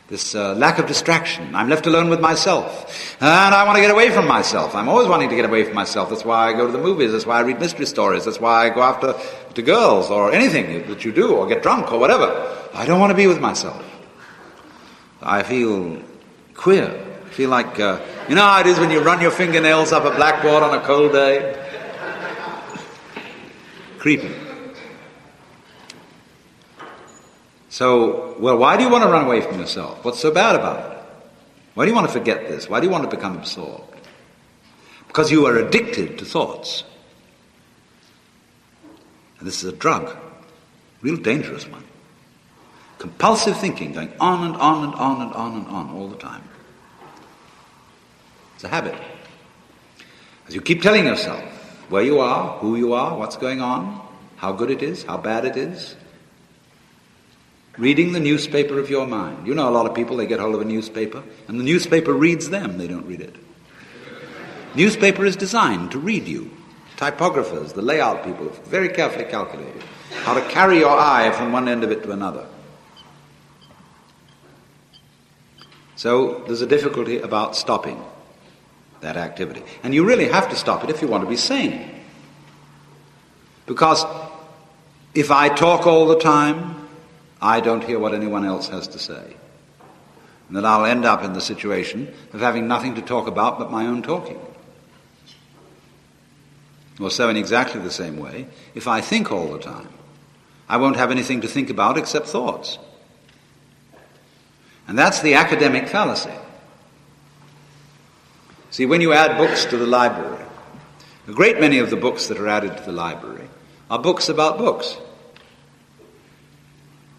this lack of distraction. I'm left alone with myself, and I want to get away from myself. I'm always wanting to get away from myself. That's why I go to the movies, that's why I read mystery stories, that's why I go after to girls or anything that you do, or get drunk or whatever. I don't want to be with myself. I feel queer. I feel like, you know how it is when you run your fingernails up a blackboard on a cold day? Creepy. So, well, why do you want to run away from yourself? What's so bad about it? Why do you want to forget this? Why do you want to become absorbed? Because you are addicted to thoughts. And this is a drug, a real dangerous one. Compulsive thinking, going on and on and on and on and on all the time. It's a habit. As you keep telling yourself where you are, who you are, what's going on, how good it is, how bad it is, reading the newspaper of your mind. You know a lot of people, they get hold of a newspaper, and the newspaper reads them, they don't read it. Newspaper is designed to read you. Typographers, the layout people, very carefully calculated how to carry your eye from one end of it to another. So there's a difficulty about stopping that activity. And you really have to stop it if you want to be sane. Because if I talk all the time, I don't hear what anyone else has to say. And then I'll end up in the situation of having nothing to talk about but my own talking. Or so in exactly the same way, if I think all the time, I won't have anything to think about except thoughts. And that's the academic fallacy. See, when you add books to the library, a great many of the books that are added to the library are books about books.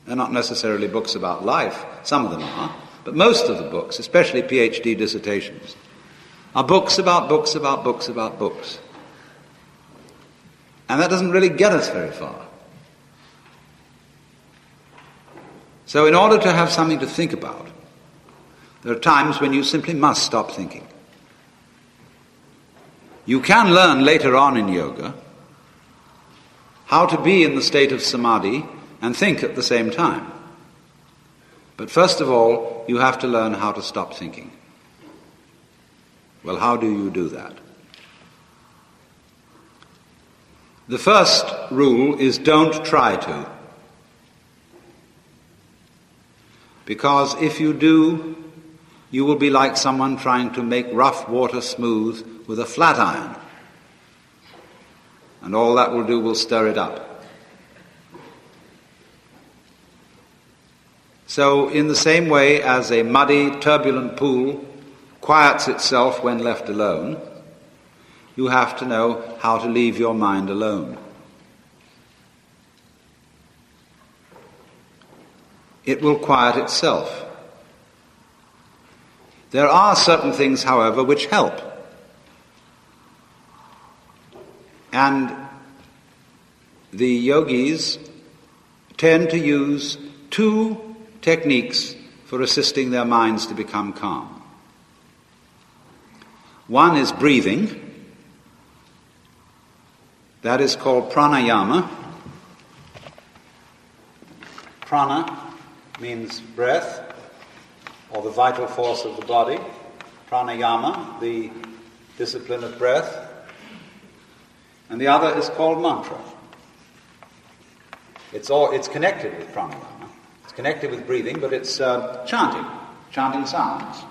They're not necessarily books about life. Some of them are. But most of the books, especially PhD dissertations, are books about books about books about books. And that doesn't really get us very far. So in order to have something to think about, there are times when you simply must stop thinking. You can learn later on in yoga how to be in the state of samadhi and think at the same time. But first of all, you have to learn how to stop thinking. Well, how do you do that? The first rule is don't try to. Because if you do, you will be like someone trying to make rough water smooth with a flat iron. And all that will do will stir it up. So, in the same way as a muddy, turbulent pool quiets itself when left alone, you have to know how to leave your mind alone. It will quiet itself. There are certain things, however, which help. And the yogis tend to use two techniques for assisting their minds to become calm. One is breathing. That is called pranayama. Prana means breath, or the vital force of the body. Pranayama, the discipline of breath. And the other is called mantra. It's connected with pranayama. It's connected with breathing, but it's chanting sounds.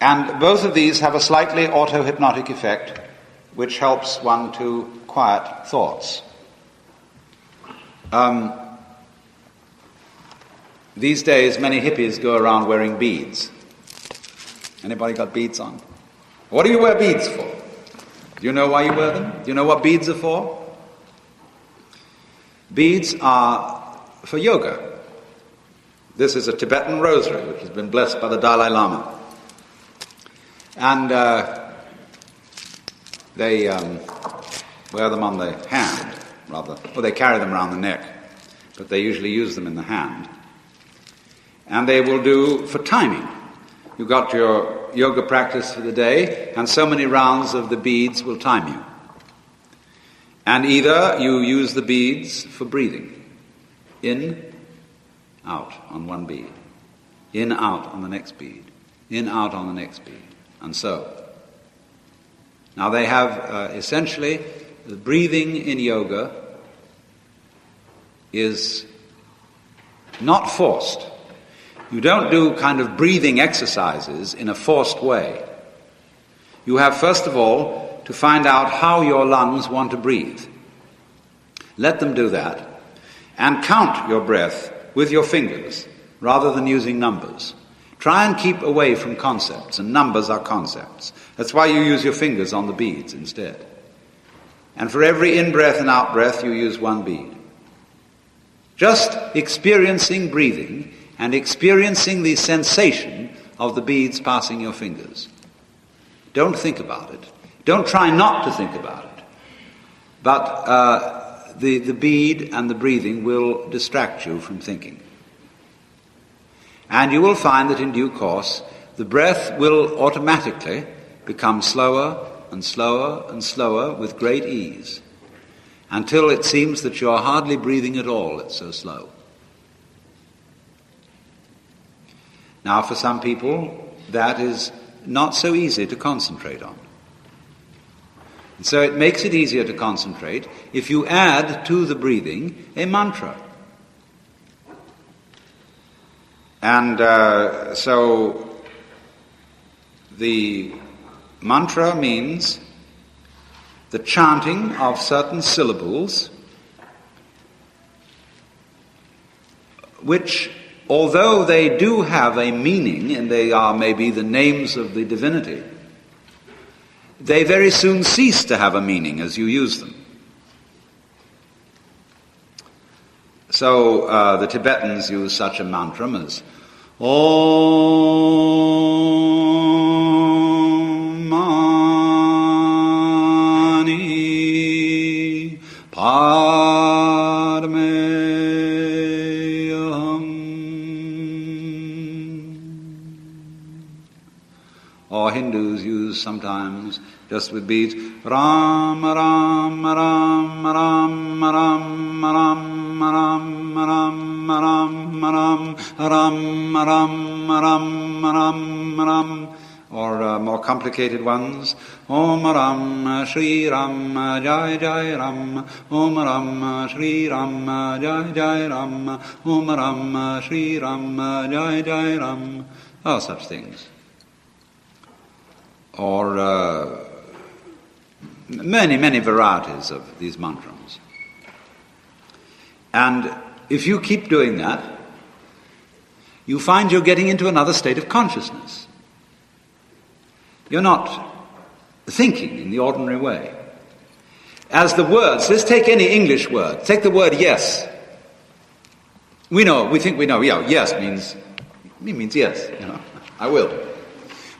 And both of these have a slightly auto-hypnotic effect, which helps one to quiet thoughts. These days, many hippies go around wearing beads. Anybody got beads on? What do you wear beads for? Do you know why you wear them? Do you know what beads are for? Beads are for yoga. This is a Tibetan rosary, which has been blessed by the Dalai Lama. And they wear them on the hand, rather. Or they carry them around the neck, but they usually use them in the hand. And they will do for timing. You've got your yoga practice for the day, and so many rounds of the beads will time you. And either you use the beads for breathing. In, out on one bead. In, out on the next bead. In, out on the next bead. And so. Now they have essentially, the breathing in yoga is not forced. You don't do kind of breathing exercises in a forced way. You have, first of all, to find out how your lungs want to breathe. Let them do that, and count your breath with your fingers, rather than using numbers. Try and keep away from concepts, and numbers are concepts. That's why you use your fingers on the beads instead. And for every in-breath and out-breath, you use one bead. Just experiencing breathing and experiencing the sensation of the beads passing your fingers. Don't think about it. Don't try not to think about it. But the bead and the breathing will distract you from thinking. And you will find that in due course, the breath will automatically become slower and slower and slower with great ease, until it seems that you are hardly breathing at all, it's so slow. Now, for some people, that is not so easy to concentrate on. And so it makes it easier to concentrate if you add to the breathing a mantra. And so the mantra means the chanting of certain syllables which, although they do have a meaning, and they are maybe the names of the divinity, they very soon cease to have a meaning as you use them. So the Tibetans use such a mantra as Om Mani Padme. Or Hindus use sometimes, just with beads, Ram, Ram, Ram, Ram, Ram, Ram, Ram, Ram, Ram, Ram, Ram, Ram, Ram, Ram, Ram. Or more complicated ones, Om Ram, Shri Ram, Jai Jai Ram, Om Ram, Shri Ram, Jai Jai Ram, Om Ram, Shri Ram, Jai Jai Ram. Oh, such things. Or many, many varieties of these mantras. And if you keep doing that, you find you're getting into another state of consciousness. You're not thinking in the ordinary way. As the words, let's take any English word. Take the word yes. We think we know, yes means yes, I will.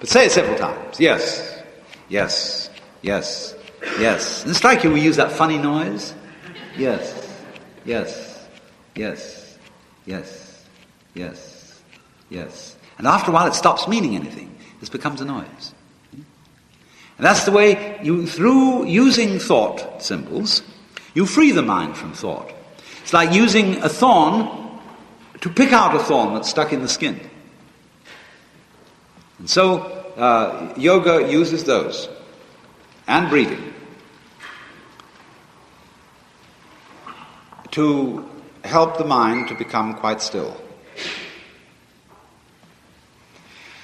But say it several times. Yes, yes, yes, yes. Doesn't it strike you we use that funny noise? Yes, yes, yes, yes, yes, yes. And after a while it stops meaning anything. This becomes a noise. And that's the way through using thought symbols, you free the mind from thought. It's like using a thorn to pick out a thorn that's stuck in the skin. And so yoga uses those, and breathing, to help the mind to become quite still.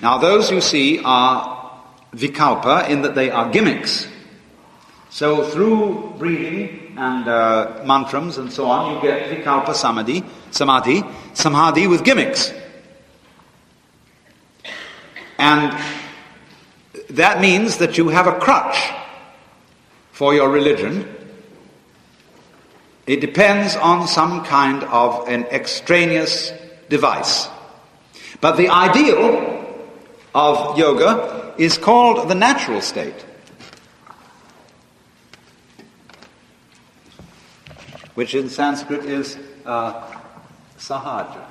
Now those you see are vikalpa in that they are gimmicks. So through breathing and mantrams and so on, you get vikalpa samadhi with gimmicks. And that means that you have a crutch for your religion. It depends on some kind of an extraneous device. But the ideal of yoga is called the natural state, which in Sanskrit is sahaja.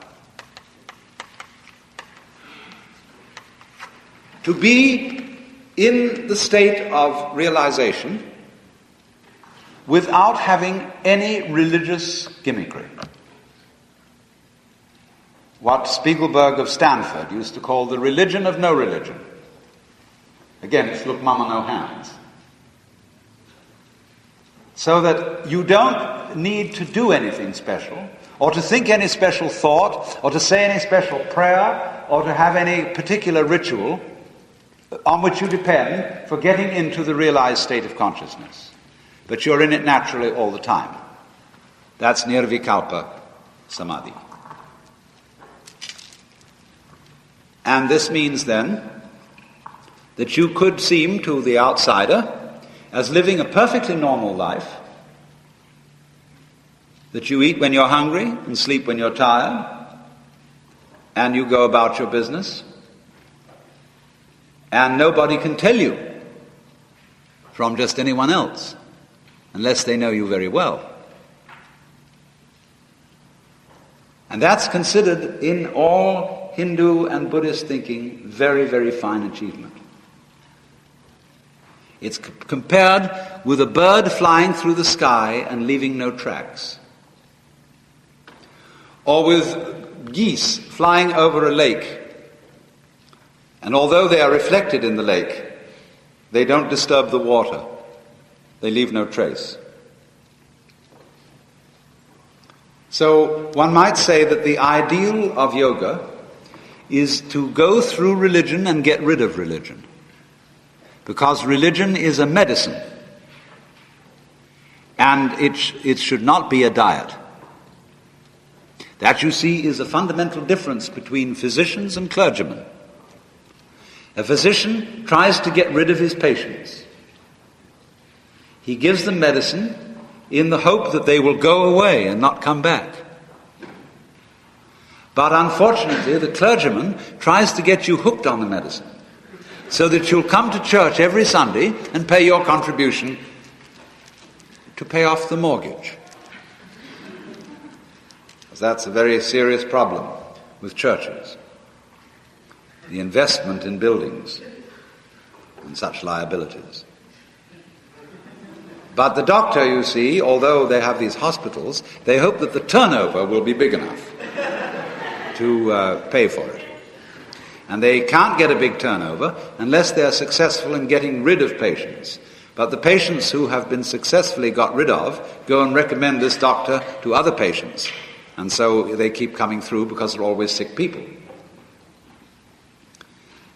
To be in the state of realization without having any religious gimmickry. What Spiegelberg of Stanford used to call the religion of no religion. Again, it's look mama no hands. So that you don't need to do anything special, or to think any special thought, or to say any special prayer, or to have any particular ritual on which you depend for getting into the realized state of consciousness. But you're in it naturally all the time. That's nirvikalpa samadhi. And this means then that you could seem to the outsider as living a perfectly normal life, that you eat when you're hungry and sleep when you're tired, and you go about your business, and nobody can tell you from just anyone else unless they know you very well. And that's considered in all Hindu and Buddhist thinking very, very fine achievement. It's compared with a bird flying through the sky and leaving no tracks, or with geese flying over a lake, and although they are reflected in the lake, they don't disturb the water. They leave no trace. So one might say that the ideal of yoga is to go through religion and get rid of religion. Because religion is a medicine. And it should not be a diet. That, you see, is a fundamental difference between physicians and clergymen. A physician tries to get rid of his patients. He gives them medicine in the hope that they will go away and not come back. But unfortunately, the clergyman tries to get you hooked on the medicine so that you'll come to church every Sunday and pay your contribution to pay off the mortgage. That's a very serious problem with churches. The investment in buildings and such liabilities. But the doctor, you see, although they have these hospitals, they hope that the turnover will be big enough to pay for it. And they can't get a big turnover unless they're successful in getting rid of patients. But the patients who have been successfully got rid of go and recommend this doctor to other patients. And so they keep coming through because they're always sick people.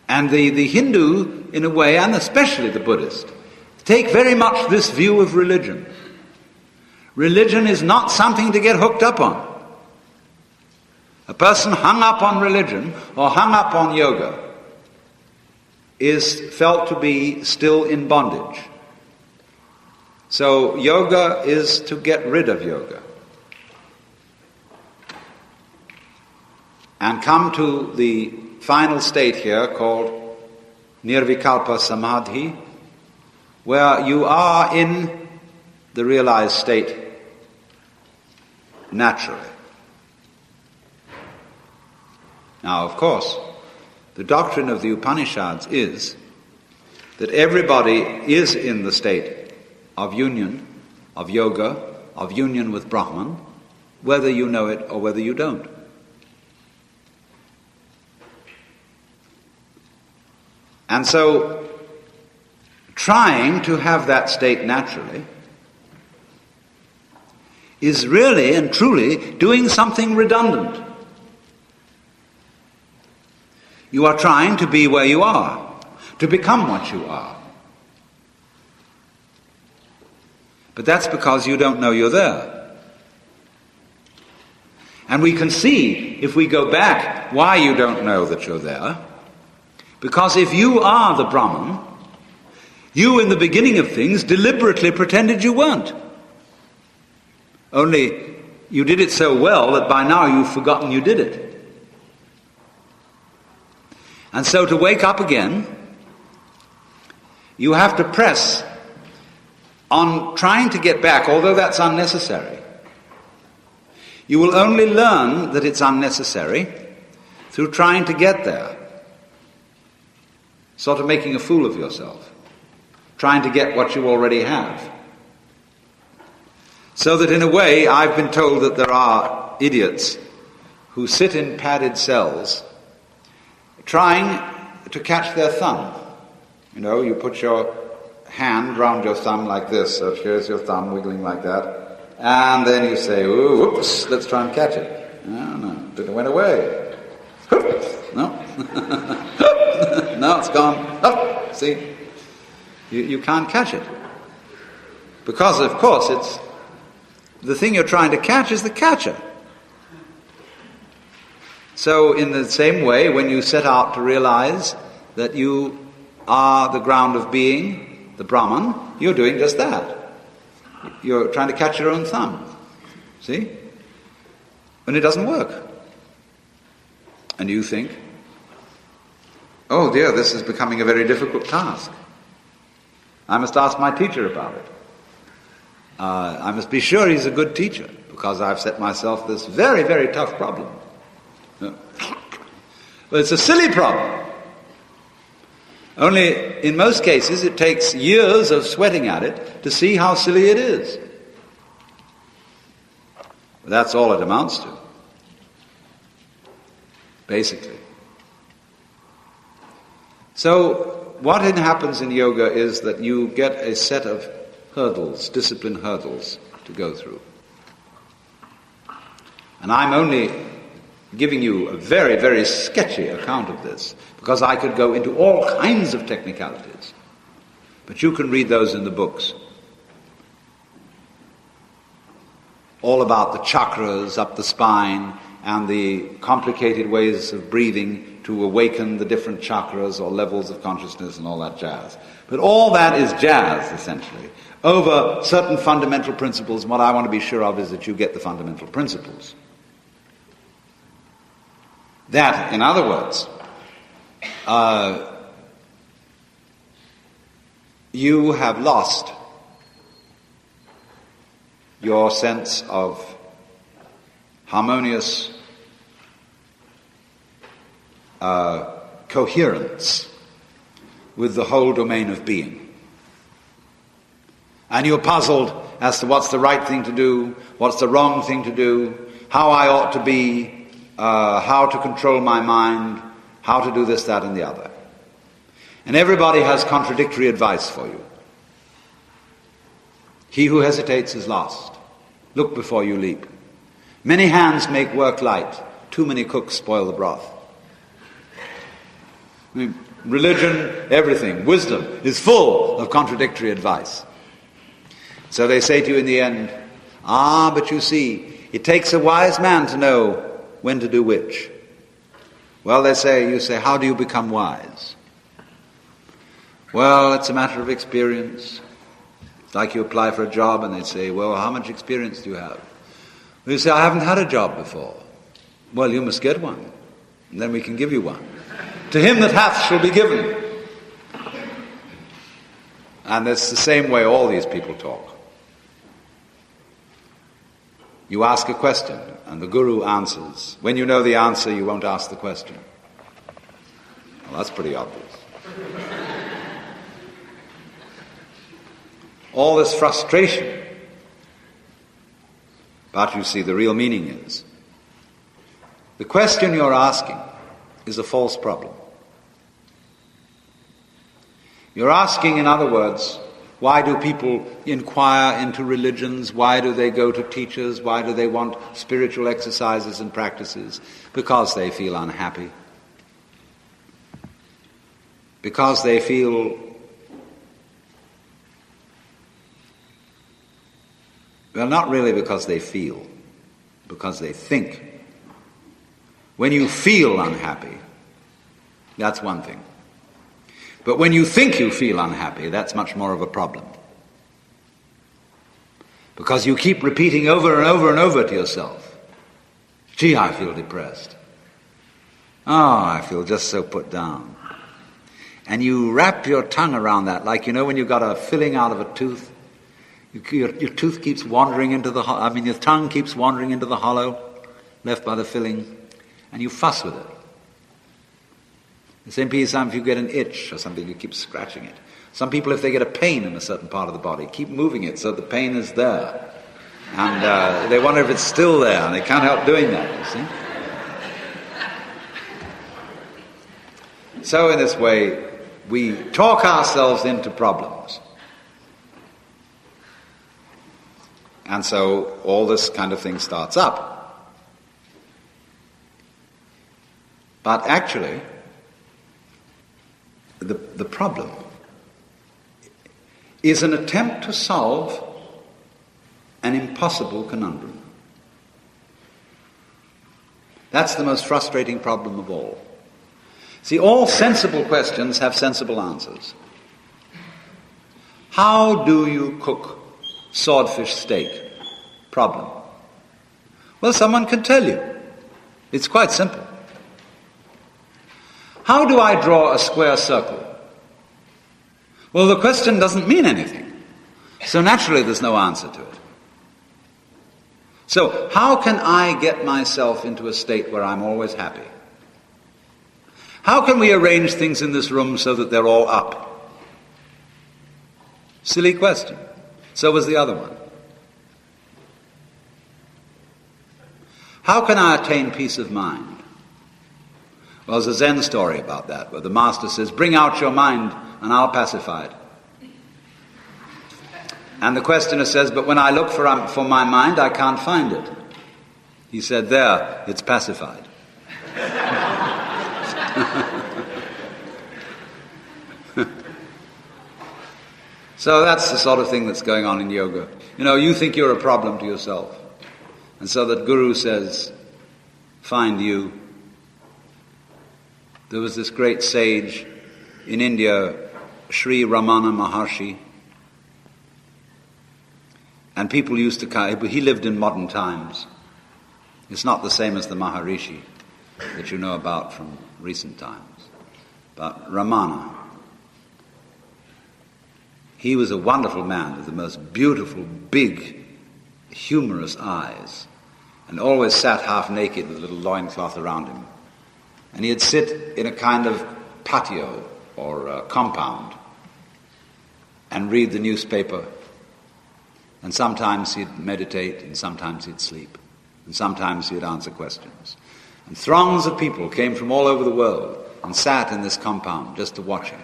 And the Hindu, in a way, and especially the Buddhist, take very much this view of religion. Religion is not something to get hooked up on. A person hung up on religion or hung up on yoga is felt to be still in bondage. So yoga is to get rid of yoga and come to the final state here called nirvikalpa samadhi, where you are in the realized state naturally. Now, of course, the doctrine of the Upanishads is that everybody is in the state of union, of yoga, of union with Brahman, whether you know it or whether you don't. And so, trying to have that state naturally is really and truly doing something redundant. You are trying to be where you are, to become what you are. But that's because you don't know you're there. And we can see, if we go back, why you don't know that you're there. Because if you are the Brahman, you in the beginning of things deliberately pretended you weren't. Only you did it so well that by now you've forgotten you did it. And so to wake up again, you have to press on trying to get back, although that's unnecessary. You will only learn that it's unnecessary through trying to get there. Sort of making a fool of yourself. Trying to get what you already have. So that in a way, I've been told that there are idiots who sit in padded cells trying to catch their thumb. You know, you put your hand round your thumb like this, so here's your thumb wiggling like that, and then you say, ooh, whoops, let's try and catch it. No, it went away. No. No, it's gone. Oh, see? You can't catch it. Because, of course, it's the thing you're trying to catch is the catcher. So, in the same way, when you set out to realize that you are the ground of being, the Brahman, you're doing just that. You're trying to catch your own thumb. See? And it doesn't work. And you think, oh dear, this is becoming a very difficult task. I must ask my teacher about it. I must be sure he's a good teacher, because I've set myself this very, very tough problem. Well, it's a silly problem. Only, in most cases, it takes years of sweating at it to see how silly it is. That's all it amounts to, basically. So, what happens in yoga is that you get a set of hurdles, discipline hurdles, to go through. And I'm only giving you a very, very sketchy account of this, because I could go into all kinds of technicalities. But you can read those in the books. All about the chakras up the spine and the complicated ways of breathing to awaken the different chakras or levels of consciousness and all that jazz. But all that is jazz, essentially, over certain fundamental principles. And what I want to be sure of is that you get the fundamental principles. That, in other words, you have lost your sense of harmonious coherence with the whole domain of being. And you're puzzled as to what's the right thing to do, what's the wrong thing to do, how I ought to be, how to control my mind, how to do this, that, and the other. And everybody has contradictory advice for you. He who hesitates is lost. Look before you leap. Many hands make work light. Too many cooks spoil the broth. I mean, religion, everything, wisdom is full of contradictory advice. So they say to you in the end, but you see, it takes a wise man to know when to do which. Well, you say, how do you become wise? Well, it's a matter of experience. It's like you apply for a job and they say, well, how much experience do you have? Well, you say, I haven't had a job before. Well, you must get one, and then we can give you one. To him that hath shall be given. And it's the same way all these people talk. You ask a question, and the guru answers. When you know the answer, you won't ask the question. Well, that's pretty obvious. All this frustration. But you see, the real meaning is, the question you're asking is a false problem. You're asking, in other words, why do people inquire into religions? Why do they go to teachers? Why do they want spiritual exercises and practices? Because they feel unhappy. because they feel, well, not really because they feel, because they think. When you feel unhappy, that's one thing. But when you think you feel unhappy, that's much more of a problem. Because you keep repeating over and over and over to yourself, gee, I feel depressed. Oh, I feel just so put down. And you wrap your tongue around that, like, when you've got a filling out of a tooth, your tooth keeps wandering into your tongue keeps wandering into the hollow left by the filling, and you fuss with it. The same piece, if you get an itch or something, you keep scratching it. Some people, if they get a pain in a certain part of the body, keep moving it so the pain is there. And they wonder if it's still there, and they can't help doing that, you see. So in this way, we talk ourselves into problems. And so all this kind of thing starts up. But actually, the problem is an attempt to solve an impossible conundrum. That's the most frustrating problem of all. See, all sensible questions have sensible answers. How do you cook swordfish steak? Problem. Well, someone can tell you. It's quite simple. How do I draw a square circle? Well, the question doesn't mean anything. So naturally there's no answer to it. So how can I get myself into a state where I'm always happy? How can we arrange things in this room so that they're all up? Silly question. So was the other one. How can I attain peace of mind? Well, there's a Zen story about that, where the master says, bring out your mind and I'll pacify it. And the questioner says, but when I look for my mind, I can't find it. He said, there, it's pacified. So that's the sort of thing that's going on in yoga. You think you're a problem to yourself. And so that Guru says, find you. There was this great sage in India, Sri Ramana Maharshi. And people used to, he lived in modern times. It's not the same as the Maharishi that you know about from recent times. But Ramana, he was a wonderful man with the most beautiful, big, humorous eyes, and always sat half naked with a little loincloth around him. And he'd sit in a kind of patio or compound and read the newspaper. And sometimes he'd meditate, and sometimes he'd sleep, and sometimes he'd answer questions. And throngs of people came from all over the world and sat in this compound just to watch him.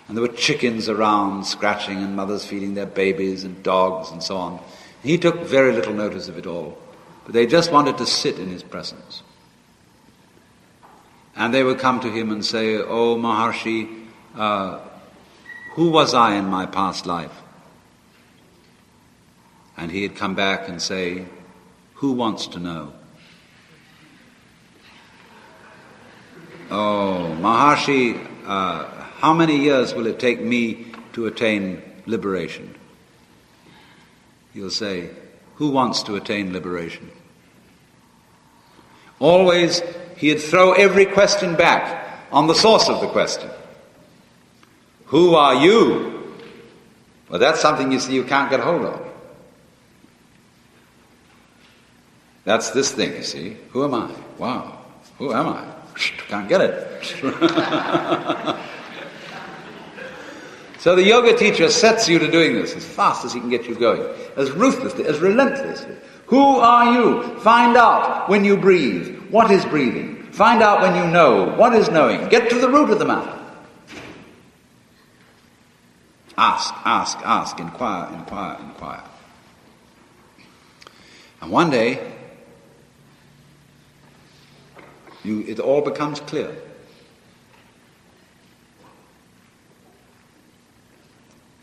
And there were chickens around scratching, and mothers feeding their babies, and dogs and so on. He took very little notice of it all, but they just wanted to sit in his presence. And they would come to him and say, oh, Maharshi, who was I in my past life? And he'd come back and say, who wants to know? Oh, Maharshi, how many years will it take me to attain liberation? He'll say, who wants to attain liberation? Always, he'd throw every question back on the source of the question. Who are you? Well, that's something you see you can't get hold of. That's this thing, you see. Who am I? Wow. Who am I? Can't get it. So the yoga teacher sets you to doing this as fast as he can get you going, as ruthlessly, as relentlessly. Who are you? Find out when you breathe. What is breathing? Find out when you know. What is knowing? Get to the root of the matter. Ask, ask, ask, inquire, inquire, inquire. And one day, it all becomes clear.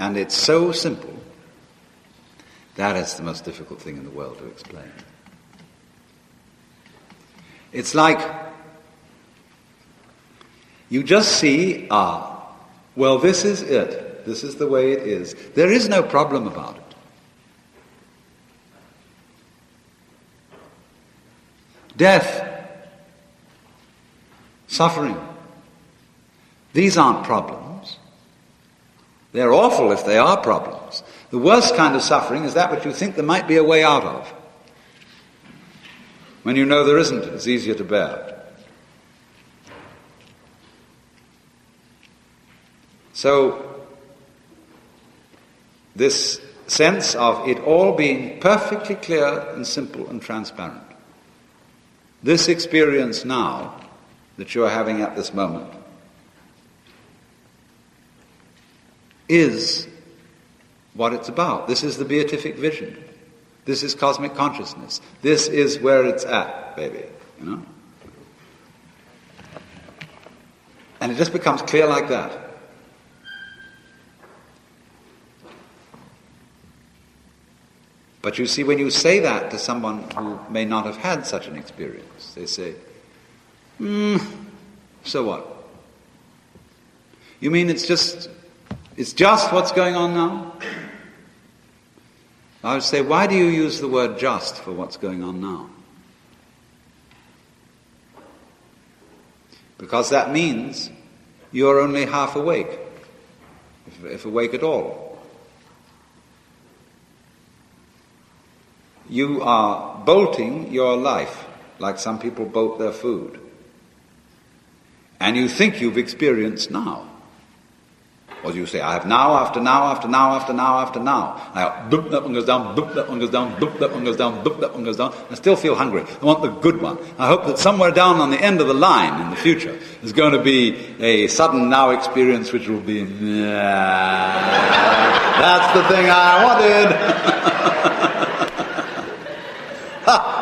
And it's so simple, that is the most difficult thing in the world to explain. It's like you just see, well, this is it. This is the way it is. There is no problem about it. Death, suffering, these aren't problems. They're awful if they are problems. The worst kind of suffering is that which you think there might be a way out of. When you know there isn't, it's easier to bear. So, this sense of it all being perfectly clear and simple and transparent, this experience now that you are having at this moment, is what it's about. This is the beatific vision. This is cosmic consciousness. This is where it's at, baby, you know? And it just becomes clear like that. But you see, when you say that to someone who may not have had such an experience, they say, so what? You mean it's just what's going on now? I would say, why do you use the word just for what's going on now? Because that means you're only half awake, if awake at all. You are bolting your life, like some people bolt their food. And you think you've experienced now. Or you say, I have now, after now, after now, after now, after now. Now, boop, that one goes down, boop, that one goes down, boop, that one goes down, boop, that one goes down. I still feel hungry. I want the good one. I hope that somewhere down on the end of the line in the future is going to be a sudden now experience which will be, that's the thing I wanted.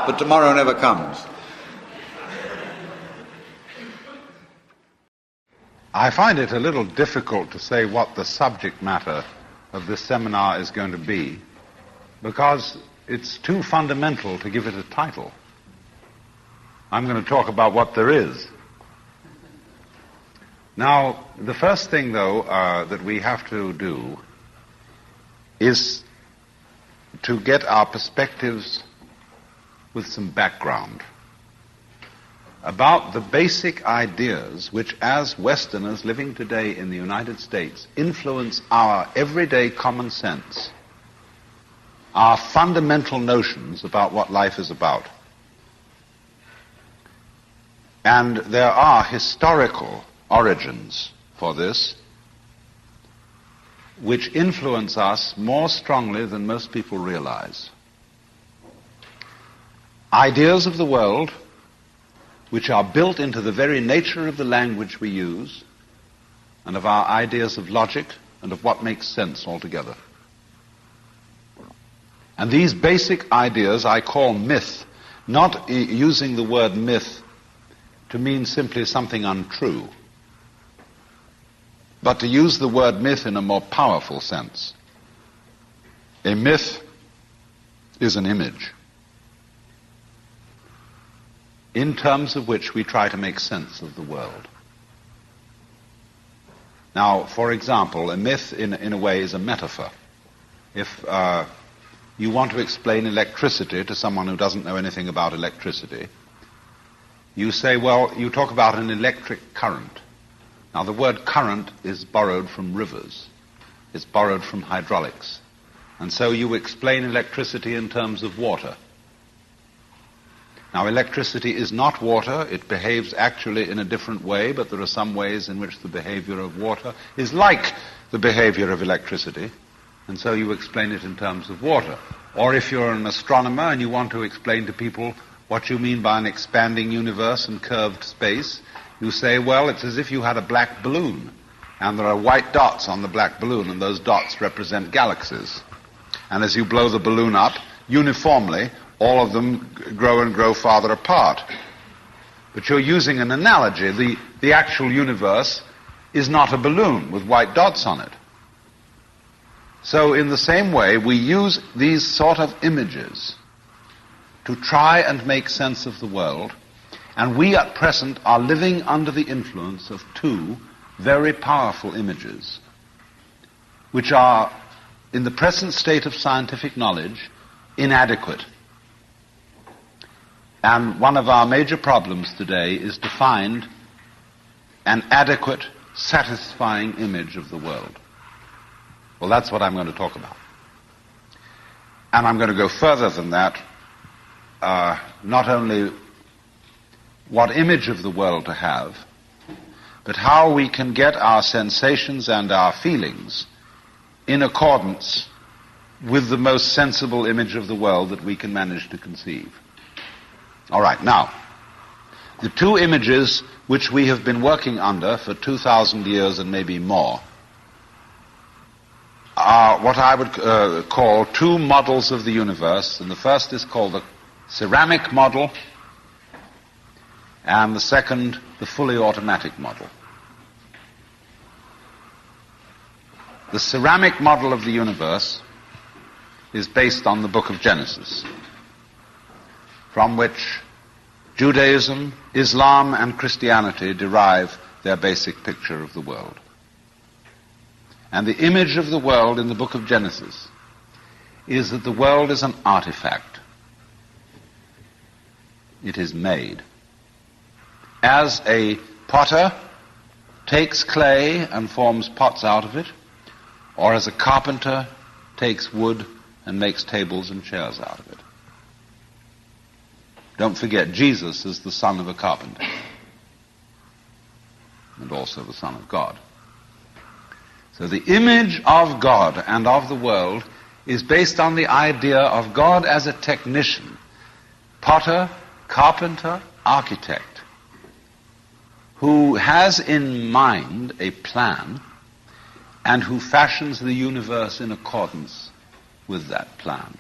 But tomorrow never comes. I find it a little difficult to say what the subject matter of this seminar is going to be, because it's too fundamental to give it a title. I'm going to talk about what there is. Now, the first thing, though, that we have to do is to get our perspectives with some background about the basic ideas which, as Westerners living today in the United States, influence our everyday common sense, our fundamental notions about what life is about. And there are historical origins for this which influence us more strongly than most people realize. Ideas of the world which are built into the very nature of the language we use and of our ideas of logic and of what makes sense altogether. And these basic ideas I call myth, not using the word myth to mean simply something untrue, but to use the word myth in a more powerful sense. A myth is an image in terms of which we try to make sense of the world. Now, for example, a myth in a way is a metaphor. If you want to explain electricity to someone who doesn't know anything about electricity, you say, well, you talk about an electric current. Now, the word current is borrowed from rivers. It's borrowed from hydraulics. And so you explain electricity in terms of water. Now, electricity is not water. It behaves actually in a different way, but there are some ways in which the behavior of water is like the behavior of electricity, and so you explain it in terms of water. Or if you're an astronomer and you want to explain to people what you mean by an expanding universe and curved space, you say, well, it's as if you had a black balloon, and there are white dots on the black balloon, and those dots represent galaxies. And as you blow the balloon up, uniformly, all of them grow and grow farther apart. But you're using an analogy. The actual universe is not a balloon with white dots on it. So in the same way, we use these sort of images to try and make sense of the world, and we at present are living under the influence of two very powerful images, which are, in the present state of scientific knowledge, inadequate. And one of our major problems today is to find an adequate, satisfying image of the world. Well, that's what I'm going to talk about. And I'm going to go further than that, not only what image of the world to have, but how we can get our sensations and our feelings in accordance with the most sensible image of the world that we can manage to conceive. All right, now, the two images which we have been working under for 2,000 years and maybe more are what I would call two models of the universe, and the first is called the ceramic model, and the second, the fully automatic model. The ceramic model of the universe is based on the book of Genesis, from which Judaism, Islam, and Christianity derive their basic picture of the world. And the image of the world in the book of Genesis is that the world is an artifact. It is made. As a potter takes clay and forms pots out of it, or as a carpenter takes wood and makes tables and chairs out of it. Don't forget, Jesus is the son of a carpenter, and also the son of God. So the image of God and of the world is based on the idea of God as a technician, potter, carpenter, architect, who has in mind a plan and who fashions the universe in accordance with that plan.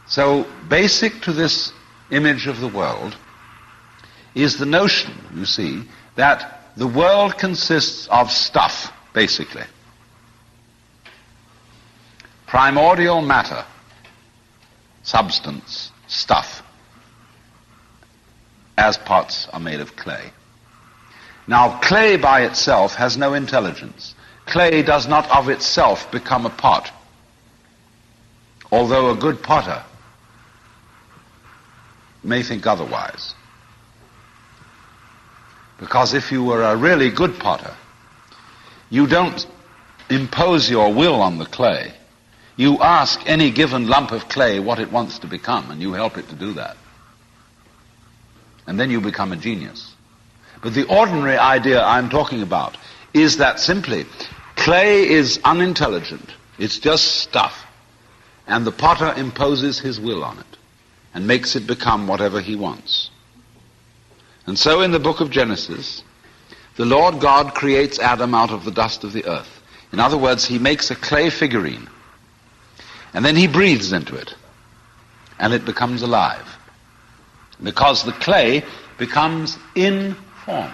So basic to this image of the world is the notion, you see, that the world consists of stuff, basically. Primordial matter, substance, stuff, as pots are made of clay. Now, clay by itself has no intelligence. Clay does not of itself become a pot, although a good potter may think otherwise. Because if you were a really good potter, you don't impose your will on the clay. You ask any given lump of clay what it wants to become, and you help it to do that. And then you become a genius. But the ordinary idea I'm talking about is that simply clay is unintelligent. It's just stuff. And the potter imposes his will on it and makes it become whatever he wants. And so in the book of Genesis, the Lord God creates Adam out of the dust of the earth. In other words, he makes a clay figurine, and then he breathes into it, and it becomes alive. Because the clay becomes informed.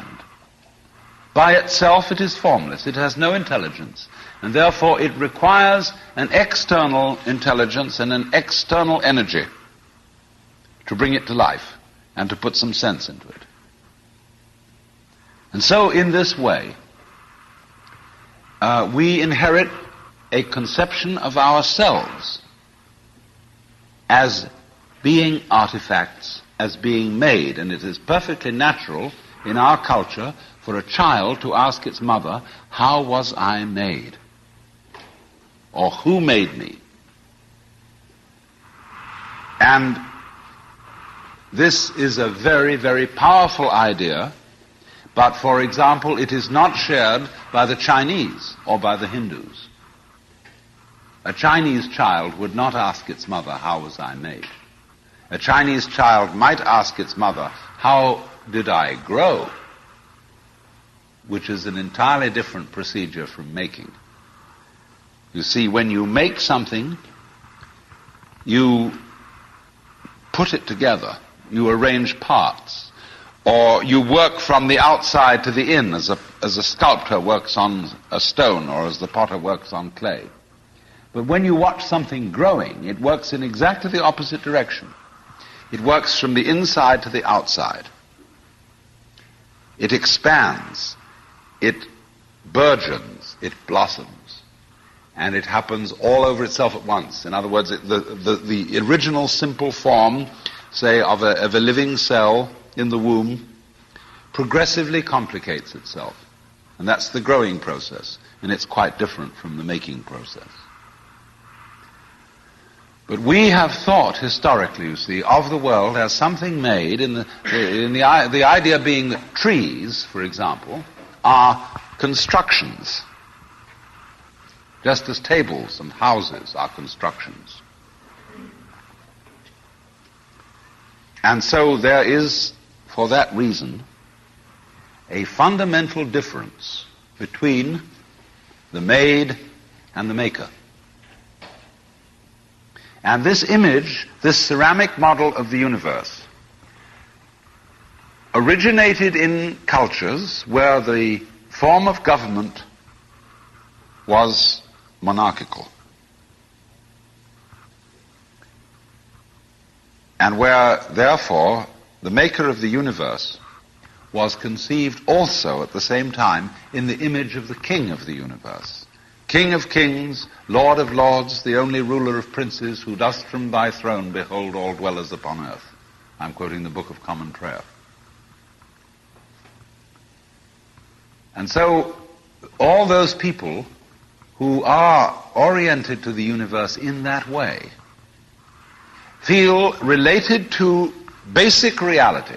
By itself it is formless, it has no intelligence, and therefore it requires an external intelligence and an external energy to bring it to life and to put some sense into it. And so in this way, we inherit a conception of ourselves as being artifacts, as being made, and it is perfectly natural in our culture for a child to ask its mother, how was I made? Or who made me? And this is a very, very powerful idea, but for example, it is not shared by the Chinese or by the Hindus. A Chinese child would not ask its mother, how was I made? A Chinese child might ask its mother, how did I grow? Which is an entirely different procedure from making. You see, when you make something, you put it together, you arrange parts. Or you work from the outside to the in, as a sculptor works on a stone or as the potter works on clay. But when you watch something growing, it works in exactly the opposite direction. It works from the inside to the outside. It expands, it burgeons, it blossoms, and it happens all over itself at once. In other words, the original simple form, say, of a living cell in the womb, progressively complicates itself. And that's the growing process, and it's quite different from the making process. But we have thought historically, you see, of the world as something made the idea being that trees, for example, are constructions, just as tables and houses are constructions. And so there is, for that reason, a fundamental difference between the made and the maker. And this image, this ceramic model of the universe, originated in cultures where the form of government was monarchical, and where, therefore, the maker of the universe was conceived also at the same time in the image of the king of the universe. King of kings, Lord of lords, the only ruler of princes, who dost from thy throne behold all dwellers upon earth. I'm quoting the Book of Common Prayer. And so all those people who are oriented to the universe in that way feel related to basic reality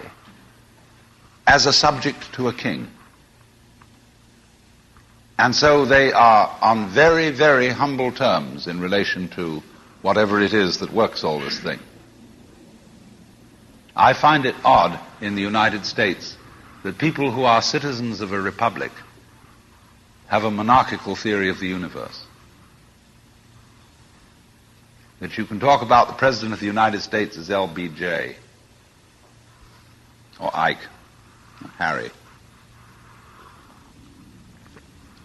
as a subject to a king. And so they are on very, very humble terms in relation to whatever it is that works all this thing. I find it odd in the United States that people who are citizens of a republic have a monarchical theory of the universe. That you can talk about the President of the United States as LBJ, or Ike, or Harry.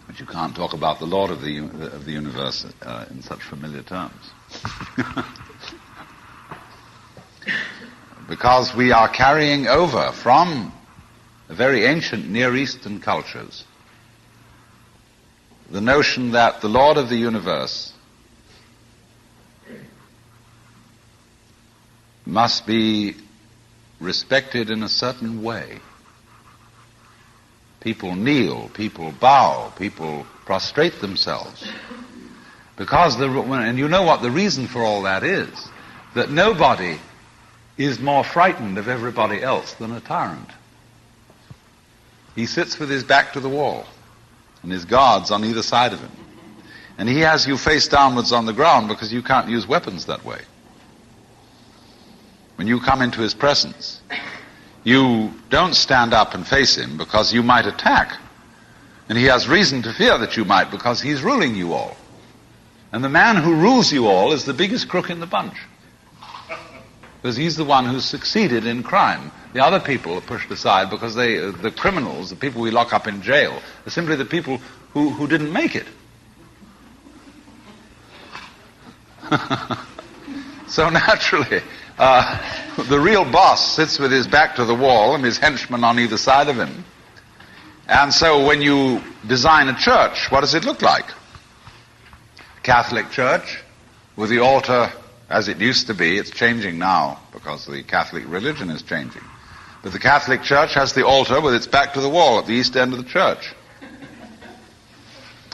But you can't talk about the Lord of the universe in such familiar terms. Because we are carrying over from the very ancient Near Eastern cultures the notion that the Lord of the universe must be respected in a certain way. People kneel, people bow, people prostrate themselves. Because, and you know what the reason for all that is, that nobody is more frightened of everybody else than a tyrant. He sits with his back to the wall, and his guards on either side of him. And he has you face downwards on the ground because you can't use weapons that way. When you come into his presence, you don't stand up and face him because you might attack. And he has reason to fear that you might because he's ruling you all. And the man who rules you all is the biggest crook in the bunch. Because he's the one who's succeeded in crime. The other people are pushed aside because the criminals, the people we lock up in jail, are simply the people who didn't make it. So naturally, the real boss sits with his back to the wall and his henchmen on either side of him. And so when you design a church, what does it look like? Catholic church with the altar as it used to be. It's changing now because the Catholic religion is changing. But the Catholic church has the altar with its back to the wall at the east end of the church.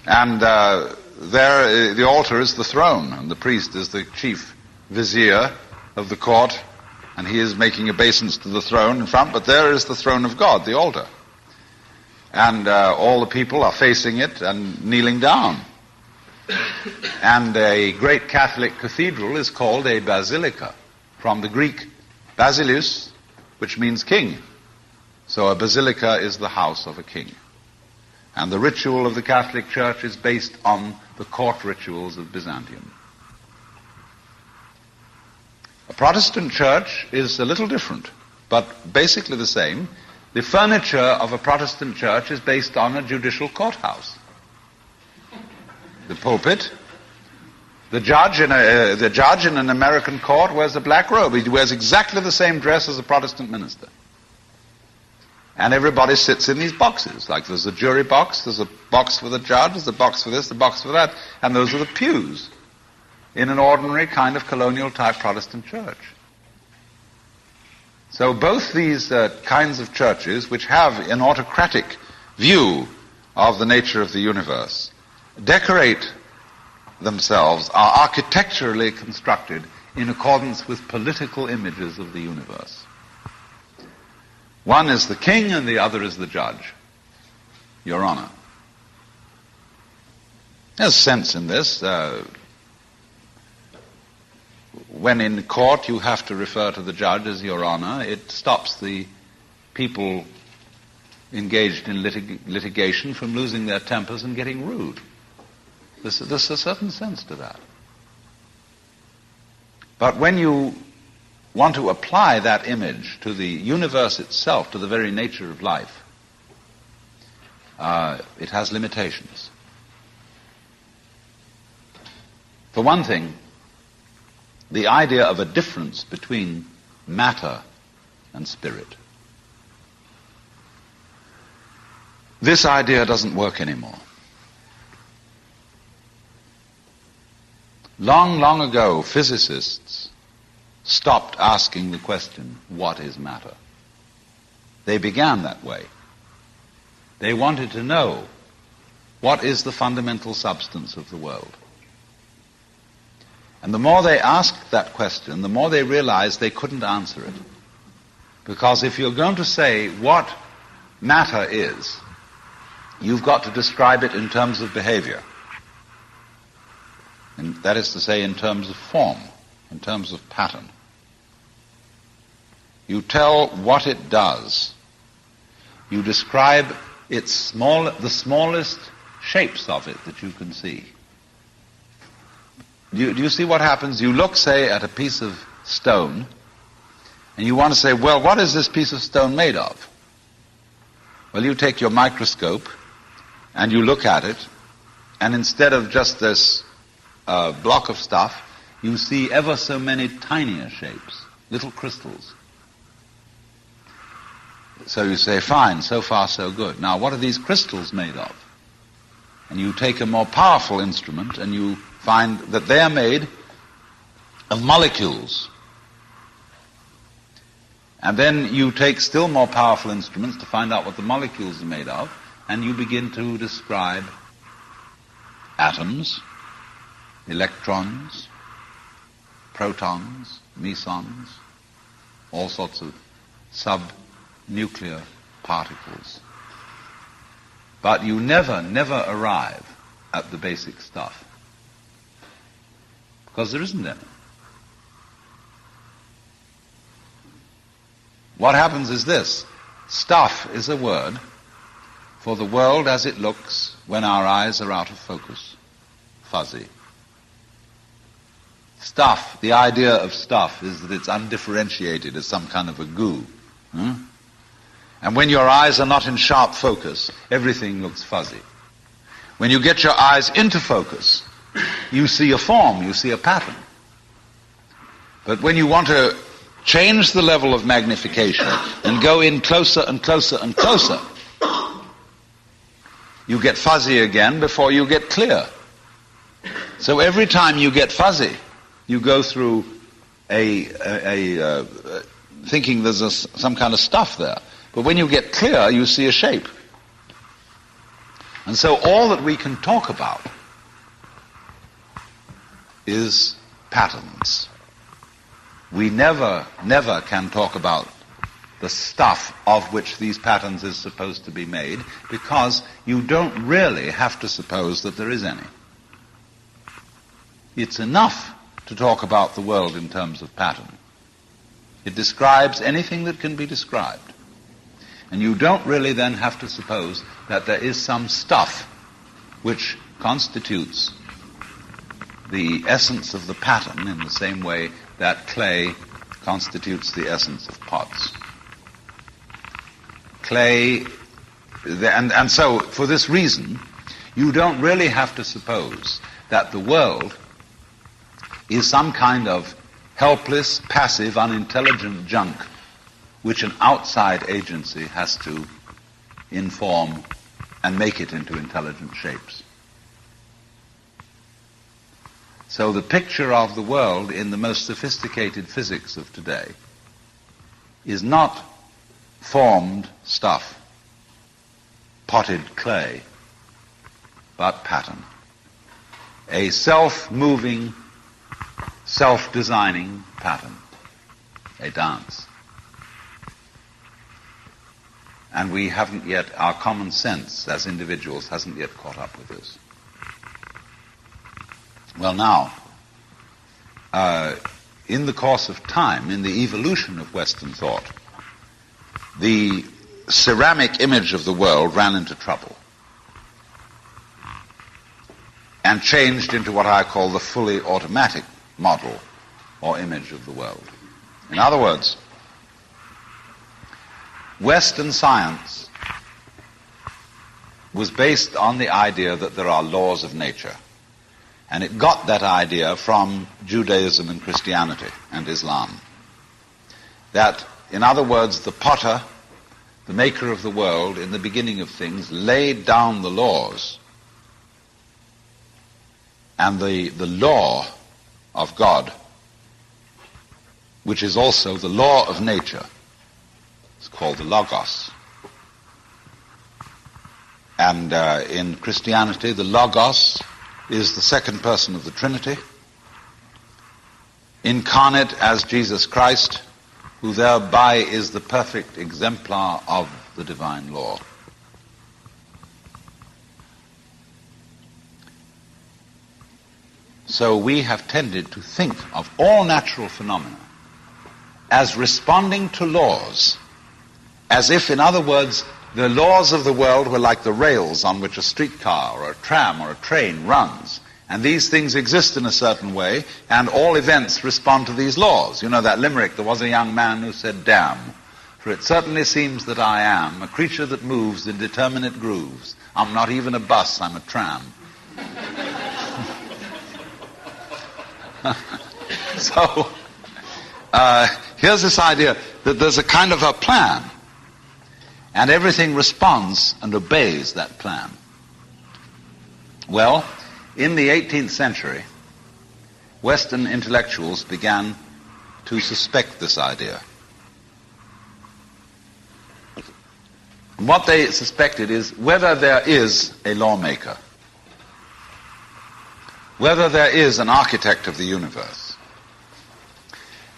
And there the altar is the throne, and the priest is the chief vizier of the court, and he is making obeisance to the throne in front, but there is the throne of God, the altar. And all the people are facing it and kneeling down. And a great Catholic cathedral is called a basilica, from the Greek basileus, which means king. So a basilica is the house of a king. And the ritual of the Catholic Church is based on the court rituals of Byzantium. A Protestant church is a little different, but basically the same. The furniture of a Protestant church is based on a judicial courthouse. The pulpit, the judge in an American court wears a black robe. He wears exactly the same dress as a Protestant minister. And everybody sits in these boxes. Like there's a jury box, there's a box for the judge, there's a box for this, a box for that, and those are the pews in an ordinary kind of colonial-type Protestant church. So both these kinds of churches, which have an autocratic view of the nature of the universe, decorate themselves, are architecturally constructed in accordance with political images of the universe. One is the king and the other is the judge. Your Honor. There's sense in this. When in court you have to refer to the judge as Your Honor, it stops the people engaged in litigation from losing their tempers and getting rude. There's a certain sense to that. But when you want to apply that image to the universe itself, to the very nature of life, it has limitations. For one thing, the idea of a difference between matter and spirit. This idea doesn't work anymore. Long, long ago, physicists stopped asking the question, what is matter? They began that way. They wanted to know, what is the fundamental substance of the world? And the more they asked that question, the more they realized they couldn't answer it. Because if you're going to say what matter is, you've got to describe it in terms of behavior. And that is to say, in terms of form, in terms of pattern. You tell what it does. You describe the smallest shapes of it that you can see. Do you see what happens? You look, say, at a piece of stone, and you want to say, well, what is this piece of stone made of? Well, you take your microscope, and you look at it, and instead of just this block of stuff, you see ever so many tinier shapes, little crystals. So you say, fine, so far so good. Now, what are these crystals made of? And you take a more powerful instrument, and you find that they are made of molecules. And then you take still more powerful instruments to find out what the molecules are made of, and you begin to describe atoms, electrons, protons, mesons, all sorts of subnuclear particles. But you never arrive at the basic stuff. Because there isn't any. What happens is this. Stuff is a word for the world as it looks when our eyes are out of focus. Fuzzy. Stuff, the idea of stuff is that it's undifferentiated as some kind of a goo. And when your eyes are not in sharp focus, everything looks fuzzy. When you get your eyes into focus, you see a form, you see a pattern. But when you want to change the level of magnification and go in closer and closer and closer, you get fuzzy again before you get clear. So every time you get fuzzy, you go through thinking there's some kind of stuff there. But when you get clear, you see a shape. And so all that we can talk about is patterns. We never can talk about the stuff of which these patterns is supposed to be made, because you don't really have to suppose that there is any. It's enough to talk about the world in terms of pattern. It describes anything that can be described. And you don't really then have to suppose that there is some stuff which constitutes the essence of the pattern in the same way that clay constitutes the essence of pots. clay, and so for this reason, you don't really have to suppose that the world is some kind of helpless, passive, unintelligent junk which an outside agency has to inform and make it into intelligent shapes. So the picture of the world in the most sophisticated physics of today is not formed stuff, potted clay, but pattern. A self-moving, self-designing pattern, a dance. And we haven't yet, our common sense as individuals hasn't yet caught up with this. Well now, in the course of time, in the evolution of Western thought, the ceramic image of the world ran into trouble and changed into what I call the fully automatic model or image of the world. In other words, Western science was based on the idea that there are laws of nature. And it got that idea from Judaism and Christianity and Islam. That, in other words, the potter, the maker of the world, in the beginning of things, laid down the laws. And the law of God, which is also the law of nature, is called the Logos. And in Christianity, the Logos is the second person of the Trinity, incarnate as Jesus Christ, who thereby is the perfect exemplar of the divine law. So we have tended to think of all natural phenomena as responding to laws, as if, in other words, the laws of the world were like the rails on which a streetcar or a tram or a train runs. And these things exist in a certain way, and all events respond to these laws. You know that limerick, there was a young man who said, "Damn, for it certainly seems that I am a creature that moves in determinate grooves. I'm not even a bus, I'm a tram." So, here's this idea that there's a kind of a plan, and everything responds and obeys that plan. Well, in the 18th century, Western intellectuals began to suspect this idea. And what they suspected is whether there is a lawmaker, whether there is an architect of the universe.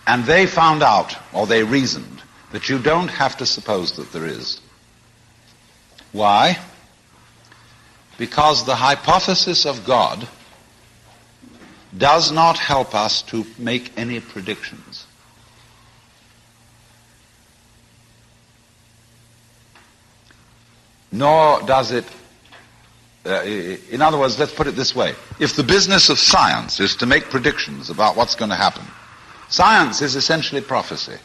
And they found out, or they reasoned, that you don't have to suppose that there is. Why? Because the hypothesis of God does not help us to make any predictions. Nor does it, in other words, let's put it this way. If the business of science is to make predictions about what's going to happen, science is essentially prophecy.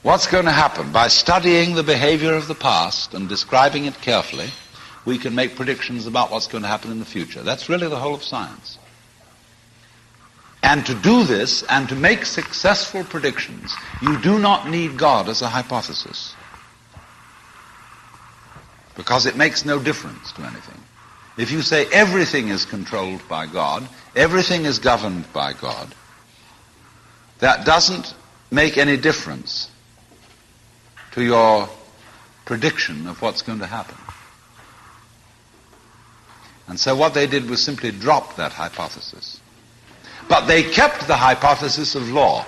What's going to happen? By studying the behavior of the past and describing it carefully, we can make predictions about what's going to happen in the future. That's really the whole of science. And to do this, and to make successful predictions, you do not need God as a hypothesis. Because it makes no difference to anything. If you say everything is controlled by God, everything is governed by God, that doesn't make any difference to your prediction of what's going to happen. And so what they did was simply drop that hypothesis. But they kept the hypothesis of law.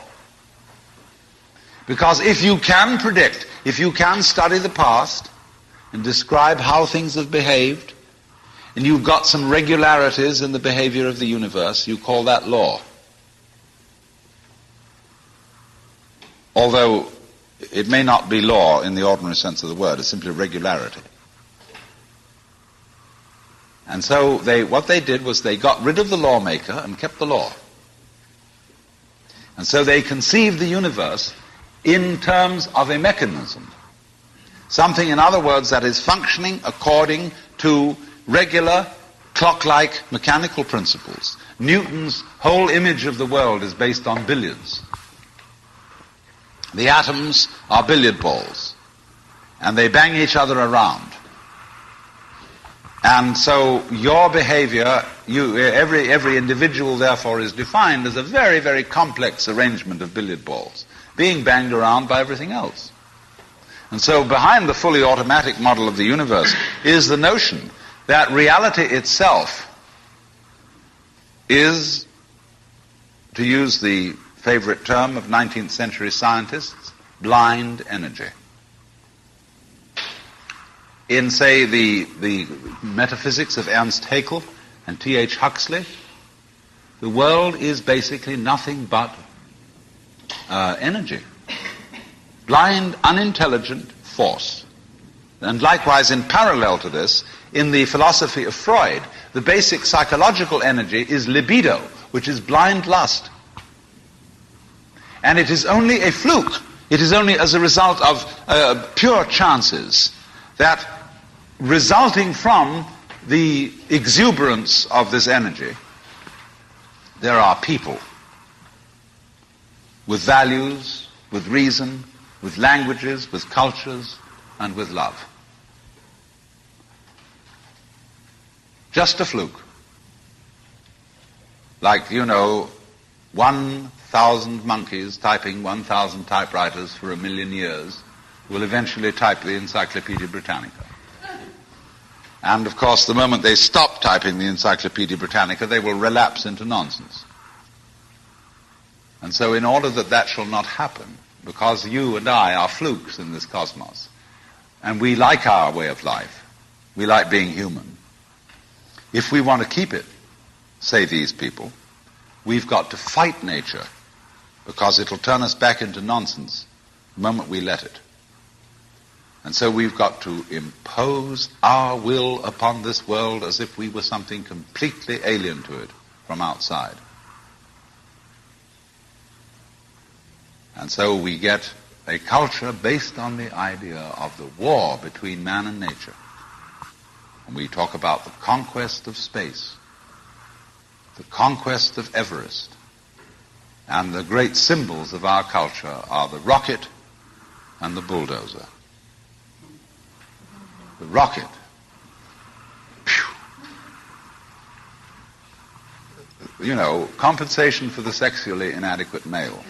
Because if you can predict, if you can study the past and describe how things have behaved, and you've got some regularities in the behavior of the universe, you call that law. Although it may not be law in the ordinary sense of the word, it's simply regularity. And so what they did was they got rid of the lawmaker and kept the law. And so they conceived the universe in terms of a mechanism. Something, in other words, that is functioning according to regular clock-like mechanical principles. Newton's whole image of the world is based on billiards. The atoms are billiard balls, and they bang each other around. And so your behavior, every individual therefore is defined as a very, very complex arrangement of billiard balls, being banged around by everything else. And so behind the fully automatic model of the universe is the notion that reality itself is, to use the favorite term of 19th century scientists, blind energy. In, say, the metaphysics of Ernst Haeckel and T.H. Huxley, the world is basically nothing but energy. Blind, unintelligent force. And likewise, in parallel to this, in the philosophy of Freud, the basic psychological energy is libido, which is blind lust. And it is only a fluke. It is only as a result of pure chances that, resulting from the exuberance of this energy, there are people with values, with reason, with languages, with cultures, and with love. Just a fluke. Like, 1,000 monkeys typing 1,000 typewriters for 1,000,000 years will eventually type the Encyclopedia Britannica. And, of course, the moment they stop typing the Encyclopedia Britannica, they will relapse into nonsense. And so in order that that shall not happen, because you and I are flukes in this cosmos, and we like our way of life, we like being human, if we want to keep it, say these people, we've got to fight nature, because it'll turn us back into nonsense the moment we let it. And so we've got to impose our will upon this world as if we were something completely alien to it from outside. And so we get a culture based on the idea of the war between man and nature. And we talk about the conquest of space, the conquest of Everest. And the great symbols of our culture are the rocket and the bulldozer. The rocket. Phew. Compensation for the sexually inadequate male.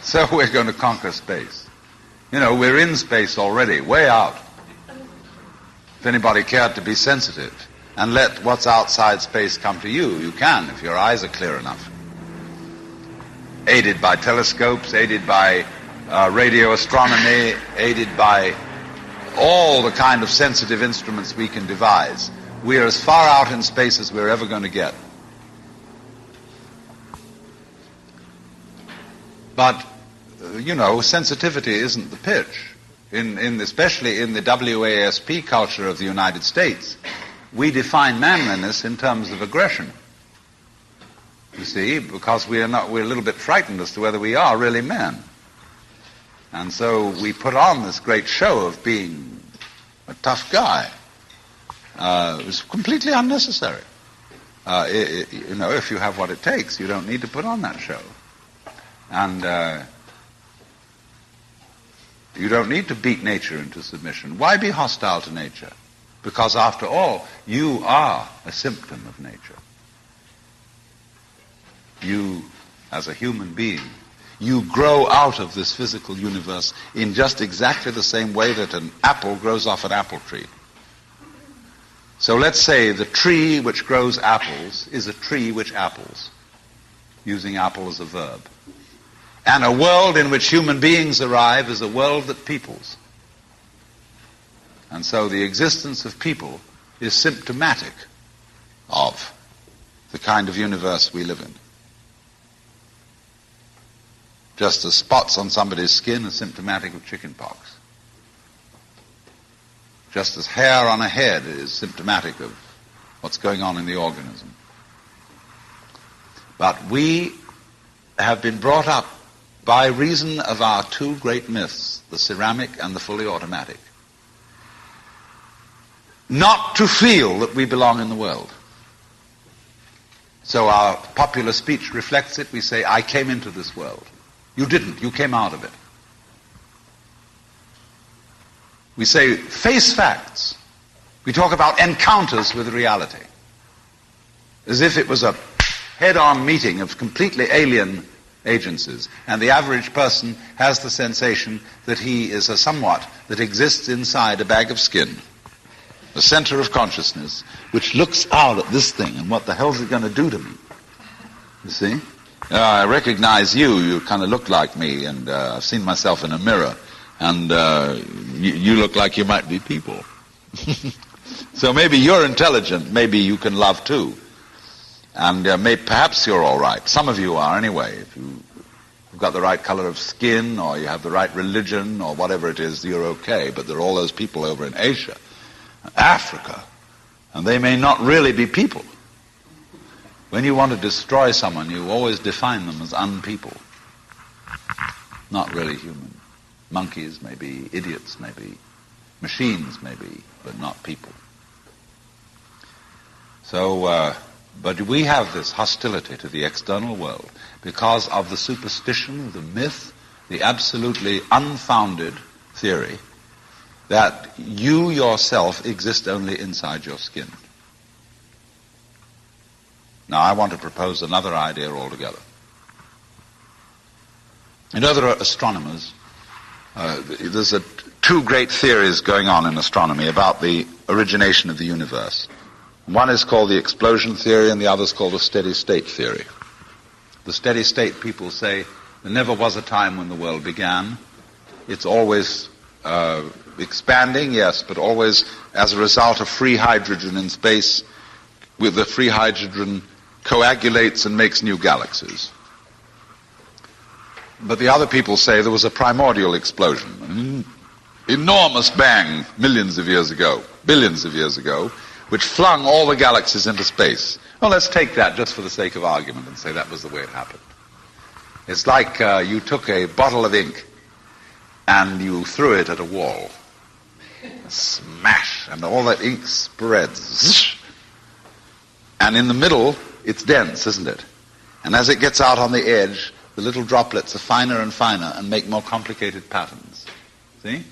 So we're going to conquer space. We're in space already, way out. If anybody cared to be sensitive and let what's outside space come to you, you can, if your eyes are clear enough. Aided by telescopes, aided by radio astronomy, aided by all the kind of sensitive instruments we can devise. We are as far out in space as we're ever going to get. But, sensitivity isn't the pitch. Especially in the WASP culture of the United States, we define manliness in terms of aggression. You see, because we're a little bit frightened as to whether we are really men. And so we put on this great show of being a tough guy. It was completely unnecessary. If you have what it takes, you don't need to put on that show. And you don't need to beat nature into submission. Why be hostile to nature? Because after all, you are a symptom of nature. You, as a human being, you grow out of this physical universe in just exactly the same way that an apple grows off an apple tree. So let's say the tree which grows apples is a tree which apples, using apple as a verb. And a world in which human beings arrive is a world that peoples. And so the existence of people is symptomatic of the kind of universe we live in. Just as spots on somebody's skin are symptomatic of chickenpox. Just as hair on a head is symptomatic of what's going on in the organism. But we have been brought up by reason of our two great myths, the ceramic and the fully automatic, not to feel that we belong in the world. So our popular speech reflects it. We say, I came into this world. You didn't. You came out of it. We say, face facts. We talk about encounters with reality, as if it was a head-on meeting of completely alien agencies, and the average person has the sensation that he is a somewhat that exists inside a bag of skin, a center of consciousness, which looks out at this thing, and what the hell's it going to do to me? You see? I recognize you. You kind of look like me, and I've seen myself in a mirror, and you look like you might be people. So maybe you're intelligent. Maybe you can love too. And perhaps you're all right. Some of you are anyway. If you've got the right color of skin, or you have the right religion, or whatever it is, you're okay. But there are all those people over in Asia, Africa, and they may not really be people. When you want to destroy someone, you always define them as unpeople. Not really human. Monkeys, maybe idiots, maybe machines, maybe, but not people. So, but we have this hostility to the external world because of the superstition, the myth, the absolutely unfounded theory that you yourself exist only inside your skin. Now, I want to propose another idea altogether. You know, there are astronomers. There's two great theories going on in astronomy about the origination of the universe. One is called the explosion theory, and the other is called the steady state theory. The steady state people say there never was a time when the world began. It's always expanding, yes, but always as a result of free hydrogen in space. With the free hydrogen coagulates and makes new galaxies. But the other people say there was a primordial explosion, an enormous bang millions of years ago, billions of years ago, which flung all the galaxies into space. Well, let's take that just for the sake of argument and say that was the way it happened. It's like you took a bottle of ink and you threw it at a wall. Smash! And all that ink spreads. And in the middle, it's dense, isn't it? And as it gets out on the edge, the little droplets are finer and finer and make more complicated patterns. See?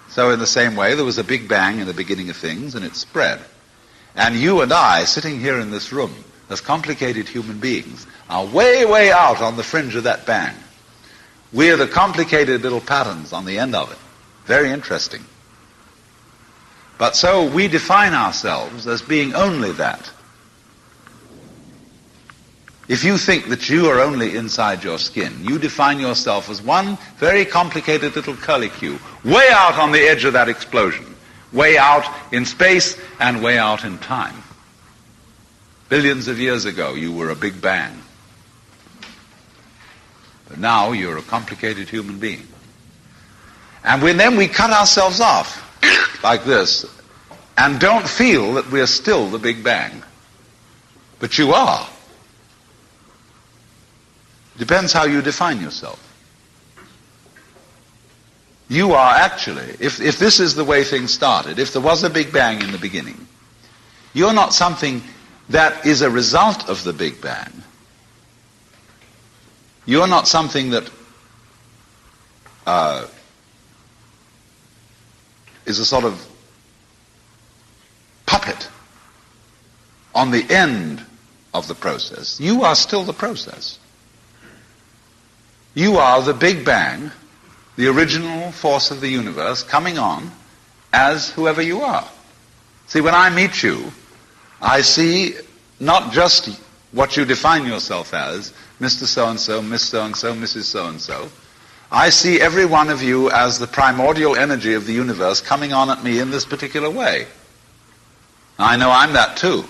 So in the same way, there was a big bang in the beginning of things, and it spread. And you and I, sitting here in this room, as complicated human beings, are way, way out on the fringe of that bang. We're the complicated little patterns on the end of it. Very interesting. But so we define ourselves as being only that. If you think that you are only inside your skin, you define yourself as one very complicated little curlicue, way out on the edge of that explosion, way out in space and way out in time. Billions of years ago, you were a big bang. But now you're a complicated human being. And then we cut ourselves off, like this, and don't feel that we're still the Big Bang. But you are. Depends how you define yourself. You are actually, if this is the way things started, if there was a Big Bang in the beginning, you're not something that is a result of the Big Bang. You're not something that is a sort of puppet on the end of the process. You are still the process. You are the Big Bang, the original force of the universe, coming on as whoever you are. See, when I meet you, I see not just what you define yourself as, Mr. So-and-so, Miss So-and-so, Mrs. So-and-so. I see every one of you as the primordial energy of the universe coming on at me in this particular way. I know I'm that too.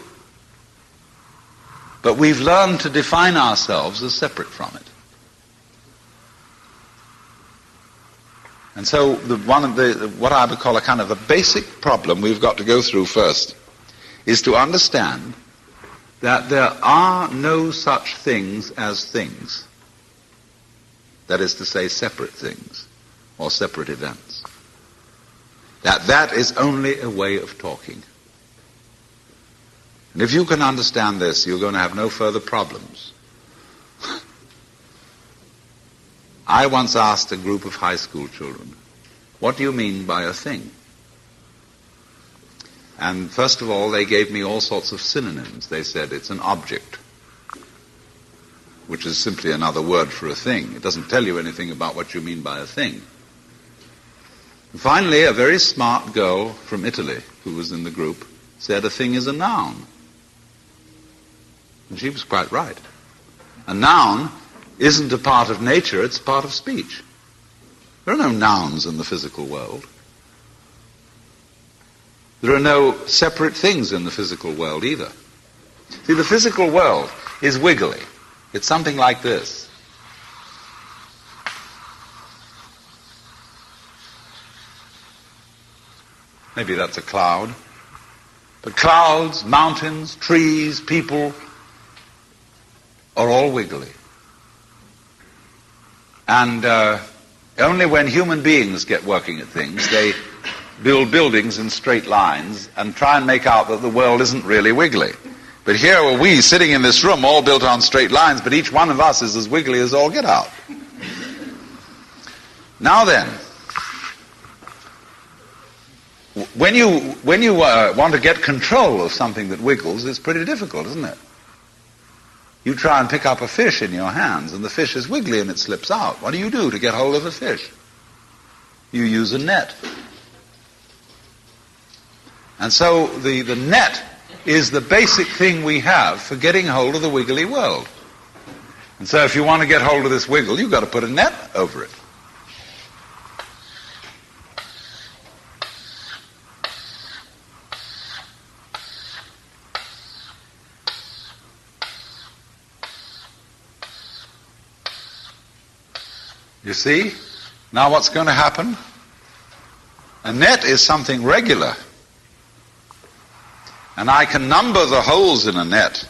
But we've learned to define ourselves as separate from it. And so what I would call a kind of a basic problem we've got to go through first is to understand that there are no such things as things. That is to say, separate things or separate events. That is only a way of talking. And if you can understand this, you're going to have no further problems. I once asked a group of high school children, what do you mean by a thing? And first of all, they gave me all sorts of synonyms. They said it's an object, which is simply another word for a thing. It doesn't tell you anything about what you mean by a thing. And finally, a very smart girl from Italy, who was in the group, said a thing is a noun. And she was quite right. A noun isn't a part of nature, it's a part of speech. There are no nouns in the physical world. There are no separate things in the physical world either. See, the physical world is wiggly. It's something like this. Maybe that's a cloud. But clouds, mountains, trees, people are all wiggly. And only when human beings get working at things, they build buildings in straight lines and try and make out that the world isn't really wiggly. But here are we sitting in this room all built on straight lines, but each one of us is as wiggly as all get out. Now then, when you want to get control of something that wiggles, it's pretty difficult, isn't it? You try and pick up a fish in your hands, and the fish is wiggly and it slips out. What do you do to get hold of a fish? You use a net. And so the net is the basic thing we have for getting hold of the wiggly world. And so if you want to get hold of this wiggle, you've got to put a net over it. You see? Now what's going to happen? A net is something regular. And I can number the holes in a net.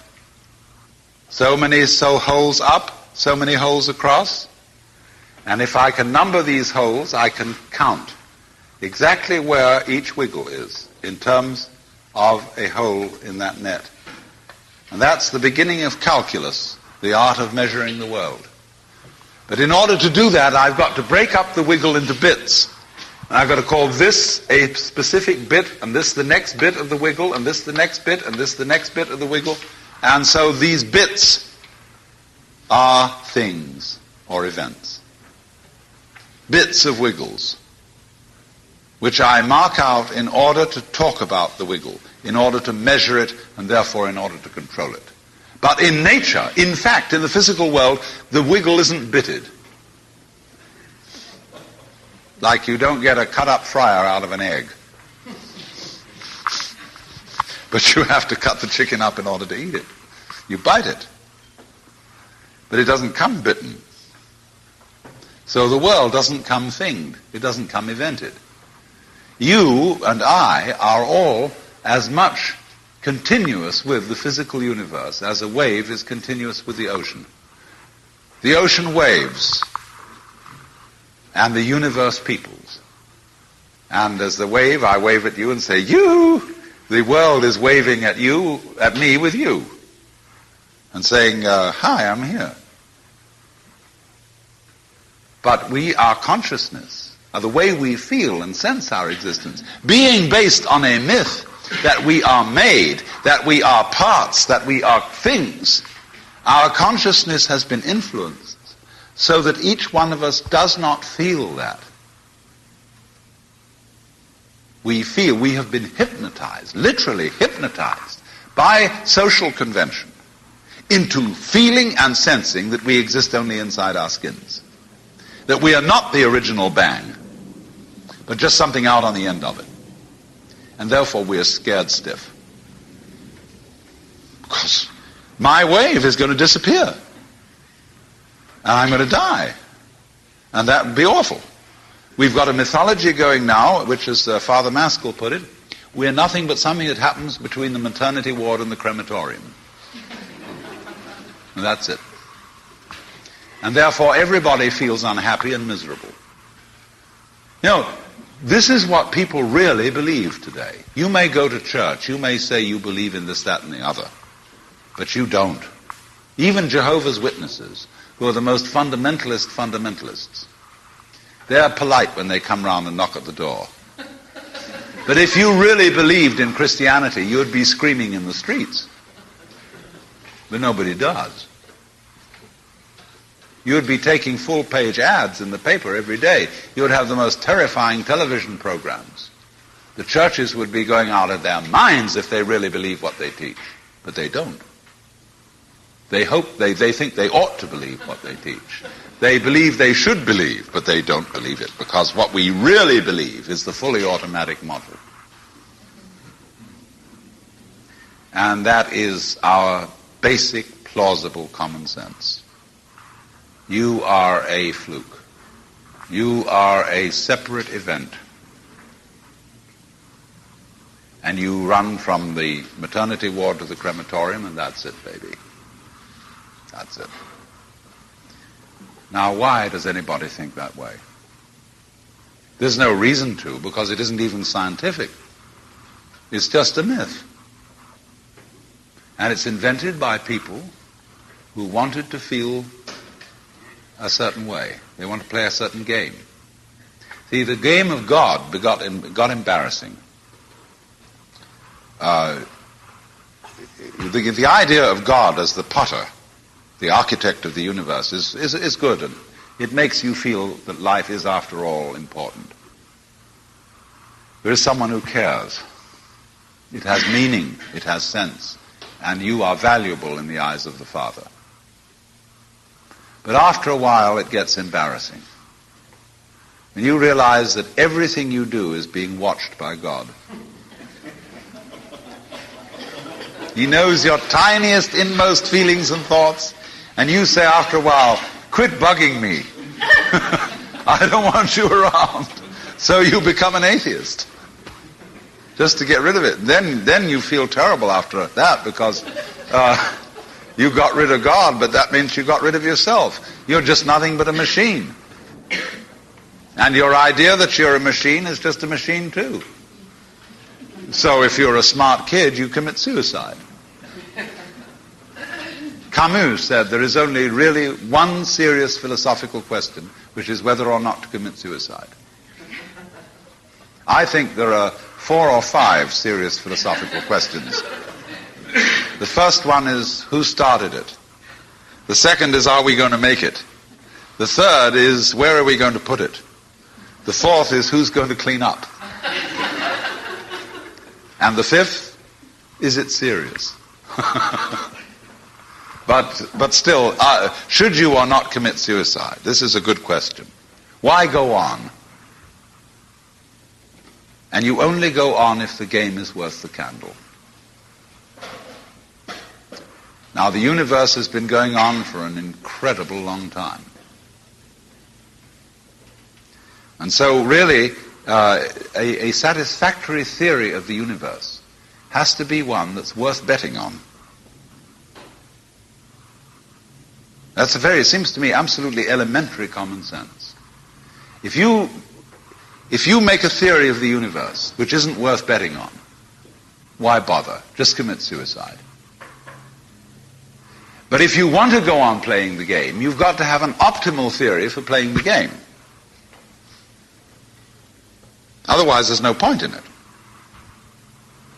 So many holes up, so many holes across. And if I can number these holes, I can count exactly where each wiggle is in terms of a hole in that net. And that's the beginning of calculus, the art of measuring the world. But in order to do that, I've got to break up the wiggle into bits. And I've got to call this a specific bit, and this the next bit of the wiggle, and this the next bit, and this the next bit of the wiggle. And so these bits are things or events. Bits of wiggles, which I mark out in order to talk about the wiggle, in order to measure it, and therefore in order to control it. But in nature, in fact, in the physical world, the wiggle isn't bitted. Like you don't get a cut-up fryer out of an egg. But you have to cut the chicken up in order to eat it. You bite it. But it doesn't come bitten. So the world doesn't come thinged. It doesn't come evented. You and I are all as much continuous with the physical universe as a wave is continuous with the ocean. The ocean waves, and the universe peoples. And as the wave, I wave at you and say, you! The world is waving at you, at me with you, and saying, hi, I'm here. But our consciousness, the way we feel and sense our existence, being based on a myth that we are made, that we are parts, that we are things, our consciousness has been influenced so that each one of us does not feel that. We feel we have been hypnotized, literally hypnotized, by social convention into feeling and sensing that we exist only inside our skins. That we are not the original bang, but just something out on the end of it. And therefore we are scared stiff. Because my wave is going to disappear. And I'm going to die. And that would be awful. We've got a mythology going now, which as Father Maskell put it, We're nothing but something that happens between the maternity ward and the crematorium. And that's it. And therefore everybody feels unhappy and miserable. You know, this is what people really believe today. You may go to church, you may say you believe in this, that, and the other, but you don't. Even Jehovah's Witnesses, who are the most fundamentalists, they're polite when they come round and knock at the door. But if you really believed in Christianity, you'd be screaming in the streets. But nobody does. You'd be taking full-page ads in the paper every day. You would have the most terrifying television programs. The churches would be going out of their minds if they really believe what they teach. But they don't. They think they ought to believe what they teach. They believe they should believe, but they don't believe it, because what we really believe is the fully automatic model. And that is our basic, plausible common sense. You are a fluke. You are a separate event. And you run from the maternity ward to the crematorium, and that's it, baby. That's it. Now, why does anybody think that way? There's no reason to, because it isn't even scientific. It's just a myth. And it's invented by people who wanted to feel a certain way. They want to play a certain game. See, the game of God got embarrassing. The idea of God as the potter, the architect of the universe, is good, and it makes you feel that life is, after all, important. There is someone who cares. It has meaning, it has sense, and you are valuable in the eyes of the Father. But after a while, it gets embarrassing. And you realize that everything you do is being watched by God. He knows your tiniest, inmost feelings and thoughts, and you say after a while, quit bugging me. I don't want you around. So you become an atheist, just to get rid of it. Then you feel terrible after that, because you got rid of God, but that means you got rid of yourself. You're just nothing but a machine. And your idea that you're a machine is just a machine too. So if you're a smart kid, you commit suicide. Camus said there is only really one serious philosophical question, which is whether or not to commit suicide. I think there are 4 or 5 serious philosophical questions. The first one is, who started it? The second is, are we going to make it? The third is, where are we going to put it? The fourth is, who's going to clean up? And the fifth, is it serious? But still, should you or not commit suicide? This is a good question. Why go on? And you only go on if the game is worth the candle. Now, the universe has been going on for an incredible long time. And so really, a satisfactory theory of the universe has to be one that's worth betting on. That's it seems to me, absolutely elementary common sense. If you make a theory of the universe which isn't worth betting on, why bother? Just commit suicide. But if you want to go on playing the game, you've got to have an optimal theory for playing the game. Otherwise, there's no point in it.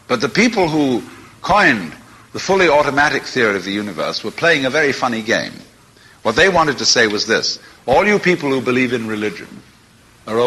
But the people who coined the fully automatic theory of the universe were playing a very funny game. What they wanted to say was this: all you people who believe in religion are